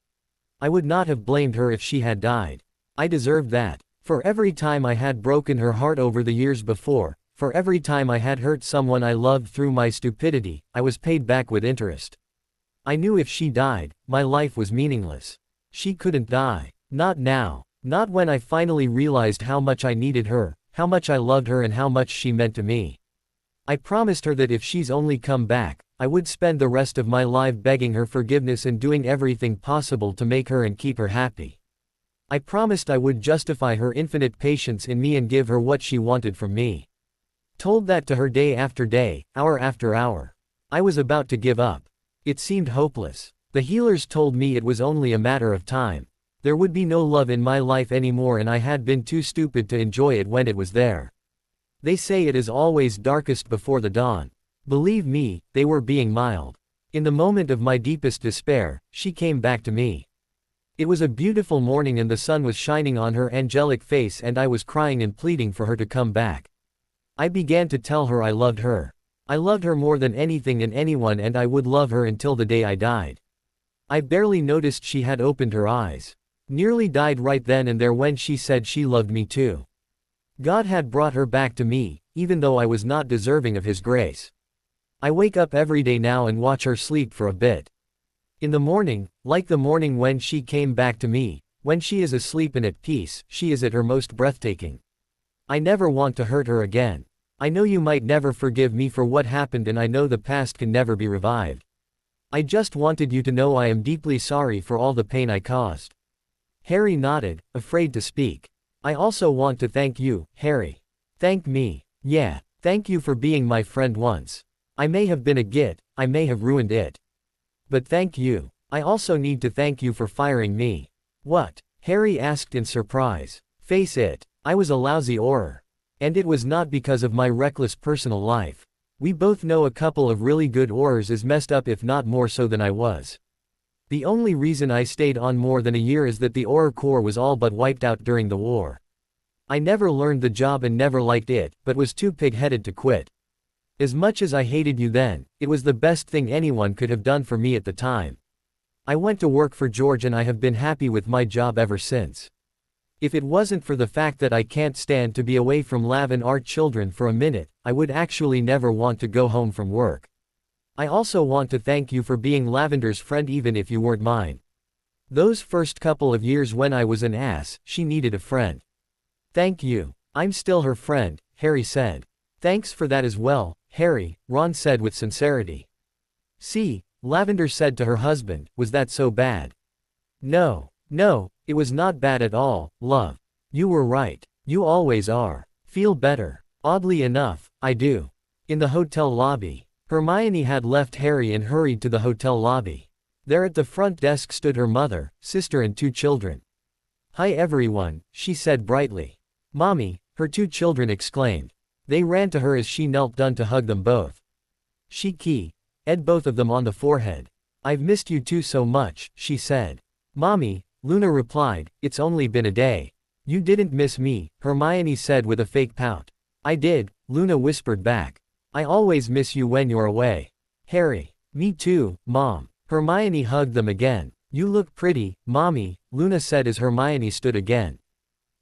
I would not have blamed her if she had died. I deserved that. For every time I had broken her heart over the years before, For every time I had hurt someone I loved through my stupidity, I was paid back with interest. I knew if she died, my life was meaningless. She couldn't die. Not now. Not when I finally realized how much I needed her, how much I loved her and how much she meant to me. I promised her that if she's only come back, I would spend the rest of my life begging her forgiveness and doing everything possible to make her and keep her happy. I promised I would justify her infinite patience in me and give her what she wanted from me. Told that to her day after day, hour after hour. I was about to give up. It seemed hopeless. The healers told me it was only a matter of time. There would be no love in my life anymore and I had been too stupid to enjoy it when it was there. They say it is always darkest before the dawn. Believe me, they were being mild. In the moment of my deepest despair, she came back to me. It was a beautiful morning and the sun was shining on her angelic face and I was crying and pleading for her to come back. I began to tell her I loved her. I loved her more than anything and anyone and I would love her until the day I died. I barely noticed she had opened her eyes. Nearly died right then and there when she said she loved me too. God had brought her back to me, even though I was not deserving of His grace. I wake up every day now and watch her sleep for a bit. In the morning, like the morning when she came back to me, when she is asleep and at peace, she is at her most breathtaking. I never want to hurt her again. I know you might never forgive me for what happened and I know the past can never be revived. I just wanted you to know I am deeply sorry for all the pain I caused. Harry nodded, afraid to speak. I also want to thank you, Harry. Thank me. Yeah, thank you for being my friend once. I may have been a git, I may have ruined it. But thank you. I also need to thank you for firing me. What? Harry asked in surprise. Face it, I was a lousy orer. And it was not because of my reckless personal life. We both know a couple of really good orers is messed up if not more so than I was. The only reason I stayed on more than a year is that the orer corps was all but wiped out during the war. I never learned the job and never liked it, but was too pig-headed to quit. As much as I hated you then, it was the best thing anyone could have done for me at the time. I went to work for George and I have been happy with my job ever since. If it wasn't for the fact that I can't stand to be away from Lav and our children for a minute, I would actually never want to go home from work. I also want to thank you for being Lavender's friend even if you weren't mine. Those first couple of years when I was an ass, she needed a friend. Thank you. I'm still her friend, Harry said. Thanks for that as well, Harry, Ron said with sincerity. See, Lavender said to her husband, was that so bad? No, it was not bad at all, love. You were right. You always are. Feel better. Oddly enough, I do. In the hotel lobby. Hermione had left Harry and hurried to the hotel lobby. There at the front desk stood her mother, sister and 2 children. Hi everyone, she said brightly. Mommy, her 2 children exclaimed. They ran to her as she knelt down to hug them both. She kissed both of them on the forehead. I've missed you two so much, she said. Mommy, Luna replied, it's only been a day. You didn't miss me, Hermione said with a fake pout. I did, Luna whispered back. I always miss you when you're away. Harry. Me too, Mom. Hermione hugged them again. You look pretty, Mommy, Luna said as Hermione stood again.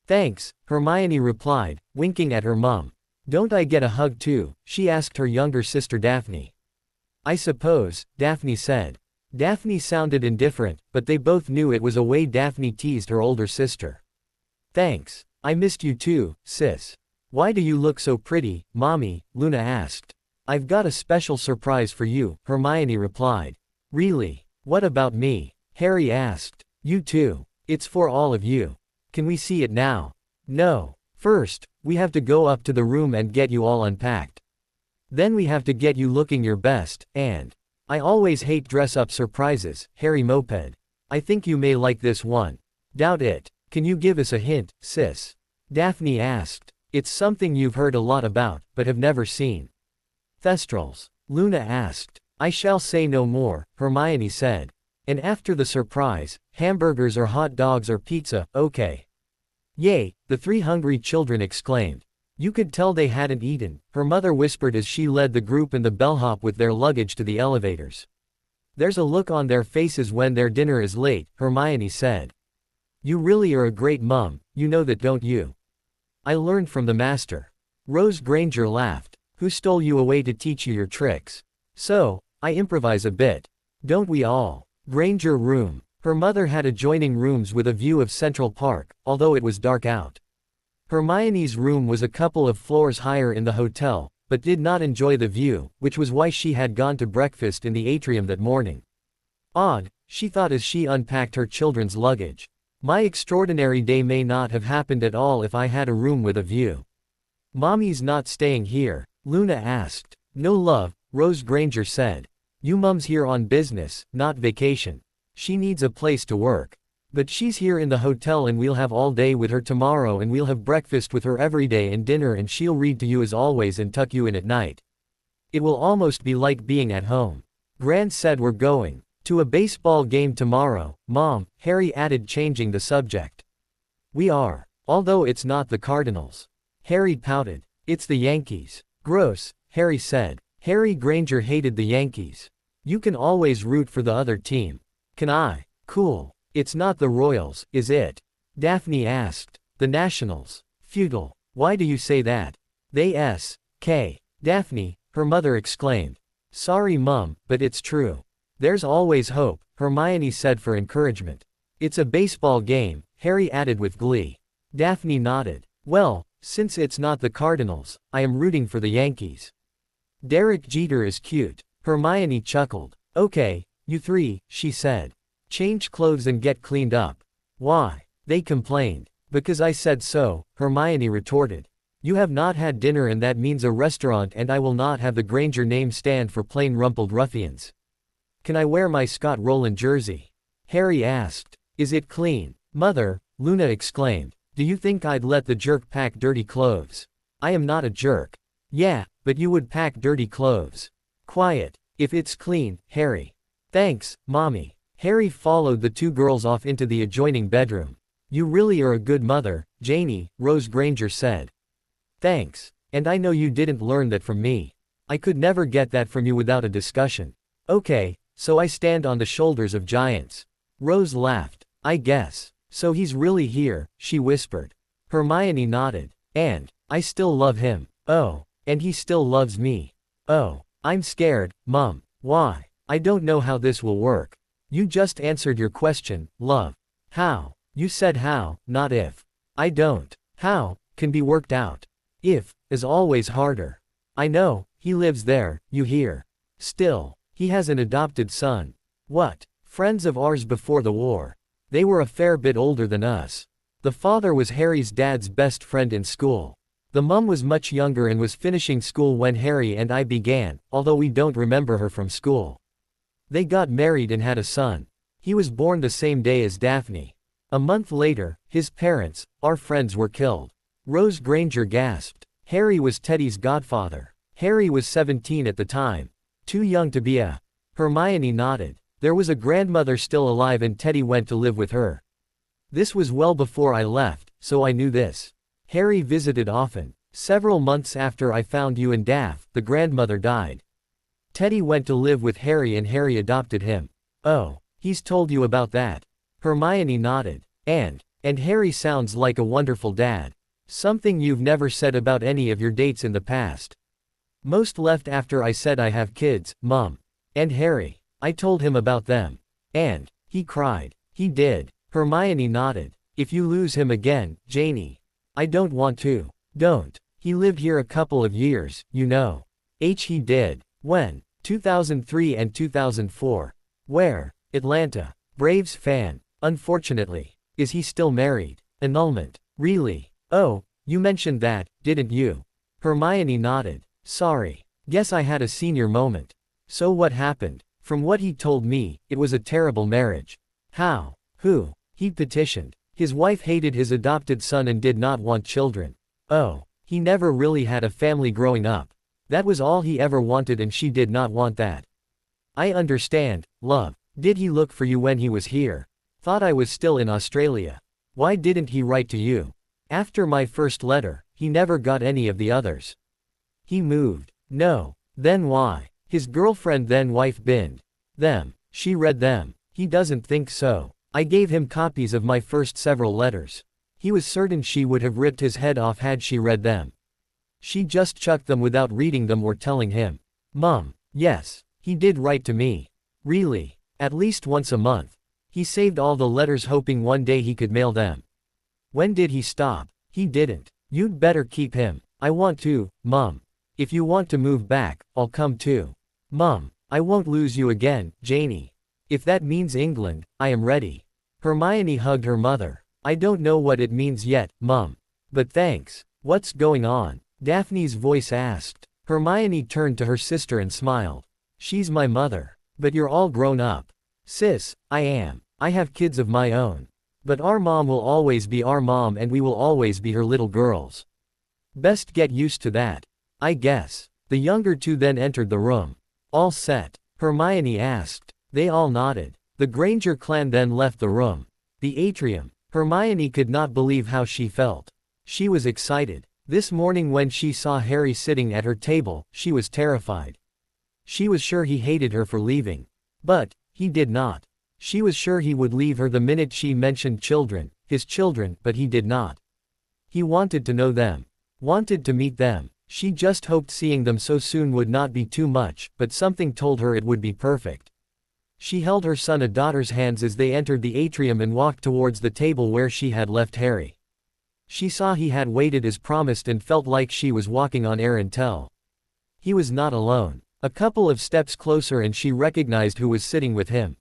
Thanks, Hermione replied, winking at her mom. Don't I get a hug too? She asked her younger sister Daphne. I suppose, Daphne said. Daphne sounded indifferent, but they both knew it was a way Daphne teased her older sister. Thanks. I missed you too, sis. Why do you look so pretty, Mommy? Luna asked. I've got a special surprise for you, Hermione replied. Really? What about me? Harry asked. You too. It's for all of you. Can we see it now? No. First, we have to go up to the room and get you all unpacked. Then we have to get you looking your best, and I always hate dress-up surprises, Harry moped. I think you may like this one. Doubt it. Can you give us a hint, sis? Daphne asked. It's something you've heard a lot about, but have never seen. Thestrals. Luna asked. I shall say no more, Hermione said. And after the surprise, hamburgers or hot dogs or pizza, okay. Yay, the 3 hungry children exclaimed. You could tell they hadn't eaten, her mother whispered as she led the group and the bellhop with their luggage to the elevators. There's a look on their faces when their dinner is late, Hermione said. You really are a great mom, you know that don't you? I learned from the master. Rose Granger laughed. Who stole you away to teach you your tricks? So, I improvise a bit. Don't we all? Granger room. Her mother had adjoining rooms with a view of Central Park, although it was dark out. Hermione's room was a couple of floors higher in the hotel, but did not enjoy the view, which was why she had gone to breakfast in the atrium that morning. Odd, she thought as she unpacked her children's luggage. My extraordinary day may not have happened at all if I had a room with a view. Mommy's not staying here, Luna asked. No love, Rose Granger said. You mom's here on business, not vacation. She needs a place to work. But she's here in the hotel and we'll have all day with her tomorrow and we'll have breakfast with her every day and dinner and she'll read to you as always and tuck you in at night. It will almost be like being at home. Grant said we're going to a baseball game tomorrow, Mom, Harry added, changing the subject. We are. Although it's not the Cardinals. Harry pouted. It's the Yankees. Gross, Harry said. Harry Granger hated the Yankees. You can always root for the other team. Can I? Cool. It's not the Royals, is it? Daphne asked. The Nationals. Futile. Why do you say that? They S.K. Daphne, her mother exclaimed. Sorry Mum, but it's true. There's always hope, Hermione said for encouragement. It's a baseball game, Harry added with glee. Daphne nodded. Well, since it's not the Cardinals, I am rooting for the Yankees. Derek Jeter is cute. Hermione chuckled. Okay, you three, she said. Change clothes and get cleaned up. Why? They complained. Because I said so, Hermione retorted. You have not had dinner and that means a restaurant and I will not have the Granger name stand for plain rumpled ruffians. Can I wear my Scott Rowland jersey? Harry asked. Is it clean? Mother, Luna exclaimed. Do you think I'd let the jerk pack dirty clothes? I am not a jerk. Yeah, but you would pack dirty clothes. Quiet. If it's clean, Harry. Thanks, Mommy. Harry followed the two girls off into the adjoining bedroom. You really are a good mother, Janie, Rose Granger said. Thanks. And I know you didn't learn that from me. I could never get that from you without a discussion. Okay, so I stand on the shoulders of giants. Rose laughed. I guess. So he's really here, she whispered. Hermione nodded. And I still love him. Oh, and he still loves me. Oh, I'm scared, Mum. Why? I don't know how this will work. You just answered your question, love. How? You said how, not if. I don't. How can be worked out. If is always harder. I know, he lives there, you hear. Still, he has an adopted son. What? Friends of ours before the war. They were a fair bit older than us. The father was Harry's dad's best friend in school. The mum was much younger and was finishing school when Harry and I began, although we don't remember her from school. They got married and had a son. He was born the same day as Daphne. A month later, his parents, our friends, were killed. Rose Granger gasped. Harry was Teddy's godfather. Harry was 17 at the time. Too young to be a. Hermione nodded. There was a grandmother still alive and Teddy went to live with her. This was well before I left, so I knew this. Harry visited often. Several months after I found you and Daph, the grandmother died. Teddy went to live with Harry and Harry adopted him. Oh, he's told you about that. Hermione nodded. And Harry sounds like a wonderful dad. Something you've never said about any of your dates in the past. Most left after I said I have kids, Mum. And Harry. I told him about them. And he cried. He did. Hermione nodded. If you lose him again, Janie. I don't want to. Don't. He lived here a couple of years, you know. He did. When? 2003 and 2004. Where? Atlanta. Braves fan. Unfortunately. Is he still married? Annulment. Really? Oh, you mentioned that, didn't you? Hermione nodded. Sorry. Guess I had a senior moment. So what happened? From what he told me, it was a terrible marriage. How? Who? He petitioned. His wife hated his adopted son and did not want children. Oh, he never really had a family growing up. That was all he ever wanted and she did not want that. I understand, love. Did he look for you when he was here? Thought I was still in Australia. Why didn't he write to you? After my first letter, he never got any of the others. He moved. No. Then why? His girlfriend then wife binned them. She read them. He doesn't think so. I gave him copies of my first several letters. He was certain she would have ripped his head off had she read them. She just chucked them without reading them or telling him. Mom. Yes. He did write to me. Really? At least once a month. He saved all the letters hoping one day he could mail them. When did he stop? He didn't. You'd better keep him. I want to, Mom. If you want to move back, I'll come too. Mom. I won't lose you again, Janie. If that means England, I am ready. Hermione hugged her mother. I don't know what it means yet, Mom. But thanks. What's going on? Daphne's voice asked. Hermione turned to her sister and smiled. She's my mother. But you're all grown up. Sis, I am. I have kids of my own. But our mom will always be our mom and we will always be her little girls. Best get used to that. I guess. The younger two then entered the room. All set? Hermione asked. They all nodded. The Granger clan then left the room. The atrium. Hermione could not believe how she felt. She was excited. This morning when she saw Harry sitting at her table, she was terrified. She was sure he hated her for leaving. But he did not. She was sure he would leave her the minute she mentioned children, his children, but he did not. He wanted to know them. Wanted to meet them. She just hoped seeing them so soon would not be too much, but something told her it would be perfect. She held her son and daughter's hands as they entered the atrium and walked towards the table where she had left Harry. She saw he had waited as promised and felt like she was walking on air until he was not alone. A couple of steps closer and she recognized who was sitting with him.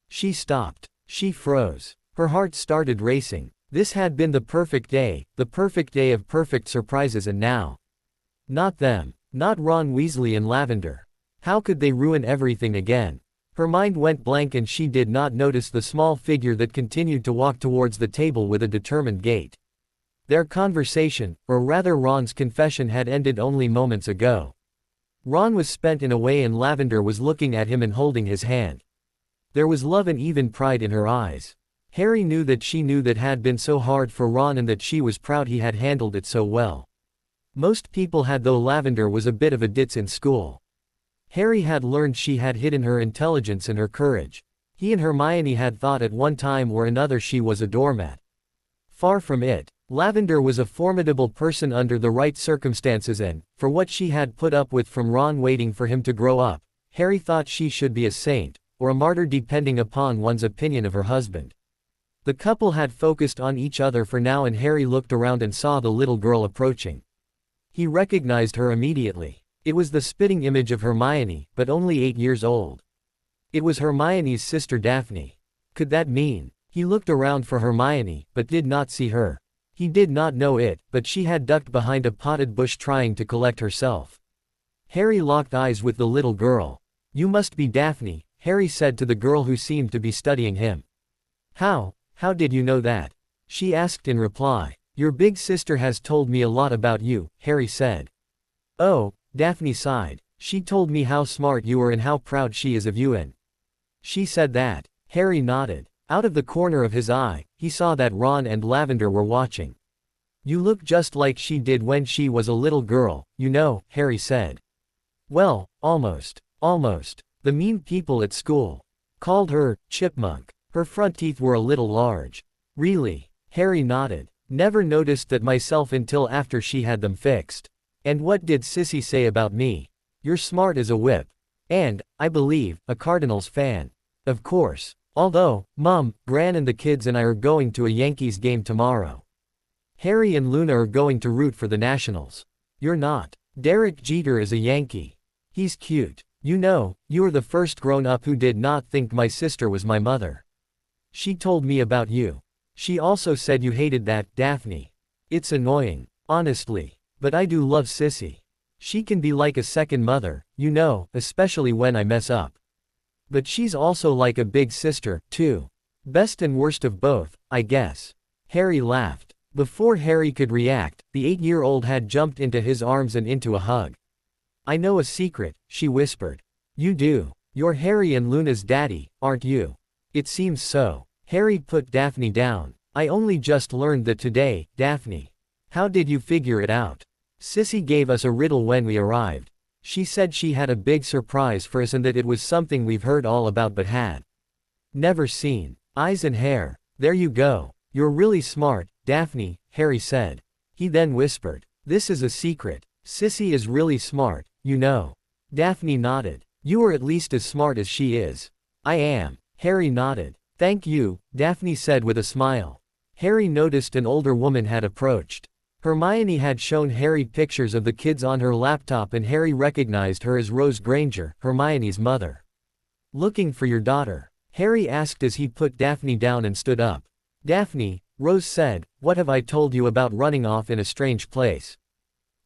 She stopped. She froze. Her heart started racing. This had been the perfect day of perfect surprises, and now. Not them. Not Ron Weasley and Lavender. How could they ruin everything again? Her mind went blank and she did not notice the small figure that continued to walk towards the table with a determined gait. Their conversation, or rather Ron's confession, had ended only moments ago. Ron was spent in a way and Lavender was looking at him and holding his hand. There was love and even pride in her eyes. Harry knew that she knew that had been so hard for Ron and that she was proud he had handled it so well. Most people had, though Lavender was a bit of a ditz in school. Harry had learned she had hidden her intelligence and her courage. He and Hermione had thought at one time or another she was a doormat. Far from it. Lavender was a formidable person under the right circumstances and, for what she had put up with from Ron waiting for him to grow up, Harry thought she should be a saint, or a martyr depending upon one's opinion of her husband. The couple had focused on each other for now and Harry looked around and saw the little girl approaching. He recognized her immediately. It was the spitting image of Hermione, but only 8 years old. It was Hermione's sister Daphne. Could that mean? He looked around for Hermione, but did not see her. He did not know it, but she had ducked behind a potted bush trying to collect herself. Harry locked eyes with the little girl. You must be Daphne, Harry said to the girl who seemed to be studying him. How did you know that? She asked in reply. Your big sister has told me a lot about you, Harry said. Oh, Daphne sighed. She told me how smart you are and how proud she is of you and. She said that. Harry nodded. Out of the corner of his eye, he saw that Ron and Lavender were watching. You look just like she did when she was a little girl, you know, Harry said. Well, almost. The mean people at school called her Chipmunk. Her front teeth were a little large. Really? Harry nodded. Never noticed that myself until after she had them fixed. And what did Sissy say about me? You're smart as a whip. And, I believe, a Cardinals fan. Of course. Although, Mom, Gran and the kids and I are going to a Yankees game tomorrow. Harry and Luna are going to root for the Nationals. You're not. Derek Jeter is a Yankee. He's cute. You know, you are the first grown-up who did not think my sister was my mother. She told me about you. She also said you hated that, Daphne. It's annoying, honestly. But I do love Sissy. She can be like a second mother, you know, especially when I mess up. But she's also like a big sister, too. Best and worst of both, I guess. Harry laughed. Before Harry could react, the 8-year-old had jumped into his arms and into a hug. I know a secret, she whispered. You do. You're Harry and Luna's daddy, aren't you? It seems so. Harry put Daphne down. I only just learned that today, Daphne. How did you figure it out? Sissy gave us a riddle when we arrived. She said she had a big surprise for us and that it was something we've heard all about but had never seen. Eyes and hair. There you go. You're really smart, Daphne, Harry said. He then whispered. This is a secret. Sissy is really smart, you know. Daphne nodded. You are at least as smart as she is. I am. Harry nodded. Thank you, Daphne said with a smile. Harry noticed an older woman had approached. Hermione had shown Harry pictures of the kids on her laptop and Harry recognized her as Rose Granger, Hermione's mother. Looking for your daughter? Harry asked as he put Daphne down and stood up. Daphne, Rose said, what have I told you about running off in a strange place?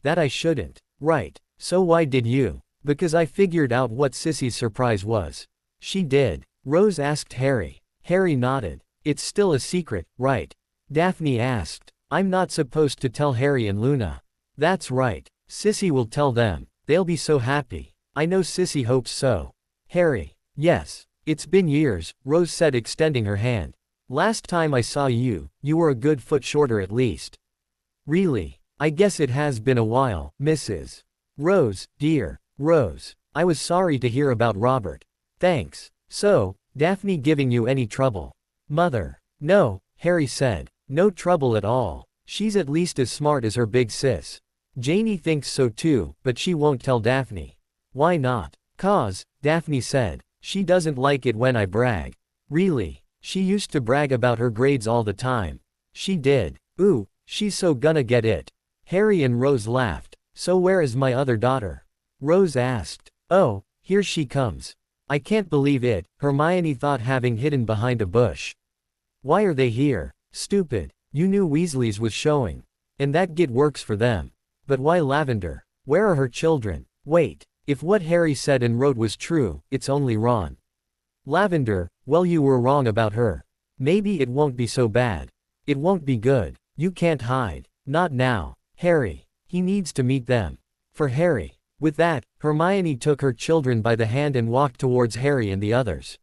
That I shouldn't. Right. So why did you? Because I figured out what Sissy's surprise was. She did. Rose asked Harry. Harry nodded. It's still a secret, right? Daphne asked. I'm not supposed to tell Harry and Luna. That's right. Sissy will tell them. They'll be so happy. I know Sissy hopes so. Harry. Yes. It's been years, Rose said extending her hand. Last time I saw you, you were a good foot shorter at least. Really? I guess it has been a while, Mrs. Rose, dear. Rose. I was sorry to hear about Robert. Thanks. So, Daphne giving you any trouble? Mother. No, Harry said. No trouble at all. She's at least as smart as her big sis. Janie thinks so too, but she won't tell Daphne. Why not? 'Cause, Daphne said, she doesn't like it when I brag. Really? She used to brag about her grades all the time. She did. Ooh, she's so gonna get it. Harry and Rose laughed. So where is my other daughter? Rose asked. Oh, here she comes. I can't believe it, Hermione thought having hidden behind a bush. Why are they here? Stupid. You knew Weasley's was showing. And that git works for them. But why Lavender? Where are her children? Wait. If what Harry said and wrote was true, it's only Ron. Lavender, well you were wrong about her. Maybe it won't be so bad. It won't be good. You can't hide. Not now. Harry. He needs to meet them. For Harry. With that, Hermione took her children by the hand and walked towards Harry and the others.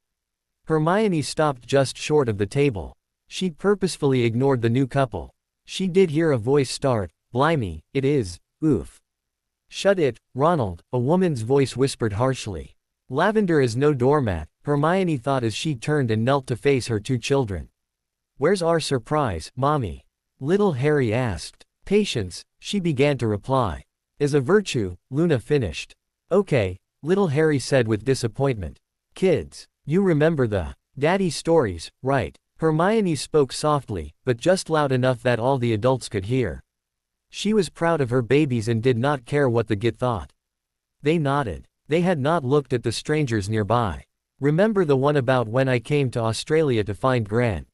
Hermione stopped just short of the table. She purposefully ignored the new couple. She did hear a voice start, Blimey, it is, oof. Shut it, Ronald, a woman's voice whispered harshly. Lavender is no doormat, Hermione thought as she turned and knelt to face her two children. Where's our surprise, Mommy? Little Harry asked. Patience, she began to reply. As a virtue, Luna finished. Okay, little Harry said with disappointment. Kids, you remember the daddy stories, right? Hermione spoke softly, but just loud enough that all the adults could hear. She was proud of her babies and did not care what the git thought. They nodded. They had not looked at the strangers nearby. Remember the one about when I came to Australia to find Gran?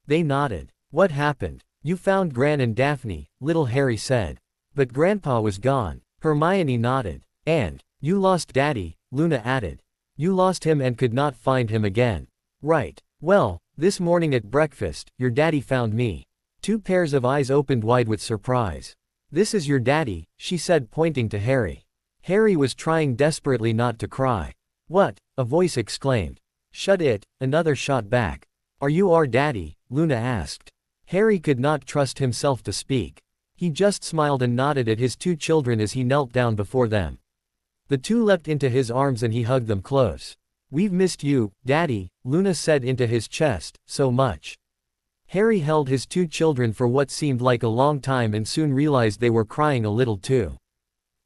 They nodded. What happened? You found Gran and Daphne, little Harry said. But Grandpa was gone. Hermione nodded. And, you lost Daddy, Luna added. You lost him and could not find him again. Right. Well, this morning at breakfast, your daddy found me. Two pairs of eyes opened wide with surprise. This is your daddy, she said pointing to Harry. Harry was trying desperately not to cry. What? A voice exclaimed. Shut it, another shot back. Are you our daddy? Luna asked. Harry could not trust himself to speak. He just smiled and nodded at his two children as he knelt down before them. The two leapt into his arms and he hugged them close. We've missed you, Daddy, Luna said into his chest, so much. Harry held his two children for what seemed like a long time and soon realized they were crying a little too.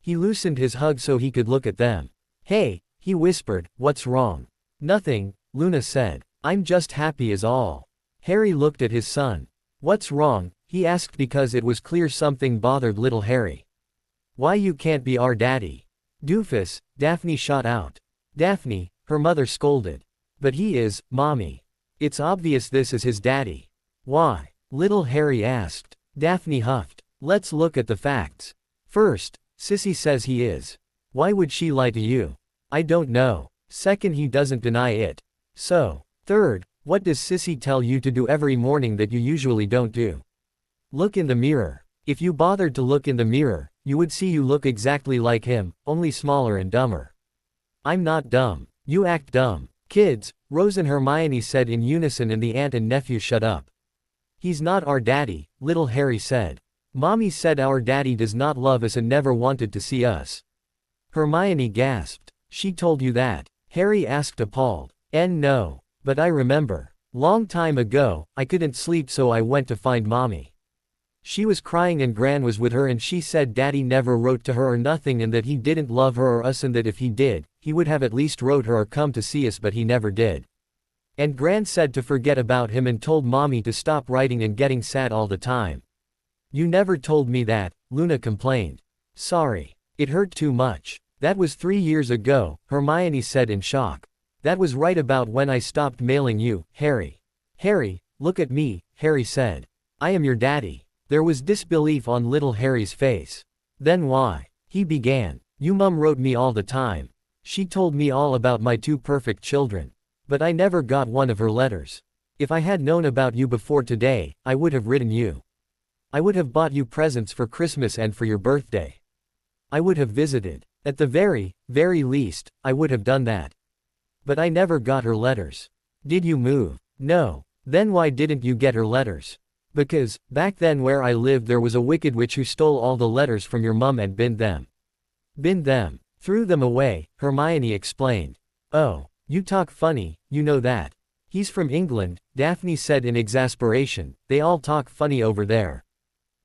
He loosened his hug so he could look at them. Hey, he whispered, what's wrong? Nothing, Luna said. I'm just happy is all. Harry looked at his son. What's wrong? He asked because it was clear something bothered little Harry. Why you can't be our daddy? Doofus, Daphne shot out. Daphne, her mother scolded. But he is, Mommy. It's obvious this is his daddy. Why? Little Harry asked. Daphne huffed. Let's look at the facts. First, Sissy says he is. Why would she lie to you? I don't know. Second, he doesn't deny it. So. Third, what does Sissy tell you to do every morning that you usually don't do? Look in the mirror. If you bothered to look in the mirror, you would see you look exactly like him, only smaller and dumber. I'm not dumb. You act dumb. Kids, Rose and Hermione said in unison and the aunt and nephew shut up. He's not our daddy, little Harry said. Mommy said our daddy does not love us and never wanted to see us. Hermione gasped. She told you that? Harry asked appalled. No. But I remember. Long time ago, I couldn't sleep so I went to find Mommy. She was crying and Gran was with her and she said Daddy never wrote to her or nothing and that he didn't love her or us and that if he did, he would have at least wrote her or come to see us but he never did. And Gran said to forget about him and told Mommy to stop writing and getting sad all the time. You never told me that, Luna complained. Sorry. It hurt too much. That was 3 years ago, Hermione said in shock. That was right about when I stopped mailing you, Harry. Harry, look at me, Harry said. I am your daddy. There was disbelief on little Harry's face. Then why? He began. You mum wrote me all the time. She told me all about my 2 perfect children. But I never got one of her letters. If I had known about you before today, I would have written you. I would have bought you presents for Christmas and for your birthday. I would have visited. At the very least, I would have done that. But I never got her letters. Did you move? No. Then why didn't you get her letters? Because, back then where I lived there was a wicked witch who stole all the letters from your mum and binned them. Binned them. Threw them away, Hermione explained. Oh. You talk funny, you know that. He's from England, Daphne said in exasperation, they all talk funny over there.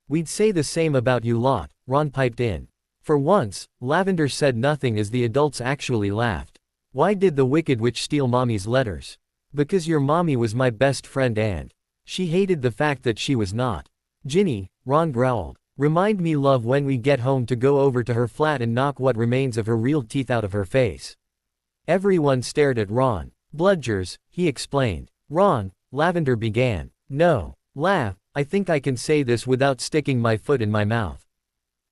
We'd say the same about you lot, Ron piped in. For once, Lavender said nothing as the adults actually laughed. Why did the wicked witch steal Mommy's letters? Because your mommy was my best friend and she hated the fact that she was not. Ginny, Ron growled. Remind me love when we get home to go over to her flat and knock what remains of her real teeth out of her face. Everyone stared at Ron. Bludgers, he explained. Ron, Lavender began. No. Laugh, I think I can say this without sticking my foot in my mouth.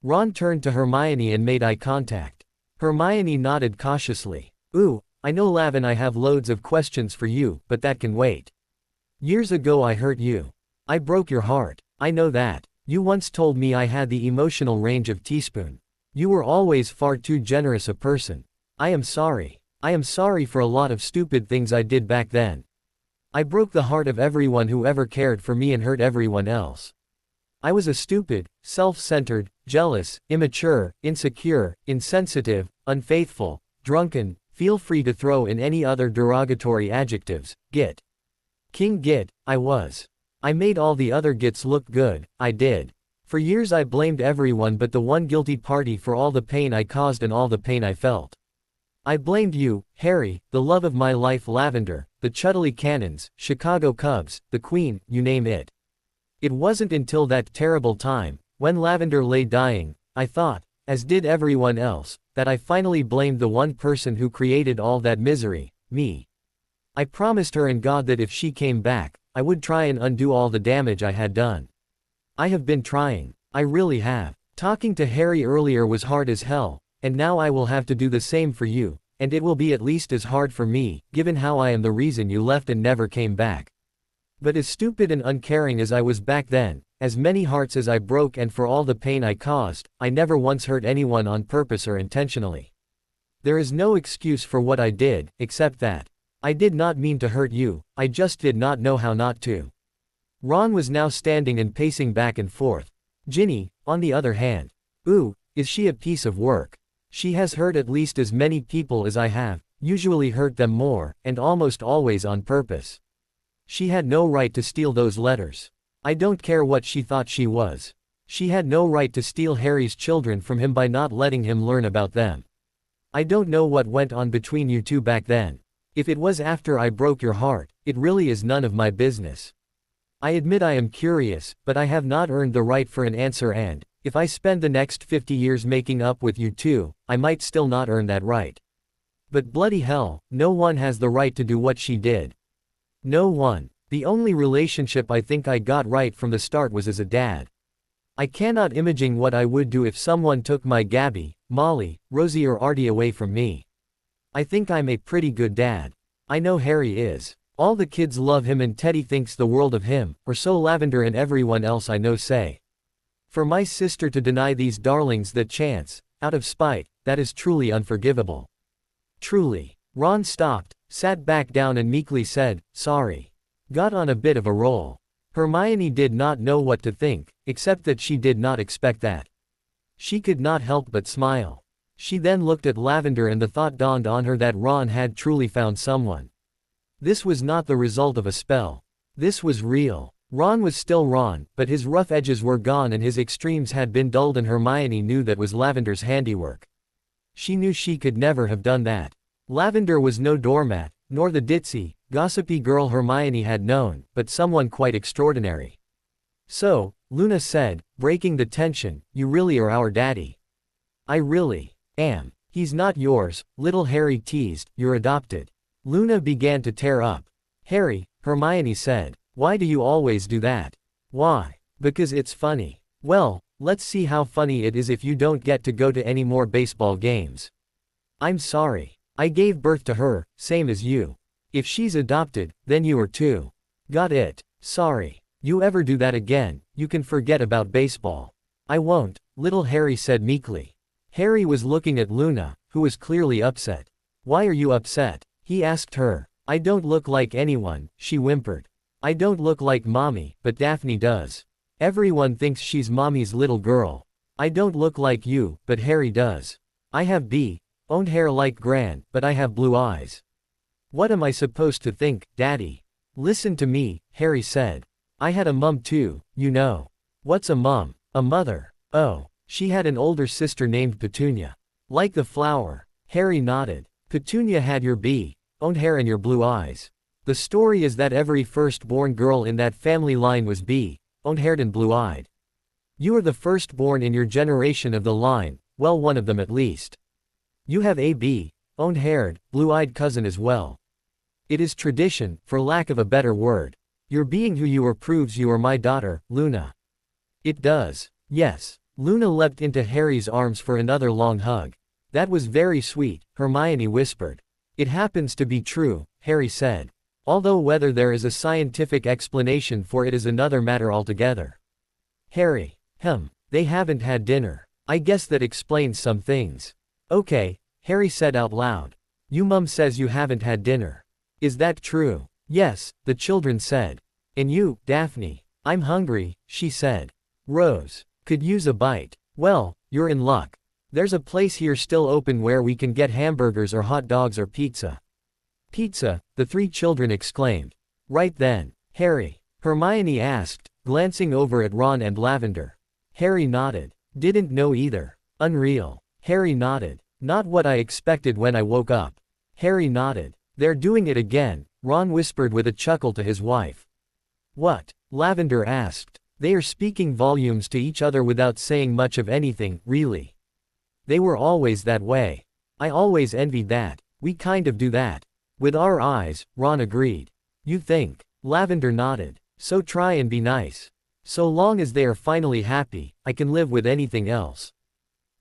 Ron turned to Hermione and made eye contact. Hermione nodded cautiously. Ooh, I know Lav and I have loads of questions for you, but that can wait. Years ago I hurt you. I broke your heart. I know that. You once told me I had the emotional range of teaspoon. You were always far too generous a person. I am sorry. I am sorry for a lot of stupid things I did back then. I broke the heart of everyone who ever cared for me and hurt everyone else. I was a stupid, self-centered, jealous, immature, insecure, insensitive, unfaithful, drunken, feel free to throw in any other derogatory adjectives, git. King git, I was. I made all the other gits look good, I did. For years I blamed everyone but the one guilty party for all the pain I caused and all the pain I felt. I blamed you, Harry, the love of my life Lavender, the Chudley Cannons, Chicago Cubs, the Queen, you name it. It wasn't until that terrible time, when Lavender lay dying, I thought, as did everyone else, that I finally blamed the one person who created all that misery, me. I promised her and God that if she came back, I would try and undo all the damage I had done. I have been trying. I really have. Talking to Harry earlier was hard as hell. And now I will have to do the same for you, and it will be at least as hard for me, given how I am the reason you left and never came back. But as stupid and uncaring as I was back then, as many hearts as I broke and for all the pain I caused, I never once hurt anyone on purpose or intentionally. There is no excuse for what I did, except that. I did not mean to hurt you, I just did not know how not to. Ron was now standing and pacing back and forth. Ginny, on the other hand. Ooh, is she a piece of work. She has hurt at least as many people as I have, usually hurt them more, and almost always on purpose. She had no right to steal those letters. I don't care what she thought she was. She had no right to steal Harry's children from him by not letting him learn about them. I don't know what went on between you two back then. If it was after I broke your heart, it really is none of my business. I admit I am curious, but I have not earned the right for an answer and, if I spend the next 50 years making up with you two, I might still not earn that right. But bloody hell, no one has the right to do what she did. No one. The only relationship I think I got right from the start was as a dad. I cannot imagine what I would do if someone took my Gabby, Molly, Rosie or Artie away from me. I think I'm a pretty good dad. I know Harry is. All the kids love him and Teddy thinks the world of him, or so Lavender and everyone else I know say. For my sister to deny these darlings that chance, out of spite, that is truly unforgivable. Truly. Ron stopped, sat back down and meekly said, sorry. Got on a bit of a roll. Hermione did not know what to think, except that she did not expect that. She could not help but smile. She then looked at Lavender and the thought dawned on her that Ron had truly found someone. This was not the result of a spell. This was real. Ron was still Ron, but his rough edges were gone and his extremes had been dulled, and Hermione knew that was Lavender's handiwork. She knew she could never have done that. Lavender was no doormat, nor the ditzy, gossipy girl Hermione had known, but someone quite extraordinary. "So," Luna said, breaking the tension, "you really are our daddy." "I really am." "He's not yours," little Harry teased, "you're adopted." Luna began to tear up. "Harry," Hermione said, "why do you always do that?" "Why?" "Because it's funny." "Well, let's see how funny it is if you don't get to go to any more baseball games." "I'm sorry. I gave birth to her, same as you. If she's adopted, then you are too." "Got it. Sorry. You ever do that again, you can forget about baseball." "I won't," little Harry said meekly. Harry was looking at Luna, who was clearly upset. "Why are you upset?" he asked her. "I don't look like anyone," she whimpered. "I don't look like Mommy, but Daphne does. Everyone thinks she's Mommy's little girl. I don't look like you, but Harry does. I have owned hair like Gran, but I have blue eyes. What am I supposed to think, Daddy?" "Listen to me," Harry said. "I had a mum too, you know." "What's a mum?" "A mother." "Oh." "She had an older sister named Petunia." "Like the flower." Harry nodded. "Petunia had your owned hair and your blue eyes. The story is that every firstborn girl in that family line was owned haired and blue-eyed. You are the firstborn in your generation of the line, well, one of them at least. You have a owned haired, blue-eyed cousin as well. It is tradition, for lack of a better word. Your being who you are proves you are my daughter, Luna." "It does." "Yes." Luna leapt into Harry's arms for another long hug. "That was very sweet," Hermione whispered. "It happens to be true," Harry said. "Although whether there is a scientific explanation for it is another matter altogether." Harry. They haven't had dinner. I guess that explains some things." "Okay," Harry said out loud. "You mum says you haven't had dinner. Is that true?" "Yes," the children said. "And you, Daphne?" "I'm hungry," she said. "Rose could use a bite." "Well, you're in luck. There's a place here still open where we can get hamburgers or hot dogs or pizza." "Pizza," the three children exclaimed. "Right then." "Harry?" Hermione asked, glancing over at Ron and Lavender. Harry nodded. "Didn't know either." "Unreal." Harry nodded. "Not what I expected when I woke up." Harry nodded. "They're doing it again," Ron whispered with a chuckle to his wife. "What?" Lavender asked. "They are speaking volumes to each other without saying much of anything, really. They were always that way. I always envied that. We kind of do that. With our eyes," Ron agreed. "You think?" Lavender nodded. "So try and be nice. So long as they are finally happy, I can live with anything else."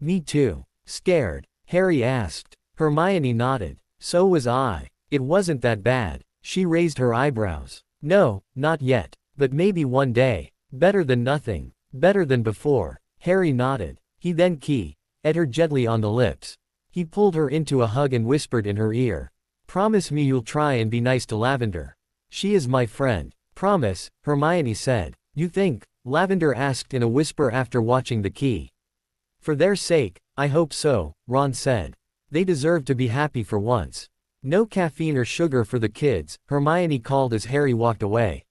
"Me too." "Scared?" Harry asked. Hermione nodded. "So was I. It wasn't that bad." She raised her eyebrows. "No, not yet. But maybe one day. Better than nothing. Better than before." Harry nodded. He then kissed her gently on the lips. He pulled her into a hug and whispered in her ear. "Promise me you'll try and be nice to Lavender. She is my friend." "Promise," Hermione said. "You think?" Lavender asked in a whisper after watching the key. "For their sake, I hope so," Ron said. "They deserve to be happy for once." "No caffeine or sugar for the kids," Hermione called as Harry walked away.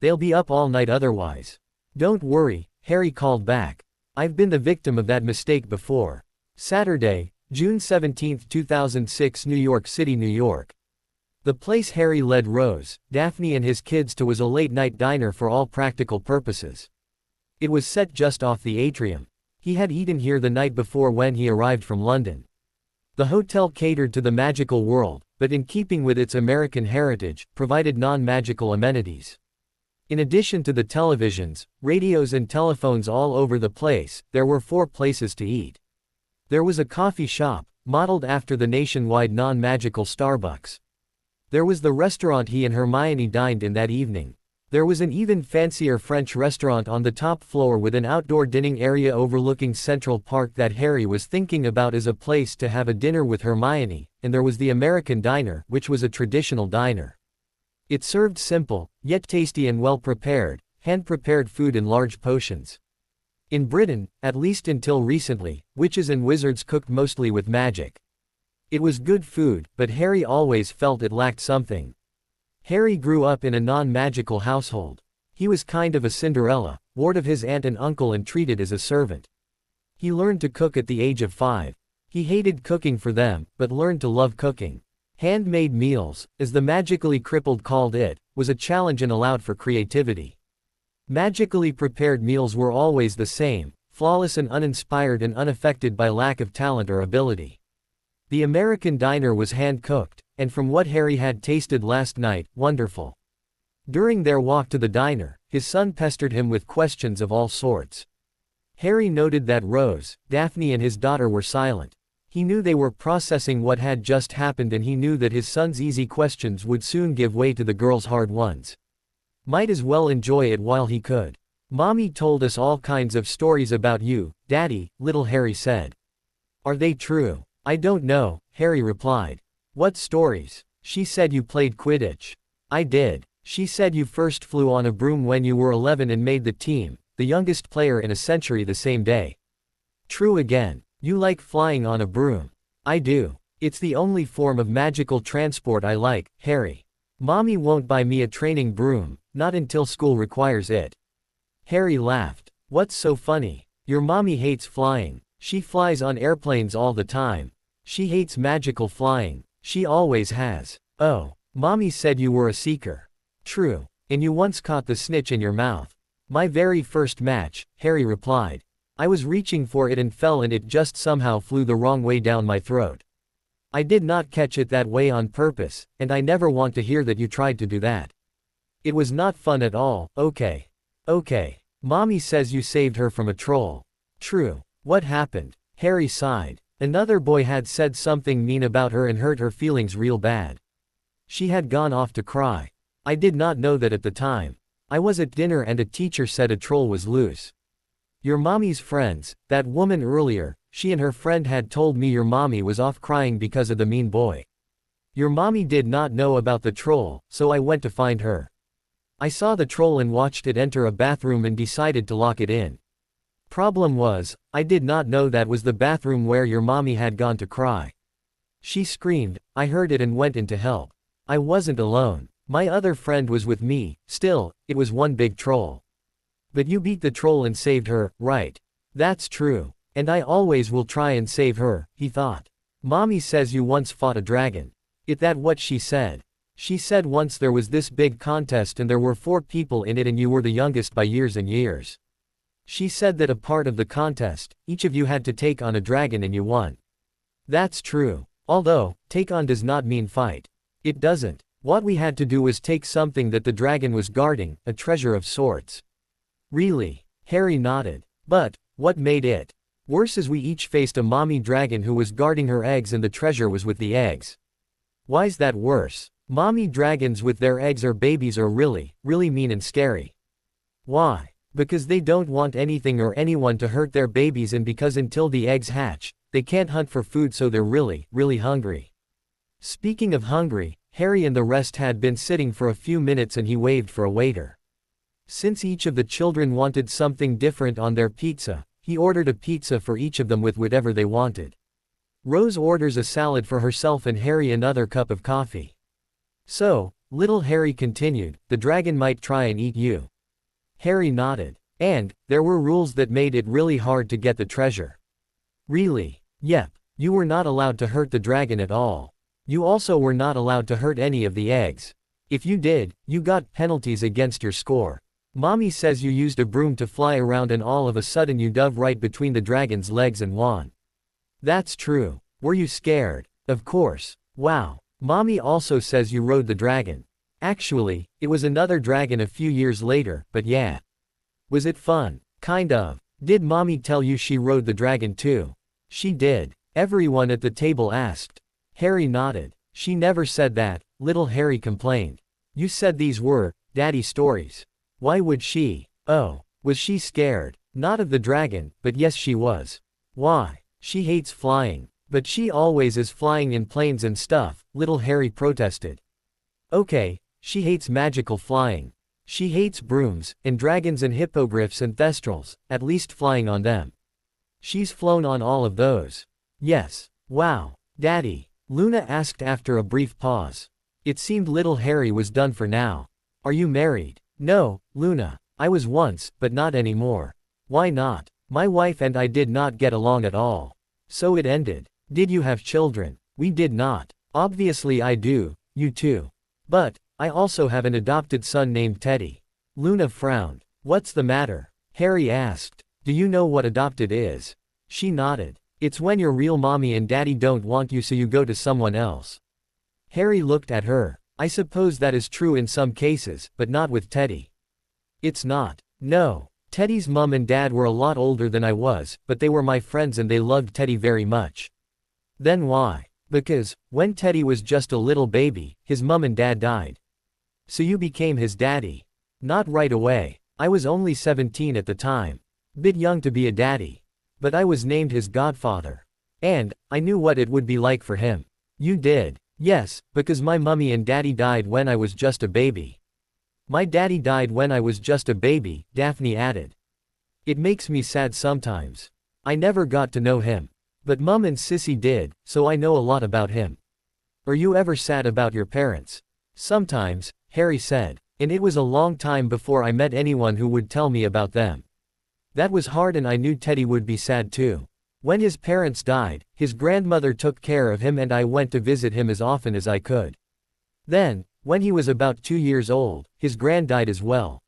"They'll be up all night otherwise." "Don't worry," Harry called back. "I've been the victim of that mistake before." Saturday, June 17, 2006, New York City, New York. The place Harry led Rose, Daphne and his kids to was a late-night diner for all practical purposes. It was set just off the atrium. He had eaten here the night before when he arrived from London. The hotel catered to the magical world, but in keeping with its American heritage, provided non-magical amenities. In addition to the televisions, radios and telephones all over the place, there were 4 places to eat. There was a coffee shop, modeled after the nationwide non-magical Starbucks. There was the restaurant he and Hermione dined in that evening. There was an even fancier French restaurant on the top floor with an outdoor dining area overlooking Central Park that Harry was thinking about as a place to have a dinner with Hermione, and there was the American diner, which was a traditional diner. It served simple, yet tasty and well-prepared, hand-prepared food in large portions. In Britain, at least until recently, witches and wizards cooked mostly with magic. It was good food, but Harry always felt it lacked something. Harry grew up in a non-magical household. He was kind of a Cinderella, ward of his aunt and uncle and treated as a servant. He learned to cook at the age of 5. He hated cooking for them, but learned to love cooking. Handmade meals, as the magically crippled called it, was a challenge and allowed for creativity. Magically prepared meals were always the same, flawless and uninspired and unaffected by lack of talent or ability. The American diner was hand-cooked, and from what Harry had tasted last night, wonderful. During their walk to the diner, his son pestered him with questions of all sorts. Harry noted that Rose, Daphne and his daughter were silent. He knew they were processing what had just happened, and he knew that his son's easy questions would soon give way to the girl's hard ones. Might as well enjoy it while he could. "Mommy told us all kinds of stories about you, Daddy," little Harry said. "Are they true?" "I don't know," Harry replied. "What stories?" "She said you played Quidditch." "I did. She said you first flew on a broom when you were 11 and made the team, the youngest player in a century the same day." "True again. You like flying on a broom." "I do. It's the only form of magical transport I like, Harry. Mommy won't buy me a training broom, not until school requires it." Harry laughed. "What's so funny? Your mommy hates flying. She flies on airplanes all the time. She hates magical flying. She always has." "Oh, Mommy said you were a seeker." "True. And you once caught the snitch in your mouth." "My very first match," Harry replied. "I was reaching for it and fell and it just somehow flew the wrong way down my throat. I did not catch it that way on purpose, and I never want to hear that you tried to do that. It was not fun at all." "Okay. Okay. Mommy says you saved her from a troll." "True. What happened?" Harry sighed. "Another boy had said something mean about her and hurt her feelings real bad. She had gone off to cry. I did not know that at the time. I was at dinner and a teacher said a troll was loose. Your mommy's friends, that woman earlier, she and her friend had told me your mommy was off crying because of the mean boy. Your mommy did not know about the troll, so I went to find her. I saw the troll and watched it enter a bathroom and decided to lock it in. Problem was, I did not know that was the bathroom where your mommy had gone to cry. She screamed, I heard it and went in to help. I wasn't alone. My other friend was with me. Still, it was one big troll. But you beat the troll and saved her, right? That's true. And I always will try and save her," he thought. "Mommy says you once fought a dragon. Is that what she said?" "She said once there was this big contest and there were 4 people in it and you were the youngest by years and years. She said that a part of the contest, each of you had to take on a dragon and you won." "That's true. Although, take on does not mean fight. It doesn't. What we had to do was take something that the dragon was guarding, a treasure of sorts." "Really?" Harry nodded. "But, what made it worse is we each faced a mommy dragon who was guarding her eggs and the treasure was with the eggs." "Why's that worse?" "Mommy dragons with their eggs or babies are really, really mean and scary." "Why?" "Because they don't want anything or anyone to hurt their babies and because until the eggs hatch, they can't hunt for food so they're really, really hungry." Speaking of hungry, Harry and the rest had been sitting for a few minutes and he waved for a waiter. Since each of the children wanted something different on their pizza, he ordered a pizza for each of them with whatever they wanted. Rose orders a salad for herself and Harry another cup of coffee. "So," little Harry continued, "the dragon might try and eat you." Harry nodded. "And, there were rules that made it really hard to get the treasure." "Really?" "Yep. You were not allowed to hurt the dragon at all. You also were not allowed to hurt any of the eggs. If you did, you got penalties against your score. Mommy says you used a broom to fly around and all of a sudden you dove right between the dragon's legs and won." "That's true. Were you scared?" "Of course." "Wow. Mommy also says you rode the dragon." "Actually, it was another dragon a few years later, but yeah." "Was it fun?" "Kind of." "Did Mommy tell you she rode the dragon too?" "She did." Everyone at the table asked. Harry nodded. "She never said that," little Harry complained. "You said these were, Daddy stories. Why would she?" "Oh, was she scared?" "Not of the dragon, but yes she was." "Why?" "She hates flying." "But she always is flying in planes and stuff," little Harry protested. "Okay, she hates magical flying. She hates brooms, and dragons and hippogriffs and thestrals, at least flying on them. She's flown on all of those." "Yes." "Wow. Daddy?" Luna asked after a brief pause. It seemed little Harry was done for now. "Are you married?" No, Luna. I was once, but not anymore. Why not? My wife and I did not get along at all. So it ended. Did you have children? We did not. Obviously I do, you too. But, I also have an adopted son named Teddy. Luna frowned. What's the matter? Harry asked. Do you know what adopted is? She nodded. It's when your real mommy and daddy don't want you so you go to someone else. Harry looked at her. I suppose that is true in some cases, but not with Teddy. It's not. No. Teddy's mom and dad were a lot older than I was, but they were my friends and they loved Teddy very much. Then why? Because, when Teddy was just a little baby, his mom and dad died. So you became his daddy? Not right away. I was only 17 at the time. Bit young to be a daddy. But I was named his godfather. And, I knew what it would be like for him. You did? Yes, because my mummy and daddy died when I was just a baby. My daddy died when I was just a baby, Daphne added. It makes me sad sometimes. I never got to know him. But Mum and Sissy did, so I know a lot about him. Are you ever sad about your parents? Sometimes, Harry said. And it was a long time before I met anyone who would tell me about them. That was hard and I knew Teddy would be sad too. When his parents died, his grandmother took care of him and I went to visit him as often as I could. Then, when he was about 2 years old, his grand died as well.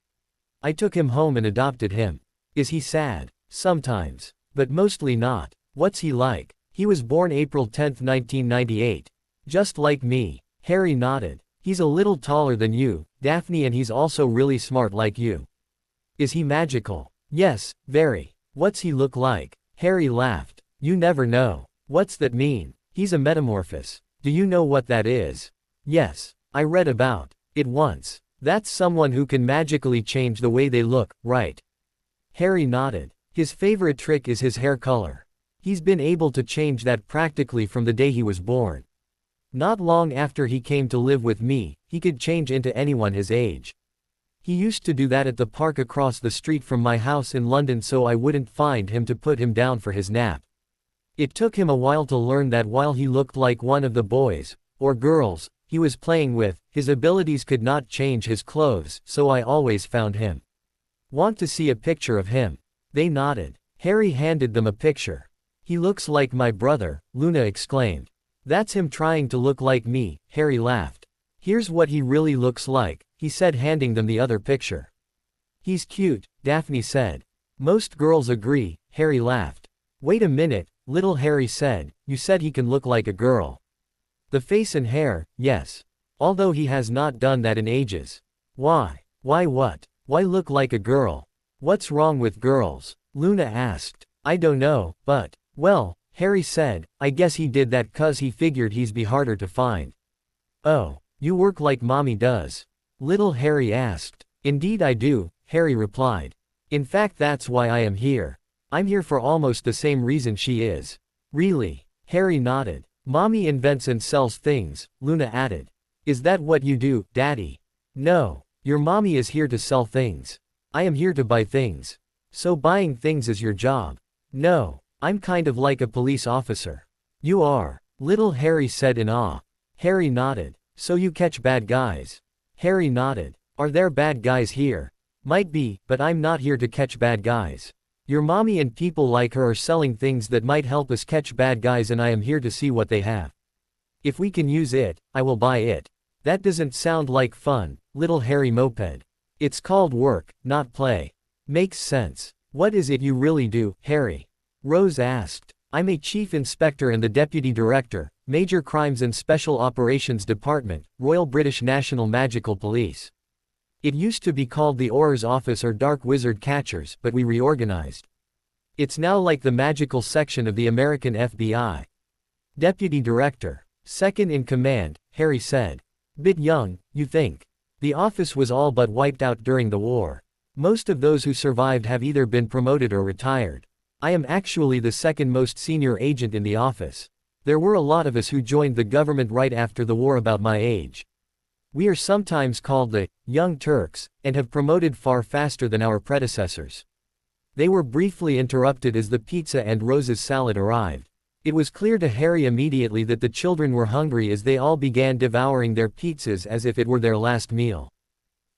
I took him home and adopted him. Is he sad? Sometimes. But mostly not. What's he like? He was born April 10, 1998. Just like me. Harry nodded. He's a little taller than you, Daphne, and he's also really smart like you. Is he magical? Yes, very. What's he look like? Harry laughed. You never know. What's that mean? He's a metamorphosis. Do you know what that is? Yes. I read about it once. That's someone who can magically change the way they look, right? Harry nodded. His favorite trick is his hair color. He's been able to change that practically from the day he was born. Not long after he came to live with me, he could change into anyone his age. He used to do that at the park across the street from my house in London so I wouldn't find him to put him down for his nap. It took him a while to learn that while he looked like one of the boys, or girls, he was playing with, his abilities could not change his clothes, so I always found him. Want to see a picture of him? They nodded. Harry handed them a picture. He looks like my brother, Luna exclaimed. That's him trying to look like me, Harry laughed. Here's what he really looks like, he said, handing them the other picture. He's cute, Daphne said. Most girls agree, Harry laughed. Wait a minute, little Harry said, you said he can look like a girl. The face and hair, yes. Although he has not done that in ages. Why? Why what? Why look like a girl? What's wrong with girls? Luna asked. I don't know, but, well, Harry said, I guess he did that 'cause he figured he's be harder to find. Oh, you work like mommy does? Little Harry asked. Indeed I do, Harry replied. In fact that's why I am here. I'm here for almost the same reason she is. Really? Harry nodded. Mommy invents and sells things, Luna added. Is that what you do, Daddy? No. Your mommy is here to sell things. I am here to buy things. So buying things is your job? No. I'm kind of like a police officer. You are. Little Harry said in awe. Harry nodded. So you catch bad guys? Harry nodded. Are there bad guys here? Might be, but I'm not here to catch bad guys. Your mommy and people like her are selling things that might help us catch bad guys and I am here to see what they have. If we can use it, I will buy it. That doesn't sound like fun, little Harry moped. It's called work, not play. Makes sense. What is it you really do, Harry? Rose asked. I'm a chief inspector and the deputy director, Major Crimes and Special Operations Department, Royal British National Magical Police. It used to be called the Aurors Office or Dark Wizard Catchers, but we reorganized. It's now like the magical section of the American FBI. Deputy Director. Second in command, Harry said. Bit young, you think? The office was all but wiped out during the war. Most of those who survived have either been promoted or retired. I am actually the second most senior agent in the office. There were a lot of us who joined the government right after the war about my age. We are sometimes called the Young Turks, and have promoted far faster than our predecessors. They were briefly interrupted as the pizza and Rose's salad arrived. It was clear to Harry immediately that the children were hungry as they all began devouring their pizzas as if it were their last meal.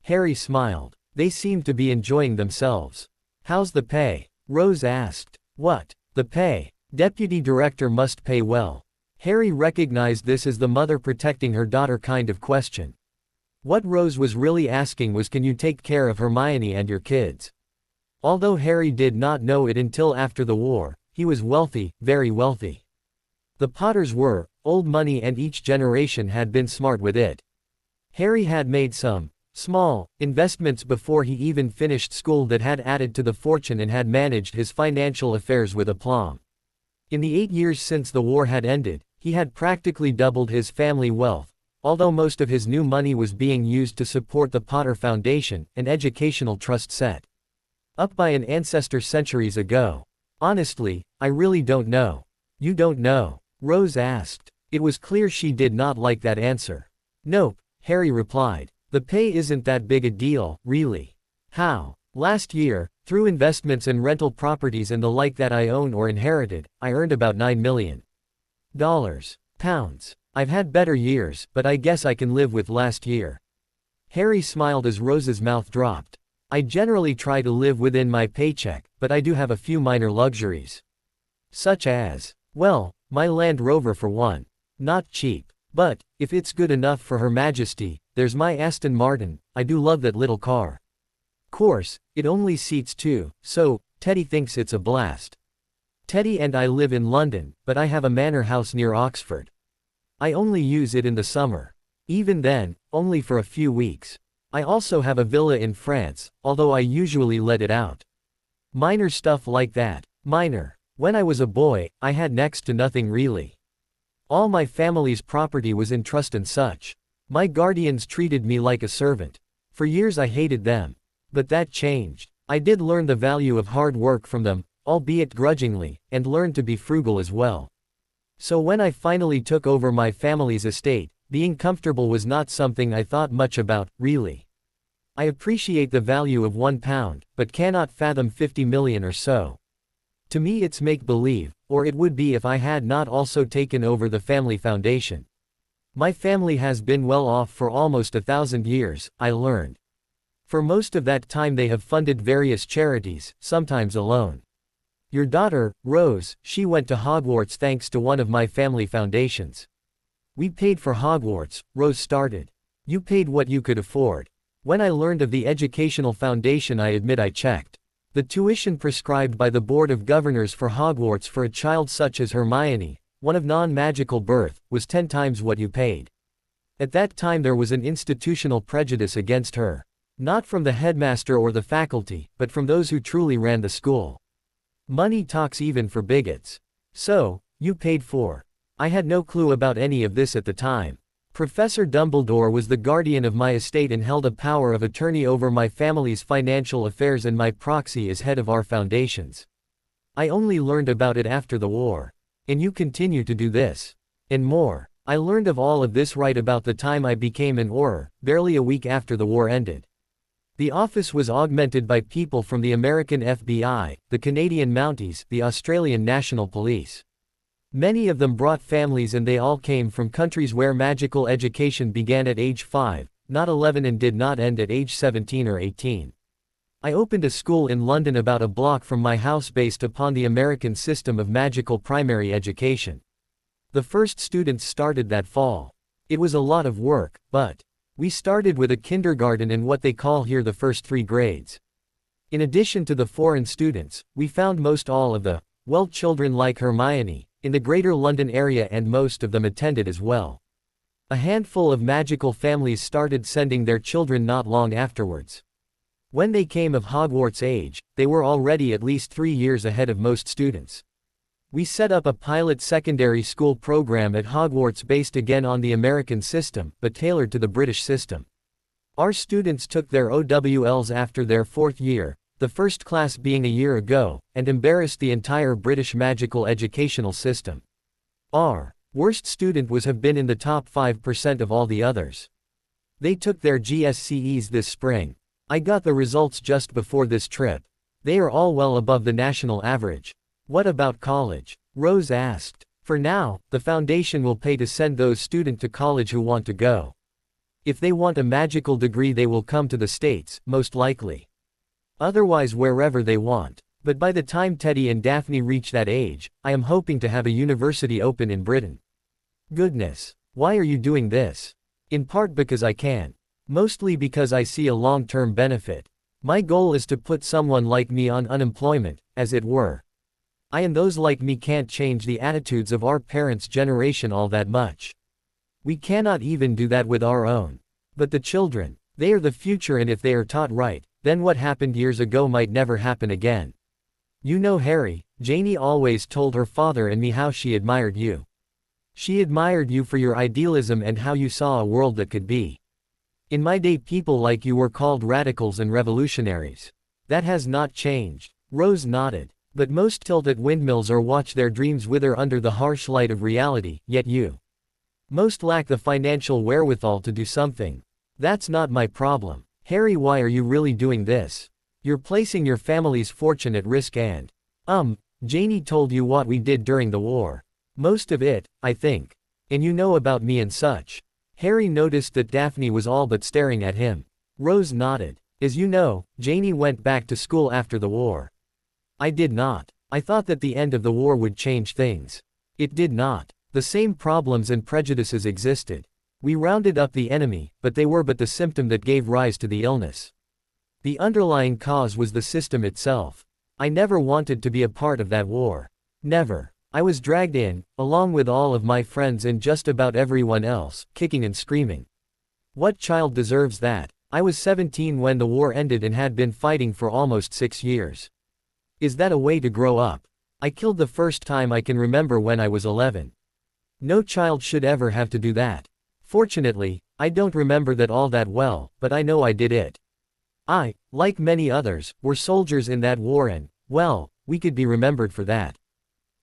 Harry smiled. They seemed to be enjoying themselves. How's the pay? Rose asked. What? The pay? Deputy director must pay well. Harry recognized this as the mother protecting her daughter kind of question. What Rose was really asking was, can you take care of Hermione and your kids? Although Harry did not know it until after the war, he was wealthy, very wealthy. The Potters were, old money, and each generation had been smart with it. Harry had made some small investments before he even finished school that had added to the fortune and had managed his financial affairs with aplomb. In the 8 years since the war had ended, he had practically doubled his family wealth, although most of his new money was being used to support the Potter Foundation, an educational trust set up by an ancestor centuries ago. Honestly, I really don't know. You don't know? Rose asked. It was clear she did not like that answer. Nope, Harry replied. The pay isn't that big a deal, really. How? Last year, through investments and rental properties and the like that I own or inherited, I earned about $9 million. Pounds. I've had better years, but I guess I can live with last year. Harry smiled as Rose's mouth dropped. I generally try to live within my paycheck, but I do have a few minor luxuries. Such as, well, my Land Rover for one. Not cheap. But, if it's good enough for Her Majesty, there's my Aston Martin. I do love that little car. Course, it only seats 2, so, Teddy thinks it's a blast. Teddy and I live in London, but I have a manor house near Oxford. I only use it in the summer. Even then, only for a few weeks. I also have a villa in France, although I usually let it out. Minor stuff like that. Minor. When I was a boy, I had next to nothing really. All my family's property was in trust and such. My guardians treated me like a servant. For years I hated them. But that changed. I did learn the value of hard work from them, albeit grudgingly, and learned to be frugal as well. So when I finally took over my family's estate, being comfortable was not something I thought much about, really. I appreciate the value of £1, but cannot fathom 50 million or so. To me it's make-believe, or it would be if I had not also taken over the family foundation. My family has been well off for almost 1,000 years, I learned. For most of that time they have funded various charities, sometimes alone. Your daughter, Rose, she went to Hogwarts thanks to one of my family foundations. We paid for Hogwarts, Rose started. You paid what you could afford. When I learned of the educational foundation, I admit I checked. The tuition prescribed by the Board of Governors for Hogwarts for a child such as Hermione, one of non-magical birth, was 10 times what you paid. At that time there was an institutional prejudice against her. Not from the headmaster or the faculty, but from those who truly ran the school. Money talks even for bigots. So, you paid for. I had no clue about any of this at the time. Professor Dumbledore was the guardian of my estate and held a power of attorney over my family's financial affairs, and my proxy is head of our foundations. I only learned about it after the war. And you continue to do this. And more. I learned of all of this right about the time I became an Auror, barely a week after the war ended. The office was augmented by people from the American FBI, the Canadian Mounties, the Australian National Police. Many of them brought families, and they all came from countries where magical education began at age 5, not 11, and did not end at age 17 or 18. I opened a school in London about a block from my house based upon the American system of magical primary education. The first students started that fall. It was a lot of work, but we started with a kindergarten and what they call here the first 3 grades. In addition to the foreign students, we found most all of the, well, children like Hermione, in the Greater London area, and most of them attended as well. A handful of magical families started sending their children not long afterwards. When they came of Hogwarts age, they were already at least 3 years ahead of most students. We set up a pilot secondary school program at Hogwarts based again on the American system, but tailored to the British system. Our students took their OWLs after their 4th year, the first class being a year ago, and embarrassed the entire British magical educational system. Our worst student was have been in the top 5% of all the others. They took their GSCEs this spring. I got the results just before this trip. They are all well above the national average. What about college? Rose asked. For now, the foundation will pay to send those students to college who want to go. If they want a magical degree they will come to the States, most likely. Otherwise wherever they want. But by the time Teddy and Daphne reach that age, I am hoping to have a university open in Britain. Goodness. Why are you doing this? In part because I can. Mostly because I see a long-term benefit. My goal is to put someone like me on unemployment, as it were. I and those like me can't change the attitudes of our parents' generation all that much. We cannot even do that with our own. But the children, they are the future, and if they are taught right, then what happened years ago might never happen again. You know, Harry, Janie always told her father and me how she admired you. She admired you for your idealism and how you saw a world that could be. In my day people like you were called radicals and revolutionaries. That has not changed. Rose nodded. But most tilt at windmills or watch their dreams wither under the harsh light of reality, yet you. Most lack the financial wherewithal to do something. That's not my problem. Harry, why are you really doing this? You're placing your family's fortune at risk and… Janie told you what we did during the war. Most of it, I think. And you know about me and such. Harry noticed that Daphne was all but staring at him. Rose nodded. As you know, Janie went back to school after the war. I did not. I thought that the end of the war would change things. It did not. The same problems and prejudices existed. We rounded up the enemy, but they were but the symptom that gave rise to the illness. The underlying cause was the system itself. I never wanted to be a part of that war. Never. I was dragged in, along with all of my friends and just about everyone else, kicking and screaming. What child deserves that? I was 17 when the war ended and had been fighting for almost 6 years. Is that a way to grow up? I killed the first time I can remember when I was 11. No child should ever have to do that. Fortunately, I don't remember that all that well, but I know I did it. I, like many others, were soldiers in that war and, well, we could be remembered for that.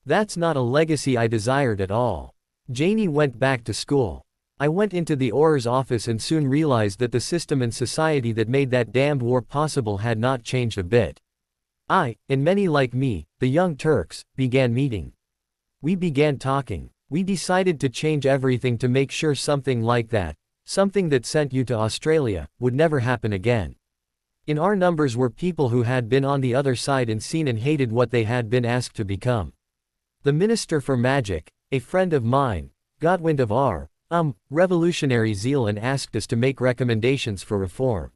That's not a legacy I desired at all. Janie went back to school. I went into the Orr's office and soon realized that the system and society that made that damned war possible had not changed a bit. I, and many like me, the Young Turks, began meeting. We began talking. We decided to change everything to make sure something like that, something that sent you to Australia, would never happen again. In our numbers were people who had been on the other side and seen and hated what they had been asked to become. The Minister for Magic, a friend of mine, got wind of our, revolutionary zeal and asked us to make recommendations for reform.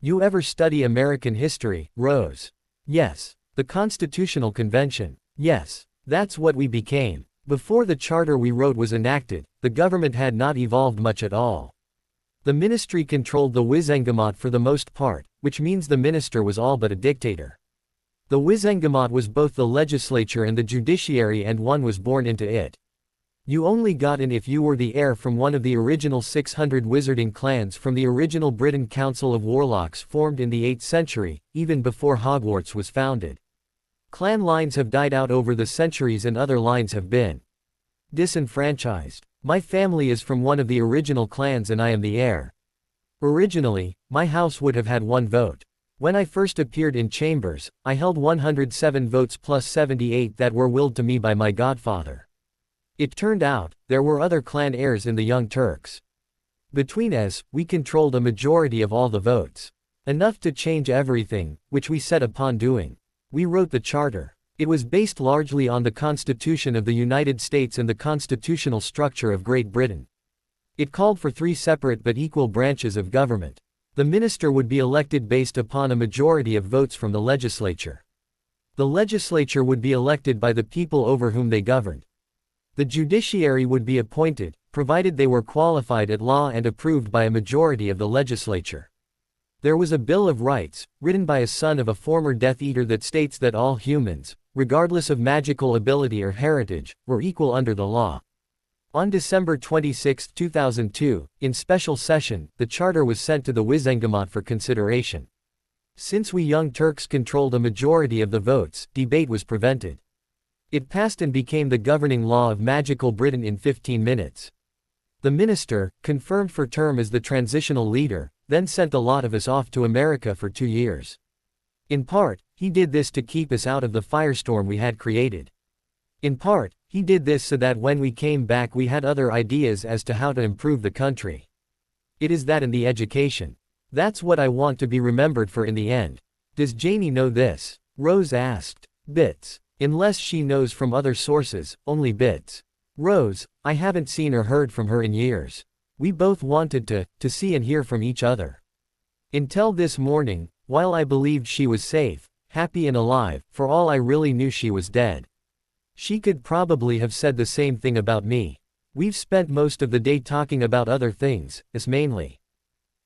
You ever study American history, Rose? Yes. The Constitutional Convention. Yes. That's what we became. Before the charter we wrote was enacted, the government had not evolved much at all. The ministry controlled the Wizengamot for the most part, which means the minister was all but a dictator. The Wizengamot was both the legislature and the judiciary, and one was born into it. You only got in if you were the heir from one of the original 600 wizarding clans from the original Britain Council of Warlocks formed in the 8th century, even before Hogwarts was founded. Clan lines have died out over the centuries and other lines have been disenfranchised. My family is from one of the original clans and I am the heir. Originally, my house would have had 1 vote. When I first appeared in chambers, I held 107 votes plus 78 that were willed to me by my godfather. It turned out, there were other clan heirs in the Young Turks. Between us, we controlled a majority of all the votes. Enough to change everything, which we set upon doing. We wrote the charter. It was based largely on the Constitution of the United States and the constitutional structure of Great Britain. It called for 3 separate but equal branches of government. The minister would be elected based upon a majority of votes from the legislature. The legislature would be elected by the people over whom they governed. The judiciary would be appointed, provided they were qualified at law and approved by a majority of the legislature. There was a Bill of Rights, written by a son of a former Death Eater, that states that all humans, regardless of magical ability or heritage, were equal under the law. On December 26, 2002, in special session, the charter was sent to the Wizengamot for consideration. Since we Young Turks controlled a majority of the votes, debate was prevented. It passed and became the governing law of magical Britain in 15 minutes. The minister, confirmed for term as the transitional leader, then sent a lot of us off to America for 2 years. In part, he did this to keep us out of the firestorm we had created. In part, he did this so that when we came back we had other ideas as to how to improve the country. It is that and the education. That's what I want to be remembered for in the end. Does Janie know this? Rose asked. Bits. Unless she knows from other sources, only bits. Rose, I haven't seen or heard from her in years. We both wanted to see and hear from each other. Until this morning, while I believed she was safe, happy and alive, for all I really knew she was dead. She could probably have said the same thing about me. We've spent most of the day talking about other things, as mainly.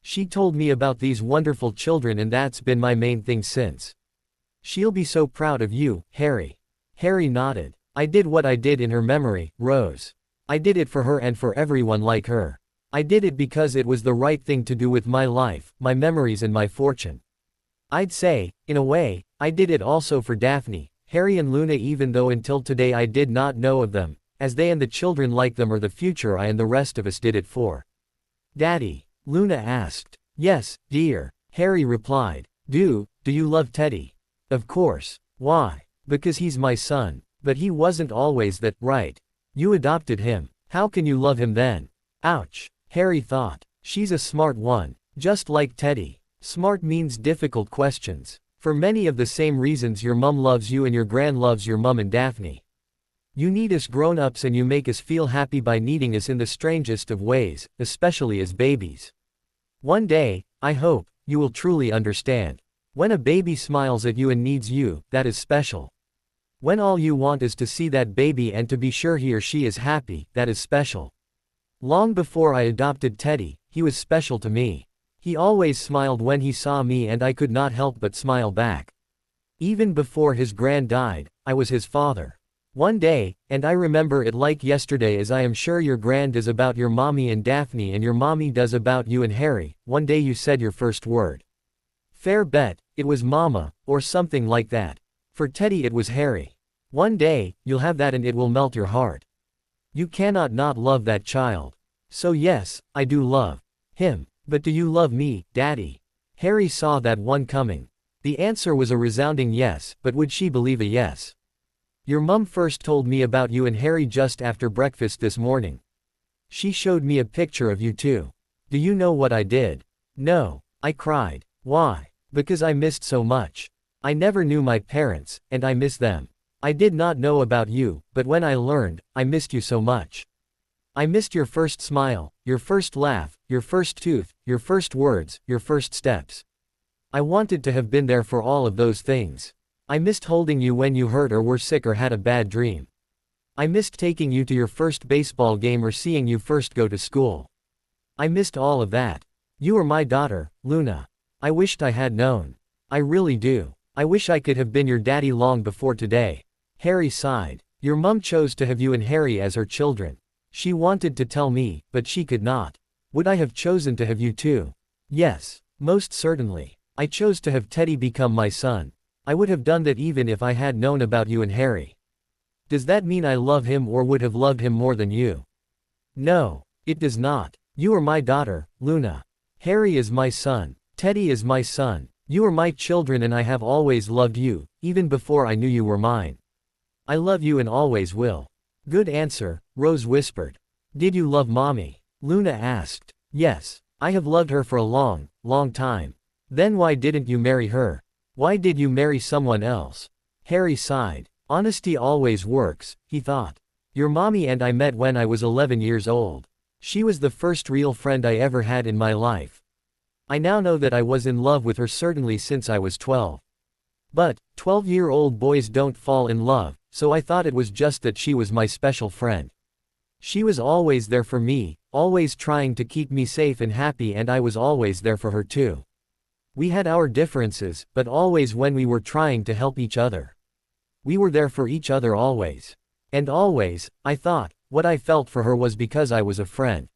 She told me about these wonderful children and that's been my main thing since. She'll be so proud of you, Harry. Harry nodded. I did what I did in her memory, Rose. I did it for her and for everyone like her. I did it because it was the right thing to do with my life, my memories and my fortune. I'd say, in a way, I did it also for Daphne, Harry and Luna even though until today I did not know of them, as they and the children like them are the future I and the rest of us did it for. Daddy? Luna asked. Yes, dear, Harry replied. Do you love Teddy? Of course. Why? Because he's my son. But he wasn't always that, right? You adopted him. How can you love him then? Ouch. Harry thought. She's a smart one. Just like Teddy. Smart means difficult questions. For many of the same reasons your mum loves you and your gran loves your mum and Daphne. You need us grown-ups and you make us feel happy by needing us in the strangest of ways, especially as babies. One day, I hope, you will truly understand. When a baby smiles at you and needs you, that is special. When all you want is to see that baby and to be sure he or she is happy, that is special. Long before I adopted Teddy, he was special to me. He always smiled when he saw me and I could not help but smile back. Even before his gran died, I was his father. One day, and I remember it like yesterday as I am sure your gran does about your mommy and Daphne and your mommy does about you and Harry, one day you said your first word. Fair bet, it was mama, or something like that. For Teddy it was Harry. One day, you'll have that and it will melt your heart. You cannot not love that child. So yes, I do love him. But do you love me, Daddy? Harry saw that one coming. The answer was a resounding yes, but would she believe a yes? Your mum first told me about you and Harry just after breakfast this morning. She showed me a picture of you too. Do you know what I did? No. I cried. Why? Because I missed so much. I never knew my parents, and I miss them. I did not know about you, but when I learned, I missed you so much. I missed your first smile, your first laugh, your first tooth, your first words, your first steps. I wanted to have been there for all of those things. I missed holding you when you hurt or were sick or had a bad dream. I missed taking you to your first baseball game or seeing you first go to school. I missed all of that. You are my daughter, Luna. I wished I had known. I really do. I wish I could have been your daddy long before today. Harry sighed. Your mum chose to have you and Harry as her children. She wanted to tell me, but she could not. Would I have chosen to have you too? Yes, most certainly. I chose to have Teddy become my son. I would have done that even if I had known about you and Harry. Does that mean I love him or would have loved him more than you? No, it does not. You are my daughter, Luna. Harry is my son. Teddy is my son. You are my children and I have always loved you, even before I knew you were mine. I love you and always will. Good answer, Rose whispered. Did you love mommy? Luna asked. Yes, I have loved her for a long, long time. Then why didn't you marry her? Why did you marry someone else? Harry sighed. Honesty always works, he thought. Your mommy and I met when I was 11 years old. She was the first real friend I ever had in my life. I now know that I was in love with her certainly since I was 12. But, 12-year-old boys don't fall in love, so I thought it was just that she was my special friend. She was always there for me, always trying to keep me safe and happy and I was always there for her too. We had our differences, but always when we were trying to help each other. We were there for each other always. And always, I thought, what I felt for her was because I was a friend.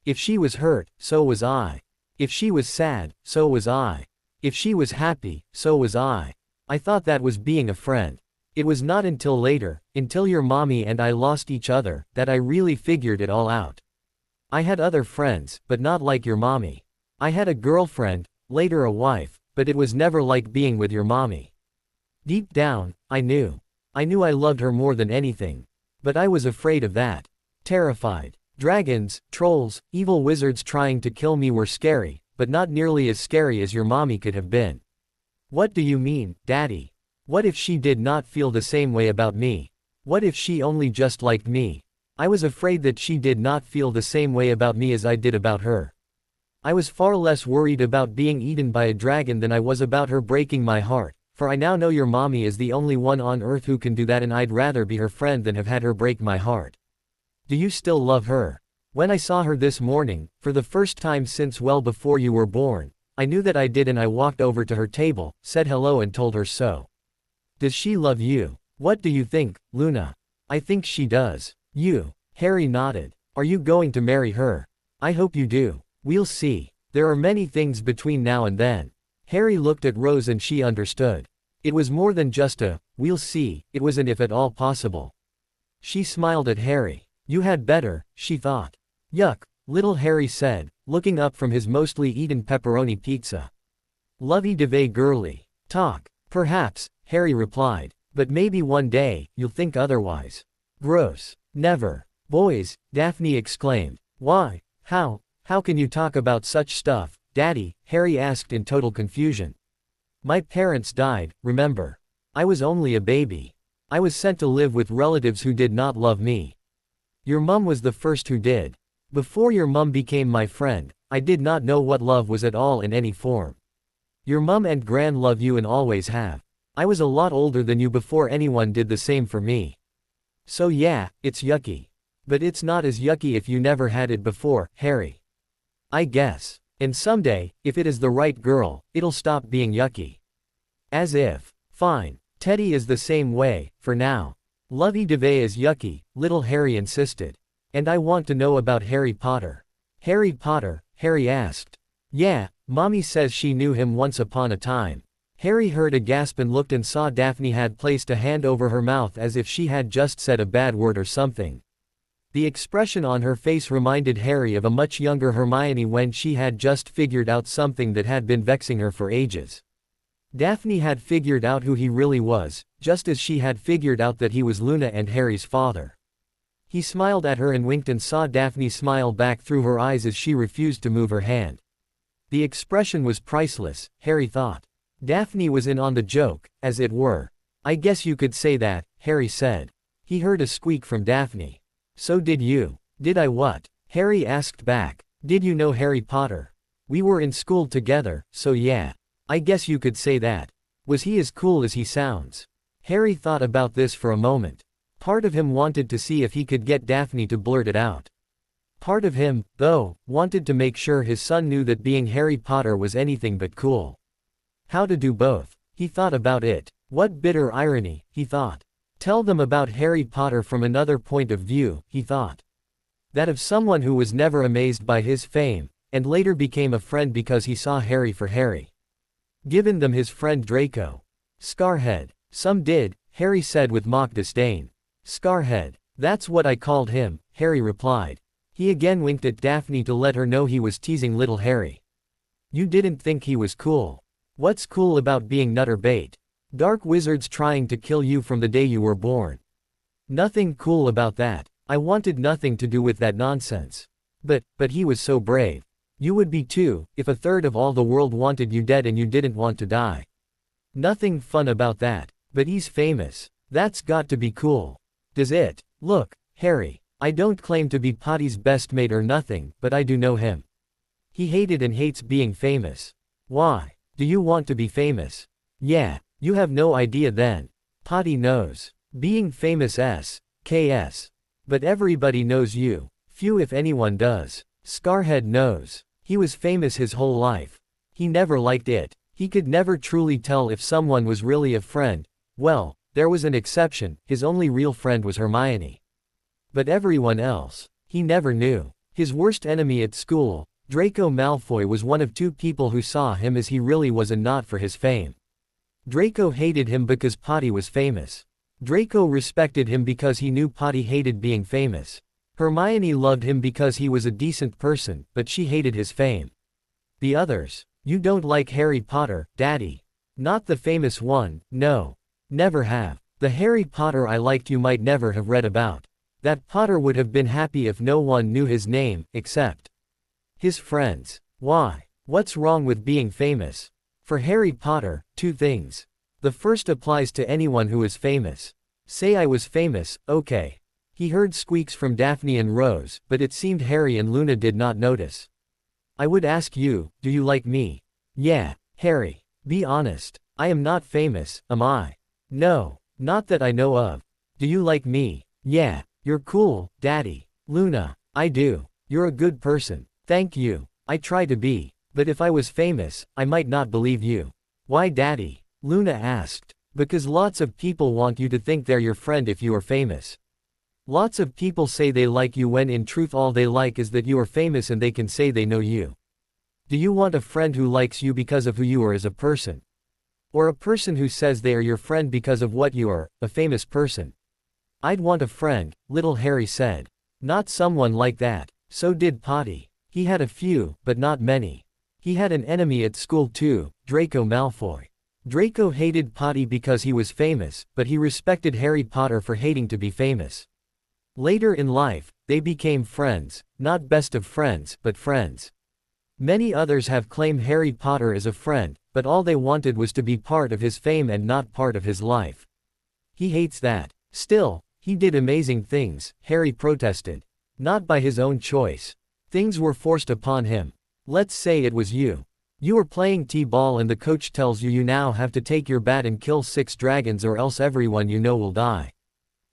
If she was hurt, so was I. If she was sad, so was I. If she was happy, so was I. I thought that was being a friend. It was not until later, until your mommy and I lost each other, that I really figured it all out. I had other friends, but not like your mommy. I had a girlfriend, later a wife, but it was never like being with your mommy. Deep down, I knew. I knew I loved her more than anything. But I was afraid of that. Terrified. Dragons, trolls, evil wizards trying to kill me were scary, but not nearly as scary as your mommy could have been. What do you mean, Daddy? What if she did not feel the same way about me? What if she only just liked me? I was afraid that she did not feel the same way about me as I did about her. I was far less worried about being eaten by a dragon than I was about her breaking my heart, for I now know your mommy is the only one on earth who can do that, and I'd rather be her friend than have had her break my heart. Do you still love her? When I saw her this morning, for the first time since well before you were born, I knew that I did, and I walked over to her table, said hello and told her so. Does she love you? What do you think, Luna? I think she does. You. Harry nodded. Are you going to marry her? I hope you do. We'll see. There are many things between now and then. Harry looked at Rose and she understood. It was more than just a, we'll see, it was an if at all possible. She smiled at Harry. You had better, she thought. Yuck, little Harry said, looking up from his mostly eaten pepperoni pizza. Lovey-dovey girly. Talk. Perhaps, Harry replied. But maybe one day, you'll think otherwise. Gross. Never. Boys, Daphne exclaimed. Why? How can you talk about such stuff, Daddy? Harry asked in total confusion. My parents died, remember? I was only a baby. I was sent to live with relatives who did not love me. Your mum was the first who did. Before your mum became my friend, I did not know what love was at all in any form. Your mum and Gran love you and always have. I was a lot older than you before anyone did the same for me. So yeah, it's yucky. But it's not as yucky if you never had it before, Harry. I guess. And someday, if it is the right girl, it'll stop being yucky. As if. Fine. Teddy is the same way, for now. Lovey-dovey is yucky, little Harry insisted. And I want to know about Harry Potter. Harry Potter? Harry asked. Yeah, Mommy says she knew him once upon a time. Harry heard a gasp and looked and saw Daphne had placed a hand over her mouth as if she had just said a bad word or something. The expression on her face reminded Harry of a much younger Hermione when she had just figured out something that had been vexing her for ages. Daphne had figured out who he really was, just as she had figured out that he was Luna and Harry's father. He smiled at her and winked and saw Daphne smile back through her eyes as she refused to move her hand. The expression was priceless, Harry thought. Daphne was in on the joke, as it were. I guess you could say that, Harry said. He heard a squeak from Daphne. So did you. Did I what? Harry asked back. Did you know Harry Potter? We were in school together, so yeah. I guess you could say that. Was he as cool as he sounds? Harry thought about this for a moment. Part of him wanted to see if he could get Daphne to blurt it out. Part of him, though, wanted to make sure his son knew that being Harry Potter was anything but cool. How to do both? He thought about it. What bitter irony, he thought. Tell them about Harry Potter from another point of view, he thought. That of someone who was never amazed by his fame, and later became a friend because he saw Harry for Harry. Given them his friend Draco. Scarhead. Some did, Harry said with mock disdain. Scarhead. That's what I called him, Harry replied. He again winked at Daphne to let her know he was teasing little Harry. You didn't think he was cool. What's cool about being nutter bait? Dark wizards trying to kill you from the day you were born. Nothing cool about that. I wanted nothing to do with that nonsense. But he was so brave. You would be too, if a third of all the world wanted you dead and you didn't want to die. Nothing fun about that. But he's famous. That's got to be cool. Does it? Look, Harry, I don't claim to be Potty's best mate or nothing, but I do know him. He hated and hates being famous. Why? Do you want to be famous? Yeah. You have no idea then. Potty knows. Being famous KS. But everybody knows you. Few if anyone does. Scarhead knows. He was famous his whole life. He never liked it. He could never truly tell if someone was really a friend. Well, there was an exception, his only real friend was Hermione. But everyone else, he never knew. His worst enemy at school, Draco Malfoy, was one of two people who saw him as he really was and not for his fame. Draco hated him because Potty was famous. Draco respected him because he knew Potty hated being famous. Hermione loved him because he was a decent person, but she hated his fame. The others. You don't like Harry Potter, Daddy. Not the famous one, no. Never have. The Harry Potter I liked you might never have read about. That Potter would have been happy if no one knew his name, except his friends. Why? What's wrong with being famous? For Harry Potter, two things. The first applies to anyone who is famous. Say I was famous, okay. He heard squeaks from Daphne and Rose, but it seemed Harry and Luna did not notice. I would ask you, do you like me? Yeah, Harry. Be honest. I am not famous, am I? No, not that I know of. Do you like me? Yeah, you're cool, Daddy. Luna, I do. You're a good person. Thank you. I try to be. But if I was famous, I might not believe you. Why, Daddy? Luna asked. Because lots of people want you to think they're your friend if you are famous. Lots of people say they like you when in truth all they like is that you are famous and they can say they know you. Do you want a friend who likes you because of who you are as a person? Or a person who says they are your friend because of what you are, a famous person? I'd want a friend, little Harry said. Not someone like that. So did Potty. He had a few, but not many. He had an enemy at school too, Draco Malfoy. Draco hated Potty because he was famous, but he respected Harry Potter for hating to be famous. Later in life, they became friends, not best of friends, but friends. Many others have claimed Harry Potter as a friend, but all they wanted was to be part of his fame and not part of his life. He hates that. Still, he did amazing things, Harry protested. Not by his own choice. Things were forced upon him. Let's say it was you. You are playing t-ball and the coach tells you now have to take your bat and kill 6 dragons or else everyone you know will die.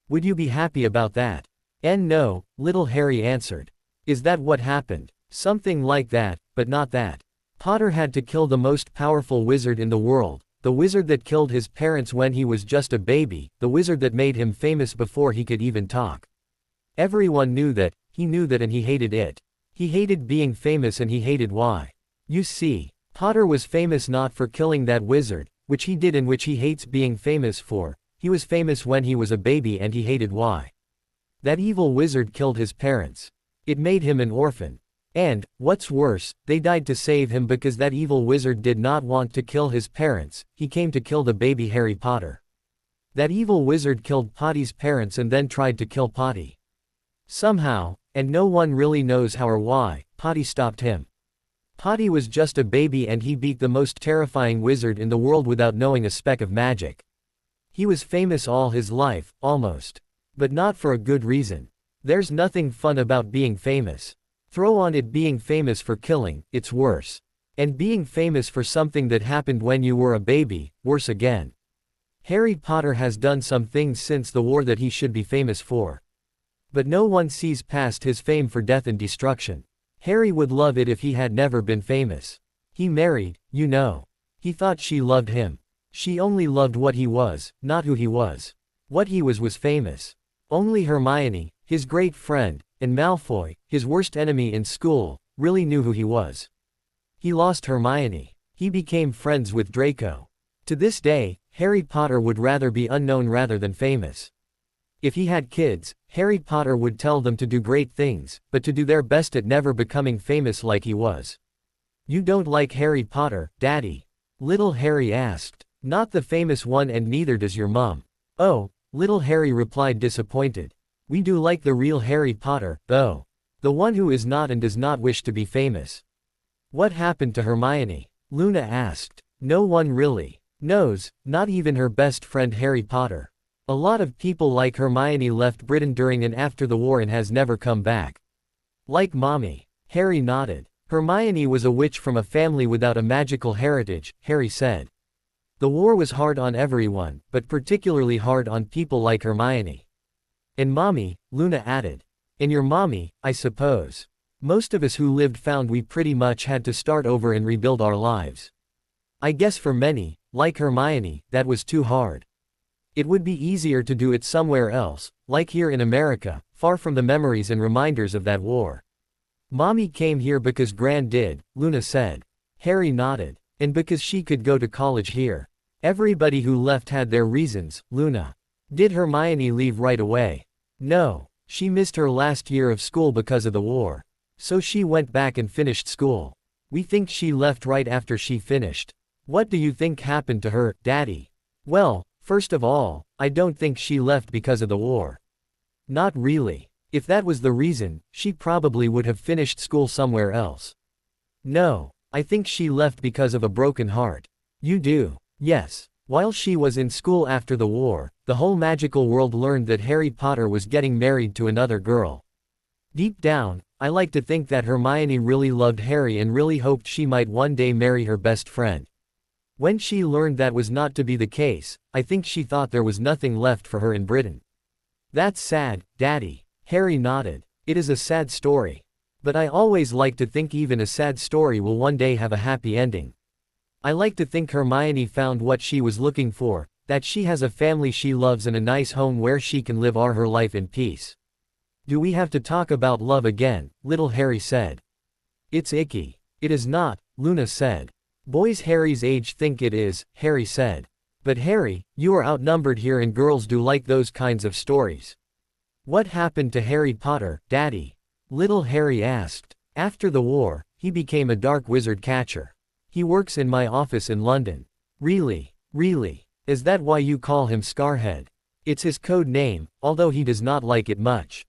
Would you be happy about that? No, little Harry answered. Is that what happened? Something like that, but not that. Potter had to kill the most powerful wizard in the world, the wizard that killed his parents when he was just a baby, the wizard that made him famous before he could even talk. Everyone knew that, he knew that, and he hated it. He hated being famous and he hated why. You see, Potter was famous not for killing that wizard, which he did and which he hates being famous for. He was famous when he was a baby and he hated why. That evil wizard killed his parents. It made him an orphan. And, what's worse, they died to save him because that evil wizard did not want to kill his parents, he came to kill the baby Harry Potter. That evil wizard killed Potty's parents and then tried to kill Potty. Somehow, and no one really knows how or why, Potty stopped him. Potty was just a baby and he beat the most terrifying wizard in the world without knowing a speck of magic. He was famous all his life, almost. But not for a good reason. There's nothing fun about being famous. Throw on it being famous for killing, it's worse. And being famous for something that happened when you were a baby, worse again. Harry Potter has done some things since the war that he should be famous for. But no one sees past his fame for death and destruction. Harry would love it if he had never been famous. He married, you know. He thought she loved him. She only loved what he was, not who he was. What he was famous. Only Hermione, his great friend, and Malfoy, his worst enemy in school, really knew who he was. He lost Hermione. He became friends with Draco. To this day, Harry Potter would rather be unknown rather than famous. If he had kids, Harry Potter would tell them to do great things, but to do their best at never becoming famous like he was. You don't like Harry Potter, Daddy? Little Harry asked. Not the famous one and neither does your mom. Oh, little Harry replied disappointed. We do like the real Harry Potter, though. The one who is not and does not wish to be famous. What happened to Hermione? Luna asked. No one really knows, not even her best friend Harry Potter. A lot of people like Hermione left Britain during and after the war and has never come back. Like Mommy. Harry nodded. Hermione was a witch from a family without a magical heritage, Harry said. The war was hard on everyone, but particularly hard on people like Hermione. And Mommy, Luna added. And your mommy, I suppose. Most of us who lived found we pretty much had to start over and rebuild our lives. I guess for many, like Hermione, that was too hard. It would be easier to do it somewhere else, like here in America, far from the memories and reminders of that war. Mommy came here because Gran did, Luna said. Harry nodded. And because she could go to college here. Everybody who left had their reasons, Luna. Did Hermione leave right away? No. She missed her last year of school because of the war. So she went back and finished school. We think she left right after she finished. What do you think happened to her, Daddy? Well, first of all, I don't think she left because of the war. Not really. If that was the reason, she probably would have finished school somewhere else. No, I think she left because of a broken heart. You do? Yes. While she was in school after the war, the whole magical world learned that Harry Potter was getting married to another girl. Deep down, I like to think that Hermione really loved Harry and really hoped she might one day marry her best friend. When she learned that was not to be the case, I think she thought there was nothing left for her in Britain. That's sad, Daddy. Harry nodded. It is a sad story. But I always like to think even a sad story will one day have a happy ending. I like to think Hermione found what she was looking for, that she has a family she loves and a nice home where she can live all her life in peace. Do we have to talk about love again? Little Harry said. It's icky. It is not, Luna said. Boys Harry's age think it is, Harry said. But Harry, you are outnumbered here and girls do like those kinds of stories. What happened to Harry Potter, Daddy? Little Harry asked. After the war, he became a dark wizard catcher. He works in my office in London. Really? Really? Is that why you call him Scarhead? It's his code name, although he does not like it much.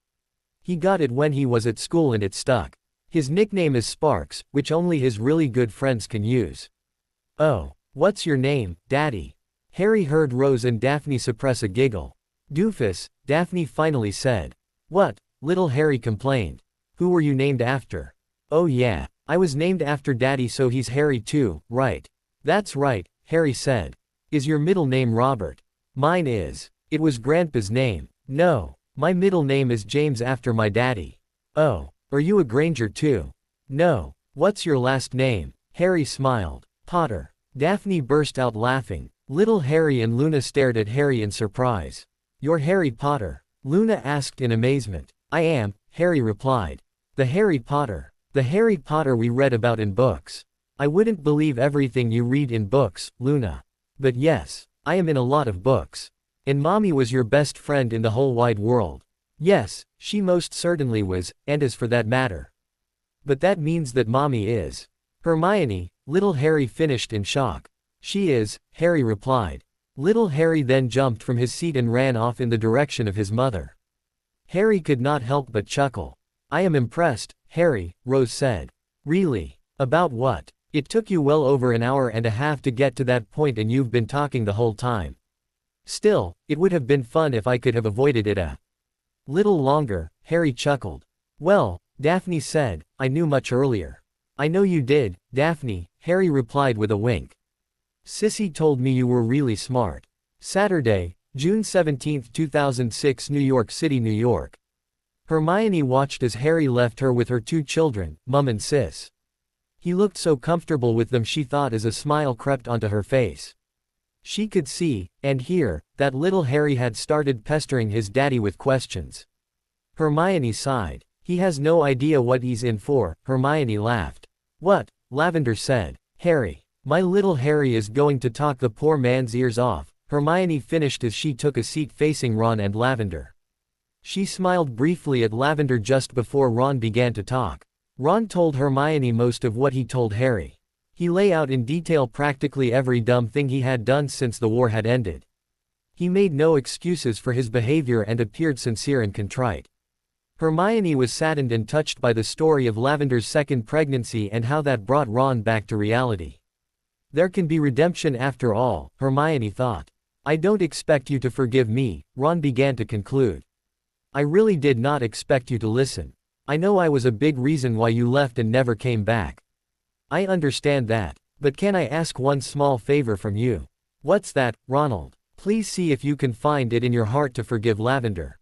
He got it when he was at school and it stuck. His nickname is Sparks, which only his really good friends can use. Oh, what's your name, Daddy? Harry heard Rose and Daphne suppress a giggle. Doofus, Daphne finally said. What? Little Harry complained. Who were you named after? Oh yeah, I was named after Daddy, so he's Harry too, right? That's right, Harry said. Is your middle name Robert? Mine is. It was Grandpa's name. No, my middle name is James after my daddy. Oh, are you a Granger too? No. What's your last name? Harry smiled. Potter. Daphne burst out laughing. Little Harry and Luna stared at Harry in surprise. You're Harry Potter? Luna asked in amazement. I am, Harry replied. The Harry Potter. The Harry Potter we read about in books. I wouldn't believe everything you read in books, Luna. But yes, I am in a lot of books. And Mommy was your best friend in the whole wide world. Yes, she most certainly was, and is for that matter. But that means that Mommy is. Hermione, little Harry finished in shock. She is, Harry replied. Little Harry then jumped from his seat and ran off in the direction of his mother. Harry could not help but chuckle. I am impressed, Harry, Rose said. Really? About what? It took you well over an hour and a half to get to that point and you've been talking the whole time. Still, it would have been fun if I could have avoided it a little longer, Harry chuckled. Well, Daphne said, I knew much earlier. I know you did, Daphne, Harry replied with a wink. Sissy told me you were really smart. Saturday, June 17, 2006, New York City, New York. Hermione watched as Harry left her with her two children, Mum and Sis. He looked so comfortable with them, she thought, as a smile crept onto her face. She could see, and hear, that little Harry had started pestering his daddy with questions. Hermione sighed. He has no idea what he's in for, Hermione laughed. What? Lavender said. Harry. My little Harry is going to talk the poor man's ears off, Hermione finished as she took a seat facing Ron and Lavender. She smiled briefly at Lavender just before Ron began to talk. Ron told Hermione most of what he told Harry. He lay out in detail practically every dumb thing he had done since the war had ended. He made no excuses for his behavior and appeared sincere and contrite. Hermione was saddened and touched by the story of Lavender's second pregnancy and how that brought Ron back to reality. There can be redemption after all, Hermione thought. I don't expect you to forgive me, Ron began to conclude. I really did not expect you to listen. I know I was a big reason why you left and never came back. I understand that, but can I ask one small favor from you? What's that, Ronald? Please see if you can find it in your heart to forgive Lavender.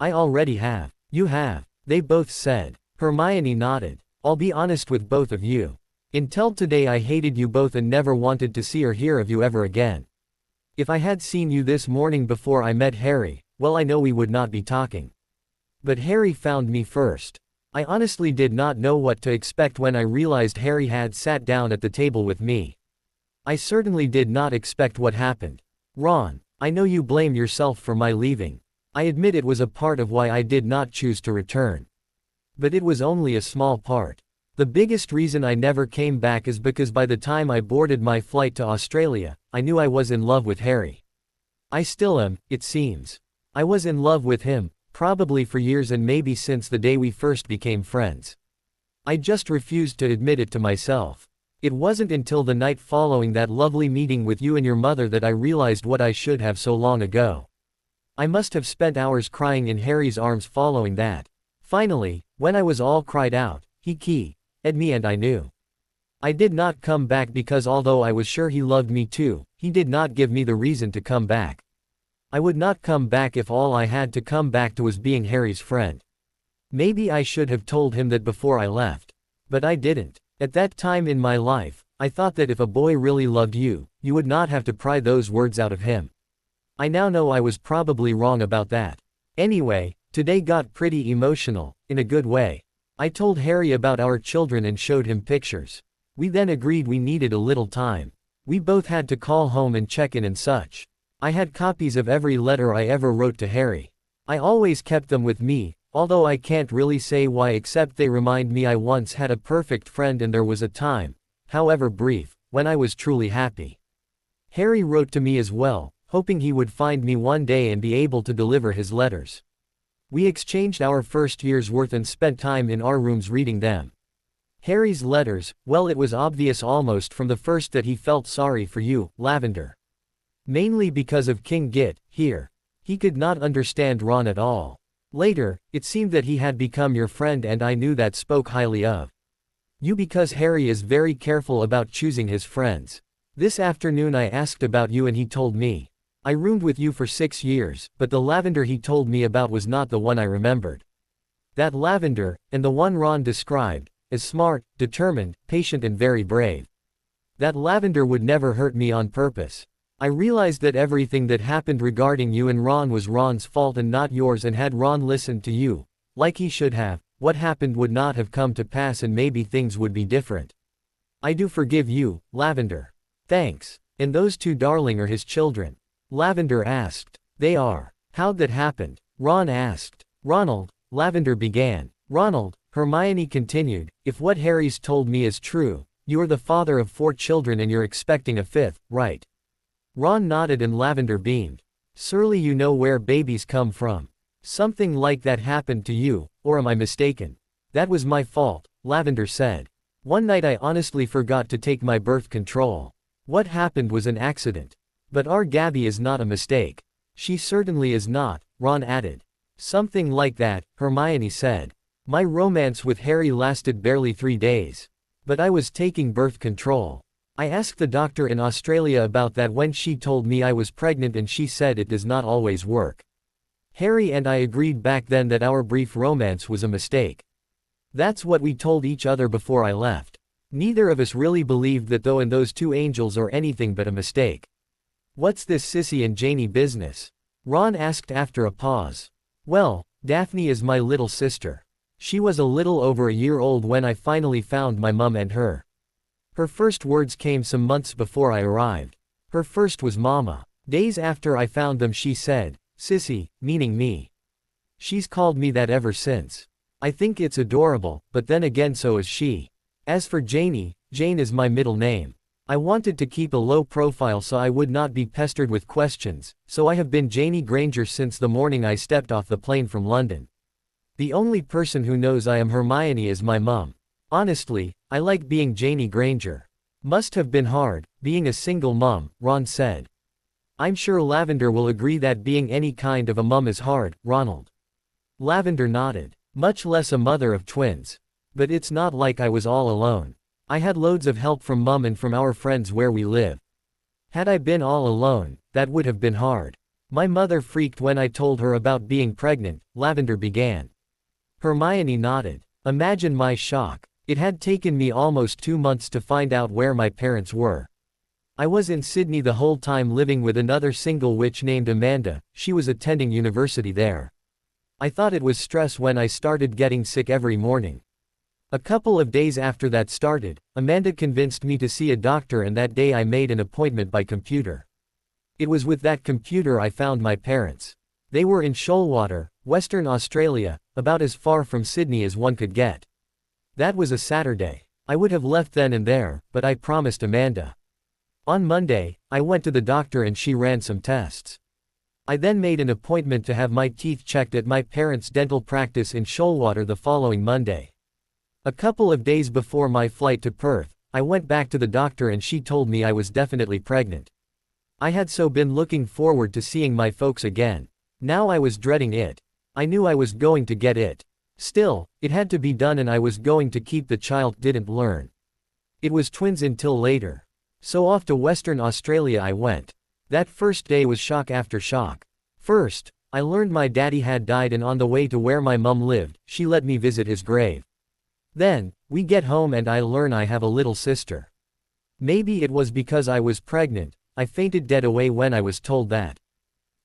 I already have. You have, they both said. Hermione nodded. I'll be honest with both of you. Until today I hated you both and never wanted to see or hear of you ever again. If I had seen you this morning before I met Harry, well, I know we would not be talking. But Harry found me first. I honestly did not know what to expect when I realized Harry had sat down at the table with me. I certainly did not expect what happened. Ron, I know you blame yourself for my leaving. I admit it was a part of why I did not choose to return. But it was only a small part. The biggest reason I never came back is because by the time I boarded my flight to Australia, I knew I was in love with Harry. I still am, it seems. I was in love with him, probably for years and maybe since the day we first became friends. I just refused to admit it to myself. It wasn't until the night following that lovely meeting with you and your mother that I realized what I should have so long ago. I must have spent hours crying in Harry's arms following that. Finally, when I was all cried out, he kissed me and I knew. I did not come back because although I was sure he loved me too, he did not give me the reason to come back. I would not come back if all I had to come back to was being Harry's friend. Maybe I should have told him that before I left. But I didn't. At that time in my life, I thought that if a boy really loved you, you would not have to pry those words out of him. I now know I was probably wrong about that. Anyway, today got pretty emotional, in a good way. I told Harry about our children and showed him pictures. We then agreed we needed a little time. We both had to call home and check in and such. I had copies of every letter I ever wrote to Harry. I always kept them with me, although I can't really say why except they remind me I once had a perfect friend and there was a time, however brief, when I was truly happy. Harry wrote to me as well, hoping he would find me one day and be able to deliver his letters. We exchanged our first year's worth and spent time in our rooms reading them. Harry's letters, well, it was obvious almost from the first that he felt sorry for you, Lavender. Mainly because of King Git, here. He could not understand Ron at all. Later, it seemed that he had become your friend and I knew that spoke highly of you because Harry is very careful about choosing his friends. This afternoon I asked about you and he told me. I roomed with you for 6 years, but the Lavender he told me about was not the one I remembered. That Lavender, and the one Ron described, as smart, determined, patient and very brave. That Lavender would never hurt me on purpose. I realized that everything that happened regarding you and Ron was Ron's fault and not yours, and had Ron listened to you, like he should have, what happened would not have come to pass and maybe things would be different. I do forgive you, Lavender. Thanks. And those two darling are his children? Lavender asked. They are. How'd that happen? Ron asked. Ronald, Lavender began. Ronald, Hermione continued, if what Harry's told me is true, you are the father of 4 children and you're expecting a 5th, right? Ron nodded and Lavender beamed. Surely you know where babies come from. Something like that happened to you, or am I mistaken? That was my fault, Lavender said. One night I honestly forgot to take my birth control. What happened was an accident. But our Gabby is not a mistake. She certainly is not, Ron added. Something like that, Hermione said. My romance with Harry lasted barely 3 days. But I was taking birth control. I asked the doctor in Australia about that when she told me I was pregnant and she said it does not always work. Harry and I agreed back then that our brief romance was a mistake. That's what we told each other before I left. Neither of us really believed that though and those 2 angels are anything but a mistake. What's this Sissy and Janie business? Ron asked after a pause. Well, Daphne is my little sister. She was a little over a year old when I finally found my mum and her. Her first words came some months before I arrived. Her first was Mama. Days after I found them she said, Sissy, meaning me. She's called me that ever since. I think it's adorable, but then again so is she. As for Janie, Jane is my middle name. I wanted to keep a low profile so I would not be pestered with questions, so I have been Janie Granger since the morning I stepped off the plane from London. The only person who knows I am Hermione is my mum. Honestly, I like being Janie Granger. Must have been hard, being a single mum, Ron said. I'm sure Lavender will agree that being any kind of a mum is hard, Ronald. Lavender nodded. Much less a mother of twins. But it's not like I was all alone. I had loads of help from mum and from our friends where we live. Had I been all alone, that would have been hard. My mother freaked when I told her about being pregnant, Lavender began. Hermione nodded. Imagine my shock. It had taken me almost 2 months to find out where my parents were. I was in Sydney the whole time living with another single witch named Amanda, she was attending university there. I thought it was stress when I started getting sick every morning. A couple of days after that started, Amanda convinced me to see a doctor and that day I made an appointment by computer. It was with that computer I found my parents. They were in Shoalwater, Western Australia, about as far from Sydney as one could get. That was a Saturday. I would have left then and there, but I promised Amanda. On Monday, I went to the doctor and she ran some tests. I then made an appointment to have my teeth checked at my parents' dental practice in Shoalwater the following Monday. A couple of days before my flight to Perth, I went back to the doctor and she told me I was definitely pregnant. I had so been looking forward to seeing my folks again. Now I was dreading it. I knew I was going to get it. Still, it had to be done and I was going to keep the child. Didn't learn it was twins until later. So off to Western Australia I went. That first day was shock after shock. First, I learned my daddy had died and on the way to where my mum lived, she let me visit his grave. Then, we get home and I learn I have a little sister. Maybe it was because I was pregnant, I fainted dead away when I was told that.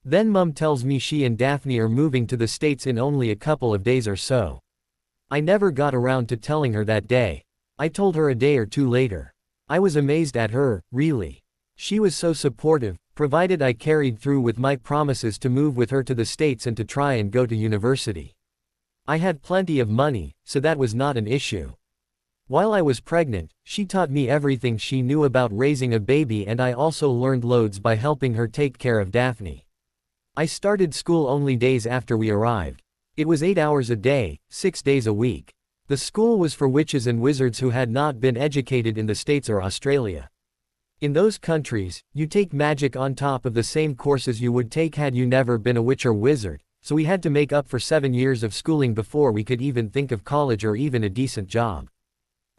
Then mum tells me she and Daphne are moving to the States in only a couple of days or so. I never got around to telling her that day. I told her a day or two later. I was amazed at her, really. She was so supportive, provided I carried through with my promises to move with her to the States and to try and go to university. I had plenty of money, so that was not an issue. While I was pregnant, she taught me everything she knew about raising a baby and I also learned loads by helping her take care of Daphne. I started school only days after we arrived. It was 8 hours a day, 6 days a week. The school was for witches and wizards who had not been educated in the States or Australia. In those countries, you take magic on top of the same courses you would take had you never been a witch or wizard, so we had to make up for 7 years of schooling before we could even think of college or even a decent job.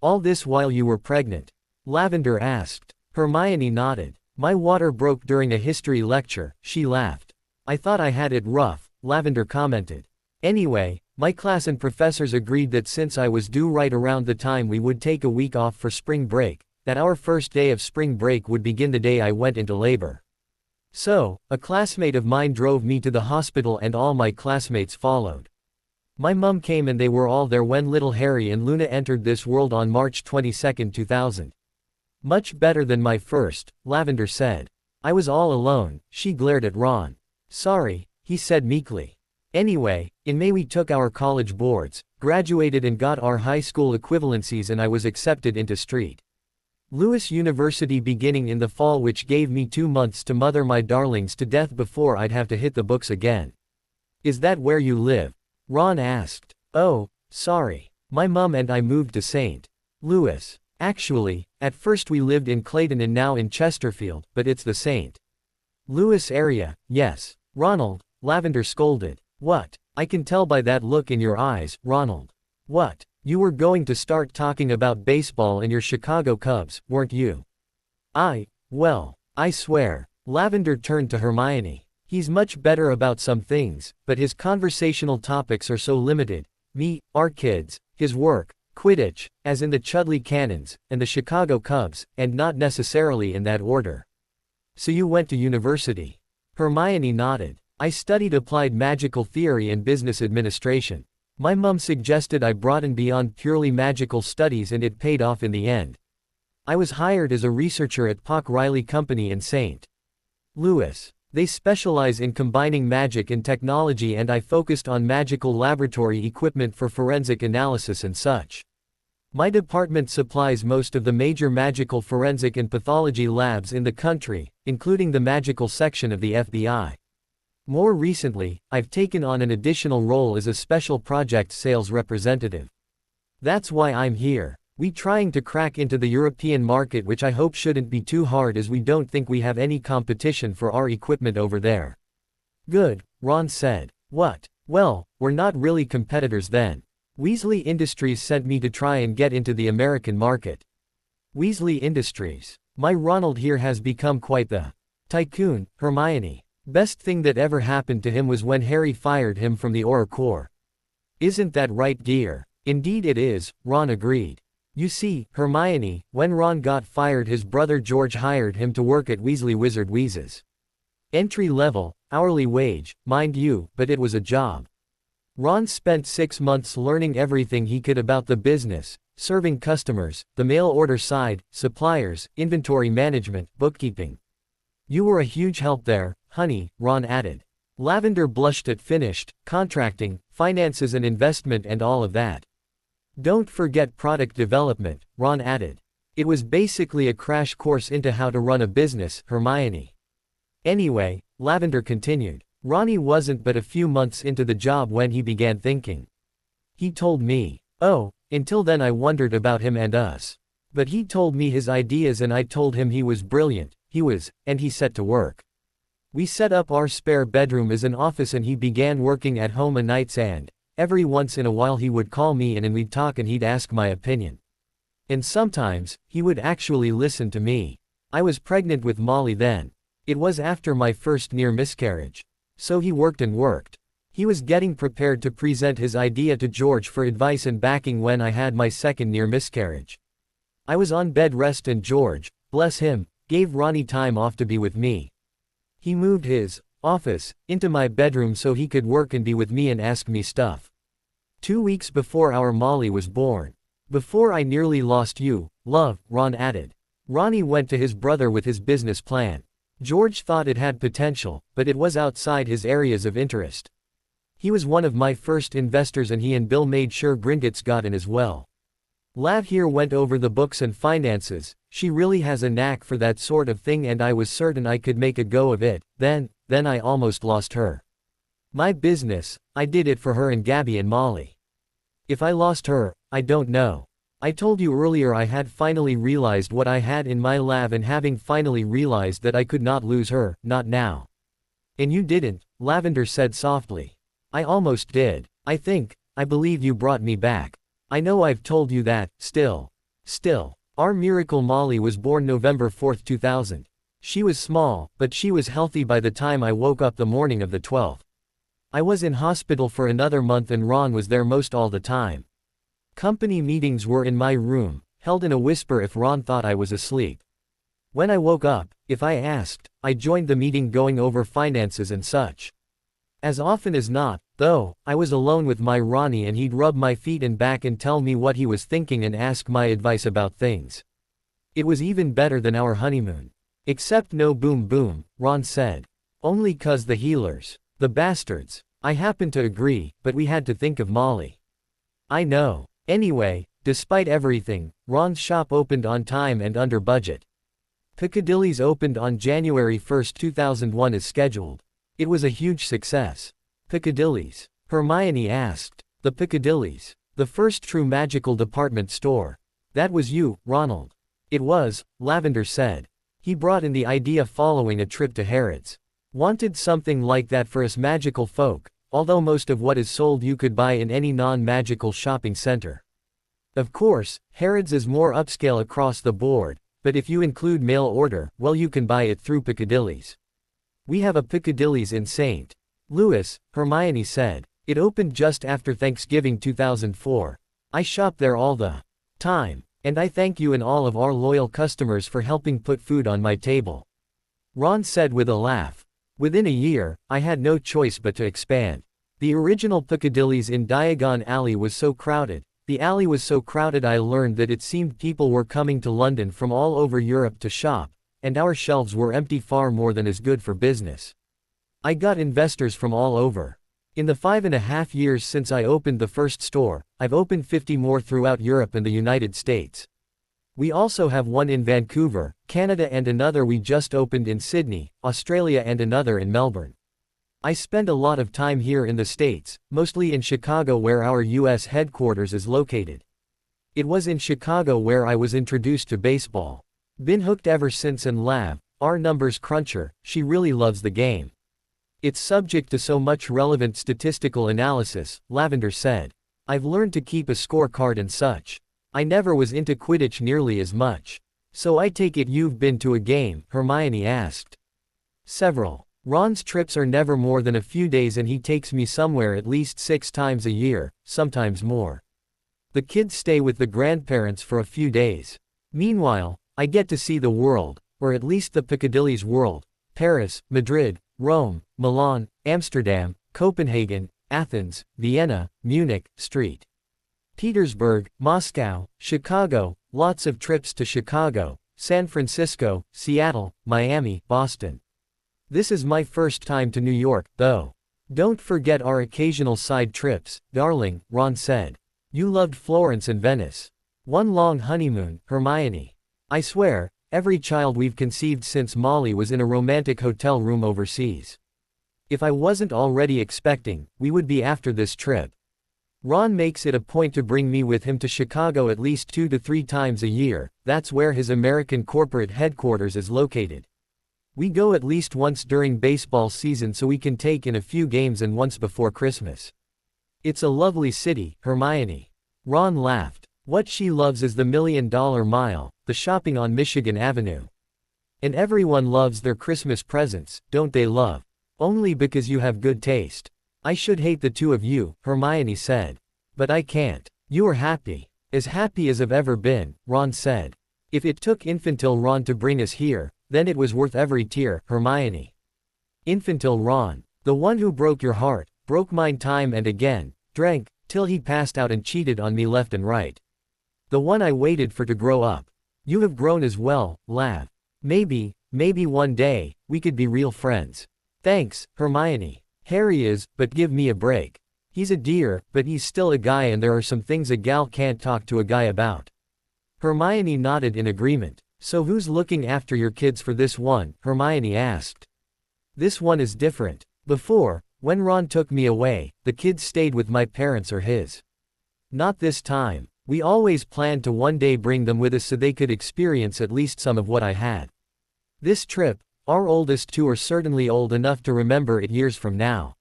All this while you were pregnant? Lavender asked. Hermione nodded. My water broke during a history lecture, she laughed. I thought I had it rough, Lavender commented. Anyway, my class and professors agreed that since I was due right around the time we would take a week off for spring break, that our first day of spring break would begin the day I went into labor. So, a classmate of mine drove me to the hospital and all my classmates followed. My mum came and they were all there when little Harry and Luna entered this world on March 22, 2000. Much better than my first, Lavender said. I was all alone, she glared at Ron. Sorry, he said meekly. Anyway, in May we took our college boards, graduated and got our high school equivalencies and I was accepted into St. Louis University beginning in the fall, which gave me 2 months to mother my darlings to death before I'd have to hit the books again. Is that where you live? Ron asked. Oh, sorry. My mum and I moved to St. Louis. Actually, at first we lived in Clayton and now in Chesterfield, but it's the St. Louis area, yes. Ronald, Lavender scolded. What? I can tell by that look in your eyes, Ronald. What? You were going to start talking about baseball and your Chicago Cubs, weren't you? Well, I swear. Lavender turned to Hermione. He's much better about some things, but his conversational topics are so limited. Me, our kids, his work, Quidditch, as in the Chudley Cannons, and the Chicago Cubs, and not necessarily in that order. So you went to university? Hermione nodded. I studied applied magical theory and business administration. My mum suggested I broaden beyond purely magical studies and it paid off in the end. I was hired as a researcher at Pock Riley Company in St. Louis. They specialize in combining magic and technology and I focused on magical laboratory equipment for forensic analysis and such. My department supplies most of the major magical forensic and pathology labs in the country, including the magical section of the FBI. More recently, I've taken on an additional role as a special project sales representative. That's why I'm here. We trying to crack into the European market, which I hope shouldn't be too hard as we don't think we have any competition for our equipment over there. Good, Ron said. What? Well, we're not really competitors then. Weasley Industries sent me to try and get into the American market. Weasley Industries. My Ronald here has become quite the tycoon, Hermione. Best thing that ever happened to him was when Harry fired him from the Auror Corps. Isn't that right, dear? Indeed it is, Ron agreed. You see, Hermione, when Ron got fired his brother George hired him to work at Weasley Wizard Wheezes. Entry level, hourly wage, mind you, but it was a job. Ron spent 6 months learning everything he could about the business, serving customers, the mail order side, suppliers, inventory management, bookkeeping. You were a huge help there, honey, Ron added. Lavender blushed at finished, contracting, finances and investment and all of that. Don't forget product development, Ron added. It was basically a crash course into how to run a business, Hermione. Anyway, Lavender continued. Ronnie wasn't but a few months into the job when he began thinking. He told me. Oh, until then I wondered about him and us. But he told me his ideas and I told him he was brilliant, and he set to work. We set up our spare bedroom as an office and he began working at home a nights and, every once in a while he would call me in and we'd talk and he'd ask my opinion. And sometimes, he would actually listen to me. I was pregnant with Molly then. It was after my first near miscarriage. So he worked and worked. He was getting prepared to present his idea to George for advice and backing when I had my second near miscarriage. I was on bed rest and George, bless him, gave Ronnie time off to be with me. He moved his office into my bedroom so he could work and be with me and ask me stuff. 2 weeks before our Molly was born. Before I nearly lost you, love, Ron added. Ronnie went to his brother with his business plan. George thought it had potential, but it was outside his areas of interest. He was one of my first investors and he and Bill made sure Gringotts got in as well. Lav here went over the books and finances, she really has a knack for that sort of thing and I was certain I could make a go of it, then I almost lost her. My business, I did it for her and Gabby and Molly. If I lost her, I don't know. I told you earlier I had finally realized what I had in my Lav and having finally realized that I could not lose her, not now. And you didn't, Lavender said softly. I almost did. I believe you brought me back. I know I've told you that, still. Our miracle Molly was born November 4, 2000. She was small, but she was healthy by the time I woke up the morning of the 12th. I was in hospital for another month and Ron was there most all the time. Company meetings were in my room, held in a whisper if Ron thought I was asleep. When I woke up, if I asked, I joined the meeting going over finances and such. As often as not, though, I was alone with my Ronnie and he'd rub my feet and back and tell me what he was thinking and ask my advice about things. It was even better than our honeymoon. Except no boom boom, Ron said. Only 'cause the healers. The bastards. I happened to agree, but we had to think of Molly. I know. Anyway, despite everything, Ron's shop opened on time and under budget. Piccadilly's opened on January 1, 2001 as scheduled. It was a huge success. Piccadilly's? Hermione asked. The Piccadilly's. The first true magical department store. That was you, Ronald. It was, Lavender said. He brought in the idea following a trip to Harrods. Wanted something like that for us magical folk, although most of what is sold you could buy in any non-magical shopping center. Of course, Harrods is more upscale across the board, but if you include mail order, well you can buy it through Piccadilly's. We have a Piccadilly's in St. Louis, Hermione said. It opened just after Thanksgiving 2004. I shop there all the time, and I thank you and all of our loyal customers for helping put food on my table. Ron said with a laugh. Within a year, I had no choice but to expand. The original Piccadilly's in Diagon Alley was so crowded. The alley was so crowded I learned that it seemed people were coming to London from all over Europe to shop, and our shelves were empty far more than is good for business. I got investors from all over. In the 5.5 years since I opened the first store, I've opened 50 more throughout Europe and the United States. We also have one in Vancouver, Canada and another we just opened in Sydney, Australia and another in Melbourne. I spend a lot of time here in the States, mostly in Chicago where our US headquarters is located. It was in Chicago where I was introduced to baseball. Been hooked ever since and Lav, our numbers cruncher, she really loves the game. It's subject to so much relevant statistical analysis, Lavender said. I've learned to keep a scorecard and such. I never was into Quidditch nearly as much. So I take it you've been to a game, Hermione asked. Several. Ron's trips are never more than a few days and he takes me somewhere at least 6 times a year, sometimes more. The kids stay with the grandparents for a few days. Meanwhile, I get to see the world, or at least the Piccadilly's world. Paris, Madrid, Rome, Milan, Amsterdam, Copenhagen, Athens, Vienna, Munich, St. Petersburg, Moscow, Chicago, lots of trips to Chicago, San Francisco, Seattle, Miami, Boston. This is my first time to New York, though. Don't forget our occasional side trips, darling, Ron said. You loved Florence and Venice. One long honeymoon, Hermione. I swear, every child we've conceived since Molly was in a romantic hotel room overseas. If I wasn't already expecting, we would be after this trip. Ron makes it a point to bring me with him to Chicago at least 2 to 3 times a year, that's where his American corporate headquarters is located. We go at least once during baseball season so we can take in a few games and once before Christmas. It's a lovely city, Hermione. Ron laughed. What she loves is the $1 Million Mile, the shopping on Michigan Avenue. And everyone loves their Christmas presents, don't they, love? Only because you have good taste. I should hate the two of you, Hermione said. But I can't. You are happy. As happy as I've ever been, Ron said. If it took infantile Ron to bring us here, then it was worth every tear, Hermione. Infantile Ron. The one who broke your heart, broke mine time and again, drank, till he passed out and cheated on me left and right. The one I waited for to grow up. You have grown as well, laugh. Maybe one day, we could be real friends. Thanks, Hermione. Harry is, but give me a break. He's a dear, but he's still a guy and there are some things a gal can't talk to a guy about. Hermione nodded in agreement. So who's looking after your kids for this one? Hermione asked. This one is different. Before, when Ron took me away, the kids stayed with my parents or his. Not this time. We always planned to one day bring them with us so they could experience at least some of what I had. This trip, our oldest two are certainly old enough to remember it years from now.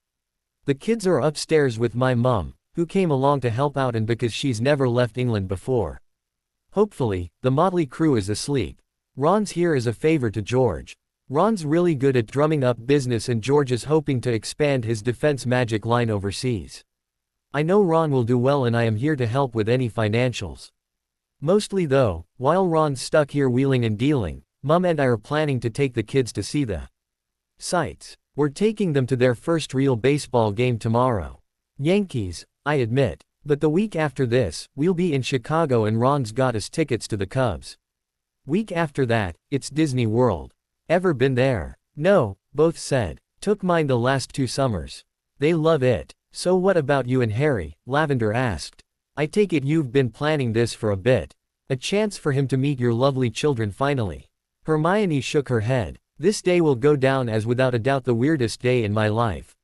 The kids are upstairs with my mum, who came along to help out and because she's never left England before. Hopefully, the motley crew is asleep. Ron's here as a favor to George. Ron's really good at drumming up business and George is hoping to expand his defense magic line overseas. I know Ron will do well and I am here to help with any financials. Mostly though, while Ron's stuck here wheeling and dealing, Mum and I are planning to take the kids to see the sights. We're taking them to their first real baseball game tomorrow. Yankees, I admit. But the week after this, we'll be in Chicago and Ron's got us tickets to the Cubs. Week after that, it's Disney World. Ever been there? No, both said. Took mine the last 2 summers. They love it. So what about you and Harry? Lavender asked. I take it you've been planning this for a bit. A chance for him to meet your lovely children finally. Hermione shook her head. This day will go down as without a doubt the weirdest day in my life.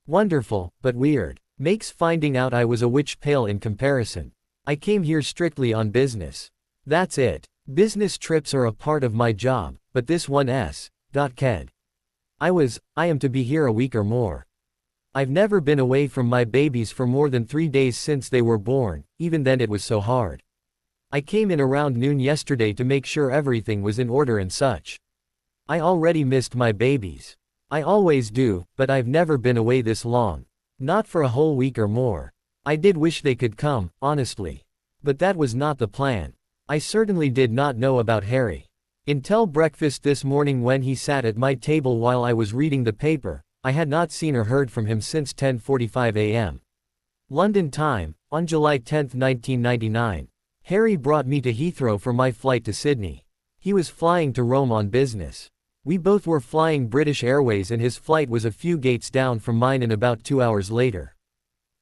Wonderful, but weird. Makes finding out I was a witch pale in comparison. I came here strictly on business. That's it. Business trips are a part of my job, but this one ked. I am to be here a week or more. I've never been away from my babies for more than 3 days since they were born, even then it was so hard. I came in around noon yesterday to make sure everything was in order and such. I already missed my babies. I always do, but I've never been away this long. Not for a whole week or more. I did wish they could come, honestly. But that was not the plan. I certainly did not know about Harry. Until breakfast this morning when he sat at my table while I was reading the paper, I had not seen or heard from him since 10:45 a.m. London time, on July 10, 1999. Harry brought me to Heathrow for my flight to Sydney. He was flying to Rome on business. We both were flying British Airways and his flight was a few gates down from mine and about 2 hours later.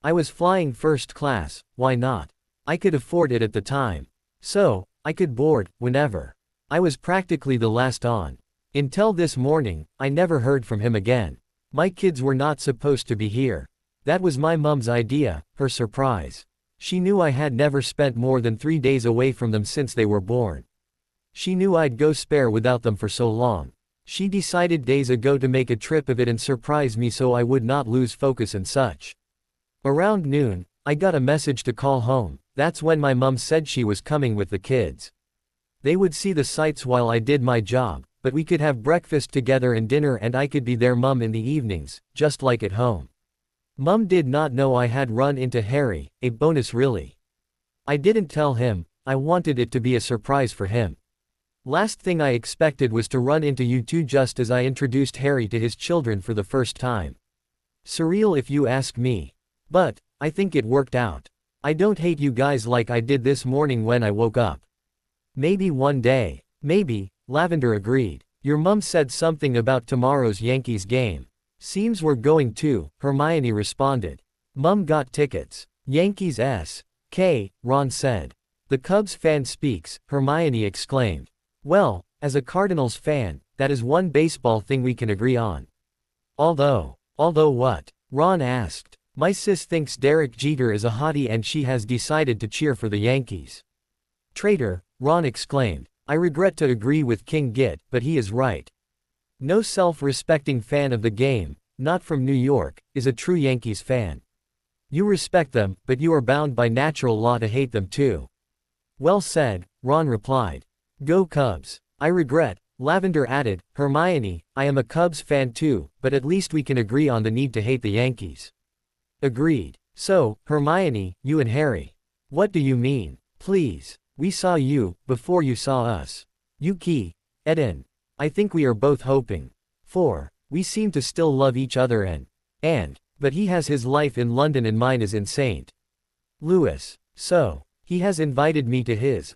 I was flying first class, why not? I could afford it at the time. So, I could board, whenever. I was practically the last on. Until this morning, I never heard from him again. My kids were not supposed to be here. That was my mum's idea, her surprise. She knew I had never spent more than 3 days away from them since they were born. She knew I'd go spare without them for so long. She decided days ago to make a trip of it and surprise me so I would not lose focus and such. Around noon, I got a message to call home. That's when my mum said she was coming with the kids. They would see the sights while I did my job, but we could have breakfast together and dinner and I could be their mum in the evenings, just like at home. Mum did not know I had run into Harry, a bonus really. I didn't tell him, I wanted it to be a surprise for him. Last thing I expected was to run into you two just as I introduced Harry to his children for the first time. Surreal if you ask me. But, I think it worked out. I don't hate you guys like I did this morning when I woke up. Maybe one day. Maybe, Lavender agreed. Your mum said something about tomorrow's Yankees game. Seems we're going too, Hermione responded. Mum got tickets. Yankees S.K., Ron said. The Cubs fan speaks, Hermione exclaimed. Well, as a Cardinals fan, that is one baseball thing we can agree on. Although Although what? Ron asked. My sis thinks Derek Jeter is a hottie and she has decided to cheer for the Yankees. Traitor, Ron exclaimed. I regret to agree with King Git, but he is right. No self-respecting fan of the game, not from New York, is a true Yankees fan. You respect them, but you are bound by natural law to hate them too. Well said, Ron replied. Go Cubs. I regret, Lavender added. Hermione, I am a Cubs fan too, but at least we can agree on the need to hate the Yankees. Agreed. So, Hermione, you and Harry. What do you mean? Please. We saw you, before you saw us. Yuki. Eden. I think we are both hoping. For. We seem to still love each other but he has his life in London and mine is in St. Louis. So. He has invited me to his,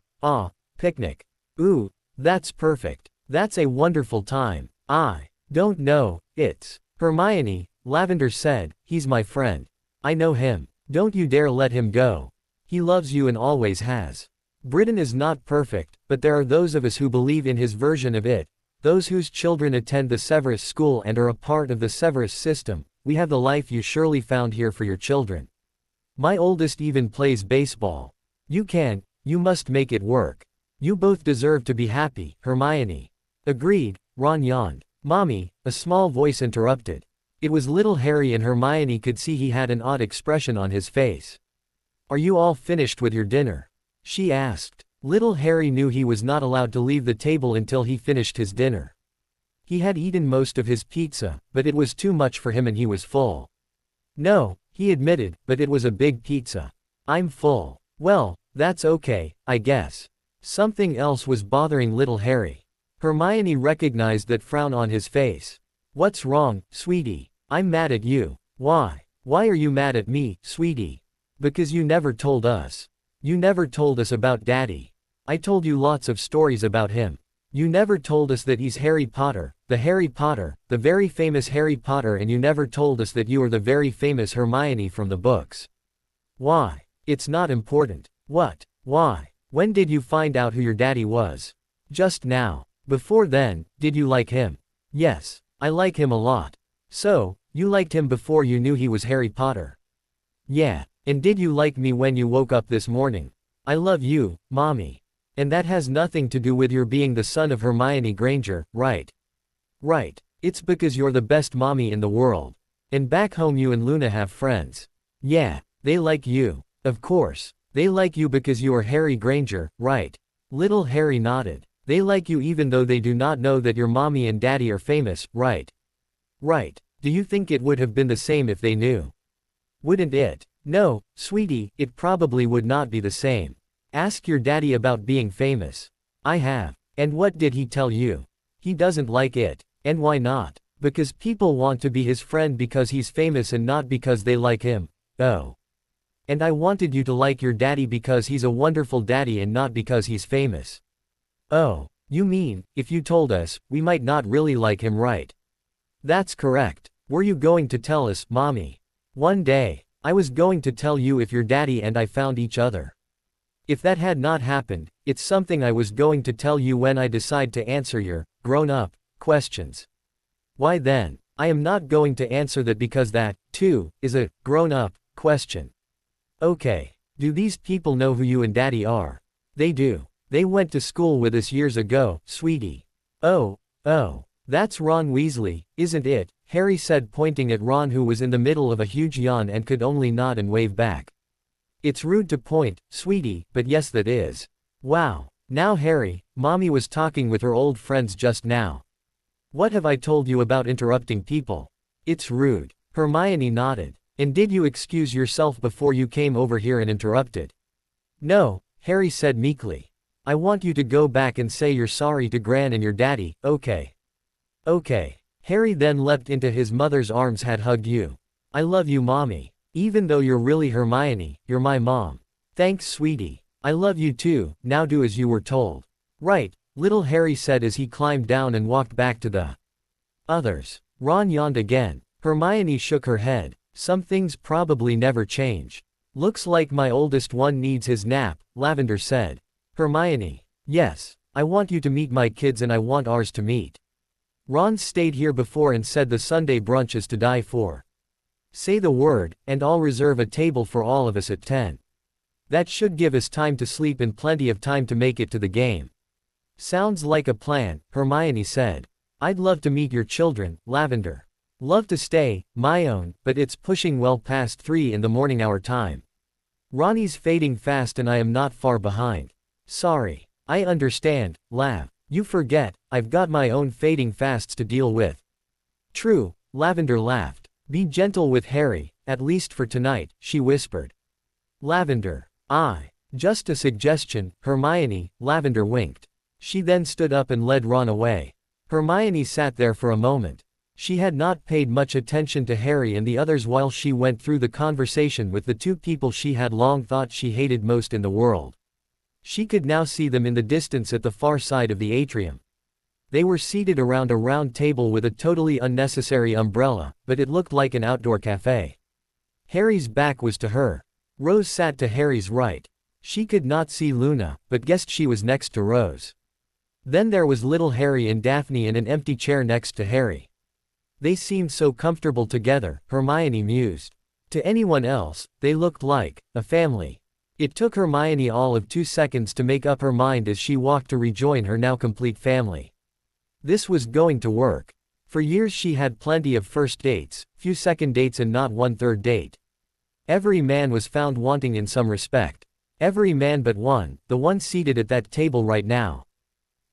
picnic. Ooh, that's perfect. That's a wonderful time. I don't know, it's. Hermione, Lavender said, he's my friend. I know him. Don't you dare let him go. He loves you and always has. Britain is not perfect, but there are those of us who believe in his version of it, those whose children attend the Severus school and are a part of the Severus system. We have the life you surely found here for your children. My oldest even plays baseball. You must make it work. You both deserve to be happy, Hermione. Agreed, Ron yawned. Mommy, a small voice interrupted. It was little Harry and Hermione could see he had an odd expression on his face. Are you all finished with your dinner? She asked. Little Harry knew he was not allowed to leave the table until he finished his dinner. He had eaten most of his pizza, but it was too much for him and he was full. No, he admitted, but it was a big pizza. I'm full. Well, that's okay, I guess. Something else was bothering little Harry. Hermione recognized that frown on his face. What's wrong, sweetie? I'm mad at you. Why? Why are you mad at me, sweetie? Because you never told us. You never told us about Daddy. I told you lots of stories about him. You never told us that he's Harry Potter, the very famous Harry Potter, and you never told us that you are the very famous Hermione from the books. Why? It's not important. What? Why? When did you find out who your daddy was? Just now. Before then, did you like him? Yes, I like him a lot. So, you liked him before you knew he was Harry Potter? Yeah, and did you like me when you woke up this morning? I love you, Mommy. And that has nothing to do with your being the son of Hermione Granger, right? Right. It's because you're the best mommy in the world. And back home you and Luna have friends. Yeah, they like you. Of course. They like you because you are Harry Granger, right? Little Harry nodded. They like you even though they do not know that your mommy and daddy are famous, right? Right. Do you think it would have been the same if they knew? Wouldn't it? No, sweetie, it probably would not be the same. Ask your daddy about being famous. I have. And what did he tell you? He doesn't like it. And why not? Because people want to be his friend because he's famous and not because they like him. Oh. And I wanted you to like your daddy because he's a wonderful daddy and not because he's famous. Oh, you mean, if you told us, we might not really like him, right? That's correct. Were you going to tell us, Mommy? One day, I was going to tell you if your daddy and I found each other. If that had not happened, it's something I was going to tell you when I decide to answer your, grown-up, questions. Why then, I am not going to answer that because that, too, is a, grown-up, question. Okay. Do these people know who you and Daddy are? They do. They went to school with us years ago, sweetie. Oh, that's Ron Weasley, isn't it? Harry said, pointing at Ron, who was in the middle of a huge yawn and could only nod and wave back. It's rude to point, sweetie, but yes that is. Wow. Now Harry, Mommy was talking with her old friends just now. What have I told you about interrupting people? It's rude. Hermione nodded. And did you excuse yourself before you came over here and interrupted? No, Harry said meekly. I want you to go back and say you're sorry to Gran and your daddy, okay? Okay. Harry then leapt into his mother's arms, had hugged you. I love you, Mommy. Even though you're really Hermione, you're my mom. Thanks, sweetie. I love you too, now do as you were told. Right, little Harry said as he climbed down and walked back to the others. Ron yawned again. Hermione shook her head. Some things probably never change. Looks like my oldest one needs his nap, Lavender said. Hermione. Yes, I want you to meet my kids and I want ours to meet. Ron stayed here before and said the Sunday brunch is to die for. Say the word, and I'll reserve a table for all of us at 10. That should give us time to sleep and plenty of time to make it to the game. Sounds like a plan, Hermione said. I'd love to meet your children, Lavender. Love to stay, my own, but it's pushing well past 3 in the morning our time. Ronnie's fading fast and I am not far behind. Sorry. I understand, Lav. You forget, I've got my own fading fasts to deal with. True, Lavender laughed. Be gentle with Harry, at least for tonight, she whispered. Lavender. Just a suggestion, Hermione, Lavender winked. She then stood up and led Ron away. Hermione sat there for a moment. She had not paid much attention to Harry and the others while she went through the conversation with the two people she had long thought she hated most in the world. She could now see them in the distance at the far side of the atrium. They were seated around a round table with a totally unnecessary umbrella, but it looked like an outdoor cafe. Harry's back was to her. Rose sat to Harry's right. She could not see Luna, but guessed she was next to Rose. Then there was little Harry and Daphne in an empty chair next to Harry. They seemed so comfortable together, Hermione mused. To anyone else, they looked like a family. It took Hermione all of 2 seconds to make up her mind as she walked to rejoin her now complete family. This was going to work. For years she had plenty of first dates, few second dates and not one third date. Every man was found wanting in some respect. Every man but one, the one seated at that table right now.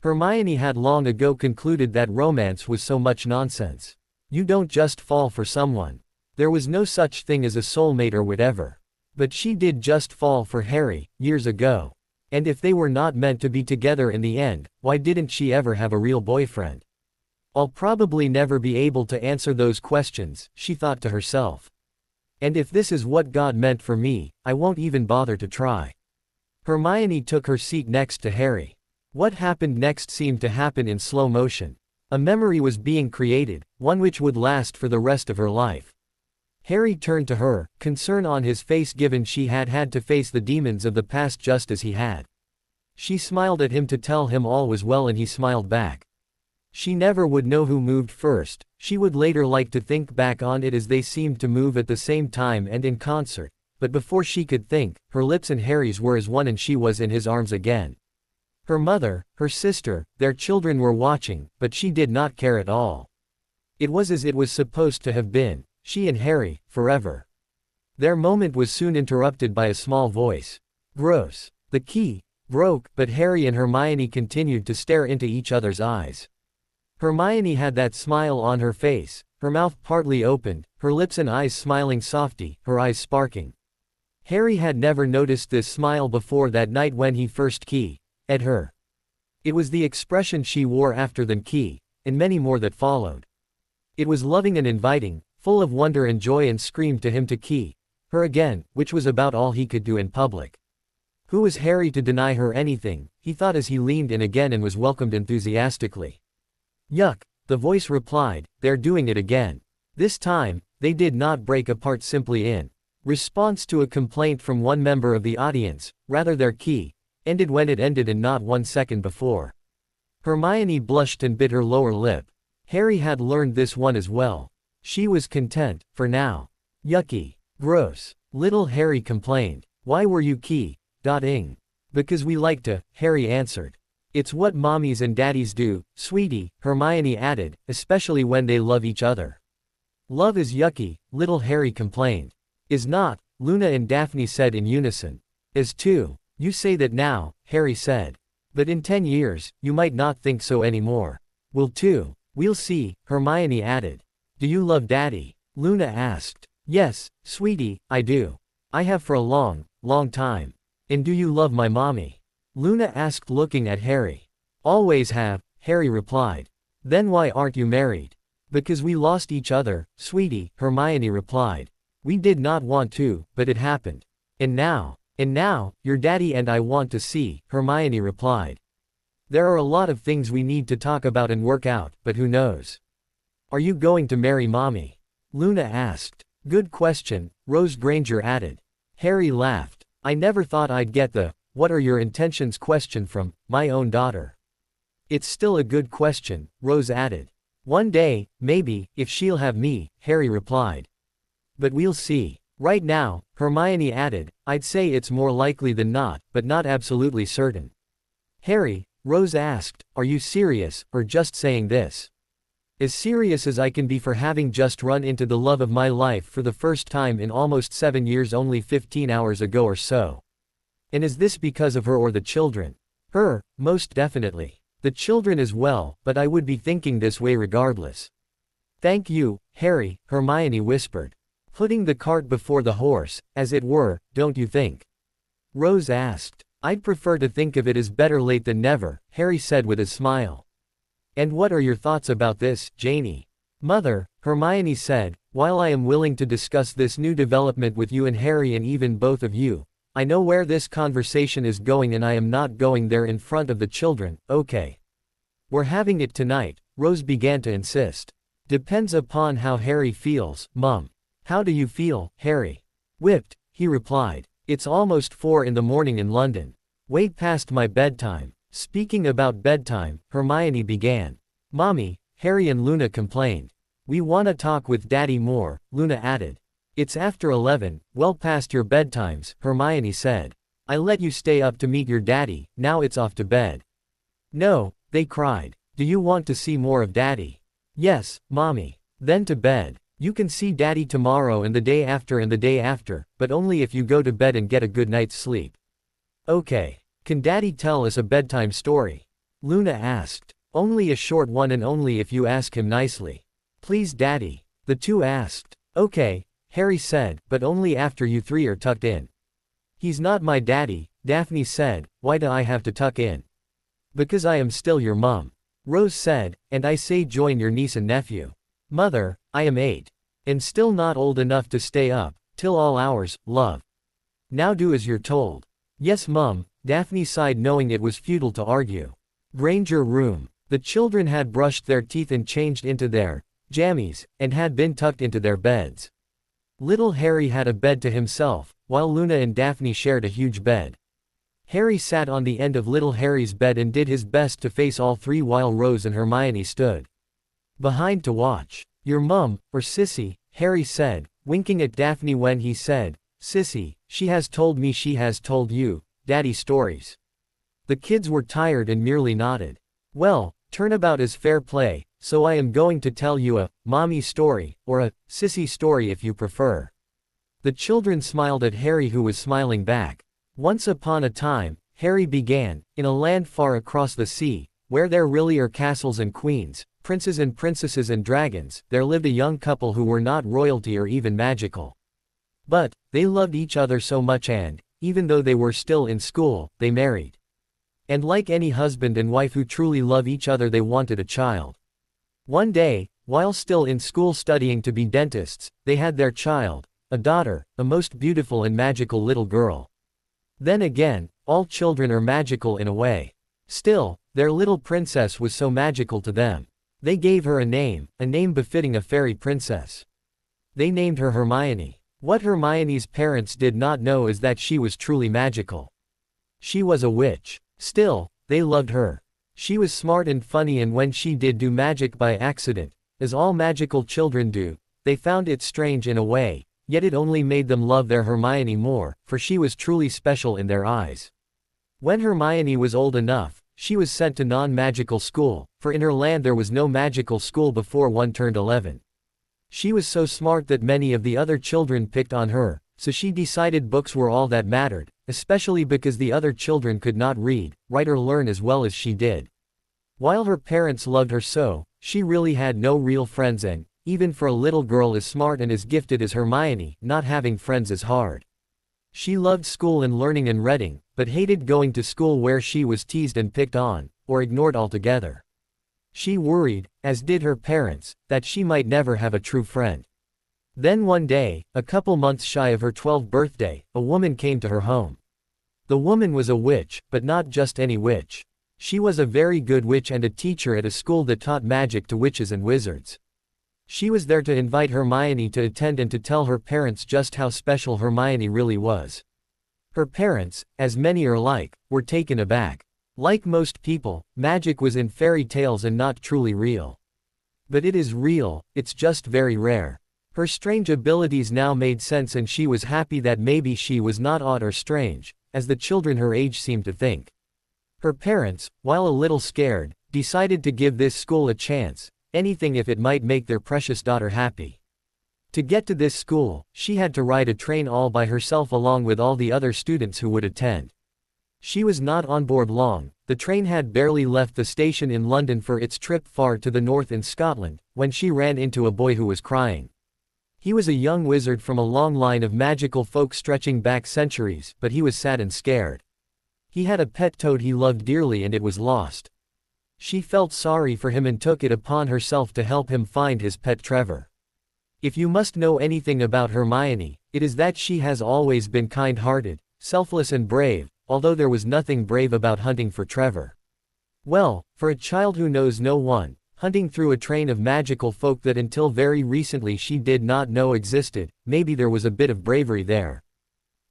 Hermione had long ago concluded that romance was so much nonsense. You don't just fall for someone. There was no such thing as a soulmate or whatever. But she did just fall for Harry, years ago. And if they were not meant to be together in the end, why didn't she ever have a real boyfriend? I'll probably never be able to answer those questions, she thought to herself. And if this is what God meant for me, I won't even bother to try. Hermione took her seat next to Harry. What happened next seemed to happen in slow motion. A memory was being created, one which would last for the rest of her life. Harry turned to her, concern on his face given she had had to face the demons of the past just as he had. She smiled at him to tell him all was well and he smiled back. She never would know who moved first, she would later like to think back on it as they seemed to move at the same time and in concert, but before she could think, her lips and Harry's were as one and she was in his arms again. Her mother, her sister, their children were watching, but she did not care at all. It was as it was supposed to have been, she and Harry, forever. Their moment was soon interrupted by a small voice. Gross. The key broke, but Harry and Hermione continued to stare into each other's eyes. Hermione had that smile on her face, her mouth partly opened, her lips and eyes smiling softly, her eyes sparking. Harry had never noticed this smile before that night when he first keyed her. It was the expression she wore after the key, and many more that followed. It was loving and inviting, full of wonder and joy, and screamed to him to key her again, which was about all he could do in public. Who was Harry to deny her anything, he thought as he leaned in again and was welcomed enthusiastically. Yuck, the voice replied, they're doing it again. This time, they did not break apart simply in response to a complaint from one member of the audience, rather their key ended when it ended and not 1 second before. Hermione blushed and bit her lower lip. Harry had learned this one as well. She was content, for now. Yucky. Gross. Little Harry complained. Why were you keying? Because we like to, Harry answered. It's what mommies and daddies do, sweetie, Hermione added, especially when they love each other. Love is yucky, little Harry complained. Is not, Luna and Daphne said in unison. Is too. You say that now, Harry said. But in 10 years, you might not think so anymore. Will too. We'll see, Hermione added. Do you love Daddy? Luna asked. Yes, sweetie, I do. I have for a long, long time. And do you love my mommy? Luna asked looking at Harry. Always have, Harry replied. Then why aren't you married? Because we lost each other, sweetie, Hermione replied. We did not want to, but it happened. And now, your daddy and I want to see, Hermione replied. There are a lot of things we need to talk about and work out, but who knows? Are you going to marry mommy? Luna asked. Good question, Rose Granger added. Harry laughed. I never thought I'd get the, what are your intentions question from my own daughter. It's still a good question, Rose added. One day, maybe, if she'll have me, Harry replied. But we'll see. Right now, Hermione added, I'd say it's more likely than not, but not absolutely certain. Harry, Rose asked, are you serious, or just saying this? As serious as I can be for having just run into the love of my life for the first time in almost 7 years only 15 hours ago or so. And is this because of her or the children? Her, most definitely. The children as well, but I would be thinking this way regardless. Thank you, Harry, Hermione whispered. Putting the cart before the horse, as it were, don't you think? Rose asked. I'd prefer to think of it as better late than never, Harry said with a smile. And what are your thoughts about this, Janie? Mother, Hermione said, while I am willing to discuss this new development with you and Harry and even both of you, I know where this conversation is going and I am not going there in front of the children, okay? We're having it tonight, Rose began to insist. Depends upon how Harry feels, Mum. How do you feel, Harry? Whipped, he replied. It's almost 4 in the morning in London. Way past my bedtime. Speaking about bedtime, Hermione began. Mommy, Harry and Luna complained. We wanna talk with Daddy more, Luna added. It's after 11, well past your bedtimes, Hermione said. I let you stay up to meet your daddy, now it's off to bed. No, they cried. Do you want to see more of Daddy? Yes, Mommy. Then to bed. You can see Daddy tomorrow and the day after, but only if you go to bed and get a good night's sleep. Okay. Can Daddy tell us a bedtime story? Luna asked. Only a short one and only if you ask him nicely. Please Daddy. The two asked. Okay, Harry said, but only after you three are tucked in. He's not my daddy, Daphne said. Why do I have to tuck in? Because I am still your mum. Rose said, and I say join your niece and nephew. Mother, I am 8. And still not old enough to stay up, till all hours, love. Now do as you're told. Yes Mum, Daphne sighed knowing it was futile to argue. Granger room. The children had brushed their teeth and changed into their jammies, and had been tucked into their beds. Little Harry had a bed to himself, while Luna and Daphne shared a huge bed. Harry sat on the end of little Harry's bed and did his best to face all three while Rose and Hermione stood behind to watch. Your mum, or Sissy, Harry said, winking at Daphne when he said, Sissy, she has told you, Daddy stories. The kids were tired and merely nodded. Well, turnabout is fair play, so I am going to tell you a mommy story, or a sissy story if you prefer. The children smiled at Harry who was smiling back. Once upon a time, Harry began, in a land far across the sea, where there really are castles and queens, princes and princesses and dragons, there lived a young couple who were not royalty or even magical. But, they loved each other so much and, even though they were still in school, they married. And like any husband and wife who truly love each other, they wanted a child. One day, while still in school studying to be dentists, they had their child, a daughter, a most beautiful and magical little girl. Then again, all children are magical in a way. Still, their little princess was so magical to them. They gave her a name befitting a fairy princess. They named her Hermione. What Hermione's parents did not know is that she was truly magical. She was a witch. Still, they loved her. She was smart and funny, and when she did do magic by accident, as all magical children do, they found it strange in a way, yet it only made them love their Hermione more, for she was truly special in their eyes. When Hermione was old enough, she was sent to non-magical school, for in her land there was no magical school before one turned 11. She was so smart that many of the other children picked on her, so she decided books were all that mattered, especially because the other children could not read, write or learn as well as she did. While her parents loved her so, she really had no real friends, and, even for a little girl as smart and as gifted as Hermione, not having friends is hard. She loved school and learning and reading, but hated going to school where she was teased and picked on, or ignored altogether. She worried, as did her parents, that she might never have a true friend. Then one day, a couple months shy of her 12th birthday, a woman came to her home. The woman was a witch, but not just any witch. She was a very good witch and a teacher at a school that taught magic to witches and wizards. She was there to invite Hermione to attend and to tell her parents just how special Hermione really was. Her parents, as many are like, were taken aback. Like most people, magic was in fairy tales and not truly real. But it is real, it's just very rare. Her strange abilities now made sense and she was happy that maybe she was not odd or strange, as the children her age seemed to think. Her parents, while a little scared, decided to give this school a chance, anything if it might make their precious daughter happy. To get to this school, she had to ride a train all by herself along with all the other students who would attend. She was not on board long, the train had barely left the station in London for its trip far to the north in Scotland, when she ran into a boy who was crying. He was a young wizard from a long line of magical folk stretching back centuries, but he was sad and scared. He had a pet toad he loved dearly and it was lost. She felt sorry for him and took it upon herself to help him find his pet Trevor. If you must know anything about Hermione, it is that she has always been kind-hearted, selfless and brave, although there was nothing brave about hunting for Trevor. Well, for a child who knows no one, hunting through a train of magical folk that until very recently she did not know existed, maybe there was a bit of bravery there.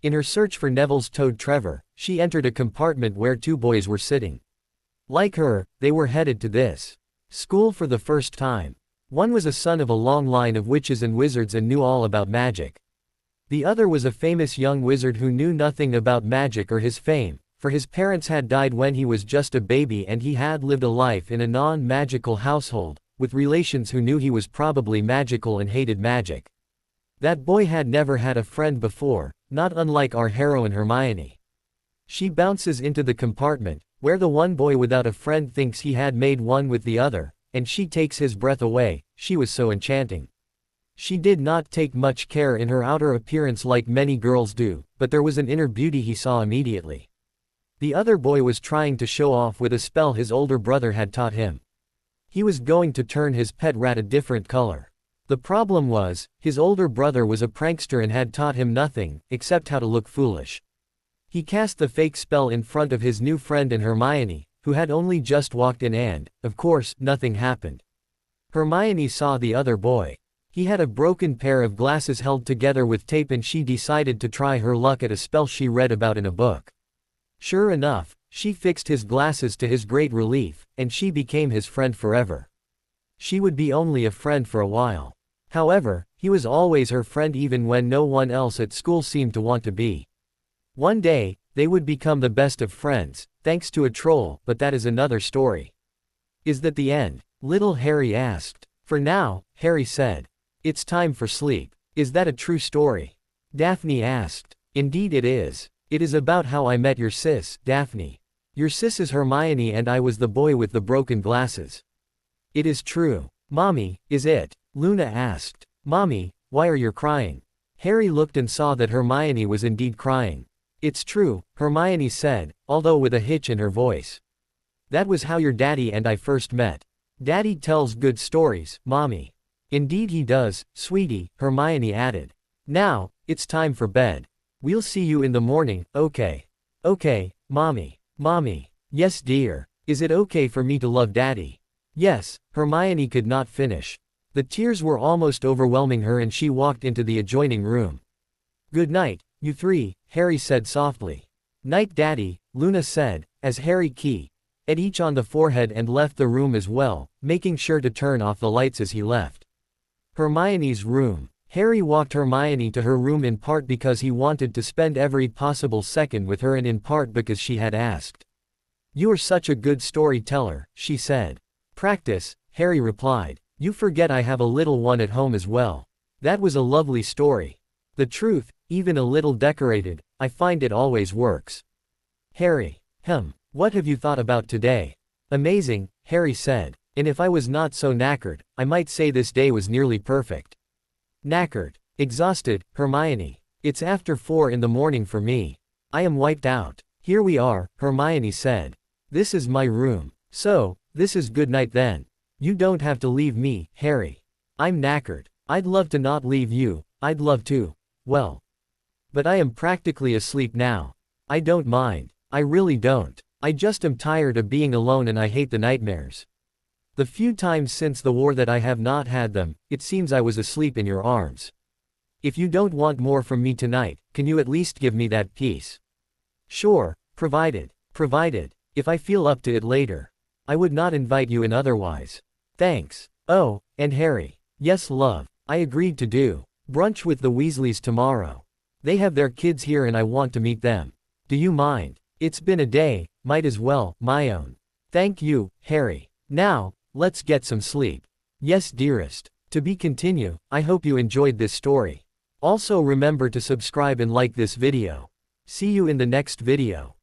In her search for Neville's toad Trevor, she entered a compartment where two boys were sitting. Like her, they were headed to this school for the first time. One was a son of a long line of witches and wizards and knew all about magic. The other was a famous young wizard who knew nothing about magic or his fame, for his parents had died when he was just a baby and he had lived a life in a non-magical household, with relations who knew he was probably magical and hated magic. That boy had never had a friend before, not unlike our heroine Hermione. She bounces into the compartment, where the one boy without a friend thinks he had made one with the other, and she takes his breath away, she was so enchanting. She did not take much care in her outer appearance like many girls do, but there was an inner beauty he saw immediately. The other boy was trying to show off with a spell his older brother had taught him. He was going to turn his pet rat a different color. The problem was, his older brother was a prankster and had taught him nothing, except how to look foolish. He cast the fake spell in front of his new friend and Hermione, who had only just walked in and, of course, nothing happened. Hermione saw the other boy. He had a broken pair of glasses held together with tape and she decided to try her luck at a spell she read about in a book. Sure enough, she fixed his glasses to his great relief, and she became his friend forever. She would be only a friend for a while. However, he was always her friend even when no one else at school seemed to want to be. One day, they would become the best of friends, thanks to a troll, but that is another story. Is that the end? Little Harry asked. For now, Harry said. It's time for sleep. Is that a true story? Daphne asked. Indeed it is. It is about how I met your sis, Daphne. Your sis is Hermione and I was the boy with the broken glasses. It is true. Mommy, is it? Luna asked. Mommy, why are you crying? Harry looked and saw that Hermione was indeed crying. It's true, Hermione said, although with a hitch in her voice. That was how your daddy and I first met. Daddy tells good stories, Mommy. Indeed he does, sweetie, Hermione added. Now, it's time for bed. We'll see you in the morning, okay? Okay, Mommy. Mommy. Yes dear. Is it okay for me to love Daddy? Yes, Hermione could not finish. The tears were almost overwhelming her and she walked into the adjoining room. Good night, you three, Harry said softly. Night Daddy, Luna said, as Harry kissed each on the forehead and left the room as well, making sure to turn off the lights as he left. Hermione's room. Harry walked Hermione to her room in part because he wanted to spend every possible second with her and in part because she had asked. You are such a good storyteller, she said. Practice, Harry replied. You forget I have a little one at home as well. That was a lovely story. The truth, even a little decorated, I find it always works. Harry. What have you thought about today? Amazing, Harry said. And if I was not so knackered, I might say this day was nearly perfect. Knackered. Exhausted, Hermione. It's after 4 in the morning for me. I am wiped out. Here we are, Hermione said. This is my room. So, this is good night then. You don't have to leave me, Harry. I'm knackered. I'd love to not leave you, I'd love to. Well. But I am practically asleep now. I don't mind. I really don't. I just am tired of being alone and I hate the nightmares. The few times since the war that I have not had them, it seems I was asleep in your arms. If you don't want more from me tonight, can you at least give me that peace? Sure, provided, if I feel up to it later. I would not invite you in otherwise. Thanks. Oh, and Harry. Yes, love. I agreed to do brunch with the Weasleys tomorrow. They have their kids here and I want to meet them. Do you mind? It's been a day, might as well, my own. Thank you, Harry. Now, let's get some sleep. Yes, dearest. To be continue, I hope you enjoyed this story. Also remember to subscribe and like this video. See you in the next video.